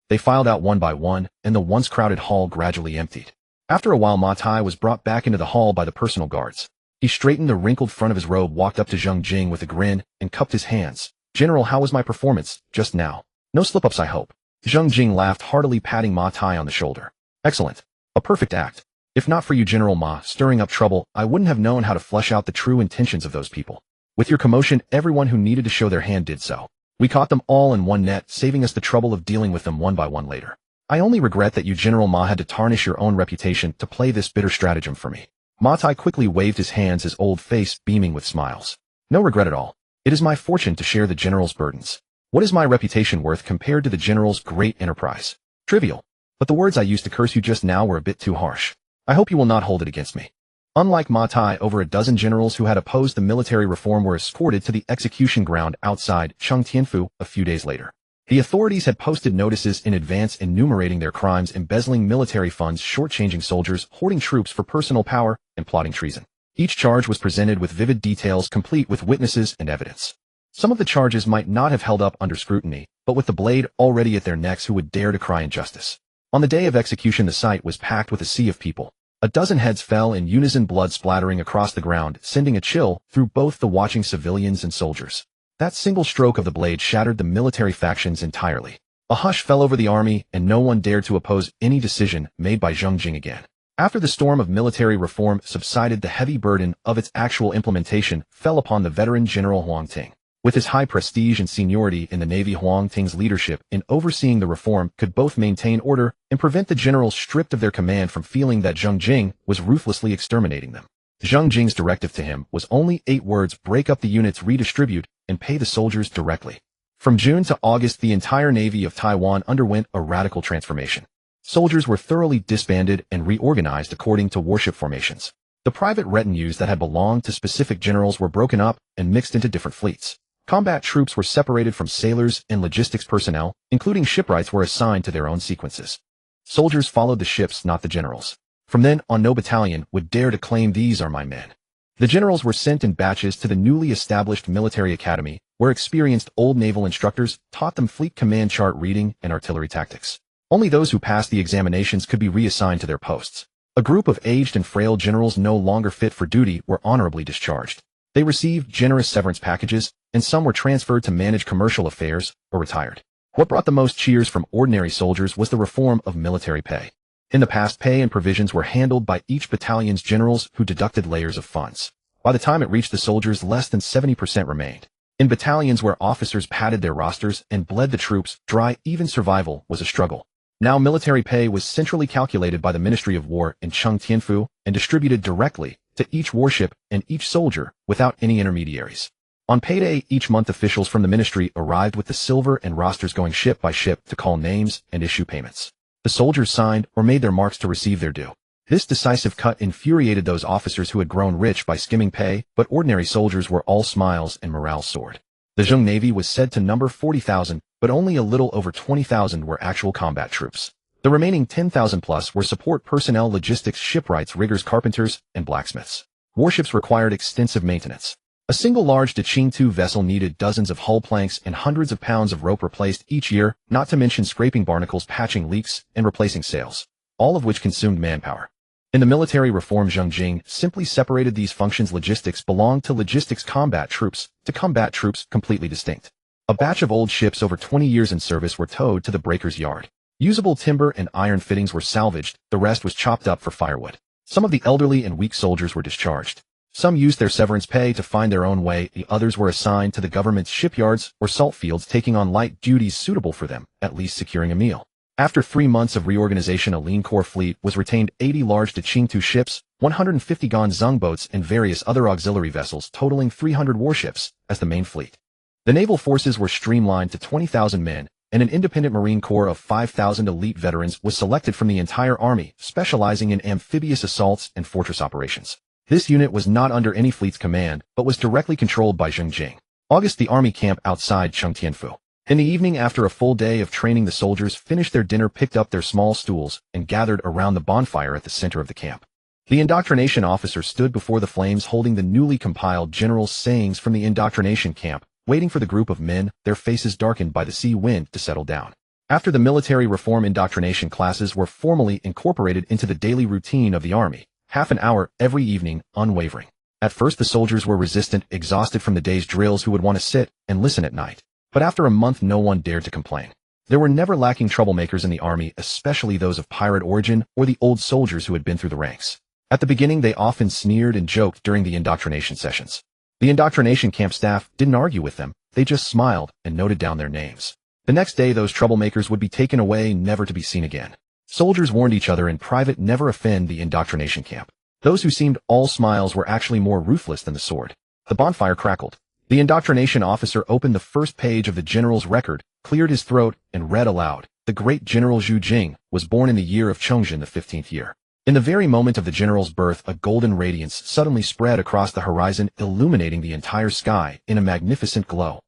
They filed out one by one, and the once crowded hall gradually emptied. After a while, Ma Tai was brought back into the hall by the personal guards. He straightened the wrinkled front of his robe, walked up to Zheng Jing with a grin, and cupped his hands. "General, how was my performance just now? No slip-ups, I hope." Zheng Jing laughed heartily, patting Ma Tai on the shoulder. "Excellent. A perfect act. If not for you, General Ma, stirring up trouble, I wouldn't have known how to flesh out the true intentions of those people. With your commotion, everyone who needed to show their hand did so. We caught them all in one net, saving us the trouble of dealing with them one by one later. I only regret that you, General Ma, had to tarnish your own reputation to play this bitter stratagem for me." Ma Tai quickly waved his hands, his old face beaming with smiles. "No regret at all. It is my fortune to share the general's burdens. What is my reputation worth compared to the general's great enterprise? Trivial. But the words I used to curse you just now were a bit too harsh. I hope you will not hold it against me." Unlike Ma Tai, over a dozen generals who had opposed the military reform were escorted to the execution ground outside Chengtianfu a few days later. The authorities had posted notices in advance enumerating their crimes: embezzling military funds, shortchanging soldiers, hoarding troops for personal power, and plotting treason. Each charge was presented with vivid details, complete with witnesses and evidence. Some of the charges might not have held up under scrutiny, but with the blade already at their necks, who would dare to cry injustice? On the day of execution, the site was packed with a sea of people. A dozen heads fell in unison, blood splattering across the ground, sending a chill through both the watching civilians and soldiers. That single stroke of the blade shattered the military factions entirely. A hush fell over the army, and no one dared to oppose any decision made by Zheng Jing again. After the storm of military reform subsided, the heavy burden of its actual implementation fell upon the veteran General Huang Ting. With his high prestige and seniority in the Navy, Huang Ting's leadership in overseeing the reform could both maintain order and prevent the generals stripped of their command from feeling that Zheng Jing was ruthlessly exterminating them. Zheng Jing's directive to him was only 8 words: break up the units, redistribute, and pay the soldiers directly. From June to August, the entire Navy of Taiwan underwent a radical transformation. Soldiers were thoroughly disbanded and reorganized according to warship formations. The private retinues that had belonged to specific generals were broken up and mixed into different fleets. Combat troops were separated from sailors, and logistics personnel, including shipwrights, were assigned to their own sequences. Soldiers followed the ships, not the generals. From then on, no battalion would dare to claim "these are my men." The generals were sent in batches to the newly established military academy, where experienced old naval instructors taught them fleet command chart reading and artillery tactics. Only those who passed the examinations could be reassigned to their posts. A group of aged and frail generals no longer fit for duty were honorably discharged. They received generous severance packages, and some were transferred to manage commercial affairs or retired. What brought the most cheers from ordinary soldiers was the reform of military pay. In the past, pay and provisions were handled by each battalion's generals, who deducted layers of funds. By the time it reached the soldiers, less than 70% remained. In battalions where officers padded their rosters and bled the troops dry, even survival was a struggle. Now military pay was centrally calculated by the Ministry of War in Chengtianfu and distributed directly to each warship and each soldier without any intermediaries. On payday each month, officials from the ministry arrived with the silver and rosters, going ship by ship to call names and issue payments. The soldiers signed or made their marks to receive their due. This decisive cut infuriated those officers who had grown rich by skimming pay, but ordinary soldiers were all smiles and morale soared. The Zheng Navy was said to number 40,000, but only a little over 20,000 were actual combat troops. The remaining 10,000 plus were support personnel, logistics, shipwrights, riggers, carpenters, and blacksmiths. Warships required extensive maintenance. A single large Qing II vessel needed dozens of hull planks and hundreds of pounds of rope replaced each year, not to mention scraping barnacles, patching leaks, and replacing sails, all of which consumed manpower. In the military reform, Zheng Jing simply separated these functions. Logistics belonged to logistics, combat troops to combat troops, completely distinct. A batch of old ships over 20 years in service were towed to the breaker's yard. Usable timber and iron fittings were salvaged, the rest was chopped up for firewood. Some of the elderly and weak soldiers were discharged. Some used their severance pay to find their own way, the others were assigned to the government's shipyards or salt fields, taking on light duties suitable for them, at least securing a meal. After 3 months of reorganization, a lean core fleet was retained: 80 large Qing II ships, 150 Ganzheng boats, and various other auxiliary vessels, totaling 300 warships, as the main fleet. The naval forces were streamlined to 20,000 men, and an independent Marine Corps of 5,000 elite veterans was selected from the entire army, specializing in amphibious assaults and fortress operations. This unit was not under any fleet's command, but was directly controlled by Zheng Jing. August, the army camp outside Chengtianfu. In the evening, after a full day of training, the soldiers finished their dinner, picked up their small stools, and gathered around the bonfire at the center of the camp. The indoctrination officer stood before the flames holding the newly compiled general's sayings from the indoctrination camp, waiting for the group of men, their faces darkened by the sea wind, to settle down. After the military reform indoctrination classes were formally incorporated into the daily routine of the army, half an hour every evening, unwavering. At first the soldiers were resistant, exhausted from the day's drills, who would want to sit and listen at night. But after a month no one dared to complain. There were never lacking troublemakers in the army, especially those of pirate origin or the old soldiers who had been through the ranks. At the beginning they often sneered and joked during the indoctrination sessions. The indoctrination camp staff didn't argue with them, they just smiled and noted down their names. The next day those troublemakers would be taken away, never to be seen again. Soldiers warned each other in private never offend the indoctrination camp. Those who seemed all smiles were actually more ruthless than the sword. The bonfire crackled. The indoctrination officer opened the first page of the general's record, cleared his throat, and read aloud. The great General Zheng Jing was born in the year of Chongzhen, the 15th year. In the very moment of the general's birth, a golden radiance suddenly spread across the horizon, illuminating the entire sky in a magnificent glow.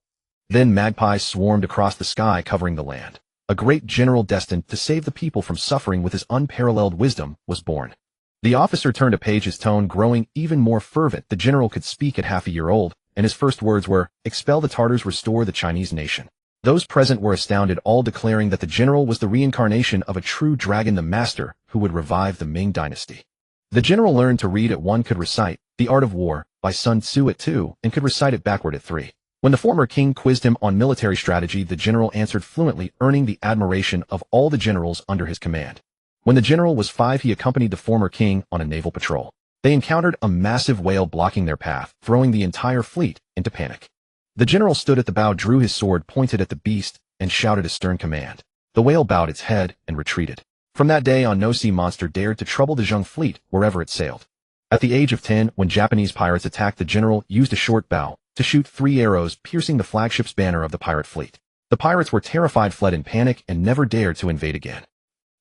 Then magpies swarmed across the sky, covering the land. A great general destined to save the people from suffering with his unparalleled wisdom was born. The officer turned a page, his tone growing even more fervent. The general could speak at half a year old, and his first words were, "Expel the Tartars, restore the Chinese nation." Those present were astounded, all declaring that the general was the reincarnation of a true dragon, the master who would revive the Ming Dynasty. The general learned to read at 1, could recite The Art of War by Sun Tzu at 2, and could recite it backward at 3. When the former king quizzed him on military strategy, the general answered fluently, earning the admiration of all the generals under his command. When the general was 5, he accompanied the former king on a naval patrol. They encountered a massive whale blocking their path, throwing the entire fleet into panic. The general stood at the bow, drew his sword, pointed at the beast, and shouted a stern command. The whale bowed its head and retreated. From that day on, no sea monster dared to trouble the Zheng fleet wherever it sailed. At the age of 10, when Japanese pirates attacked, the general used a short bow to shoot 3 arrows, piercing the flagship's banner of the pirate fleet. The pirates were terrified, fled in panic, and never dared to invade again.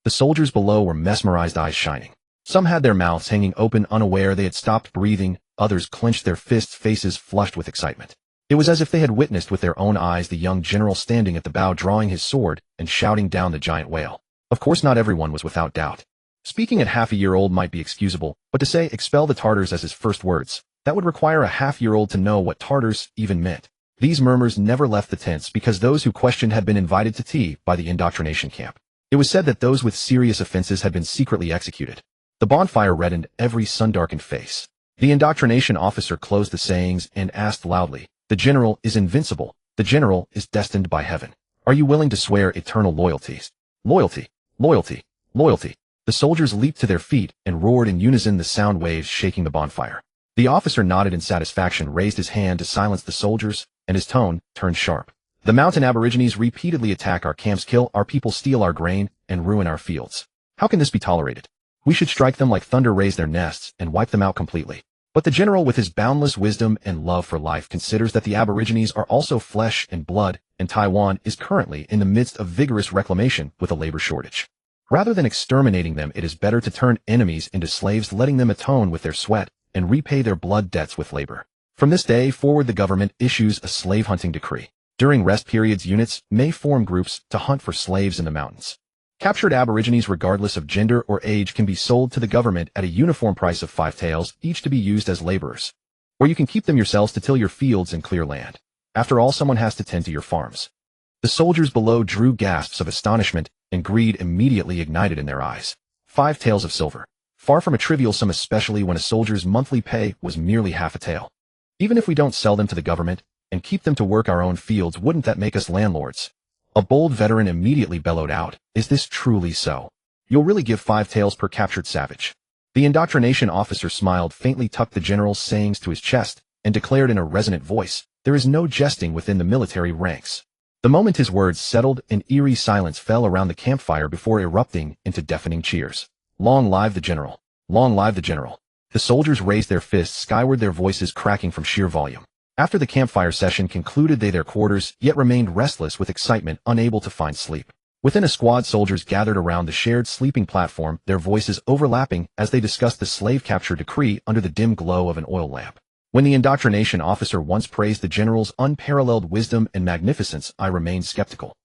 The soldiers below were mesmerized, eyes shining. Some had their mouths hanging open, unaware they had stopped breathing. Others clenched their fists, faces flushed with excitement. It was as if they had witnessed with their own eyes the young general standing at the bow, drawing his sword and shouting down the giant whale. Of course, not everyone was without doubt. Speaking at half a year old might be excusable, but to say expel the Tartars as his first words, that would require a half-year-old to know what Tartars even meant. These murmurs never left the tents, because those who questioned had been invited to tea by the indoctrination camp. It was said that those with serious offenses had been secretly executed. The bonfire reddened every sun-darkened face. The indoctrination officer closed the sayings and asked loudly, "The general is invincible. The general is destined by heaven. Are you willing to swear eternal loyalties?" Loyalty, loyalty, loyalty. The soldiers leaped to their feet and roared in unison, the sound waves shaking the bonfire. The officer nodded in satisfaction, raised his hand to silence the soldiers, and his tone turned sharp. "The mountain aborigines repeatedly attack our camps, kill our people, steal our grain, and ruin our fields. How can this be tolerated? We should strike them like thunder, raise their nests, and wipe them out completely." But the general, with his boundless wisdom and love for life, considers that the aborigines are also flesh and blood, and Taiwan is currently in the midst of vigorous reclamation with a labor shortage. Rather than exterminating them, it is better to turn enemies into slaves, letting them atone with their sweat and repay their blood debts with labor. From this day forward, the government issues a slave hunting decree. During rest periods, units may form groups to hunt for slaves in the mountains. Captured aborigines, regardless of gender or age, can be sold to the government at a uniform price of 5 taels, each, to be used as laborers. Or you can keep them yourselves to till your fields and clear land. After all, someone has to tend to your farms. The soldiers below drew gasps of astonishment, and greed immediately ignited in their eyes. 5 taels of silver. Far from a trivial sum, especially when a soldier's monthly pay was merely half a tael. Even if we don't sell them to the government and keep them to work our own fields, wouldn't that make us landlords? A bold veteran immediately bellowed out, "Is this truly so? You'll really give 5 taels per captured savage?" The indoctrination officer smiled faintly, tucked the general's sayings to his chest, and declared in a resonant voice, "There is no jesting within the military ranks." The moment his words settled, an eerie silence fell around the campfire before erupting into deafening cheers. "Long live the general! Long live the general!" The soldiers raised their fists skyward, their voices cracking from sheer volume. After the campfire session concluded, they their quarters, yet remained restless with excitement, unable to find sleep. Within a squad, soldiers gathered around the shared sleeping platform, their voices overlapping as they discussed the slave capture decree under the dim glow of an oil lamp. When the indoctrination officer once praised the general's unparalleled wisdom and magnificence, I remained skeptical.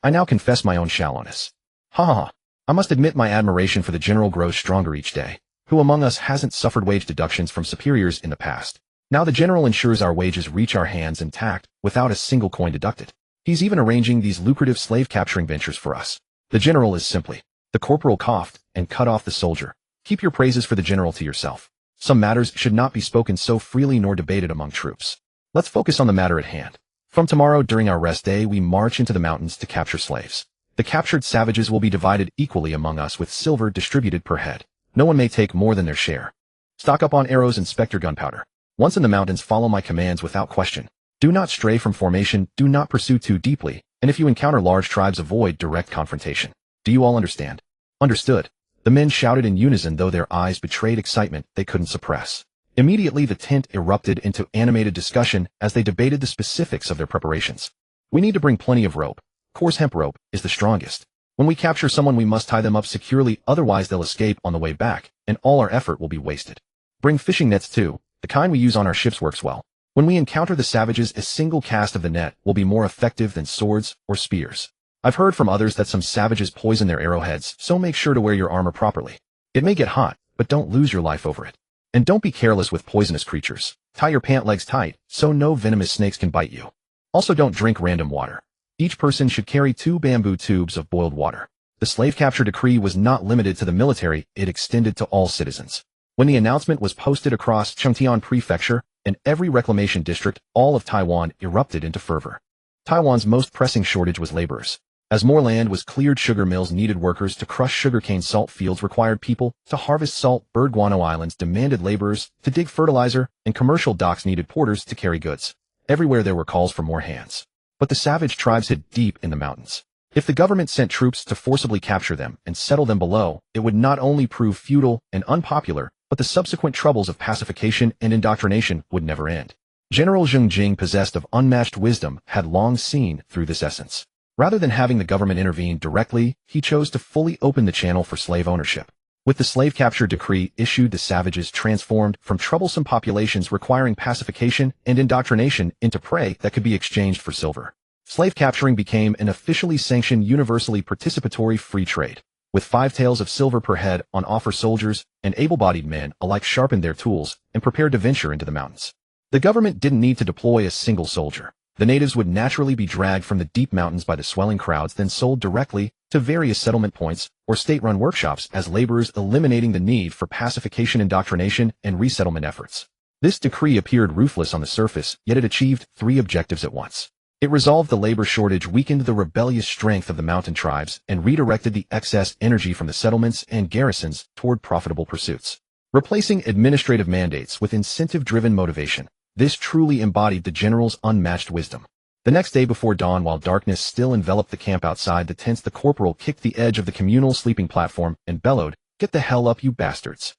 I now confess my own shallowness. Ha ha ha. I must admit my admiration for the general grows stronger each day. Who among us hasn't suffered wage deductions from superiors in the past? Now the general ensures our wages reach our hands intact, without a single coin deducted. He's even arranging these lucrative slave-capturing ventures for us. The general is simply. The corporal coughed and cut off the soldier. Keep your praises for the general to yourself. Some matters should not be spoken so freely nor debated among troops. Let's focus on the matter at hand. From tomorrow during our rest day we march into the mountains to capture slaves. The captured savages will be divided equally among us with silver distributed per head. No one may take more than their share. Stock up on arrows and spectre gunpowder. Once in the mountains follow my commands without question. Do not stray from formation, do not pursue too deeply, and if you encounter large tribes avoid direct confrontation. Do you all understand? Understood. The men shouted in unison though their eyes betrayed excitement they couldn't suppress. Immediately the tent erupted into animated discussion as they debated the specifics of their preparations. We need to bring plenty of rope. Coarse hemp rope is the strongest. When we capture someone we must tie them up securely, otherwise they'll escape on the way back, and all our effort will be wasted. Bring fishing nets too. The kind we use on our ships works well. When we encounter the savages, a single cast of the net will be more effective than swords or spears. I've heard from others that some savages poison their arrowheads, so make sure to wear your armor properly. It may get hot, but don't lose your life over it. And don't be careless with poisonous creatures. Tie your pant legs tight, so no venomous snakes can bite you. Also don't drink random water. Each person should carry 2 bamboo tubes of boiled water. The slave capture decree was not limited to the military, it extended to all citizens. When the announcement was posted across Chengtian Prefecture and every reclamation district, all of Taiwan erupted into fervor. Taiwan's most pressing shortage was laborers. As more land was cleared, sugar mills needed workers to crush sugarcane, salt fields required people to harvest salt, bird guano islands demanded laborers to dig fertilizer, and commercial docks needed porters to carry goods. Everywhere there were calls for more hands. But the savage tribes hid deep in the mountains. If the government sent troops to forcibly capture them and settle them below, it would not only prove futile and unpopular, but the subsequent troubles of pacification and indoctrination would never end. General Zheng Jing, possessed of unmatched wisdom, had long seen through this essence. Rather than having the government intervene directly, he chose to fully open the channel for slave ownership. With the slave capture decree issued, the savages transformed from troublesome populations requiring pacification and indoctrination into prey that could be exchanged for silver. Slave capturing became an officially sanctioned, universally participatory free trade. With 5 taels of silver per head on offer, soldiers and able-bodied men alike sharpened their tools and prepared to venture into the mountains. The government didn't need to deploy a single soldier. The natives would naturally be dragged from the deep mountains by the swelling crowds, then sold directly to various settlement points or state-run workshops as laborers, eliminating the need for pacification, indoctrination, and resettlement efforts. This decree appeared ruthless on the surface, yet it achieved 3 objectives at once. It resolved the labor shortage, weakened the rebellious strength of the mountain tribes, and redirected the excess energy from the settlements and garrisons toward profitable pursuits. Replacing administrative mandates with incentive-driven motivation, this truly embodied the general's unmatched wisdom. The next day before dawn, while darkness still enveloped the camp outside the tents, the corporal kicked the edge of the communal sleeping platform and bellowed, "Get the hell up, you bastards.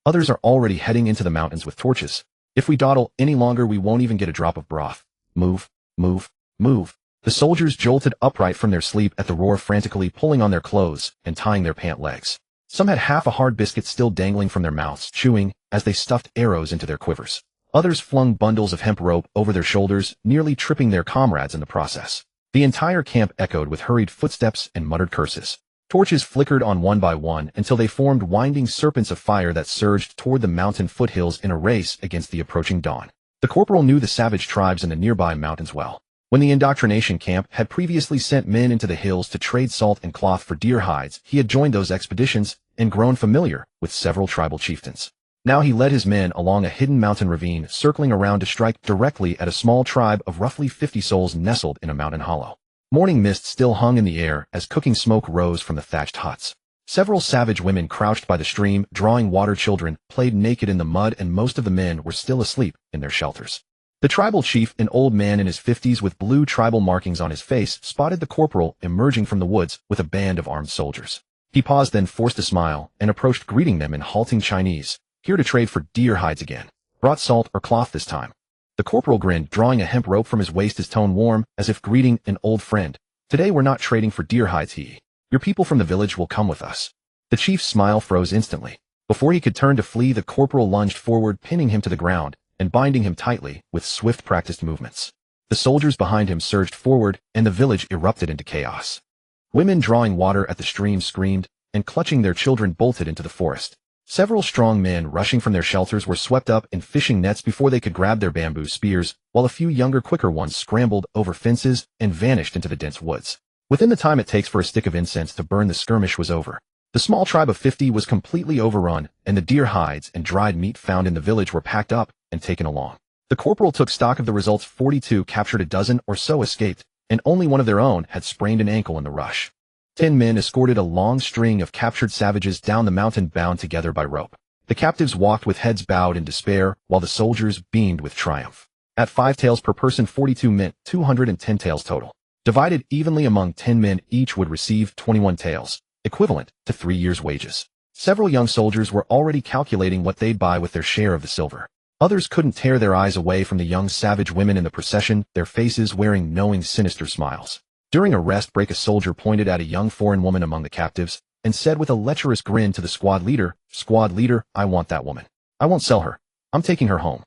Others are already heading into the mountains with torches. If we dawdle any longer, we won't even get a drop of broth. Move, move, move." The soldiers jolted upright from their sleep at the roar, frantically pulling on their clothes and tying their pant legs. Some had half a hard biscuit still dangling from their mouths, chewing as they stuffed arrows into their quivers. Others flung bundles of hemp rope over their shoulders, nearly tripping their comrades in the process. The entire camp echoed with hurried footsteps and muttered curses. Torches flickered on one by one until they formed winding serpents of fire that surged toward the mountain foothills in a race against the approaching dawn. The corporal knew the savage tribes in the nearby mountains well. When the indoctrination camp had previously sent men into the hills to trade salt and cloth for deer hides, he had joined those expeditions and grown familiar with several tribal chieftains. Now he led his men along a hidden mountain ravine, circling around to strike directly at a small tribe of roughly 50 souls nestled in a mountain hollow. Morning mist still hung in the air as cooking smoke rose from the thatched huts. Several savage women crouched by the stream, drawing water. Children played naked in the mud, and most of the men were still asleep in their shelters. The tribal chief, an old man in his 50s with blue tribal markings on his face, spotted the corporal emerging from the woods with a band of armed soldiers. He paused, then forced a smile and approached, greeting them in halting Chinese. "Here to trade for deer hides again. Brought salt or cloth this time?" The corporal grinned, drawing a hemp rope from his waist, his tone warm, as if greeting an old friend. "Today we're not trading for deer hides, he. Your people from the village will come with us." The chief's smile froze instantly. Before he could turn to flee, the corporal lunged forward, pinning him to the ground and binding him tightly with swift, practiced movements. The soldiers behind him surged forward, and the village erupted into chaos. Women drawing water at the stream screamed, and clutching their children bolted into the forest. Several strong men rushing from their shelters were swept up in fishing nets before they could grab their bamboo spears, while a few younger, quicker ones scrambled over fences and vanished into the dense woods. Within the time it takes for a stick of incense to burn, the skirmish was over. The small tribe of 50 was completely overrun, and the deer hides and dried meat found in the village were packed up and taken along. The corporal took stock of the results. 42 captured, a dozen or so escaped, and only one of their own had sprained an ankle in the rush. 10 men escorted a long string of captured savages down the mountain, bound together by rope. The captives walked with heads bowed in despair, while the soldiers beamed with triumph. At 5 taels per person, 42 meant 210 taels total. Divided evenly among 10 men, each would receive 21 taels, equivalent to 3 years' wages. Several young soldiers were already calculating what they'd buy with their share of the silver. Others couldn't tear their eyes away from the young savage women in the procession, their faces wearing knowing, sinister smiles. During a rest break, a soldier pointed at a young foreign woman among the captives and said with a lecherous grin to the squad leader, "Squad leader, I want that woman. I won't sell her. I'm taking her home."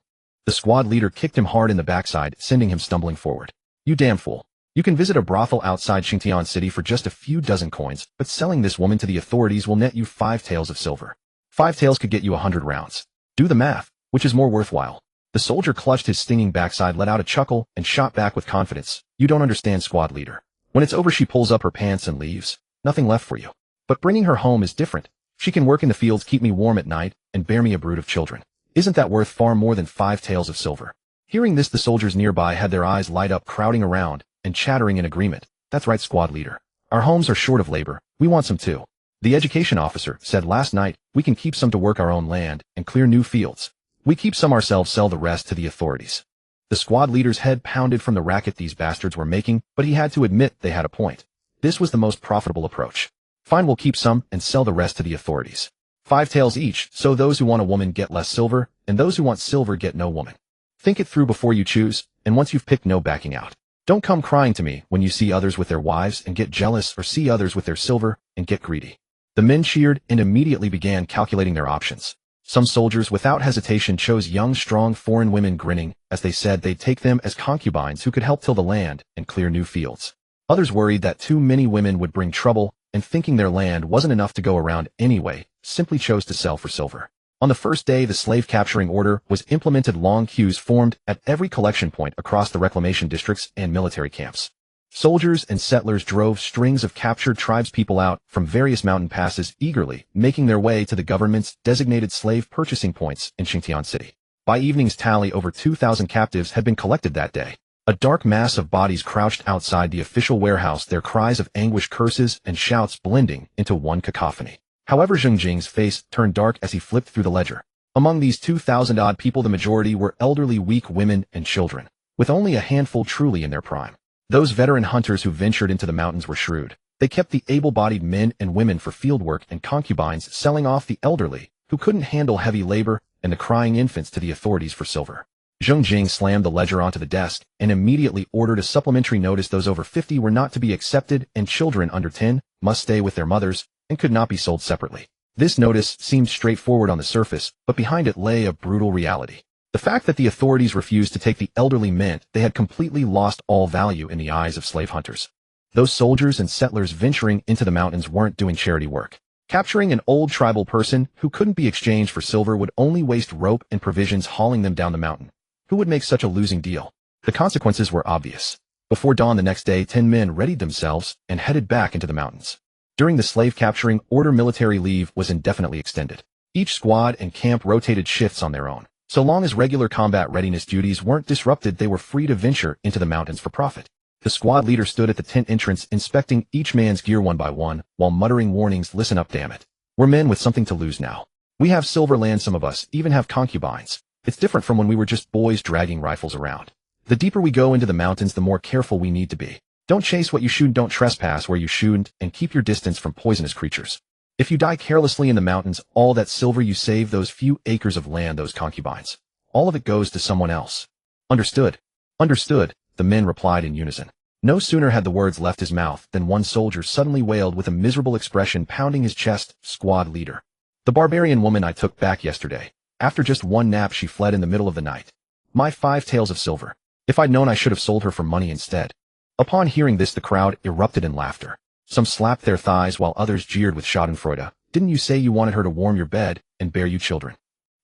The squad leader kicked him hard in the backside, sending him stumbling forward. "You damn fool. You can visit a brothel outside Xingtian City for just a few dozen coins, but selling this woman to the authorities will net you 5 taels of silver. 5 taels could get you 100 rounds. Do the math. Which is more worthwhile?" The soldier clutched his stinging backside, let out a chuckle, and shot back with confidence. "You don't understand, squad leader. When it's over, she pulls up her pants and leaves. Nothing left for you. But bringing her home is different. She can work in the fields, keep me warm at night, and bear me a brood of children. Isn't that worth far more than 5 taels of silver?" Hearing this, the soldiers nearby had their eyes light up, crowding around and chattering in agreement. "That's right, squad leader. Our homes are short of labor. We want some too. The education officer said last night we can keep some to work our own land and clear new fields. We keep some ourselves, sell the rest to the authorities." The squad leader's head pounded from the racket these bastards were making, but he had to admit they had a point. This was the most profitable approach. "Fine, we'll keep some and sell the rest to the authorities. 5 taels each, so those who want a woman get less silver, and those who want silver get no woman. Think it through before you choose, and once you've picked, no backing out. Don't come crying to me when you see others with their wives and get jealous, or see others with their silver and get greedy." The men cheered and immediately began calculating their options. Some soldiers without hesitation chose young, strong foreign women, grinning as they said they'd take them as concubines who could help till the land and clear new fields. Others worried that too many women would bring trouble, and thinking their land wasn't enough to go around anyway, simply chose to sell for silver. On the first day, the slave capturing order was implemented. Long queues formed at every collection point across the reclamation districts and military camps. Soldiers and settlers drove strings of captured tribespeople out from various mountain passes, eagerly making their way to the government's designated slave purchasing points in Xingtian City. By evening's tally, over 2,000 captives had been collected that day. A dark mass of bodies crouched outside the official warehouse, their cries of anguish, curses, and shouts blending into one cacophony. However, Zheng Jing's face turned dark as he flipped through the ledger. Among these 2,000-odd people, the majority were elderly, weak women and children, with only a handful truly in their prime. Those veteran hunters who ventured into the mountains were shrewd. They kept the able-bodied men and women for fieldwork and concubines, selling off the elderly, who couldn't handle heavy labor, and the crying infants to the authorities for silver. Zheng Jing slammed the ledger onto the desk and immediately ordered a supplementary notice. Those over 50 were not to be accepted, and children under 10 must stay with their mothers and could not be sold separately. This notice seemed straightforward on the surface, but behind it lay a brutal reality. The fact that the authorities refused to take the elderly meant they had completely lost all value in the eyes of slave hunters. Those soldiers and settlers venturing into the mountains weren't doing charity work. Capturing an old tribal person who couldn't be exchanged for silver would only waste rope and provisions hauling them down the mountain. Who would make such a losing deal? The consequences were obvious. Before dawn the next day, 10 men readied themselves and headed back into the mountains. During the slave capturing order, military leave was indefinitely extended. Each squad and camp rotated shifts on their own. So long as regular combat readiness duties weren't disrupted, they were free to venture into the mountains for profit. The squad leader stood at the tent entrance, inspecting each man's gear one by one, while muttering warnings. "Listen up, damn it. We're men with something to lose now. We have silver land, some of us even have concubines. It's different from when we were just boys dragging rifles around. The deeper we go into the mountains, the more careful we need to be. Don't chase what you shouldn't, don't trespass where you shouldn't, and keep your distance from poisonous creatures. If you die carelessly in the mountains, all that silver you save, those few acres of land, those concubines, all of it goes to someone else." "Understood. Understood," the men replied in unison. No sooner had the words left his mouth than one soldier suddenly wailed with a miserable expression pounding his chest, "Squad leader. The barbarian woman I took back yesterday. After just one nap, she fled in the middle of the night. My 5 taels of silver. If I'd known, I should have sold her for money instead." Upon hearing this, the crowd erupted in laughter. Some slapped their thighs while others jeered with schadenfreude. Didn't you say you wanted her to warm your bed and bear you children?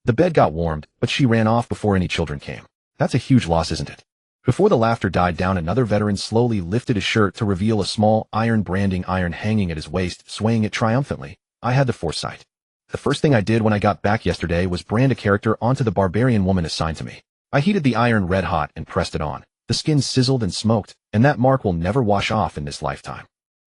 The bed got warmed, but she ran off before any children came. That's a huge loss, isn't it? Before the laughter died down, another veteran slowly lifted his shirt to reveal a small iron branding iron hanging at his waist, swaying it triumphantly. I had the foresight. The first thing I did when I got back yesterday was brand a character onto the barbarian woman assigned to me. I heated the iron red hot and pressed it on. The skin sizzled and smoked, and that mark will never wash off in this lifetime.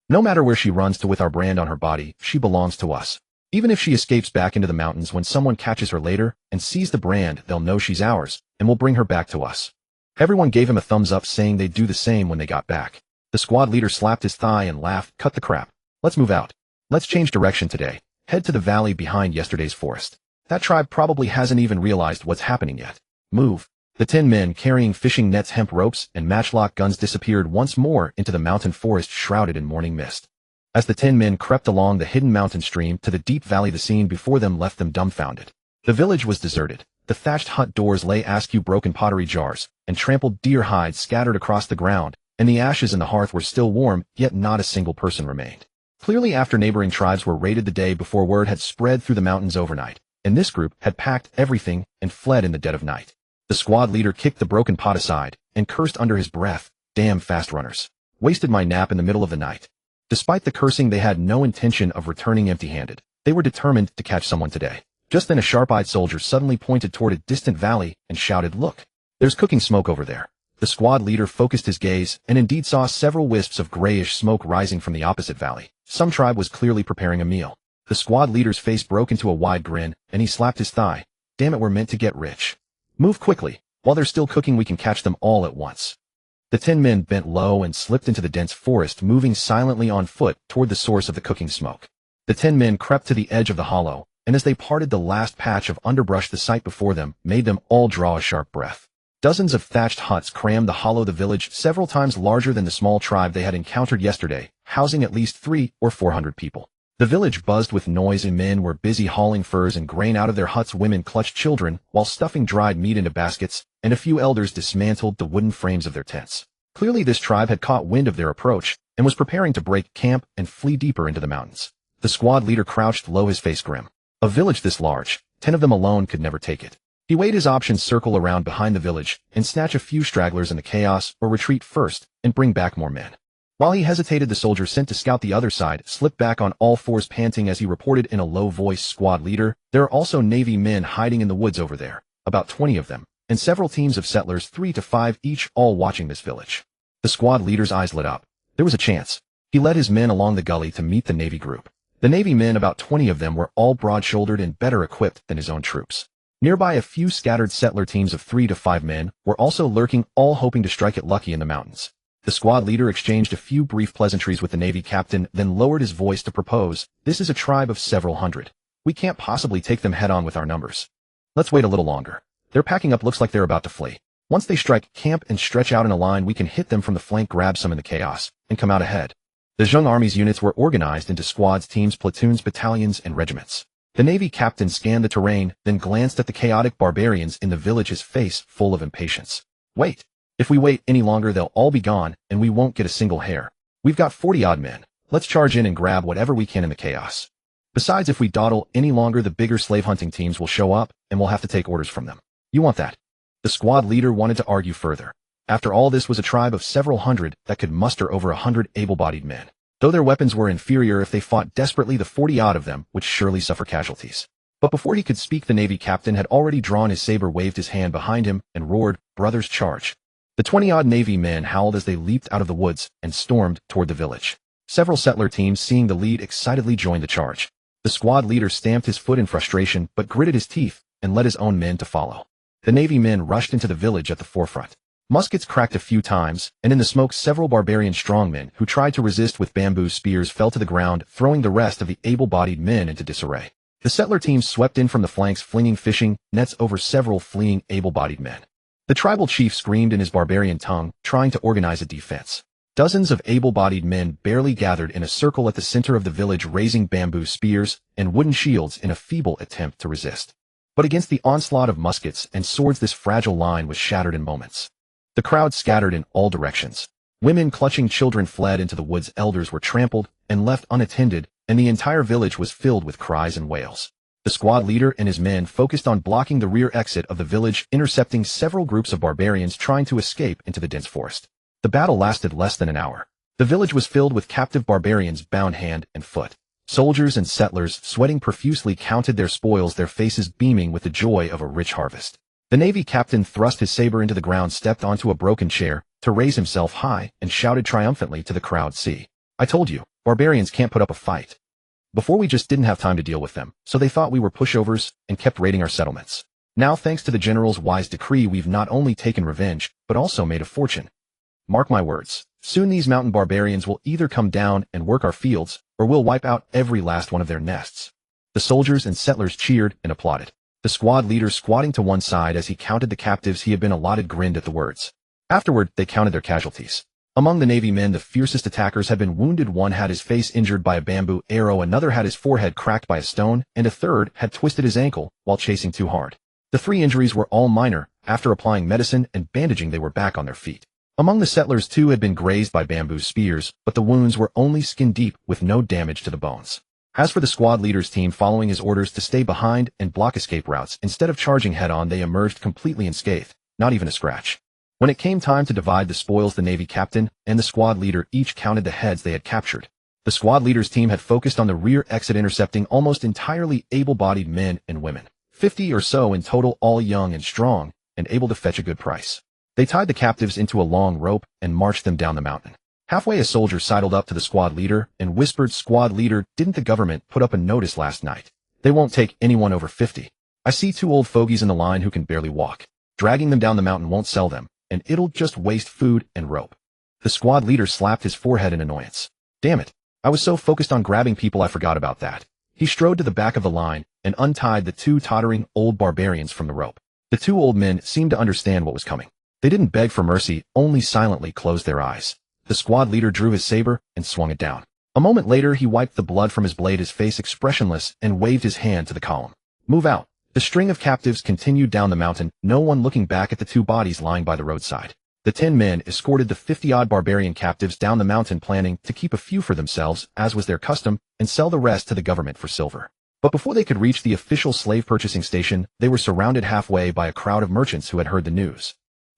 No matter where she runs to with our brand on her body, she belongs to us. Even if she escapes back into the mountains, when someone catches her later and sees the brand, they'll know she's ours, and we'll bring her back to us. Everyone gave him a thumbs up, saying they'd do the same when they got back. The squad leader slapped his thigh and laughed. Cut the crap. Let's move out. Let's change direction today. Head to the valley behind yesterday's forest. That tribe probably hasn't even realized what's happening yet. Move. The 10 men carrying fishing nets, hemp ropes, and matchlock guns disappeared once more into the mountain forest shrouded in morning mist. As the 10 men crept along the hidden mountain stream to the deep valley, the scene before them left them dumbfounded. The village was deserted. The thatched hut doors lay askew, broken pottery jars and trampled deer hides scattered across the ground, and the ashes in the hearth were still warm, yet not a single person remained. Clearly, after neighboring tribes were raided the day before, word had spread through the mountains overnight, and this group had packed everything and fled in the dead of night. The squad leader kicked the broken pot aside and cursed under his breath, "Damn fast runners. Wasted my nap in the middle of the night." Despite the cursing, they had no intention of returning empty-handed. They were determined to catch someone today. Just then a sharp-eyed soldier suddenly pointed toward a distant valley and shouted, "Look! There's cooking smoke over there." The squad leader focused his gaze and indeed saw several wisps of grayish smoke rising from the opposite valley. Some tribe was clearly preparing a meal. The squad leader's face broke into a wide grin, and he slapped his thigh. "Damn it, we're meant to get rich. Move quickly. While they're still cooking, we can catch them all at once." The 10 men bent low and slipped into the dense forest, moving silently on foot toward the source of the cooking smoke. The 10 men crept to the edge of the hollow, and as they parted the last patch of underbrush, the sight before them made them all draw a sharp breath. Dozens of thatched huts crammed the hollow, the village several times larger than the small tribe they had encountered yesterday, housing at least 300 or 400 people. The village buzzed with noise, and men were busy hauling furs and grain out of their huts. Women clutched children while stuffing dried meat into baskets, and a few elders dismantled the wooden frames of their tents. Clearly this tribe had caught wind of their approach and was preparing to break camp and flee deeper into the mountains. The squad leader crouched low, his face grim. A village this large, 10 of them alone could never take it. He weighed his options: circle around behind the village and snatch a few stragglers in the chaos, or retreat first and bring back more men. While he hesitated, the soldier sent to scout the other side slipped back on all fours, panting as he reported in a low voice, "Squad leader, there are also Navy men hiding in the woods over there, about 20 of them, and several teams of settlers, 3 to 5 each, all watching this village." The squad leader's eyes lit up. There was a chance. He led his men along the gully to meet the Navy group. The Navy men, about 20 of them, were all broad-shouldered and better equipped than his own troops. Nearby, a few scattered settler teams of 3 to 5 men were also lurking, all hoping to strike it lucky in the mountains. The squad leader exchanged a few brief pleasantries with the Navy captain, then lowered his voice to propose, "This is a tribe of several hundred. We can't possibly take them head-on with our numbers. Let's wait a little longer. They're packing up, looks like they're about to flee. Once they strike camp and stretch out in a line, we can hit them from the flank, grab some in the chaos, and come out ahead." The Zheng army's units were organized into squads, teams, platoons, battalions, and regiments. The Navy captain scanned the terrain, then glanced at the chaotic barbarians in the village, his face full of impatience. "Wait. If we wait any longer, they'll all be gone, and we won't get a single hair. We've got 40-odd men. Let's charge in and grab whatever we can in the chaos. Besides, if we dawdle any longer, the bigger slave-hunting teams will show up, and we'll have to take orders from them. You want that?" The squad leader wanted to argue further. After all, this was a tribe of several hundred that could muster over 100 able-bodied men. Though their weapons were inferior, if they fought desperately, the 40-odd of them would surely suffer casualties. But before he could speak, the Navy captain had already drawn his saber, waved his hand behind him, and roared, "Brothers, charge!" The 20-odd Navy men howled as they leaped out of the woods and stormed toward the village. Several settler teams, seeing the lead, excitedly joined the charge. The squad leader stamped his foot in frustration, but gritted his teeth and led his own men to follow. The Navy men rushed into the village at the forefront. Muskets cracked a few times, and in the smoke several barbarian strongmen who tried to resist with bamboo spears fell to the ground, throwing the rest of the able-bodied men into disarray. The settler teams swept in from the flanks, flinging fishing nets over several fleeing able-bodied men. The tribal chief screamed in his barbarian tongue, trying to organize a defense. Dozens of able-bodied men barely gathered in a circle at the center of the village, raising bamboo spears and wooden shields in a feeble attempt to resist. But against the onslaught of muskets and swords, this fragile line was shattered in moments. The crowd scattered in all directions. Women clutching children fled into the woods. Elders were trampled and left unattended, and the entire village was filled with cries and wails. The squad leader and his men focused on blocking the rear exit of the village, intercepting several groups of barbarians trying to escape into the dense forest. The battle lasted less than an hour. The village was filled with captive barbarians bound hand and foot. Soldiers and settlers, sweating profusely, counted their spoils, their faces beaming with the joy of a rich harvest. The navy captain thrust his saber into the ground, stepped onto a broken chair to raise himself high, and shouted triumphantly to the crowd, "See, I told you, barbarians can't put up a fight." Before, we just didn't have time to deal with them, so they thought we were pushovers and kept raiding our settlements. Now, thanks to the general's wise decree, we've not only taken revenge, but also made a fortune. Mark my words, soon these mountain barbarians will either come down and work our fields, or we'll wipe out every last one of their nests. The soldiers and settlers cheered and applauded. The squad leader, squatting to one side as he counted the captives he had been allotted, grinned at the words. Afterward, they counted their casualties. Among the navy men, the fiercest attackers had been wounded. One had his face injured by a bamboo arrow, another had his forehead cracked by a stone, and a third had twisted his ankle while chasing too hard. The 3 injuries were all minor. After applying medicine and bandaging, they were back on their feet. Among the settlers, 2 had been grazed by bamboo spears, but the wounds were only skin deep with no damage to the bones. As for the squad leader's team, following his orders to stay behind and block escape routes, instead of charging head-on, they emerged completely unscathed, not even a scratch. When it came time to divide the spoils, the navy captain and the squad leader each counted the heads they had captured. The squad leader's team had focused on the rear exit, intercepting almost entirely able-bodied men and women. 50 or so in total, all young and strong, and able to fetch a good price. They tied the captives into a long rope and marched them down the mountain. Halfway, a soldier sidled up to the squad leader and whispered, "Squad leader, didn't the government put up a notice last night? They won't take anyone over 50. I see 2 old fogies in the line who can barely walk. Dragging them down the mountain won't sell them, and it'll just waste food and rope." The squad leader slapped his forehead in annoyance. "Damn it, I was so focused on grabbing people I forgot about that." He strode to the back of the line and untied the 2 tottering old barbarians from the rope. The 2 old men seemed to understand what was coming. They didn't beg for mercy, only silently closed their eyes. The squad leader drew his saber and swung it down. A moment later, he wiped the blood from his blade, his face expressionless, and waved his hand to the column. "Move out." The string of captives continued down the mountain, no one looking back at the 2 bodies lying by the roadside. The 10 men escorted the 50-odd barbarian captives down the mountain, planning to keep a few for themselves, as was their custom, and sell the rest to the government for silver. But before they could reach the official slave purchasing station, they were surrounded halfway by a crowd of merchants who had heard the news.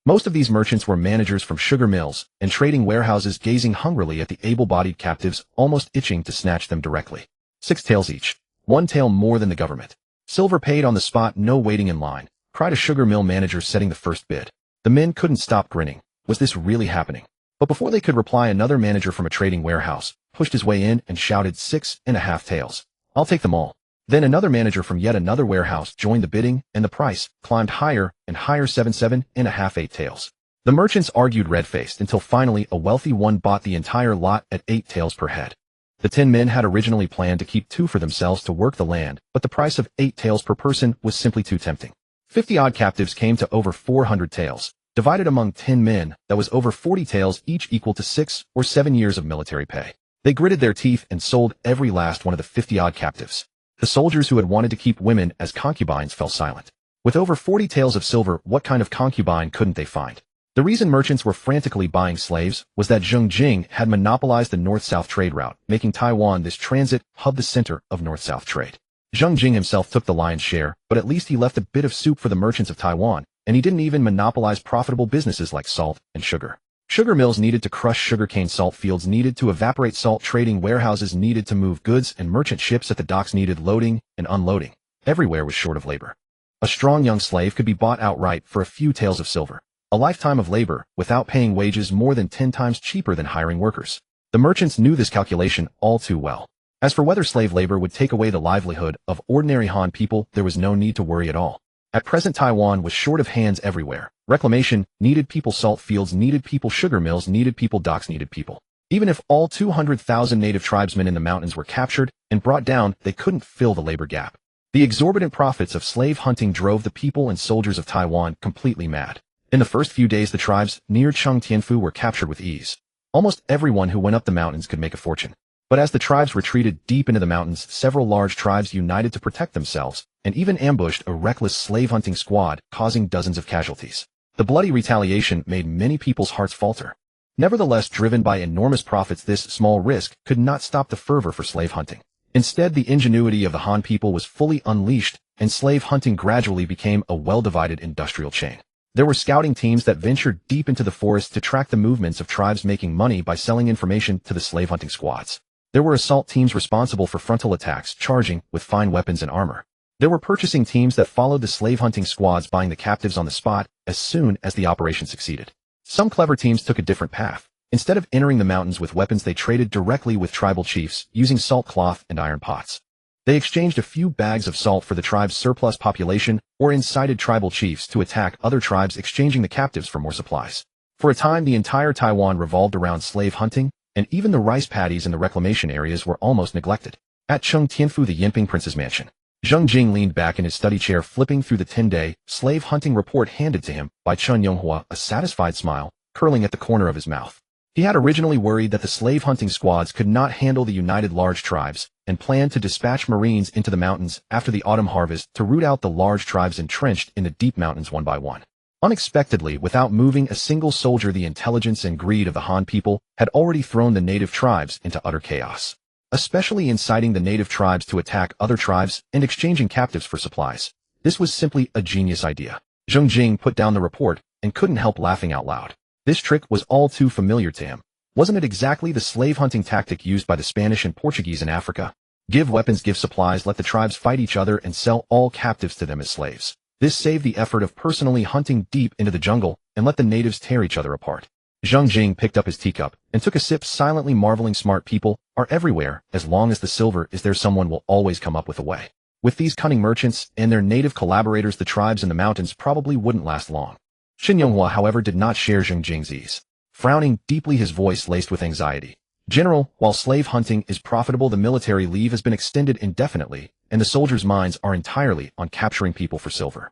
Most of these merchants were managers from sugar mills and trading warehouses, gazing hungrily at the able-bodied captives, almost itching to snatch them directly. 6 taels each. 1 tael more than the government. Silver paid on the spot, no waiting in line, cried a sugar mill manager setting the first bid. The men couldn't stop grinning. Was this really happening? But before they could reply, another manager from a trading warehouse pushed his way in and shouted, 6.5 taels. I'll take them all. Then another manager from yet another warehouse joined the bidding, and the price climbed higher and higher, 7.5, 8 taels. The merchants argued red-faced until finally a wealthy one bought the entire lot at 8 taels per head. The 10 men had originally planned to keep 2 for themselves to work the land, but the price of 8 taels per person was simply too tempting. 50-odd captives came to over 400 taels. Divided among 10 men, that was over 40 taels, each equal to 6 or 7 years of military pay. They gritted their teeth and sold every last one of the 50-odd captives. The soldiers who had wanted to keep women as concubines fell silent. With over 40 taels of silver, what kind of concubine couldn't they find? The reason merchants were frantically buying slaves was that Zheng Jing had monopolized the north-south trade route, making Taiwan this transit hub, the center of north-south trade. Zheng Jing himself took the lion's share, but at least he left a bit of soup for the merchants of Taiwan, and he didn't even monopolize profitable businesses like salt and sugar. Sugar mills needed to crush sugarcane, salt fields needed to evaporate salt, trading warehouses needed to move goods, and merchant ships at the docks needed loading and unloading. Everywhere was short of labor. A strong young slave could be bought outright for a few taels of silver. A lifetime of labor, without paying wages, more than 10 times cheaper than hiring workers. The merchants knew this calculation all too well. As for whether slave labor would take away the livelihood of ordinary Han people, there was no need to worry at all. At present, Taiwan was short of hands everywhere. Reclamation needed people, salt fields needed people, sugar mills needed people, docks needed people. Even if all 200,000 native tribesmen in the mountains were captured and brought down, they couldn't fill the labor gap. The exorbitant profits of slave hunting drove the people and soldiers of Taiwan completely mad. In the first few days, the tribes near Chengtianfu were captured with ease. Almost everyone who went up the mountains could make a fortune. But as the tribes retreated deep into the mountains, several large tribes united to protect themselves, and even ambushed a reckless slave-hunting squad, causing dozens of casualties. The bloody retaliation made many people's hearts falter. Nevertheless, driven by enormous profits, this small risk could not stop the fervor for slave hunting. Instead, the ingenuity of the Han people was fully unleashed, and slave hunting gradually became a well-divided industrial chain. There were scouting teams that ventured deep into the forest to track the movements of tribes making money by selling information to the slave hunting squads. There were assault teams responsible for frontal attacks, charging with fine weapons and armor. There were purchasing teams that followed the slave hunting squads, buying the captives on the spot as soon as the operation succeeded. Some clever teams took a different path. Instead of entering the mountains with weapons, they traded directly with tribal chiefs, using salt cloth and iron pots. They exchanged a few bags of salt for the tribe's surplus population, or incited tribal chiefs to attack other tribes, exchanging the captives for more supplies. For a time, the entire Taiwan revolved around slave hunting, and even the rice paddies in the reclamation areas were almost neglected. At Cheng Tianfu, the Yinping prince's mansion, Zheng Jing leaned back in his study chair, flipping through the 10-day slave hunting report handed to him by Chen Yonghua, a satisfied smile curling at the corner of his mouth. He had originally worried that the slave hunting squads could not handle the united large tribes, and planned to dispatch Marines into the mountains after the autumn harvest to root out the large tribes entrenched in the deep mountains one by one. Unexpectedly, without moving a single soldier, the intelligence and greed of the Han people had already thrown the native tribes into utter chaos, especially inciting the native tribes to attack other tribes and exchanging captives for supplies. This was simply a genius idea. Zheng Jing put down the report and couldn't help laughing out loud. This trick was all too familiar to him. Wasn't it exactly the slave hunting tactic used by the Spanish and Portuguese in Africa? Give weapons, give supplies, let the tribes fight each other, and sell all captives to them as slaves. This saved the effort of personally hunting deep into the jungle and let the natives tear each other apart. Zheng Jing picked up his teacup and took a sip, silently marveling. Smart people are everywhere. As long as the silver is there, someone will always come up with a way. With these cunning merchants and their native collaborators, the tribes in the mountains probably wouldn't last long. Chen Yonghua, however, did not share Zheng Jing's ease. Frowning deeply, his voice laced with anxiety. General, while slave hunting is profitable, the military leave has been extended indefinitely, and the soldiers' minds are entirely on capturing people for silver.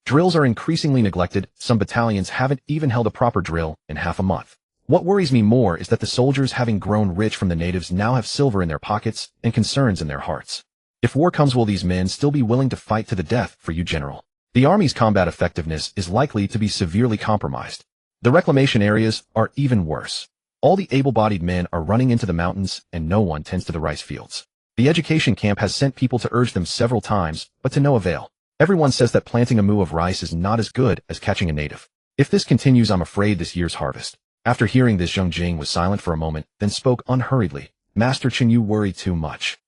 Drills are increasingly neglected. Some battalions haven't even held a proper drill in half a month. What worries me more is that the soldiers, having grown rich from the natives, now have silver in their pockets and concerns in their hearts. If war comes, will these men still be willing to fight to the death for you, General? The army's combat effectiveness is likely to be severely compromised. The reclamation areas are even worse. All the able-bodied men are running into the mountains, and no one tends to the rice fields. The education camp has sent people to urge them several times, but to no avail. Everyone says that planting a moo of rice is not as good as catching a native. If this continues, I'm afraid this year's harvest. After hearing this, Zheng Jing was silent for a moment, then spoke unhurriedly. Master Chen, you worry too much.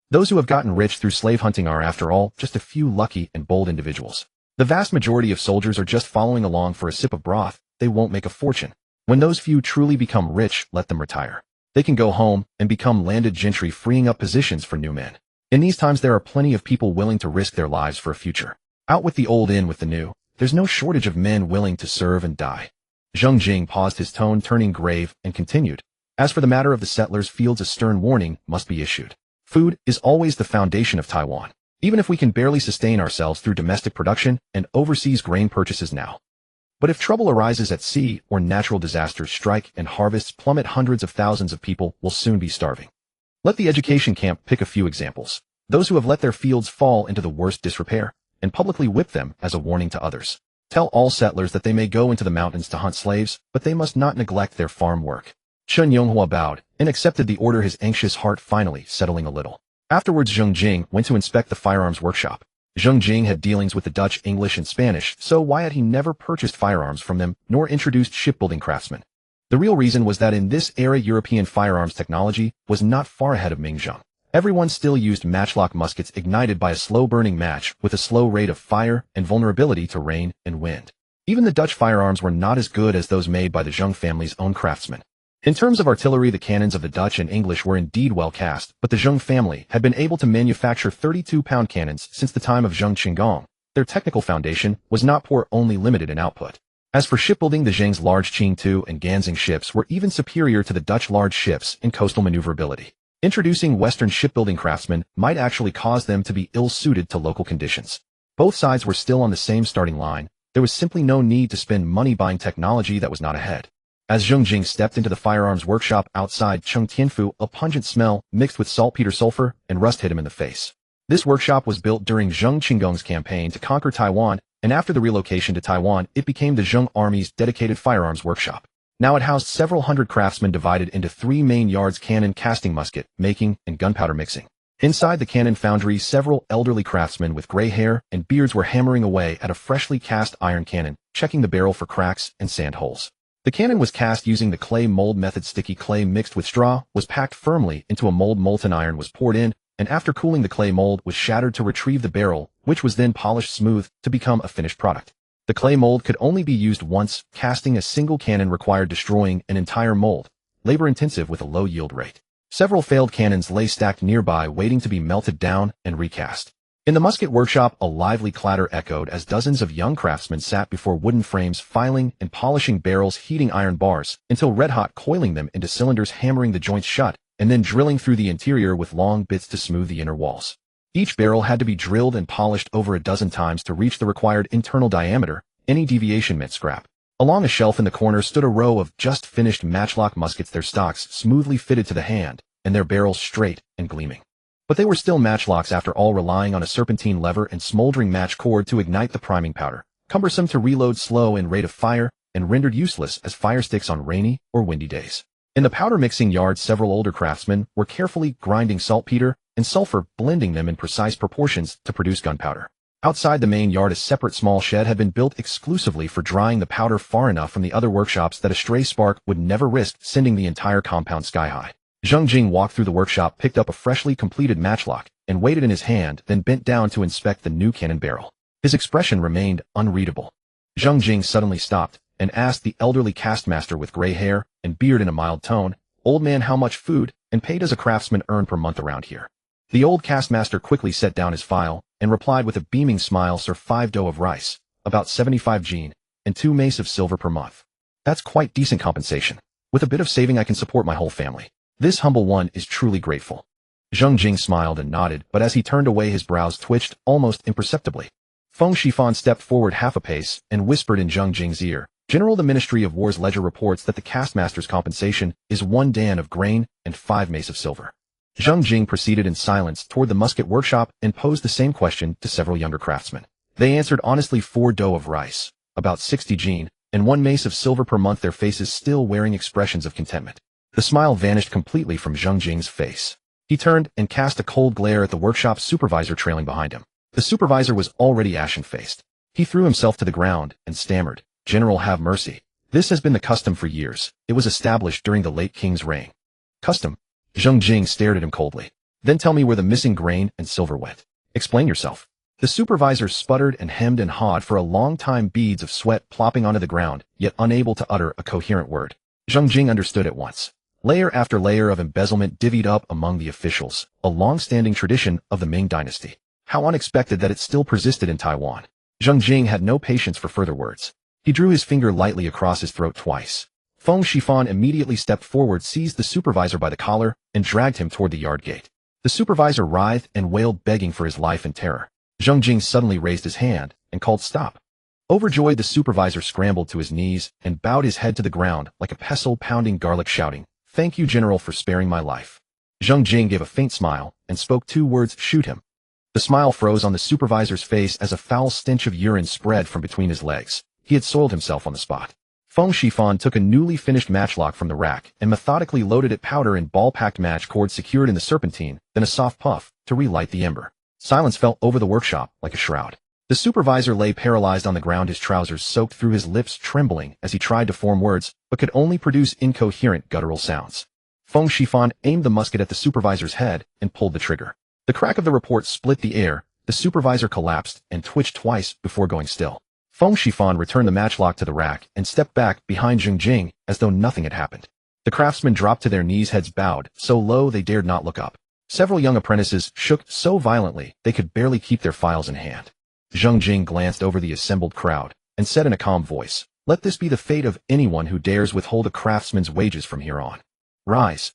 Those who have gotten rich through slave hunting are, after all, just a few lucky and bold individuals. The vast majority of soldiers are just following along for a sip of broth. They won't make a fortune. When those few truly become rich, let them retire. They can go home and become landed gentry, freeing up positions for new men. In these times, there are plenty of people willing to risk their lives for a future. Out with the old, in with the new. There's no shortage of men willing to serve and die. Zheng Jing paused, his tone turning grave, and continued. As for the matter of the settlers' fields, a stern warning must be issued. Food is always the foundation of Taiwan. Even if we can barely sustain ourselves through domestic production and overseas grain purchases now. But if trouble arises at sea or natural disasters strike and harvests plummet, hundreds of thousands of people will soon be starving. Let the education camp pick a few examples. Those who have let their fields fall into the worst disrepair, and publicly whip them as a warning to others. Tell all settlers that they may go into the mountains to hunt slaves, but they must not neglect their farm work. Chen Yonghua bowed and accepted the order, his anxious heart finally settling a little. Afterwards, Zheng Jing went to inspect the firearms workshop. Zheng Jing had dealings with the Dutch, English, and Spanish, so why had he never purchased firearms from them, nor introduced shipbuilding craftsmen? The real reason was that in this era, European firearms technology was not far ahead of Ming. Everyone still used matchlock muskets ignited by a slow-burning match with a slow rate of fire and vulnerability to rain and wind. Even the Dutch firearms were not as good as those made by the Zheng family's own craftsmen. In terms of artillery, the cannons of the Dutch and English were indeed well cast, but the Zheng family had been able to manufacture 32-pound cannons since the time of Zheng Chenggong. Their technical foundation was not poor, only limited in output. As for shipbuilding, the Zheng's large Qing II and Nanjing ships were even superior to the Dutch large ships in coastal maneuverability. Introducing Western shipbuilding craftsmen might actually cause them to be ill-suited to local conditions. Both sides were still on the same starting line. There was simply no need to spend money buying technology that was not ahead. As Zheng Jing stepped into the firearms workshop outside Cheng Tianfu, a pungent smell mixed with saltpeter, sulfur, and rust hit him in the face. This workshop was built during Zheng Chenggong's campaign to conquer Taiwan, and after the relocation to Taiwan, it became the Zheng Army's dedicated firearms workshop. Now it housed several hundred craftsmen divided into 3 main yards: cannon, casting, musket making, and gunpowder mixing. Inside the cannon foundry, several elderly craftsmen with gray hair and beards were hammering away at a freshly cast iron cannon, checking the barrel for cracks and sand holes. The cannon was cast using the clay mold method. Sticky clay mixed with straw was packed firmly into a mold. Molten iron was poured in, and after cooling the clay mold was shattered to retrieve the barrel, which was then polished smooth to become a finished product. The clay mold could only be used once. Casting a single cannon required destroying an entire mold, labor-intensive with a low yield rate. Several failed cannons lay stacked nearby waiting to be melted down and recast. In the musket workshop, a lively clatter echoed as dozens of young craftsmen sat before wooden frames filing and polishing barrels, heating iron bars until red-hot, coiling them into cylinders, hammering the joints shut, and then drilling through the interior with long bits to smooth the inner walls. Each barrel had to be drilled and polished over a dozen times to reach the required internal diameter. Any deviation meant scrap. Along a shelf in the corner stood a row of just-finished matchlock muskets, their stocks smoothly fitted to the hand, and their barrels straight and gleaming. But they were still matchlocks after all, relying on a serpentine lever and smoldering match cord to ignite the priming powder, cumbersome to reload, slow in rate of fire, and rendered useless as fire sticks on rainy or windy days. In the powder mixing yard, several older craftsmen were carefully grinding saltpeter and sulfur, blending them in precise proportions to produce gunpowder. Outside the main yard, a separate small shed had been built exclusively for drying the powder, far enough from the other workshops that a stray spark would never risk sending the entire compound sky-high. Zheng Jing walked through the workshop, picked up a freshly completed matchlock, and weighed it in his hand, then bent down to inspect the new cannon barrel. His expression remained unreadable. Zheng Jing suddenly stopped and asked the elderly castmaster with gray hair and beard in a mild tone, "Old man, how much food and pay does a craftsman earn per month around here?" The old castmaster quickly set down his file and replied with a beaming smile, "Sir, 5 dough of rice, about 75 jin, and 2 mace of silver per month. That's quite decent compensation. With a bit of saving I can support my whole family. This humble one is truly grateful." Zheng Jing smiled and nodded, but as he turned away his brows twitched almost imperceptibly. Feng Shifan stepped forward half a pace and whispered in Zheng Jing's ear, "General, the Ministry of War's ledger reports that the castmaster's compensation is 1 dan of grain and 5 mace of silver." Zheng Jing proceeded in silence toward the musket workshop and posed the same question to several younger craftsmen. They answered honestly, 4 dough of rice, about 60 jin, and 1 mace of silver per month, their faces still wearing expressions of contentment. The smile vanished completely from Zheng Jing's face. He turned and cast a cold glare at the workshop supervisor trailing behind him. The supervisor was already ashen-faced. He threw himself to the ground and stammered, "General, have mercy. This has been the custom for years. It was established during the late king's reign." "Custom?" Zheng Jing stared at him coldly. "Then tell me where the missing grain and silver went. Explain yourself." The supervisor sputtered and hemmed and hawed for a long time, beads of sweat plopping onto the ground, yet unable to utter a coherent word. Zheng Jing understood at once. Layer after layer of embezzlement divvied up among the officials, a long-standing tradition of the Ming Dynasty. How unexpected that it still persisted in Taiwan. Zheng Jing had no patience for further words. He drew his finger lightly across his throat twice. Feng Shifan immediately stepped forward, seized the supervisor by the collar, and dragged him toward the yard gate. The supervisor writhed and wailed, begging for his life in terror. Zheng Jing suddenly raised his hand and called, "Stop." Overjoyed, the supervisor scrambled to his knees and bowed his head to the ground like a pestle pounding garlic, shouting, "Thank you, General, for sparing my life." Zheng Jing gave a faint smile and spoke 2 words, "Shoot him." The smile froze on the supervisor's face as a foul stench of urine spread from between his legs. He had soiled himself on the spot. Feng Shifan took a newly finished matchlock from the rack and methodically loaded it, powder and ball-packed match cord secured in the serpentine, then a soft puff to relight the ember. Silence fell over the workshop like a shroud. The supervisor lay paralyzed on the ground, his trousers soaked through, his lips trembling as he tried to form words, but could only produce incoherent guttural sounds. Feng Shifan aimed the musket at the supervisor's head and pulled the trigger. The crack of the report split the air. The supervisor collapsed and twitched twice before going still. Feng Shifan returned the matchlock to the rack and stepped back behind Zheng Jing as though nothing had happened. The craftsmen dropped to their knees, heads bowed, so low they dared not look up. Several young apprentices shook so violently they could barely keep their files in hand. Zheng Jing glanced over the assembled crowd and said in a calm voice, "Let this be the fate of anyone who dares withhold a craftsman's wages from here on. Rise."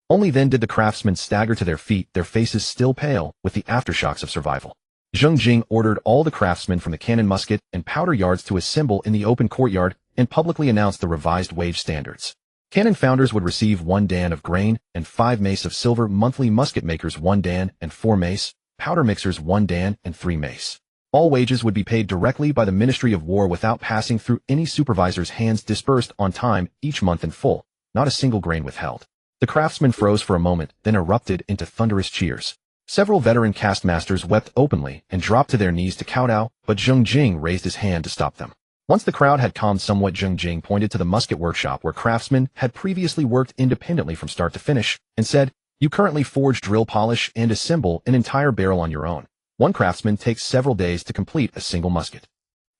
Only then did the craftsmen stagger to their feet, their faces still pale with the aftershocks of survival. Zheng Jing ordered all the craftsmen from the cannon, musket, and powder yards to assemble in the open courtyard and publicly announced the revised wage standards. Cannon founders would receive 1 dan of grain and 5 mace of silver monthly, musket makers 1 dan and 4 mace, powder mixers 1 dan and 3 mace. All wages would be paid directly by the Ministry of War without passing through any supervisor's hands, disbursed on time each month in full, not a single grain withheld. The craftsmen froze for a moment, then erupted into thunderous cheers. Several veteran castmasters wept openly and dropped to their knees to kowtow, but Zheng Jing raised his hand to stop them. Once the crowd had calmed somewhat, Zheng Jing pointed to the musket workshop where craftsmen had previously worked independently from start to finish, and said, "You currently forge, drill, polish, and assemble an entire barrel on your own. One craftsman takes several days to complete a single musket.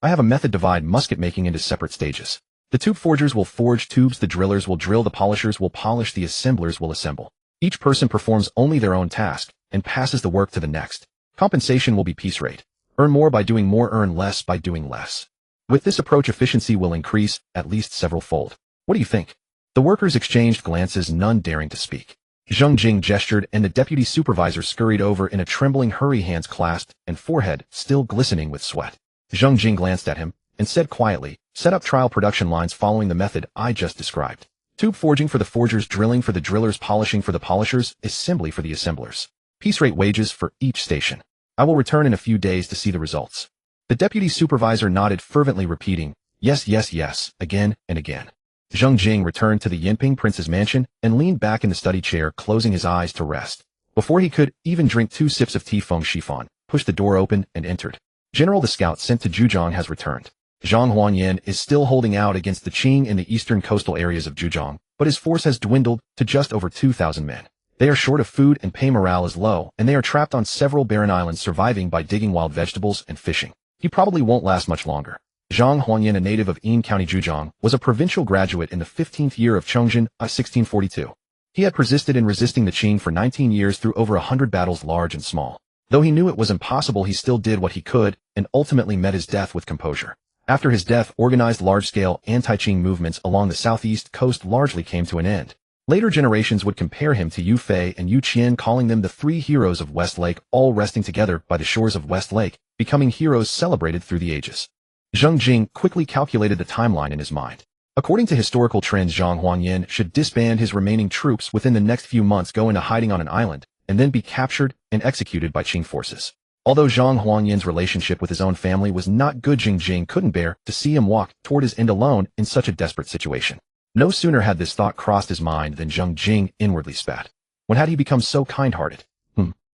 I have a method to divide musket making into separate stages. The tube forgers will forge tubes, the drillers will drill, the polishers will polish, the assemblers will assemble. Each person performs only their own task and passes the work to the next. Compensation will be piece rate. Earn more by doing more, earn less by doing less. With this approach, efficiency will increase at least several-fold. What do you think?" The workers exchanged glances, none daring to speak. Zheng Jing gestured, and the deputy supervisor scurried over in a trembling hurry, hands clasped and forehead still glistening with sweat. Zheng Jing glanced at him and said quietly, "Set up trial production lines following the method I just described. Tube forging for the forgers, drilling for the drillers, polishing for the polishers, assembly for the assemblers. Piece rate wages for each station. I will return in a few days to see the results." The deputy supervisor nodded fervently, repeating, "Yes, yes, yes," again and again. Zheng Jing returned to the Yinping prince's mansion and leaned back in the study chair, closing his eyes to rest. Before he could even drink 2 sips of tea, Feng Shifan pushed the door open and entered. "General, the scout sent to Zhejiang has returned. Zhang Huanyan is still holding out against the Qing in the eastern coastal areas of Zhejiang, but his force has dwindled to just over 2,000 men. They are short of food and pay morale is low, and they are trapped on several barren islands, surviving by digging wild vegetables and fishing. He probably won't last much longer." Zhang Huanyan, a native of Yin County, Zhejiang, was a provincial graduate in the 15th year of Chongzhen, 1642. He had persisted in resisting the Qing for 19 years through over 100 battles, large and small. Though he knew it was impossible, he still did what he could and ultimately met his death with composure. After his death, organized large-scale anti-Qing movements along the southeast coast largely came to an end. Later generations would compare him to Yu Fei and Yu Qian, calling them the 3 heroes of West Lake, all resting together by the shores of West Lake, becoming heroes celebrated through the ages. Zheng Jing quickly calculated the timeline in his mind. According to historical trends, Zhang Huanyan should disband his remaining troops within the next few months, go into hiding on an island, and then be captured and executed by Qing forces. Although Zhang Huanyan's relationship with his own family was not good, Zheng Jing couldn't bear to see him walk toward his end alone in such a desperate situation. No sooner had this thought crossed his mind than Zheng Jing inwardly spat. When had he become so kind-hearted?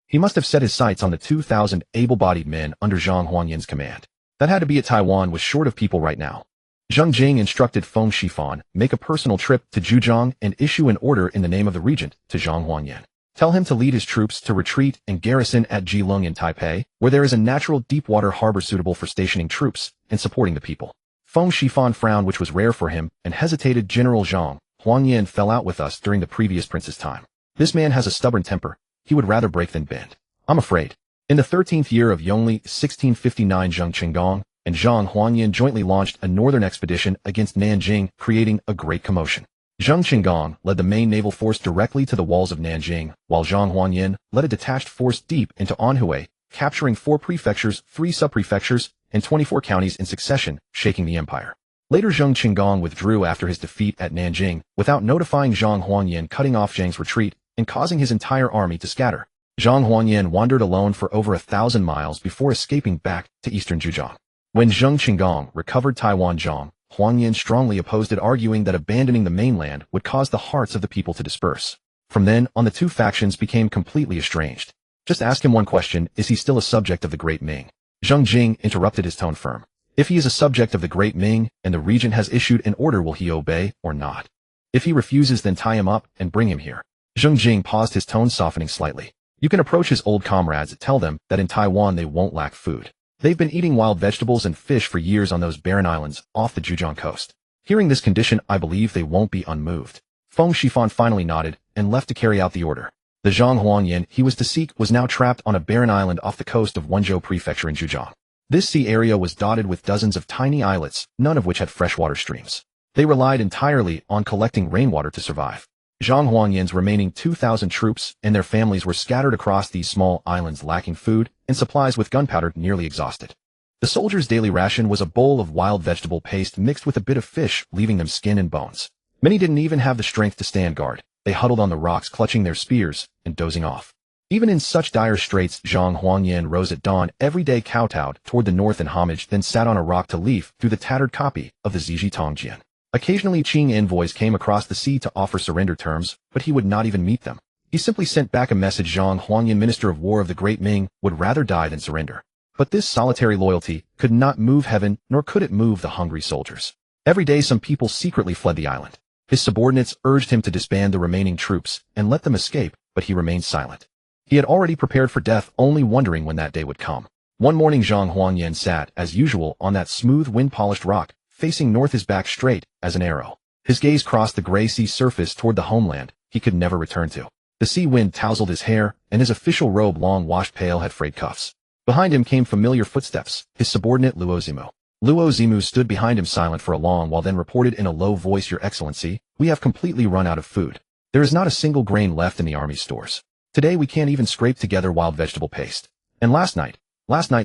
He must have set his sights on the 2,000 able-bodied men under Zhang Huanyan's command. That had to be it. Taiwan was short of people right now. Zheng Jing instructed Feng Shifan make a personal trip to Zhejiang and issue an order in the name of the regent to Zhang Huanyan. Tell him to lead his troops to retreat and garrison at Jilong in Taipei, where there is a natural deep-water harbor suitable for stationing troops and supporting the people. Feng Shifan frowned, which was rare for him, and hesitated. "General Zhang Huanyan fell out with us during the previous prince's time. This man has a stubborn temper. He would rather break than bend. I'm afraid." In the 13th year of Yongli 1659, Zheng Chenggong and Zhang Huanyan jointly launched a northern expedition against Nanjing, creating a great commotion. Zheng Chenggong led the main naval force directly to the walls of Nanjing, while Zhang Huanyan led a detached force deep into Anhui, capturing 4 prefectures, 3 sub-prefectures, and 24 counties in succession, shaking the empire. Later, Zheng Chenggong withdrew after his defeat at Nanjing, without notifying Zhang Huanyan, cutting off Zheng's retreat and causing his entire army to scatter. Zhang Huanyan wandered alone for over 1,000 miles before escaping back to eastern Zhejiang. When Zheng Chenggong recovered Taiwan, Zhang Huanyan strongly opposed it, arguing that abandoning the mainland would cause the hearts of the people to disperse. From then on, the two factions became completely estranged. "Just ask him one question: is he still a subject of the Great Ming?" Zheng Jing interrupted, his tone firm. "If he is a subject of the Great Ming, and the regent has issued an order, will he obey or not? If he refuses, then tie him up and bring him here." Zheng Jing paused, his tone softening slightly. "You can approach his old comrades, tell them that in Taiwan they won't lack food. They've been eating wild vegetables and fish for years on those barren islands off the Zhejiang coast. Hearing this condition, I believe they won't be unmoved." Feng Shifan finally nodded and left to carry out the order. The Zhang Huanyan he was to seek was now trapped on a barren island off the coast of Wenzhou Prefecture in Zhejiang. This sea area was dotted with dozens of tiny islets, none of which had freshwater streams. They relied entirely on collecting rainwater to survive. Zhang Huanyan's remaining 2,000 troops and their families were scattered across these small islands, lacking food and supplies, with gunpowder nearly exhausted. The soldiers' daily ration was a bowl of wild vegetable paste mixed with a bit of fish, leaving them skin and bones. Many didn't even have the strength to stand guard. They huddled on the rocks, clutching their spears and dozing off. Even in such dire straits, Zhang Huanyan rose at dawn every day, kowtowed toward the north in homage, then sat on a rock to leaf through the tattered copy of the Ziji Tongjian. Occasionally Qing envoys came across the sea to offer surrender terms, but he would not even meet them. He simply sent back a message. Zhang Huangyan, Minister of War of the Great Ming, would rather die than surrender. But this solitary loyalty could not move heaven, nor could it move the hungry soldiers. Every day some people secretly fled the island. His subordinates urged him to disband the remaining troops and let them escape, but he remained silent. He had already prepared for death, only wondering when that day would come. One morning Zhang Huangyan sat, as usual, on that smooth wind-polished rock, facing north, his back straight as an arrow. His gaze crossed the gray sea surface toward the homeland he could never return to. The sea wind tousled his hair, and his official robe, long washed pale, had frayed cuffs. Behind him came familiar footsteps, his subordinate Luo Zimu. Luo Zimu stood behind him silent for a long while, then reported in a low voice, Your Excellency, we have completely run out of food. There is not a single grain left in the army's stores. Today we can't even scrape together wild vegetable paste. And last night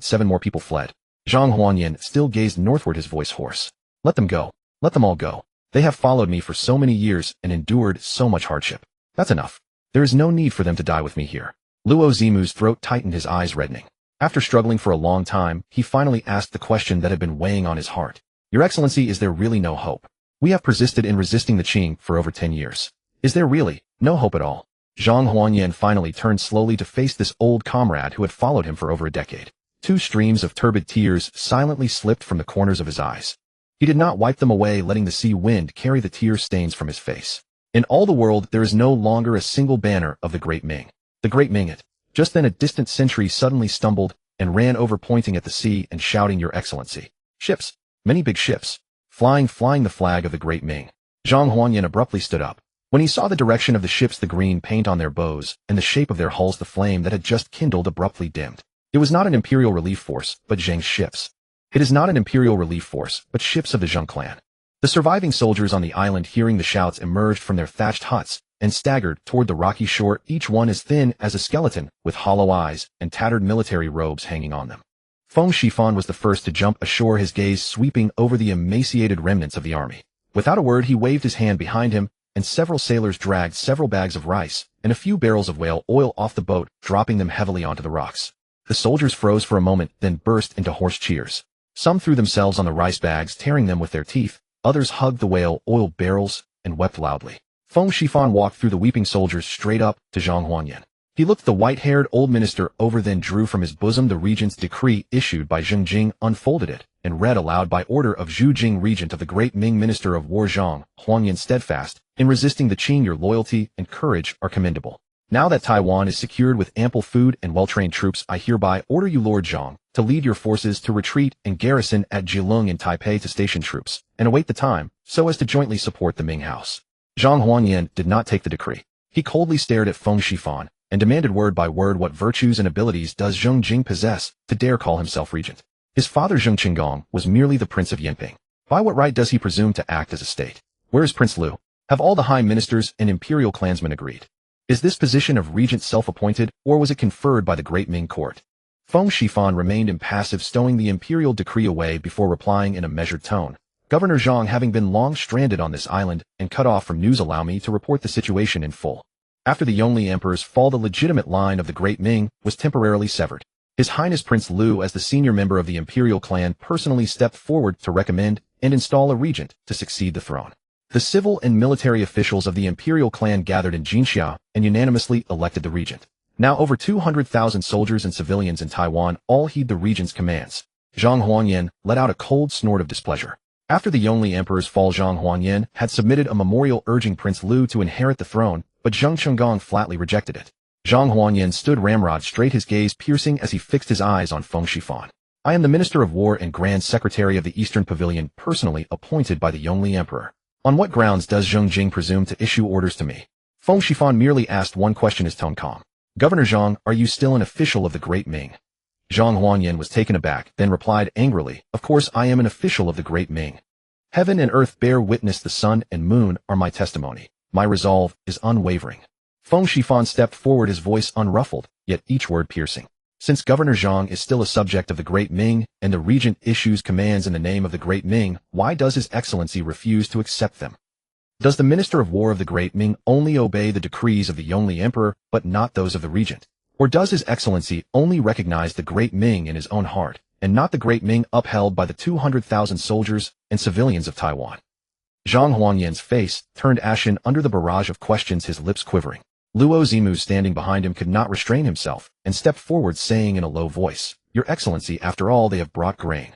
7 more people fled. Zhang Huangyan still gazed northward, his voice hoarse. Let them go. Let them all go. They have followed me for so many years and endured so much hardship. That's enough. There is no need for them to die with me here. Luo Zimu's throat tightened, his eyes reddening. After struggling for a long time, he finally asked the question that had been weighing on his heart. Your Excellency, is there really no hope? We have persisted in resisting the Qing for over 10 years. Is there really no hope at all? Zhang Huangyan finally turned slowly to face this old comrade who had followed him for over a decade. 2 streams of turbid tears silently slipped from the corners of his eyes. He did not wipe them away, letting the sea wind carry the tear stains from his face. In all the world there is no longer a single banner of the Great Ming. The Great Ming it. Just then a distant sentry suddenly stumbled and ran over, pointing at the sea and shouting, Your Excellency. Ships. Many big ships. Flying the flag of the Great Ming. Zhang Huangyan abruptly stood up. When he saw the direction of the ships, the green paint on their bows and the shape of their hulls, the flame that had just kindled abruptly dimmed. It was not an imperial relief force, but Zheng's ships. It is not an imperial relief force, but ships of the Zheng clan. The surviving soldiers on the island, hearing the shouts, emerged from their thatched huts and staggered toward the rocky shore, each one as thin as a skeleton, with hollow eyes and tattered military robes hanging on them. Feng Shifan was the first to jump ashore, his gaze sweeping over the emaciated remnants of the army. Without a word, he waved his hand behind him, and several sailors dragged several bags of rice and a few barrels of whale oil off the boat, dropping them heavily onto the rocks. The soldiers froze for a moment, then burst into hoarse cheers. Some threw themselves on the rice bags, tearing them with their teeth. Others hugged the whale oil barrels and wept loudly. Feng Shifan walked through the weeping soldiers straight up to Zhang Huangyan. He looked the white-haired old minister over, then drew from his bosom the regent's decree issued by Zheng Jing, unfolded it, and read aloud, By order of Zhu Jing, regent of the Great Ming, Minister of War, Zhang Huangyan, steadfast in resisting the Qing, your loyalty and courage are commendable. Now that Taiwan is secured with ample food and well-trained troops, I hereby order you, Lord Zhang, to lead your forces to retreat and garrison at Jilong in Taipei, to station troops and await the time so as to jointly support the Ming house. Zhang Huangyan did not take the decree. He coldly stared at Feng Shifan and demanded word by word, what virtues and abilities does Zheng Jing possess to dare call himself regent? His father Zheng Chenggong was merely the Prince of Yinping. By what right does he presume to act as a state? Where is Prince Liu? Have all the high ministers and imperial clansmen agreed? Is this position of regent self-appointed, or was it conferred by the Great Ming court? Feng Shifan remained impassive, stowing the imperial decree away before replying in a measured tone. Governor Zhang, having been long stranded on this island and cut off from news, allow me to report the situation in full. After the Yongli Emperor's fall, the legitimate line of the Great Ming was temporarily severed. His Highness Prince Liu, as the senior member of the imperial clan, personally stepped forward to recommend and install a regent to succeed the throne. The civil and military officials of the imperial clan gathered in Jinxia and unanimously elected the regent. Now over 200,000 soldiers and civilians in Taiwan all heed the regent's commands. Zhang Huangyan let out a cold snort of displeasure. After the Yongli Emperor's fall, Zhang Huangyan had submitted a memorial urging Prince Liu to inherit the throne, but Zheng Chenggong flatly rejected it. Zhang Huangyan stood ramrod straight, his gaze piercing as he fixed his eyes on Feng Shifan. I am the Minister of War and Grand Secretary of the Eastern Pavilion, personally appointed by the Yongli Emperor. On what grounds does Zheng Jing presume to issue orders to me? Feng Shifan merely asked one question, his tone calm. Governor Zhang, are you still an official of the Great Ming? Zhang Huangyan was taken aback, then replied angrily, Of course I am an official of the Great Ming. Heaven and earth bear witness, the sun and moon are my testimony. My resolve is unwavering. Feng Shifan stepped forward, his voice unruffled, yet each word piercing. Since Governor Zhang is still a subject of the Great Ming, and the regent issues commands in the name of the Great Ming, why does His Excellency refuse to accept them? Does the Minister of War of the Great Ming only obey the decrees of the Yongli Emperor, but not those of the regent? Or does His Excellency only recognize the Great Ming in his own heart, and not the Great Ming upheld by the 200,000 soldiers and civilians of Taiwan? Zhang Huanyan's face turned ashen under the barrage of questions, his lips quivering. Luo Zimu standing behind him could not restrain himself and stepped forward saying in a low voice, "Your Excellency, after all they have brought grain."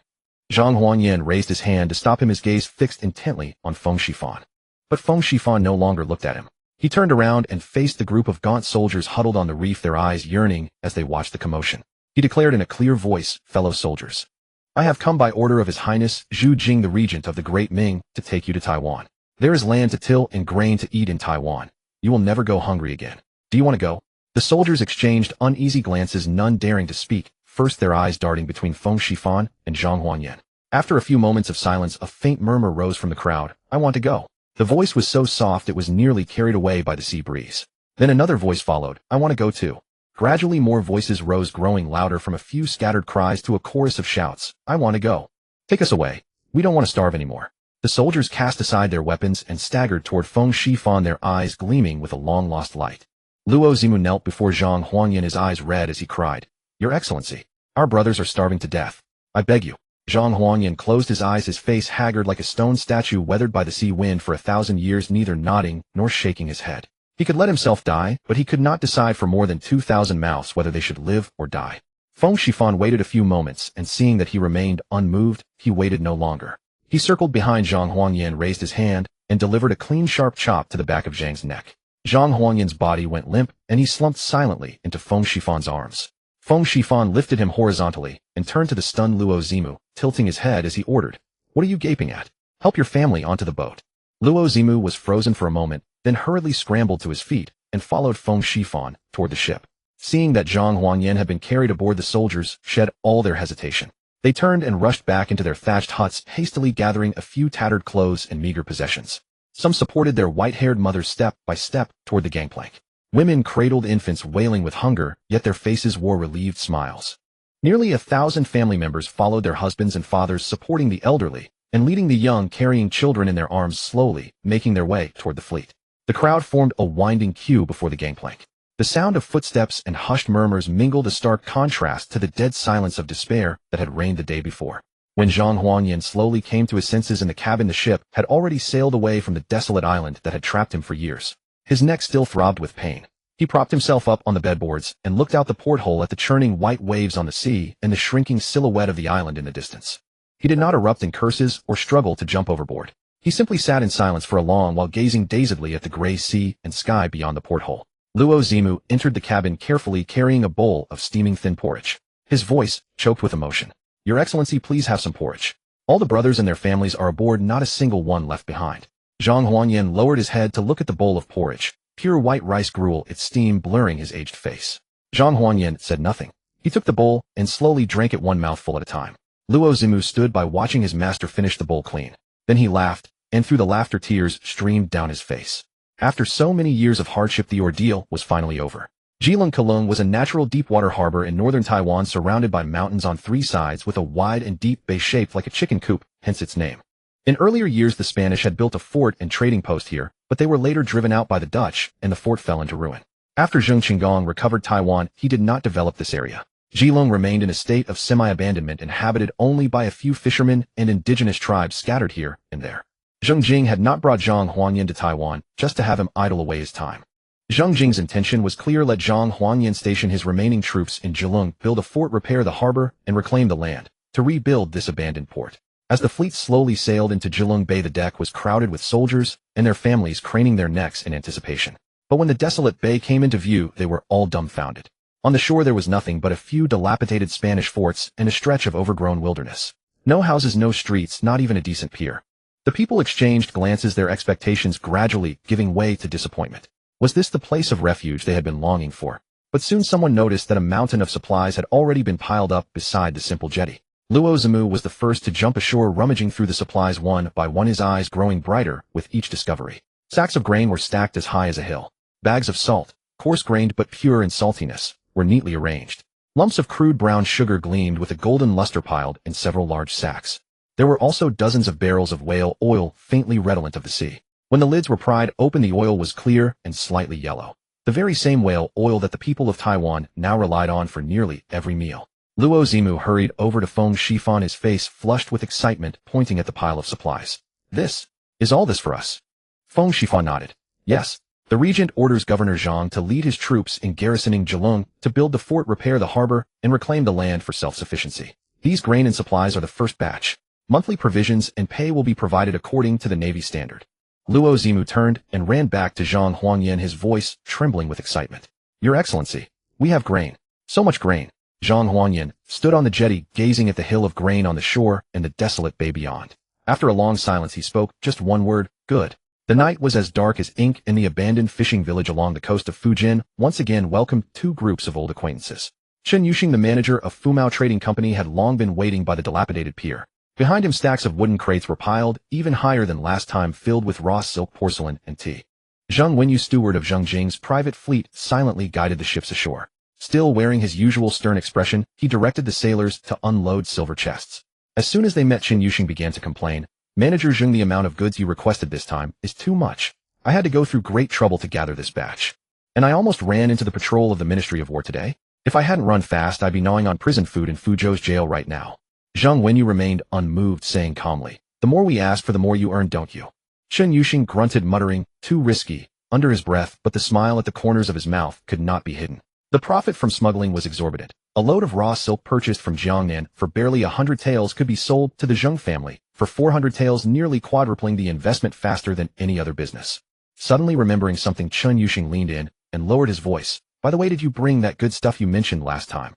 Zhang Huanyan raised his hand to stop him, his gaze fixed intently on Feng Shifan. But Feng Shifan no longer looked at him. He turned around and faced the group of gaunt soldiers huddled on the reef, their eyes yearning as they watched the commotion. He declared in a clear voice, "Fellow soldiers, I have come by order of His Highness Zheng Jing, the regent of the Great Ming, to take you to Taiwan. There is land to till and grain to eat in Taiwan. You will never go hungry again. Do you want to go?" The soldiers exchanged uneasy glances, none daring to speak, first their eyes darting between Feng Shifan and Zhang Huanyan. After a few moments of silence, a faint murmur rose from the crowd. "I want to go." The voice was so soft it was nearly carried away by the sea breeze. Then another voice followed, "I want to go too." Gradually more voices rose, growing louder from a few scattered cries to a chorus of shouts. "I want to go. Take us away. We don't want to starve anymore." The soldiers cast aside their weapons and staggered toward Feng Shifan, their eyes gleaming with a long-lost light. Luo Zimu knelt before Zhang Huanyan, his eyes red as he cried, "Your Excellency, our brothers are starving to death. I beg you." Zhang Huanyan closed his eyes, his face haggard like a stone statue weathered by the sea wind for 1,000 years, neither nodding nor shaking his head. He could let himself die, but he could not decide for more than 2,000 mouths whether they should live or die. Feng Shifan waited a few moments, and seeing that he remained unmoved, he waited no longer. He circled behind Zhang Huanyan, raised his hand, and delivered a clean sharp chop to the back of Zhang's neck. Zhang Huanyan's body went limp, and he slumped silently into Feng Shifan's arms. Feng Shifan lifted him horizontally and turned to the stunned Luo Zimu, tilting his head as he ordered, "What are you gaping at? Help your family onto the boat." Luo Zimu was frozen for a moment, then hurriedly scrambled to his feet and followed Feng Shifan toward the ship. Seeing that Zhang Huanyan had been carried aboard, the soldiers shed all their hesitation. They turned and rushed back into their thatched huts, hastily gathering a few tattered clothes and meager possessions. Some supported their white-haired mothers step by step toward the gangplank. Women cradled infants wailing with hunger, yet their faces wore relieved smiles. Nearly 1,000 family members followed their husbands and fathers, supporting the elderly and leading the young, carrying children in their arms, slowly making their way toward the fleet. The crowd formed a winding queue before the gangplank. The sound of footsteps and hushed murmurs mingled, a stark contrast to the dead silence of despair that had reigned the day before. When Zhang Huanyan slowly came to his senses in the cabin, the ship had already sailed away from the desolate island that had trapped him for years. His neck still throbbed with pain. He propped himself up on the bedboards and looked out the porthole at the churning white waves on the sea and the shrinking silhouette of the island in the distance. He did not erupt in curses or struggle to jump overboard. He simply sat in silence for a long while, gazing dazedly at the gray sea and sky beyond the porthole. Luo Zimu entered the cabin carefully, carrying a bowl of steaming thin porridge. His voice choked with emotion. "Your Excellency, please have some porridge. All the brothers and their families are aboard, not a single one left behind." Zhang Huanyan lowered his head to look at the bowl of porridge, pure white rice gruel, its steam blurring his aged face. Zhang Huanyan said nothing. He took the bowl and slowly drank it one mouthful at a time. Luo Zimu stood by, watching his master finish the bowl clean. Then he laughed, and through the laughter tears streamed down his face. After so many years of hardship, the ordeal was finally over. Keelung was a natural deep-water harbor in northern Taiwan, surrounded by mountains on three sides with a wide and deep bay shaped like a chicken coop, hence its name. In earlier years, the Spanish had built a fort and trading post here, but they were later driven out by the Dutch, and the fort fell into ruin. After Zheng Chenggong recovered Taiwan, he did not develop this area. Keelung remained in a state of semi-abandonment, inhabited only by a few fishermen and indigenous tribes scattered here and there. Zheng Jing had not brought Zhang Huanyan to Taiwan just to have him idle away his time. Zheng Jing's intention was clear: let Zhang Huanyan station his remaining troops in Keelung, build a fort, repair the harbor, and reclaim the land, to rebuild this abandoned port. As the fleet slowly sailed into Keelung Bay, the deck was crowded with soldiers and their families craning their necks in anticipation. But when the desolate bay came into view, they were all dumbfounded. On the shore there was nothing but a few dilapidated Spanish forts and a stretch of overgrown wilderness. No houses, no streets, not even a decent pier. The people exchanged glances, their expectations gradually giving way to disappointment. Was this the place of refuge they had been longing for? But soon someone noticed that a mountain of supplies had already been piled up beside the simple jetty. Luo Zimu was the first to jump ashore, rummaging through the supplies one by one, his eyes growing brighter with each discovery. Sacks of grain were stacked as high as a hill. Bags of salt, coarse-grained but pure in saltiness, were neatly arranged. Lumps of crude brown sugar gleamed with a golden luster piled in several large sacks. There were also dozens of barrels of whale oil, faintly redolent of the sea. When the lids were pried open, the oil was clear and slightly yellow. The very same whale oil that the people of Taiwan now relied on for nearly every meal. Luo Zimu hurried over to Feng Shifan, his face flushed with excitement, pointing at the pile of supplies. "This Is all this for us? Feng Shifan nodded. Yes. The regent orders Governor Zhang to lead his troops in garrisoning Zhejiang to build the fort, repair the harbor, and reclaim the land for self-sufficiency. These grain and supplies are the first batch. Monthly provisions and pay will be provided according to the Navy standard. Luo Zimu turned and ran back to Zhang Huangyan, his voice trembling with excitement. Your Excellency, we have grain. So much grain. Zhang Huangyan stood on the jetty, gazing at the hill of grain on the shore and the desolate bay beyond. After a long silence he spoke just one word, good. The night was as dark as ink, and the abandoned fishing village along the coast of Fujian once again welcomed two groups of old acquaintances. Chen Yuxing, the manager of Fumao Trading Company, had long been waiting by the dilapidated pier. Behind him stacks of wooden crates were piled, even higher than last time, filled with raw silk, porcelain, and tea. Zheng Wenyu, steward of Zheng Jing's private fleet, silently guided the ships ashore. Still wearing his usual stern expression, he directed the sailors to unload silver chests. As soon as they met, Chen Yuxing began to complain. Manager Zheng, the amount of goods you requested this time is too much. I had to go through great trouble to gather this batch. And I almost ran into the patrol of the Ministry of War today. If I hadn't run fast, I'd be gnawing on prison food in Fuzhou's jail right now. Zheng Wenyu remained unmoved, saying calmly, the more we ask for, the more you earn, don't you? Chen Yuxing grunted, muttering, too risky, under his breath, but the smile at the corners of his mouth could not be hidden. The profit from smuggling was exorbitant. A load of raw silk purchased from Jiangnan for barely 100 taels could be sold to the Zheng family for 400 taels, nearly quadrupling the investment faster than any other business. Suddenly remembering something, Chen Yuxing leaned in and lowered his voice. By the way, did you bring that good stuff you mentioned last time?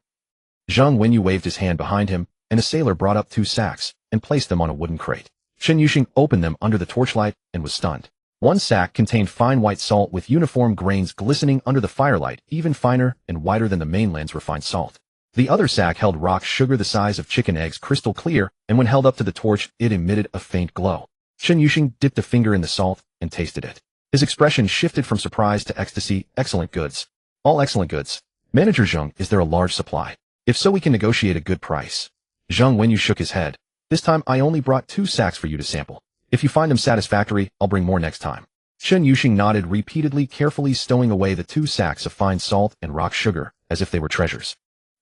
Zheng Wenyu waved his hand behind him, and a sailor brought up 2 sacks and placed them on a wooden crate. Chen Yuxing opened them under the torchlight and was stunned. One sack contained fine white salt with uniform grains glistening under the firelight, even finer and whiter than the mainland's refined salt. The other sack held rock sugar the size of chicken eggs, crystal clear, and when held up to the torch, it emitted a faint glow. Chen Yuxing dipped a finger in the salt and tasted it. His expression shifted from surprise to ecstasy. Excellent goods. All excellent goods. Manager Zheng, is there a large supply? If so, we can negotiate a good price. Zheng Wenyu shook his head. This time I only brought 2 sacks for you to sample. If you find them satisfactory, I'll bring more next time. Chen Yuxing nodded repeatedly, carefully stowing away the 2 sacks of fine salt and rock sugar, as if they were treasures.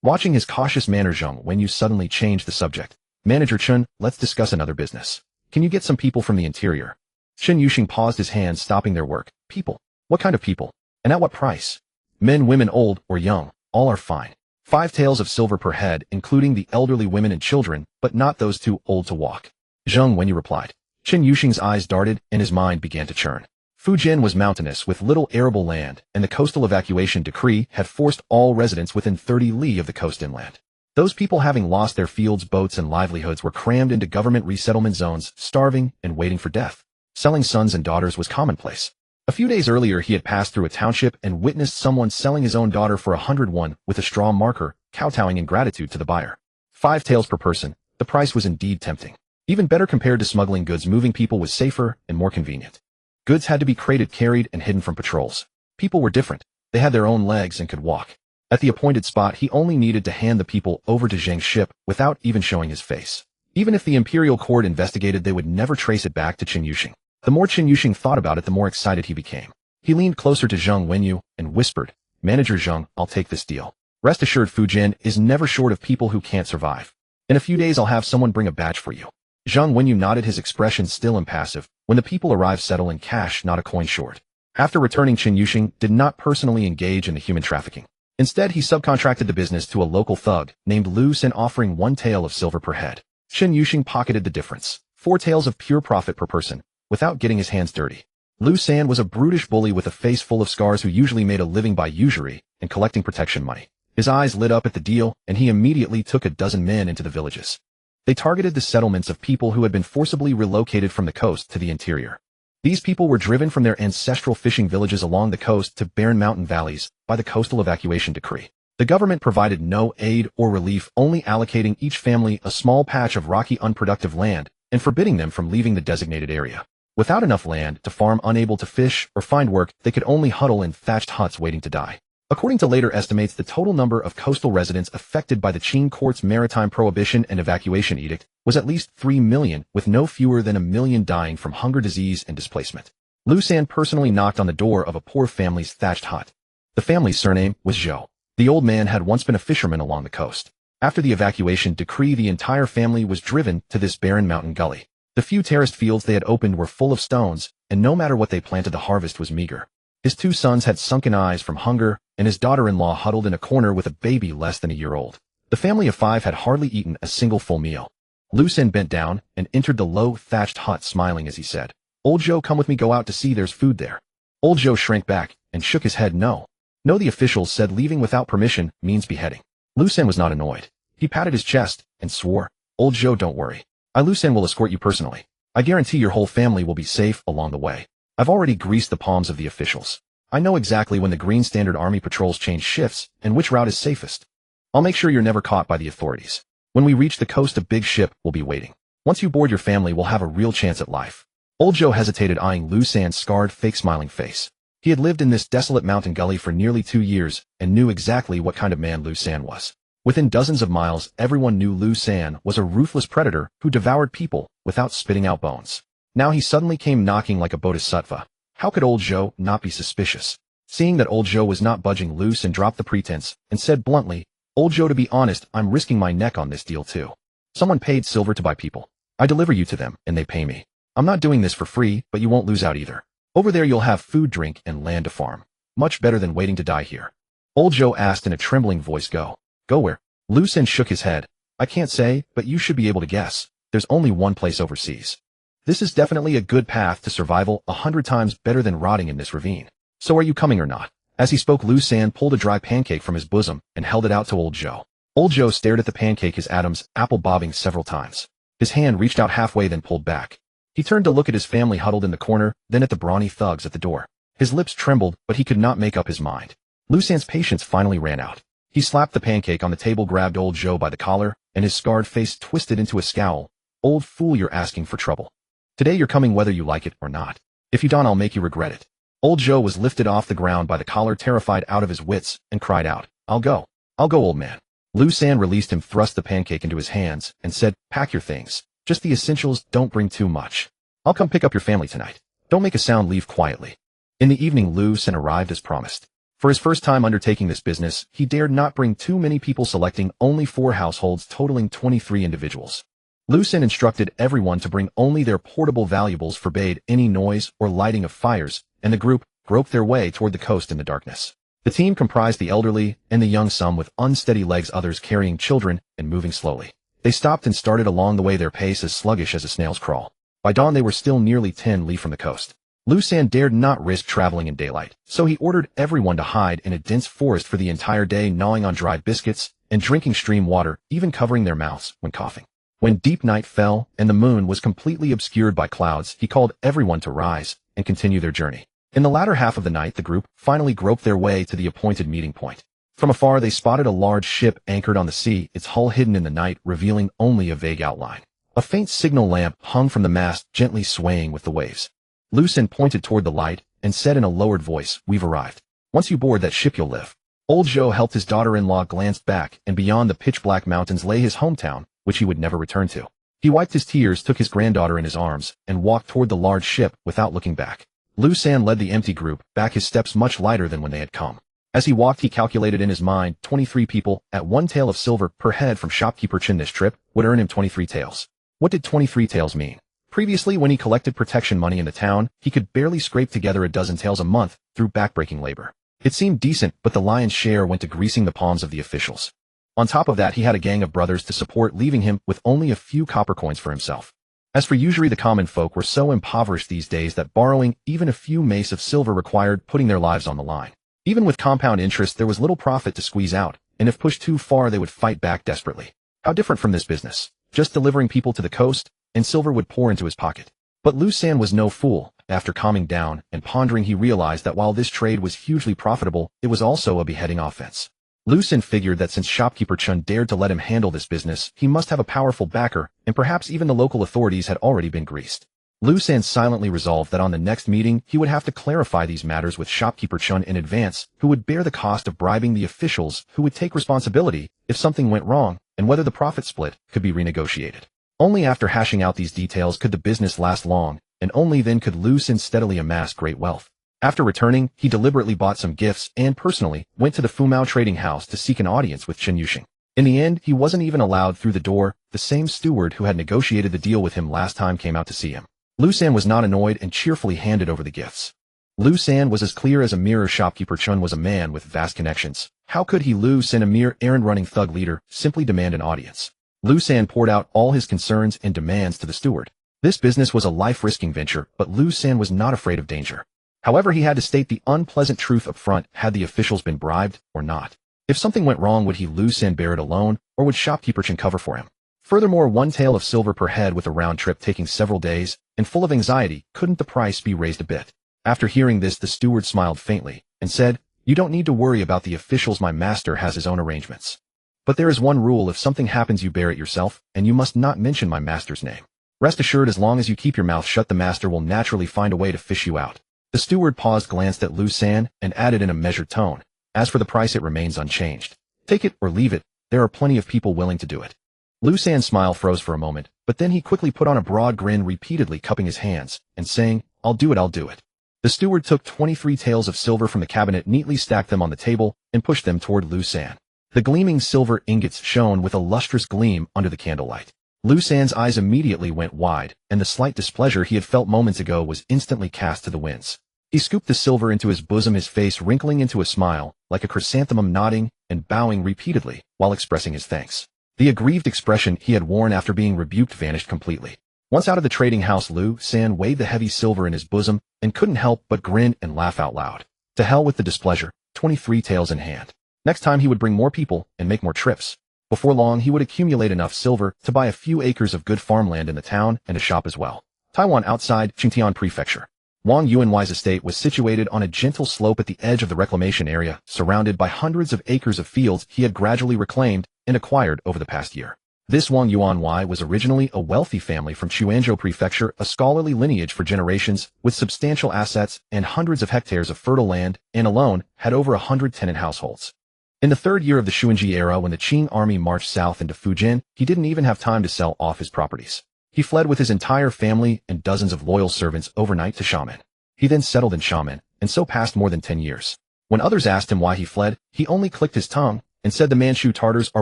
Watching his cautious manner, Zheng Wenyu suddenly changed the subject. Manager Chen, let's discuss another business. Can you get some people from the interior? Chen Yuxing paused, his hands stopping their work. People? What kind of people? And at what price? Men, women, old or young, all are fine. 5 taels of silver per head, including the elderly women and children, but not those too old to walk. Zheng Wenyu replied. Chen Yuxing's eyes darted, and his mind began to churn. Fujian was mountainous with little arable land, and the coastal evacuation decree had forced all residents within 30 li of the coast inland. Those people, having lost their fields, boats, and livelihoods, were crammed into government resettlement zones, starving and waiting for death. Selling sons and daughters was commonplace. A few days earlier he had passed through a township and witnessed someone selling his own daughter for 101 with a straw marker, kowtowing in gratitude to the buyer. 5 taels per person, the price was indeed tempting. Even better compared to smuggling goods, moving people was safer and more convenient. Goods had to be crated, carried, and hidden from patrols. People were different. They had their own legs and could walk. At the appointed spot, he only needed to hand the people over to Zheng's ship without even showing his face. Even if the imperial court investigated, they would never trace it back to Chen Yuxing. The more Chen Yuxing thought about it, the more excited he became. He leaned closer to Zheng Wenyu and whispered, Manager Zheng, I'll take this deal. Rest assured, Fujian is never short of people who can't survive. In a few days I'll have someone bring a batch for you. Zheng Wenyu nodded, his expression still impassive. When the people arrived, settle in cash, not a coin short. After returning, Chen Yuxing did not personally engage in the human trafficking. Instead, he subcontracted the business to a local thug named Lu Sen, offering 1 tael of silver per head. Chen Yuxing pocketed the difference, 4 taels of pure profit per person, without getting his hands dirty. Lu San was a brutish bully with a face full of scars who usually made a living by usury and collecting protection money. His eyes lit up at the deal, and he immediately took a dozen men into the villages. They targeted the settlements of people who had been forcibly relocated from the coast to the interior. These people were driven from their ancestral fishing villages along the coast to barren mountain valleys by the coastal evacuation decree. The government provided no aid or relief, only allocating each family a small patch of rocky, unproductive land and forbidding them from leaving the designated area. Without enough land to farm, unable to fish or find work, they could only huddle in thatched huts waiting to die. According to later estimates, the total number of coastal residents affected by the Qing court's maritime prohibition and evacuation edict was at least 3 million, with no fewer than 1 million dying from hunger, disease, and displacement. Lu San personally knocked on the door of a poor family's thatched hut. The family's surname was Zhou. The old man had once been a fisherman along the coast. After the evacuation decree, the entire family was driven to this barren mountain gully. The few terraced fields they had opened were full of stones, and no matter what they planted the harvest was meager. His 2 sons had sunken eyes from hunger, and his daughter-in-law huddled in a corner with a baby less than a year old. The family of 5 had hardly eaten a single full meal. Lu Xun bent down and entered the low, thatched hut smiling as he said, "Old Zhou, come with me, go out to see, there's food there." Old Zhou shrank back and shook his head no. No, the officials said leaving without permission means beheading. Lu Xun was not annoyed. He patted his chest and swore, "Old Zhou, don't worry. Lu Xun will escort you personally. I guarantee your whole family will be safe along the way. I've already greased the palms of the officials. I know exactly when the Green Standard Army patrols change shifts and which route is safest. I'll make sure you're never caught by the authorities. When we reach the coast, a big ship will be waiting. Once you board, your family will have a real chance at life." Old Zhou hesitated, eyeing Lu Xun's scarred, fake smiling face. He had lived in this desolate mountain gully for nearly 2 years and knew exactly what kind of man Lu Xun was. Within dozens of miles, everyone knew Lu Xun was a ruthless predator who devoured people without spitting out bones. Now he suddenly came knocking like a bodhisattva. How could Old Zhou not be suspicious? Seeing that Old Zhou was not budging, Lu Xun dropped the pretense and said bluntly, "Old Zhou, to be honest, I'm risking my neck on this deal too. Someone paid silver to buy people. I deliver you to them, and they pay me. I'm not doing this for free, but you won't lose out either. Over there you'll have food, drink, and land to farm. Much better than waiting to die here." Old Zhou asked in a trembling voice, Go where?" Lu Xun shook his head. "I can't say, but you should be able to guess. There's only one place overseas. This is definitely a good path to survival, 100 times better than rotting in this ravine. So are you coming or not?" As he spoke, Lu Xun pulled a dry pancake from his bosom and held it out to Old Zhou. Old Zhou stared at the pancake, his atoms apple bobbing several times. His hand reached out halfway, then pulled back. He turned to look at his family huddled in the corner, then at the brawny thugs at the door. His lips trembled, but he could not make up his mind. Lu Xun's patience finally ran out. He slapped the pancake on the table, grabbed Old Zhou by the collar, and his scarred face twisted into a scowl. "Old fool, you're asking for trouble. Today you're coming whether you like it or not. If you don't, I'll make you regret it." Old Zhou was lifted off the ground by the collar, terrified out of his wits, and cried out, I'll go, old man." Lu Xun released him, thrust the pancake into his hands, and said, "Pack your things. Just the essentials, don't bring too much. I'll come pick up your family tonight. Don't make a sound, leave quietly." In the evening, Lu Xun arrived as promised. For his first time undertaking this business, he dared not bring too many people, selecting only 4 households totaling 23 individuals. Lu Xun instructed everyone to bring only their portable valuables, forbade any noise or lighting of fires, and the group groped their way toward the coast in the darkness. The team comprised the elderly and the young, some with unsteady legs, others carrying children and moving slowly. They stopped and started along the way, their pace as sluggish as a snail's crawl. By dawn they were still nearly 10 li from the coast. Lu Xun dared not risk traveling in daylight, so he ordered everyone to hide in a dense forest for the entire day, gnawing on dried biscuits and drinking stream water, even covering their mouths when coughing. When deep night fell and the moon was completely obscured by clouds, he called everyone to rise and continue their journey. In the latter half of the night, the group finally groped their way to the appointed meeting point. From afar, they spotted a large ship anchored on the sea, its hull hidden in the night, revealing only a vague outline. A faint signal lamp hung from the mast, gently swaying with the waves. Lu Xun pointed toward the light and said in a lowered voice, "We've arrived. Once you board that ship, you'll live." Old Zhou helped his daughter-in-law, glanced back, and beyond the pitch-black mountains lay his hometown, which he would never return to. He wiped his tears, took his granddaughter in his arms, and walked toward the large ship without looking back. Lu Xun led the empty group back, his steps much lighter than when they had come. As he walked, he calculated in his mind 23 people at 1 tael of silver per head from shopkeeper Chen. This trip would earn him 23 taels. What did 23 taels mean? Previously, when he collected protection money in the town, he could barely scrape together a dozen taels a month through backbreaking labor. It seemed decent, but the lion's share went to greasing the palms of the officials. On top of that, he had a gang of brothers to support, leaving him with only a few copper coins for himself. As for usury, the common folk were so impoverished these days that borrowing even a few mace of silver required putting their lives on the line. Even with compound interest, there was little profit to squeeze out, and if pushed too far, they would fight back desperately. How different from this business? Just delivering people to the coast, and silver would pour into his pocket. But Lu Xun was no fool. After calming down and pondering, he realized that while this trade was hugely profitable, it was also a beheading offense. Lu Xun figured that since shopkeeper Chen dared to let him handle this business, he must have a powerful backer, and perhaps even the local authorities had already been greased. Lu Xun silently resolved that on the next meeting, he would have to clarify these matters with shopkeeper Chen in advance, who would bear the cost of bribing the officials, who would take responsibility if something went wrong, and whether the profit split could be renegotiated. Only after hashing out these details could the business last long, and only then could Lu Xun steadily amass great wealth. After returning, he deliberately bought some gifts and personally went to the Fumao trading house to seek an audience with Chen Yuxing. In the end, he wasn't even allowed through the door. The same steward who had negotiated the deal with him last time came out to see him. Lu San was not annoyed and cheerfully handed over the gifts. Lu San was as clear as a mirror. Shopkeeper Chun was a man with vast connections. How could he, Lu San, a mere errand-running thug leader, simply demand an audience? Lu San poured out all his concerns and demands to the steward. This business was a life-risking venture, but Lu San was not afraid of danger. However, he had to state the unpleasant truth up front. Had the officials been bribed or not? If something went wrong, would he, Lu San, bear it alone, or would Shopkeeper Chun cover for him? Furthermore, one tael of silver per head with a round trip taking several days, and full of anxiety, couldn't the price be raised a bit? After hearing this, the steward smiled faintly, and said, "You don't need to worry about the officials. My master has his own arrangements. But there is one rule: if something happens, you bear it yourself, and you must not mention my master's name. Rest assured, as long as you keep your mouth shut, the master will naturally find a way to fish you out." The steward paused, glanced at Lu San, and added in a measured tone, "As for the price, it remains unchanged. Take it or leave it. There are plenty of people willing to do it." Lu San's smile froze for a moment, but then he quickly put on a broad grin, repeatedly cupping his hands, and saying, "I'll do it, I'll do it." The steward took 23 taels of silver from the cabinet, neatly stacked them on the table, and pushed them toward Lu San. The gleaming silver ingots shone with a lustrous gleam under the candlelight. Lu San's eyes immediately went wide, and the slight displeasure he had felt moments ago was instantly cast to the winds. He scooped the silver into his bosom, his face wrinkling into a smile, like a chrysanthemum, nodding and bowing repeatedly while expressing his thanks. The aggrieved expression he had worn after being rebuked vanished completely. Once out of the trading house, Lu San weighed the heavy silver in his bosom and couldn't help but grin and laugh out loud. To hell with the displeasure, 23 taels in hand. Next time he would bring more people and make more trips. Before long, he would accumulate enough silver to buy a few acres of good farmland in the town and a shop as well. Taiwan, outside Qingtian Prefecture. Wang Yuanwai's estate was situated on a gentle slope at the edge of the reclamation area, surrounded by hundreds of acres of fields he had gradually reclaimed and acquired over the past year. This Wang Yuanwai was originally a wealthy family from Quanzhou Prefecture, a scholarly lineage for generations, with substantial assets and hundreds of hectares of fertile land, and alone had over 100 tenant households. In the third year of the Xuanji era, when the Qing army marched south into Fujian, he didn't even have time to sell off his properties. He fled with his entire family and dozens of loyal servants overnight to Xiamen. He then settled in Xiamen, and so passed more than 10 years. When others asked him why he fled, he only clicked his tongue and said the Manchu Tartars are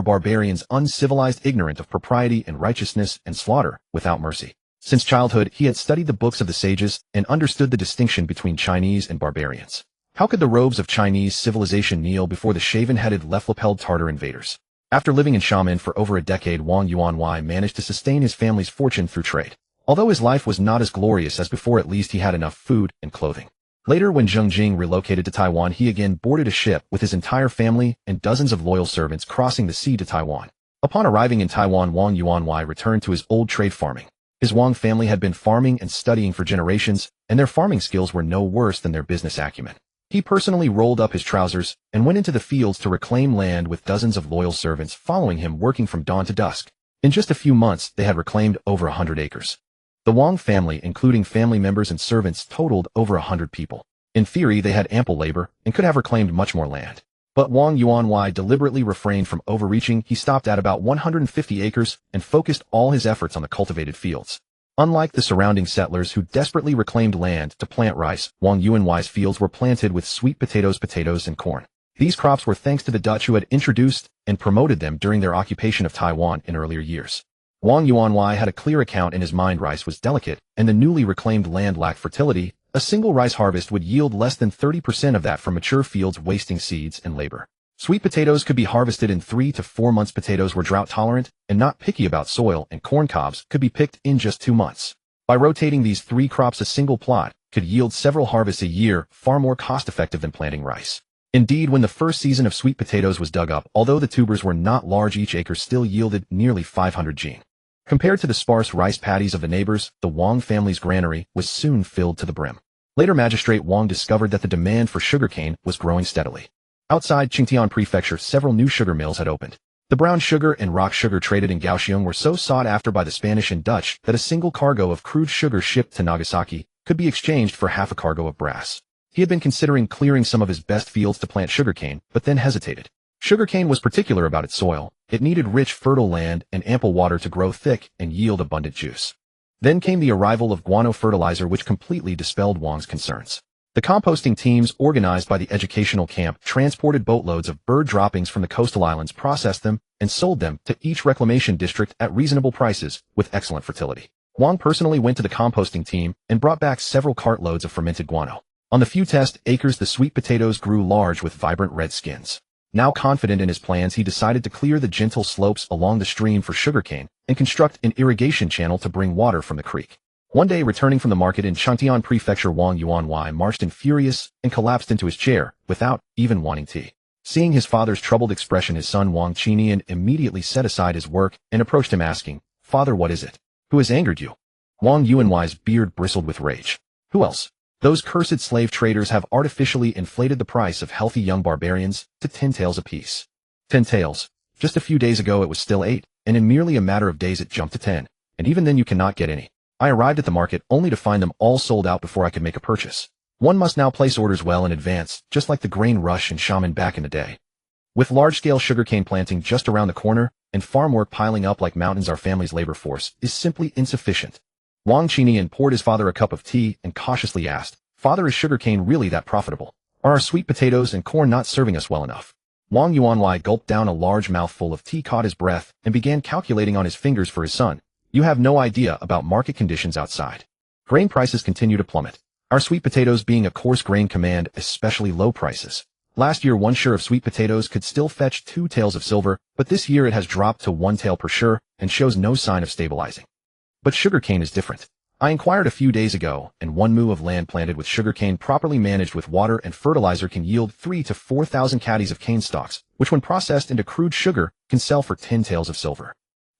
barbarians, uncivilized, ignorant of propriety and righteousness, and slaughter without mercy. Since childhood, he had studied the books of the sages and understood the distinction between Chinese and barbarians. How could the robes of Chinese civilization kneel before the shaven-headed, left-lapelled Tartar invaders? After living in Xiamen for over a decade, Wang Yuanwai managed to sustain his family's fortune through trade. Although his life was not as glorious as before, at least he had enough food and clothing. Later, when Zheng Jing relocated to Taiwan, he again boarded a ship with his entire family and dozens of loyal servants, crossing the sea to Taiwan. Upon arriving in Taiwan, Wang Yuanwai returned to his old trade, farming. His Wang family had been farming and studying for generations, and their farming skills were no worse than their business acumen. He personally rolled up his trousers and went into the fields to reclaim land with dozens of loyal servants following him, working from dawn to dusk. In just a few months, they had reclaimed over 100 acres. The Wang family, including family members and servants, totaled over 100 people. In theory, they had ample labor and could have reclaimed much more land. But Wang Yuanwai deliberately refrained from overreaching. He stopped at about 150 acres and focused all his efforts on the cultivated fields. Unlike the surrounding settlers who desperately reclaimed land to plant rice, Wang Yuanwai's fields were planted with sweet potatoes, and corn. These crops were thanks to the Dutch, who had introduced and promoted them during their occupation of Taiwan in earlier years. Wang Yuanwai had a clear account in his mind. Rice was delicate, and the newly reclaimed land lacked fertility. A single rice harvest would yield less than 30% of that from mature fields, wasting seeds and labor. Sweet potatoes could be harvested in 3 to 4 months. Potatoes were drought tolerant and not picky about soil, and corn cobs could be picked in just 2 months. By rotating these 3 crops, a single plot could yield several harvests a year, far more cost-effective than planting rice. Indeed, when the first season of sweet potatoes was dug up, although the tubers were not large, each acre still yielded nearly 500 jing. Compared to the sparse rice paddies of the neighbors, the Wang family's granary was soon filled to the brim. Later, Magistrate Wang discovered that the demand for sugarcane was growing steadily. Outside Qingtian Prefecture, several new sugar mills had opened. The brown sugar and rock sugar traded in Kaohsiung were so sought after by the Spanish and Dutch that a single cargo of crude sugar shipped to Nagasaki could be exchanged for half a cargo of brass. He had been considering clearing some of his best fields to plant sugarcane, but then hesitated. Sugarcane was particular about its soil. It needed rich, fertile land and ample water to grow thick and yield abundant juice. Then came the arrival of guano fertilizer, which completely dispelled Wang's concerns. The composting teams organized by the educational camp transported boatloads of bird droppings from the coastal islands, processed them, and sold them to each reclamation district at reasonable prices with excellent fertility. Wang personally went to the composting team and brought back several cartloads of fermented guano. On the few test acres, the sweet potatoes grew large with vibrant red skins. Now confident in his plans, he decided to clear the gentle slopes along the stream for sugarcane and construct an irrigation channel to bring water from the creek. One day, returning from the market in Shantian Prefecture, Wang Yuanwei marched in furious and collapsed into his chair without even wanting tea. Seeing his father's troubled expression, his son Wang Qinian immediately set aside his work and approached him asking, "Father, what is it? Who has angered you?" Wang Yuanwei's beard bristled with rage. "Who else? Those cursed slave traders have artificially inflated the price of healthy young barbarians to 10 taels apiece." 10 taels. Just a few days ago it was still 8, and in merely a matter of days it jumped to 10, and even then you cannot get any. I arrived at the market only to find them all sold out before I could make a purchase. One must now place orders well in advance, just like the grain rush in Xiamen back in the day. With large-scale sugarcane planting just around the corner and farm work piling up like mountains, our family's labor force is simply insufficient. Wang Qinian poured his father a cup of tea and cautiously asked, "Father, is sugarcane really that profitable? Are our sweet potatoes and corn not serving us well enough?" Wang Yuanwei gulped down a large mouthful of tea, caught his breath, and began calculating on his fingers for his son. "You have no idea about market conditions outside. Grain prices continue to plummet. Our sweet potatoes, being a coarse grain, command especially low prices. Last year, 1 share of sweet potatoes could still fetch 2 taels of silver, but this year it has dropped to 1 tael per share and shows no sign of stabilizing. But sugarcane is different. I inquired a few days ago, and 1 mu of land planted with sugarcane properly managed with water and fertilizer can yield 3 to 4,000 caddies of cane stalks, which when processed into crude sugar can sell for 10 taels of silver.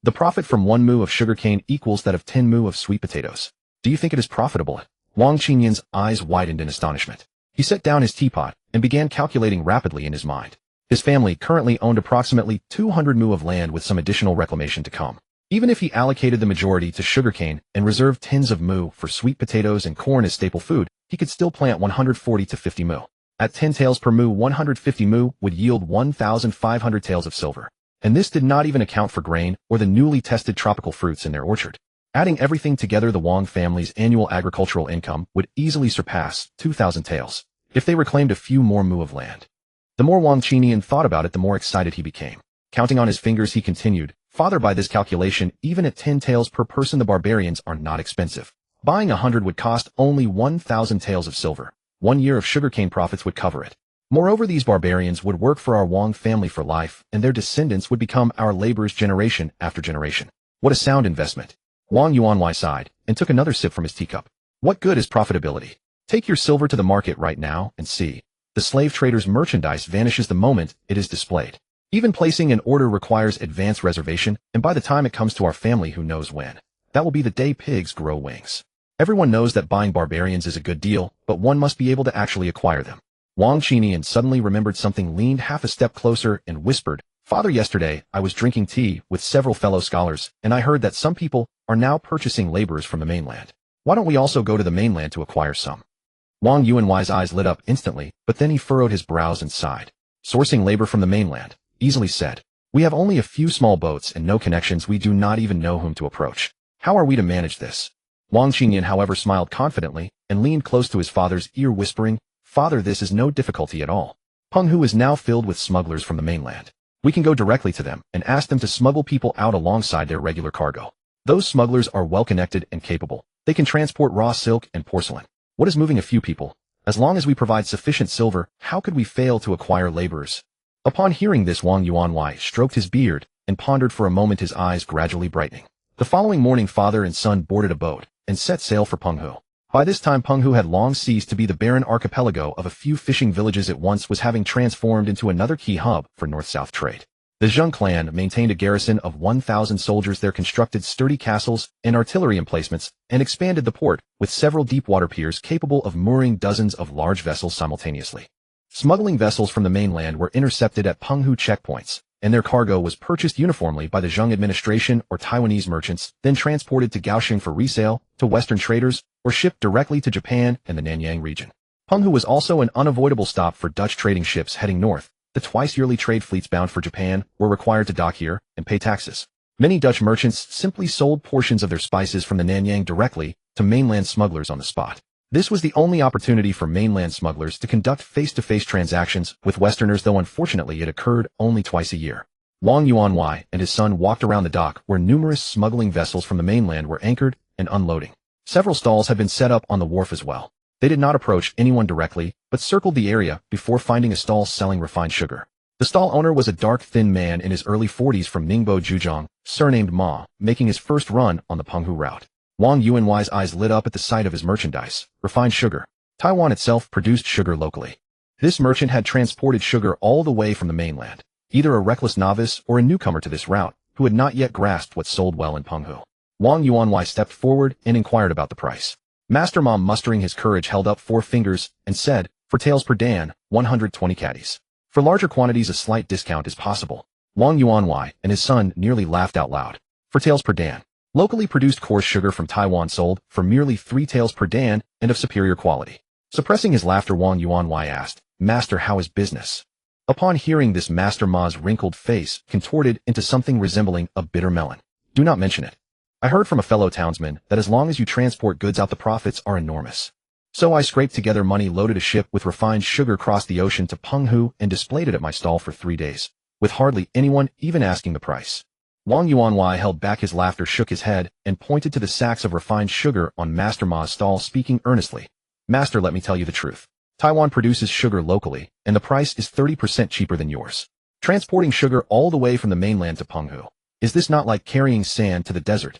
The profit from 1 mu of sugarcane equals that of 10 mu of sweet potatoes. Do you think it is profitable?" Wang Qinian's eyes widened in astonishment. He set down his teapot and began calculating rapidly in his mind. His family currently owned approximately 200 mu of land with some additional reclamation to come. Even if he allocated the majority to sugarcane and reserved tens of mu for sweet potatoes and corn as staple food, he could still plant 140 to 50 mu. At 10 taels per mu, 150 mu would yield 1,500 taels of silver. And this did not even account for grain or the newly tested tropical fruits in their orchard. Adding everything together, the Wang family's annual agricultural income would easily surpass 2,000 taels if they reclaimed a few more mu of land. The more Wang Qinian thought about it, the more excited he became. Counting on his fingers, he continued, "Father, by this calculation, even at 10 taels per person, the barbarians are not expensive. Buying 100 would cost only 1,000 taels of silver. 1 year of sugarcane profits would cover it. Moreover, these barbarians would work for our Wang family for life, and their descendants would become our laborers generation after generation. What a sound investment." Wang Yuanwei sighed and took another sip from his teacup. "What good is profitability? Take your silver to the market right now and see. The slave trader's merchandise vanishes the moment it is displayed. Even placing an order requires advance reservation, and by the time it comes to our family, who knows when? That will be the day pigs grow wings. Everyone knows that buying barbarians is a good deal, but one must be able to actually acquire them." Wang Qinian suddenly remembered something, leaned half a step closer, and whispered, "Father, yesterday I was drinking tea with several fellow scholars, and I heard that some people are now purchasing laborers from the mainland. Why don't we also go to the mainland to acquire some?" Wang Yuanwei's eyes lit up instantly, but then he furrowed his brows and sighed. "Sourcing labor from the mainland? Easily said. We have only a few small boats and no connections. We do not even know whom to approach. How are we to manage this?" Wang Qinian, however, smiled confidently and leaned close to his father's ear, whispering, "Father, this is no difficulty at all. Penghu is now filled with smugglers from the mainland. We can go directly to them and ask them to smuggle people out alongside their regular cargo. Those smugglers are well-connected and capable. They can transport raw silk and porcelain. What is moving a few people? As long as we provide sufficient silver, how could we fail to acquire laborers?" Upon hearing this, Wang Yuanwei stroked his beard and pondered for a moment, his eyes gradually brightening. The following morning, father and son boarded a boat and set sail for Penghu. By this time, Penghu had long ceased to be the barren archipelago of a few fishing villages it once was, having transformed into another key hub for north-south trade. The Zheng clan maintained a garrison of 1,000 soldiers there, constructed sturdy castles and artillery emplacements, and expanded the port with several deep-water piers capable of mooring dozens of large vessels simultaneously. Smuggling vessels from the mainland were intercepted at Penghu checkpoints, and their cargo was purchased uniformly by the Zheng administration or Taiwanese merchants, then transported to Kaohsiung for resale to Western traders, or shipped directly to Japan and the Nanjing region. Penghu was also an unavoidable stop for Dutch trading ships heading north. The twice-yearly trade fleets bound for Japan were required to dock here and pay taxes. Many Dutch merchants simply sold portions of their spices from the Nanjing directly to mainland smugglers on the spot. This was the only opportunity for mainland smugglers to conduct face-to-face transactions with Westerners, though unfortunately it occurred only twice a year. Wang Yuanwei and his son walked around the dock where numerous smuggling vessels from the mainland were anchored and unloading. Several stalls had been set up on the wharf as well. They did not approach anyone directly, but circled the area before finding a stall selling refined sugar. The stall owner was a dark, thin man in his early 40s from Ningbo Zhejiang, surnamed Ma, making his first run on the Penghu route. Wang Yuanwei's eyes lit up at the sight of his merchandise, refined sugar. Taiwan itself produced sugar locally. This merchant had transported sugar all the way from the mainland, either a reckless novice or a newcomer to this route, who had not yet grasped what sold well in Penghu. Wang Yuanwei stepped forward and inquired about the price. Master Ma, mustering his courage, held up 4 fingers and said, "For taels per dan, 120 caddies. For larger quantities a slight discount is possible." Wang Yuanwei and his son nearly laughed out loud. For taels per dan. Locally produced coarse sugar from Taiwan sold for merely 3 taels per dan and of superior quality. Suppressing his laughter, Wang Yuanwei asked, "Master, how is business?" Upon hearing this, Master Ma's wrinkled face contorted into something resembling a bitter melon. "Do not mention it. I heard from a fellow townsman that as long as you transport goods out, the profits are enormous. So I scraped together money, loaded a ship with refined sugar, crossed the ocean to Penghu, and displayed it at my stall for 3 days, with hardly anyone even asking the price." Wang Yuanwei held back his laughter, shook his head, and pointed to the sacks of refined sugar on Master Ma's stall, speaking earnestly. "Master, let me tell you the truth. Taiwan produces sugar locally, and the price is 30% cheaper than yours. Transporting sugar all the way from the mainland to Penghu, is this not like carrying sand to the desert?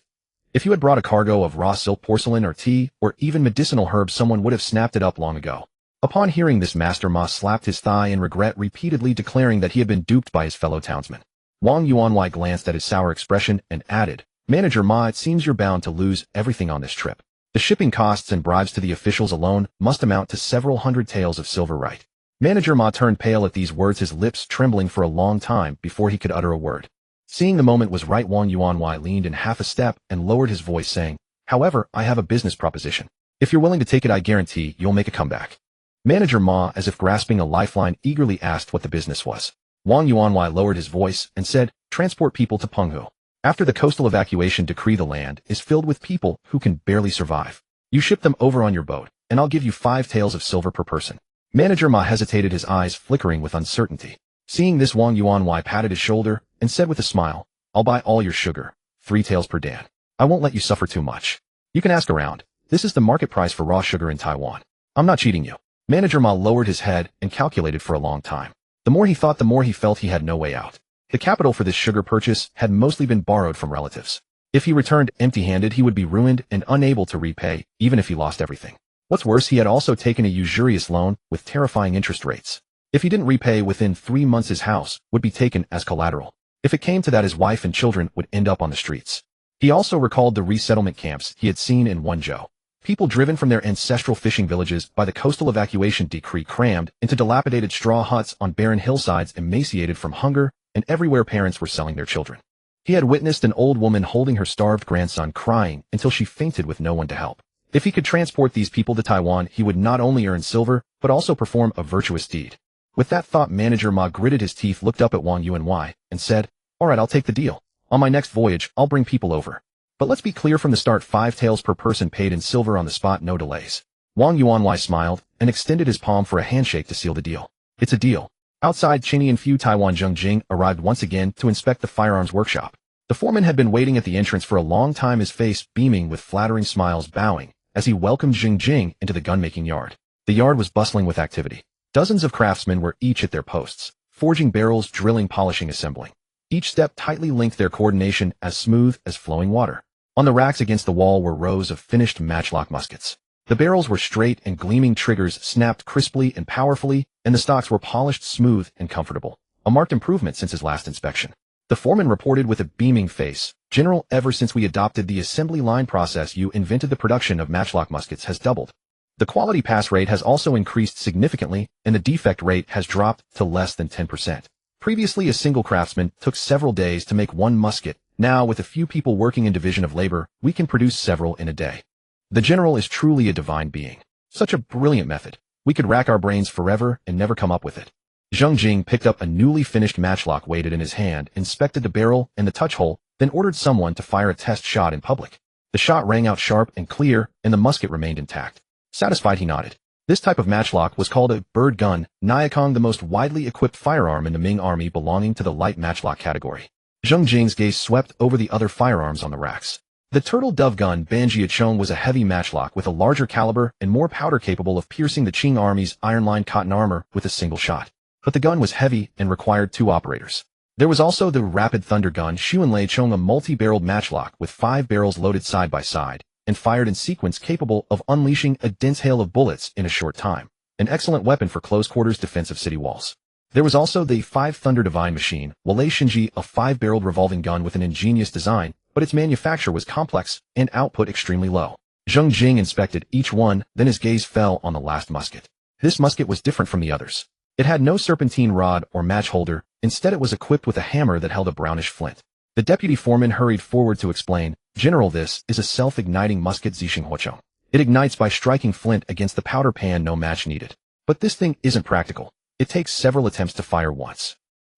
If you had brought a cargo of raw silk, porcelain, or tea, or even medicinal herbs, someone would have snapped it up long ago." Upon hearing this, Master Ma slapped his thigh in regret, repeatedly declaring that he had been duped by his fellow townsmen. Wang Yuanwei glanced at his sour expression and added, "Manager Ma, it seems you're bound to lose everything on this trip. The shipping costs and bribes to the officials alone must amount to several hundred taels of silver, right?" Manager Ma turned pale at these words, his lips trembling for a long time before he could utter a word. Seeing the moment was right, Wang Yuanwei leaned in half a step and lowered his voice, saying, "However, I have a business proposition. If you're willing to take it, I guarantee you'll make a comeback." Manager Ma, as if grasping a lifeline, eagerly asked what the business was. Wang Yuanwei lowered his voice and said, "Transport people to Penghu. After the coastal evacuation decree, the land is filled with people who can barely survive. You ship them over on your boat, and I'll give you 5 taels of silver per person." Manager Ma hesitated, his eyes flickering with uncertainty. Seeing this, Wang Yuanwei patted his shoulder and said with a smile, "I'll buy all your sugar, 3 taels per dan. I won't let you suffer too much. You can ask around. This is the market price for raw sugar in Taiwan. I'm not cheating you." Manager Ma lowered his head and calculated for a long time. The more he thought, the more he felt he had no way out. The capital for this sugar purchase had mostly been borrowed from relatives. If he returned empty-handed, he would be ruined and unable to repay, even if he lost everything. What's worse, he had also taken a usurious loan with terrifying interest rates. If he didn't repay within 3 months, his house would be taken as collateral. If it came to that, his wife and children would end up on the streets. He also recalled the resettlement camps he had seen in Wenzhou. People driven from their ancestral fishing villages by the coastal evacuation decree, crammed into dilapidated straw huts on barren hillsides, emaciated from hunger, and everywhere parents were selling their children. He had witnessed an old woman holding her starved grandson, crying until she fainted with no one to help. If he could transport these people to Taiwan, he would not only earn silver, but also perform a virtuous deed. With that thought, Manager Ma gritted his teeth, looked up at Wang Yuanwei, and said, "All right, I'll take the deal. On my next voyage, I'll bring people over. But let's be clear from the start, 5 taels per person, paid in silver on the spot, no delays." Wang Yuanwei smiled and extended his palm for a handshake to seal the deal. "It's a deal." Outside, Qing and Fu Taiwan Zheng Jing arrived once again to inspect the firearms workshop. The foreman had been waiting at the entrance for a long time, his face beaming with flattering smiles, bowing as he welcomed Zheng Jing into the gunmaking yard. The yard was bustling with activity. Dozens of craftsmen were each at their posts, forging barrels, drilling, polishing, assembling. Each step tightly linked, their coordination as smooth as flowing water. On the racks against the wall were rows of finished matchlock muskets. The barrels were straight and gleaming, triggers snapped crisply and powerfully, and the stocks were polished, smooth, and comfortable. A marked improvement since his last inspection. The foreman reported with a beaming face, "General, ever since we adopted the assembly line process you invented, the production of matchlock muskets has doubled. The quality pass rate has also increased significantly, and the defect rate has dropped to less than 10%. Previously, a single craftsman took several days to make one musket. Now, with a few people working in division of labor, we can produce several in a day. The general is truly a divine being. Such a brilliant method. We could rack our brains forever and never come up with it." Zheng Jing picked up a newly finished matchlock, weighed it in his hand, inspected the barrel and the touch hole, then ordered someone to fire a test shot in public. The shot rang out sharp and clear, and the musket remained intact. Satisfied, he nodded. This type of matchlock was called a bird gun, Nyakong, the most widely equipped firearm in the Ming army, belonging to the light matchlock category. Zheng Jing's gaze swept over the other firearms on the racks. The turtle dove gun Banjiachong was a heavy matchlock with a larger caliber and more powder, capable of piercing the Qing army's iron-lined cotton armor with a single shot. But the gun was heavy and required 2 operators. There was also the rapid thunder gun Xuanlei Chong, a multi-barreled matchlock with 5 barrels loaded side by side and fired in sequence, capable of unleashing a dense hail of bullets in a short time. An excellent weapon for close-quarters defense of city walls. There was also the 5 Thunder Divine machine, Walei Shinji, a 5-barreled revolving gun with an ingenious design, but its manufacture was complex and output extremely low. Zheng Jing inspected each one, then his gaze fell on the last musket. This musket was different from the others. It had no serpentine rod or match holder. Instead, it was equipped with a hammer that held a brownish flint. The deputy foreman hurried forward to explain, "General, this is a self-igniting musket Zixinghuochong. It ignites by striking flint against the powder pan, no match needed. But this thing isn't practical. It takes several attempts to fire once.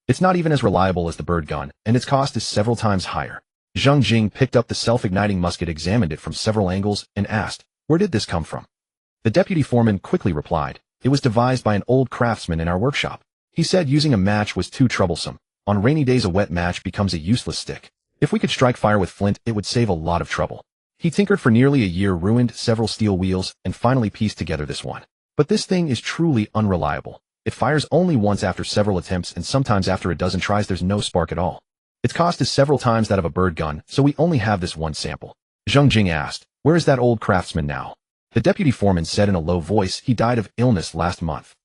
It's not even as reliable as the bird gun, and its cost is several times higher." Zheng Jing picked up the self-igniting musket, examined it from several angles, and asked, "Where did this come from?" The deputy foreman quickly replied, "It was devised by an old craftsman in our workshop. He said using a match was too troublesome. On rainy days, a wet match becomes a useless stick. If we could strike fire with flint, it would save a lot of trouble. He tinkered for nearly a year, ruined several steel wheels, and finally pieced together this one. But this thing is truly unreliable. It fires only once after several attempts, and sometimes after a dozen tries there's no spark at all. Its cost is several times that of a bird gun, so we only have this one sample." Zheng Jing asked, "Where is that old craftsman now?" The deputy foreman said in a low voice, "He died of illness last month."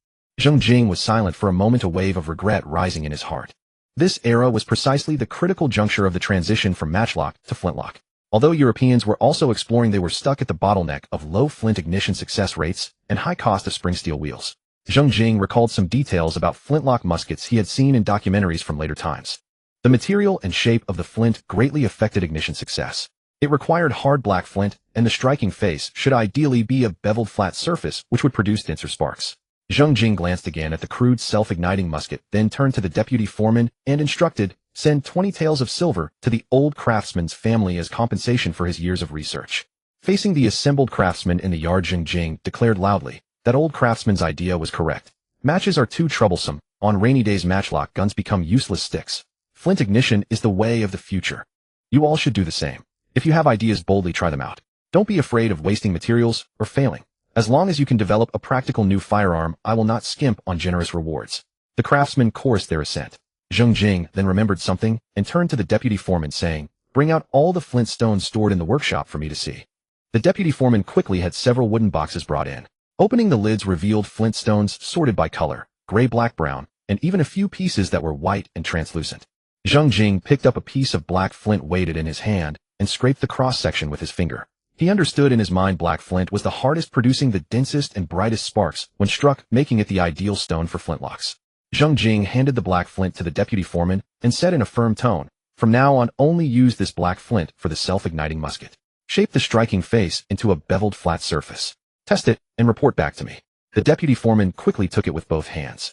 Zheng Jing was silent for a moment, a wave of regret rising in his heart. This era was precisely the critical juncture of the transition from matchlock to flintlock. Although Europeans were also exploring, they were stuck at the bottleneck of low flint ignition success rates and high cost of spring steel wheels. Zheng Jing recalled some details about flintlock muskets he had seen in documentaries from later times. The material and shape of the flint greatly affected ignition success. It required hard black flint, and the striking face should ideally be a beveled flat surface which would produce denser sparks. Zheng Jing glanced again at the crude self-igniting musket, then turned to the deputy foreman and instructed, "Send 20 taels of silver to the old craftsman's family as compensation for his years of research." Facing the assembled craftsmen in the yard, Zheng Jing declared loudly, that old craftsman's idea was correct. Matches are too troublesome. On rainy days, matchlock guns become useless sticks. Flint ignition is the way of the future. You all should do the same. If you have ideas, boldly try them out. Don't be afraid of wasting materials or failing. As long as you can develop a practical new firearm, I will not skimp on generous rewards." The craftsmen chorused their assent. Zheng Jing then remembered something and turned to the deputy foreman, saying, "Bring out all the flint stones stored in the workshop for me to see." The deputy foreman quickly had several wooden boxes brought in. Opening the lids revealed flint stones sorted by color, gray, black, brown, and even a few pieces that were white and translucent. Zheng Jing picked up a piece of black flint, weighted in his hand, and scraped the cross-section with his finger. He understood in his mind black flint was the hardest, producing the densest and brightest sparks when struck, making it the ideal stone for flintlocks. Zheng Jing handed the black flint to the deputy foreman and said in a firm tone, "From now on, only use this black flint for the self-igniting musket. Shape the striking face into a beveled flat surface. Test it and report back to me." The deputy foreman quickly took it with both hands.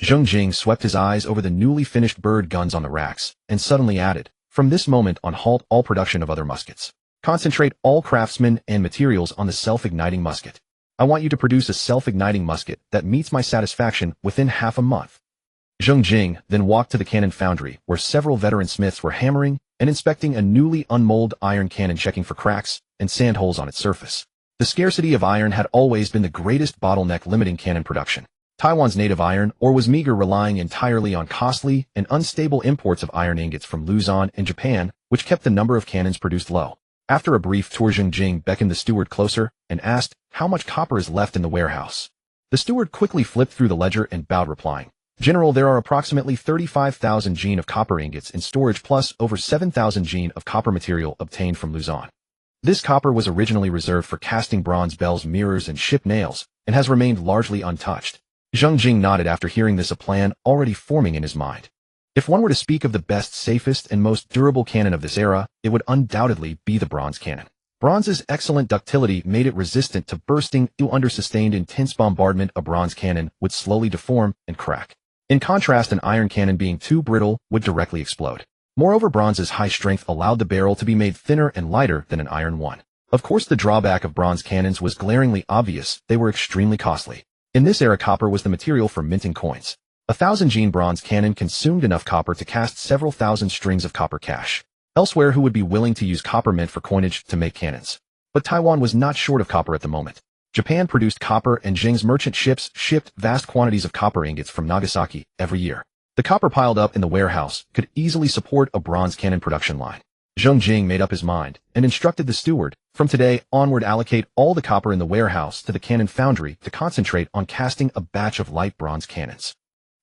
Zheng Jing swept his eyes over the newly finished bird guns on the racks and suddenly added, "From this moment on, halt all production of other muskets. Concentrate all craftsmen and materials on the self-igniting musket. I want you to produce a self-igniting musket that meets my satisfaction within half a month." Zheng Jing then walked to the cannon foundry, where several veteran smiths were hammering and inspecting a newly unmolded iron cannon, checking for cracks and sand holes on its surface. The scarcity of iron had always been the greatest bottleneck limiting cannon production. Taiwan's native iron ore was meager, relying entirely on costly and unstable imports of iron ingots from Luzon and Japan, which kept the number of cannons produced low. After a brief tour, Zheng Jing beckoned the steward closer and asked, "How much copper is left in the warehouse?" The steward quickly flipped through the ledger and bowed, replying, "General, there are approximately 35,000 jin of copper ingots in storage, plus over 7,000 jin of copper material obtained from Luzon. This copper was originally reserved for casting bronze bells, mirrors, and ship nails, and has remained largely untouched." Zheng Jing nodded after hearing this, a plan already forming in his mind. If one were to speak of the best, safest, and most durable cannon of this era, it would undoubtedly be the bronze cannon. Bronze's excellent ductility made it resistant to bursting. Under sustained intense bombardment, a bronze cannon would slowly deform and crack. In contrast, an iron cannon, being too brittle, would directly explode. Moreover, bronze's high strength allowed the barrel to be made thinner and lighter than an iron one. Of course, the drawback of bronze cannons was glaringly obvious. They were extremely costly. In this era, copper was the material for minting coins. A 1,000 bronze cannon consumed enough copper to cast several thousand strings of copper cash. Elsewhere, who would be willing to use copper mint for coinage to make cannons? But Taiwan was not short of copper at the moment. Japan produced copper, and Jing's merchant ships shipped vast quantities of copper ingots from Nagasaki every year. The copper piled up in the warehouse could easily support a bronze cannon production line. Zheng Jing made up his mind and instructed the steward, from today onward allocate all the copper in the warehouse to the cannon foundry to concentrate on casting a batch of light bronze cannons.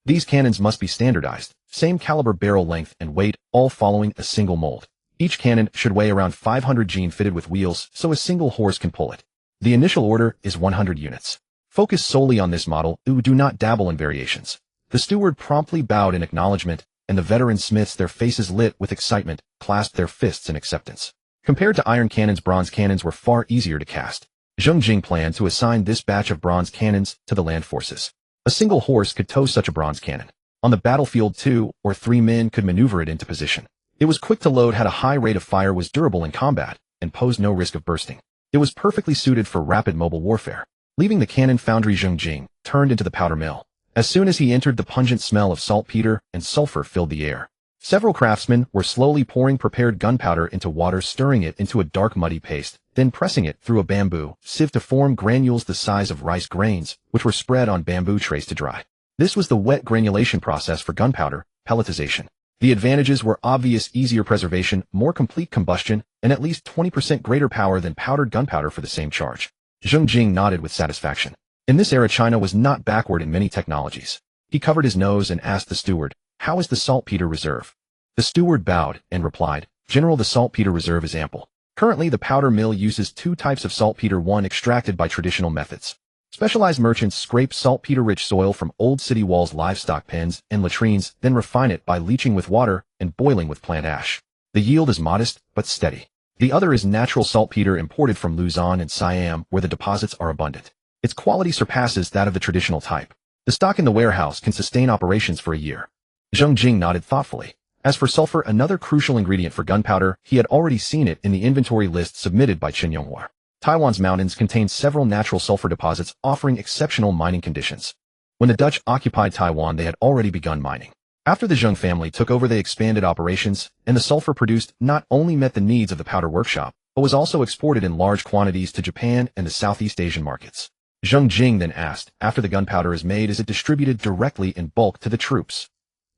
These cannons must be standardized, same caliber, barrel length and weight, all following a single mold. Each cannon should weigh around 500 Jing fitted with wheels so a single horse can pull it. The initial order is 100 units. Focus solely on this model, do not dabble in variations. The steward promptly bowed in acknowledgement, and the veteran smiths, their faces lit with excitement, clasped their fists in acceptance. Compared to iron cannons, bronze cannons were far easier to cast. Zheng Jing planned to assign this batch of bronze cannons to the land forces. A single horse could tow such a bronze cannon. On the battlefield, 2 or 3 men could maneuver it into position. It was quick to load, had a high rate of fire, was durable in combat, and posed no risk of bursting. It was perfectly suited for rapid mobile warfare. Leaving the cannon foundry, Zheng Jing turned into the powder mill. As soon as he entered, the pungent smell of saltpeter and sulfur filled the air. Several craftsmen were slowly pouring prepared gunpowder into water, stirring it into a dark muddy paste, then pressing it through a bamboo sieve to form granules the size of rice grains, which were spread on bamboo trays to dry. This was the wet granulation process for gunpowder, pelletization. The advantages were obvious: easier preservation, more complete combustion, and at least 20% greater power than powdered gunpowder for the same charge. Zheng Jing nodded with satisfaction. In this era, China was not backward in many technologies. He covered his nose and asked the steward, "How is the saltpeter reserve?" The steward bowed and replied, "General, the saltpeter reserve is ample. Currently, the powder mill uses 2 types of saltpeter, one extracted by traditional methods. Specialized merchants scrape saltpeter-rich soil from old city walls, livestock pens, and latrines, then refine it by leaching with water and boiling with plant ash. The yield is modest, but steady. The other is natural saltpeter imported from Luzon and Siam, where the deposits are abundant. Its quality surpasses that of the traditional type. The stock in the warehouse can sustain operations for a year." Zheng Jing nodded thoughtfully. As for sulfur, another crucial ingredient for gunpowder, he had already seen it in the inventory list submitted by Qin Yonghua. Taiwan's mountains contain several natural sulfur deposits offering exceptional mining conditions. When the Dutch occupied Taiwan, they had already begun mining. After the Zheng family took over, they expanded operations, and the sulfur produced not only met the needs of the powder workshop, but was also exported in large quantities to Japan and the Southeast Asian markets. Zheng Jing then asked, "After the gunpowder is made, is it distributed directly in bulk to the troops?"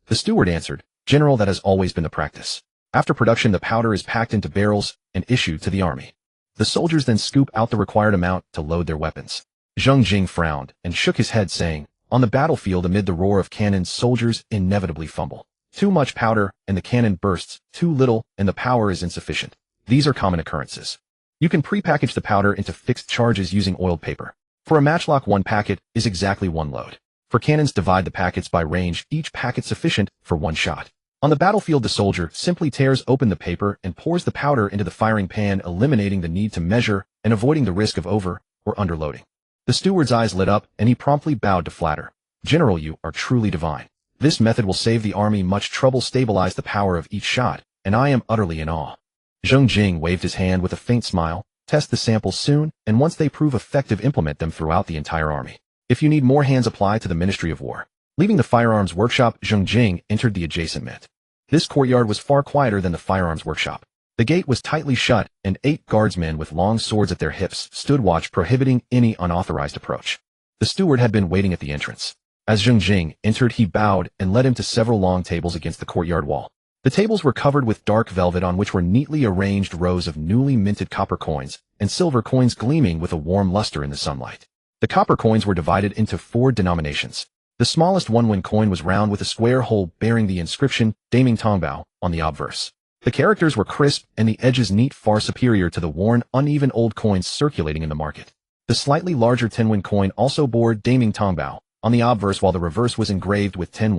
The steward answered, "General, that has always been the practice. After production, the powder is packed into barrels and issued to the army. The soldiers then scoop out the required amount to load their weapons." Zheng Jing frowned and shook his head, saying, "On the battlefield, amid the roar of cannons, soldiers inevitably fumble. Too much powder, and the cannon bursts. Too little, and the power is insufficient. These are common occurrences. You can prepackage the powder into fixed charges using oiled paper. For a matchlock, 1 packet is exactly 1 load. For cannons, divide the packets by range, each packet sufficient for 1 shot. On the battlefield, the soldier simply tears open the paper and pours the powder into the firing pan, eliminating the need to measure and avoiding the risk of over or underloading." The steward's eyes lit up, and he promptly bowed to flatter. "General, you are truly divine. This method will save the army much trouble, stabilize the power of each shot, and I am utterly in awe." Zheng Jing waved his hand with a faint smile. "Test the samples soon, and once they prove effective, implement them throughout the entire army. If you need more hands, apply to the Ministry of War." Leaving the firearms workshop, Zheng Jing entered the adjacent mint. This courtyard was far quieter than the firearms workshop. The gate was tightly shut, and 8 guardsmen with long swords at their hips stood watch, prohibiting any unauthorized approach. The steward had been waiting at the entrance. As Zheng Jing entered, he bowed and led him to several long tables against the courtyard wall. The tables were covered with dark velvet, on which were neatly arranged rows of newly minted copper coins and silver coins gleaming with a warm luster in the sunlight. The copper coins were divided into 4 denominations. The smallest 1 coin was round with a square hole bearing the inscription Daming Tongbao on the obverse. The characters were crisp and the edges neat, far superior to the worn, uneven old coins circulating in the market. The slightly larger 10 coin also bore Daming Tongbao on the obverse, while the reverse was engraved with 10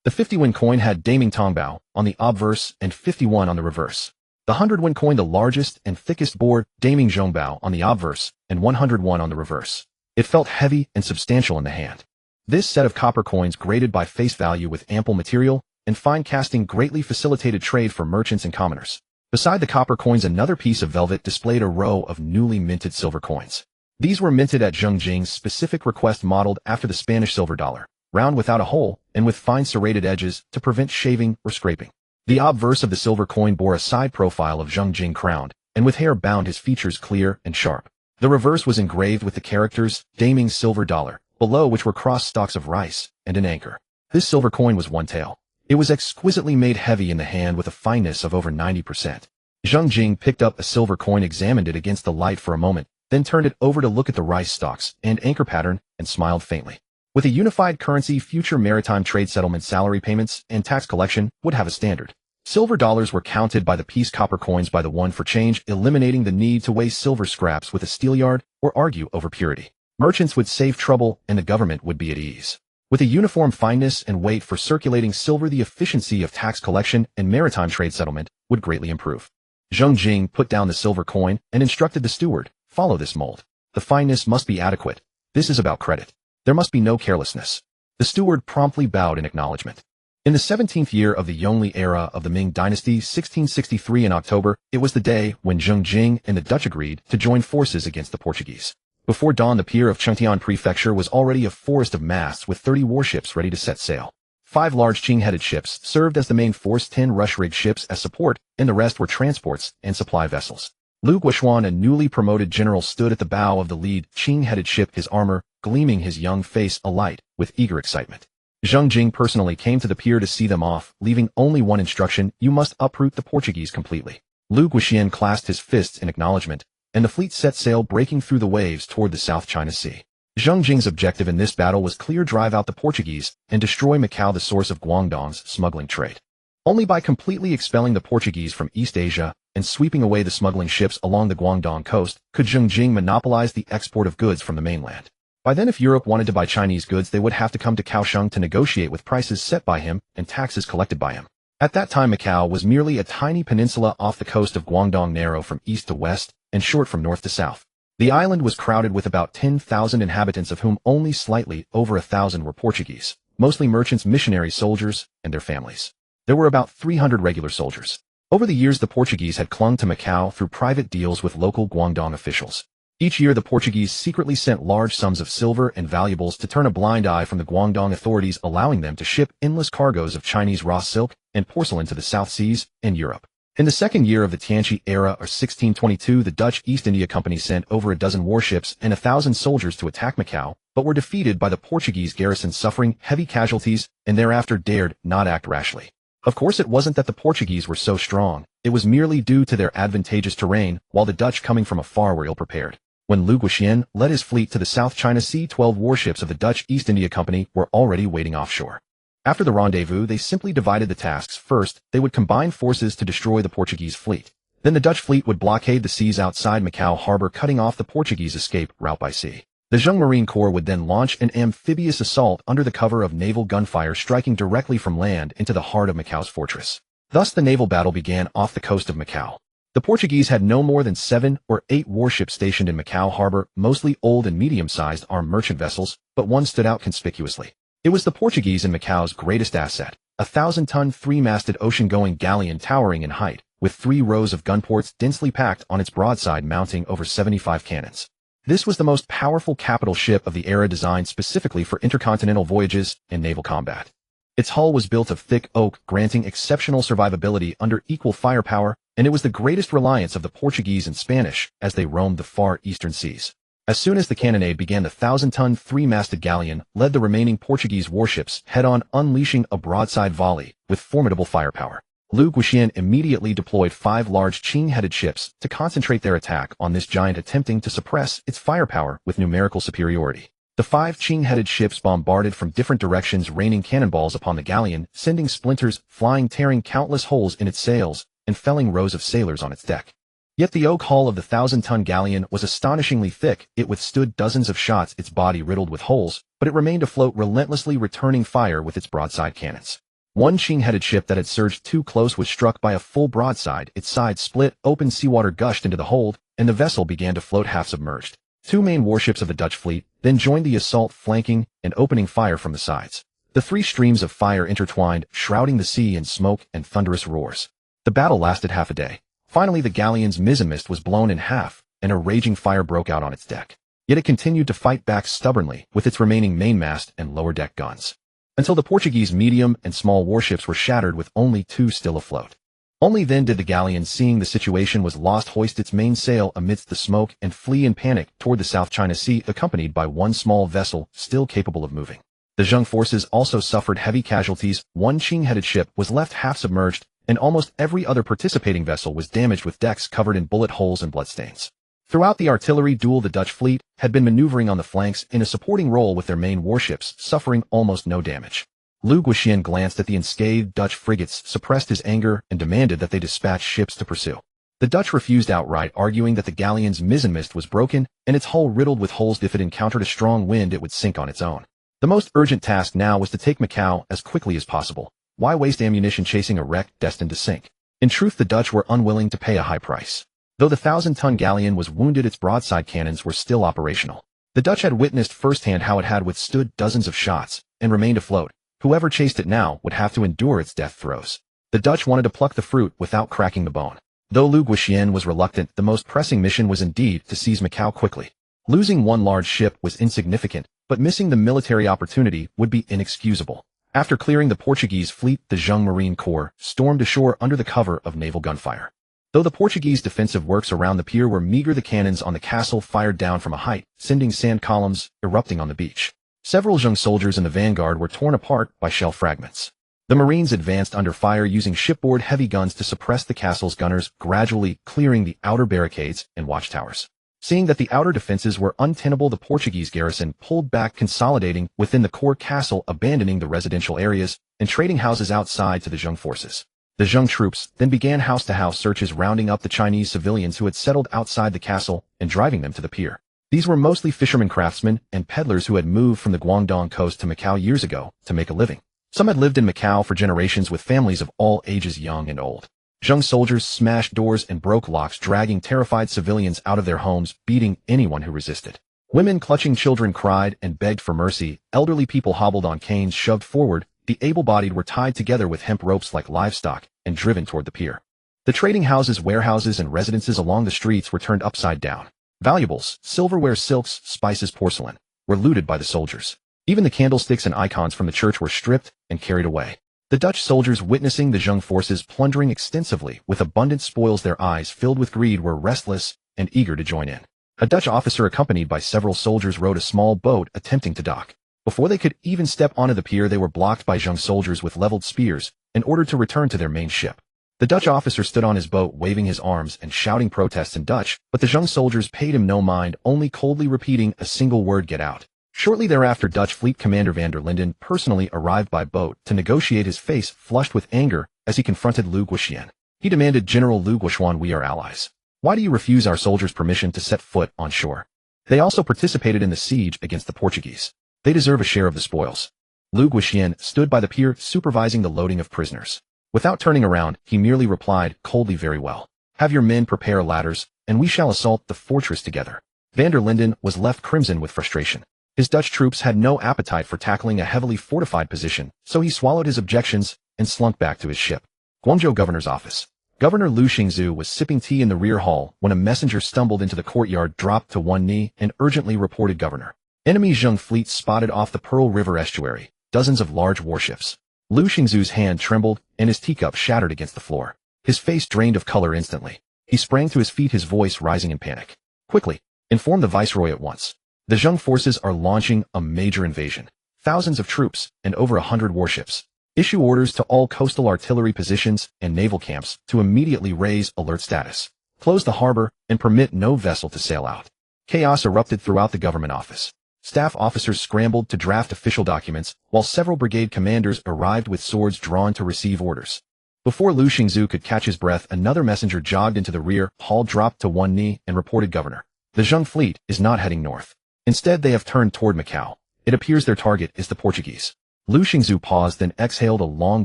The 50 coin had Daming Tongbao on the obverse and 51 on the reverse. The 100 coin, the largest and thickest, bore Daming Zhongbao on the obverse and 101 on the reverse. It felt heavy and substantial in the hand. This set of copper coins, graded by face value with ample material and fine casting, greatly facilitated trade for merchants and commoners. Beside the copper coins, another piece of velvet displayed a row of newly minted silver coins. These were minted at Zheng Jing's specific request, modeled after the Spanish silver dollar, round without a hole and with fine serrated edges to prevent shaving or scraping. The obverse of the silver coin bore a side profile of Zheng Jing crowned, and with hair bound, his features clear and sharp. The reverse was engraved with the characters Daming silver dollar, below which were crossed stalks of rice and an anchor. This silver coin was one tael. It was exquisitely made, heavy in the hand with a fineness of over 90%. Zheng Jing picked up a silver coin, examined it against the light for a moment, then turned it over to look at the rice stalks and anchor pattern and smiled faintly. With a unified currency, future maritime trade settlement, salary payments, and tax collection would have a standard. Silver dollars were counted by the piece, copper coins by the one for change, eliminating the need to weigh silver scraps with a steelyard or argue over purity. Merchants would save trouble and the government would be at ease. With a uniform fineness and weight for circulating silver, the efficiency of tax collection and maritime trade settlement would greatly improve. Zheng Jing put down the silver coin and instructed the steward, "Follow this mold. The fineness must be adequate. This is about credit. There must be no carelessness." The steward promptly bowed in acknowledgement. In the 17th year of the Yongli era of the Ming Dynasty, 1663, in October, it was the day when Zheng Jing and the Dutch agreed to join forces against the Portuguese. Before dawn, the pier of Chengtian Prefecture was already a forest of masts with 30 warships ready to set sail. 5 large Qing-headed ships served as the main force, 10 rush-rigged ships as support, and the rest were transports and supply vessels. Lu Guoxuan, a newly promoted general, stood at the bow of the lead Qing-headed ship, his armor gleaming, his young face alight with eager excitement. Zheng Jing personally came to the pier to see them off, leaving only one instruction: you must uproot the Portuguese completely. Lu Guoxian clasped his fists in acknowledgement, and the fleet set sail, breaking through the waves toward the South China Sea. Zheng Jing's objective in this battle was clear: drive out the Portuguese and destroy Macau, the source of Guangdong's smuggling trade. Only by completely expelling the Portuguese from East Asia and sweeping away the smuggling ships along the Guangdong coast could Zheng Jing monopolize the export of goods from the mainland. By then, if Europe wanted to buy Chinese goods, they would have to come to Kaohsiung to negotiate with prices set by him and taxes collected by him. At that time, Macau was merely a tiny peninsula off the coast of Guangdong, narrow from east to west and short from north to south. The island was crowded with about 10,000 inhabitants, of whom only slightly over 1,000 were Portuguese, mostly merchants, missionaries, soldiers, and their families. There were about 300 regular soldiers. Over the years, the Portuguese had clung to Macau through private deals with local Guangdong officials. Each year, the Portuguese secretly sent large sums of silver and valuables to turn a blind eye from the Guangdong authorities, allowing them to ship endless cargoes of Chinese raw silk and porcelain to the South Seas and Europe. In the second year of the Tianqi era, or 1622, the Dutch East India Company sent over a dozen warships and 1,000 soldiers to attack Macau, but were defeated by the Portuguese garrison, suffering heavy casualties, and thereafter dared not act rashly. Of course, it wasn't that the Portuguese were so strong. It was merely due to their advantageous terrain, while the Dutch, coming from afar, were ill-prepared. When Lu Guoxian led his fleet to the South China Sea, 12 warships of the Dutch East India Company were already waiting offshore. After the rendezvous, they simply divided the tasks. First, they would combine forces to destroy the Portuguese fleet. Then the Dutch fleet would blockade the seas outside Macau harbor, cutting off the Portuguese escape route by sea. The Zheng Marine Corps would then launch an amphibious assault under the cover of naval gunfire, striking directly from land into the heart of Macau's fortress. Thus, the naval battle began off the coast of Macau. The Portuguese had no more than 7 or 8 warships stationed in Macau harbor, mostly old and medium-sized armed merchant vessels, but one stood out conspicuously. It was the Portuguese and Macau's greatest asset, a 1,000-ton 3-masted ocean-going galleon towering in height, with 3 rows of gunports densely packed on its broadside, mounting over 75 cannons. This was the most powerful capital ship of the era, designed specifically for intercontinental voyages and naval combat. Its hull was built of thick oak, granting exceptional survivability under equal firepower, and it was the greatest reliance of the Portuguese and Spanish as they roamed the far eastern seas. As soon as the cannonade began, the 1,000-ton 3-masted galleon led the remaining Portuguese warships head-on, unleashing a broadside volley with formidable firepower. Lu Guoxian immediately deployed 5 large Qing-headed ships to concentrate their attack on this giant, attempting to suppress its firepower with numerical superiority. The 5 Qing-headed ships bombarded from different directions, raining cannonballs upon the galleon, sending splinters flying, tearing countless holes in its sails, and felling rows of sailors on its deck. Yet the oak hull of the 1,000-ton galleon was astonishingly thick. It withstood dozens of shots, its body riddled with holes, but it remained afloat, relentlessly returning fire with its broadside cannons. One Qing-headed ship that had surged too close was struck by a full broadside. Its side split open, seawater gushed into the hold, and the vessel began to float half-submerged. 2 main warships of the Dutch fleet then joined the assault, flanking and opening fire from the sides. The 3 streams of fire intertwined, shrouding the sea in smoke and thunderous roars. The battle lasted half a day. Finally, the galleon's mizzenmast was blown in half, and a raging fire broke out on its deck. Yet it continued to fight back stubbornly with its remaining mainmast and lower deck guns, until the Portuguese medium and small warships were shattered with only 2 still afloat. Only then did the galleon, seeing the situation was lost, hoist its mainsail amidst the smoke and flee in panic toward the South China Sea, accompanied by 1 small vessel still capable of moving. The Zheng forces also suffered heavy casualties. 1 Qing-headed ship was left half submerged, and almost every other participating vessel was damaged with decks covered in bullet holes and bloodstains. Throughout the artillery duel, the Dutch fleet had been maneuvering on the flanks in a supporting role with their main warships, suffering almost no damage. Lu Guoxian glanced at the unscathed Dutch frigates, suppressed his anger, and demanded that they dispatch ships to pursue. The Dutch refused outright, arguing that the galleon's mizzenmast was broken and its hull riddled with holes. If it encountered a strong wind, it would sink on its own. The most urgent task now was to take Macau as quickly as possible. Why waste ammunition chasing a wreck destined to sink? In truth, the Dutch were unwilling to pay a high price. Though the 1,000-ton galleon was wounded, its broadside cannons were still operational. The Dutch had witnessed firsthand how it had withstood dozens of shots and remained afloat. Whoever chased it now would have to endure its death throes. The Dutch wanted to pluck the fruit without cracking the bone. Though Lu Guoxian was reluctant, the most pressing mission was indeed to seize Macau quickly. Losing 1 large ship was insignificant, but missing the military opportunity would be inexcusable. After clearing the Portuguese fleet, the Zheng Marine Corps stormed ashore under the cover of naval gunfire. Though the Portuguese defensive works around the pier were meager, the cannons on the castle fired down from a height, sending sand columns erupting on the beach. Several Zheng soldiers in the vanguard were torn apart by shell fragments. The Marines advanced under fire using shipboard heavy guns to suppress the castle's gunners, gradually clearing the outer barricades and watchtowers. Seeing that the outer defenses were untenable, the Portuguese garrison pulled back, consolidating within the core castle, abandoning the residential areas and trading houses outside to the Zheng forces. The Zheng troops then began house-to-house searches, rounding up the Chinese civilians who had settled outside the castle and driving them to the pier. These were mostly fishermen, craftsmen, and peddlers who had moved from the Guangdong coast to Macau years ago to make a living. Some had lived in Macau for generations with families of all ages, young and old. Zheng soldiers smashed doors and broke locks, dragging terrified civilians out of their homes, beating anyone who resisted. Women clutching children cried and begged for mercy. Elderly people hobbled on canes, shoved forward. The able-bodied were tied together with hemp ropes like livestock and driven toward the pier. The trading houses, warehouses, and residences along the streets were turned upside down. Valuables, silverware, silks, spices, porcelain, were looted by the soldiers. Even the candlesticks and icons from the church were stripped and carried away. The Dutch soldiers, witnessing the Zheng forces plundering extensively with abundant spoils, their eyes filled with greed, were restless and eager to join in. A Dutch officer accompanied by several soldiers rowed a small boat, attempting to dock. Before they could even step onto the pier, they were blocked by Zheng soldiers with leveled spears and ordered to return to their main ship. The Dutch officer stood on his boat, waving his arms and shouting protests in Dutch, but the Zheng soldiers paid him no mind, only coldly repeating a single word: "Get out." Shortly thereafter, Dutch Fleet Commander van der Linden personally arrived by boat to negotiate, his face flushed with anger as he confronted Lu Guoxian. He demanded, "General Lu Guoxian, we are allies. Why do you refuse our soldiers permission to set foot on shore? They also participated in the siege against the Portuguese. They deserve a share of the spoils." Lu Guoxian stood by the pier, supervising the loading of prisoners. Without turning around, he merely replied coldly, "Very well. Have your men prepare ladders, and we shall assault the fortress together." Van der Linden was left crimson with frustration. His Dutch troops had no appetite for tackling a heavily fortified position, so he swallowed his objections and slunk back to his ship. Guangzhou Governor's Office. Governor Liu Xingzhu was sipping tea in the rear hall when a messenger stumbled into the courtyard, dropped to one knee, and urgently reported, "Governor, enemy Zheng fleet spotted off the Pearl River estuary, dozens of large warships." Liu Xingzhu's hand trembled, and his teacup shattered against the floor. His face drained of color instantly. He sprang to his feet, his voice rising in panic. "Quickly, inform the viceroy at once. The Zheng forces are launching a major invasion. Thousands of troops and over 100 warships. Issue orders to all coastal artillery positions and naval camps to immediately raise alert status. Close the harbor and permit no vessel to sail out." Chaos erupted throughout the government office. Staff officers scrambled to draft official documents, while several brigade commanders arrived with swords drawn to receive orders. Before Liu Xingzhu could catch his breath, another messenger jogged into the rear hall, dropped to one knee, and reported, "Governor, the Zheng fleet is not heading north. Instead, they have turned toward Macau. It appears their target is the Portuguese." Liu Xingzhu paused, then exhaled a long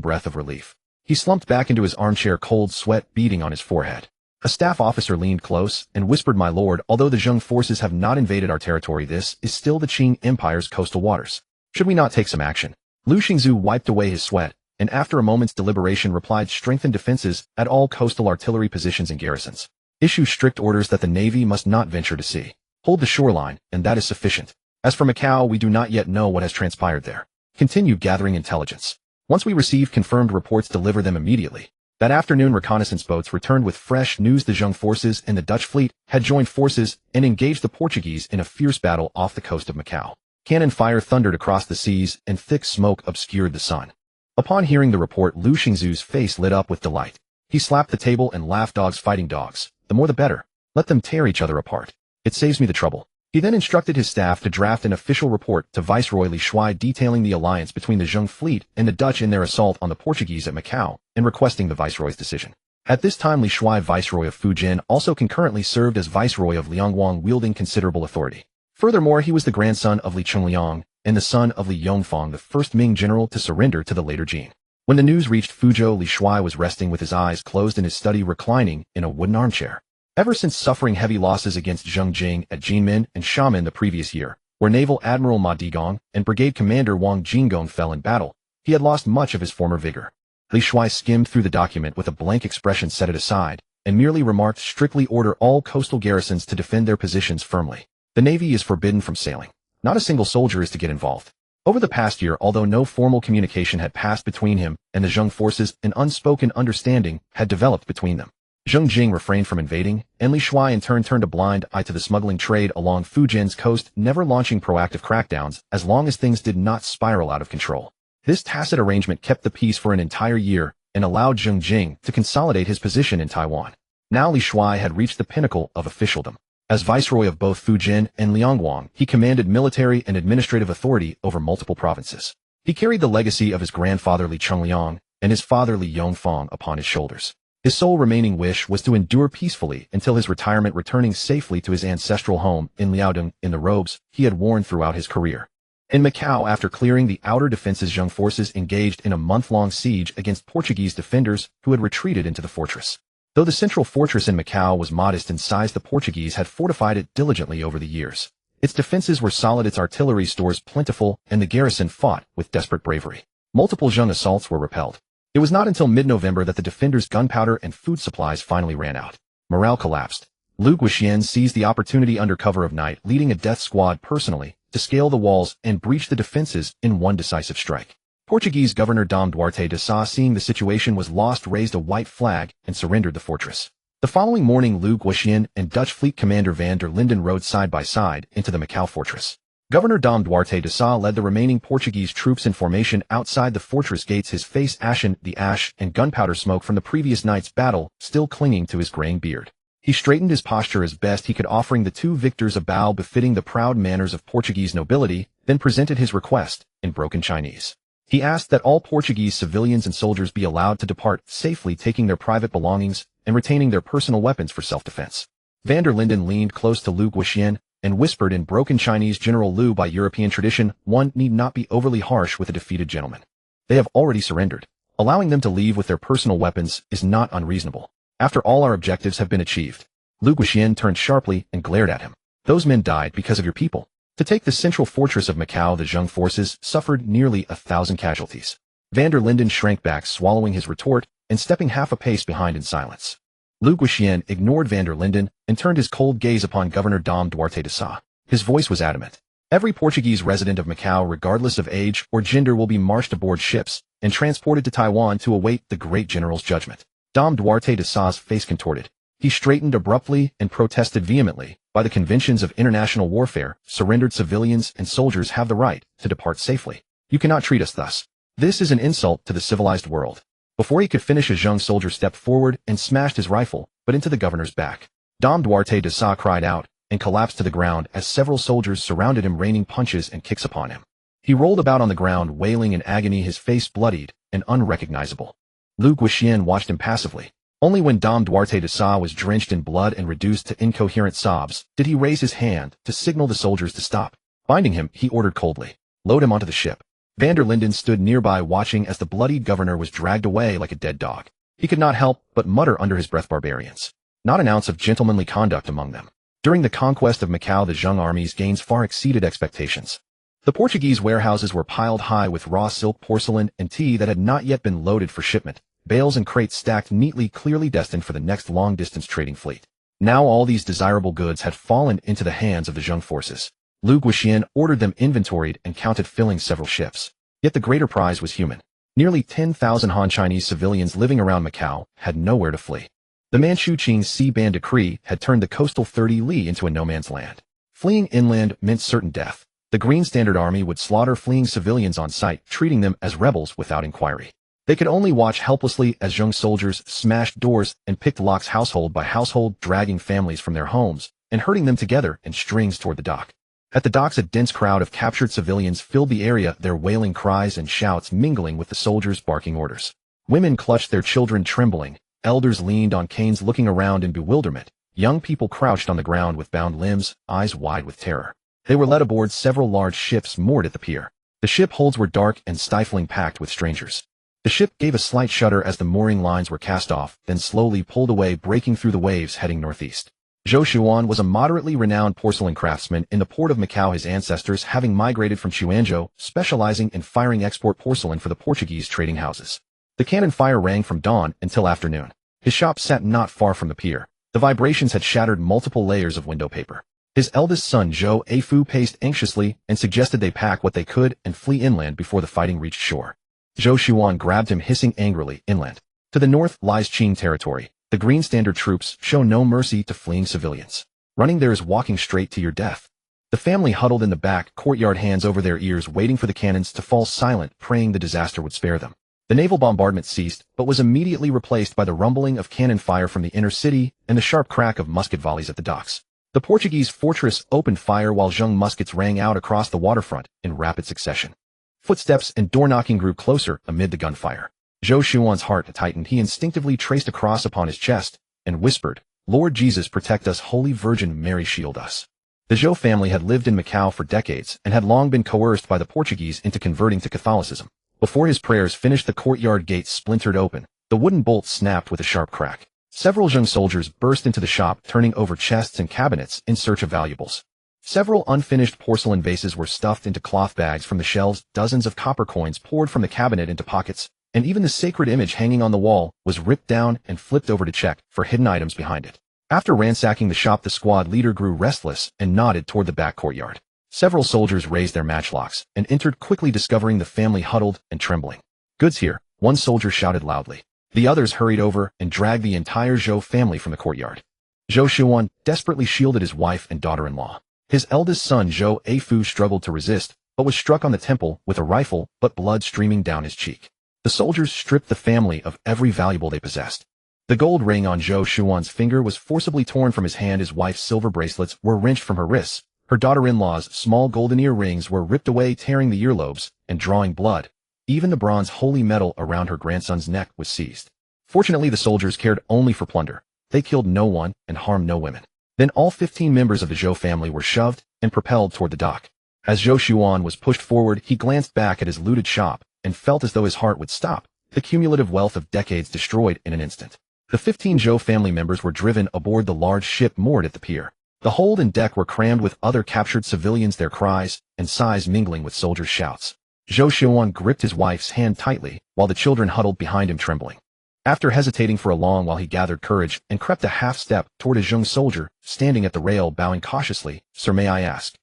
breath of relief. He slumped back into his armchair, cold sweat beading on his forehead. A staff officer leaned close and whispered, "My lord, although the Zheng forces have not invaded our territory, this is still the Qing Empire's coastal waters. Should we not take some action?" Liu Xingzhu wiped away his sweat and after a moment's deliberation replied, strengthen defenses at all coastal artillery positions and garrisons. Issue strict orders that the Navy must not venture to sea. Hold the shoreline, and that is sufficient. As for Macau, we do not yet know what has transpired there. Continue gathering intelligence. Once we receive confirmed reports, deliver them immediately. That afternoon, reconnaissance boats returned with fresh news. The Zheng forces and the Dutch fleet had joined forces and engaged the Portuguese in a fierce battle off the coast of Macau. Cannon fire thundered across the seas, and thick smoke obscured the sun. Upon hearing the report, Lu Xingzu's face lit up with delight. He slapped the table and laughed. Dogs fighting dogs. The more the better. Let them tear each other apart. It saves me the trouble. He then instructed his staff to draft an official report to Viceroy Li Shuai detailing the alliance between the Zheng fleet and the Dutch in their assault on the Portuguese at Macau, and requesting the Viceroy's decision. At this time, Li Shuai, Viceroy of Fujian, also concurrently served as Viceroy of Liangwang, wielding considerable authority. Furthermore, he was the grandson of Li Chengliang and the son of Li Yongfang, the first Ming general to surrender to the later Qing. When the news reached Fuzhou, Li Shuai was resting with his eyes closed in his study, reclining in a wooden armchair. Ever since suffering heavy losses against Zheng Jing at Jinmen and Xiamen the previous year, where Naval Admiral Ma Digong and Brigade Commander Wang Jingong fell in battle, he had lost much of his former vigor. Li Shuai skimmed through the document with a blank expression, set it aside, and merely remarked, strictly order all coastal garrisons to defend their positions firmly. The Navy is forbidden from sailing. Not a single soldier is to get involved. Over the past year, although no formal communication had passed between him and the Zheng forces, an unspoken understanding had developed between them. Zheng Jing refrained from invading, and Li Shuai in turn turned a blind eye to the smuggling trade along Fujian's coast, never launching proactive crackdowns as long as things did not spiral out of control. This tacit arrangement kept the peace for an entire year and allowed Zheng Jing to consolidate his position in Taiwan. Now Li Shuai had reached the pinnacle of officialdom. As Viceroy of both Fujian and Liangwang, he commanded military and administrative authority over multiple provinces. He carried the legacy of his grandfather Li Chengliang and his father Li Yongfang upon his shoulders. His sole remaining wish was to endure peacefully until his retirement, returning safely to his ancestral home in Liaodong in the robes he had worn throughout his career. In Macau, after clearing the outer defenses, Zheng forces engaged in a month-long siege against Portuguese defenders who had retreated into the fortress. Though the central fortress in Macau was modest in size, the Portuguese had fortified it diligently over the years. Its defenses were solid, its artillery stores plentiful, and the garrison fought with desperate bravery. Multiple Zheng assaults were repelled. It was not until mid-November that the defenders' gunpowder and food supplies finally ran out. Morale collapsed. Lu Guixian seized the opportunity under cover of night, leading a death squad personally, to scale the walls and breach the defenses in one decisive strike. Portuguese Governor Dom Duarte de Sá, seeing the situation was lost, raised a white flag and surrendered the fortress. The following morning, Lu Guixian and Dutch Fleet Commander van der Linden rode side by side into the Macau fortress. Governor Dom Duarte de Sá led the remaining Portuguese troops in formation outside the fortress gates, his face ashen, the ash and gunpowder smoke from the previous night's battle still clinging to his graying beard. He straightened his posture as best he could, offering the two victors a bow befitting the proud manners of Portuguese nobility, then presented his request in broken Chinese. He asked that all Portuguese civilians and soldiers be allowed to depart safely, taking their private belongings and retaining their personal weapons for self-defense. Van der Linden leaned close to Lu Guixian and whispered in broken Chinese, General Lu, by European tradition, one need not be overly harsh with a defeated gentleman. They have already surrendered. Allowing them to leave with their personal weapons is not unreasonable. After all, our objectives have been achieved. Lu Guixian turned sharply and glared at him. Those men died because of your people. To take the central fortress of Macau, the Zheng forces suffered nearly 1,000 casualties. Van der Linden shrank back, swallowing his retort and stepping half a pace behind in silence. Lu Guixian ignored van der Linden and turned his cold gaze upon Governor Dom Duarte de Sá. His voice was adamant. Every Portuguese resident of Macau, regardless of age or gender, will be marched aboard ships and transported to Taiwan to await the great general's judgment. Dom Duarte de Sá's face contorted. He straightened abruptly and protested vehemently. By the conventions of international warfare, surrendered civilians and soldiers have the right to depart safely. You cannot treat us thus. This is an insult to the civilized world. Before he could finish, a Zheng soldier stepped forward and smashed his rifle, but into the governor's back. Dom Duarte de Sá cried out and collapsed to the ground as several soldiers surrounded him, raining punches and kicks upon him. He rolled about on the ground, wailing in agony, his face bloodied and unrecognizable. Lu Guixian watched impassively. Only when Dom Duarte de Sá was drenched in blood and reduced to incoherent sobs did he raise his hand to signal the soldiers to stop. Binding him, he ordered coldly, "Load him onto the ship." Van der Linden stood nearby, watching as the bloodied governor was dragged away like a dead dog. He could not help but mutter under his breath, "Barbarians." Not an ounce of gentlemanly conduct among them. During the conquest of Macau, the Zheng army's gains far exceeded expectations. The Portuguese warehouses were piled high with raw silk porcelain and tea that had not yet been loaded for shipment, bales and crates stacked neatly, clearly destined for the next long-distance trading fleet. Now all these desirable goods had fallen into the hands of the Zheng forces. Lu Guoxian ordered them inventoried and counted, filling several ships. Yet the greater prize was human. Nearly 10,000 Han Chinese civilians living around Macau had nowhere to flee. The Manchu Qing Sea Ban decree had turned the coastal 30 li into a no-man's land. Fleeing inland meant certain death. The Green Standard Army would slaughter fleeing civilians on sight, treating them as rebels without inquiry. They could only watch helplessly as Zheng soldiers smashed doors and picked locks household by household, dragging families from their homes and herding them together in strings toward the dock. At the docks, a dense crowd of captured civilians filled the area, their wailing cries and shouts mingling with the soldiers' barking orders. Women clutched their children trembling, elders leaned on canes looking around in bewilderment, young people crouched on the ground with bound limbs, eyes wide with terror. They were led aboard several large ships moored at the pier. The ship holds were dark and stifling, packed with strangers. The ship gave a slight shudder as the mooring lines were cast off, then slowly pulled away, breaking through the waves heading northeast. Zhou Xuan was a moderately renowned porcelain craftsman in the port of Macau, his ancestors having migrated from Quanzhou, specializing in firing export porcelain for the Portuguese trading houses. The cannon fire rang from dawn until afternoon. His shop sat not far from the pier. The vibrations had shattered multiple layers of window paper. His eldest son Zhou Afu paced anxiously and suggested they pack what they could and flee inland before the fighting reached shore. Zhou Xuan grabbed him, hissing angrily, "Inland. To the north lies Qing territory. The Green Standard troops show no mercy to fleeing civilians. Running there is walking straight to your death." The family huddled in the back courtyard, hands over their ears, waiting for the cannons to fall silent, praying the disaster would spare them. The naval bombardment ceased, but was immediately replaced by the rumbling of cannon fire from the inner city and the sharp crack of musket volleys at the docks. The Portuguese fortress opened fire while Zheng muskets rang out across the waterfront in rapid succession. Footsteps and door-knocking grew closer amid the gunfire. Zhou Xuan's heart tightened. He instinctively traced a cross upon his chest and whispered, "Lord Jesus, protect us. Holy Virgin Mary, shield us." The Zhou family had lived in Macau for decades and had long been coerced by the Portuguese into converting to Catholicism. Before his prayers finished, the courtyard gates splintered open. The wooden bolt snapped with a sharp crack. Several Zheng soldiers burst into the shop, turning over chests and cabinets in search of valuables. Several unfinished porcelain vases were stuffed into cloth bags from the shelves, dozens of copper coins poured from the cabinet into pockets, and even the sacred image hanging on the wall was ripped down and flipped over to check for hidden items behind it. After ransacking the shop, the squad leader grew restless and nodded toward the back courtyard. Several soldiers raised their matchlocks and entered quickly, discovering the family huddled and trembling. "Goods here," one soldier shouted loudly. The others hurried over and dragged the entire Zhou family from the courtyard. Zhou Xuan desperately shielded his wife and daughter-in-law. His eldest son Zhou Afu struggled to resist, but was struck on the temple with a rifle, but blood streaming down his cheek. The soldiers stripped the family of every valuable they possessed. The gold ring on Zhou Xuan's finger was forcibly torn from his hand. His wife's silver bracelets were wrenched from her wrists. Her daughter-in-law's small golden earrings were ripped away, tearing the earlobes and drawing blood. Even the bronze holy medal around her grandson's neck was seized. Fortunately, the soldiers cared only for plunder. They killed no one and harmed no women. Then all 15 members of the Zhou family were shoved and propelled toward the dock. As Zhou Xuan was pushed forward, he glanced back at his looted shop and felt as though his heart would stop, the cumulative wealth of decades destroyed in an instant. The 15 Zhou family members were driven aboard the large ship moored at the pier. The hold and deck were crammed with other captured civilians, their cries and sighs mingling with soldiers' shouts. Zhou Xuan gripped his wife's hand tightly, while the children huddled behind him trembling. After hesitating for a long while, he gathered courage and crept a half-step toward a Zheng soldier, standing at the rail, bowing cautiously. "Sir, may I ask,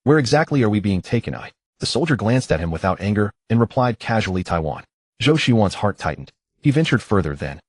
where exactly are we being taken?" The soldier glanced at him without anger and replied casually, "Taiwan." Zhou Xuan's heart tightened. He ventured further then.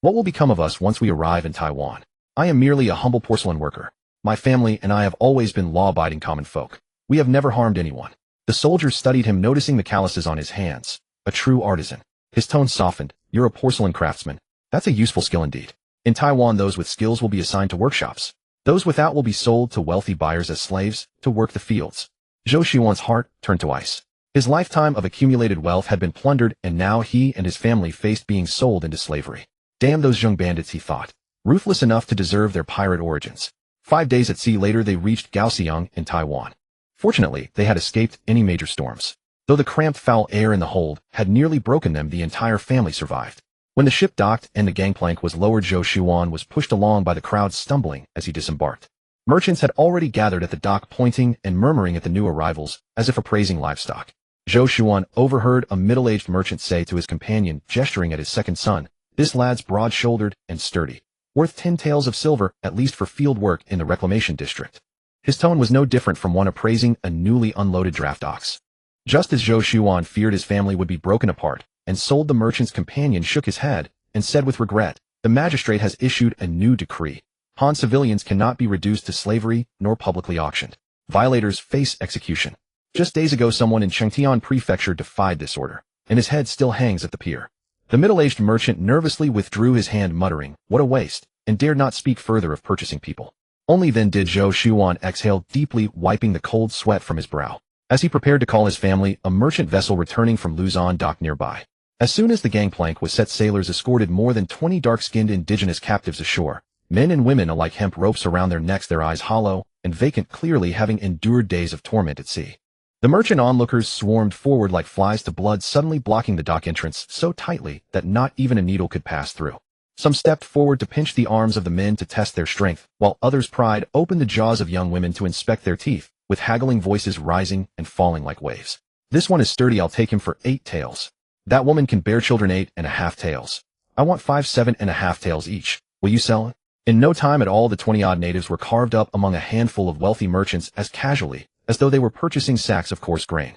"What will become of us once we arrive in Taiwan? I am merely a humble porcelain worker. My family and I have always been law-abiding common folk. We have never harmed anyone." The soldier studied him, noticing the calluses on his hands. A true artisan. His tone softened. "You're a porcelain craftsman. That's a useful skill indeed. In Taiwan, those with skills will be assigned to workshops. Those without will be sold to wealthy buyers as slaves to work the fields." Zhou Xuan's heart turned to ice. His lifetime of accumulated wealth had been plundered, and now he and his family faced being sold into slavery. Damn those Zheng bandits, he thought. Ruthless enough to deserve their pirate origins. 5 days at sea later, they reached Kaohsiung in Taiwan. Fortunately, they had escaped any major storms. Though the cramped, foul air in the hold had nearly broken them, the entire family survived. When the ship docked and the gangplank was lowered, Zhou Xuan was pushed along by the crowd, stumbling as he disembarked. Merchants had already gathered at the dock, pointing and murmuring at the new arrivals, as if appraising livestock. Zhou Xuan overheard a middle-aged merchant say to his companion, gesturing at his second son, "This lad's broad-shouldered and sturdy, worth 10 taels of silver at least for field work in the reclamation district." His tone was no different from one appraising a newly unloaded draft ox. Just as Zhou Xuan feared his family would be broken apart and sold, the merchant's companion shook his head and said with regret, "The magistrate has issued a new decree. Han civilians cannot be reduced to slavery nor publicly auctioned. Violators face execution." Just days ago, someone in Chengtian Prefecture defied this order, and his head still hangs at the pier. The middle-aged merchant nervously withdrew his hand, muttering, "What a waste," and dared not speak further of purchasing people. Only then did Zhou Xuan exhale deeply, wiping the cold sweat from his brow. As he prepared to call his family, a merchant vessel returning from Luzon docked nearby. As soon as the gangplank was set, sailors escorted more than 20 dark-skinned indigenous captives ashore, men and women alike, hemp ropes around their necks, their eyes hollow and vacant, clearly having endured days of torment at sea. The merchant onlookers swarmed forward like flies to blood, suddenly blocking the dock entrance so tightly that not even a needle could pass through. Some stepped forward to pinch the arms of the men to test their strength, while others pried open the jaws of young women to inspect their teeth, with haggling voices rising and falling like waves. "This one is sturdy, I'll take him for 8 taels. That woman can bear children 8.5 taels. I want 5 7.5 taels each. Will you sell it?" In no time at all, the 20-odd natives were carved up among a handful of wealthy merchants as casually as though they were purchasing sacks of coarse grain.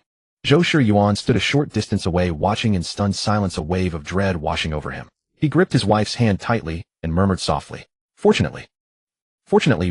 Zhou Yuan stood a short distance away, watching in stunned silence, a wave of dread washing over him. He gripped his wife's hand tightly and murmured softly, Fortunately,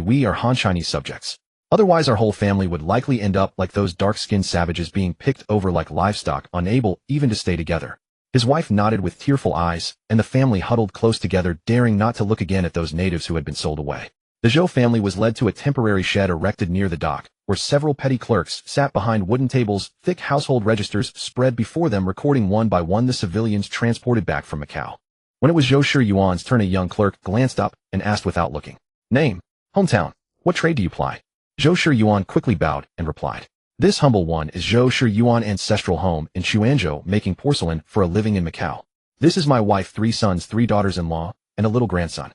we are Han Chinese subjects. Otherwise our whole family would likely end up like those dark-skinned savages, being picked over like livestock, unable even to stay together." His wife nodded with tearful eyes, and the family huddled close together, daring not to look again at those natives who had been sold away. The Zhou family was led to a temporary shed erected near the dock, where several petty clerks sat behind wooden tables, thick household registers spread before them, recording one by one the civilians transported back from Macau. When it was Zhou Yuan's turn, a young clerk glanced up and asked without looking, "Name, hometown, what trade do you ply?" Zhou Yuan quickly bowed and replied, "This humble one is Zhou Yuan ancestral home in Xuanzhou, making porcelain for a living in Macau. This is my wife, 3 sons, 3 daughters-in-law, and a little grandson."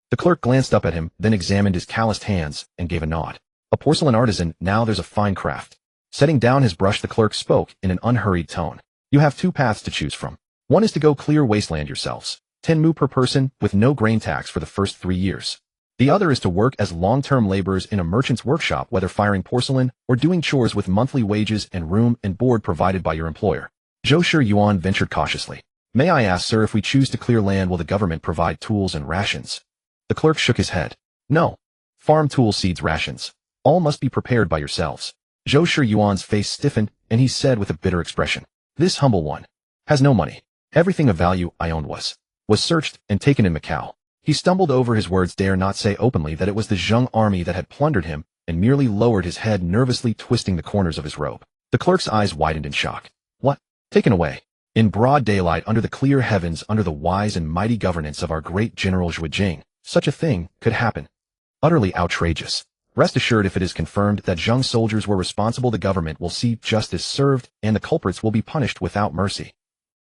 The clerk glanced up at him, then examined his calloused hands and gave a nod. "A porcelain artisan, now there's a fine craft." Setting down his brush, the clerk spoke in an unhurried tone. "You have 2 paths to choose from. One is to go clear wasteland yourselves, 10 mu per person, with no grain tax for the first 3 years. The other is to work as long-term laborers in a merchant's workshop, whether firing porcelain or doing chores, with monthly wages and room and board provided by your employer." Zhou Yuan ventured cautiously, "May I ask, sir, if we choose to clear land, will the government provide tools and rations?" The clerk shook his head. "No. Farm tools, seeds, rations. All must be prepared by yourselves." Zhou Yuan's face stiffened, and he said with a bitter expression, "This humble one has no money. Everything of value I owned was searched and taken in Macau." He stumbled over his words, dare not say openly that it was the Zheng army that had plundered him, and merely lowered his head, nervously twisting the corners of his robe. The clerk's eyes widened in shock. "What? Taken away? In broad daylight, under the clear heavens, under the wise and mighty governance of our great General Zheng Jing, such a thing could happen? Utterly outrageous. Rest assured, if it is confirmed that Zheng soldiers were responsible, the government will see justice served, and the culprits will be punished without mercy."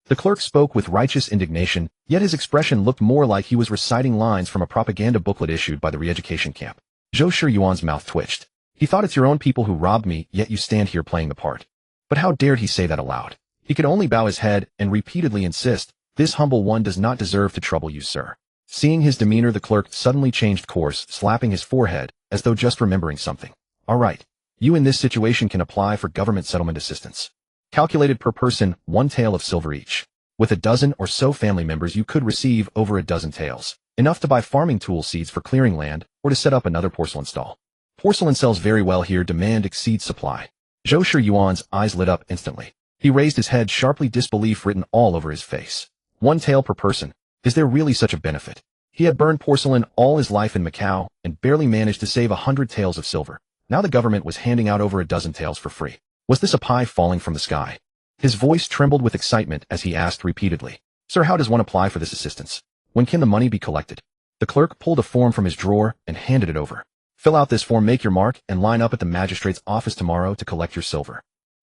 The clerk spoke with righteous indignation, yet his expression looked more like he was reciting lines from a propaganda booklet issued by the re-education camp. Zhou Yuan's mouth twitched. He thought, "It's your own people who robbed me, yet you stand here playing the part." But how dared he say that aloud? He could only bow his head and repeatedly insist, "This humble one does not deserve to trouble you, sir." Seeing his demeanor, the clerk suddenly changed course, slapping his forehead, as though just remembering something. "All right. You in this situation can apply for government settlement assistance. Calculated per person, 1 tael of silver each. With a dozen or so family members, you could receive over a dozen taels, enough to buy farming tool, seeds for clearing land, or to set up another porcelain stall. Porcelain sells very well here, demand exceeds supply." Zhou Yuan's eyes lit up instantly. He raised his head sharply, disbelief written all over his face. 1 tael per person? Is there really such a benefit? He had burned porcelain all his life in Macau, and barely managed to save 100 taels of silver. Now the government was handing out over a dozen taels for free. Was this a pie falling from the sky? His voice trembled with excitement as he asked repeatedly, "Sir, how does one apply for this assistance? When can the money be collected?" The clerk pulled a form from his drawer and handed it over. "Fill out this form, make your mark, and line up at the magistrate's office tomorrow to collect your silver."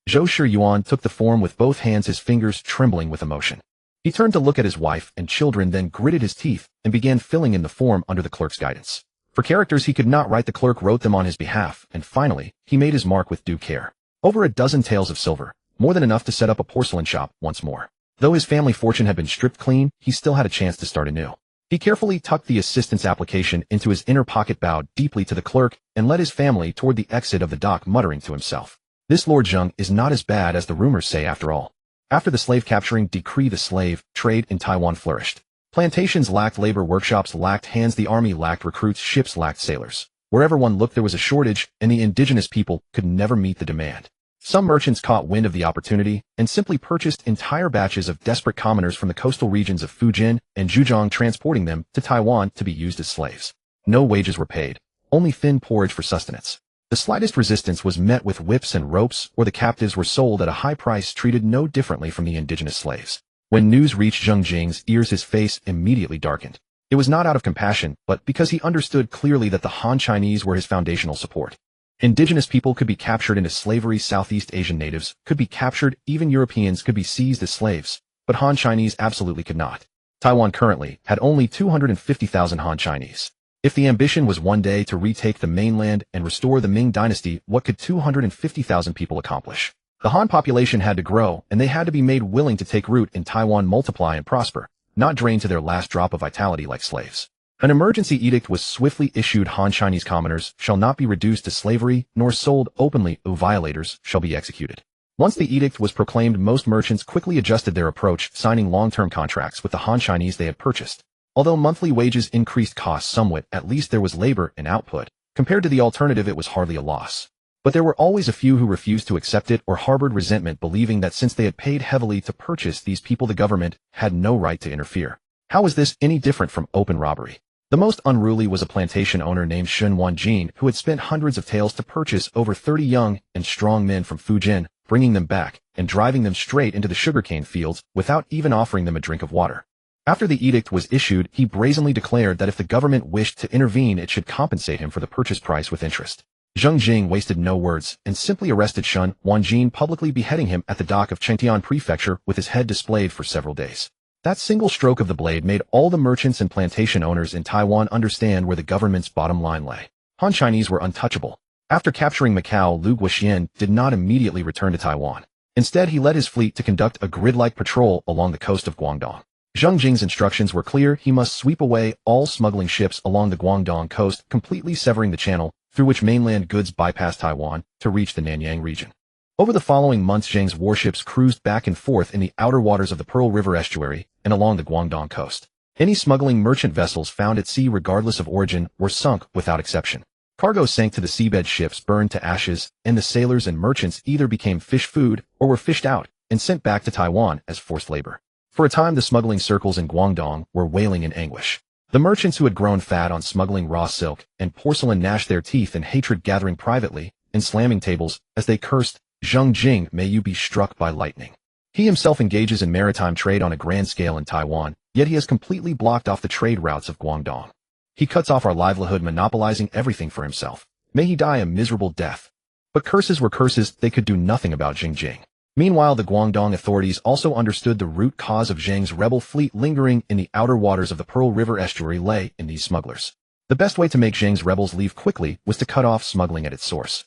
Zhou Yuan took the form with both hands, his fingers trembling with emotion. He turned to look at his wife and children, then gritted his teeth and began filling in the form under the clerk's guidance. For characters he could not write, the clerk wrote them on his behalf, and finally, he made his mark with due care. Over a dozen taels of silver, more than enough to set up a porcelain shop once more. Though his family fortune had been stripped clean, he still had a chance to start anew. He carefully tucked the assistant's application into his inner pocket, bowed deeply to the clerk, and led his family toward the exit of the dock, muttering to himself, "This Lord Zheng is not as bad as the rumors say after all." After the slave capturing decree, the slave trade in Taiwan flourished. Plantations lacked labor, workshops lacked hands, the army lacked recruits, ships lacked sailors. Wherever one looked there was a shortage, and the indigenous people could never meet the demand. Some merchants caught wind of the opportunity and simply purchased entire batches of desperate commoners from the coastal regions of Fujian and Zhejiang, transporting them to Taiwan to be used as slaves. No wages were paid, only thin porridge for sustenance. The slightest resistance was met with whips and ropes, or the captives were sold at a high price, treated no differently from the indigenous slaves. When news reached Zheng Jing's ears, his face immediately darkened. It was not out of compassion, but because he understood clearly that the Han Chinese were his foundational support. Indigenous people could be captured into slavery, Southeast Asian natives could be captured, even Europeans could be seized as slaves, but Han Chinese absolutely could not. Taiwan currently had only 250,000 Han Chinese. If the ambition was one day to retake the mainland and restore the Ming Dynasty, what could 250,000 people accomplish? The Han population had to grow, and they had to be made willing to take root in Taiwan, multiply and prosper, not drain to their last drop of vitality like slaves. An emergency edict was swiftly issued. Han Chinese commoners shall not be reduced to slavery, nor sold openly. Violators shall be executed. Once the edict was proclaimed, most merchants quickly adjusted their approach, signing long-term contracts with the Han Chinese they had purchased. Although monthly wages increased costs somewhat, at least there was labor and output. Compared to the alternative, it was hardly a loss. But there were always a few who refused to accept it or harbored resentment, believing that since they had paid heavily to purchase these people, the government had no right to interfere. How was this any different from open robbery? The most unruly was a plantation owner named Zheng Jing, who had spent hundreds of taels to purchase over 30 young and strong men from Fujian, bringing them back and driving them straight into the sugarcane fields without even offering them a drink of water. After the edict was issued, he brazenly declared that if the government wished to intervene, it should compensate him for the purchase price with interest. Zheng Jing wasted no words and simply arrested Zheng Jing, publicly beheading him at the dock of Chengtian Prefecture with his head displayed for several days. That single stroke of the blade made all the merchants and plantation owners in Taiwan understand where the government's bottom line lay. Han Chinese were untouchable. After capturing Macau, Liu Guoxian did not immediately return to Taiwan. Instead, he led his fleet to conduct a grid-like patrol along the coast of Guangdong. Zheng Jing's instructions were clear: he must sweep away all smuggling ships along the Guangdong coast, completely severing the channel through which mainland goods bypassed Taiwan to reach the Nanyang region. Over the following months, Zheng's warships cruised back and forth in the outer waters of the Pearl River estuary and along the Guangdong coast. Any smuggling merchant vessels found at sea, regardless of origin, were sunk without exception. Cargo sank to the seabed, ships burned to ashes, and the sailors and merchants either became fish food or were fished out and sent back to Taiwan as forced labor. For a time, the smuggling circles in Guangdong were wailing in anguish. The merchants who had grown fat on smuggling raw silk and porcelain gnashed their teeth in hatred, gathering privately and slamming tables as they cursed, "Zheng Jing, may you be struck by lightning." He himself engages in maritime trade on a grand scale in Taiwan, yet he has completely blocked off the trade routes of Guangdong. He cuts off our livelihood, monopolizing everything for himself. May he die a miserable death. But curses were curses, they could do nothing about Zheng Jing. Meanwhile, the Guangdong authorities also understood the root cause of Zheng's rebel fleet lingering in the outer waters of the Pearl River estuary lay in these smugglers. The best way to make Zheng's rebels leave quickly was to cut off smuggling at its source.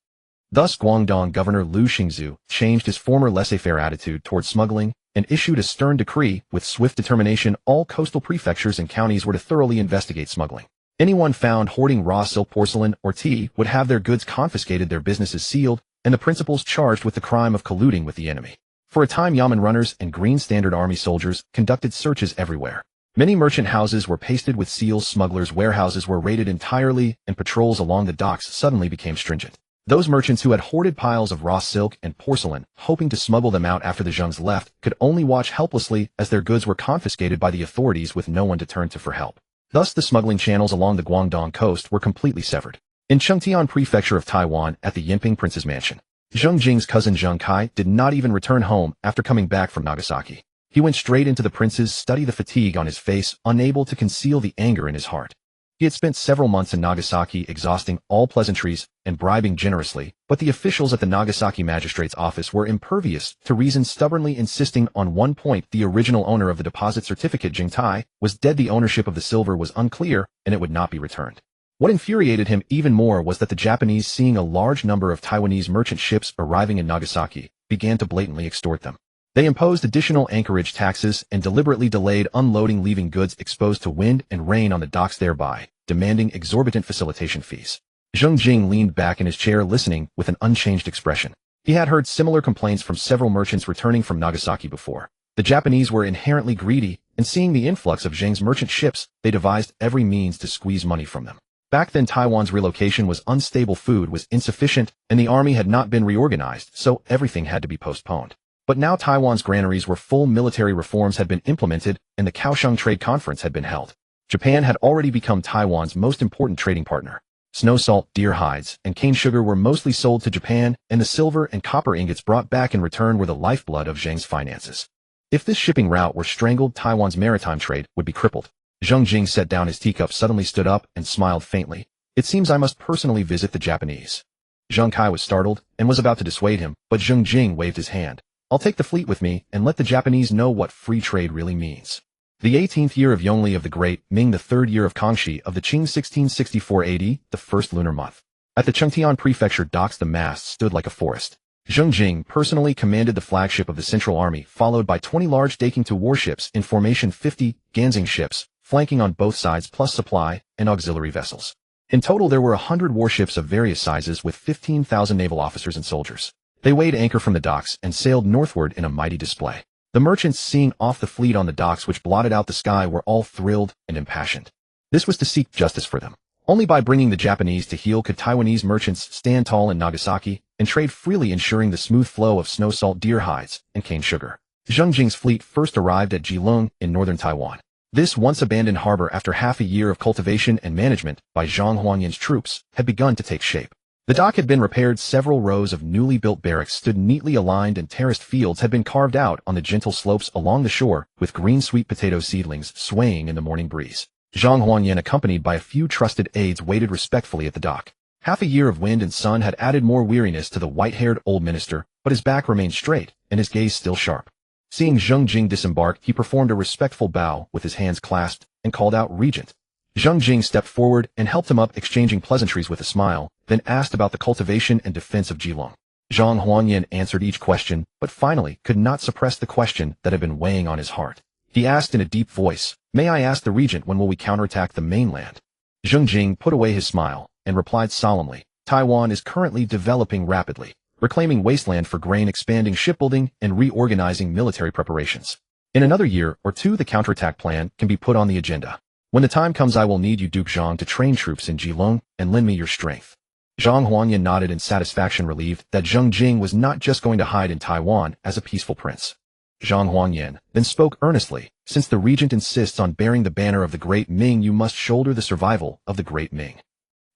Thus, Guangdong Governor Liu Xingzu changed his former laissez-faire attitude towards smuggling and issued a stern decree. With swift determination, all coastal prefectures and counties were to thoroughly investigate smuggling. Anyone found hoarding raw silk, porcelain, or tea would have their goods confiscated, their businesses sealed, and the principals charged with the crime of colluding with the enemy. For a time, Yamen runners and Green Standard Army soldiers conducted searches everywhere. Many merchant houses were pasted with seals, smugglers' warehouses were raided entirely, and patrols along the docks suddenly became stringent. Those merchants who had hoarded piles of raw silk and porcelain, hoping to smuggle them out after the Zhengs left, could only watch helplessly as their goods were confiscated by the authorities with no one to turn to for help. Thus, the smuggling channels along the Guangdong coast were completely severed. In Chengtian Prefecture of Taiwan, at the Yinping Prince's mansion, Zheng Jing's cousin Zheng Kai did not even return home after coming back from Nagasaki. He went straight into the prince's study, the fatigue on his face, unable to conceal the anger in his heart. He had spent several months in Nagasaki, exhausting all pleasantries and bribing generously, but the officials at the Nagasaki magistrate's office were impervious to reason, stubbornly insisting on one point: the original owner of the deposit certificate, Jing Tai, was dead. The ownership of the silver was unclear, and it would not be returned. What infuriated him even more was that the Japanese, seeing a large number of Taiwanese merchant ships arriving in Nagasaki, began to blatantly extort them. They imposed additional anchorage taxes and deliberately delayed unloading, leaving goods exposed to wind and rain on the docks, thereby demanding exorbitant facilitation fees. Zheng Jing leaned back in his chair, listening with an unchanged expression. He had heard similar complaints from several merchants returning from Nagasaki before. The Japanese were inherently greedy, and seeing the influx of Zheng's merchant ships, they devised every means to squeeze money from them. Back then, Taiwan's relocation was unstable, food was insufficient, and the army had not been reorganized, so everything had to be postponed. But now Taiwan's granaries were full, military reforms had been implemented, and the Kaohsiung Trade Conference had been held. Japan had already become Taiwan's most important trading partner. Snow salt, deer hides, and cane sugar were mostly sold to Japan, and the silver and copper ingots brought back in return were the lifeblood of Zheng's finances. If this shipping route were strangled, Taiwan's maritime trade would be crippled. Zheng Jing set down his teacup, suddenly stood up, and smiled faintly. It seems I must personally visit the Japanese. Zheng Kai was startled, and was about to dissuade him, but Zheng Jing waved his hand. I'll take the fleet with me, and let the Japanese know what free trade really means. The 18th year of Yongli of the Great Ming, the 3rd year of Kangxi of the Qing 1664 AD, the 1st lunar month. At the Chengtian prefecture docks, the masts stood like a forest. Zheng Jing personally commanded the flagship of the Central Army, followed by 20 large Daking II warships in formation, 50 Nanjing ships, flanking on both sides, plus supply and auxiliary vessels. In total, there were 100 warships of various sizes with 15,000 naval officers and soldiers. They weighed anchor from the docks and sailed northward in a mighty display. The merchants, seeing off the fleet on the docks which blotted out the sky, were all thrilled and impassioned. This was to seek justice for them. Only by bringing the Japanese to heel could Taiwanese merchants stand tall in Nagasaki and trade freely, ensuring the smooth flow of snow salt, deer hides, and cane sugar. Zheng Jing's fleet first arrived at Keelung in northern Taiwan. This once abandoned harbor, after half a year of cultivation and management by Zhang Huanyan's troops, had begun to take shape. The dock had been repaired, several rows of newly built barracks stood neatly aligned, and terraced fields had been carved out on the gentle slopes along the shore, with green sweet potato seedlings swaying in the morning breeze. Zhang Huanyan, accompanied by a few trusted aides, waited respectfully at the dock. Half a year of wind and sun had added more weariness to the white-haired old minister, but his back remained straight, and his gaze still sharp. Seeing Zheng Jing disembark, he performed a respectful bow with his hands clasped, and called out, "Regent." Zheng Jing stepped forward and helped him up, exchanging pleasantries with a smile, then asked about the cultivation and defense of Keelung. Zhang Huanyan answered each question, but finally could not suppress the question that had been weighing on his heart. He asked in a deep voice, "May I ask the regent, when will we counterattack the mainland?" Zheng Jing put away his smile and replied solemnly, "Taiwan is currently developing rapidly, reclaiming wasteland for grain, expanding shipbuilding, and reorganizing military preparations. In another year or two, the counterattack plan can be put on the agenda. When the time comes, I will need you, Duke Zhang, to train troops in Keelung and lend me your strength." Zhang Huanyan nodded in satisfaction, relieved that Zheng Jing was not just going to hide in Taiwan as a peaceful prince. Zhang Huanyan then spoke earnestly, "Since the regent insists on bearing the banner of the Great Ming, you must shoulder the survival of the Great Ming.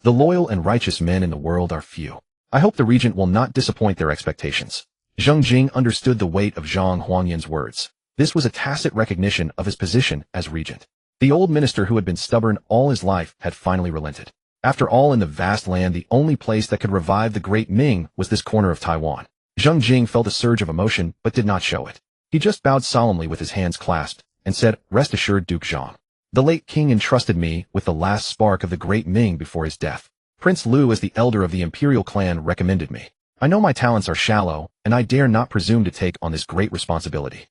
The loyal and righteous men in the world are few. I hope the regent will not disappoint their expectations." Zheng Jing understood the weight of Zhang Huanyan's words. This was a tacit recognition of his position as regent. The old minister, who had been stubborn all his life, had finally relented. After all, in the vast land, the only place that could revive the Great Ming was this corner of Taiwan. Zheng Jing felt a surge of emotion, but did not show it. He just bowed solemnly with his hands clasped, and said, "Rest assured, Duke Zhang. The late king entrusted me with the last spark of the Great Ming before his death. Prince Liu, as the elder of the imperial clan, recommended me. I know my talents are shallow, and I dare not presume to take on this great responsibility.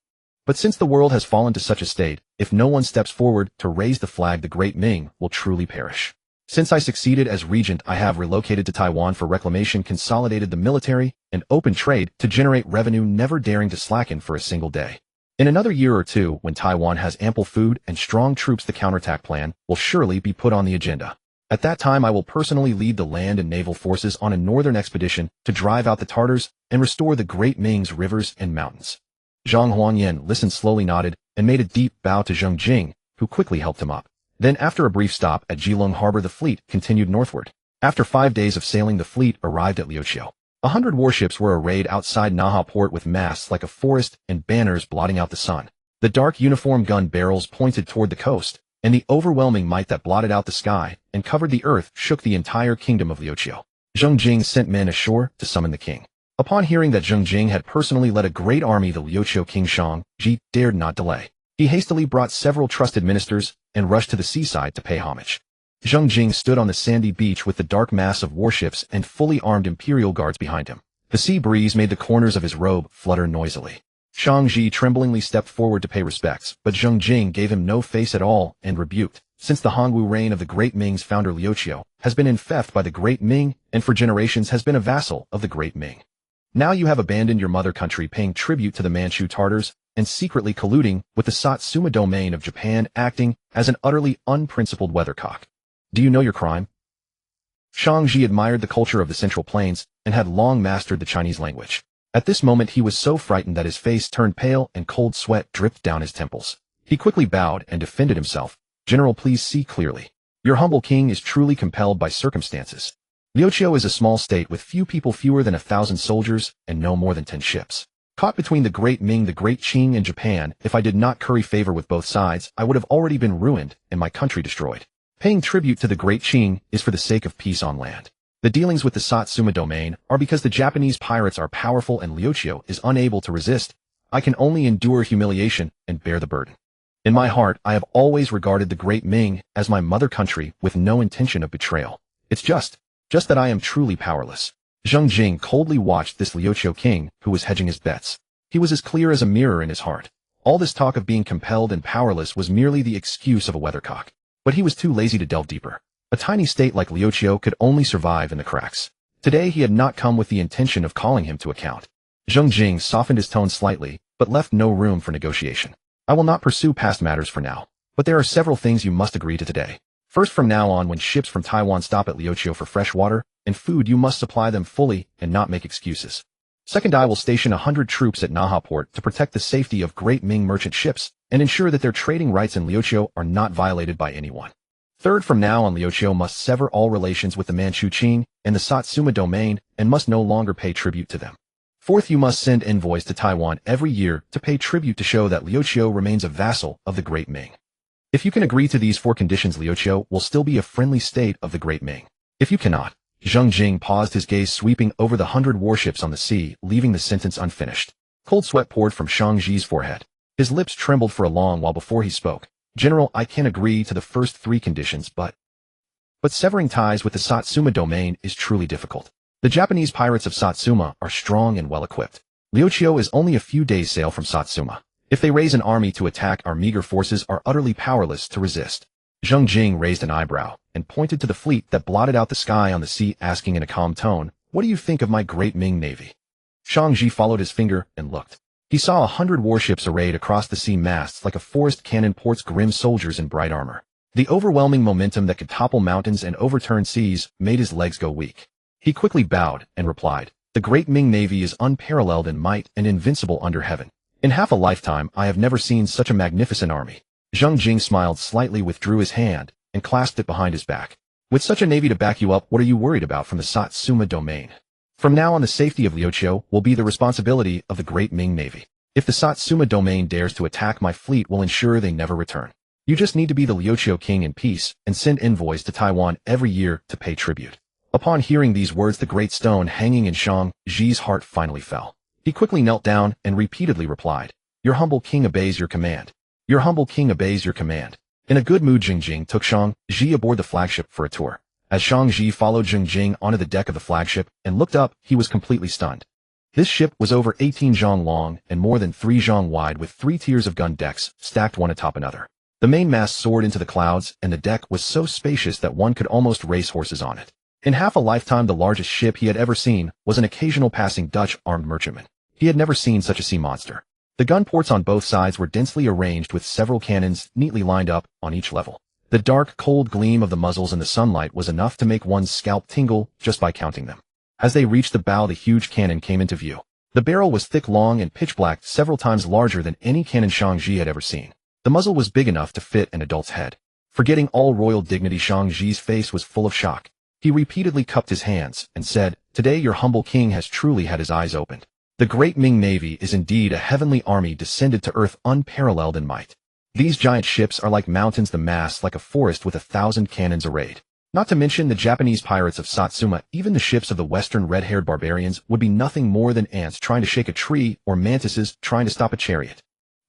But since the world has fallen to such a state, if no one steps forward to raise the flag, the Great Ming will truly perish. Since I succeeded as regent, I have relocated to Taiwan for reclamation, consolidated the military, and opened trade to generate revenue, never daring to slacken for a single day. In another year or two, when Taiwan has ample food and strong troops, the counterattack plan will surely be put on the agenda. At that time, I will personally lead the land and naval forces on a northern expedition to drive out the Tartars and restore the Great Ming's rivers and mountains." Zhang Huanyan listened, slowly nodded, and made a deep bow to Zheng Jing, who quickly helped him up. Then, after a brief stop at Keelung Harbor, the fleet continued northward. After 5 days of sailing, the fleet arrived at Liuqiu. 100 warships were arrayed outside Naha port with masts like a forest and banners blotting out the sun. The dark uniform gun barrels pointed toward the coast, and the overwhelming might that blotted out the sky and covered the earth shook the entire kingdom of Liuqiu. Zheng Jing sent men ashore to summon the king. Upon hearing that Zheng Jing had personally led a great army, the Liuqiu king Shang Ji dared not delay. He hastily brought several trusted ministers and rushed to the seaside to pay homage. Zheng Jing stood on the sandy beach with the dark mass of warships and fully armed imperial guards behind him. The sea breeze made the corners of his robe flutter noisily. Shang-Chi tremblingly stepped forward to pay respects, but Zheng Jing gave him no face at all and rebuked. Since the Hongwu reign of the Great Ming's founder Liu Qiu has been in theft by the Great Ming and for generations has been a vassal of the Great Ming. Now you have abandoned your mother country, paying tribute to the Manchu Tartars and secretly colluding with the Satsuma domain of Japan, acting as an utterly unprincipled weathercock. Do you know your crime? Shang-Chi admired the culture of the Central Plains and had long mastered the Chinese language. At this moment he was so frightened that his face turned pale and cold sweat dripped down his temples. He quickly bowed and defended himself. General, please see clearly. Your humble king is truly compelled by circumstances. Liu Qiu is a small state with fewer than 1,000 soldiers and no more than 10 ships. Caught between the Great Ming, the Great Qing, and Japan, if I did not curry favor with both sides, I would have already been ruined and my country destroyed. Paying tribute to the Great Qing is for the sake of peace on land. The dealings with the Satsuma domain are because the Japanese pirates are powerful and Liu Qiu is unable to resist. I can only endure humiliation and bear the burden. In my heart, I have always regarded the Great Ming as my mother country with no intention of betrayal. It's just that I am truly powerless. Zheng Jing coldly watched this Liu Qiu king who was hedging his bets. He was as clear as a mirror in his heart. All this talk of being compelled and powerless was merely the excuse of a weathercock. But he was too lazy to delve deeper. A tiny state like Liu Qiu could only survive in the cracks. Today he had not come with the intention of calling him to account. Zheng Jing softened his tone slightly, but left no room for negotiation. I will not pursue past matters for now, but there are several things you must agree to today. First, from now on, when ships from Taiwan stop at Liu Qiu for fresh water and food, you must supply them fully and not make excuses. Second, I will station 100 troops at Naha port to protect the safety of Great Ming merchant ships and ensure that their trading rights in Liu Qiu are not violated by anyone. Third, from now on, Liu Qiu must sever all relations with the Manchu Qing and the Satsuma domain and must no longer pay tribute to them. Fourth, you must send envoys to Taiwan every year to pay tribute to show that Liu Qiu remains a vassal of the Great Ming. If you can agree to these 4 conditions, Liu Qiu will still be a friendly state of the Great Ming. If you cannot, Zheng Jing paused, his gaze sweeping over the 100 warships on the sea, leaving the sentence unfinished. Cold sweat poured from Shang-Chi's forehead. His lips trembled for a long while before he spoke. General, I can agree to the first 3 conditions, but severing ties with the Satsuma domain is truly difficult. The Japanese pirates of Satsuma are strong and well-equipped. Liu Qiu is only a few days' sail from Satsuma. If they raise an army to attack, our meager forces are utterly powerless to resist. Zheng Jing raised an eyebrow and pointed to the fleet that blotted out the sky on the sea, asking in a calm tone, "What do you think of my Great Ming Navy?" Shang-Chi followed his finger and looked. He saw 100 warships arrayed across the sea, masts like a forest cannon ports, grim soldiers in bright armor. The overwhelming momentum that could topple mountains and overturn seas made his legs go weak. He quickly bowed and replied, "The Great Ming Navy is unparalleled in might and invincible under heaven. In half a lifetime, I have never seen such a magnificent army." Zheng Jing smiled slightly, withdrew his hand, and clasped it behind his back. "With such a navy to back you up, what are you worried about from the Satsuma domain? From now on, the safety of Liu Qiu will be the responsibility of the Great Ming Navy. If the Satsuma domain dares to attack, my fleet will ensure they never return. You just need to be the Liu Qiu king in peace and send envoys to Taiwan every year to pay tribute." Upon hearing these words, the great stone hanging in Shang-Chi's heart finally fell. He quickly knelt down and repeatedly replied, "Your humble king obeys your command. Your humble king obeys your command." In a good mood, Zheng Jing took Shang-Chi aboard the flagship for a tour. As Shang-Chi followed Zheng Jing onto the deck of the flagship and looked up, he was completely stunned. This ship was over 18 zhang long and more than 3 zhang wide, with 3 tiers of gun decks stacked one atop another. The mainmast soared into the clouds, and the deck was so spacious that one could almost race horses on it. In half a lifetime, the largest ship he had ever seen was an occasional passing Dutch armed merchantman. He had never seen such a sea monster. The gun ports on both sides were densely arranged with several cannons neatly lined up on each level. The dark, cold gleam of the muzzles in the sunlight was enough to make one's scalp tingle just by counting them. As they reached the bow, the huge cannon came into view. The barrel was thick, long, and pitch-black, several times larger than any cannon Shang-Chi had ever seen. The muzzle was big enough to fit an adult's head. Forgetting all royal dignity, Shang-Chi's face was full of shock. He repeatedly cupped his hands and said, "Today your humble king has truly had his eyes opened. The Great Ming Navy is indeed a heavenly army descended to earth, unparalleled in might. These giant ships are like mountains, the masts like a forest with 1,000 cannons arrayed. Not to mention the Japanese pirates of Satsuma, even the ships of the western red-haired barbarians would be nothing more than ants trying to shake a tree or mantises trying to stop a chariot."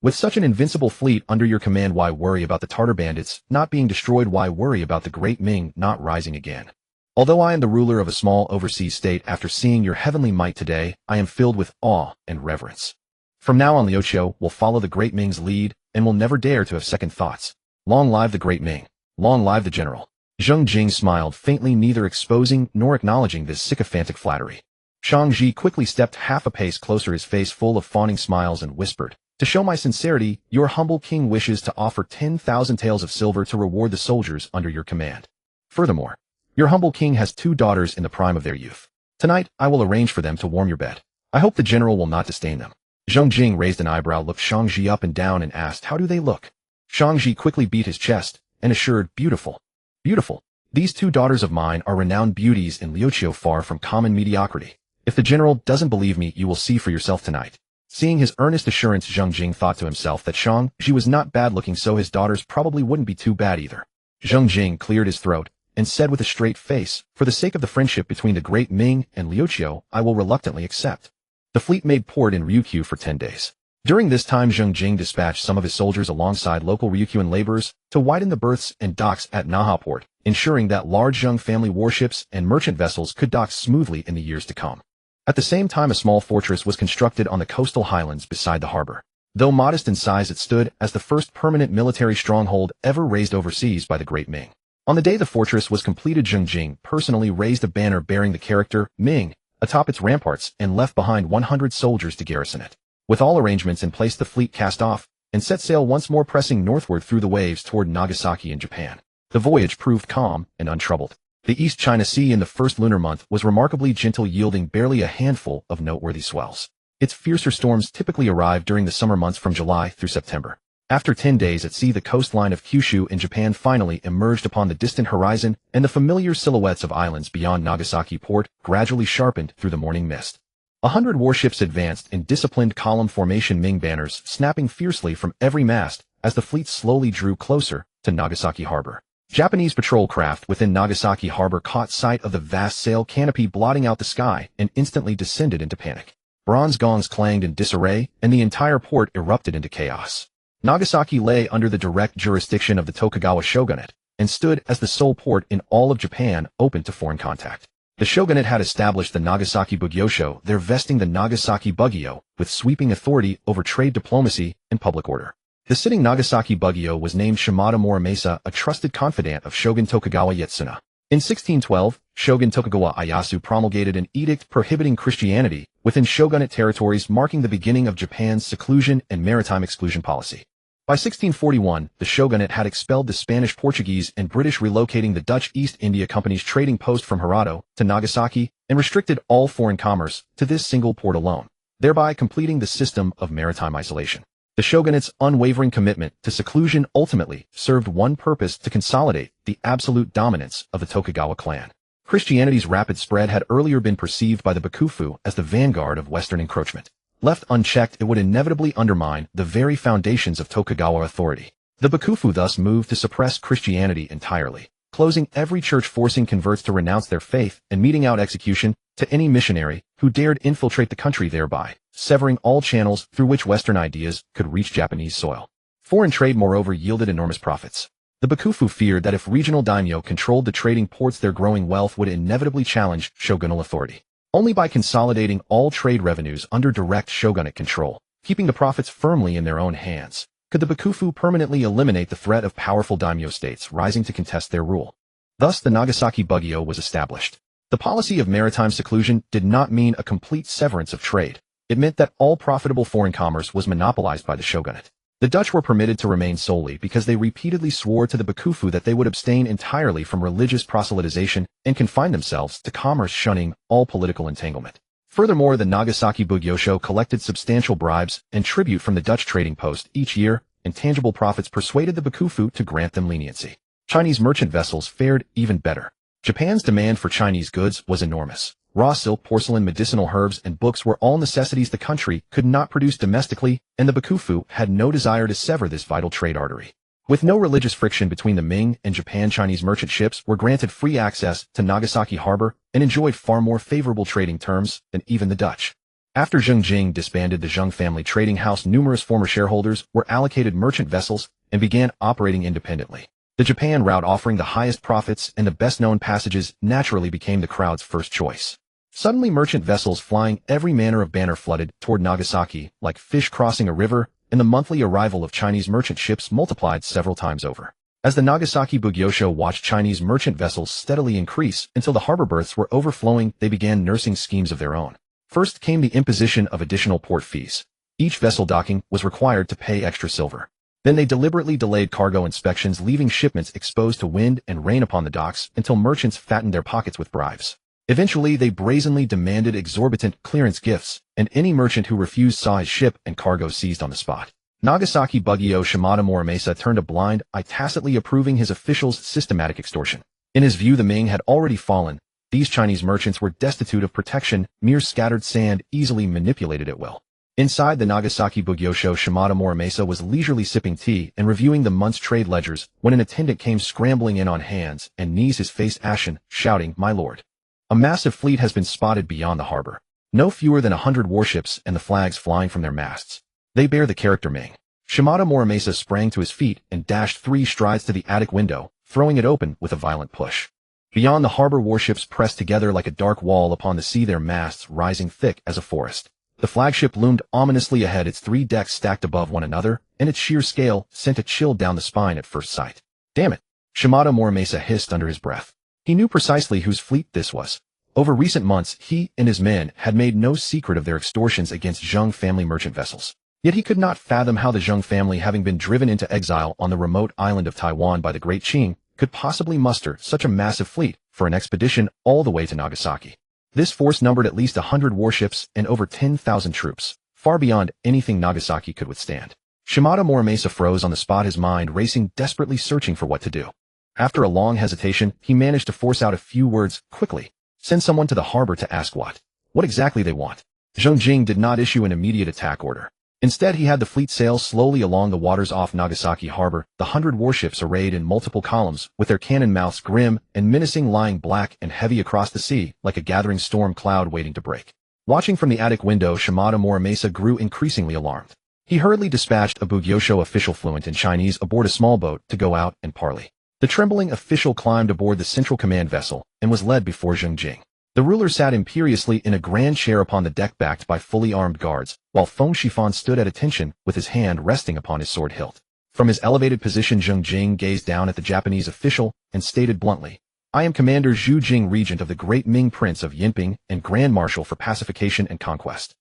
With such an invincible fleet under your command, why worry about the Tartar bandits not being destroyed? Why worry about the Great Ming not rising again? Although I am the ruler of a small overseas state, after seeing your heavenly might today, I am filled with awe and reverence. From now on, Liuqiu will follow the Great Ming's lead and will never dare to have second thoughts. Long live the Great Ming. Long live the general. Zheng Jing smiled faintly, neither exposing nor acknowledging this sycophantic flattery. Shangji quickly stepped half a pace closer, his face full of fawning smiles, and whispered, "To show my sincerity, your humble king wishes to offer 10,000 taels of silver to reward the soldiers under your command. Furthermore, your humble king has 2 daughters in the prime of their youth. Tonight, I will arrange for them to warm your bed. I hope the general will not disdain them." Zheng Jing raised an eyebrow, looked Shangji up and down, and asked, "How do they look?" Shangji quickly beat his chest and assured, "Beautiful. Beautiful. These 2 daughters of mine are renowned beauties in Liuqiu, far from common mediocrity. If the general doesn't believe me, you will see for yourself tonight." Seeing his earnest assurance, Zheng Jing thought to himself that Shangji was not bad-looking, so his daughters probably wouldn't be too bad either. Zheng Jing cleared his throat and said with a straight face, "For the sake of the friendship between the Great Ming and Liuqiu, I will reluctantly accept." The fleet made port in Ryukyu for 10 days. During this time, Zheng Jing dispatched some of his soldiers alongside local Ryukyuan laborers to widen the berths and docks at Naha port, ensuring that large Zheng family warships and merchant vessels could dock smoothly in the years to come. At the same time, a small fortress was constructed on the coastal highlands beside the harbor. Though modest in size, it stood as the first permanent military stronghold ever raised overseas by the Great Ming. On the day the fortress was completed, Zheng Jing personally raised a banner bearing the character Ming atop its ramparts and left behind 100 soldiers to garrison it. With all arrangements in place, the fleet cast off and set sail once more, pressing northward through the waves toward Nagasaki in Japan. The voyage proved calm and untroubled. The East China Sea in the first lunar month was remarkably gentle, yielding barely a handful of noteworthy swells. Its fiercer storms typically arrived during the summer months from July through September. After 10 days at sea, the coastline of Kyushu in Japan finally emerged upon the distant horizon, and the familiar silhouettes of islands beyond Nagasaki port gradually sharpened through the morning mist. 100 warships advanced in disciplined column formation, Ming banners snapping fiercely from every mast as the fleet slowly drew closer to Nagasaki harbor. Japanese patrol craft within Nagasaki harbor caught sight of the vast sail canopy blotting out the sky and instantly descended into panic. Bronze gongs clanged in disarray, and the entire port erupted into chaos. Nagasaki lay under the direct jurisdiction of the Tokugawa shogunate and stood as the sole port in all of Japan open to foreign contact. The shogunate had established the Nagasaki Bugyosho, there vesting the Nagasaki Bugyo with sweeping authority over trade, diplomacy, and public order. The sitting Nagasaki Bugyo was named Shimada Muramasa, a trusted confidant of Shogun Tokugawa Ieyasu. In 1612, Shogun Tokugawa Ieyasu promulgated an edict prohibiting Christianity within shogunate territories, marking the beginning of Japan's seclusion and maritime exclusion policy. By 1641, the shogunate had expelled the Spanish, Portuguese, and British, relocating the Dutch East India Company's trading post from Hirado to Nagasaki, and restricted all foreign commerce to this single port alone, thereby completing the system of maritime isolation. The shogunate's unwavering commitment to seclusion ultimately served one purpose: to consolidate the absolute dominance of the Tokugawa clan. Christianity's rapid spread had earlier been perceived by the Bakufu as the vanguard of Western encroachment. Left unchecked, it would inevitably undermine the very foundations of Tokugawa authority. The Bakufu thus moved to suppress Christianity entirely, closing every church, forcing converts to renounce their faith, and meting out execution to any missionary who dared infiltrate the country, thereby severing all channels through which Western ideas could reach Japanese soil. Foreign trade, moreover, yielded enormous profits. The Bakufu feared that if regional daimyo controlled the trading ports, their growing wealth would inevitably challenge shogunal authority. Only by consolidating all trade revenues under direct shogunate control, keeping the profits firmly in their own hands, could the Bakufu permanently eliminate the threat of powerful daimyo states rising to contest their rule. Thus, the Nagasaki Bugyo was established. The policy of maritime seclusion did not mean a complete severance of trade. It meant that all profitable foreign commerce was monopolized by the shogunate. The Dutch were permitted to remain solely because they repeatedly swore to the Bakufu that they would abstain entirely from religious proselytization and confine themselves to commerce, shunning all political entanglement. Furthermore, the Nagasaki Bugyosho collected substantial bribes and tribute from the Dutch trading post each year, and tangible profits persuaded the Bakufu to grant them leniency. Chinese merchant vessels fared even better. Japan's demand for Chinese goods was enormous. Raw silk, porcelain, medicinal herbs, and books were all necessities the country could not produce domestically, and the Bakufu had no desire to sever this vital trade artery. With no religious friction between the Ming and Japan, Chinese merchant ships were granted free access to Nagasaki harbor and enjoyed far more favorable trading terms than even the Dutch. After Zheng Jing disbanded the Zheng family trading house, numerous former shareholders were allocated merchant vessels and began operating independently. The Japan route, offering the highest profits and the best-known passages, naturally became the crowd's first choice. Suddenly, merchant vessels flying every manner of banner flooded toward Nagasaki like fish crossing a river, and the monthly arrival of Chinese merchant ships multiplied several times over. As the Nagasaki Bugyosho watched Chinese merchant vessels steadily increase until the harbor berths were overflowing, they began nursing schemes of their own. First came the imposition of additional port fees. Each vessel docking was required to pay extra silver. Then they deliberately delayed cargo inspections, leaving shipments exposed to wind and rain upon the docks until merchants fattened their pockets with bribes. Eventually, they brazenly demanded exorbitant clearance gifts, and any merchant who refused saw his ship and cargo seized on the spot. Nagasaki Bugyo Shimada Morimasa turned a blind eye, tacitly approving his officials' systematic extortion. In his view, the Ming had already fallen. These Chinese merchants were destitute of protection, mere scattered sand, easily manipulated at will. Inside the Nagasaki Bugyosho, Shimada Morimasa was leisurely sipping tea and reviewing the month's trade ledgers when an attendant came scrambling in on hands and knees, his face ashen, shouting, "My lord! A massive fleet has been spotted beyond the harbor. No fewer than 100 warships and the flags flying from their masts. They bear the character Ming." Shimada Morimasa sprang to his feet and dashed 3 strides to the attic window, throwing it open with a violent push. Beyond the harbor, warships pressed together like a dark wall upon the sea, their masts rising thick as a forest. The flagship loomed ominously ahead, its 3 decks stacked above one another, and its sheer scale sent a chill down the spine at first sight. "Damn it!" Shimada Morimasa hissed under his breath. He knew precisely whose fleet this was. Over recent months, he and his men had made no secret of their extortions against Zheng family merchant vessels. Yet he could not fathom how the Zheng family, having been driven into exile on the remote island of Taiwan by the Great Qing, could possibly muster such a massive fleet for an expedition all the way to Nagasaki. This force numbered at least 100 warships and over 10,000 troops, far beyond anything Nagasaki could withstand. Shimada Morimasa froze on the spot, his mind racing, desperately searching for what to do. After a long hesitation, he managed to force out a few words quickly. "Send someone to the harbor to ask what exactly they want." Zheng Jing did not issue an immediate attack order. Instead, he had the fleet sail slowly along the waters off Nagasaki harbor, the 100 warships arrayed in multiple columns, with their cannon mouths grim and menacing, lying black and heavy across the sea, like a gathering storm cloud waiting to break. Watching from the attic window, Shimada Morimasa grew increasingly alarmed. He hurriedly dispatched a Bugyosho official fluent in Chinese aboard a small boat to go out and parley. The trembling official climbed aboard the central command vessel and was led before Zheng Jing. The ruler sat imperiously in a grand chair upon the deck, backed by fully armed guards, while Feng Shifan stood at attention with his hand resting upon his sword hilt. From his elevated position, Zheng Jing gazed down at the Japanese official and stated bluntly, "I am Commander Zhu Jing, regent of the Great Ming, Prince of Yinping, and Grand Marshal for Pacification and Conquest.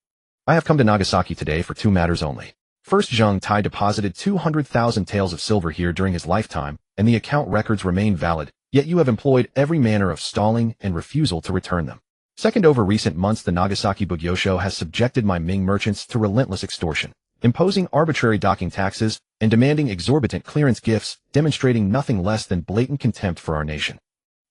I have come to Nagasaki today for 2 matters only. First, Zheng Tai deposited 200,000 taels of silver here during his lifetime, and the account records remain valid. Yet you have employed every manner of stalling and refusal to return them. Second, over recent months, the Nagasaki Bugyosho has subjected my Ming merchants to relentless extortion, imposing arbitrary docking taxes and demanding exorbitant clearance gifts, demonstrating nothing less than blatant contempt for our nation.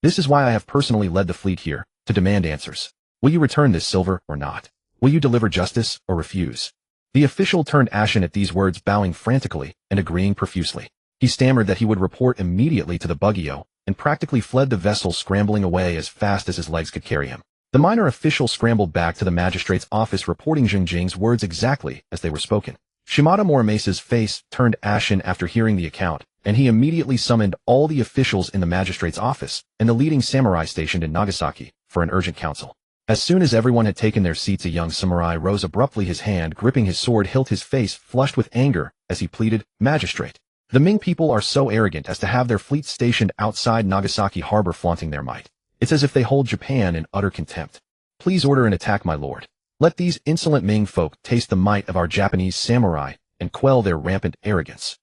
This is why I have personally led the fleet here, to demand answers. Will you return this silver or not? Will you deliver justice or refuse?" The official turned ashen at these words, bowing frantically and agreeing profusely. He stammered that he would report immediately to the Bugyo, and practically fled the vessel, scrambling away as fast as his legs could carry him. The minor official scrambled back to the magistrate's office, reporting Zheng Jing's words exactly as they were spoken. Shimada Morimasa's face turned ashen after hearing the account, and he immediately summoned all the officials in the magistrate's office and the leading samurai stationed in Nagasaki for an urgent council. As soon as everyone had taken their seats, a young samurai rose abruptly, his hand gripping his sword hilt, his face flushed with anger as he pleaded, "Magistrate, the Ming people are so arrogant as to have their fleet stationed outside Nagasaki harbor, flaunting their might. It's as if they hold Japan in utter contempt. Please order an attack, my lord. Let these insolent Ming folk taste the might of our Japanese samurai and quell their rampant arrogance."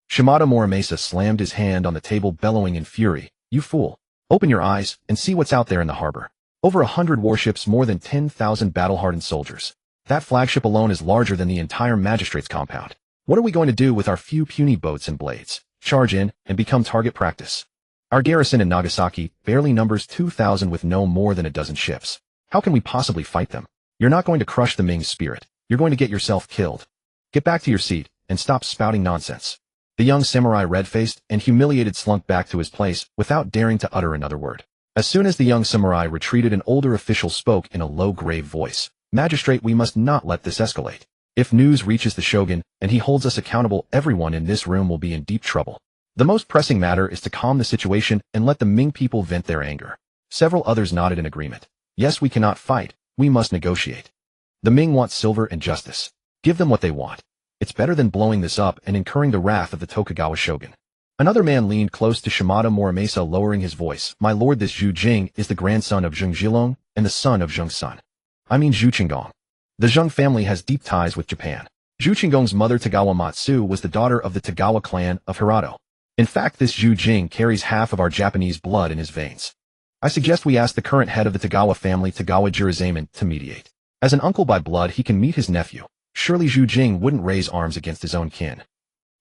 Shimada Morimasa slammed his hand on the table, bellowing in fury, "You fool! Open your eyes and see what's out there in the harbor. Over 100 warships, more than 10,000 battle-hardened soldiers. That flagship alone is larger than the entire magistrate's compound. What are we going to do with our few puny boats and blades? Charge in and become target practice. Our garrison in Nagasaki barely numbers 2,000 with no more than a dozen ships. How can we possibly fight them? You're not going to crush the Ming spirit. You're going to get yourself killed. Get back to your seat and stop spouting nonsense." The young samurai, red-faced and humiliated, slunk back to his place without daring to utter another word. As soon as the young samurai retreated, an older official spoke in a low, grave voice. Magistrate, we must not let this escalate. If news reaches the shogun, and he holds us accountable, everyone in this room will be in deep trouble. The most pressing matter is to calm the situation and let the Ming people vent their anger. Several others nodded in agreement. Yes, we cannot fight, we must negotiate. The Ming want silver and justice. Give them what they want. It's better than blowing this up and incurring the wrath of the Tokugawa shogun. Another man leaned close to Shimada Muramasa, lowering his voice. My lord, this Zheng Jing is the grandson of Zheng Jing and the son of Zheng's son. I mean Zheng Chenggong. The Zheng family has deep ties with Japan. Zheng Chenggong's mother Tagawa Matsu was the daughter of the Tagawa clan of Hirado. In fact, this Zheng Jing carries half of our Japanese blood in his veins. I suggest we ask the current head of the Tagawa family, Tagawa Jirazaman, to mediate. As an uncle by blood, he can meet his nephew. Surely Zheng Jing wouldn't raise arms against his own kin.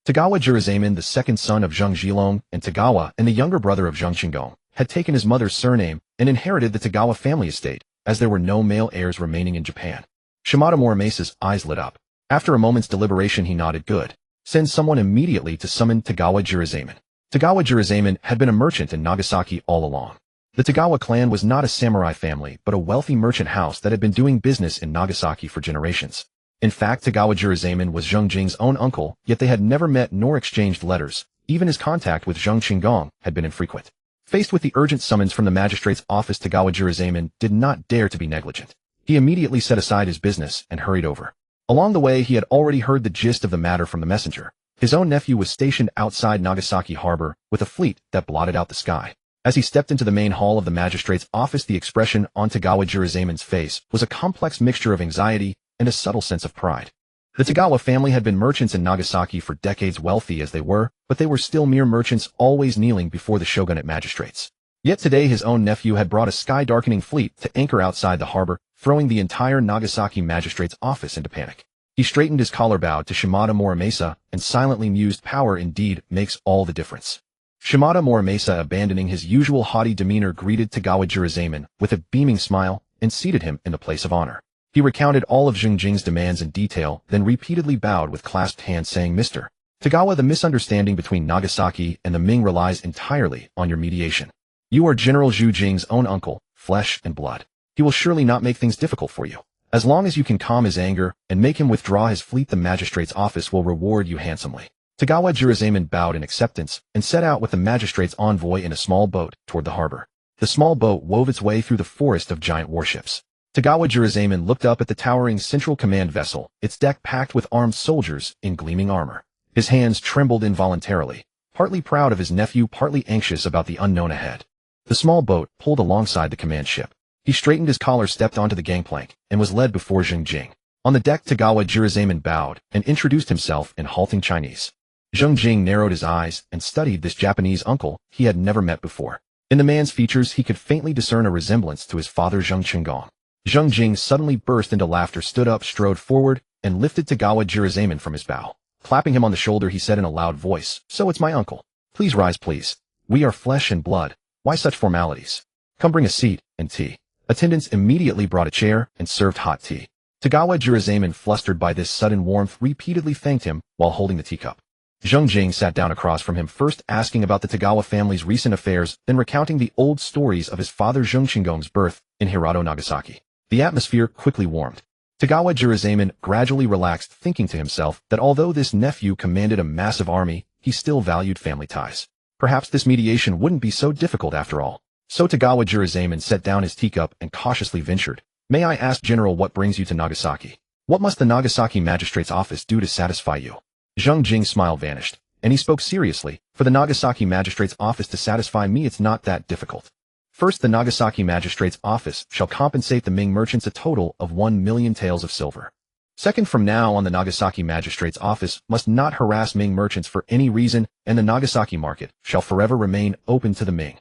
Tagawa Jirazaman, the second son of Zheng Jilong and Tagawa and the younger brother of Zheng Chenggong, had taken his mother's surname and inherited the Tagawa family estate, as there were no male heirs remaining in Japan. Shimada Muramasa's eyes lit up. After a moment's deliberation, he nodded. Good. Send someone immediately to summon Tagawa Jirazaman. Tagawa Jirazaman had been a merchant in Nagasaki all along. The Tagawa clan was not a samurai family, but a wealthy merchant house that had been doing business in Nagasaki for generations. In fact, Tagawa Jirazaman was Zheng Jing's own uncle, yet they had never met nor exchanged letters. Even his contact with Zheng Chenggong had been infrequent. Faced with the urgent summons from the magistrate's office, Tagawa Jirazaman did not dare to be negligent. He immediately set aside his business and hurried over. Along the way, he had already heard the gist of the matter from the messenger. His own nephew was stationed outside Nagasaki harbor with a fleet that blotted out the sky. As he stepped into the main hall of the magistrate's office, the expression on Tagawa Jirazaman's face was a complex mixture of anxiety and a subtle sense of pride. The Tagawa family had been merchants in Nagasaki for decades, wealthy as they were, but they were still mere merchants, always kneeling before the shogunate magistrates. Yet today his own nephew had brought a sky-darkening fleet to anchor outside the harbor, throwing the entire Nagasaki magistrate's office into panic. He straightened his collar, bowed to Shimada Muramasa, and silently mused, power indeed makes all the difference. Shimada Muramasa, abandoning his usual haughty demeanor, greeted Tagawa Jirazaman with a beaming smile and seated him in the place of honor. He recounted all of Zheng Jing's demands in detail, then repeatedly bowed with clasped hands, saying, Mr. Tagawa, the misunderstanding between Nagasaki and the Ming relies entirely on your mediation. You are General Zheng Jing's own uncle, flesh and blood. He will surely not make things difficult for you. As long as you can calm his anger and make him withdraw his fleet, the magistrate's office will reward you handsomely. Tagawa Jirazaman bowed in acceptance and set out with the magistrate's envoy in a small boat toward the harbor. The small boat wove its way through the forest of giant warships. Tagawa Jirazaman looked up at the towering central command vessel, its deck packed with armed soldiers in gleaming armor. His hands trembled involuntarily, partly proud of his nephew, partly anxious about the unknown ahead. The small boat pulled alongside the command ship. He straightened his collar, stepped onto the gangplank, and was led before Zheng Jing. On the deck, Tagawa Jirazaman bowed and introduced himself in halting Chinese. Zheng Jing narrowed his eyes and studied this Japanese uncle he had never met before. In the man's features, he could faintly discern a resemblance to his father Zheng Chenggong. Zheng Jing suddenly burst into laughter, stood up, strode forward, and lifted Tagawa Jirazaman from his bow. Clapping him on the shoulder, he said in a loud voice, So it's my uncle. Please rise, please. We are flesh and blood. Why such formalities? Come, bring a seat and tea. Attendants immediately brought a chair and served hot tea. Tagawa Jirazaman, flustered by this sudden warmth, repeatedly thanked him while holding the teacup. Zheng Jing sat down across from him, first asking about the Tagawa family's recent affairs, then recounting the old stories of his father Zheng Chenggong's birth in Hirado, Nagasaki. The atmosphere quickly warmed. Tagawa Jirazaman gradually relaxed, thinking to himself that although this nephew commanded a massive army, he still valued family ties. Perhaps this mediation wouldn't be so difficult after all. So Tagawa Jirazaman set down his teacup and cautiously ventured, May I ask, General, what brings you to Nagasaki? What must the Nagasaki magistrate's office do to satisfy you? Zheng Jing's smile vanished, and he spoke seriously, For the Nagasaki magistrate's office to satisfy me, it's not that difficult. First, the Nagasaki magistrate's office shall compensate the Ming merchants a total of 1 million taels of silver. Second, from now on the Nagasaki magistrate's office must not harass Ming merchants for any reason, and the Nagasaki market shall forever remain open to the Ming.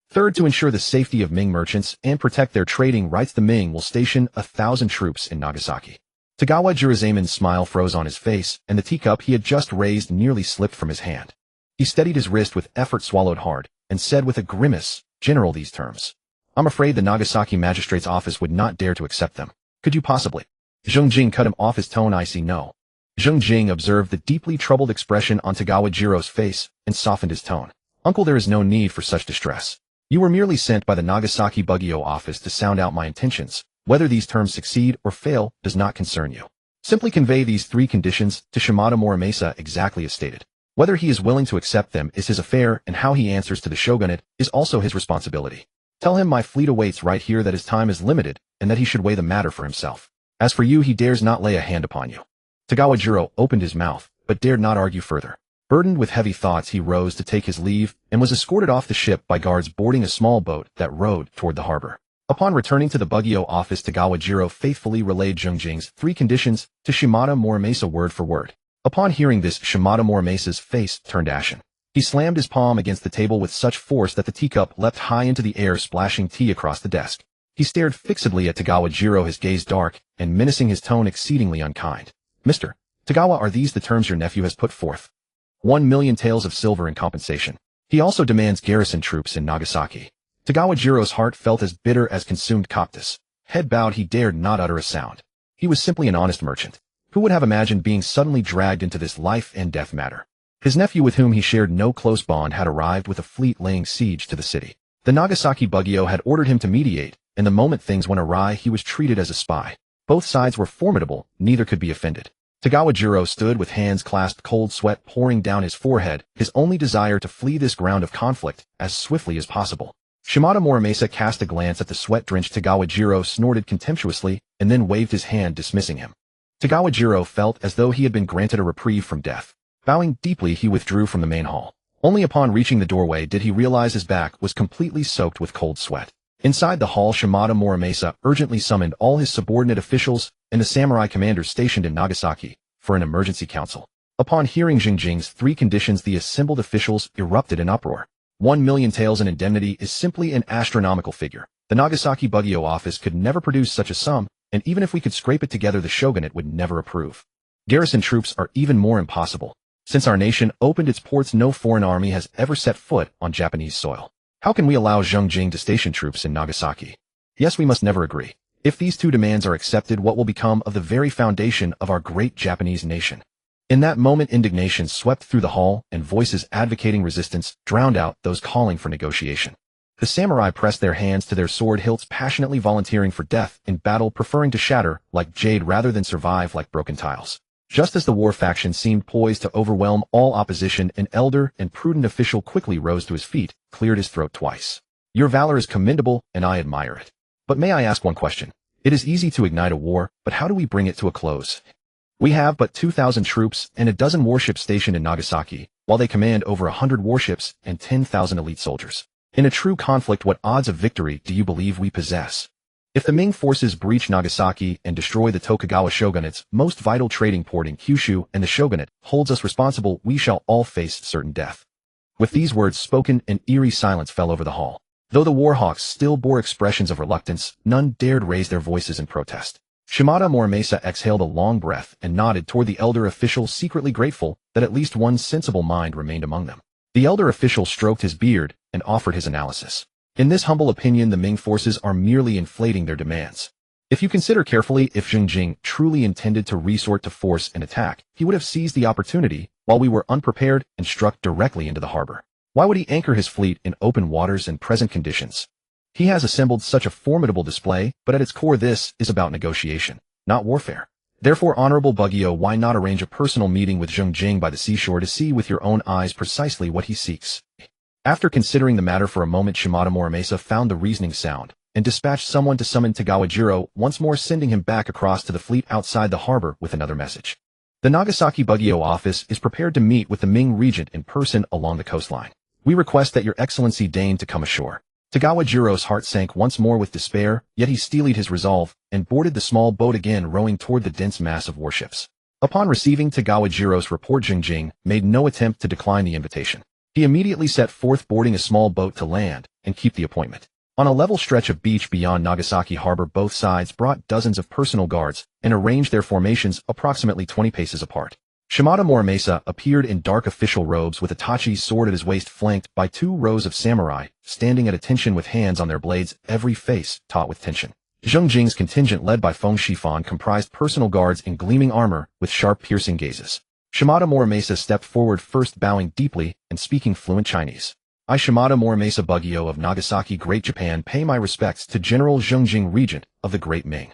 Third, to ensure the safety of Ming merchants and protect their trading rights, the Ming will station 1,000 troops in Nagasaki. Tagawa Jirazaman's smile froze on his face, and the teacup he had just raised nearly slipped from his hand. He steadied his wrist with effort, swallowed hard, and said with a grimace, General, these terms. I'm afraid the Nagasaki magistrate's office would not dare to accept them. Could you possibly? Zheng Jing cut him off, his tone icy. No. Zheng Jing observed the deeply troubled expression on Tagawa Jiro's face and softened his tone. Uncle, there is no need for such distress. You were merely sent by the Nagasaki Bugyo office to sound out my intentions, Whether these terms succeed or fail does not concern you. Simply convey these three conditions to Shimada Muramasa exactly as stated. Whether he is willing to accept them is his affair, and how he answers to the shogunate is also his responsibility. Tell him my fleet awaits right here, that his time is limited, and that he should weigh the matter for himself. As for you, he dares not lay a hand upon you. Tagawa opened his mouth, but dared not argue further. Burdened with heavy thoughts, he rose to take his leave, and was escorted off the ship by guards boarding a small boat that rowed toward the harbor. Upon returning to the Bugyo office, Tagawa faithfully relayed Zheng Jing's three conditions to Shimada Muramasa word for word. Upon hearing this, Shimada Muramasa's face turned ashen. He slammed his palm against the table with such force that the teacup leapt high into the air, splashing tea across the desk. He stared fixedly at Tagawa, his gaze dark and menacing, his tone exceedingly unkind. Mr. Tagawa, are these the terms your nephew has put forth? 1,000,000 taels of silver in compensation. He also demands garrison troops in Nagasaki. Tagawa heart felt as bitter as consumed coptis. Head bowed, he dared not utter a sound. He was simply an honest merchant. Who would have imagined being suddenly dragged into this life and death matter? His nephew, with whom he shared no close bond, had arrived with a fleet laying siege to the city. The Nagasaki Bugyo had ordered him to mediate, and the moment things went awry, he was treated as a spy. Both sides were formidable, neither could be offended. Tagawa stood with hands clasped, cold sweat pouring down his forehead, his only desire to flee this ground of conflict as swiftly as possible. Shimada Muramasa cast a glance at the sweat-drenched Tagawa, snorted contemptuously, and then waved his hand, dismissing him. Tagawa felt as though he had been granted a reprieve from death. Bowing deeply, he withdrew from the main hall. Only upon reaching the doorway did he realize his back was completely soaked with cold sweat. Inside the hall, Shimada Muramasa urgently summoned all his subordinate officials and the samurai commanders stationed in Nagasaki for an emergency council. Upon hearing Zheng Jing's three conditions, the assembled officials erupted in uproar. 1,000,000 taels in indemnity is simply an astronomical figure. The Nagasaki Bugyo office could never produce such a sum, and even if we could scrape it together, the shogunate would never approve. Garrison troops are even more impossible. Since our nation opened its ports, no foreign army has ever set foot on Japanese soil. How can we allow Zheng Jing to station troops in Nagasaki? Yes, we must never agree. If these two demands are accepted, what will become of the very foundation of our great Japanese nation? In that moment, indignation swept through the hall, and voices advocating resistance drowned out those calling for negotiation. The samurai pressed their hands to their sword hilts, passionately volunteering for death in battle, preferring to shatter like jade rather than survive like broken tiles. Just as the war faction seemed poised to overwhelm all opposition, an elder and prudent official quickly rose to his feet, cleared his throat twice. Your valor is commendable, and I admire it. But may I ask one question? It is easy to ignite a war, but how do we bring it to a close? We have but 2,000 troops and a dozen warships stationed in Nagasaki, while they command over 100 warships and 10,000 elite soldiers. In a true conflict, what odds of victory do you believe we possess? If the Ming forces breach Nagasaki and destroy the Tokugawa shogunate's most vital trading port in Kyushu, and the shogunate holds us responsible, we shall all face certain death. With these words spoken, an eerie silence fell over the hall. Though the warhawks still bore expressions of reluctance, none dared raise their voices in protest. Shimada Muramasa exhaled a long breath and nodded toward the elder official, secretly grateful that at least one sensible mind remained among them. The elder official stroked his beard and offered his analysis. In this humble opinion, the Ming forces are merely inflating their demands. If you consider carefully, if Zheng Jing truly intended to resort to force and attack, he would have seized the opportunity while we were unprepared and struck directly into the harbor. Why would he anchor his fleet in open waters in present conditions? He has assembled such a formidable display, but at its core this is about negotiation, not warfare. Therefore, Honorable Bugyo, why not arrange a personal meeting with Zheng Jing by the seashore to see with your own eyes precisely what he seeks? After considering the matter for a moment, Shimada Muramasa found the reasoning sound, and dispatched someone to summon Tagawa, once more sending him back across to the fleet outside the harbor with another message. The Nagasaki Bugyo office is prepared to meet with the Ming regent in person along the coastline. We request that your excellency deign to come ashore. Tagawa's heart sank once more with despair, yet he steeled his resolve, and boarded the small boat again, rowing toward the dense mass of warships. Upon receiving Tagawa's report, Zheng Jing made no attempt to decline the invitation. He immediately set forth, boarding a small boat to land and keep the appointment. On a level stretch of beach beyond Nagasaki harbor, both sides brought dozens of personal guards and arranged their formations approximately 20 paces apart. Shimada Muramasa appeared in dark official robes with a tachi's sword at his waist, flanked by 2 rows of samurai, standing at attention with hands on their blades, every face taut with tension. Zheng Jing's contingent, led by Feng Shifan, comprised personal guards in gleaming armor with sharp, piercing gazes. Shimada Muramasa stepped forward first, bowing deeply and speaking fluent Chinese. I, Shimada Muramasa Bugyo of Nagasaki, Great Japan, pay my respects to General Zheng Jing, Regent of the Great Ming.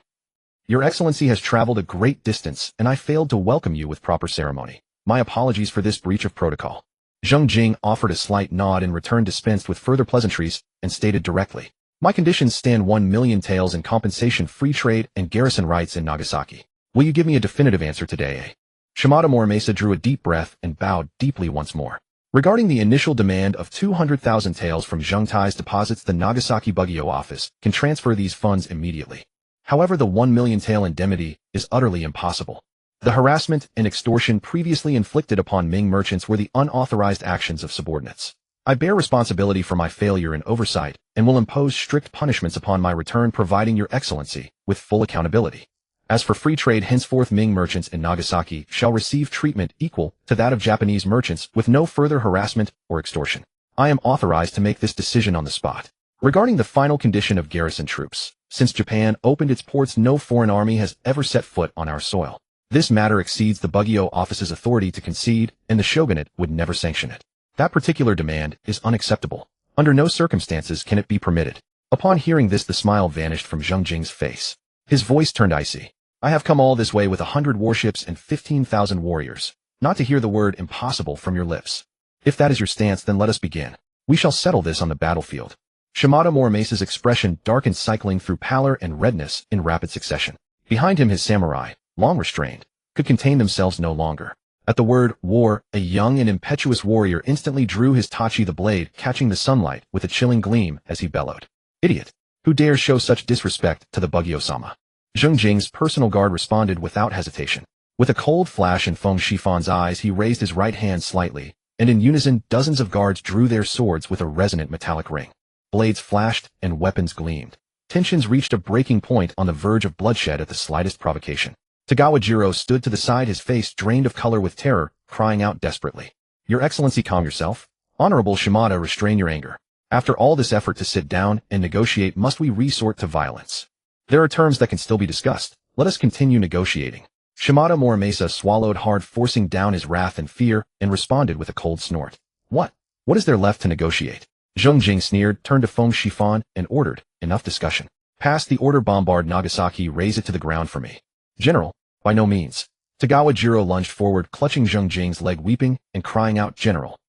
Your Excellency has traveled a great distance, and I failed to welcome you with proper ceremony. My apologies for this breach of protocol. Zheng Jing offered a slight nod in return, dispensed with further pleasantries, and stated directly, "My conditions stand 1,000,000 taels in compensation, free trade, and garrison rights in Nagasaki. Will you give me a definitive answer today?" Shimada Morimasa drew a deep breath and bowed deeply once more. Regarding the initial demand of 200,000 taels from Zhengtai's deposits, the Nagasaki Bugyo office can transfer these funds immediately. However, the 1,000,000 tael indemnity is utterly impossible. The harassment and extortion previously inflicted upon Ming merchants were the unauthorized actions of subordinates. I bear responsibility for my failure and oversight, and will impose strict punishments upon my return, providing Your Excellency with full accountability. As for free trade, henceforth Ming merchants in Nagasaki shall receive treatment equal to that of Japanese merchants with no further harassment or extortion. I am authorized to make this decision on the spot. Regarding the final condition of garrison troops, since Japan opened its ports, no foreign army has ever set foot on our soil. This matter exceeds the Bugyo office's authority to concede, and the shogunate would never sanction it. That particular demand is unacceptable. Under no circumstances can it be permitted. Upon hearing this, the smile vanished from Zheng Jing's face. His voice turned icy. I have come all this way with 100 warships and 15,000 warriors, not to hear the word impossible from your lips. If that is your stance, then let us begin. We shall settle this on the battlefield. Shimada Morimasa's expression darkened, cycling through pallor and redness in rapid succession. Behind him, his samurai, long restrained, could contain themselves no longer. At the word war, a young and impetuous warrior instantly drew his tachi, the blade catching the sunlight with a chilling gleam as he bellowed, "Idiot! Who dares show such disrespect to the Bugyo-sama?" Zheng Jing's personal guard responded without hesitation. With a cold flash in Feng Shifan's eyes, he raised his right hand slightly, and in unison dozens of guards drew their swords with a resonant metallic ring. Blades flashed and weapons gleamed. Tensions reached a breaking point, on the verge of bloodshed at the slightest provocation. Tagawa Jiro stood to the side, his face drained of color with terror, crying out desperately, "Your Excellency, calm yourself. Honorable Shimada, restrain your anger. After all this effort to sit down and negotiate, must we resort to violence? There are terms that can still be discussed. Let us continue negotiating." Shimada Morimasa swallowed hard, forcing down his wrath and fear, and responded with a cold snort. What is there left to negotiate?" Zheng Jing sneered, turned to Feng Shifan, and ordered, "Enough discussion. Pass the order. Bombard Nagasaki. Raze it to the ground for me." "General, by no means." Tagawa Jiro lunged forward, clutching Zheng Jing's leg, weeping and crying out, "General,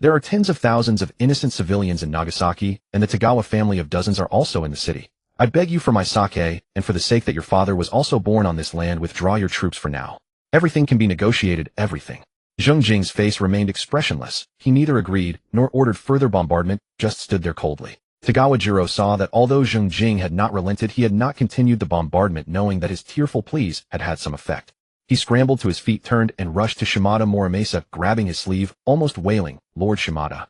there are tens of thousands of innocent civilians in Nagasaki, and the Tagawa family of dozens are also in the city. I beg you, for my sake, and for the sake that your father was also born on this land, withdraw your troops for now. Everything can be negotiated, everything." Zheng Jing's face remained expressionless. He neither agreed nor ordered further bombardment, just stood there coldly. Tagawa Jiro saw that although Zheng Jing had not relented, he had not continued the bombardment, knowing that his tearful pleas had had some effect. He scrambled to his feet, turned, and rushed to Shimada Morimasa, grabbing his sleeve, almost wailing, "Lord Shimada,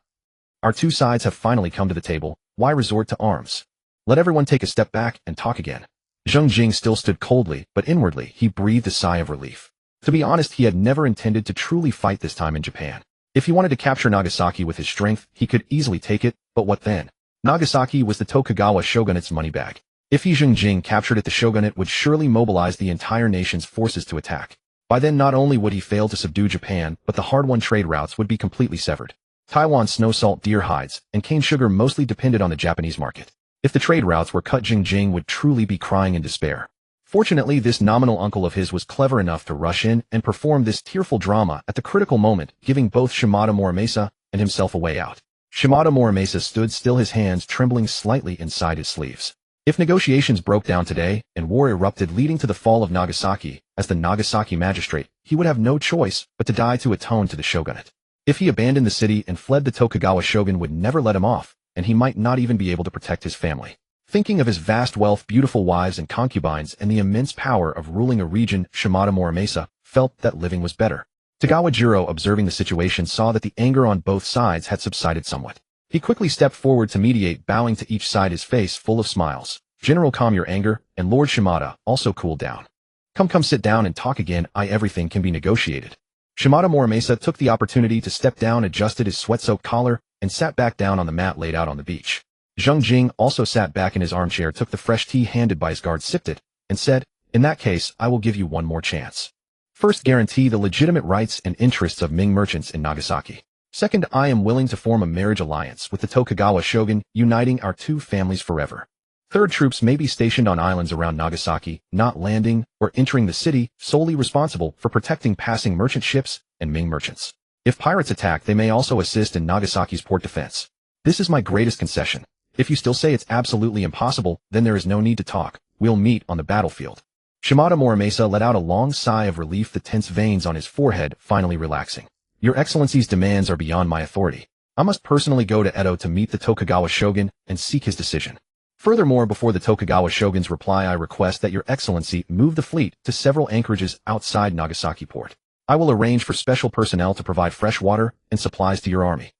our two sides have finally come to the table. Why resort to arms? Let everyone take a step back and talk again." Zheng Jing still stood coldly, but inwardly he breathed a sigh of relief. To be honest, he had never intended to truly fight this time in Japan. If he wanted to capture Nagasaki with his strength, he could easily take it, but what then? Nagasaki was the Tokugawa shogunate's money bag. If he, Zheng Jing, captured it, the shogunate would surely mobilize the entire nation's forces to attack. By then, not only would he fail to subdue Japan, but the hard-won trade routes would be completely severed. Taiwan's snow salt, deer hides, and cane sugar mostly depended on the Japanese market. If the trade routes were cut, Zheng Jing would truly be crying in despair. Fortunately, this nominal uncle of his was clever enough to rush in and perform this tearful drama at the critical moment, giving both Shimada Morimasa and himself a way out. Shimada Morimasa stood still, his hands trembling slightly inside his sleeves. If negotiations broke down today and war erupted, leading to the fall of Nagasaki, as the Nagasaki magistrate, he would have no choice but to die to atone to the shogunate. If he abandoned the city and fled, the Tokugawa shogun would never let him off, and he might not even be able to protect his family. Thinking of his vast wealth, beautiful wives and concubines, and the immense power of ruling a region, Shimada Morimasa felt that living was better. Tagawa Jiro, observing the situation, saw that the anger on both sides had subsided somewhat. He quickly stepped forward to mediate, bowing to each side, his face full of smiles. "General, calm your anger, and Lord Shimada, also cool down. Come, sit down and talk again. Everything can be negotiated." Shimada Morimasa took the opportunity to step down, adjusted his sweat-soaked collar, and sat back down on the mat laid out on the beach. Zheng Jing also sat back in his armchair, took the fresh tea handed by his guard, sipped it, and said, "In that case, I will give you one more chance. First, guarantee the legitimate rights and interests of Ming merchants in Nagasaki. Second, I am willing to form a marriage alliance with the Tokugawa shogun, uniting our two families forever. Third, troops may be stationed on islands around Nagasaki, not landing or entering the city, solely responsible for protecting passing merchant ships and Ming merchants. If pirates attack, they may also assist in Nagasaki's port defense. This is my greatest concession. If you still say it's absolutely impossible, then there is no need to talk. We'll meet on the battlefield. Shimada Muramasa let out a long sigh of relief, the tense veins on his forehead finally relaxing. Your Excellency's demands are beyond my authority. I must personally go to Edo to meet the Tokugawa shogun and seek his decision. Furthermore, before the Tokugawa shogun's reply, I request that Your Excellency move the fleet to several anchorages outside Nagasaki port. I will arrange for special personnel to provide fresh water and supplies to your army.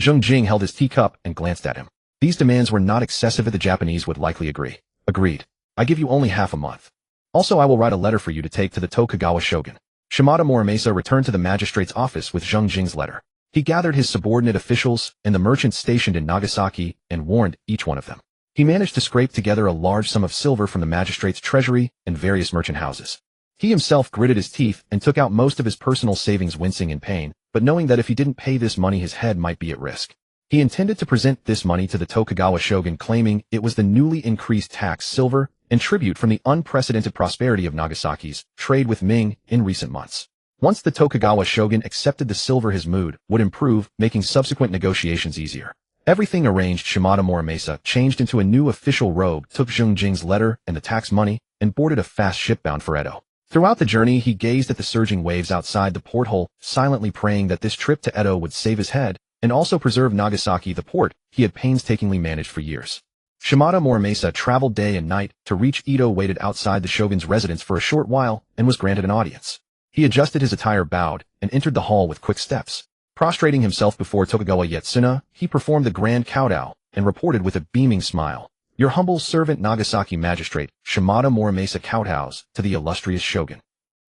Zheng Jing held his teacup and glanced at him. These demands were not excessive, the Japanese would likely agree. Agreed. I give you only half a month. Also, I will write a letter for you to take to the Tokugawa shogun. Shimada Muramasa returned to the magistrate's office with Zheng Jing's letter. He gathered his subordinate officials and the merchants stationed in Nagasaki and warned each one of them. He managed to scrape together a large sum of silver from the magistrate's treasury and various merchant houses. He himself gritted his teeth and took out most of his personal savings, wincing in pain, but knowing that if he didn't pay this money, his head might be at risk. He intended to present this money to the Tokugawa shogun, claiming it was the newly increased tax silver and tribute from the unprecedented prosperity of Nagasaki's trade with Ming in recent months. Once the Tokugawa shogun accepted the silver, his mood would improve, making subsequent negotiations easier. Everything arranged, Shimada Muramasa changed into a new official robe, took Zheng Jing's letter and the tax money, and boarded a fast ship bound for Edo. Throughout the journey, he gazed at the surging waves outside the porthole, silently praying that this trip to Edo would save his head and also preserve Nagasaki, the port he had painstakingly managed for years. Shimada Muramasa traveled day and night to reach Edo, waited outside the shogun's residence for a short while, and was granted an audience. He adjusted his attire, bowed, and entered the hall with quick steps. Prostrating himself before Tokugawa Yatsuna, he performed the grand kowtow and reported with a beaming smile, "Your humble servant, Nagasaki magistrate, Shimada Muramasa, kowtows to the illustrious shogun.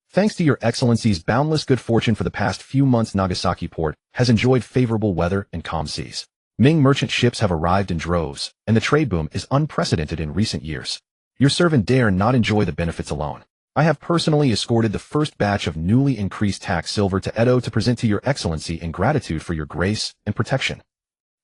Thanks to Your Excellency's boundless good fortune for the past few months, Nagasaki port has enjoyed favorable weather and calm seas. Ming merchant ships have arrived in droves, and the trade boom is unprecedented in recent years. Your servant dare not enjoy the benefits alone. I have personally escorted the first batch of newly increased tax silver to Edo to present to Your Excellency in gratitude for your grace and protection."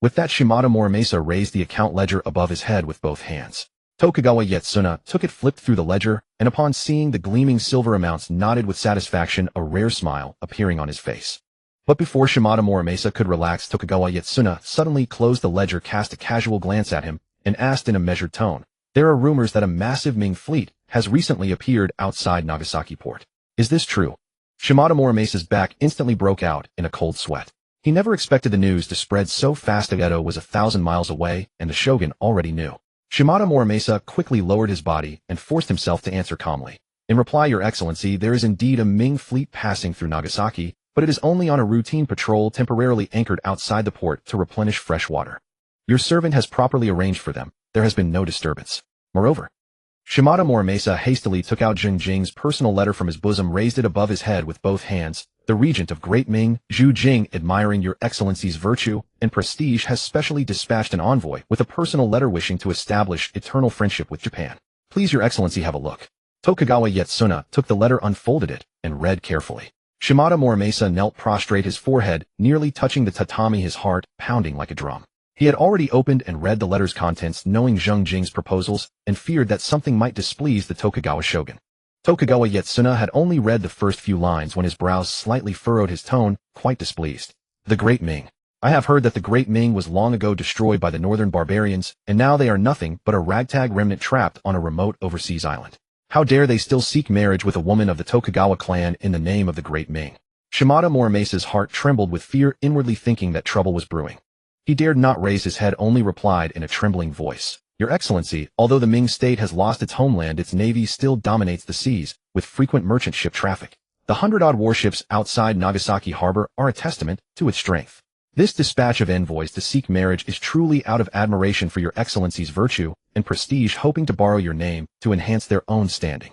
With that, Shimada Muramasa raised the account ledger above his head with both hands. Tokugawa Yatsuna took it, flipped through the ledger, and upon seeing the gleaming silver amounts, nodded with satisfaction, a rare smile appearing on his face. But before Shimada Muramasa could relax, Tokugawa Yatsuna suddenly closed the ledger, cast a casual glance at him, and asked in a measured tone, "There are rumors that a massive Ming fleet has recently appeared outside Nagasaki port. Is this true?" Shimada Muramasa's back instantly broke out in a cold sweat. He never expected the news to spread so fast. Edo was 1,000 miles away, and the shogun already knew. Shimada Muramasa quickly lowered his body and forced himself to answer calmly. "In reply, Your Excellency, there is indeed a Ming fleet passing through Nagasaki, but it is only on a routine patrol, temporarily anchored outside the port to replenish fresh water. Your servant has properly arranged for them. There has been no disturbance. Moreover," Shimada Muramasa hastily took out Zheng Jing's personal letter from his bosom, raised it above his head with both hands. "The regent of Great Ming, Zhu Jing, admiring Your Excellency's virtue and prestige, has specially dispatched an envoy with a personal letter wishing to establish eternal friendship with Japan. Please, Your Excellency, have a look." Tokugawa Yatsuna took the letter, unfolded it, and read carefully. Shimada Muramasa knelt prostrate, his forehead nearly touching the tatami, his heart pounding like a drum. He had already opened and read the letter's contents, knowing Zheng Jing's proposals, and feared that something might displease the Tokugawa shogun. Tokugawa Yatsuna had only read the first few lines when his brows slightly furrowed, his tone quite displeased. "The Great Ming. I have heard that the Great Ming was long ago destroyed by the northern barbarians, and now they are nothing but a ragtag remnant trapped on a remote overseas island. How dare they still seek marriage with a woman of the Tokugawa clan in the name of the Great Ming?" Shimada Muramasa's heart trembled with fear, inwardly thinking that trouble was brewing. He dared not raise his head, only replied in a trembling voice, "Your Excellency, although the Ming state has lost its homeland, its navy still dominates the seas, with frequent merchant ship traffic. The 100-odd warships outside Nagasaki harbor are a testament to its strength. This dispatch of envoys to seek marriage is truly out of admiration for Your Excellency's virtue and prestige, hoping to borrow your name to enhance their own standing."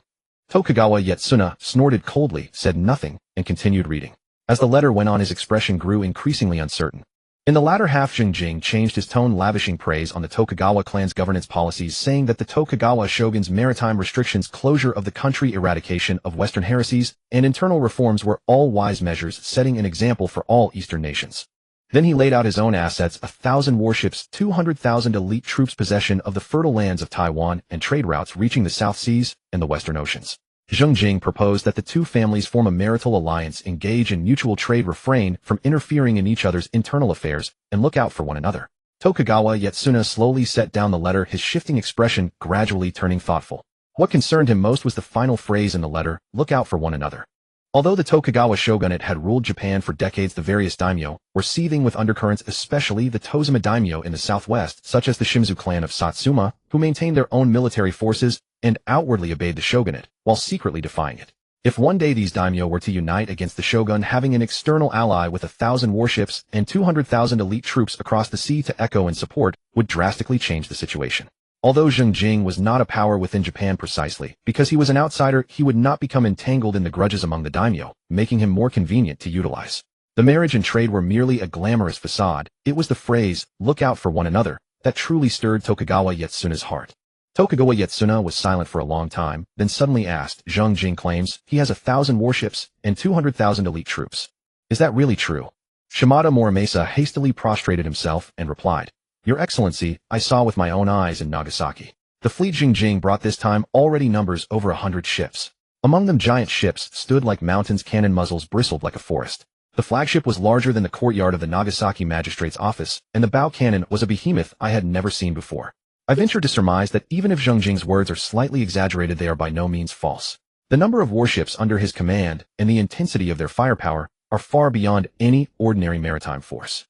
Tokugawa Yatsuna snorted coldly, said nothing, and continued reading. As the letter went on, his expression grew increasingly uncertain. In the latter half, Zheng Jing changed his tone, lavishing praise on the Tokugawa clan's governance policies, saying that the Tokugawa shogun's maritime restrictions, closure of the country, eradication of Western heresies, and internal reforms were all wise measures, setting an example for all Eastern nations. Then he laid out his own assets, 1,000 warships, 200,000 elite troops, possession of the fertile lands of Taiwan, and trade routes reaching the South Seas and the Western Oceans. Zheng Jing proposed that the two families form a marital alliance, engage in mutual trade, refrain from interfering in each other's internal affairs, and look out for one another. Tokugawa Yatsuna slowly set down the letter, his shifting expression gradually turning thoughtful. What concerned him most was the final phrase in the letter, look out for one another. Although the Tokugawa shogunate had ruled Japan for decades, the various daimyo were seething with undercurrents, especially the Tozama daimyo in the southwest, such as the Shimizu clan of Satsuma, who maintained their own military forces and outwardly obeyed the shogunate, while secretly defying it. If one day these daimyo were to unite against the shogun, having an external ally with 1,000 warships and 200,000 elite troops across the sea to echo and support, would drastically change the situation. Although Zheng Jing was not a power within Japan precisely because he was an outsider, he would not become entangled in the grudges among the daimyo, making him more convenient to utilize. The marriage and trade were merely a glamorous facade. It was the phrase, look out for one another, that truly stirred Tokugawa Yatsuna's heart. Tokugawa Yatsuna was silent for a long time, then suddenly asked, Zheng Jing claims he has 1,000 warships and 200,000 elite troops. Is that really true? Shimada Muramasa hastily prostrated himself and replied, Your Excellency, I saw with my own eyes in Nagasaki. The fleet Zheng Jing brought this time already numbers over 100 ships. Among them giant ships stood like mountains, cannon muzzles bristled like a forest. The flagship was larger than the courtyard of the Nagasaki magistrate's office, and the bow cannon was a behemoth I had never seen before. I venture to surmise that even if Zheng Jing's words are slightly exaggerated, they are by no means false. The number of warships under his command and the intensity of their firepower are far beyond any ordinary maritime force.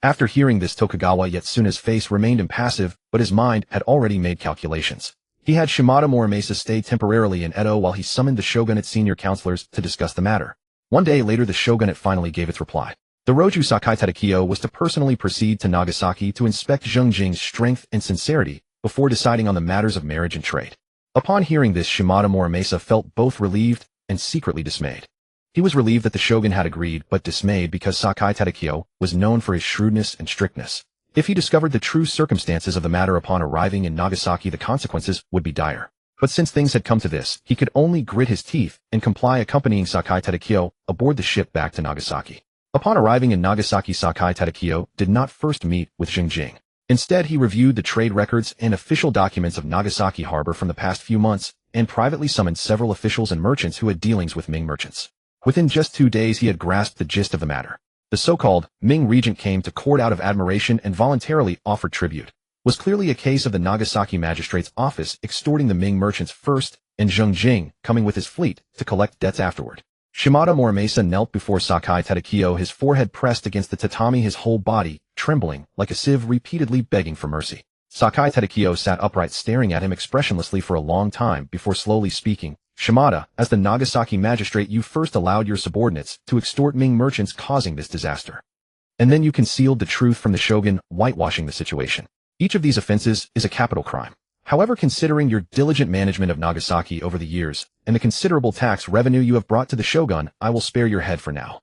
After hearing this, Tokugawa Yatsuna's face remained impassive, but his mind had already made calculations. He had Shimada Muramasa stay temporarily in Edo while he summoned the shogunate's senior counselors to discuss the matter. One day later, the shogunate finally gave its reply. The Roju Sakai Tadakio was to personally proceed to Nagasaki to inspect Zheng Jing's strength and sincerity before deciding on the matters of marriage and trade. Upon hearing this, Shimada Muramasa felt both relieved and secretly dismayed. He was relieved that the shogun had agreed, but dismayed because Sakai Tadakio was known for his shrewdness and strictness. If he discovered the true circumstances of the matter upon arriving in Nagasaki, the consequences would be dire. But since things had come to this, he could only grit his teeth and comply, accompanying Sakai Tadakio aboard the ship back to Nagasaki. Upon arriving in Nagasaki, Sakai Tadakio did not first meet with Zheng Jing. Instead, he reviewed the trade records and official documents of Nagasaki harbor from the past few months and privately summoned several officials and merchants who had dealings with Ming merchants. Within just 2 days, he had grasped the gist of the matter. The so-called Ming regent came to court out of admiration and voluntarily offered tribute. It was clearly a case of the Nagasaki magistrate's office extorting the Ming merchants first and Zheng Jing coming with his fleet to collect debts afterward. Shimada Muramasa knelt before Sakai Tadakio, his forehead pressed against the tatami, his whole body trembling like a sieve, repeatedly begging for mercy. Sakai Tadakio sat upright, staring at him expressionlessly for a long time before slowly speaking. Shimada, as the Nagasaki magistrate, you first allowed your subordinates to extort Ming merchants, causing this disaster. And then you concealed the truth from the shogun, whitewashing the situation. Each of these offenses is a capital crime. However, considering your diligent management of Nagasaki over the years and the considerable tax revenue you have brought to the shogun, I will spare your head for now.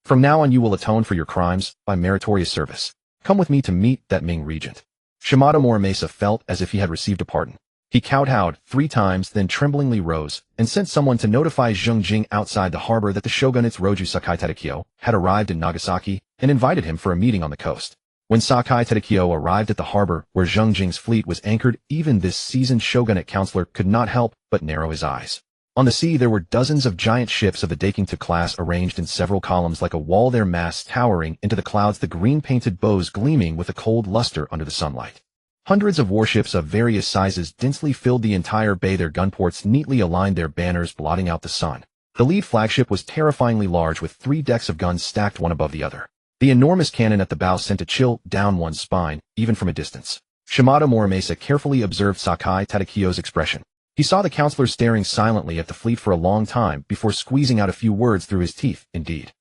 From now on, you will atone for your crimes by meritorious service. Come with me to meet that Ming regent. Shimada Muramasa felt as if he had received a pardon. He kowtowed 3 times, then tremblingly rose and sent someone to notify Zheng Jing outside the harbor that the shogunate's Roju Sakai Tadakio had arrived in Nagasaki and invited him for a meeting on the coast. When Sakai Tadakio arrived at the harbor where Zheng Jing's fleet was anchored, even this seasoned shogunate counselor could not help but narrow his eyes. On the sea, there were dozens of giant ships of the Daikingtu class arranged in several columns like a wall, their masts towering into the clouds, the green-painted bows gleaming with a cold luster under the sunlight. Hundreds of warships of various sizes densely filled the entire bay, their gunports neatly aligned, their banners blotting out the sun. The lead flagship was terrifyingly large, with 3 decks of guns stacked one above the other. The enormous cannon at the bow sent a chill down one's spine, even from a distance. Shimada Muramasa carefully observed Sakai Tadakio's expression. He saw the counselor staring silently at the fleet for a long time before squeezing out a few words through his teeth. Indeed,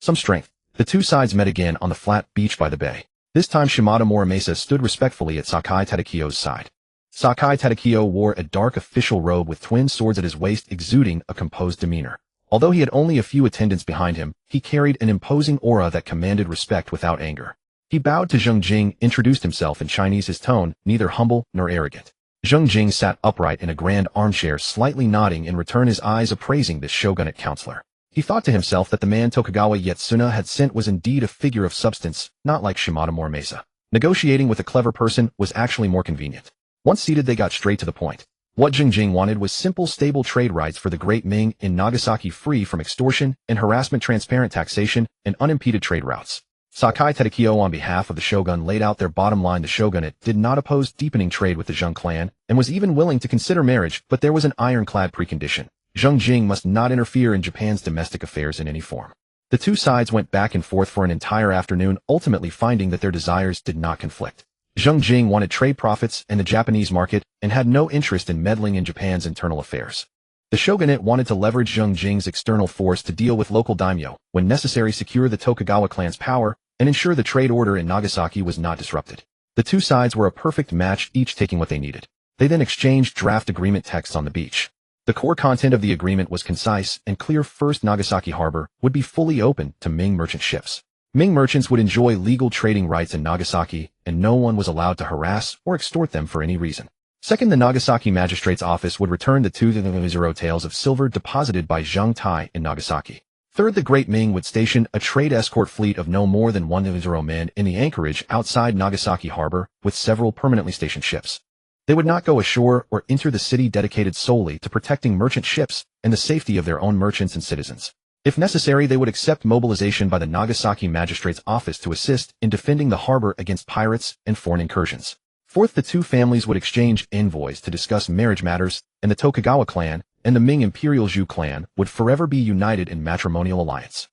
some strength. The two sides met again on the flat beach by the bay. This time Shimada Muramasa stood respectfully at Sakai Tadakio's side. Sakai Tadakio wore a dark official robe with twin swords at his waist, exuding a composed demeanor. Although he had only a few attendants behind him, he carried an imposing aura that commanded respect without anger. He bowed to Zheng Jing, introduced himself in Chinese, his tone neither humble nor arrogant. Zheng Jing sat upright in a grand armchair, slightly nodding in return, his eyes appraising this shogunate counselor. He thought to himself that the man Tokugawa Yatsuna had sent was indeed a figure of substance, not like Shimada Mormesa. Negotiating with a clever person was actually more convenient. Once seated, they got straight to the point. What Zheng Jing wanted was simple, stable trade rights for the Great Ming in Nagasaki, free from extortion and harassment, transparent taxation, and unimpeded trade routes. Sakai Tadakio, on behalf of the shogun, laid out their bottom line. The shogunate did not oppose deepening trade with the Zheng clan, and was even willing to consider marriage, but there was an ironclad precondition. Zheng Jing must not interfere in Japan's domestic affairs in any form. The two sides went back and forth for an entire afternoon, ultimately finding that their desires did not conflict. Zheng Jing wanted trade profits and the Japanese market, and had no interest in meddling in Japan's internal affairs. The shogunate wanted to leverage Zheng Jing's external force to deal with local daimyo, when necessary secure the Tokugawa clan's power, and ensure the trade order in Nagasaki was not disrupted. The two sides were a perfect match, each taking what they needed. They then exchanged draft agreement texts on the beach. The core content of the agreement was concise and clear. First, Nagasaki harbor would be fully open to Ming merchant ships. Ming merchants would enjoy legal trading rights in Nagasaki, and no one was allowed to harass or extort them for any reason. Second, the Nagasaki magistrate's office would return the 2,000 taels of silver deposited by Zheng Tai in Nagasaki. Third, the Great Ming would station a trade escort fleet of no more than 1,000 men in the anchorage outside Nagasaki harbor, with several permanently stationed ships. They would not go ashore or enter the city, dedicated solely to protecting merchant ships and the safety of their own merchants and citizens. If necessary, they would accept mobilization by the Nagasaki magistrate's office to assist in defending the harbor against pirates and foreign incursions. Fourth, the two families would exchange envoys to discuss marriage matters, and the Tokugawa clan and the Ming Imperial Zhou clan would forever be united in matrimonial alliance.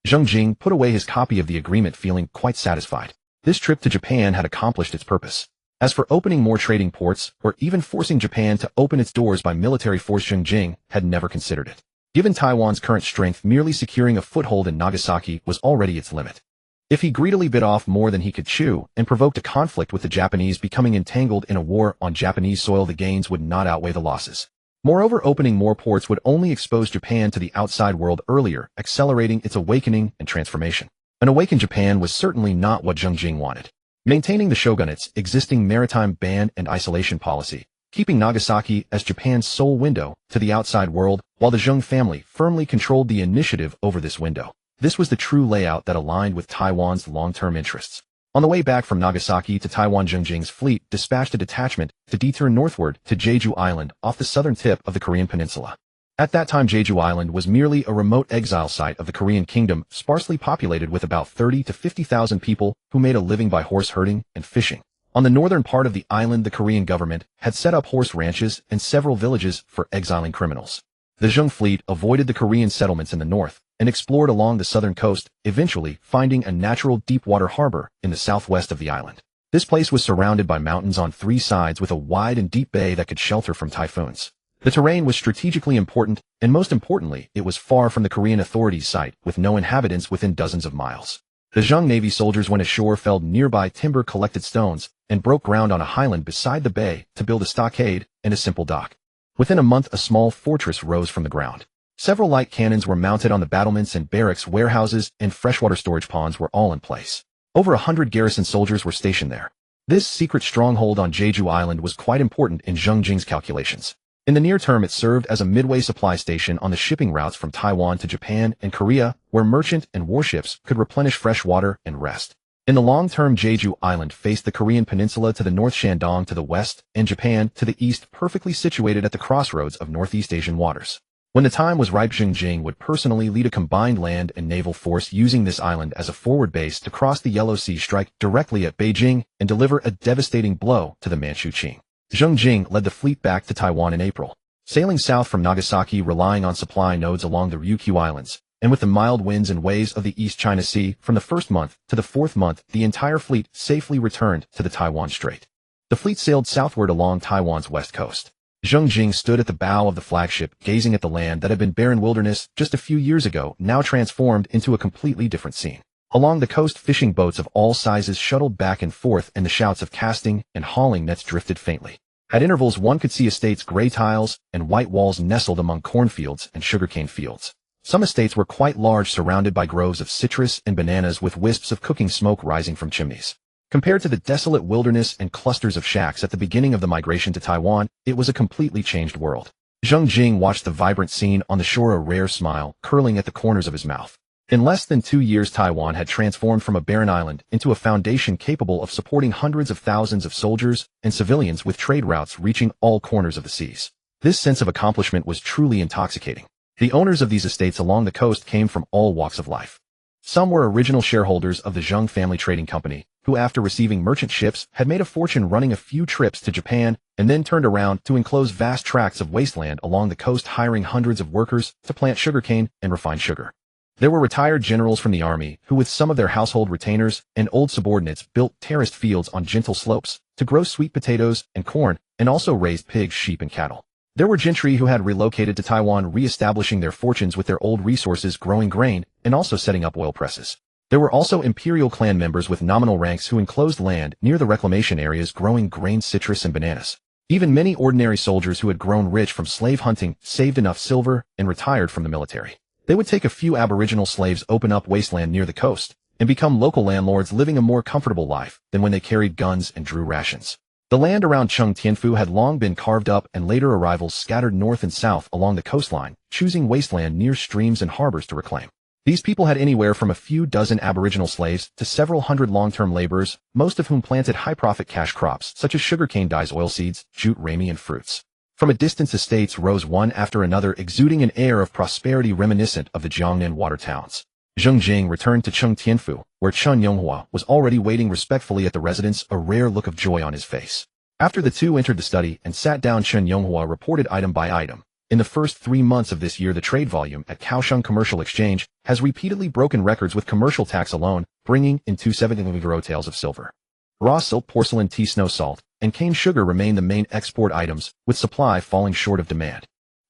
Zheng Jing put away his copy of the agreement, feeling quite satisfied. This trip to Japan had accomplished its purpose. As for opening more trading ports, or even forcing Japan to open its doors by military force, Zheng Jing had never considered it. Given Taiwan's current strength, merely securing a foothold in Nagasaki was already its limit. If he greedily bit off more than he could chew and provoked a conflict with the Japanese, becoming entangled in a war on Japanese soil, the gains would not outweigh the losses. Moreover, opening more ports would only expose Japan to the outside world earlier, accelerating its awakening and transformation. An awakened Japan was certainly not what Zheng Jing wanted. Maintaining the shogunate's existing maritime ban and isolation policy, keeping Nagasaki as Japan's sole window to the outside world, while the Zheng family firmly controlled the initiative over this window. This was the true layout that aligned with Taiwan's long-term interests. On the way back from Nagasaki to Taiwan, Zheng Jing's fleet dispatched a detachment to detour northward to Jeju Island off the southern tip of the Korean peninsula. At that time, Jeju Island was merely a remote exile site of the Korean kingdom, sparsely populated with about 30 to 50,000 people who made a living by horse herding and fishing. On the northern part of the island, the Korean government had set up horse ranches and several villages for exiling criminals. The Zheng fleet avoided the Korean settlements in the north and explored along the southern coast, eventually finding a natural deep-water harbor in the southwest of the island. This place was surrounded by mountains on three sides, with a wide and deep bay that could shelter from typhoons. The terrain was strategically important, and most importantly, it was far from the Korean authorities' sight, with no inhabitants within dozens of miles. The Zheng Navy soldiers went ashore, felled nearby timber, collected stones, and broke ground on a highland beside the bay to build a stockade and a simple dock. Within a month, a small fortress rose from the ground. Several light cannons were mounted on the battlements, and barracks, warehouses, and freshwater storage ponds were all in place. Over 100 garrison soldiers were stationed there. This secret stronghold on Jeju Island was quite important in Zheng Jing's calculations. In the near term, it served as a midway supply station on the shipping routes from Taiwan to Japan and Korea, where merchant and warships could replenish fresh water and rest. In the long term, Jeju Island faced the Korean peninsula to the north, Shandong to the west, and Japan to the east, perfectly situated at the crossroads of Northeast Asian waters. When the time was ripe, Zheng Jing would personally lead a combined land and naval force, using this island as a forward base to cross the Yellow Sea, strike directly at Beijing, and deliver a devastating blow to the Manchu Qing. Zheng Jing led the fleet back to Taiwan in April, sailing south from Nagasaki, relying on supply nodes along the Ryukyu Islands, and with the mild winds and waves of the East China Sea. From the first month to the fourth month, the entire fleet safely returned to the Taiwan Strait. The fleet sailed southward along Taiwan's west coast. Zheng Jing stood at the bow of the flagship, gazing at the land that had been barren wilderness just a few years ago, now transformed into a completely different scene. Along the coast, fishing boats of all sizes shuttled back and forth, and the shouts of casting and hauling nets drifted faintly. At intervals, one could see estates, gray tiles and white walls nestled among cornfields and sugarcane fields. Some estates were quite large, surrounded by groves of citrus and bananas, with wisps of cooking smoke rising from chimneys. Compared to the desolate wilderness and clusters of shacks at the beginning of the migration to Taiwan, it was a completely changed world. Zheng Jing watched the vibrant scene on the shore, a rare smile curling at the corners of his mouth. In less than 2 years, Taiwan had transformed from a barren island into a foundation capable of supporting hundreds of thousands of soldiers and civilians, with trade routes reaching all corners of the seas. This sense of accomplishment was truly intoxicating. The owners of these estates along the coast came from all walks of life. Some were original shareholders of the Zheng family trading company, who after receiving merchant ships had made a fortune running a few trips to Japan and then turned around to enclose vast tracts of wasteland along the coast, hiring hundreds of workers to plant sugarcane and refine sugar. There were retired generals from the army who, with some of their household retainers and old subordinates, built terraced fields on gentle slopes to grow sweet potatoes and corn, and also raised pigs, sheep, and cattle. There were gentry who had relocated to Taiwan, re-establishing their fortunes with their old resources, growing grain, and also setting up oil presses. There were also imperial clan members with nominal ranks who enclosed land near the reclamation areas, growing grain, citrus, and bananas. Even many ordinary soldiers who had grown rich from slave hunting, saved enough silver, and retired from the military. They would take a few aboriginal slaves, open up wasteland near the coast, and become local landlords, living a more comfortable life than when they carried guns and drew rations. The land around Cheng Tianfu had long been carved up, and later arrivals scattered north and south along the coastline, choosing wasteland near streams and harbors to reclaim. These people had anywhere from a few dozen aboriginal slaves to several hundred long-term laborers, most of whom planted high-profit cash crops such as sugarcane, dyes, oilseeds, jute, rami, and fruits. From a distance, estates rose one after another, exuding an air of prosperity reminiscent of the Jiangnan water towns. Zheng Jing returned to Cheng Tianfu, where Chen Yonghua was already waiting respectfully at the residence, a rare look of joy on his face. After the two entered the study and sat down, Chen Yonghua reported item by item. In the first 3 months of this year, the trade volume at Kaohsiung Commercial Exchange has repeatedly broken records, with commercial tax alone bringing in 270 taels of silver. Raw silk, porcelain, tea, snow, salt, and cane sugar remain the main export items, with supply falling short of demand.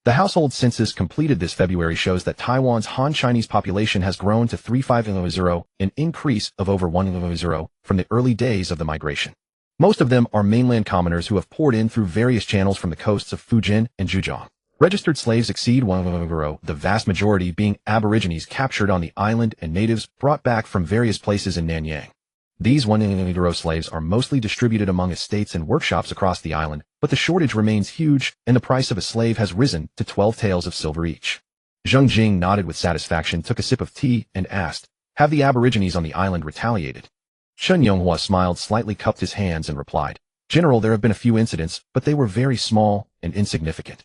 The household census completed this February shows that Taiwan's Han Chinese population has grown to 350, an increase of over 100 from the early days of the migration. Most of them are mainland commoners who have poured in through various channels from the coasts of Fujian and Zhejiang. Registered slaves exceed 100, the vast majority being aborigines captured on the island and natives brought back from various places in Nanjing. These 100 slaves are mostly distributed among estates and workshops across the island, but the shortage remains huge, and the price of a slave has risen to 12 taels of silver each. Zheng Jing nodded with satisfaction, took a sip of tea, and asked, "Have the aborigines on the island retaliated?" Chen Yonghua smiled slightly, cupped his hands, and replied, "General, there have been a few incidents, but they were very small and insignificant.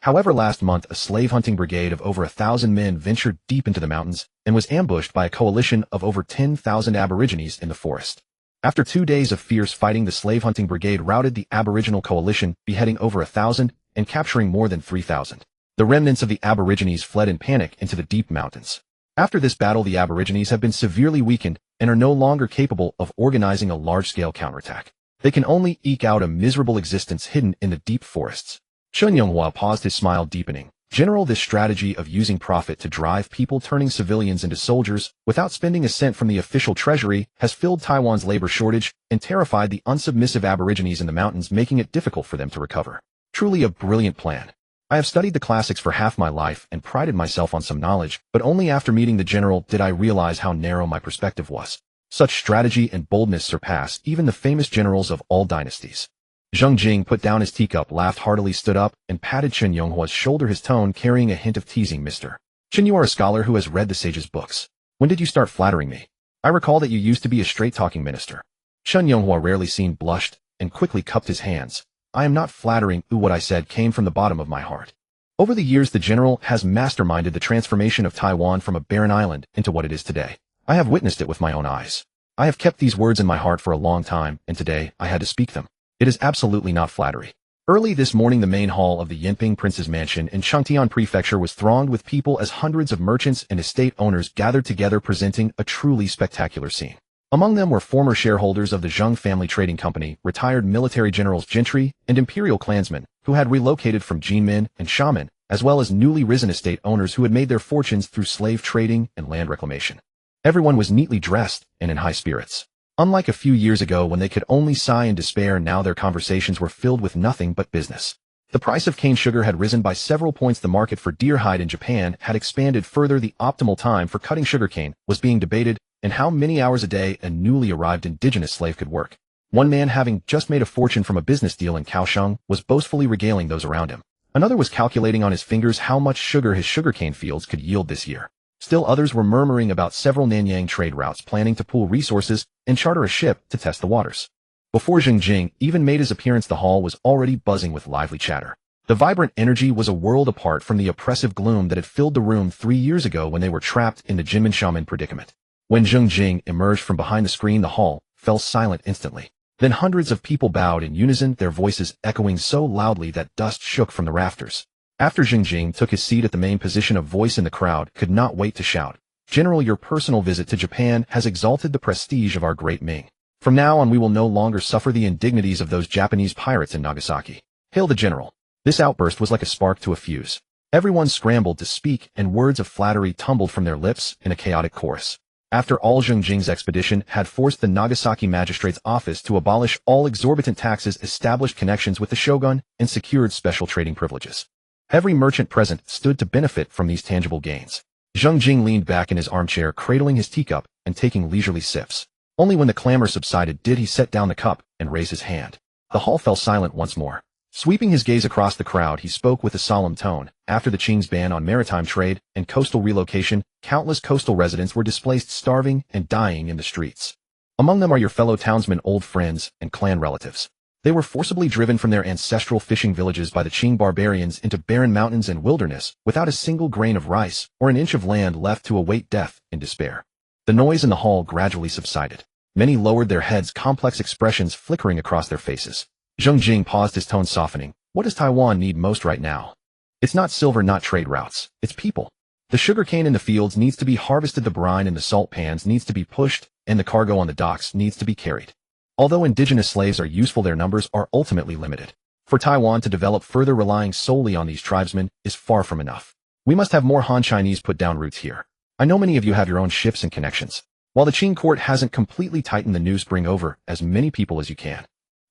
However, last month a slave-hunting brigade of over 1,000 men ventured deep into the mountains and was ambushed by a coalition of over 10,000 aborigines in the forest. After 2 days of fierce fighting, the slave-hunting brigade routed the aboriginal coalition, beheading over 1,000 and capturing more than 3,000. The remnants of the aborigines fled in panic into the deep mountains. After this battle, the aborigines have been severely weakened and are no longer capable of organizing a large-scale counterattack. They can only eke out a miserable existence hidden in the deep forests." Chen Yonghua paused, his smile deepening. "General, this strategy of using profit to drive people, turning civilians into soldiers without spending a cent from the official treasury, has filled Taiwan's labor shortage and terrified the unsubmissive aborigines in the mountains, making it difficult for them to recover. Truly a brilliant plan. I have studied the classics for half my life and prided myself on some knowledge, but only after meeting the general did I realize how narrow my perspective was. Such strategy and boldness surpass even the famous generals of all dynasties." Zheng Jing put down his teacup, laughed heartily, stood up, and patted Chen Yonghua's shoulder, his tone carrying a hint of teasing. "Mr. Chen, you are a scholar who has read the sage's books. When did you start flattering me? I recall that you used to be a straight-talking minister." Chen Yonghua, rarely seen, blushed and quickly cupped his hands. "I am not flattering. What I said came from the bottom of my heart. Over the years, the general has masterminded the transformation of Taiwan from a barren island into what it is today. I have witnessed it with my own eyes. I have kept these words in my heart for a long time, and today I had to speak them. It is absolutely not flattery." Early this morning, the main hall of the Yinping Prince's Mansion in Changtian Prefecture was thronged with people as hundreds of merchants and estate owners gathered together, presenting a truly spectacular scene. Among them were former shareholders of the Zheng family trading company, retired military generals, gentry, and imperial clansmen who had relocated from Jinmen and Xiamen, as well as newly risen estate owners who had made their fortunes through slave trading and land reclamation. Everyone was neatly dressed and in high spirits. Unlike a few years ago when they could only sigh in despair, now their conversations were filled with nothing but business. The price of cane sugar had risen by several points. The market for deer hide in Japan had expanded further. The optimal time for cutting sugarcane was being debated, and how many hours a day a newly arrived indigenous slave could work. One man, having just made a fortune from a business deal in Kaohsiung, was boastfully regaling those around him. Another was calculating on his fingers how much sugar his sugarcane fields could yield this year. Still others were murmuring about several Nanyang trade routes, planning to pool resources and charter a ship to test the waters. Before Zheng Jing even made his appearance, the hall was already buzzing with lively chatter. The vibrant energy was a world apart from the oppressive gloom that had filled the room 3 years ago when they were trapped in the Jinmen predicament. When Zheng Jing emerged from behind the screen, the hall fell silent instantly. Then hundreds of people bowed in unison, their voices echoing so loudly that dust shook from the rafters. After Zheng Jing took his seat at the main position, a voice in the crowd could not wait to shout, "General, your personal visit to Japan has exalted the prestige of our Great Ming. From now on we will no longer suffer the indignities of those Japanese pirates in Nagasaki. Hail the general." This outburst was like a spark to a fuse. Everyone scrambled to speak, and words of flattery tumbled from their lips in a chaotic chorus. After all, Zheng Jing's expedition had forced the Nagasaki magistrate's office to abolish all exorbitant taxes, established connections with the shogun, and secured special trading privileges. Every merchant present stood to benefit from these tangible gains. Zheng Jing leaned back in his armchair, cradling his teacup and taking leisurely sips. Only when the clamor subsided did he set down the cup and raise his hand. The hall fell silent once more. Sweeping his gaze across the crowd, he spoke with a solemn tone. After the Qing's ban on maritime trade and coastal relocation, countless coastal residents were displaced, starving and dying in the streets. Among them are your fellow townsmen, old friends, and clan relatives. They were forcibly driven from their ancestral fishing villages by the Qing barbarians into barren mountains and wilderness, without a single grain of rice or an inch of land left to await death in despair. The noise in the hall gradually subsided. Many lowered their heads, complex expressions flickering across their faces. Zheng Jing paused, his tone softening. What does Taiwan need most right now? It's not silver, not trade routes. It's people. The sugarcane in the fields needs to be harvested, the brine in the salt pans needs to be pushed, and the cargo on the docks needs to be carried. Although indigenous slaves are useful, their numbers are ultimately limited. For Taiwan to develop further, relying solely on these tribesmen is far from enough. We must have more Han Chinese put down roots here. I know many of you have your own ships and connections. While the Qing court hasn't completely tightened the noose, bring over as many people as you can.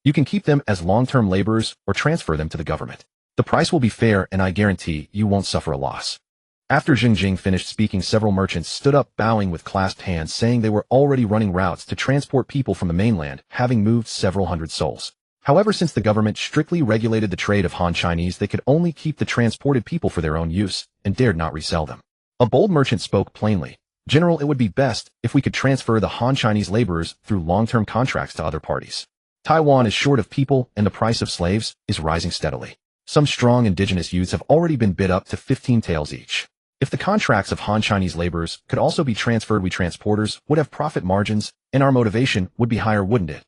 You can keep them as long-term laborers or transfer them to the government. The price will be fair, and I guarantee you won't suffer a loss. After Zheng Jing finished speaking, several merchants stood up, bowing with clasped hands, saying they were already running routes to transport people from the mainland, having moved several hundred souls. However, since the government strictly regulated the trade of Han Chinese, they could only keep the transported people for their own use and dared not resell them. A bold merchant spoke plainly. General, it would be best if we could transfer the Han Chinese laborers through long-term contracts to other parties. Taiwan is short of people, and the price of slaves is rising steadily. Some strong indigenous youths have already been bid up to 15 taels each. If the contracts of Han Chinese laborers could also be transferred, we transporters would have profit margins, and our motivation would be higher, wouldn't it?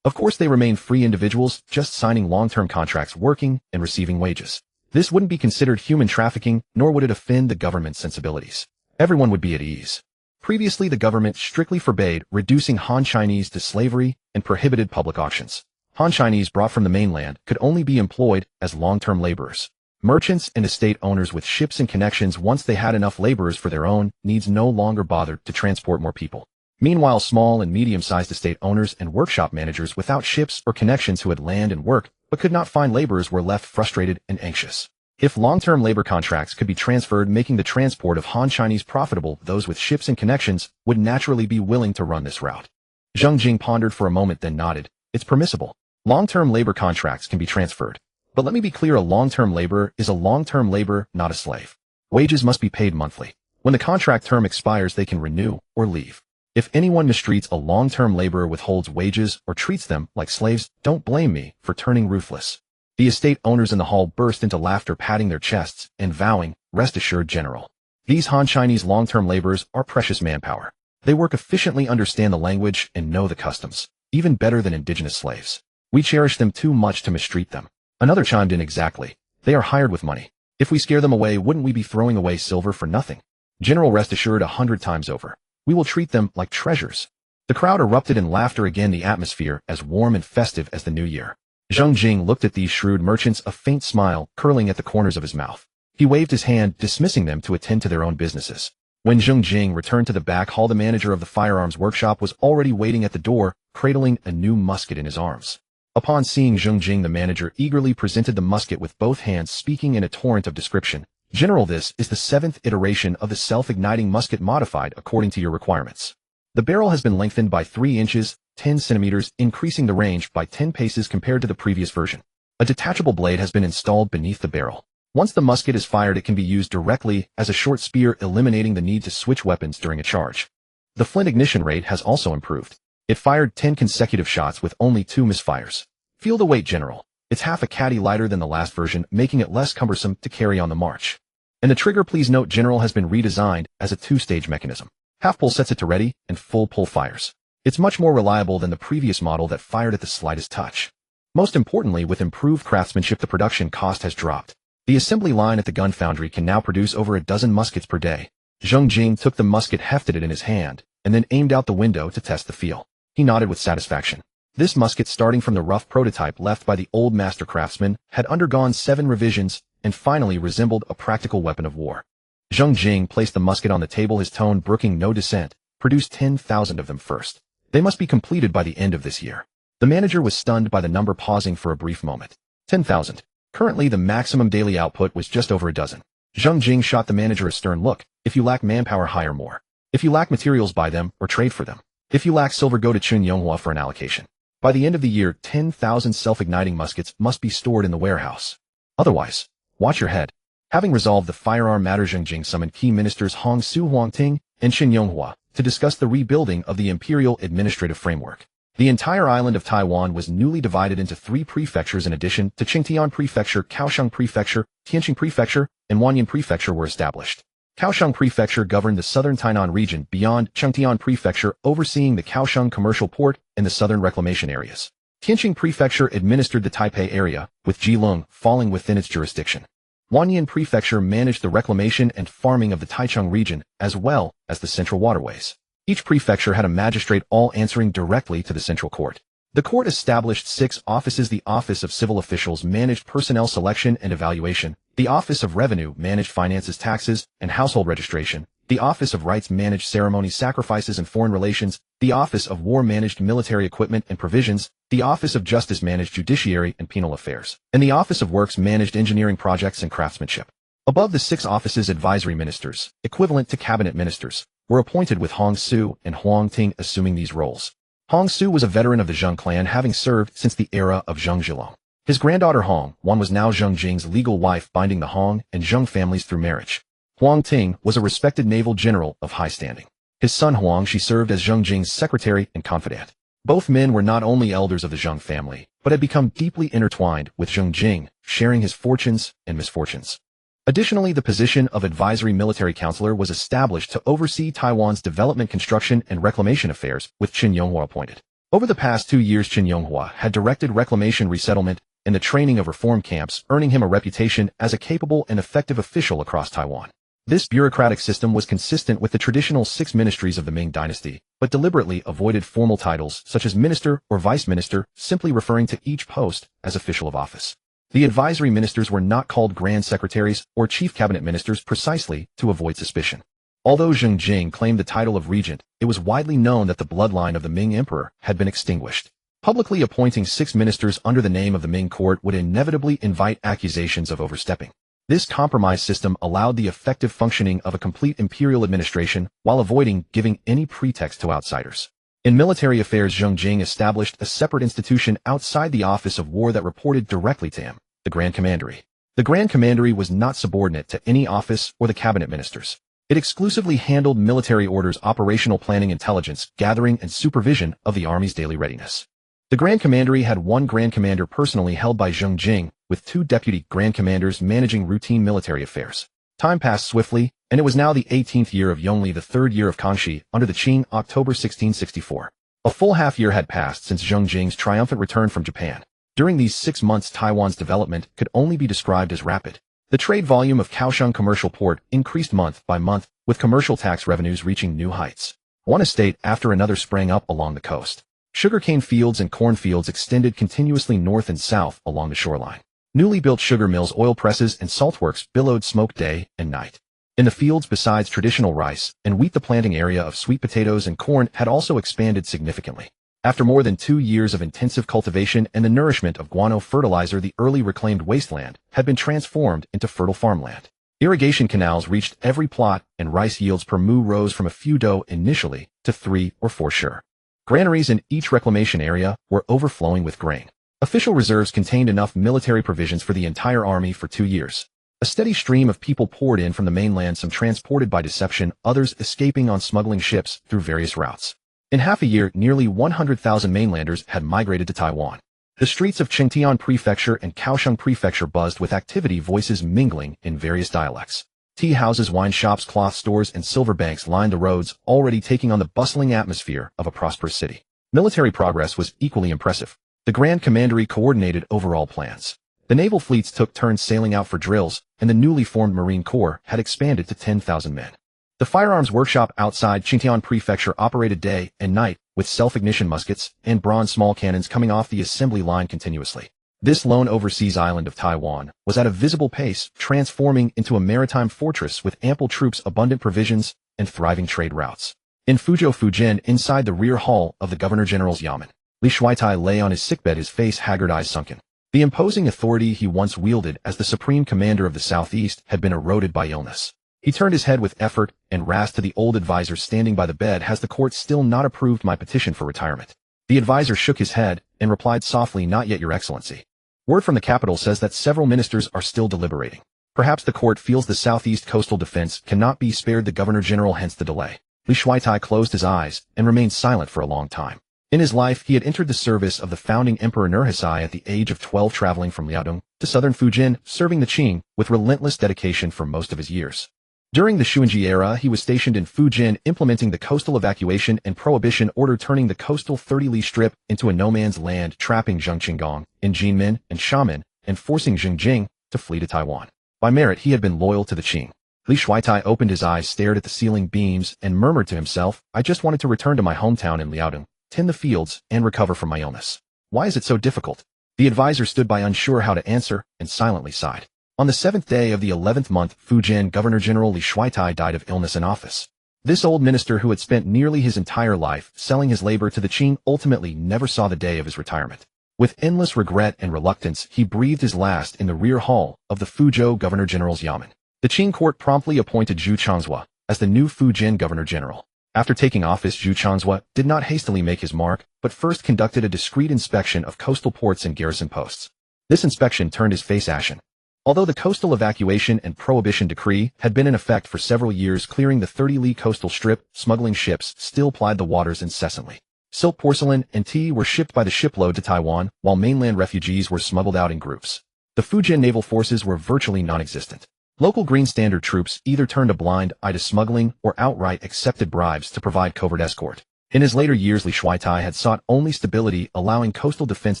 Of course, they remain free individuals, just signing long-term contracts, working and receiving wages. This wouldn't be considered human trafficking, nor would it offend the government's sensibilities. Everyone would be at ease. Previously, the government strictly forbade reducing Han Chinese to slavery and prohibited public auctions. Han Chinese brought from the mainland could only be employed as long-term laborers. Merchants and estate owners with ships and connections, once they had enough laborers for their own needs, no longer bothered to transport more people. Meanwhile, small and medium-sized estate owners and workshop managers without ships or connections who had land and work but could not find laborers were left frustrated and anxious. If long-term labor contracts could be transferred, making the transport of Han Chinese profitable, those with ships and connections would naturally be willing to run this route. Zheng Jing pondered for a moment, then nodded. It's permissible. Long-term labor contracts can be transferred. But let me be clear, a long-term laborer is a long-term laborer, not a slave. Wages must be paid monthly. When the contract term expires, they can renew or leave. If anyone mistreats a long-term laborer, withholds wages, or treats them like slaves, don't blame me for turning ruthless. The estate owners in the hall burst into laughter, patting their chests and vowing, rest assured, General. These Han Chinese long-term laborers are precious manpower. They work efficiently, understand the language, and know the customs, even better than indigenous slaves. We cherish them too much to mistreat them. Another chimed in, exactly. They are hired with money. If we scare them away, wouldn't we be throwing away silver for nothing? General, rest assured, 100 times over. We will treat them like treasures. The crowd erupted in laughter again, the atmosphere as warm and festive as the new year. Zheng Jing looked at these shrewd merchants, a faint smile curling at the corners of his mouth. He waved his hand, dismissing them to attend to their own businesses. When Zheng Jing returned to the back hall, the manager of the firearms workshop was already waiting at the door, cradling a new musket in his arms. Upon seeing Zheng Jing, the manager eagerly presented the musket with both hands, speaking in a torrent of description. General, this is the 7th iteration of the self-igniting musket, modified according to your requirements. The barrel has been lengthened by 3 inches, 10 centimeters, increasing the range by 10 paces compared to the previous version. A detachable blade has been installed beneath the barrel. Once the musket is fired, it can be used directly as a short spear, eliminating the need to switch weapons during a charge. The flint ignition rate has also improved. It fired 10 consecutive shots with only 2 misfires. Feel the weight, General. It's half a caddy lighter than the last version, making it less cumbersome to carry on the march. And the trigger, please note, General, has been redesigned as a 2-stage mechanism. Half pull sets it to ready, and full pull fires. It's much more reliable than the previous model that fired at the slightest touch. Most importantly, with improved craftsmanship, the production cost has dropped. The assembly line at the gun foundry can now produce over a dozen muskets per day. Zheng Jing took the musket, hefted it in his hand, and then aimed out the window to test the feel. He nodded with satisfaction. This musket, starting from the rough prototype left by the old master craftsman, had undergone 7 revisions and finally resembled a practical weapon of war. Zheng Jing placed the musket on the table, his tone brooking no dissent. Produce 10,000 of them first. They must be completed by the end of this year. The manager was stunned by the number, pausing for a brief moment. 10,000. Currently, the maximum daily output was just over a dozen. Zheng Jing shot the manager a stern look. If you lack manpower, hire more. If you lack materials, buy them or trade for them. If you lack silver, go to Qing for an allocation. By the end of the year, 10,000 self-igniting muskets must be stored in the warehouse. Otherwise, watch your head. Having resolved the firearm matter, Zheng Jing summoned key ministers Hong Su, Huang Ting, and Qin Yonghua to discuss the rebuilding of the imperial administrative framework. The entire island of Taiwan was newly divided into 3 prefectures in addition to Qingtian Prefecture, Kaohsiung Prefecture, Tianjin Prefecture, and Huanyan Prefecture were established. Kaohsiung Prefecture governed the southern Tainan region beyond Qingtian Prefecture, overseeing the Kaohsiung commercial port and the southern reclamation areas. Tianjin Prefecture administered the Taipei area, with Jilong falling within its jurisdiction. Huanyan Prefecture managed the reclamation and farming of the Taichung region, as well as the central waterways. Each prefecture had a magistrate, all answering directly to the central court. The court established 6 offices. The Office of Civil Officials managed personnel selection and evaluation. The Office of Revenue managed finances, taxes, and household registration. The Office of Rights managed ceremonies, sacrifices, and foreign relations. The Office of War managed military equipment and provisions. The Office of Justice managed judiciary and penal affairs. And the Office of Works managed engineering projects and craftsmanship. Above the 6 offices, advisory ministers, equivalent to cabinet ministers, were appointed, with Hong Su and Huang Ting assuming these roles. Hong Su was a veteran of the Zheng clan, having served since the era of Zheng Zhilong. His granddaughter Hong Wan was now Zheng Jing's legal wife, binding the Hong and Zheng families through marriage. Huang Ting was a respected naval general of high standing. His son Huang Shi served as Zheng Jing's secretary and confidant. Both men were not only elders of the Zheng family, but had become deeply intertwined with Zheng Jing, sharing his fortunes and misfortunes. Additionally, the position of advisory military counselor was established to oversee Taiwan's development, construction, and reclamation affairs, with Qin Yonghua appointed. Over the past 2 years, Qin Yonghua had directed reclamation, resettlement, and the training of reform camps, earning him a reputation as a capable and effective official across Taiwan. This bureaucratic system was consistent with the traditional 6 ministries of the Ming Dynasty, but deliberately avoided formal titles such as minister or vice minister, simply referring to each post as official of office. The advisory ministers were not called grand secretaries or chief cabinet ministers, precisely to avoid suspicion. Although Zheng Jing claimed the title of regent, it was widely known that the bloodline of the Ming Emperor had been extinguished. Publicly appointing 6 ministers under the name of the Ming court would inevitably invite accusations of overstepping. This compromise system allowed the effective functioning of a complete imperial administration while avoiding giving any pretext to outsiders. In military affairs, Zheng Jing established a separate institution outside the Office of War that reported directly to him, the Grand Commandery. The Grand Commandery was not subordinate to any office or the cabinet ministers. It exclusively handled military orders, operational planning, intelligence gathering, and supervision of the army's daily readiness. The Grand Commandery had 1 Grand Commander personally held by Zheng Jing, with 2 deputy Grand Commanders managing routine military affairs. Time passed swiftly, and it was now the 18th year of Yongli, the 3rd year of Kangxi, under the Qing, October 1664. A full half-year had passed since Zheng Jing's triumphant return from Japan. During these 6 months, Taiwan's development could only be described as rapid. The trade volume of Kaohsiung commercial port increased month by month, with commercial tax revenues reaching new heights. One estate after another sprang up along the coast. Sugarcane fields and cornfields extended continuously north and south along the shoreline. Newly built sugar mills, oil presses, and saltworks billowed smoke day and night. In the fields, besides traditional rice and wheat, the planting area of sweet potatoes and corn had also expanded significantly. After more than 2 years of intensive cultivation and the nourishment of guano fertilizer, the early reclaimed wasteland had been transformed into fertile farmland. Irrigation canals reached every plot, and rice yields per mu rose from a few dough initially to 3 or 4 sure. Granaries in each reclamation area were overflowing with grain. Official reserves contained enough military provisions for the entire army for 2 years. A steady stream of people poured in from the mainland, some transported by deception, others escaping on smuggling ships through various routes. In half a year, nearly 100,000 mainlanders had migrated to Taiwan. The streets of Qingtian Prefecture and Kaohsiung Prefecture buzzed with activity, voices mingling in various dialects. Tea houses, wine shops, cloth stores, and silver banks lined the roads, already taking on the bustling atmosphere of a prosperous city. Military progress was equally impressive. The Grand Commandery coordinated overall plans. The naval fleets took turns sailing out for drills, and the newly formed Marine Corps had expanded to 10,000 men. The firearms workshop outside Qingtian Prefecture operated day and night, with self-ignition muskets and bronze small cannons coming off the assembly line continuously. This lone overseas island of Taiwan was at a visible pace, transforming into a maritime fortress with ample troops, abundant provisions, and thriving trade routes. In Fuzhou, Fujian, inside the rear hall of the Governor-General's yamen, Li Shuitai lay on his sickbed, his face haggard, eyes sunken. The imposing authority he once wielded as the supreme commander of the southeast had been eroded by illness. He turned his head with effort and rasped to the old advisor standing by the bed, "Has the court still not approved my petition for retirement?" The advisor shook his head and replied softly, "Not yet, Your Excellency. Word from the capital says that several ministers are still deliberating. Perhaps the court feels the southeast coastal defense cannot be spared the Governor-General, hence the delay." Li Shuitai closed his eyes and remained silent for a long time. In his life, he had entered the service of the founding Emperor Nurhisai at the age of 12, traveling from Liaodong to southern Fujian, serving the Qing with relentless dedication for most of his years. During the Xuanji era, he was stationed in Fujian, implementing the coastal evacuation and prohibition order, turning the coastal 30-li strip into a no-man's land, trapping Zheng Chenggong in Jinmen and Xiamen, and forcing Zheng Jing to flee to Taiwan. By merit, he had been loyal to the Qing. Li Shuitai opened his eyes, stared at the ceiling beams, and murmured to himself, "I just wanted to return to my hometown in Liaodong, tend the fields, and recover from my illness. Why is it so difficult?" The advisor stood by, unsure how to answer, and silently sighed. On the 7th day of the 11th month, Fujian Governor-General Li Shuitai died of illness in office. This old minister, who had spent nearly his entire life selling his labor to the Qing, ultimately never saw the day of his retirement. With endless regret and reluctance, he breathed his last in the rear hall of the Fuzhou Governor-General's yamen. The Qing court promptly appointed Zhu Changzhua as the new Fujian Governor-General. After taking office, Zhu Changzhua did not hastily make his mark, but first conducted a discreet inspection of coastal ports and garrison posts. This inspection turned his face ashen. Although the coastal evacuation and prohibition decree had been in effect for several years, clearing the 30-li coastal strip, smuggling ships still plied the waters incessantly. Silk, porcelain, and tea were shipped by the shipload to Taiwan, while mainland refugees were smuggled out in groups. The Fujian naval forces were virtually non-existent. Local Green Standard troops either turned a blind eye to smuggling or outright accepted bribes to provide covert escort. In his later years, Li Shuitai had sought only stability, allowing coastal defense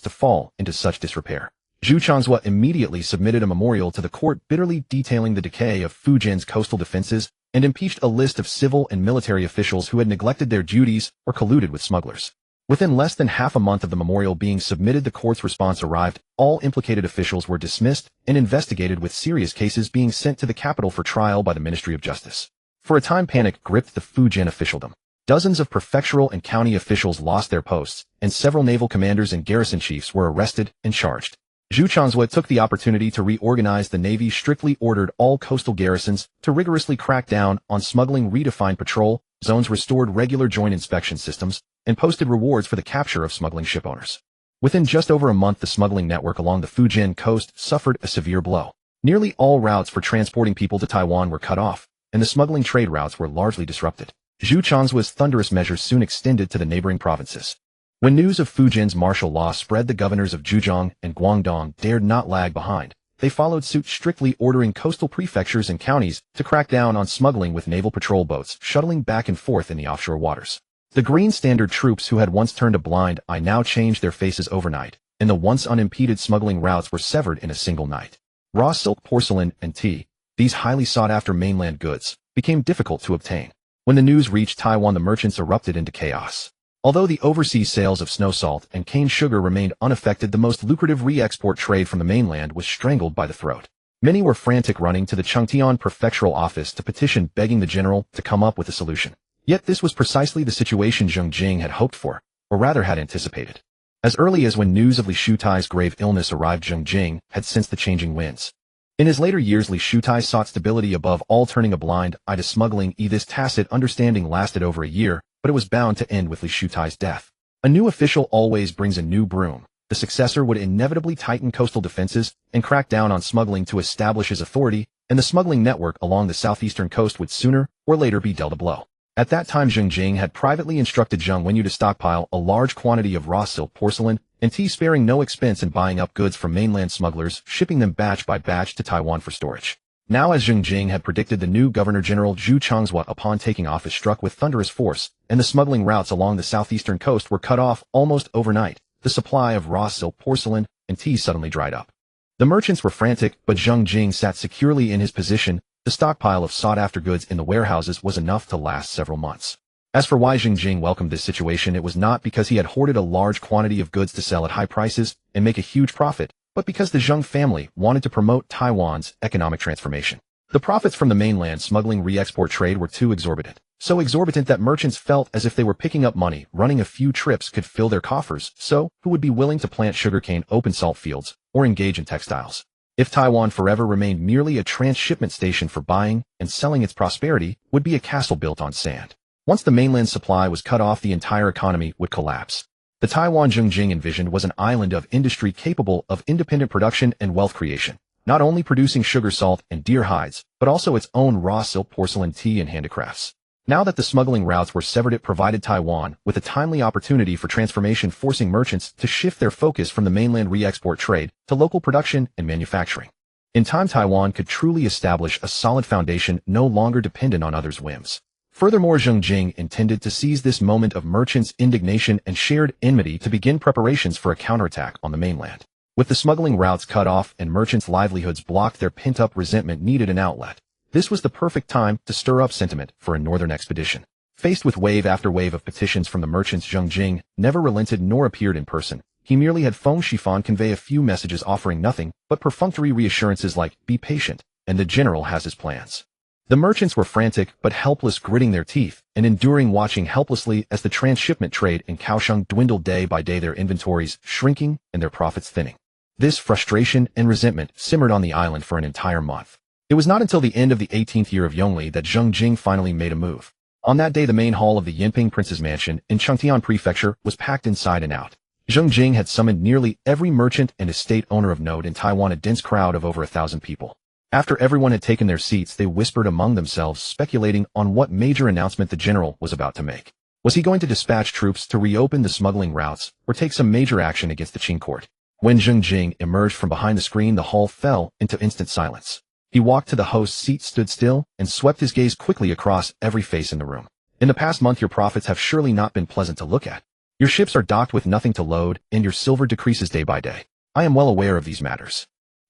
to fall into such disrepair. Zhu Changzhua immediately submitted a memorial to the court bitterly detailing the decay of Fujian's coastal defenses and impeached a list of civil and military officials who had neglected their duties or colluded with smugglers. Within less than half a month of the memorial being submitted, the court's response arrived. All implicated officials were dismissed and investigated, with serious cases being sent to the capital for trial by the Ministry of Justice. For a time, panic gripped the Fujian officialdom. Dozens of prefectural and county officials lost their posts, and several naval commanders and garrison chiefs were arrested and charged. Zhu Changzhua took the opportunity to reorganize the Navy, strictly ordered all coastal garrisons to rigorously crack down on smuggling, redefined patrol zones, restored regular joint inspection systems, and posted rewards for the capture of smuggling ship owners. Within just over a month, the smuggling network along the Fujian coast suffered a severe blow. Nearly all routes for transporting people to Taiwan were cut off, and the smuggling trade routes were largely disrupted. Zhu Changzhua's thunderous measures soon extended to the neighboring provinces. When news of Fujian's martial law spread, the governors of Zhejiang and Guangdong dared not lag behind. They followed suit, strictly ordering coastal prefectures and counties to crack down on smuggling, with naval patrol boats shuttling back and forth in the offshore waters. The Green Standard troops, who had once turned a blind eye, now changed their faces overnight, and the once unimpeded smuggling routes were severed in a single night. Raw silk, porcelain, and tea, these highly sought-after mainland goods, became difficult to obtain. When the news reached Taiwan, the merchants erupted into chaos. Although the overseas sales of snow salt and cane sugar remained unaffected, the most lucrative re-export trade from the mainland was strangled by the throat. Many were frantic, running to the Changtian prefectural office to petition, begging the general to come up with a solution. Yet this was precisely the situation Zheng Jing had hoped for, or rather had anticipated. As early as when news of Li Shutai's grave illness arrived, Zheng Jing had sensed the changing winds. In his later years, Li Shutai sought stability above all, turning a blind eye to smuggling. This tacit understanding lasted over a year, but it was bound to end with Li Shutai's death. A new official always brings a new broom. the successor would inevitably tighten coastal defenses and crack down on smuggling to establish his authority, and the smuggling network along the southeastern coast would sooner or later be dealt a blow. At that time, Zheng Jing had privately instructed Zheng Wenyu to stockpile a large quantity of raw silk, porcelain, and tea, sparing no expense in buying up goods from mainland smugglers, shipping them batch by batch to Taiwan for storage. Now, as Zheng Jing had predicted, the new Governor-General Zhu Changzhou, upon taking office, struck with thunderous force, and the smuggling routes along the southeastern coast were cut off almost overnight. The supply of raw silk, porcelain, and tea suddenly dried up. The merchants were frantic, but Zheng Jing sat securely in his position. The stockpile of sought-after goods in the warehouses was enough to last several months. As for why Zheng Jing welcomed this situation, it was not because he had hoarded a large quantity of goods to sell at high prices and make a huge profit, but because the Zheng family wanted to promote Taiwan's economic transformation. The profits from the mainland smuggling re-export trade were too exorbitant. So exorbitant that merchants felt as if they were picking up money. Running a few trips could fill their coffers, so who would be willing to plant sugarcane, open salt fields, or engage in textiles? If Taiwan forever remained merely a transshipment station for buying and selling, its prosperity would be a castle built on sand. Once the mainland supply was cut off, the entire economy would collapse. The Taiwan Zheng Jing envisioned was an island of industry capable of independent production and wealth creation, not only producing sugar, salt, and deer hides, but also its own raw silk, porcelain, tea, and handicrafts. Now that the smuggling routes were severed, it provided Taiwan with a timely opportunity for transformation, forcing merchants to shift their focus from the mainland re-export trade to local production and manufacturing. In time, Taiwan could truly establish a solid foundation, no longer dependent on others' whims. Furthermore, Zheng Jing intended to seize this moment of merchants' indignation and shared enmity to begin preparations for a counterattack on the mainland. With the smuggling routes cut off and merchants' livelihoods blocked, their pent-up resentment needed an outlet. This was the perfect time to stir up sentiment for a northern expedition. Faced with wave after wave of petitions from the merchants, Zheng Jing never relented nor appeared in person. He merely had Feng Shifan convey a few messages offering nothing but perfunctory reassurances like, "Be patient, and the general has his plans." The merchants were frantic but helpless, gritting their teeth and enduring, watching helplessly as the transshipment trade in Kaohsiung dwindled day by day, their inventories shrinking and their profits thinning. This frustration and resentment simmered on the island for an entire month. It was not until the end of the 18th year of Yongli that Zheng Jing finally made a move. On that day, the main hall of the Yinping Prince's mansion in Chengtian Prefecture was packed inside and out. Zheng Jing had summoned nearly every merchant and estate owner of note in Taiwan, a dense crowd of over 1,000 people. After everyone had taken their seats, they whispered among themselves, speculating on what major announcement the general was about to make. Was he going to dispatch troops to reopen the smuggling routes, or take some major action against the Qing court? When Zheng Jing emerged from behind the screen, the hall fell into instant silence. He walked to the host's seat, stood still, and swept his gaze quickly across every face in the room. In the past month, your profits have surely not been pleasant to look at. Your ships are docked with nothing to load, and your silver decreases day by day. I am well aware of these matters.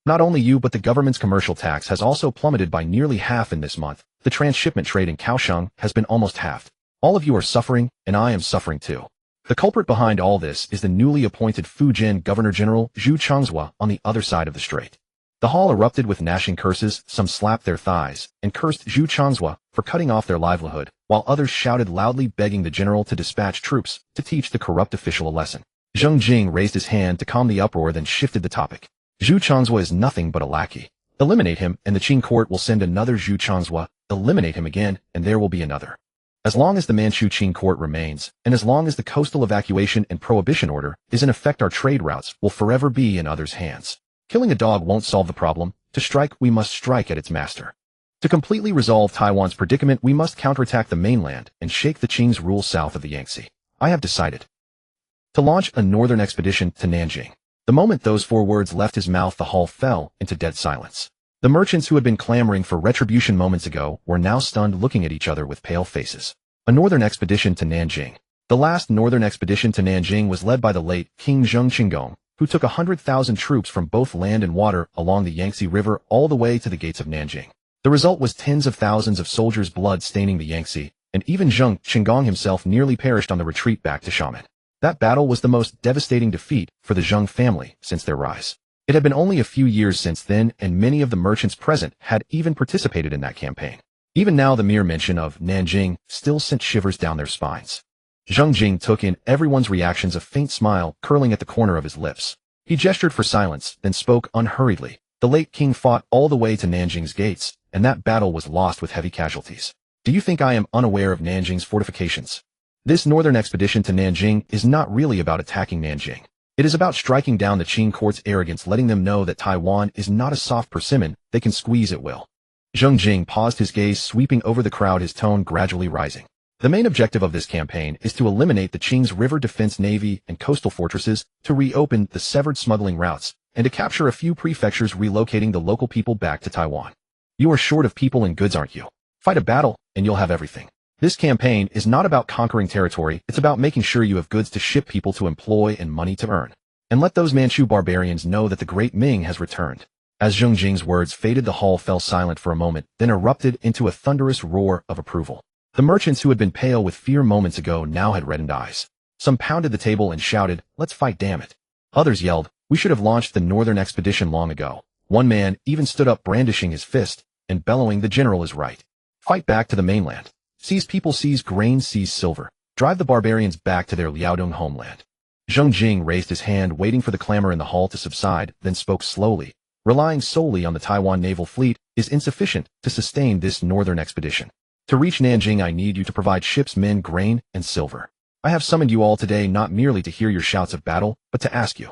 Not only you, but the government's commercial tax has also plummeted by nearly half in this month. The transshipment trade in Kaohsiung has been almost halved. All of you are suffering, and I am suffering too. The culprit behind all this is the newly appointed Fujian Governor-General Zhu Changzhou on the other side of the strait. The hall erupted with gnashing curses. Some slapped their thighs and cursed Zhu Changzhou for cutting off their livelihood, while others shouted loudly, begging the general to dispatch troops to teach the corrupt official a lesson. Zheng Jing raised his hand to calm the uproar, then shifted the topic. Zhu Changzhou is nothing but a lackey. Eliminate him, and the Qing court will send another Zhu Changzhou. Eliminate him again, and there will be another. As long as the Manchu Qing court remains, and as long as the coastal evacuation and prohibition order is in effect, our trade routes will forever be in others' hands. Killing a dog won't solve the problem. To strike, we must strike at its master. To completely resolve Taiwan's predicament, we must counterattack the mainland and shake the Qing's rule south of the Yangtze. I have decided to launch a northern expedition to Nanjing. The moment those 4 words left his mouth, the hall fell into dead silence. The merchants who had been clamoring for retribution moments ago were now stunned, looking at each other with pale faces. A northern expedition to Nanjing. The last northern expedition to Nanjing was led by the late King Zheng Chenggong, who took 100,000 troops from both land and water along the Yangtze River all the way to the gates of Nanjing. The result was tens of thousands of soldiers' blood staining the Yangtze, and even Zheng Chenggong himself nearly perished on the retreat back to Xiamen. That battle was the most devastating defeat for the Zheng family since their rise. It had been only a few years since then, and many of the merchants present had even participated in that campaign. Even now, the mere mention of Nanjing still sent shivers down their spines. Zheng Jing took in everyone's reactions, a faint smile curling at the corner of his lips. He gestured for silence, then spoke unhurriedly. The late king fought all the way to Nanjing's gates, and that battle was lost with heavy casualties. Do you think I am unaware of Nanjing's fortifications? This northern expedition to Nanjing is not really about attacking Nanjing. It is about striking down the Qing court's arrogance, letting them know that Taiwan is not a soft persimmon they can squeeze at will. Zheng Jing paused, his gaze sweeping over the crowd, his tone gradually rising. The main objective of this campaign is to eliminate the Qing's river defense navy and coastal fortresses, to reopen the severed smuggling routes, and to capture a few prefectures, relocating the local people back to Taiwan. You are short of people and goods, aren't you? Fight a battle, and you'll have everything. This campaign is not about conquering territory, it's about making sure you have goods to ship, people to employ, and money to earn. And let those Manchu barbarians know that the Great Ming has returned. As Zheng Jing's words faded, the hall fell silent for a moment, then erupted into a thunderous roar of approval. The merchants who had been pale with fear moments ago now had reddened eyes. Some pounded the table and shouted, "Let's fight, damn it." Others yelled, "We should have launched the northern expedition long ago." One man even stood up, brandishing his fist and bellowing, "The general is right. Fight back to the mainland. Seize people, seize grain, seize silver. Drive the barbarians back to their Liaodong homeland." Zheng Jing raised his hand, waiting for the clamor in the hall to subside, then spoke slowly. "Relying solely on the Taiwan naval fleet is insufficient to sustain this northern expedition. To reach Nanjing, I need you to provide ships, men, grain, and silver. I have summoned you all today not merely to hear your shouts of battle, but to ask you.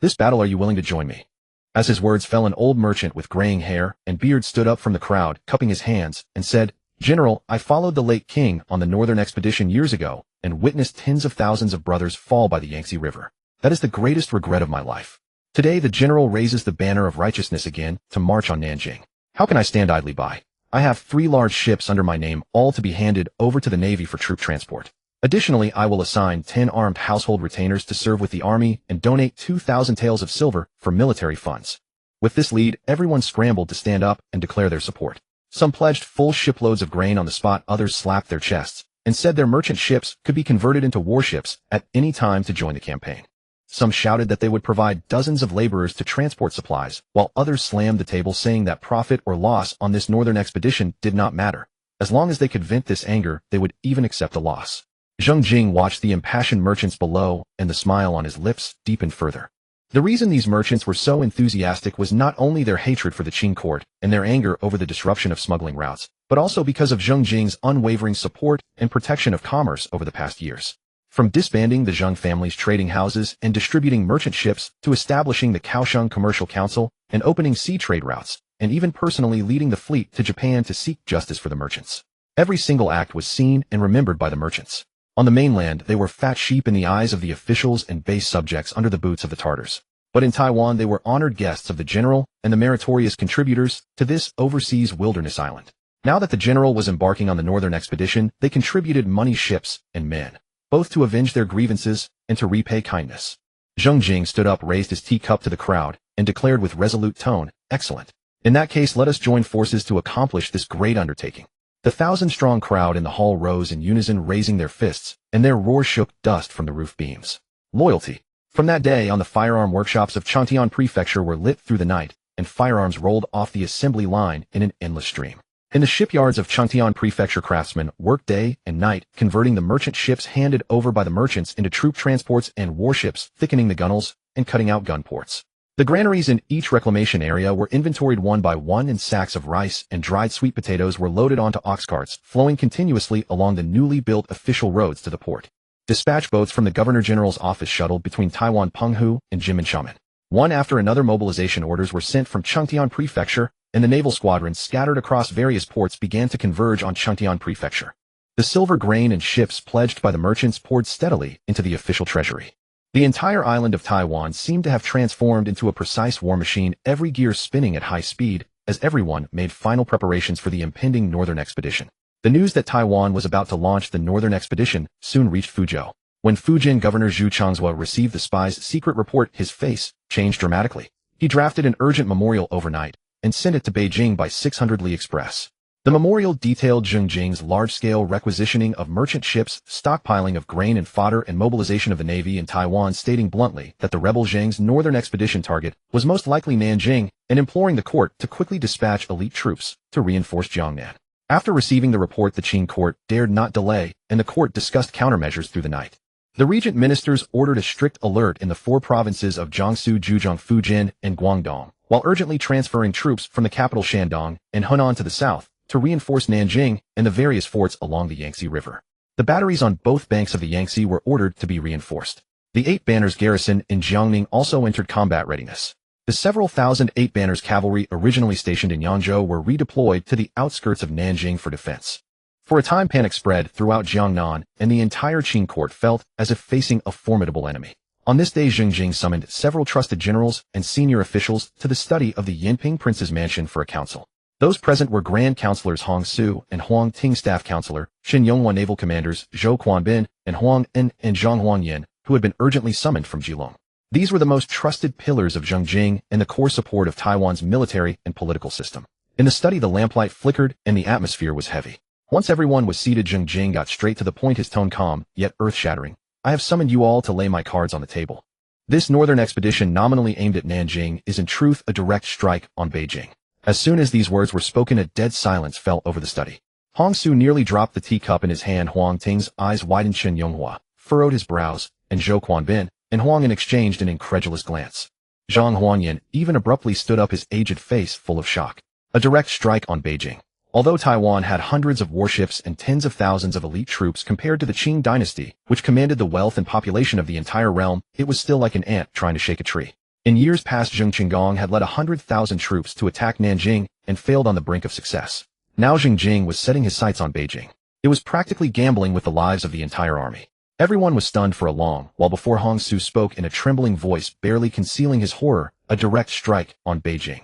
This battle, are you willing to join me?" As his words fell, an old merchant with graying hair and beard stood up from the crowd, cupping his hands, and said, "General, I followed the late Qing on the northern expedition years ago and witnessed tens of thousands of brothers fall by the Yangtze River. That is the greatest regret of my life. Today the general raises the banner of righteousness again to march on Nanjing. How can I stand idly by? I have 3 large ships under my name, all to be handed over to the Navy for troop transport. Additionally, I will assign 10 armed household retainers to serve with the army and donate 2,000 taels of silver for military funds." With this lead, everyone scrambled to stand up and declare their support. Some pledged full shiploads of grain on the spot, others slapped their chests and said their merchant ships could be converted into warships at any time to join the campaign. Some shouted that they would provide dozens of laborers to transport supplies, while others slammed the table, saying that profit or loss on this northern expedition did not matter. As long as they could vent this anger, they would even accept the loss. Zheng Jing watched the impassioned merchants below, and the smile on his lips deepened further. The reason these merchants were so enthusiastic was not only their hatred for the Qing court and their anger over the disruption of smuggling routes, but also because of Zheng Jing's unwavering support and protection of commerce over the past years. From disbanding the Zheng family's trading houses and distributing merchant ships to establishing the Kaohsiung Commercial Council and opening sea trade routes, and even personally leading the fleet to Japan to seek justice for the merchants. Every single act was seen and remembered by the merchants. On the mainland, they were fat sheep in the eyes of the officials and base subjects under the boots of the Tartars. But in Taiwan, they were honored guests of the general and the meritorious contributors to this overseas wilderness island. Now that the general was embarking on the northern expedition, they contributed money, ships, and men, both to avenge their grievances and to repay kindness. Zheng Jing stood up, raised his teacup to the crowd, and declared with resolute tone, "Excellent. In that case, let us join forces to accomplish this great undertaking." The 1,000-strong crowd in the hall rose in unison, raising their fists, and their roar shook dust from the roof beams. Loyalty. From that day on, the firearm workshops of Changtian Prefecture were lit through the night, and firearms rolled off the assembly line in an endless stream. In the shipyards of Changtian Prefecture, craftsmen worked day and night, converting the merchant ships handed over by the merchants into troop transports and warships, thickening the gunnels and cutting out gun ports. The granaries in each reclamation area were inventoried one by one, and sacks of rice and dried sweet potatoes were loaded onto ox carts, flowing continuously along the newly built official roads to the port. Dispatch boats from the Governor General's office shuttled between Taiwan, Penghu, and Jiminchamen. One after another, mobilization orders were sent from Changtian Prefecture, and the naval squadrons scattered across various ports began to converge on Changtian Prefecture. The silver, grain, and ships pledged by the merchants poured steadily into the official treasury. The entire island of Taiwan seemed to have transformed into a precise war machine, every gear spinning at high speed, as everyone made final preparations for the impending northern expedition. The news that Taiwan was about to launch the northern expedition soon reached Fuzhou. When Fujian Governor Zhu Changzhou received the spy's secret report, his face changed dramatically. He drafted an urgent memorial overnight and sent it to Beijing by 600 Li Express. The memorial detailed Zheng Jing's large-scale requisitioning of merchant ships, stockpiling of grain and fodder, and mobilization of the navy in Taiwan, stating bluntly that the rebel Zheng's northern expedition target was most likely Nanjing, and imploring the court to quickly dispatch elite troops to reinforce Jiangnan. After receiving the report, the Qing court dared not delay, and the court discussed countermeasures through the night. The regent ministers ordered a strict alert in the 4 provinces of Jiangsu, Zhejiang, Fujian, and Guangdong, while urgently transferring troops from the capital Shandong and Henan to the south to reinforce Nanjing and the various forts along the Yangtze River. The batteries on both banks of the Yangtze were ordered to be reinforced. The Eight Banners garrison in Jiangning also entered combat readiness. The several thousand Eight Banners cavalry originally stationed in Yangzhou were redeployed to the outskirts of Nanjing for defense. For a time, panic spread throughout Jiangnan, and the entire Qing court felt as if facing a formidable enemy. On this day, Zheng Jing summoned several trusted generals and senior officials to the study of the Yinping prince's mansion for a council. Those present were Grand Councilors Hong Su and Huang Ting, Staff Counselor, Shen Yonghua naval commanders Zhou Quanbin and Huang En and Zhang Huangyan, who had been urgently summoned from Jilong. These were the most trusted pillars of Zheng Jing and the core support of Taiwan's military and political system. In the study, the lamplight flickered and the atmosphere was heavy. Once everyone was seated, Zheng Jing got straight to the point, his tone calm, yet earth-shattering. I have summoned you all to lay my cards on the table. This northern expedition, nominally aimed at Nanjing, is in truth a direct strike on Beijing. As soon as these words were spoken, a dead silence fell over the study. Hong Su nearly dropped the teacup in his hand. Huang Ting's eyes widened. Shen Yonghua furrowed his brows, and Zhou Quanbin and Huang En exchanged an incredulous glance. Zhang Huangyan even abruptly stood up, his aged face full of shock. A direct strike on Beijing. Although Taiwan had hundreds of warships and tens of thousands of elite troops compared to the Qing dynasty, which commanded the wealth and population of the entire realm, it was still like an ant trying to shake a tree. In years past, Zheng Chenggong had led 100,000 troops to attack Nanjing and failed on the brink of success. Now Zheng Jing was setting his sights on Beijing. It was practically gambling with the lives of the entire army. Everyone was stunned for a long while before Hong Su spoke in a trembling voice, barely concealing his horror. A direct strike on Beijing.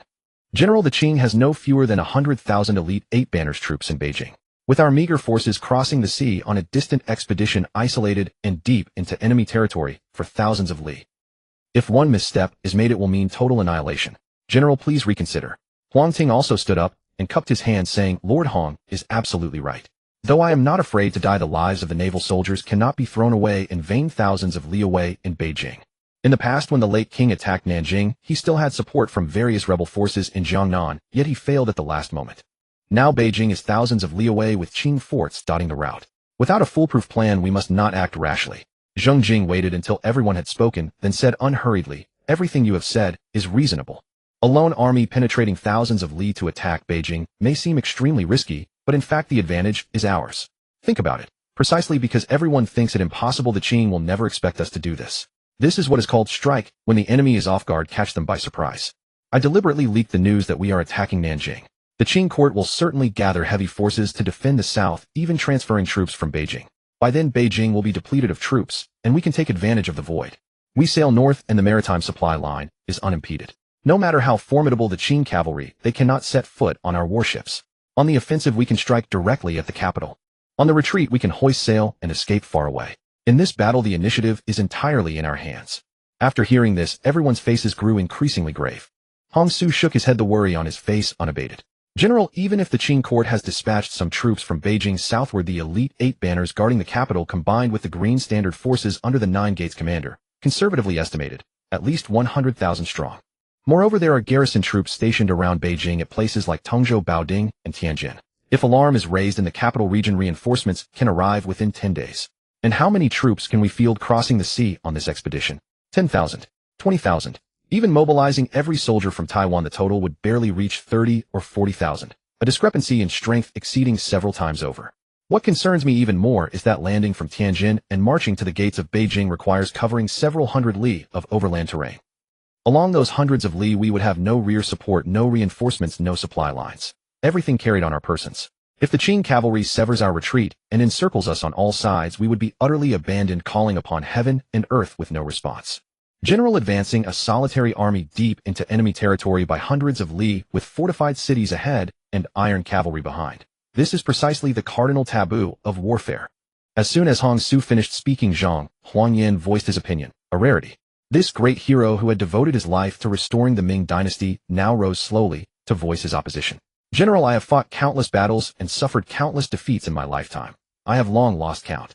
General, the Qing has no fewer than 100,000 elite Eight Banners troops in Beijing. With our meager forces crossing the sea on a distant expedition, isolated and deep into enemy territory for thousands of li. If one misstep is made, it will mean total annihilation. General, please reconsider. Huang Ting also stood up and cupped his hands, saying, Lord Hong is absolutely right. Though I am not afraid to die, the lives of the naval soldiers cannot be thrown away in vain. Thousands of li away in Beijing. In the past, when the late king attacked Nanjing, he still had support from various rebel forces in Jiangnan, yet he failed at the last moment. Now Beijing is thousands of li away with Qing forts dotting the route. Without a foolproof plan, we must not act rashly. Zheng Jing waited until everyone had spoken, then said unhurriedly, everything you have said is reasonable. A lone army penetrating thousands of li to attack Beijing may seem extremely risky, but in fact the advantage is ours. Think about it. Precisely because everyone thinks it impossible, the Qing will never expect us to do this. This is what is called strike. When the enemy is off guard, catch them by surprise. I deliberately leaked the news that we are attacking Nanjing. The Qing court will certainly gather heavy forces to defend the south, even transferring troops from Beijing. By then Beijing will be depleted of troops, and we can take advantage of the void. We sail north and the maritime supply line is unimpeded. No matter how formidable the Qing cavalry, they cannot set foot on our warships. On the offensive, we can strike directly at the capital. On the retreat, we can hoist sail and escape far away. In this battle, the initiative is entirely in our hands. After hearing this, everyone's faces grew increasingly grave. Hong Su shook his head, the worry on his face unabated. General, even if the Qing court has dispatched some troops from Beijing southward, the elite Eight Banners guarding the capital, combined with the Green Standard forces under the Nine Gates commander, conservatively estimated, at least 100,000 strong. Moreover, there are garrison troops stationed around Beijing at places like Tongzhou, Baoding, and Tianjin. If alarm is raised in the capital region, reinforcements can arrive within 10 days. And how many troops can we field crossing the sea on this expedition? 10,000, 20,000. Even mobilizing every soldier from Taiwan, the total would barely reach 30 or 40,000, a discrepancy in strength exceeding several times over. What concerns me even more is that landing from Tianjin and marching to the gates of Beijing requires covering several hundred li of overland terrain. Along those hundreds of li, we would have no rear support, no reinforcements, no supply lines. Everything carried on our persons. If the Qing cavalry severs our retreat and encircles us on all sides, we would be utterly abandoned, calling upon heaven and earth with no response. General, advancing a solitary army deep into enemy territory by hundreds of li with fortified cities ahead and iron cavalry behind. This is precisely the cardinal taboo of warfare. As soon as Hong Su finished speaking, Zhang Huangyan voiced his opinion, a rarity. This great hero who had devoted his life to restoring the Ming Dynasty now rose slowly to voice his opposition. General, I have fought countless battles and suffered countless defeats in my lifetime. I have long lost count.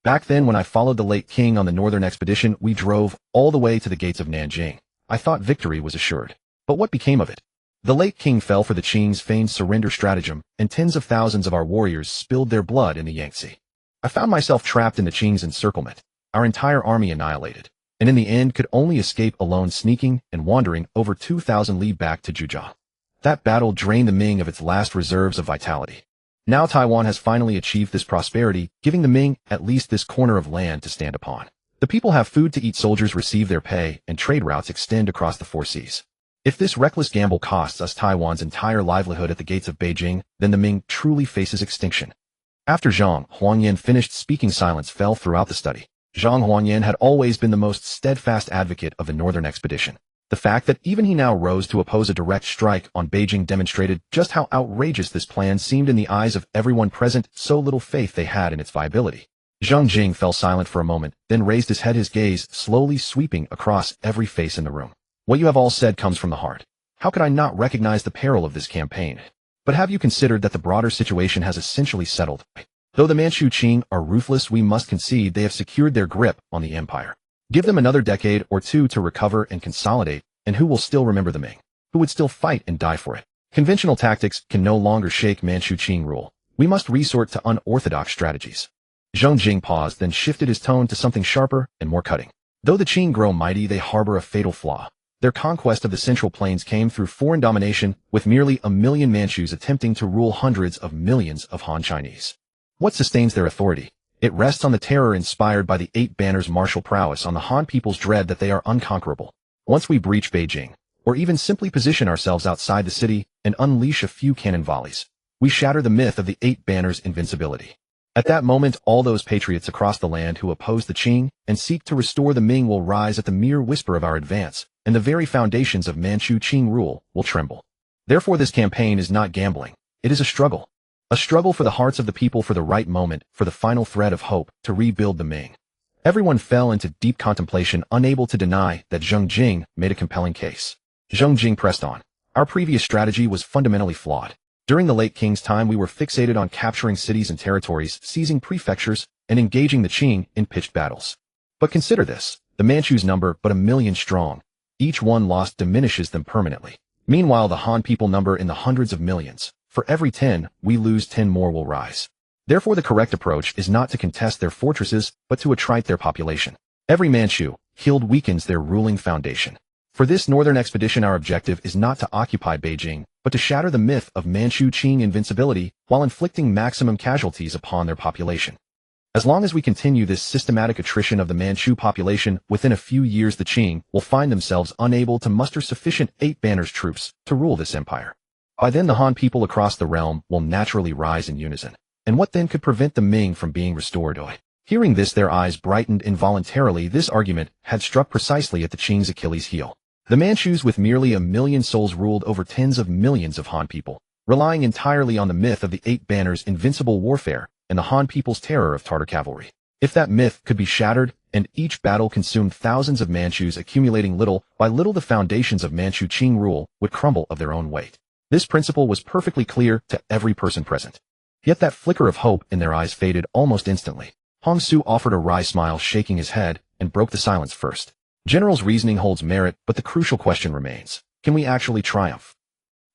Back then, when I followed the late king on the northern expedition, we drove all the way to the gates of Nanjing. I thought victory was assured. But what became of it? The late king fell for the Qing's feigned surrender stratagem, and tens of thousands of our warriors spilled their blood in the Yangtze. I found myself trapped in the Qing's encirclement, our entire army annihilated, and in the end could only escape alone, sneaking and wandering over 2,000 li back to Zhujiang. That battle drained the Ming of its last reserves of vitality. Now Taiwan has finally achieved this prosperity, giving the Ming at least this corner of land to stand upon. The people have food to eat, soldiers receive their pay, and trade routes extend across the four seas. If this reckless gamble costs us Taiwan's entire livelihood at the gates of Beijing, then the Ming truly faces extinction. After Zhang Huangyan finished speaking, silence fell throughout the study. Zhang Huangyan had always been the most steadfast advocate of the northern expedition. The fact that even he now rose to oppose a direct strike on Beijing demonstrated just how outrageous this plan seemed in the eyes of everyone present, so little faith they had in its viability. Zheng Jing fell silent for a moment, then raised his head, his gaze slowly sweeping across every face in the room. What you have all said comes from the heart. How could I not recognize the peril of this campaign? But have you considered that the broader situation has essentially settled? Though the Manchu Qing are ruthless, we must concede they have secured their grip on the empire. Give them another decade or two to recover and consolidate, and who will still remember the Ming? Who would still fight and die for it? Conventional tactics can no longer shake Manchu Qing rule. We must resort to unorthodox strategies. Zheng Jing paused, then shifted his tone to something sharper and more cutting. Though the Qing grow mighty, they harbor a fatal flaw. Their conquest of the Central Plains came through foreign domination, with merely 1 million Manchus attempting to rule hundreds of millions of Han Chinese. What sustains their authority? It rests on the terror inspired by the 8 banners' martial prowess, on the Han people's dread that they are unconquerable. Once we breach Beijing, or even simply position ourselves outside the city and unleash a few cannon volleys, we shatter the myth of the 8 banners' invincibility. At that moment, all those patriots across the land who oppose the Qing and seek to restore the Ming will rise at the mere whisper of our advance, and the very foundations of Manchu Qing rule will tremble. Therefore, this campaign is not gambling. It is a struggle. A struggle for the hearts of the people, for the right moment, for the final thread of hope to rebuild the Ming. Everyone fell into deep contemplation, unable to deny that Zheng Jing made a compelling case. Zheng Jing pressed on. Our previous strategy was fundamentally flawed. During the late Qing's time, we were fixated on capturing cities and territories, seizing prefectures, and engaging the Qing in pitched battles. But consider this. The Manchus number but 1 million strong. Each one lost diminishes them permanently. Meanwhile, the Han people number in the hundreds of millions. For every 10, we lose 10 more will rise. Therefore, the correct approach is not to contest their fortresses, but to attrite their population. Every Manchu killed weakens their ruling foundation. For this northern expedition, our objective is not to occupy Beijing, but to shatter the myth of Manchu Qing invincibility while inflicting maximum casualties upon their population. As long as we continue this systematic attrition of the Manchu population, within a few years the Qing will find themselves unable to muster sufficient 8 banners troops to rule this empire. By then the Han people across the realm will naturally rise in unison. And what then could prevent the Ming from being restored? Hearing this, their eyes brightened involuntarily. This argument had struck precisely at the Qing's Achilles heel. The Manchus, with merely 1 million souls, ruled over tens of millions of Han people, relying entirely on the myth of the 8 banners' invincible warfare and the Han people's terror of Tartar cavalry. If that myth could be shattered, and each battle consumed thousands of Manchus, accumulating little by little, the foundations of Manchu Qing rule would crumble of their own weight. This principle was perfectly clear to every person present. Yet that flicker of hope in their eyes faded almost instantly. Hong Su offered a wry smile, shaking his head, and broke the silence first. General's reasoning holds merit, but the crucial question remains. Can we actually triumph?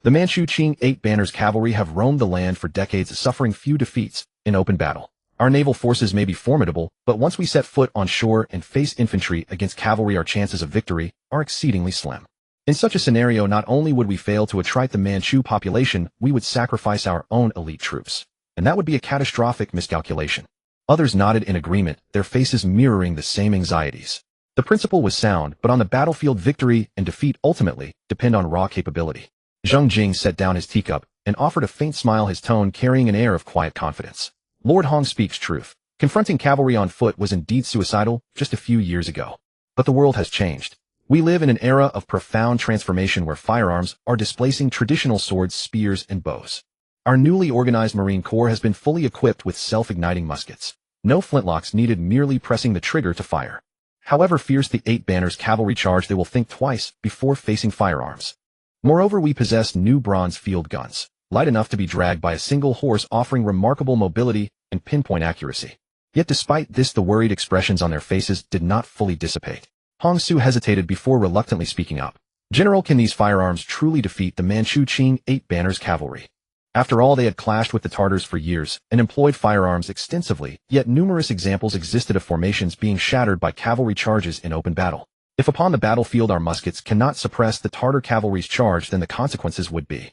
The Manchu Qing 8 banners cavalry have roamed the land for decades, suffering few defeats in open battle. Our naval forces may be formidable, but once we set foot on shore and face infantry against cavalry, our chances of victory are exceedingly slim. In such a scenario, not only would we fail to attract the Manchu population, we would sacrifice our own elite troops. And that would be a catastrophic miscalculation. Others nodded in agreement, their faces mirroring the same anxieties. The principle was sound, but on the battlefield, victory and defeat ultimately depend on raw capability. Zheng Jing set down his teacup and offered a faint smile, his tone carrying an air of quiet confidence. Lord Hong speaks truth. Confronting cavalry on foot was indeed suicidal just a few years ago. But the world has changed. We live in an era of profound transformation where firearms are displacing traditional swords, spears, and bows. Our newly organized Marine Corps has been fully equipped with self-igniting muskets. No flintlocks needed, merely pressing the trigger to fire. However fierce the 8 banners cavalry charge, they will think twice before facing firearms. Moreover, we possess new bronze field guns, light enough to be dragged by a single horse, offering remarkable mobility and pinpoint accuracy. Yet despite this, the worried expressions on their faces did not fully dissipate. Hong Su hesitated before reluctantly speaking up. General, can these firearms truly defeat the Manchu Qing 8 banners cavalry? After all, they had clashed with the Tartars for years and employed firearms extensively, yet numerous examples existed of formations being shattered by cavalry charges in open battle. If upon the battlefield our muskets cannot suppress the Tartar cavalry's charge, then the consequences would be.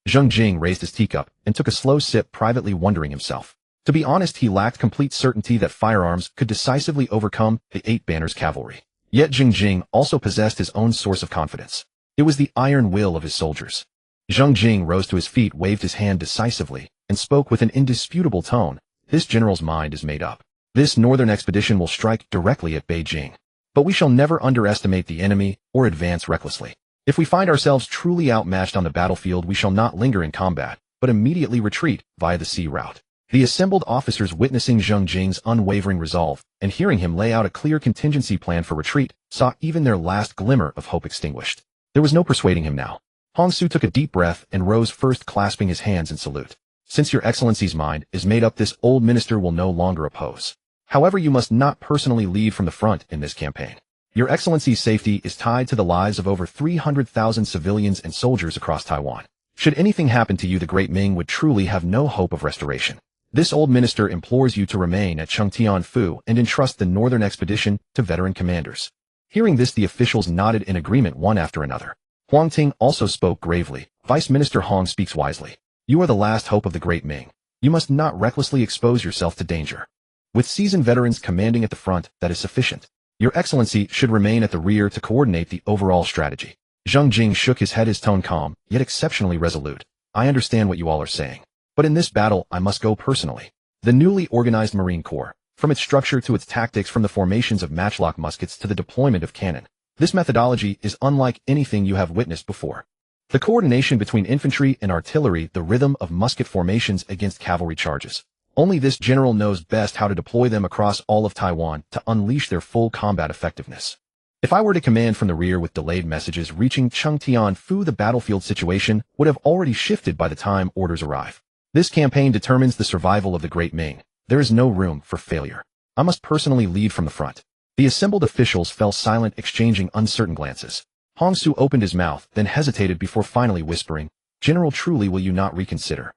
Zheng Jing raised his teacup and took a slow sip, privately wondering himself. To be honest, he lacked complete certainty that firearms could decisively overcome the Eight Banners cavalry. Yet Zheng Jing also possessed his own source of confidence. It was the iron will of his soldiers. Zheng Jing rose to his feet, waved his hand decisively, and spoke with an indisputable tone. This general's mind is made up. This northern expedition will strike directly at Beijing. But we shall never underestimate the enemy or advance recklessly. If we find ourselves truly outmatched on the battlefield, we shall not linger in combat, but immediately retreat via the sea route. The assembled officers, witnessing Zheng Jing's unwavering resolve and hearing him lay out a clear contingency plan for retreat, saw even their last glimmer of hope extinguished. There was no persuading him now. Hong Su took a deep breath and rose first, clasping his hands in salute. Since your excellency's mind is made up, this old minister will no longer oppose. However, you must not personally lead from the front in this campaign. Your excellency's safety is tied to the lives of over 300,000 civilians and soldiers across Taiwan. Should anything happen to you, the Great Ming would truly have no hope of restoration. This old minister implores you to remain at Chengtianfu and entrust the northern expedition to veteran commanders. Hearing this, the officials nodded in agreement, one after another. Huang Ting also spoke gravely. Vice Minister Hong speaks wisely. You are the last hope of the Great Ming. You must not recklessly expose yourself to danger. With seasoned veterans commanding at the front, that is sufficient. Your excellency should remain at the rear to coordinate the overall strategy. Zheng Jing shook his head, his tone calm, yet exceptionally resolute. I understand what you all are saying. But in this battle, I must go personally. The newly organized Marine Corps, from its structure to its tactics, from the formations of matchlock muskets to the deployment of cannon, this methodology is unlike anything you have witnessed before. The coordination between infantry and artillery, the rhythm of musket formations against cavalry charges. Only this general knows best how to deploy them across all of Taiwan to unleash their full combat effectiveness. If I were to command from the rear with delayed messages reaching Chengtianfu, the battlefield situation would have already shifted by the time orders arrive. This campaign determines the survival of the Great Ming. There is no room for failure. I must personally lead from the front. The assembled officials fell silent, exchanging uncertain glances. Hong Su opened his mouth, then hesitated before finally whispering, General, truly will you not reconsider?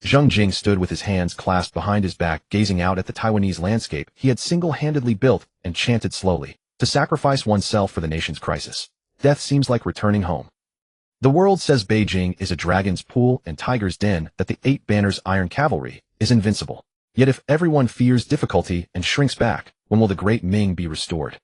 Zheng Jing stood with his hands clasped behind his back, gazing out at the Taiwanese landscape he had single-handedly built, and chanted slowly, to sacrifice oneself for the nation's crisis. Death seems like returning home. The world says Beijing is a dragon's pool and tiger's den, that the Eight Banners' iron cavalry is invincible. Yet if everyone fears difficulty and shrinks back, when will the Great Ming be restored?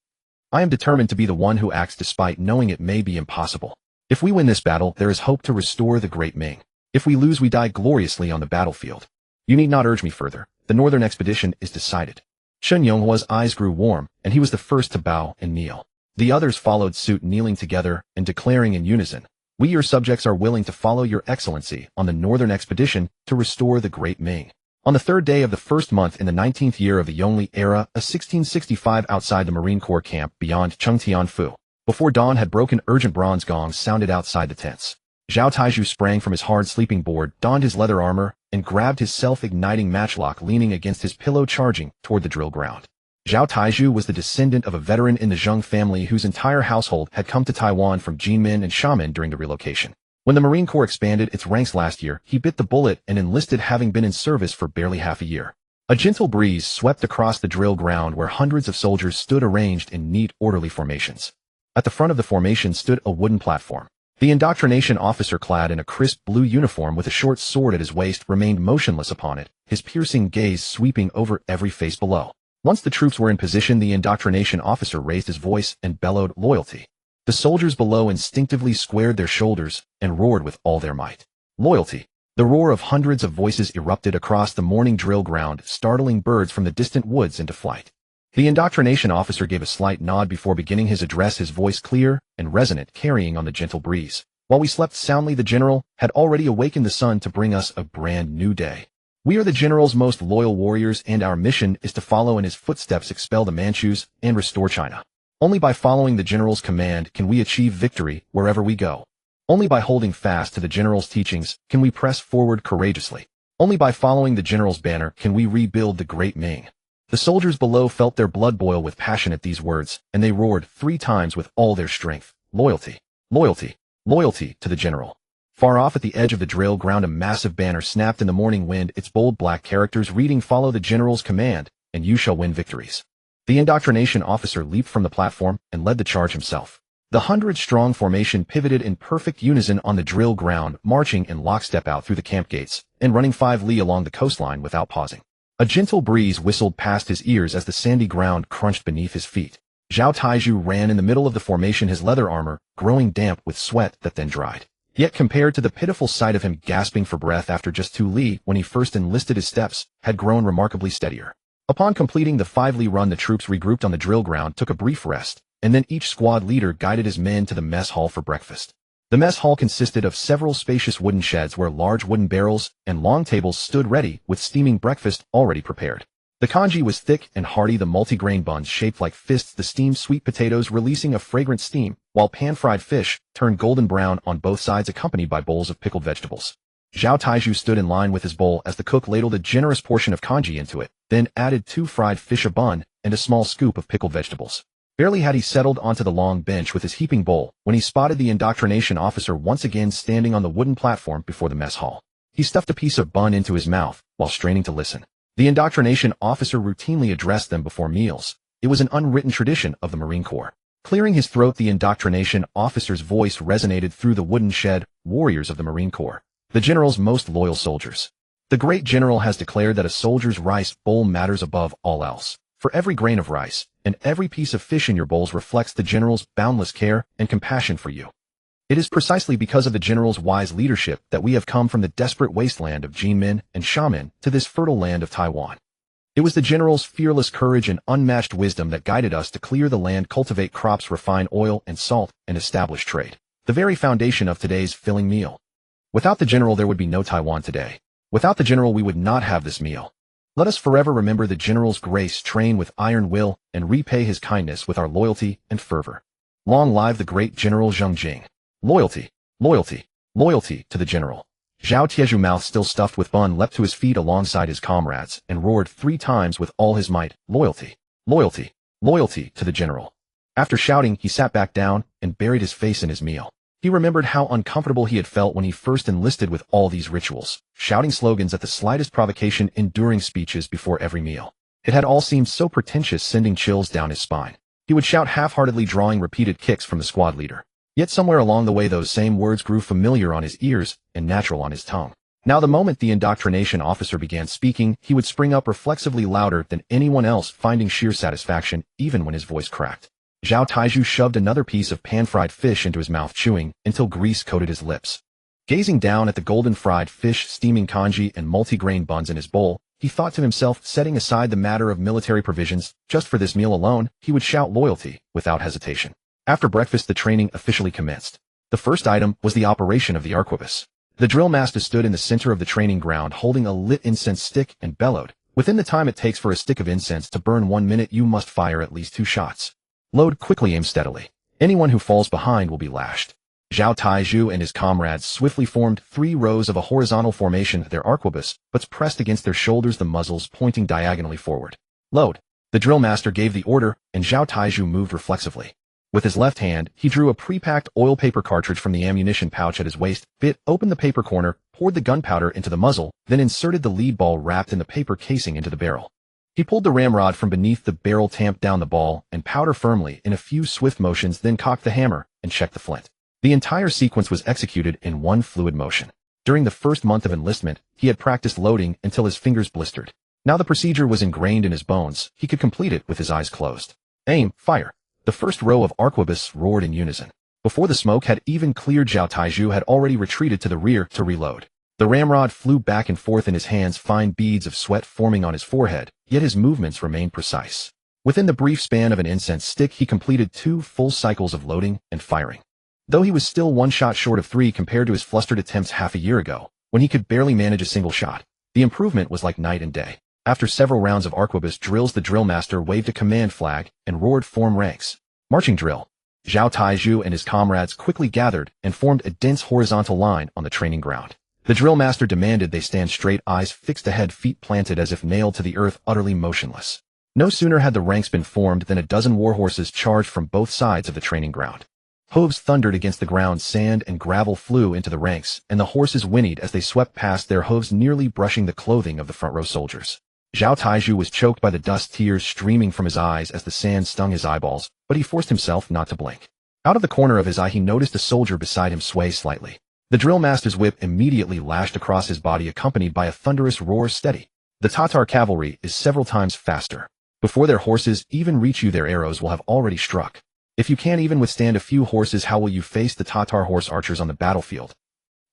I am determined to be the one who acts despite knowing it may be impossible. If we win this battle, there is hope to restore the Great Ming. If we lose, we die gloriously on the battlefield. You need not urge me further. The northern expedition is decided. Chen Yonghua's eyes grew warm, and he was the first to bow and kneel. The others followed suit, kneeling together and declaring in unison, We, your subjects, are willing to follow your excellency on the northern expedition to restore the Great Ming. On the third day of the first month in the 19th year of the Yongli era, 1665, outside the Marine Corps camp beyond Chengtianfu, before dawn had broken, urgent bronze gongs sounded outside the tents. Zhao Taizhu sprang from his hard sleeping board, donned his leather armor, and grabbed his self-igniting matchlock, leaning against his pillow, charging toward the drill ground. Zhao Taizhu was the descendant of a veteran in the Zheng family whose entire household had come to Taiwan from Jinmen and Xiamen during the relocation. When the Marine Corps expanded its ranks last year, he bit the bullet and enlisted, having been in service for barely half a year. A gentle breeze swept across the drill ground where hundreds of soldiers stood arranged in neat, orderly formations. At the front of the formation stood a wooden platform. The indoctrination officer, clad in a crisp blue uniform with a short sword at his waist, remained motionless upon it, his piercing gaze sweeping over every face below. Once the troops were in position, the indoctrination officer raised his voice and bellowed, Loyalty. The soldiers below instinctively squared their shoulders and roared with all their might. Loyalty. The roar of hundreds of voices erupted across the morning drill ground, startling birds from the distant woods into flight. The indoctrination officer gave a slight nod before beginning his address, his voice clear and resonant, carrying on the gentle breeze. While we slept soundly, the general had already awakened the sun to bring us a brand new day. We are the general's most loyal warriors, and our mission is to follow in his footsteps, expel the Manchus, and restore China. Only by following the general's command can we achieve victory wherever we go. Only by holding fast to the general's teachings can we press forward courageously. Only by following the general's banner can we rebuild the Great Ming. The soldiers below felt their blood boil with passion at these words, and they roared 3 times with all their strength, Loyalty, loyalty, loyalty to the general. Far off at the edge of the drill ground, a massive banner snapped in the morning wind, its bold black characters reading, Follow the general's command, and you shall win victories. The indoctrination officer leaped from the platform and led the charge himself. The 100-strong formation pivoted in perfect unison on the drill ground, marching in lockstep out through the camp gates and running 5 li along the coastline without pausing. A gentle breeze whistled past his ears as the sandy ground crunched beneath his feet. Zhao Taizhu ran in the middle of the formation, his leather armor growing damp with sweat that then dried. Yet compared to the pitiful sight of him gasping for breath after just 2 li when he first enlisted, his steps had grown remarkably steadier. Upon completing the 5 li run, the troops regrouped on the drill ground, took a brief rest, and then each squad leader guided his men to the mess hall for breakfast. The mess hall consisted of several spacious wooden sheds where large wooden barrels and long tables stood ready with steaming breakfast already prepared. The congee was thick and hearty, the multi-grain buns shaped like fists, the steamed sweet potatoes releasing a fragrant steam, while pan-fried fish turned golden brown on both sides, accompanied by bowls of pickled vegetables. Zhao Taizhu stood in line with his bowl as the cook ladled a generous portion of congee into it, then added 2 fried fish, a bun, and a small scoop of pickled vegetables. Barely had he settled onto the long bench with his heaping bowl when he spotted the indoctrination officer once again standing on the wooden platform before the mess hall. He stuffed a piece of bun into his mouth while straining to listen. The indoctrination officer routinely addressed them before meals. It was an unwritten tradition of the Marine Corps. Clearing his throat, the indoctrination officer's voice resonated through the wooden shed. Warriors of the Marine Corps, the general's most loyal soldiers. The great general has declared that a soldier's rice bowl matters above all else. For every grain of rice and every piece of fish in your bowls reflects the general's boundless care and compassion for you. It is precisely because of the general's wise leadership that we have come from the desperate wasteland of Jinmen and Xiamen to this fertile land of Taiwan. It was the general's fearless courage and unmatched wisdom that guided us to clear the land, cultivate crops, refine oil and salt, and establish trade, the very foundation of today's filling meal. Without the general, there would be no Taiwan today. Without the general, we would not have this meal. Let us forever remember the general's grace, train with iron will, and repay his kindness with our loyalty and fervor. Long live the great General Zheng Jing. Loyalty, loyalty, loyalty to the general. Zhao Taizhu, mouth still stuffed with bun, leapt to his feet alongside his comrades and roared 3 times with all his might, loyalty, loyalty, loyalty to the general. After shouting, he sat back down and buried his face in his meal. He remembered how uncomfortable he had felt when he first enlisted with all these rituals, shouting slogans at the slightest provocation, enduring speeches before every meal. It had all seemed so pretentious, sending chills down his spine. He would shout half-heartedly, drawing repeated kicks from the squad leader. Yet somewhere along the way those same words grew familiar on his ears and natural on his tongue. Now the moment the indoctrination officer began speaking, he would spring up reflexively louder than anyone else, finding sheer satisfaction even when his voice cracked. Zhao Taizhu shoved another piece of pan-fried fish into his mouth, chewing until grease coated his lips. Gazing down at the golden fried fish, steaming congee, and multi-grain buns in his bowl, he thought to himself, setting aside the matter of military provisions, just for this meal alone, he would shout loyalty without hesitation. After breakfast, the training officially commenced. The first item was the operation of the arquebus. The drill master stood in the center of the training ground holding a lit incense stick and bellowed. Within the time it takes for a stick of incense to burn 1 minute, you must fire at least 2 shots. Load quickly, aim steadily. Anyone who falls behind will be lashed. Zhao Taizhu and his comrades swiftly formed 3 rows of a horizontal formation, their arquebus butts pressed against their shoulders, the muzzles pointing diagonally forward. Load. The drill master gave the order, and Zhao Taizhu moved reflexively. With his left hand, he drew a pre-packed oil paper cartridge from the ammunition pouch at his waist, bit open the paper corner, poured the gunpowder into the muzzle, then inserted the lead ball wrapped in the paper casing into the barrel. He pulled the ramrod from beneath the barrel, tamped down the ball and powder firmly in a few swift motions, then cocked the hammer and checked the flint. The entire sequence was executed in one fluid motion. During the first month of enlistment, he had practiced loading until his fingers blistered. Now the procedure was ingrained in his bones. He could complete it with his eyes closed. Aim, fire. The first row of arquebus roared in unison. Before the smoke had even cleared, Zhao Taizhu had already retreated to the rear to reload. The ramrod flew back and forth in his hands, fine beads of sweat forming on his forehead, yet his movements remained precise. Within the brief span of an incense stick, he completed 2 full cycles of loading and firing. Though he was still 1 shot short of 3 compared to his flustered attempts half a year ago, when he could barely manage a single shot, the improvement was like night and day. After several rounds of arquebus drills, the drill master waved a command flag and roared, "Form ranks." Marching drill. Zhao Taizhu and his comrades quickly gathered and formed a dense horizontal line on the training ground. The drill master demanded they stand straight, eyes fixed ahead, feet planted as if nailed to the earth, utterly motionless. No sooner had the ranks been formed than a dozen warhorses charged from both sides of the training ground. Hooves thundered against the ground, sand and gravel flew into the ranks, and the horses whinnied as they swept past, their hooves nearly brushing the clothing of the front row soldiers. Zhao Taizhu was choked by the dust, tears streaming from his eyes as the sand stung his eyeballs, but he forced himself not to blink. Out of the corner of his eye, he noticed a soldier beside him sway slightly. The drill master's whip immediately lashed across his body, accompanied by a thunderous roar, "Steady!" The Tatar cavalry is several times faster. Before their horses even reach you, their arrows will have already struck. If you can't even withstand a few horses, how will you face the Tatar horse archers on the battlefield?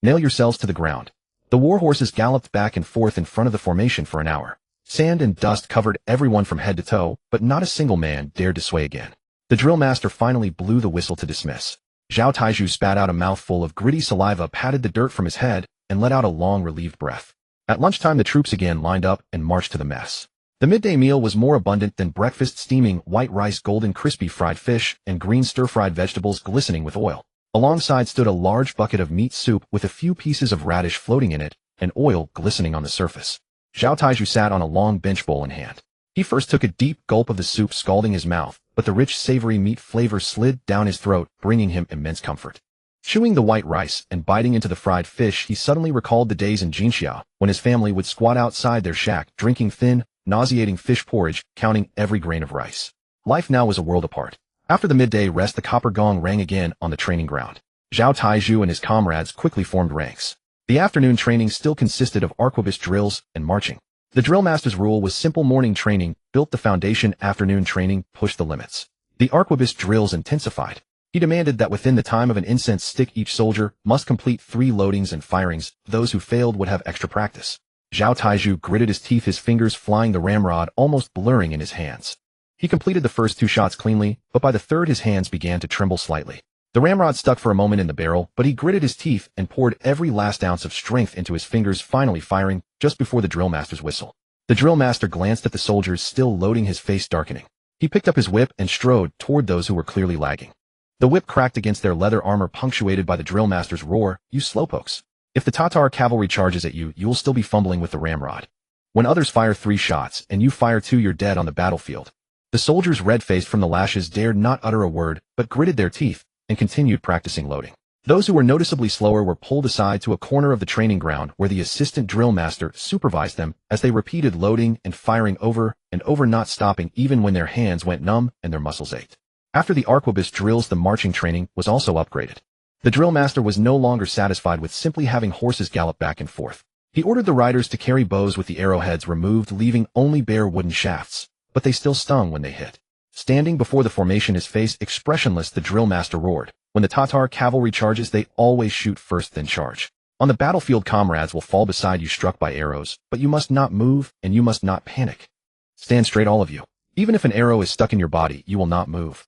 Nail yourselves to the ground. The war horses galloped back and forth in front of the formation for an hour. Sand and dust covered everyone from head to toe, but not a single man dared to sway again. The drill master finally blew the whistle to dismiss. Zhao Taizhu spat out a mouthful of gritty saliva, patted the dirt from his head, and let out a long, relieved breath. At lunchtime, the troops again lined up and marched to the mess. The midday meal was more abundant than breakfast: steaming white rice, golden crispy fried fish, and green stir-fried vegetables glistening with oil. Alongside stood a large bucket of meat soup with a few pieces of radish floating in it, and oil glistening on the surface. Zhao Taizhu sat on a long bench, bowl in hand. He first took a deep gulp of the soup, scalding his mouth, but the rich, savory meat flavor slid down his throat, bringing him immense comfort. Chewing the white rice and biting into the fried fish, he suddenly recalled the days in Jinxiao, when his family would squat outside their shack, drinking thin, nauseating fish porridge, counting every grain of rice. Life now was a world apart. After the midday rest, the copper gong rang again on the training ground. Zhao Taizhu and his comrades quickly formed ranks. The afternoon training still consisted of arquebus drills and marching. The drill master's rule was simple: morning training built the foundation, afternoon training pushed the limits. The arquebus drills intensified. He demanded that within the time of an incense stick, each soldier must complete 3 loadings and firings. Those who failed would have extra practice. Zhao Taizhu gritted his teeth, his fingers flying, the ramrod almost blurring in his hands. He completed the first 2 shots cleanly, but by the third his hands began to tremble slightly. The ramrod stuck for a moment in the barrel, but he gritted his teeth and poured every last ounce of strength into his fingers, finally firing just before the drill master's whistle. The drill master glanced at the soldiers still loading, his face darkening. He picked up his whip and strode toward those who were clearly lagging. The whip cracked against their leather armor, punctuated by the drill master's roar, "You slowpokes! If the Tatar cavalry charges at you, you will still be fumbling with the ramrod. When others fire 3 shots and you fire 2, you're dead on the battlefield." The soldiers, red-faced from the lashes, dared not utter a word, but gritted their teeth and continued practicing loading. Those who were noticeably slower were pulled aside to a corner of the training ground where the assistant drill master supervised them as they repeated loading and firing over and over, not stopping even when their hands went numb and their muscles ached. After the arquebus drills, the marching training was also upgraded. The drill master was no longer satisfied with simply having horses gallop back and forth. He ordered the riders to carry bows with the arrowheads removed, leaving only bare wooden shafts, but they still stung when they hit. Standing before the formation, his face expressionless, the drill master roared, "When the Tatar cavalry charges, they always shoot first, then charge. On the battlefield, comrades will fall beside you struck by arrows, but you must not move and you must not panic. Stand straight, all of you. Even if an arrow is stuck in your body, you will not move."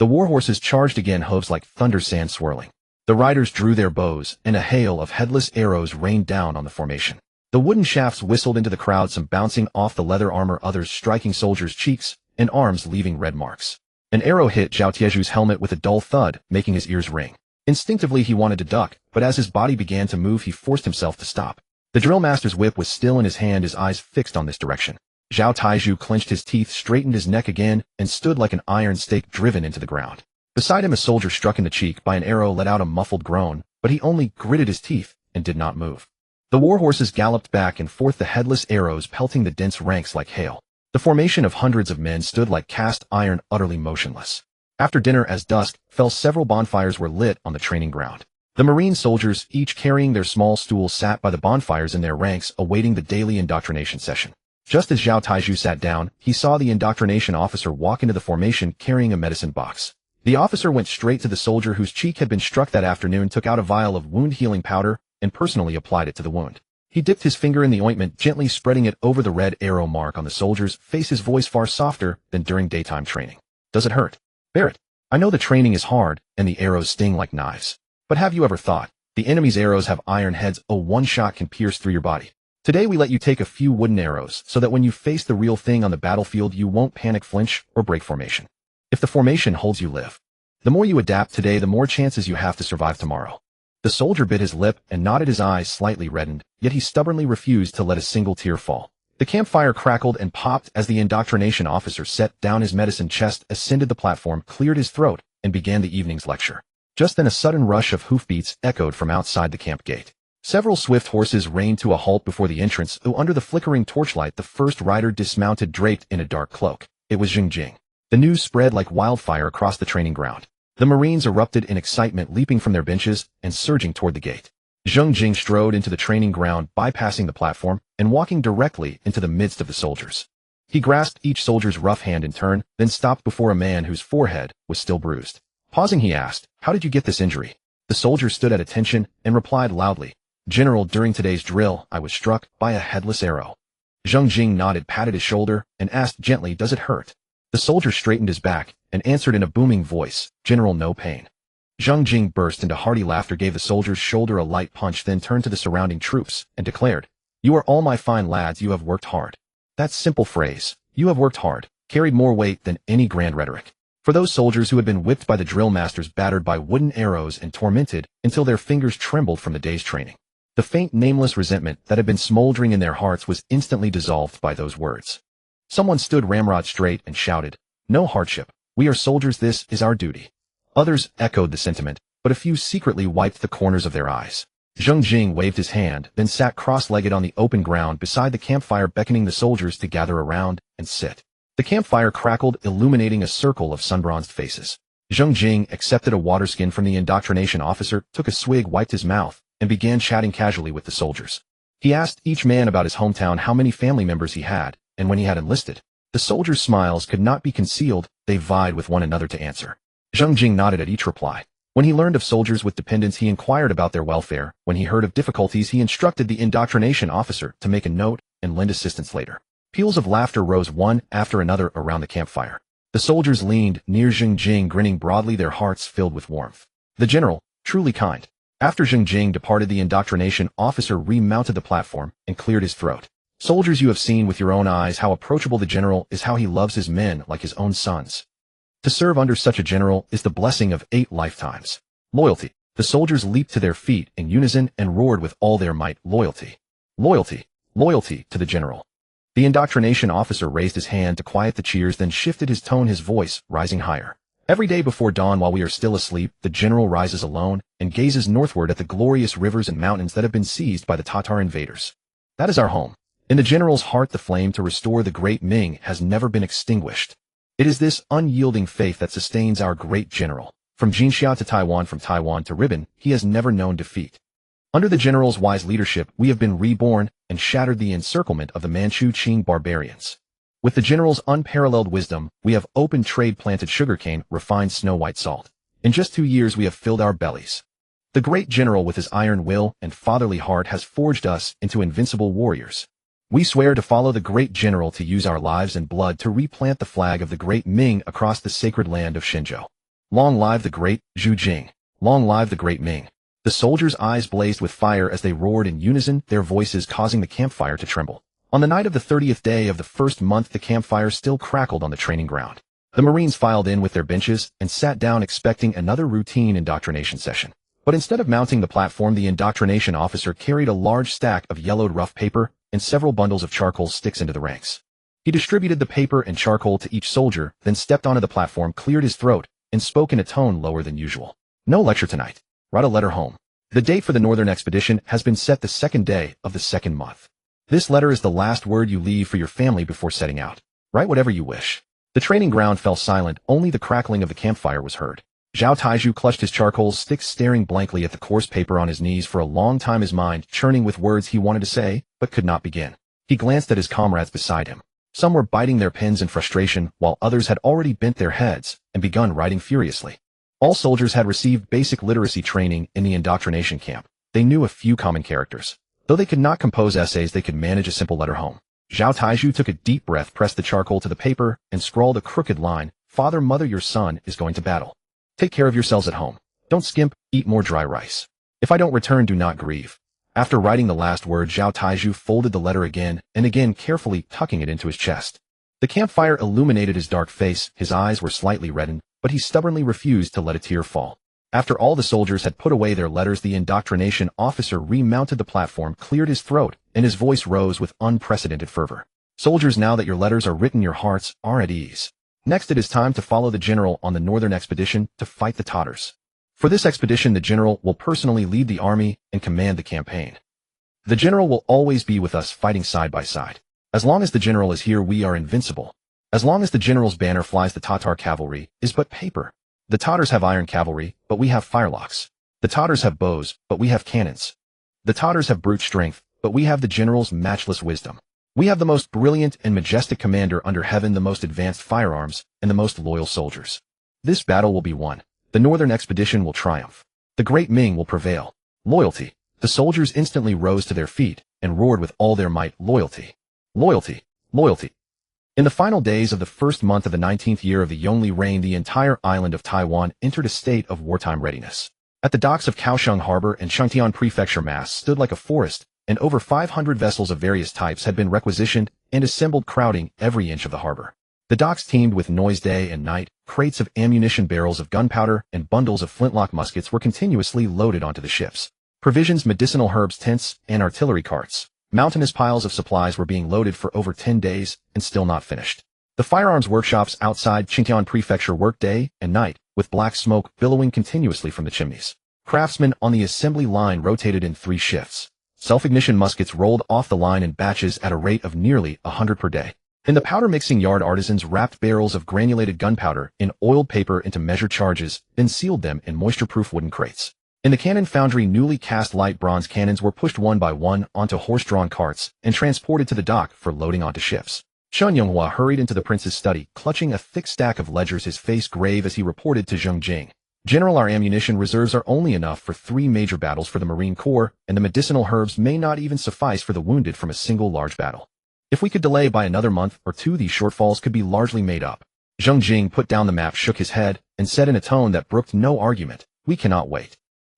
The war horses charged again, hooves like thunder, sand swirling. The riders drew their bows, and a hail of headless arrows rained down on the formation. The wooden shafts whistled into the crowd, some bouncing off the leather armor, others striking soldiers' cheeks and arms, leaving red marks. An arrow hit Zhao Taizhu's helmet with a dull thud, making his ears ring. Instinctively he wanted to duck, but as his body began to move, he forced himself to stop. The drill master's whip was still in his hand, his eyes fixed on this direction. Zhao Taizhu clenched his teeth, straightened his neck again, and stood like an iron stake driven into the ground. Beside him, a soldier struck in the cheek by an arrow let out a muffled groan, but he only gritted his teeth and did not move. The war horses galloped back and forth, the headless arrows pelting the dense ranks like hail. The formation of hundreds of men stood like cast iron, utterly motionless. After dinner, as dusk fell, several bonfires were lit on the training ground. The Marine soldiers, each carrying their small stools, sat by the bonfires in their ranks, awaiting the daily indoctrination session. Just as Zhao Taizhu sat down, he saw the indoctrination officer walk into the formation carrying a medicine box. The officer went straight to the soldier whose cheek had been struck that afternoon, took out a vial of wound-healing powder, and personally applied it to the wound. He dipped his finger in the ointment, gently spreading it over the red arrow mark on the soldier's face, his voice far softer than during daytime training. "Does it hurt? Bear it. I know the training is hard, and the arrows sting like knives. But have you ever thought, the enemy's arrows have iron heads, one shot can pierce through your body. Today we let you take a few wooden arrows, so that when you face the real thing on the battlefield, you won't panic, flinch, or break formation. If the formation holds, you live. The more you adapt today, the more chances you have to survive tomorrow." The soldier bit his lip and nodded, his eyes slightly reddened, yet he stubbornly refused to let a single tear fall. The campfire crackled and popped as the indoctrination officer set down his medicine chest, ascended the platform, cleared his throat, and began the evening's lecture. Just then a sudden rush of hoofbeats echoed from outside the camp gate. Several swift horses reined to a halt before the entrance, though under the flickering torchlight the first rider dismounted, draped in a dark cloak. It was Zheng Jing. The news spread like wildfire across the training ground. The Marines erupted in excitement, leaping from their benches and surging toward the gate. Zheng Jing strode into the training ground, bypassing the platform, and walking directly into the midst of the soldiers. He grasped each soldier's rough hand in turn, then stopped before a man whose forehead was still bruised. Pausing, he asked, "How did you get this injury?" The soldier stood at attention and replied loudly, "General, during today's drill, I was struck by a headless arrow." Zheng Jing nodded, patted his shoulder, and asked gently, "Does it hurt?" The soldier straightened his back and answered in a booming voice, "General, no pain." Zheng Jing burst into hearty laughter, gave the soldier's shoulder a light punch, then turned to the surrounding troops and declared, "You are all my fine lads, you have worked hard." That simple phrase, "You have worked hard," carried more weight than any grand rhetoric. For those soldiers who had been whipped by the drill masters, battered by wooden arrows, and tormented until their fingers trembled from the day's training, the faint, nameless resentment that had been smoldering in their hearts was instantly dissolved by those words. Someone stood ramrod straight and shouted, "No hardship. We are soldiers, this is our duty." Others echoed the sentiment, but a few secretly wiped the corners of their eyes. Zheng Jing waved his hand, then sat cross-legged on the open ground beside the campfire, beckoning the soldiers to gather around and sit. The campfire crackled, illuminating a circle of sun-bronzed faces. Zheng Jing accepted a waterskin from the indoctrination officer, took a swig, wiped his mouth, and began chatting casually with the soldiers. He asked each man about his hometown, how many family members he had, and when he had enlisted. The soldiers' smiles could not be concealed, they vied with one another to answer. Zheng Jing nodded at each reply. When he learned of soldiers with dependents, he inquired about their welfare. When he heard of difficulties, he instructed the indoctrination officer to make a note and lend assistance later. Peals of laughter rose one after another around the campfire. The soldiers leaned near Zheng Jing, grinning broadly, their hearts filled with warmth. The general, truly kind. After Zheng Jing departed, the indoctrination officer remounted the platform and cleared his throat. "Soldiers, you have seen with your own eyes how approachable the general is, how he loves his men like his own sons. To serve under such a general is the blessing of 8 lifetimes. Loyalty." The soldiers leaped to their feet in unison and roared with all their might, "Loyalty! Loyalty! Loyalty to the general!" The indoctrination officer raised his hand to quiet the cheers, then shifted his tone, his voice rising higher. "Every day before dawn, while we are still asleep, the general rises alone and gazes northward at the glorious rivers and mountains that have been seized by the Tatar invaders. That is our home. In the general's heart, the flame to restore the Great Ming has never been extinguished. It is this unyielding faith that sustains our great general. From Jinxia to Taiwan, from Taiwan to Reborn, he has never known defeat. Under the general's wise leadership, we have been reborn and shattered the encirclement of the Manchu Qing barbarians. With the general's unparalleled wisdom, we have opened trade, planted sugarcane, refined snow-white salt. In just 2 years, we have filled our bellies. The great general, with his iron will and fatherly heart, has forged us into invincible warriors. We swear to follow the great general, to use our lives and blood to replant the flag of the Great Ming across the sacred land of Shenzhou. Long live the great Zhu Jing! Long live the Great Ming!" The soldiers' eyes blazed with fire as they roared in unison, their voices causing the campfire to tremble. On the night of the 30th day of the first month, the campfire still crackled on the training ground. The Marines filed in with their benches and sat down, expecting another routine indoctrination session. But instead of mounting the platform, the indoctrination officer carried a large stack of yellowed rough paper and several bundles of charcoal sticks into the ranks. He distributed the paper and charcoal to each soldier, then stepped onto the platform, cleared his throat, and spoke in a tone lower than usual. "No lecture tonight. Write a letter home. The date for the northern expedition has been set, the 2nd day of the 2nd month. This letter is the last word you leave for your family before setting out. Write whatever you wish." The training ground fell silent, only the crackling of the campfire was heard. Zhao Taiju clutched his charcoal sticks, staring blankly at the coarse paper on his knees for a long time, his mind churning with words he wanted to say, but could not begin. He glanced at his comrades beside him. Some were biting their pens in frustration, while others had already bent their heads and begun writing furiously. All soldiers had received basic literacy training in the indoctrination camp. They knew a few common characters. Though they could not compose essays, they could manage a simple letter home. Zhao Taiju took a deep breath, pressed the charcoal to the paper, and scrawled a crooked line, "Father, mother, your son is going to battle. Take care of yourselves at home. Don't skimp, eat more dry rice. If I don't return, do not grieve." After writing the last word, Zhao Taiju folded the letter again and again, carefully tucking it into his chest. The campfire illuminated his dark face, his eyes were slightly reddened, but he stubbornly refused to let a tear fall. After all the soldiers had put away their letters, the indoctrination officer remounted the platform, cleared his throat, and his voice rose with unprecedented fervor. "Soldiers, now that your letters are written, your hearts are at ease. Next, it is time to follow the general on the northern expedition to fight the Tatars. For this expedition, the general will personally lead the army and command the campaign. The general will always be with us, fighting side by side. As long as the general is here, we are invincible. As long as the general's banner flies, the Tatar cavalry is but paper. The Tatars have iron cavalry, but we have firelocks. The Tatars have bows, but we have cannons. The Tatars have brute strength, but we have the general's matchless wisdom. We have the most brilliant and majestic commander under heaven, the most advanced firearms, and the most loyal soldiers. This battle will be won. The northern expedition will triumph. The Great Ming will prevail. Loyalty. The soldiers instantly rose to their feet and roared with all their might, loyalty. Loyalty. Loyalty. In the final days of the first month of the 19th year of the Yongli reign, the entire island of Taiwan entered a state of wartime readiness. At the docks of Kaohsiung Harbor and Shangtian Prefecture, mass stood like a forest, and over 500 vessels of various types had been requisitioned and assembled, crowding every inch of the harbor. The docks teemed with noise day and night. Crates of ammunition, barrels of gunpowder, and bundles of flintlock muskets were continuously loaded onto the ships. Provisions, medicinal herbs, tents, and artillery carts. Mountainous piles of supplies were being loaded for over 10 days and still not finished. The firearms workshops outside Shangtian Prefecture worked day and night, with black smoke billowing continuously from the chimneys. Craftsmen on the assembly line rotated in 3 shifts. Self-ignition muskets rolled off the line in batches at a rate of nearly 100 per day. In the powder-mixing yard, artisans wrapped barrels of granulated gunpowder in oiled paper into measured charges, then sealed them in moisture-proof wooden crates. In the cannon foundry, newly cast light bronze cannons were pushed one by one onto horse-drawn carts and transported to the dock for loading onto ships. Shen Yonghua hurried into the prince's study, clutching a thick stack of ledgers, his face grave as he reported to Zheng Jing. "General, our ammunition reserves are only enough for 3 major battles for the Marine Corps, and the medicinal herbs may not even suffice for the wounded from a single large battle. If we could delay by another month or 2, these shortfalls could be largely made up." Zheng Jing put down the map, shook his head, and said in a tone that brooked no argument, "We cannot wait.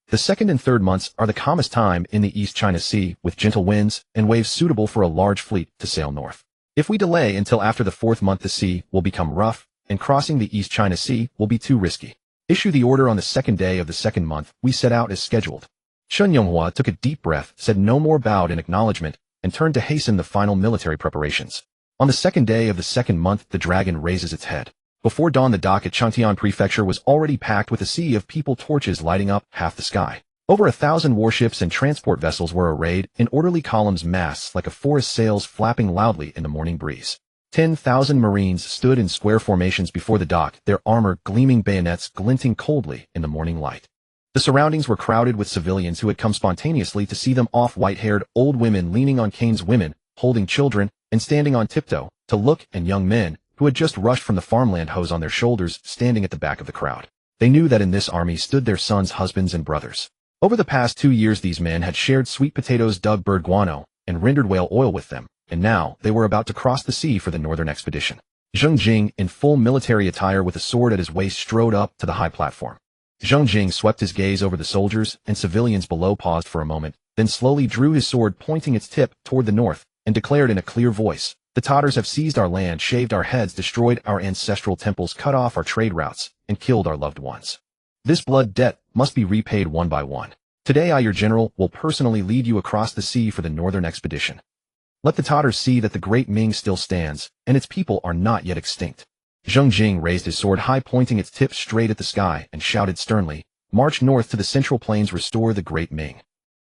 The 2nd and 3rd months are the calmest time in the East China Sea, with gentle winds and waves suitable for a large fleet to sail north. If we delay until after the 4th month, the sea will become rough, and crossing the East China Sea will be too risky. Issue the order on the 2nd day of the 2nd month. We set out as scheduled." Shen Yonghua took a deep breath, said no more, bowed in acknowledgement, and turned to hasten the final military preparations. On the 2nd day of the 2nd month, the dragon raises its head. Before dawn, the dock at Shangtian Prefecture was already packed with a sea of people, torches lighting up half the sky. Over 1,000 warships and transport vessels were arrayed in orderly columns, masts like a forest, sails flapping loudly in the morning breeze. 10,000 Marines stood in square formations before the dock, their armor gleaming, bayonets glinting coldly in the morning light. The surroundings were crowded with civilians who had come spontaneously to see them off, white-haired old women leaning on canes, women holding children and standing on tiptoe to look, and young men who had just rushed from the farmland, hose on their shoulders, standing at the back of the crowd. They knew that in this army stood their sons, husbands, and brothers. Over the past 2 years, these men had shared sweet potatoes, dug bird guano, and rendered whale oil with them, and now they were about to cross the sea for the northern expedition. Zheng Jing, in full military attire with a sword at his waist, strode up to the high platform. Zheng Jing swept his gaze over the soldiers and civilians below, paused for a moment, then slowly drew his sword, pointing its tip toward the north, and declared in a clear voice, "The Tatars have seized our land, shaved our heads, destroyed our ancestral temples, cut off our trade routes, and killed our loved ones. This blood debt must be repaid one by one. Today I, your general, will personally lead you across the sea for the northern expedition. Let the Tatars see that the Great Ming still stands, and its people are not yet extinct." Zheng Jing raised his sword high, pointing its tip straight at the sky, and shouted sternly, "March north to the Central Plains, restore the Great Ming."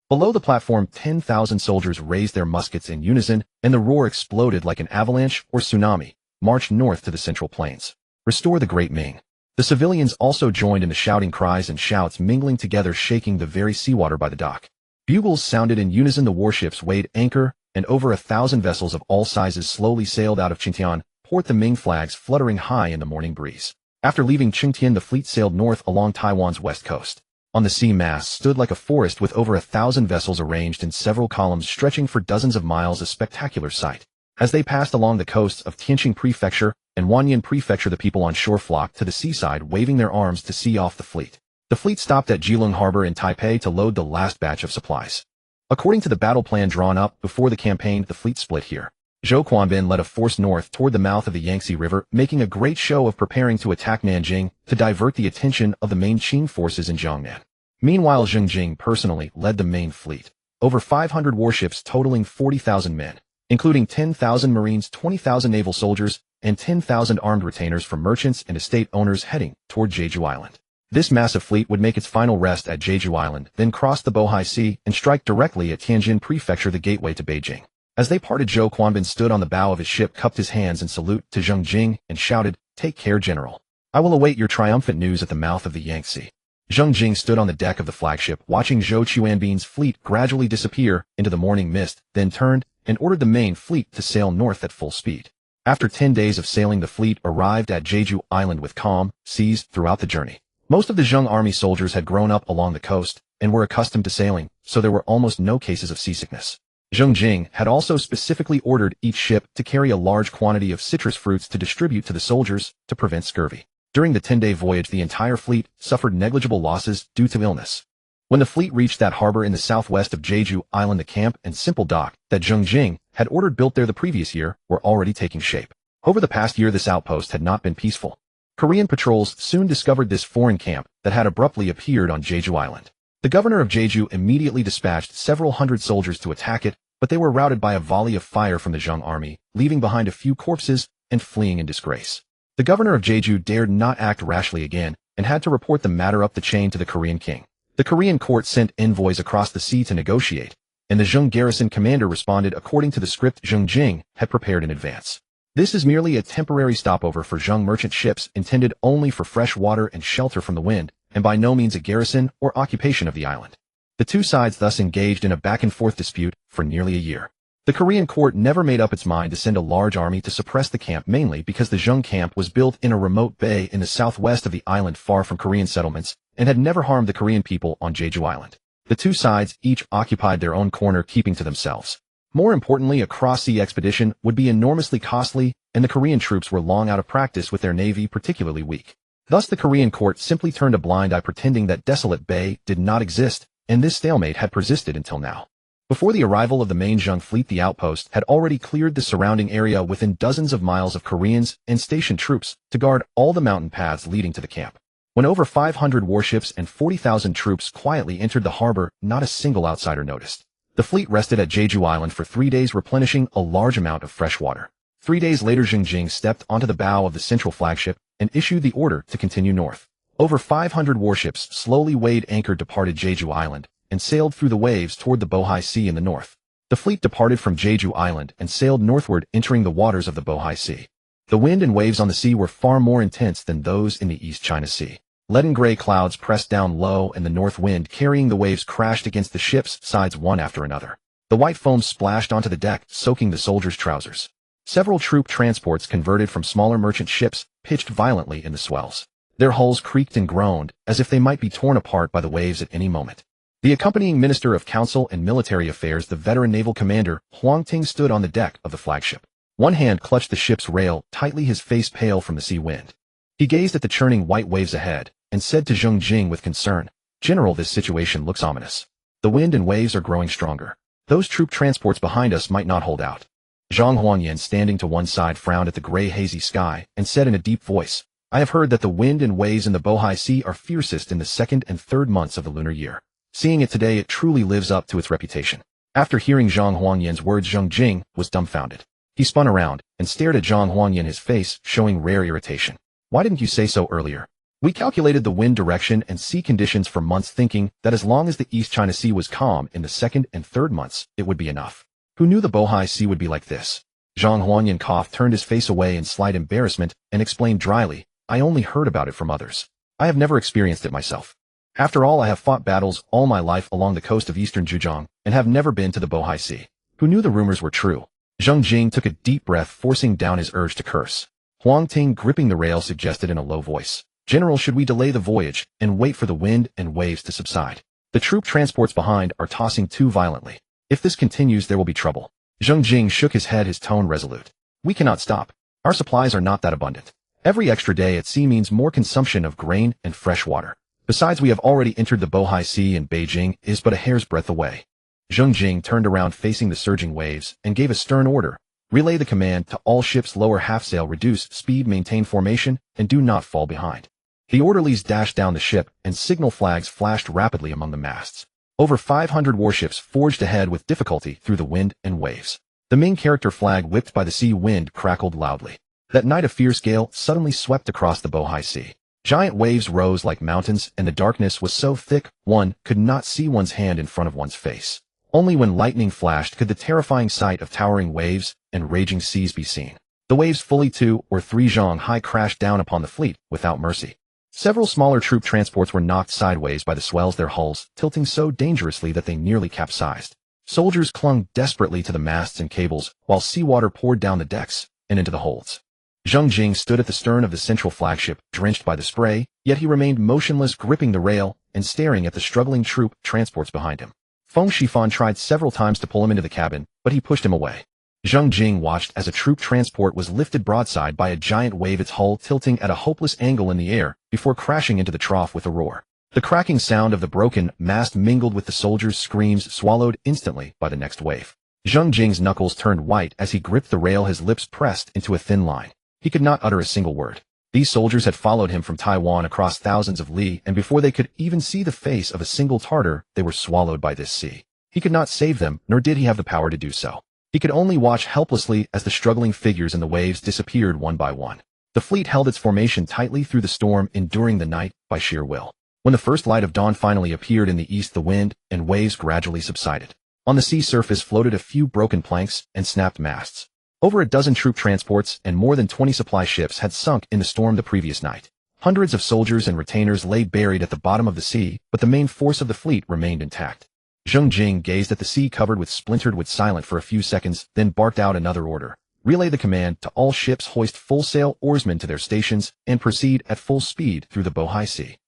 Below the platform, 10,000 soldiers raised their muskets in unison, and the roar exploded like an avalanche or tsunami. "March north to the Central Plains. Restore the Great Ming." The civilians also joined in the shouting, cries and shouts mingling together, shaking the very seawater by the dock. Bugles sounded in unison, the warships weighed anchor, and over 1,000 vessels of all sizes slowly sailed out of Qingtian port, the Ming flags fluttering high in the morning breeze. After leaving Qingtian, the fleet sailed north along Taiwan's west coast. On the sea, mass stood like a forest with over 1,000 vessels arranged in several columns stretching for dozens of miles, a spectacular sight. As they passed along the coasts of Tianjin Prefecture and Wanyan Prefecture, the people on shore flocked to the seaside, waving their arms to see off the fleet. The fleet stopped at Jilong Harbor in Taipei to load the last batch of supplies. According to the battle plan drawn up before the campaign, the fleet split here. Zhou Quanbin led a force north toward the mouth of the Yangtze River, making a great show of preparing to attack Nanjing to divert the attention of the main Qing forces in Jiangnan. Meanwhile, Zheng Jing personally led the main fleet. Over 500 warships totaling 40,000 men, including 10,000 Marines, 20,000 naval soldiers, and 10,000 armed retainers from merchants and estate owners heading toward Jeju Island. This massive fleet would make its final rest at Jeju Island, then cross the Bohai Sea and strike directly at Tianjin Prefecture, the gateway to Beijing. As they parted, Zhou Quanbin stood on the bow of his ship, cupped his hands in salute to Zheng Jing, and shouted, "Take care, General. I will await your triumphant news at the mouth of the Yangtze." Zheng Jing stood on the deck of the flagship, watching Zhou Chuanbin's fleet gradually disappear into the morning mist, then turned and ordered the main fleet to sail north at full speed. After 10 days of sailing, the fleet arrived at Jeju Island with calm seas throughout the journey. Most of the Zheng army soldiers had grown up along the coast and were accustomed to sailing, so there were almost no cases of seasickness. Zheng Jing had also specifically ordered each ship to carry a large quantity of citrus fruits to distribute to the soldiers to prevent scurvy. During the 10-day voyage, the entire fleet suffered negligible losses due to illness. When the fleet reached that harbor in the southwest of Jeju Island, the camp and simple dock that Zheng Jing had ordered built there the previous year were already taking shape. Over the past year, this outpost had not been peaceful. Korean patrols soon discovered this foreign camp that had abruptly appeared on Jeju Island. The governor of Jeju immediately dispatched several hundred soldiers to attack it, but they were routed by a volley of fire from the Zheng army, leaving behind a few corpses and fleeing in disgrace. The governor of Jeju dared not act rashly again and had to report the matter up the chain to the Korean king. The Korean court sent envoys across the sea to negotiate, and the Zheng garrison commander responded according to the script Zheng Jing had prepared in advance. This is merely a temporary stopover for Zheng merchant ships intended only for fresh water and shelter from the wind, and by no means a garrison or occupation of the island. The two sides thus engaged in a back-and-forth dispute for nearly a year. The Korean court never made up its mind to send a large army to suppress the camp, mainly because the Zheng camp was built in a remote bay in the southwest of the island far from Korean settlements and had never harmed the Korean people on Jeju Island. The two sides each occupied their own corner, keeping to themselves. More importantly, a cross-sea expedition would be enormously costly, and the Korean troops were long out of practice with their navy particularly weak. Thus the Korean court simply turned a blind eye, pretending that desolate bay did not exist, and this stalemate had persisted until now. Before the arrival of the main Zheng fleet, the outpost had already cleared the surrounding area within dozens of miles of Koreans and stationed troops to guard all the mountain paths leading to the camp. When over 500 warships and 40,000 troops quietly entered the harbor, not a single outsider noticed. The fleet rested at Jeju Island for 3 days, replenishing a large amount of fresh water. 3 days later, Zheng Jing stepped onto the bow of the central flagship and issued the order to continue north. Over 500 warships slowly weighed anchor departed Jeju Island and sailed through the waves toward the Bohai Sea in the north. The fleet departed from Jeju Island and sailed northward, entering the waters of the Bohai Sea. The wind and waves on the sea were far more intense than those in the East China Sea. Leaden gray clouds pressed down low, and the north wind carrying the waves crashed against the ship's sides one after another. The white foam splashed onto the deck, soaking the soldiers' trousers. Several troop transports converted from smaller merchant ships pitched violently in the swells. Their hulls creaked and groaned, as if they might be torn apart by the waves at any moment. The accompanying Minister of Council and Military Affairs, the veteran naval commander, Huang Ting, stood on the deck of the flagship. One hand clutched the ship's rail tightly, his face pale from the sea wind. He gazed at the churning white waves ahead and said to Zheng Jing with concern, "General, this situation looks ominous. The wind and waves are growing stronger. Those troop transports behind us might not hold out." Zhang Huangyan, standing to one side, frowned at the gray hazy sky and said in a deep voice, "I have heard that the wind and waves in the Bohai Sea are fiercest in the 2nd and 3rd months of the lunar year. Seeing it today, it truly lives up to its reputation." After hearing Zhang Huangyan's words, Zheng Jing was dumbfounded. He spun around and stared at Zhang Huangyan, his face showing rare irritation. "Why didn't you say so earlier? We calculated the wind direction and sea conditions for months, thinking that as long as the East China Sea was calm in the 2nd and 3rd months, it would be enough. Who knew the Bohai Sea would be like this?" Zhang Huangyan coughed, turned his face away in slight embarrassment, and explained dryly, "I only heard about it from others. I have never experienced it myself. After all, I have fought battles all my life along the coast of eastern Zhejiang and have never been to the Bohai Sea. Who knew the rumors were true?" Zheng Jing took a deep breath, forcing down his urge to curse. Huang Ting, gripping the rail, suggested in a low voice, "General, should we delay the voyage and wait for the wind and waves to subside? The troop transports behind are tossing too violently. If this continues, there will be trouble." Zheng Jing shook his head, his tone resolute. "We cannot stop. Our supplies are not that abundant. Every extra day at sea means more consumption of grain and fresh water. Besides, we have already entered the Bohai Sea, and Beijing is but a hair's breadth away." Zheng Jing turned around facing the surging waves and gave a stern order, "Relay the command to all ships: lower half sail, reduce speed, maintain formation, and do not fall behind." The orderlies dashed down the ship, and signal flags flashed rapidly among the masts. Over 500 warships forged ahead with difficulty through the wind and waves. The Ming character flag, whipped by the sea wind, crackled loudly. That night, a fierce gale suddenly swept across the Bohai Sea. Giant waves rose like mountains, and the darkness was so thick one could not see one's hand in front of one's face. Only when lightning flashed could the terrifying sight of towering waves and raging seas be seen. The waves, fully 2 or 3 zhang high, crashed down upon the fleet without mercy. Several smaller troop transports were knocked sideways by the swells, their hulls tilting so dangerously that they nearly capsized. Soldiers clung desperately to the masts and cables, while seawater poured down the decks and into the holds. Zheng Jing stood at the stern of the central flagship, drenched by the spray, yet he remained motionless, gripping the rail and staring at the struggling troop transports behind him. Feng Shifan tried several times to pull him into the cabin, but he pushed him away. Zheng Jing watched as a troop transport was lifted broadside by a giant wave, its hull tilting at a hopeless angle in the air before crashing into the trough with a roar. The cracking sound of the broken mast mingled with the soldiers' screams, swallowed instantly by the next wave. Zheng Jing's knuckles turned white as he gripped the rail, his lips pressed into a thin line. He could not utter a single word. These soldiers had followed him from Taiwan across thousands of li, and before they could even see the face of a single Tartar, they were swallowed by this sea. He could not save them, nor did he have the power to do so. He could only watch helplessly as the struggling figures in the waves disappeared one by one. The fleet held its formation tightly through the storm, enduring the night by sheer will. When the first light of dawn finally appeared in the east, the wind and waves gradually subsided. On the sea surface floated a few broken planks and snapped masts. Over a dozen troop transports and more than 20 supply ships had sunk in the storm the previous night. Hundreds of soldiers and retainers lay buried at the bottom of the sea, but the main force of the fleet remained intact. Zheng Jing gazed at the sea covered with splintered wood, silent for a few seconds, then barked out another order. Relay the command to all ships, hoist full sail, oarsmen to their stations, and proceed at full speed through the Bohai Sea.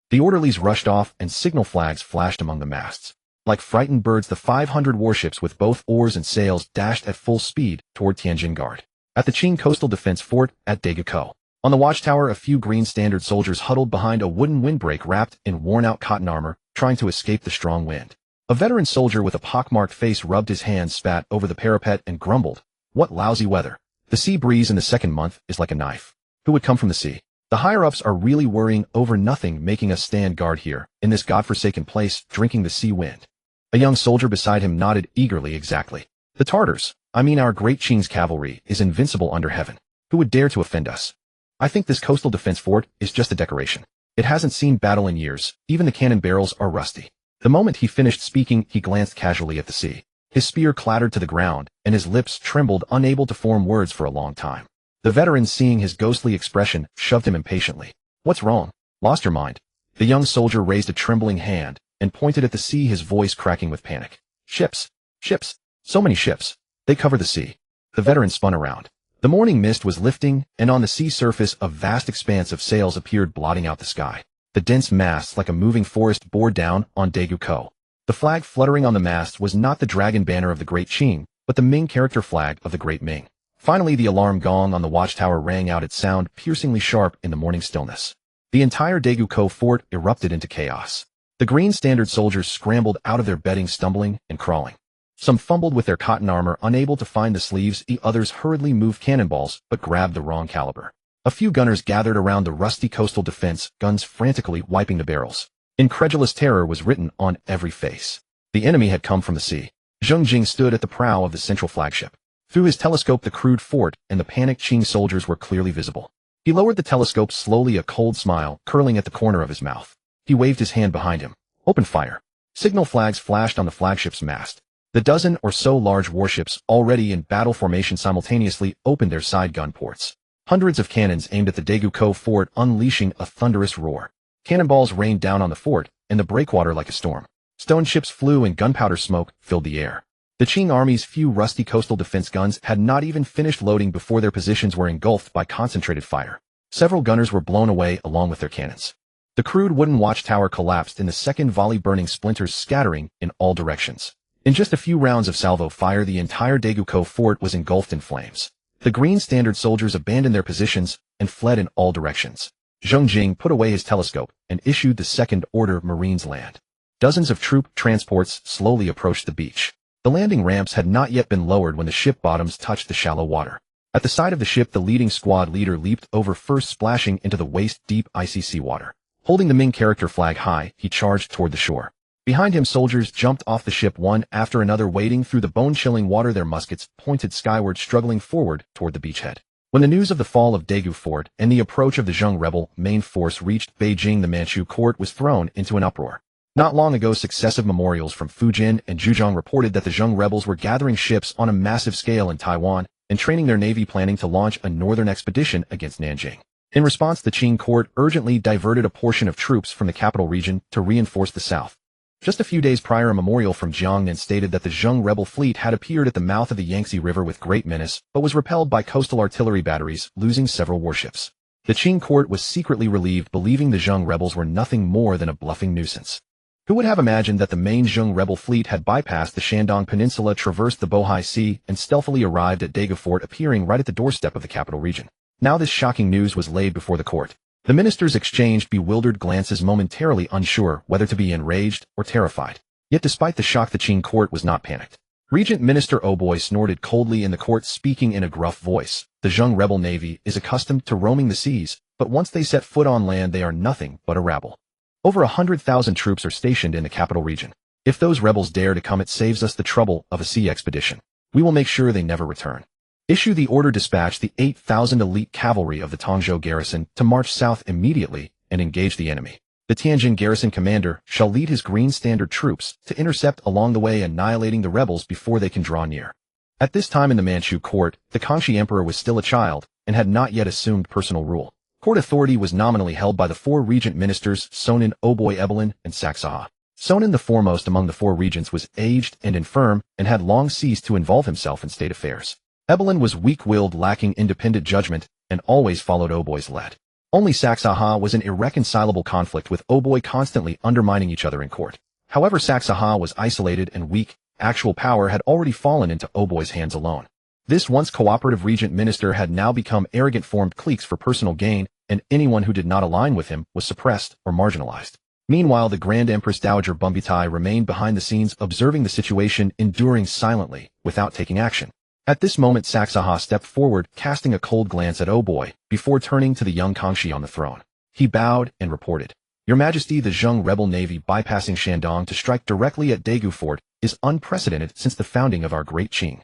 The orderlies rushed off and signal flags flashed among the masts. Like frightened birds, the 500 warships with both oars and sails dashed at full speed toward Tianjin Guard. At the Qing coastal defense fort at Dagukou. On the watchtower, a few green standard soldiers huddled behind a wooden windbreak wrapped in worn-out cotton armor, trying to escape the strong wind. A veteran soldier with a pockmarked face rubbed his hands, spat over the parapet, and grumbled, "What lousy weather. The sea breeze in the second month is like a knife. Who would come from the sea? The higher-ups are really worrying over nothing, making us stand guard here, in this godforsaken place, drinking the sea wind." A young soldier beside him nodded eagerly. "Exactly. The Tartars, I mean our great Qing's cavalry, is invincible under heaven. Who would dare to offend us? I think this coastal defense fort is just a decoration. It hasn't seen battle in years, even the cannon barrels are rusty." The moment he finished speaking, he glanced casually at the sea. His spear clattered to the ground, and his lips trembled, unable to form words for a long time. The veteran, seeing his ghostly expression, shoved him impatiently. "What's wrong? Lost your mind?" The young soldier raised a trembling hand and pointed at the sea, his voice cracking with panic. "Ships! Ships! So many ships! They cover the sea." The veteran spun around. The morning mist was lifting, and on the sea surface a vast expanse of sails appeared, blotting out the sky. The dense masts, like a moving forest, bore down on Dagukou. The flag fluttering on the masts was not the dragon banner of the Great Qing, but the Ming character flag of the Great Ming. Finally, the alarm gong on the watchtower rang out, its sound piercingly sharp in the morning stillness. The entire Dagukou fort erupted into chaos. The green standard soldiers scrambled out of their bedding, stumbling and crawling. Some fumbled with their cotton armor, unable to find the sleeves. The others hurriedly moved cannonballs, but grabbed the wrong caliber. A few gunners gathered around the rusty coastal defense, guns frantically wiping the barrels. Incredulous terror was written on every face. The enemy had come from the sea. Zheng Jing stood at the prow of the central flagship. Through his telescope, the crude fort and the panicked Qing soldiers were clearly visible. He lowered the telescope slowly, a cold smile curling at the corner of his mouth. He waved his hand behind him. "Open fire." Signal flags flashed on the flagship's mast. The dozen or so large warships, already in battle formation, simultaneously opened their side gun ports. Hundreds of cannons aimed at the Dagukou fort, unleashing a thunderous roar. Cannonballs rained down on the fort and the breakwater like a storm. Stone ships flew and gunpowder smoke filled the air. The Qing army's few rusty coastal defense guns had not even finished loading before their positions were engulfed by concentrated fire. Several gunners were blown away along with their cannons. The crude wooden watchtower collapsed in the second volley, burning splinters scattering in all directions. In just a few rounds of salvo fire, the entire Dagukou fort was engulfed in flames. The green standard soldiers abandoned their positions and fled in all directions. Zheng Jing put away his telescope and issued the second order: Marines land. Dozens of troop transports slowly approached the beach. The landing ramps had not yet been lowered when the ship bottoms touched the shallow water. At the side of the ship, the leading squad leader leaped over, first splashing into the waist-deep icy seawater. Holding the Ming character flag high, he charged toward the shore. Behind him, soldiers jumped off the ship one after another, wading through the bone-chilling water, their muskets pointed skyward, struggling forward toward the beachhead. When the news of the fall of Daegu Fort and the approach of the Zheng rebel main force reached Beijing, the Manchu court was thrown into an uproar. Not long ago, successive memorials from Fujian and Zhejiang reported that the Zheng rebels were gathering ships on a massive scale in Taiwan and training their navy, planning to launch a northern expedition against Nanjing. In response, the Qing court urgently diverted a portion of troops from the capital region to reinforce the south. Just a few days prior, a memorial from Jiangnan stated that the Zheng rebel fleet had appeared at the mouth of the Yangtze River with great menace, but was repelled by coastal artillery batteries, losing several warships. The Qing court was secretly relieved, believing the Zheng rebels were nothing more than a bluffing nuisance. Who would have imagined that the main Zheng rebel fleet had bypassed the Shandong Peninsula, traversed the Bohai Sea, and stealthily arrived at Daegu Fort, appearing right at the doorstep of the capital region? Now this shocking news was laid before the court. The ministers exchanged bewildered glances, momentarily unsure whether to be enraged or terrified. Yet despite the shock, the Qing court was not panicked. Regent Minister Oboy snorted coldly in the court, speaking in a gruff voice. The Zheng rebel navy is accustomed to roaming the seas, but once they set foot on land, they are nothing but a rabble. Over 100,000 troops are stationed in the capital region. If those rebels dare to come, it saves us the trouble of a sea expedition. We will make sure they never return. Issue the order, dispatch the 8,000 elite cavalry of the Tongzhou garrison to march south immediately and engage the enemy. The Tianjin garrison commander shall lead his Green Standard troops to intercept along the way, annihilating the rebels before they can draw near. At this time in the Manchu court, the Kangxi emperor was still a child and had not yet assumed personal rule. Court authority was nominally held by the four regent ministers Sonin, Oboy, Ebelin, and Saksaha. Sonin, the foremost among the four regents, was aged and infirm and had long ceased to involve himself in state affairs. Ebelin was weak-willed, lacking independent judgment, and always followed Oboy's lead. Only Saksaha was in irreconcilable conflict with Oboy, constantly undermining each other in court. However, Saksaha was isolated and weak. Actual power had already fallen into Oboy's hands alone. This once cooperative regent minister had now become arrogant, formed cliques for personal gain, and anyone who did not align with him was suppressed or marginalized. Meanwhile, the Grand Empress Dowager Bumbutai remained behind the scenes, observing the situation, enduring silently, without taking action. At this moment, Saksaha stepped forward, casting a cold glance at Oboy, before turning to the young Kangxi on the throne. He bowed and reported, "Your Majesty, the Zheng rebel navy bypassing Shandong to strike directly at Daegu Fort is unprecedented since the founding of our great Qing.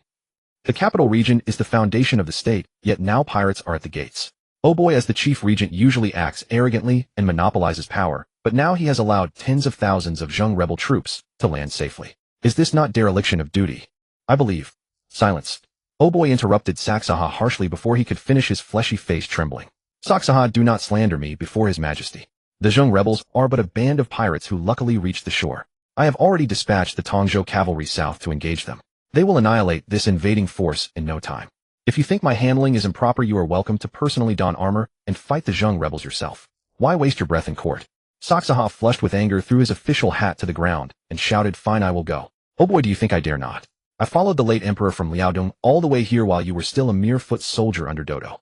The capital region is the foundation of the state, yet now pirates are at the gates. Oboy, as the chief regent, usually acts arrogantly and monopolizes power, but now he has allowed tens of thousands of Zheng rebel troops to land safely. Is this not dereliction of duty? I believe." Silence. Oboy interrupted Saksaha harshly before he could finish, his fleshy face trembling. "Saksaha, do not slander me before His Majesty. The Zheng rebels are but a band of pirates who luckily reached the shore. I have already dispatched the Tongzhou cavalry south to engage them. They will annihilate this invading force in no time. If you think my handling is improper, you are welcome to personally don armor and fight the Zheng rebels yourself. Why waste your breath in court?" Saksaha, flushed with anger, threw his official hat to the ground and shouted, "Fine, I will go. Oboy, do you think I dare not? I followed the late emperor from Liaodong all the way here while you were still a mere foot soldier under Dodo.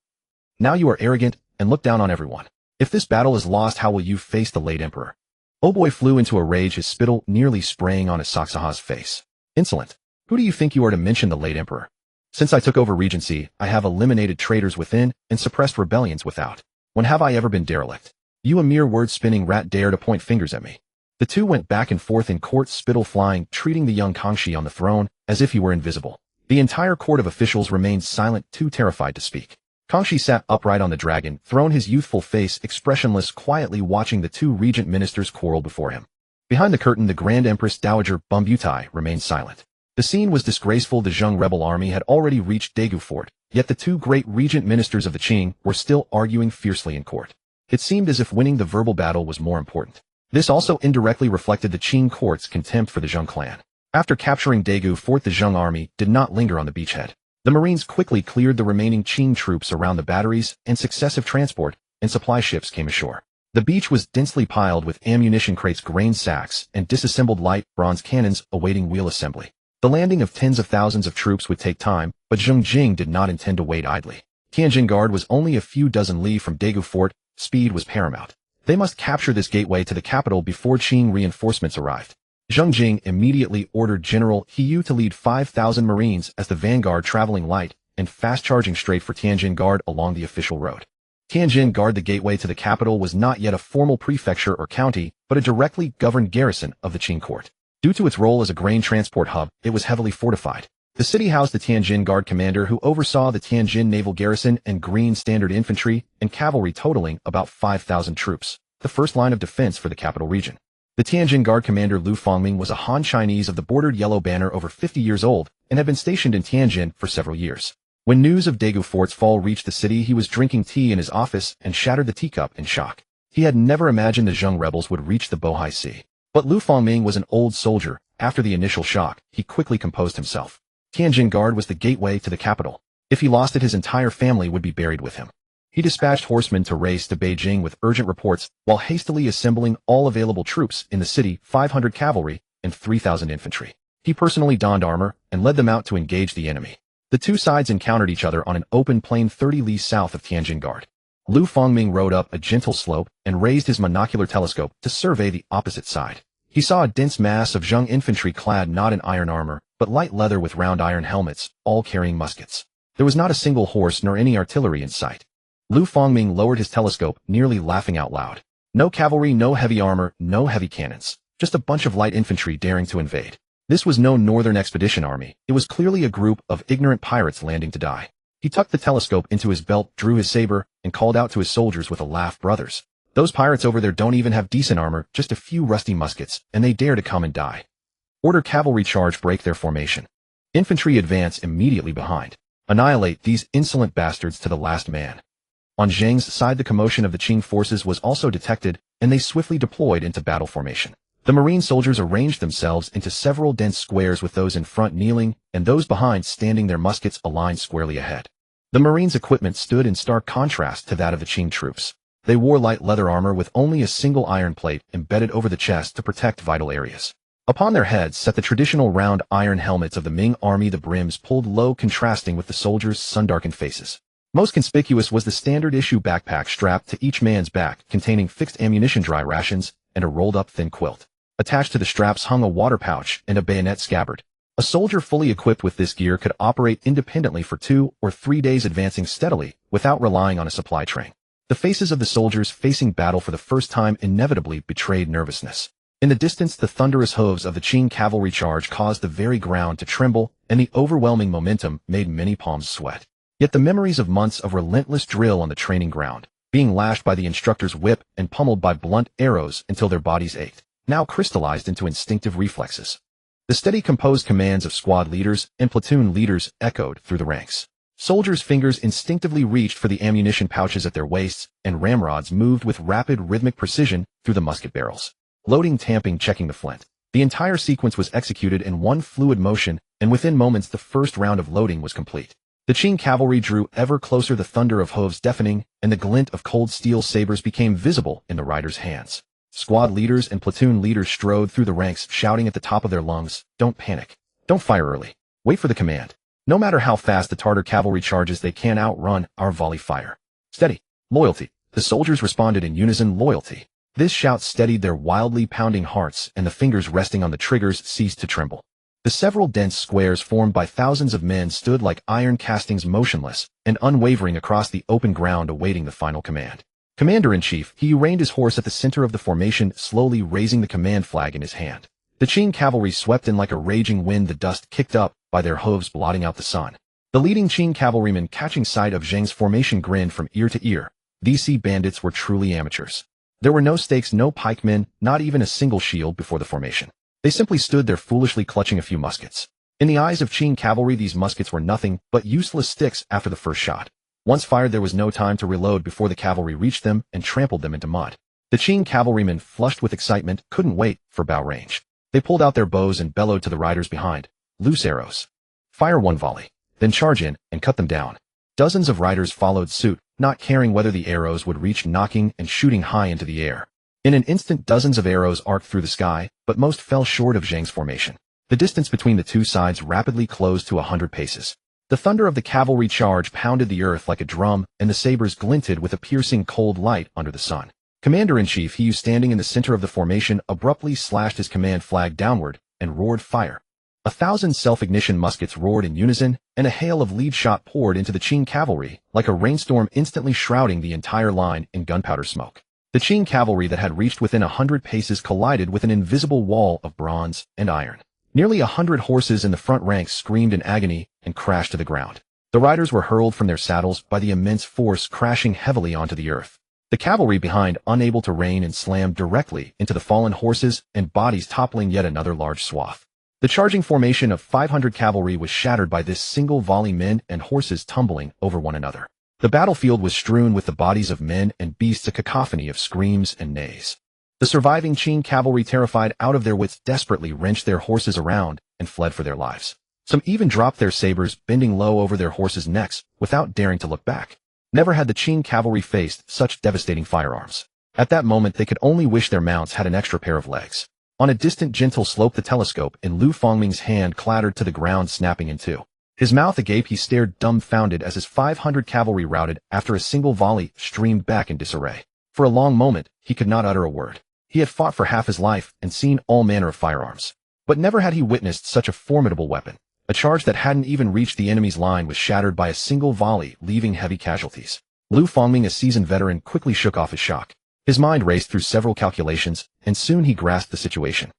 Now you are arrogant and look down on everyone. If this battle is lost, how will you face the late emperor?" Oboy flew into a rage, his spittle nearly spraying on his Saksaha's face. "Insolent! Who do you think you are to mention the late emperor? Since I took over regency, I have eliminated traitors within and suppressed rebellions without. When have I ever been derelict? You, a mere word-spinning rat, dare to point fingers at me." The two went back and forth in court, spittle flying, treating the young Kangxi on the throne as if he were invisible. The entire court of officials remained silent, too terrified to speak. Kangxi sat upright on the dragon throne, his youthful face expressionless, quietly watching the two regent ministers quarrel before him. Behind the curtain, the Grand Empress Dowager Bumbutai remained silent. The scene was disgraceful. The Zheng rebel army had already reached Daegu Fort, yet the two great regent ministers of the Qing were still arguing fiercely in court. It seemed as if winning the verbal battle was more important. This also indirectly reflected the Qing court's contempt for the Zheng clan. After capturing Daegu Fort, the Zheng army did not linger on the beachhead. The Marines quickly cleared the remaining Qing troops around the batteries, and successive transport and supply ships came ashore. The beach was densely piled with ammunition crates, grain sacks, and disassembled light bronze cannons awaiting wheel assembly. The landing of tens of thousands of troops would take time, but Zheng Jing did not intend to wait idly. Tianjin Guard was only a few dozen li from Daegu Fort. Speed was paramount. They must capture this gateway to the capital before Qing reinforcements arrived. Zheng Jing immediately ordered General He Yu to lead 5,000 Marines as the vanguard, traveling light and fast-charging straight for Tianjin Guard along the official road. Tianjin Guard, the gateway to the capital, was not yet a formal prefecture or county, but a directly governed garrison of the Qing court. Due to its role as a grain transport hub, it was heavily fortified. The city housed the Tianjin Guard commander, who oversaw the Tianjin naval garrison and Green Standard infantry and cavalry, totaling about 5,000 troops, the first line of defense for the capital region. The Tianjin Guard commander Lu Fangming was a Han Chinese of the bordered yellow banner, over 50 years old, and had been stationed in Tianjin for several years. When news of Daegu Fort's fall reached the city, he was drinking tea in his office and shattered the teacup in shock. He had never imagined the Zheng rebels would reach the Bohai Sea. But Lu Fangming was an old soldier. After the initial shock, he quickly composed himself. Tianjin Guard was the gateway to the capital. If he lost it, his entire family would be buried with him. He dispatched horsemen to race to Beijing with urgent reports, while hastily assembling all available troops in the city, 500 cavalry and 3,000 infantry. He personally donned armor and led them out to engage the enemy. The two sides encountered each other on an open plain 30 li south of Tianjin Guard. Lu Fangming rode up a gentle slope and raised his monocular telescope to survey the opposite side. He saw a dense mass of Zheng infantry clad not in iron armor, but light leather with round iron helmets, all carrying muskets. There was not a single horse nor any artillery in sight. Lu Fangming lowered his telescope, nearly laughing out loud. No cavalry, no heavy armor, no heavy cannons. Just a bunch of light infantry daring to invade. This was no northern expedition army. It was clearly a group of ignorant pirates landing to die. He tucked the telescope into his belt, drew his saber, and called out to his soldiers with a laugh, "Brothers, those pirates over there don't even have decent armor, just a few rusty muskets, and they dare to come and die. Order cavalry charge, break their formation. Infantry advance immediately behind. Annihilate these insolent bastards to the last man." On Zheng's side, the commotion of the Qing forces was also detected, and they swiftly deployed into battle formation. The marine soldiers arranged themselves into several dense squares, with those in front kneeling and those behind standing, their muskets aligned squarely ahead. The marines' equipment stood in stark contrast to that of the Qing troops. They wore light leather armor with only a single iron plate embedded over the chest to protect vital areas. Upon their heads sat the traditional round iron helmets of the Ming army, the brims pulled low, contrasting with the soldiers' sun-darkened faces. Most conspicuous was the standard-issue backpack strapped to each man's back, containing fixed ammunition, dry rations, and a rolled-up thin quilt. Attached to the straps hung a water pouch and a bayonet scabbard. A soldier fully equipped with this gear could operate independently for 2 or 3 days, advancing steadily without relying on a supply train. The faces of the soldiers facing battle for the first time inevitably betrayed nervousness. In the distance, the thunderous hooves of the Qing cavalry charge caused the very ground to tremble, and the overwhelming momentum made many palms sweat. Yet the memories of months of relentless drill on the training ground, being lashed by the instructor's whip and pummeled by blunt arrows until their bodies ached, now crystallized into instinctive reflexes. The steady, composed commands of squad leaders and platoon leaders echoed through the ranks. Soldiers' fingers instinctively reached for the ammunition pouches at their waists, and ramrods moved with rapid, rhythmic precision through the musket barrels. Loading, tamping, checking the flint. The entire sequence was executed in one fluid motion, and within moments the first round of loading was complete. The Qing cavalry drew ever closer, the thunder of hooves deafening, and the glint of cold steel sabers became visible in the riders' hands. Squad leaders and platoon leaders strode through the ranks, shouting at the top of their lungs, "Don't panic. Don't fire early. Wait for the command. No matter how fast the Tartar cavalry charges, they can't outrun our volley fire. Steady. Loyalty." The soldiers responded in unison, "Loyalty." This shout steadied their wildly pounding hearts, and the fingers resting on the triggers ceased to tremble. The several dense squares formed by thousands of men stood like iron castings, motionless and unwavering across the open ground, awaiting the final command. Commander-in-chief, he reined his horse at the center of the formation, slowly raising the command flag in his hand. The Qing cavalry swept in like a raging wind, the dust kicked up by their hooves blotting out the sun. The leading Qing cavalryman, catching sight of Zheng's formation, grinned from ear to ear. These sea bandits were truly amateurs. There were no stakes, no pikemen, not even a single shield before the formation. They simply stood there, foolishly clutching a few muskets. In the eyes of Qing cavalry, these muskets were nothing but useless sticks after the first shot. Once fired, there was no time to reload before the cavalry reached them and trampled them into mud. The Qing cavalrymen, flushed with excitement, couldn't wait for bow range. They pulled out their bows and bellowed to the riders behind, "Loose arrows. Fire one volley, then charge in and cut them down." Dozens of riders followed suit, not caring whether the arrows would reach, knocking and shooting high into the air. In an instant, dozens of arrows arced through the sky, but most fell short of Zheng's formation. The distance between the two sides rapidly closed to 100 paces. The thunder of the cavalry charge pounded the earth like a drum, and the sabers glinted with a piercing cold light under the sun. Commander-in-chief, he, standing in the center of the formation, abruptly slashed his command flag downward and roared, "Fire!" 1,000 self-ignition muskets roared in unison, and a hail of lead shot poured into the Qing cavalry, like a rainstorm, instantly shrouding the entire line in gunpowder smoke. The Qing cavalry that had reached within 100 paces collided with an invisible wall of bronze and iron. Nearly 100 horses in the front ranks screamed in agony and crashed to the ground. The riders were hurled from their saddles by the immense force, crashing heavily onto the earth. The cavalry behind, unable to rein, and slammed directly into the fallen horses and bodies, toppling yet another large swath. The charging formation of 500 cavalry was shattered by this single volley, men and horses tumbling over one another. The battlefield was strewn with the bodies of men and beasts, a cacophony of screams and neighs. The surviving Qing cavalry, terrified out of their wits, desperately wrenched their horses around and fled for their lives. Some even dropped their sabers, bending low over their horses' necks, without daring to look back. Never had the Qing cavalry faced such devastating firearms. At that moment they could only wish their mounts had an extra pair of legs. On a distant gentle slope, the telescope in Lu Fangming's hand clattered to the ground, snapping in two. His mouth agape, he stared dumbfounded as his 500 cavalry, routed after a single volley, streamed back in disarray. For a long moment he could not utter a word. He had fought for half his life and seen all manner of firearms, but never had he witnessed such a formidable weapon. A charge that hadn't even reached the enemy's line was shattered by a single volley, leaving heavy casualties. Lu Fangming, a seasoned veteran, quickly shook off his shock. His mind raced through several calculations, and soon he grasped the situation.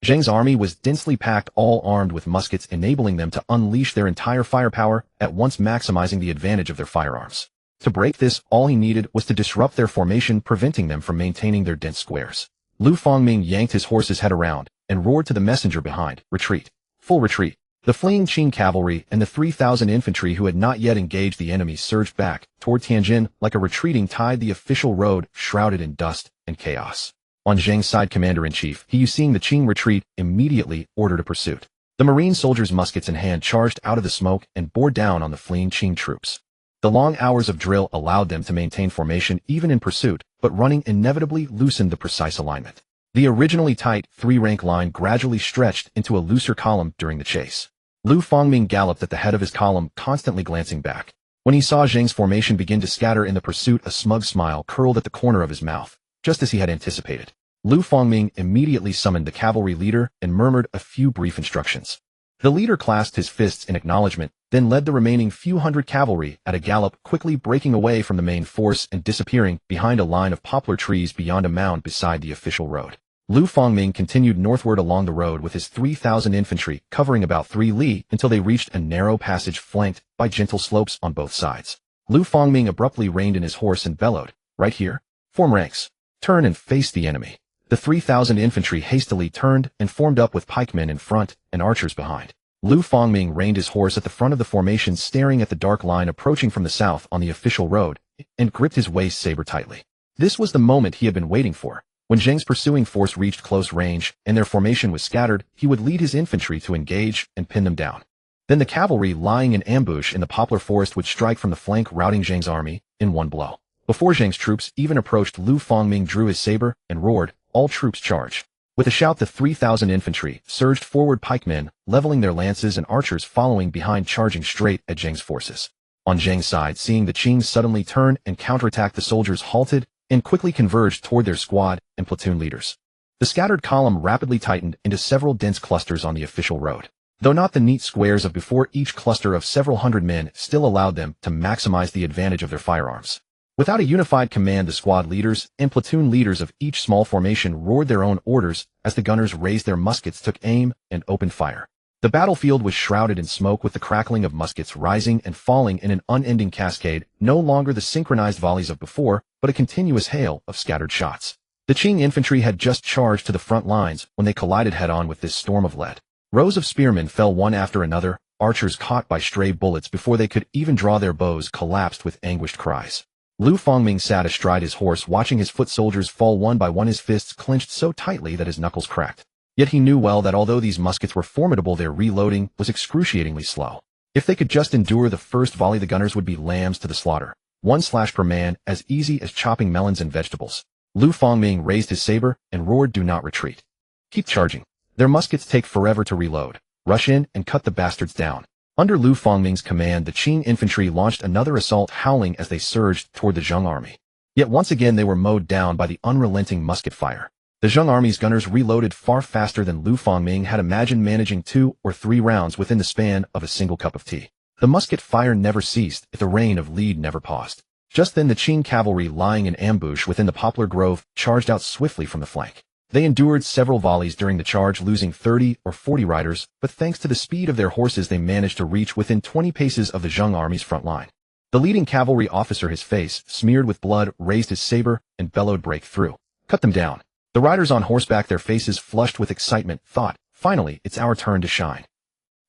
Zheng's army was densely packed, all armed with muskets, enabling them to unleash their entire firepower, at once maximizing the advantage of their firearms. To break this, all he needed was to disrupt their formation, preventing them from maintaining their dense squares. Lu Fangming yanked his horse's head around and roared to the messenger behind, "Retreat! Full retreat!" The fleeing Qing cavalry and the 3,000 infantry who had not yet engaged the enemy surged back toward Tianjin like a retreating tide, the official road shrouded in dust and chaos. On Zheng's side, commander-in-chief, he, seeing the Qing retreat, immediately ordered a pursuit. The marine soldiers, muskets in hand, charged out of the smoke and bore down on the fleeing Qing troops. The long hours of drill allowed them to maintain formation even in pursuit, but running inevitably loosened the precise alignment. The originally tight three-rank line gradually stretched into a looser column during the chase. Lu Fangming galloped at the head of his column, constantly glancing back. When he saw Zheng's formation begin to scatter in the pursuit, a smug smile curled at the corner of his mouth, just as he had anticipated. Lu Fangming immediately summoned the cavalry leader and murmured a few brief instructions. The leader clasped his fists in acknowledgement, then led the remaining few hundred cavalry at a gallop, quickly breaking away from the main force and disappearing behind a line of poplar trees beyond a mound beside the official road. Lu Fangming continued northward along the road with his 3,000 infantry, covering about 3 li until they reached a narrow passage flanked by gentle slopes on both sides. Lu Fangming abruptly reined in his horse and bellowed, "Right here! Form ranks! Turn and face the enemy!" The 3,000 infantry hastily turned and formed up, with pikemen in front and archers behind. Lu Fangming reined his horse at the front of the formation, staring at the dark line approaching from the south on the official road, and gripped his waist saber tightly. This was the moment he had been waiting for. When Zheng's pursuing force reached close range and their formation was scattered, he would lead his infantry to engage and pin them down. Then the cavalry, lying in ambush in the poplar forest, would strike from the flank, routing Zheng's army in one blow. Before Zheng's troops even approached, Lu Fangming drew his saber and roared, "All troops charge!" With a shout, the 3,000 infantry surged forward, pikemen leveling their lances and archers following behind, charging straight at Zheng's forces. On Zheng's side, seeing the Qing suddenly turn and counterattack, the soldiers halted and quickly converged toward their squad and platoon leaders. The scattered column rapidly tightened into several dense clusters on the official road. Though not the neat squares of before, each cluster of several hundred men still allowed them to maximize the advantage of their firearms. Without a unified command, the squad leaders and platoon leaders of each small formation roared their own orders as the gunners raised their muskets, took aim, and opened fire. The battlefield was shrouded in smoke, with the crackling of muskets rising and falling in an unending cascade, no longer the synchronized volleys of before, but a continuous hail of scattered shots. The Qing infantry had just charged to the front lines when they collided head-on with this storm of lead. Rows of spearmen fell one after another, archers caught by stray bullets before they could even draw their bows collapsed with anguished cries. Lu Fangming sat astride his horse, watching his foot soldiers fall one by one, his fists clenched so tightly that his knuckles cracked. Yet he knew well that although these muskets were formidable, their reloading was excruciatingly slow. If they could just endure the first volley, the gunners would be lambs to the slaughter. One slash per man, as easy as chopping melons and vegetables. Lu Fangming raised his saber and roared, "Do not retreat. Keep charging. Their muskets take forever to reload. Rush in and cut the bastards down." Under Lu Fangming's command, the Qing infantry launched another assault, howling as they surged toward the Zheng army. Yet once again they were mowed down by the unrelenting musket fire. The Zheng army's gunners reloaded far faster than Lu Fangming had imagined, managing 2 or 3 rounds within the span of a single cup of tea. The musket fire never ceased, if the rain of lead never paused. Just then the Qing cavalry, lying in ambush within the poplar grove, charged out swiftly from the flank. They endured several volleys during the charge, losing 30 or 40 riders, but thanks to the speed of their horses they managed to reach within 20 paces of the Zheng army's front line. The leading cavalry officer, his face smeared with blood, raised his saber and bellowed, "Break through. Cut them down." The riders on horseback, their faces flushed with excitement, thought, Finally, it's our turn to shine.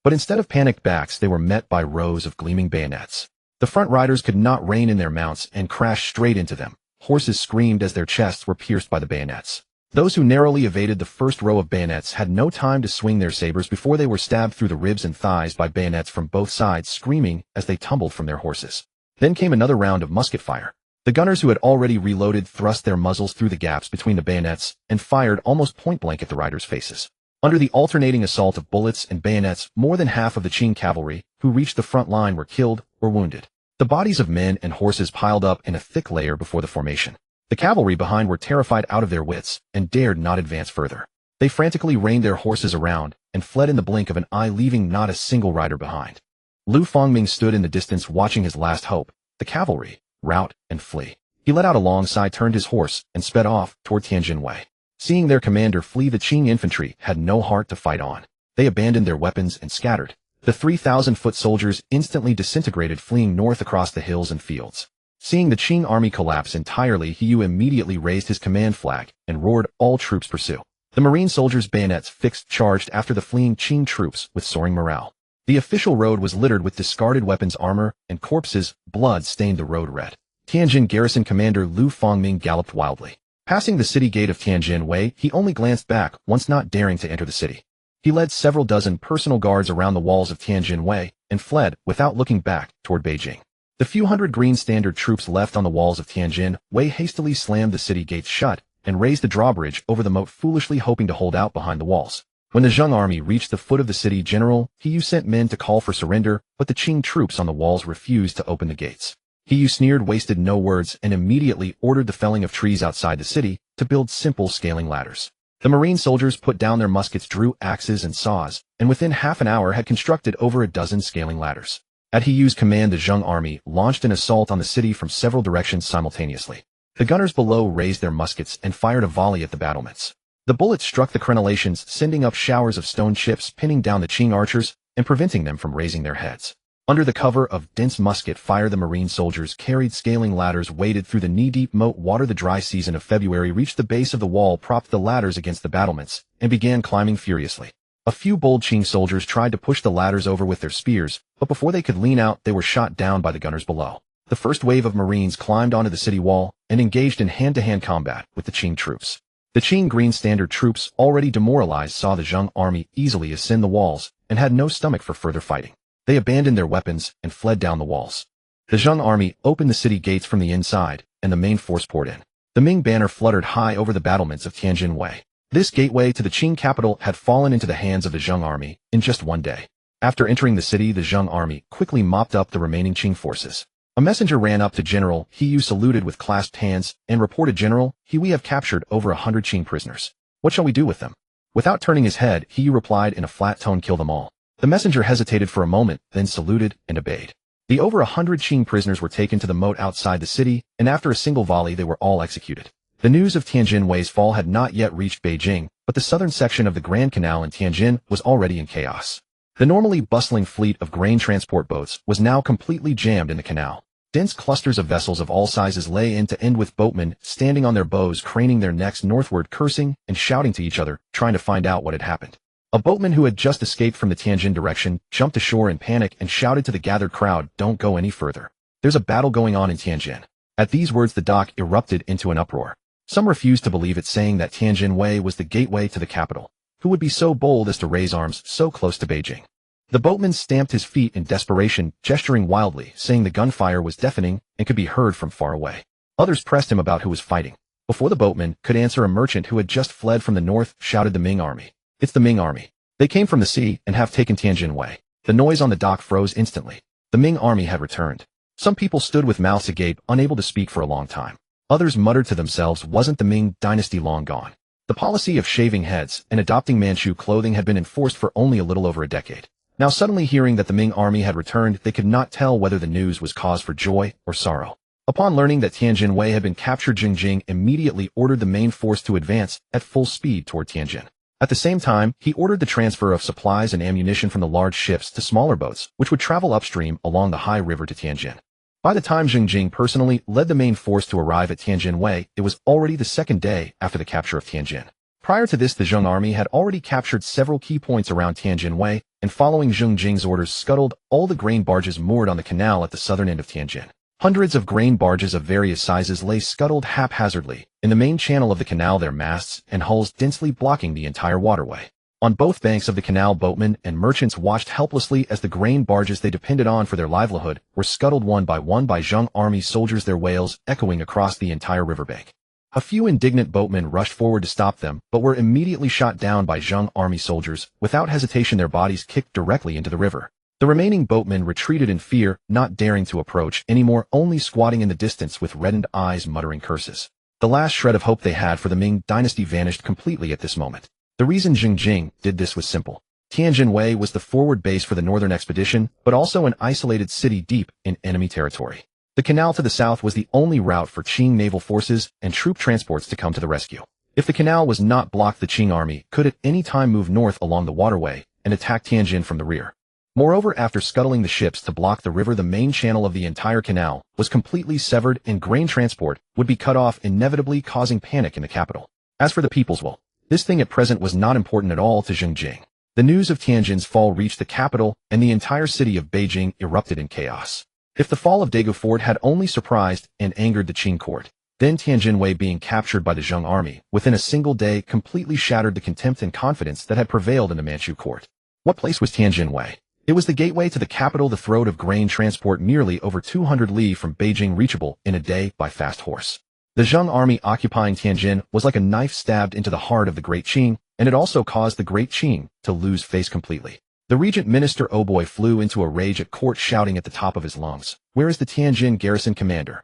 But instead of panicked backs, they were met by rows of gleaming bayonets. The front riders could not rein in their mounts and crashed straight into them. Horses screamed as their chests were pierced by the bayonets. Those who narrowly evaded the first row of bayonets had no time to swing their sabers before they were stabbed through the ribs and thighs by bayonets from both sides, screaming as they tumbled from their horses. Then came another round of musket fire. The gunners who had already reloaded thrust their muzzles through the gaps between the bayonets and fired almost point-blank at the riders' faces. Under the alternating assault of bullets and bayonets, more than half of the Qing cavalry who reached the front line were killed or wounded. The bodies of men and horses piled up in a thick layer before the formation. The cavalry behind were terrified out of their wits and dared not advance further. They frantically reined their horses around and fled in the blink of an eye, leaving not a single rider behind. Lu Fangming stood in the distance watching his last hope, the cavalry, rout and flee. He let out alongside, turned his horse, and sped off toward Tianjin Wei. Seeing their commander flee, the Qing infantry had no heart to fight on. They abandoned their weapons and scattered. The 3,000-foot soldiers instantly disintegrated, fleeing north across the hills and fields. Seeing the Qing army collapse entirely, He Yu immediately raised his command flag and roared, "All troops pursue." The marine soldiers' bayonets fixed charged after the fleeing Qing troops with soaring morale. The official road was littered with discarded weapons, armor, and corpses. Blood stained the road red. Tianjin garrison commander Lu Fangming galloped wildly. Passing the city gate of Tianjin Wei, he only glanced back once, not daring to enter the city. He led several dozen personal guards around the walls of Tianjin Wei and fled without looking back toward Beijing. The few hundred green standard troops left on the walls of Tianjin Wei hastily slammed the city gates shut and raised the drawbridge over the moat, foolishly hoping to hold out behind the walls. When the Zheng army reached the foot of the city, General He Yu sent men to call for surrender, but the Qing troops on the walls refused to open the gates. He Yu sneered, wasted no words, and immediately ordered the felling of trees outside the city to build simple scaling ladders. The marine soldiers put down their muskets, drew axes and saws, and within half an hour had constructed over a dozen scaling ladders. At He Yu's command, the Zheng army launched an assault on the city from several directions simultaneously. The gunners below raised their muskets and fired a volley at the battlements. The bullets struck the crenellations, sending up showers of stone chips, pinning down the Qing archers and preventing them from raising their heads. Under the cover of dense musket fire, the marine soldiers carried scaling ladders, waded through the knee-deep moat water. The dry season of February reached the base of the wall, propped the ladders against the battlements, and began climbing furiously. A few bold Qing soldiers tried to push the ladders over with their spears, but before they could lean out, they were shot down by the gunners below. The first wave of marines climbed onto the city wall and engaged in hand-to-hand combat with the Qing troops. The Qing green standard troops, already demoralized, saw the Zheng army easily ascend the walls and had no stomach for further fighting. They abandoned their weapons and fled down the walls. The Zheng army opened the city gates from the inside, and the main force poured in. The Ming banner fluttered high over the battlements of Tianjin Wei. This gateway to the Qing capital had fallen into the hands of the Zheng army in just one day. After entering the city, the Zheng army quickly mopped up the remaining Qing forces. A messenger ran up to General He Yu, saluted with clasped hands, and reported, "General He, we have captured over 100 Qing prisoners. What shall we do with them?" Without turning his head, He Yu replied in a flat tone, "Kill them all." The messenger hesitated for a moment, then saluted and obeyed. The over 100 Qing prisoners were taken to the moat outside the city, and after a single volley they were all executed. The news of Tianjin Wei's fall had not yet reached Beijing, but the southern section of the Grand Canal in Tianjin was already in chaos. The normally bustling fleet of grain transport boats was now completely jammed in the canal. Dense clusters of vessels of all sizes lay end to end, with boatmen standing on their bows, craning their necks northward, cursing and shouting to each other, trying to find out what had happened. A boatman who had just escaped from the Tianjin direction jumped ashore in panic and shouted to the gathered crowd, "Don't go any further. There's a battle going on in Tianjin." At these words, the dock erupted into an uproar. Some refused to believe it, saying that Tianjin Wei was the gateway to the capital. Who would be so bold as to raise arms so close to Beijing? The boatman stamped his feet in desperation, gesturing wildly, saying the gunfire was deafening and could be heard from far away. Others pressed him about who was fighting. Before the boatman could answer, a merchant who had just fled from the north shouted, "The Ming army. It's the Ming army. They came from the sea and have taken Tianjin Wei." The noise on the dock froze instantly. The Ming army had returned. Some people stood with mouths agape, unable to speak for a long time. Others muttered to themselves, wasn't the Ming Dynasty long gone? The policy of shaving heads and adopting Manchu clothing had been enforced for only a little over a decade. Now suddenly hearing that the Ming army had returned, they could not tell whether the news was cause for joy or sorrow. Upon learning that Tianjin Wei had been captured, Zheng Jing immediately ordered the main force to advance at full speed toward Tianjin. At the same time, he ordered the transfer of supplies and ammunition from the large ships to smaller boats, which would travel upstream along the high river to Tianjin. By the time Zheng Jing personally led the main force to arrive at Tianjin Wei, it was already the second day after the capture of Tianjin. Prior to this, the Zheng army had already captured several key points around Tianjin Way, and following Zheng Jing's orders scuttled all the grain barges moored on the canal at the southern end of Tianjin. Hundreds of grain barges of various sizes lay scuttled haphazardly in the main channel of the canal, their masts and hulls densely blocking the entire waterway. On both banks of the canal, boatmen and merchants watched helplessly as the grain barges they depended on for their livelihood were scuttled one by Zheng army soldiers, their wails echoing across the entire riverbank. A few indignant boatmen rushed forward to stop them, but were immediately shot down by Zheng army soldiers. Without hesitation, their bodies kicked directly into the river. The remaining boatmen retreated in fear, not daring to approach anymore, only squatting in the distance with reddened eyes, muttering curses. The last shred of hope they had for the Ming Dynasty vanished completely at this moment. The reason Zheng Jing did this was simple. Tianjin Way was the forward base for the northern expedition, but also an isolated city deep in enemy territory. The canal to the south was the only route for Qing naval forces and troop transports to come to the rescue. If the canal was not blocked, the Qing army could at any time move north along the waterway and attack Tianjin from the rear. Moreover, after scuttling the ships to block the river, the main channel of the entire canal was completely severed and grain transport would be cut off, inevitably causing panic in the capital. As for the people's will, this thing at present was not important at all to Zheng Jing. The news of Tianjin's fall reached the capital, and the entire city of Beijing erupted in chaos. If the fall of Daegu Fort had only surprised and angered the Qing court, then Tianjin Way being captured by the Zheng army within a single day completely shattered the contempt and confidence that had prevailed in the Manchu court. What place was Tianjin Way? It was the gateway to the capital, the throat of grain transport, nearly over 200 li from Beijing, reachable in a day by fast horse. The Zheng army occupying Tianjin was like a knife stabbed into the heart of the Great Qing, and it also caused the Great Qing to lose face completely. The regent minister Oboy flew into a rage at court, shouting at the top of his lungs, "Where is the Tianjin garrison commander?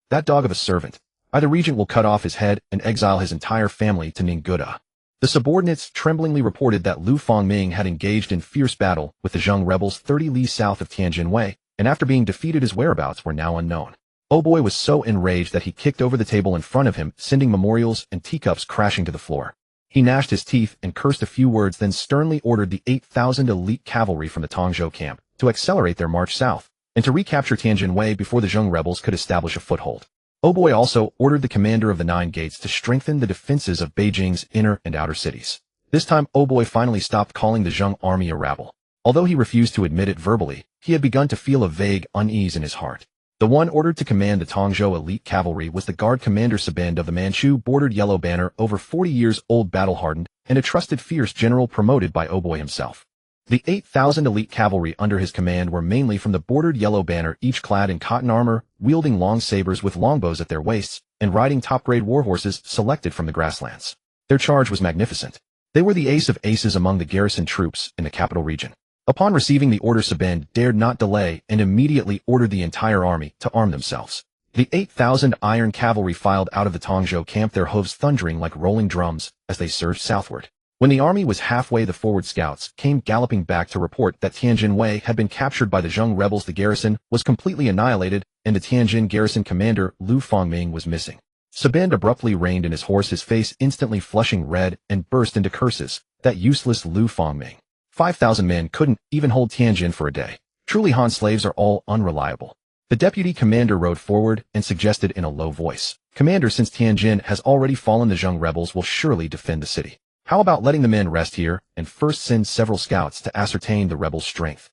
That dog of a servant! The regent will cut off his head and exile his entire family to Ningguda." The subordinates tremblingly reported that Lu Fangming had engaged in fierce battle with the Zheng rebels 30 li south of Tianjin Way, and after being defeated, his whereabouts were now unknown. Oboy was so enraged that he kicked over the table in front of him, sending memorials and teacups crashing to the floor. He gnashed his teeth and cursed a few words, then sternly ordered the 8,000 elite cavalry from the Tongzhou camp to accelerate their march south and to recapture Tianjin Way before the Zheng rebels could establish a foothold. Oboy also ordered the commander of the 9 gates to strengthen the defenses of Beijing's inner and outer cities. This time, Oboy finally stopped calling the Zheng army a rabble. Although he refused to admit it verbally, he had begun to feel a vague unease in his heart. The one ordered to command the Tongzhou elite cavalry was the guard commander Sabend of the Manchu-bordered Yellow Banner, over 40 years old, battle-hardened, and a trusted fierce general promoted by Oboy himself. The 8,000 elite cavalry under his command were mainly from the bordered Yellow Banner, each clad in cotton armor, wielding long sabers with longbows at their waists, and riding top-grade warhorses selected from the grasslands. Their charge was magnificent. They were the ace of aces among the garrison troops in the capital region. Upon receiving the order, Sabend dared not delay and immediately ordered the entire army to arm themselves. The 8,000 iron cavalry filed out of the Tongzhou camp, their hooves thundering like rolling drums as they surged southward. When the army was halfway, the forward scouts came galloping back to report that Tianjin Way had been captured by the Zheng rebels. The garrison was completely annihilated, and the Tianjin garrison commander Lu Fangming was missing. Sabend abruptly reined in his horse, his face instantly flushing red, and burst into curses. That useless Lu Fangming. 5,000 men couldn't even hold Tianjin for a day. Truly, Han slaves are all unreliable. The deputy commander rode forward and suggested in a low voice, "Commander, since Tianjin has already fallen, the Zheng rebels will surely defend the city. How about letting the men rest here and first send several scouts to ascertain the rebels' strength?"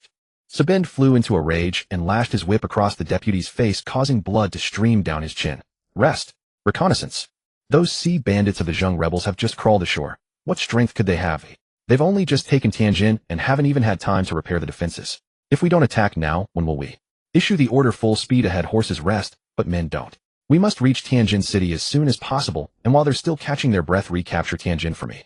Sabend flew into a rage and lashed his whip across the deputy's face, causing blood to stream down his chin. "Rest? Reconnaissance? Those sea bandits of the Zheng rebels have just crawled ashore. What strength could they have? They've only just taken Tianjin and haven't even had time to repair the defenses. If we don't attack now, when will we? Issue the order full speed ahead, horses rest, but men don't. We must reach Tianjin city as soon as possible, and while they're still catching their breath, recapture Tianjin for me."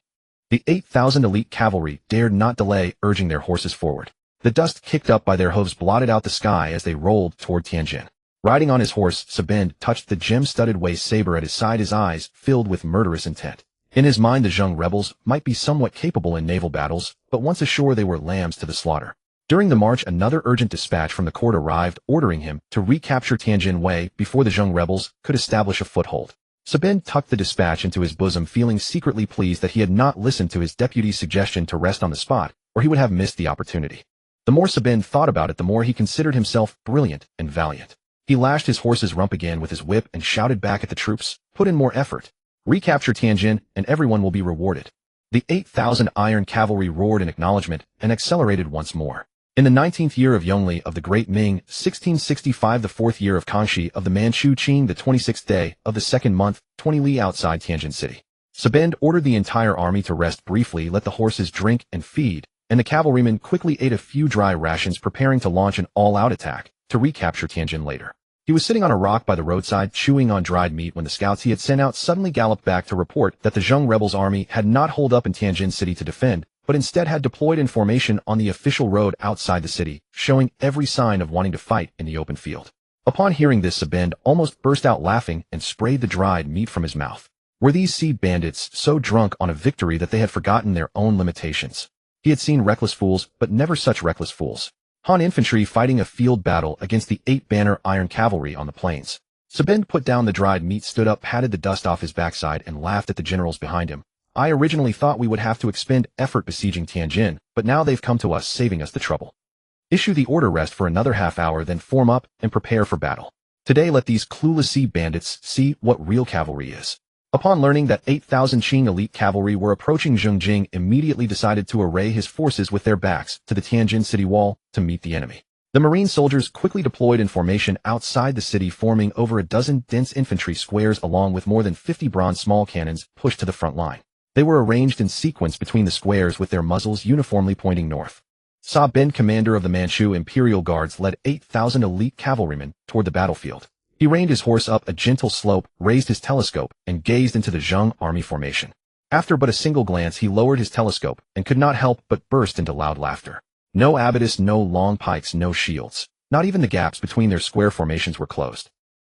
The 8,000 elite cavalry dared not delay, urging their horses forward. The dust kicked up by their hooves blotted out the sky as they rolled toward Tianjin. Riding on his horse, Sabend touched the gem-studded waist saber at his side, his eyes filled with murderous intent. In his mind, the Zheng rebels might be somewhat capable in naval battles, but once ashore they were lambs to the slaughter. During the march, another urgent dispatch from the court arrived, ordering him to recapture Tianjin Way before the Zheng rebels could establish a foothold. Sabend tucked the dispatch into his bosom, feeling secretly pleased that he had not listened to his deputy's suggestion to rest on the spot, or he would have missed the opportunity. The more Sabend thought about it, the more he considered himself brilliant and valiant. He lashed his horse's rump again with his whip and shouted back at the troops, "Put in more effort. Recapture Tianjin, and everyone will be rewarded. The 8,000 iron cavalry roared in acknowledgement and accelerated once more. In the 19th year of Yongli of the Great Ming, 1665, the 4th year of Kangxi of the Manchu Qing, the 26th day of the 2nd month, 20 li outside Tianjin City. Sabend ordered the entire army to rest briefly, let the horses drink and feed, and the cavalrymen quickly ate a few dry rations, preparing to launch an all-out attack to recapture Tianjin later. He was sitting on a rock by the roadside, chewing on dried meat, when the scouts he had sent out suddenly galloped back to report that the Zheng rebels' army had not holed up in Tianjin City to defend, but instead had deployed in formation on the official road outside the city, showing every sign of wanting to fight in the open field. Upon hearing this, Sabend almost burst out laughing and sprayed the dried meat from his mouth. Were these sea bandits so drunk on a victory that they had forgotten their own limitations? He had seen reckless fools, but never such reckless fools. Han infantry fighting a field battle against the 8-banner iron cavalry on the plains. Sabend put down the dried meat, stood up, patted the dust off his backside, and laughed at the generals behind him. I originally thought we would have to expend effort besieging Tianjin, but now they've come to us, saving us the trouble. Issue the order, rest for another half-hour, then form up and prepare for battle. Today let these clueless sea bandits see what real cavalry is. Upon learning that 8,000 Qing elite cavalry were approaching, Zheng Jing immediately decided to array his forces with their backs to the Tianjin city wall to meet the enemy. The marine soldiers quickly deployed in formation outside the city, forming over a dozen dense infantry squares along with more than 50 bronze small cannons pushed to the front line. They were arranged in sequence between the squares with their muzzles uniformly pointing north. Sabend, commander of the Manchu Imperial Guards, led 8,000 elite cavalrymen toward the battlefield. He reined his horse up a gentle slope, raised his telescope, and gazed into the Zheng army formation. After but a single glance, he lowered his telescope and could not help but burst into loud laughter. No abatis, no long pikes, no shields. Not even the gaps between their square formations were closed.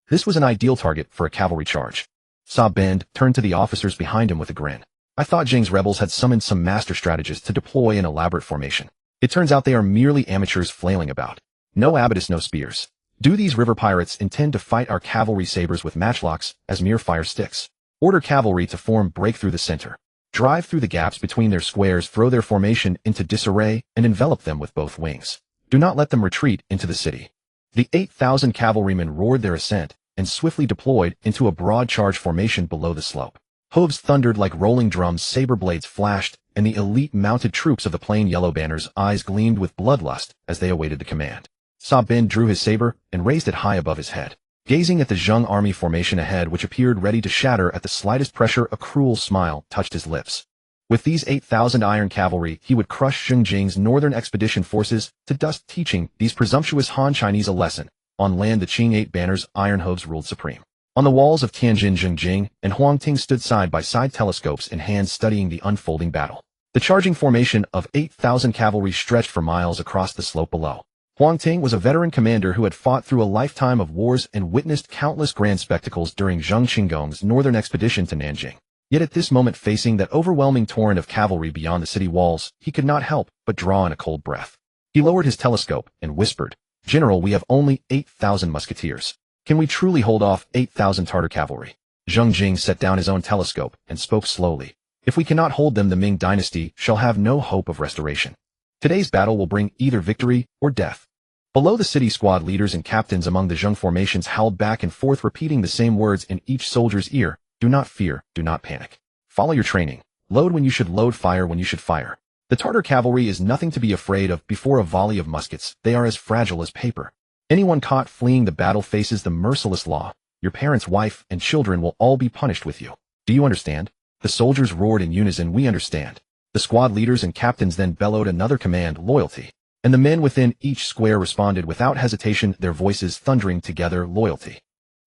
This was an ideal target for a cavalry charge. Sabend turned to the officers behind him with a grin. I thought Jing's rebels had summoned some master strategists to deploy an elaborate formation. It turns out they are merely amateurs flailing about. No abatis, no spears. Do these river pirates intend to fight our cavalry sabers with matchlocks as mere fire sticks? Order cavalry to form, break through the center. Drive through the gaps between their squares, throw their formation into disarray, and envelop them with both wings. Do not let them retreat into the city. The 8,000 cavalrymen roared their assent and swiftly deployed into a broad charge formation below the slope. Hooves thundered like rolling drums, saber blades flashed, and the elite mounted troops of the plain yellow banners' eyes gleamed with bloodlust as they awaited the command. Sabend drew his saber and raised it high above his head. Gazing at the Zheng army formation ahead, which appeared ready to shatter at the slightest pressure, a cruel smile touched his lips. With these 8,000 iron cavalry, he would crush Zheng Jing's northern expedition forces to dust, teaching these presumptuous Han Chinese a lesson. On land, the Qing 8 banners' iron hooves ruled supreme. On the walls of Tianjin, Zheng Jing and Huang Ting stood side by side, telescopes in hand, studying the unfolding battle. The charging formation of 8,000 cavalry stretched for miles across the slope below. Huang Ting was a veteran commander who had fought through a lifetime of wars and witnessed countless grand spectacles during Zheng Chenggong's northern expedition to Nanjing. Yet at this moment, facing that overwhelming torrent of cavalry beyond the city walls, he could not help but draw in a cold breath. He lowered his telescope and whispered, "General, we have only 8,000 musketeers. Can we truly hold off 8,000 Tartar cavalry?" Zheng Jing set down his own telescope and spoke slowly. "If we cannot hold them, the Ming Dynasty shall have no hope of restoration. Today's battle will bring either victory or death." Below the city, squad leaders and captains among the Zheng formations howled back and forth, repeating the same words in each soldier's ear. "Do not fear, do not panic. Follow your training. Load when you should load, fire when you should fire. The Tartar cavalry is nothing to be afraid of before a volley of muskets. They are as fragile as paper. Anyone caught fleeing the battle faces the merciless law. Your parents, wife, and children will all be punished with you. Do you understand?" The soldiers roared in unison, "We understand." The squad leaders and captains then bellowed another command, "Loyalty." And the men within each square responded without hesitation, their voices thundering together, "Loyalty.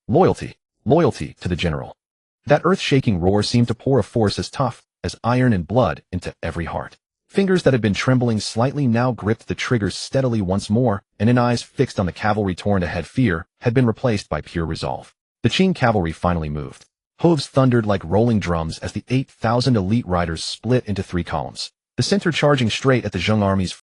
Loyalty. Loyalty to the general." That earth-shaking roar seemed to pour a force as tough as iron and blood into every heart. Fingers that had been trembling slightly now gripped the triggers steadily once more, and in eyes fixed on the cavalry torn ahead, fear had been replaced by pure resolve. The Qing cavalry finally moved. Hooves thundered like rolling drums as the 8,000 elite riders split into 3 columns. The center charging straight at the Zheng army's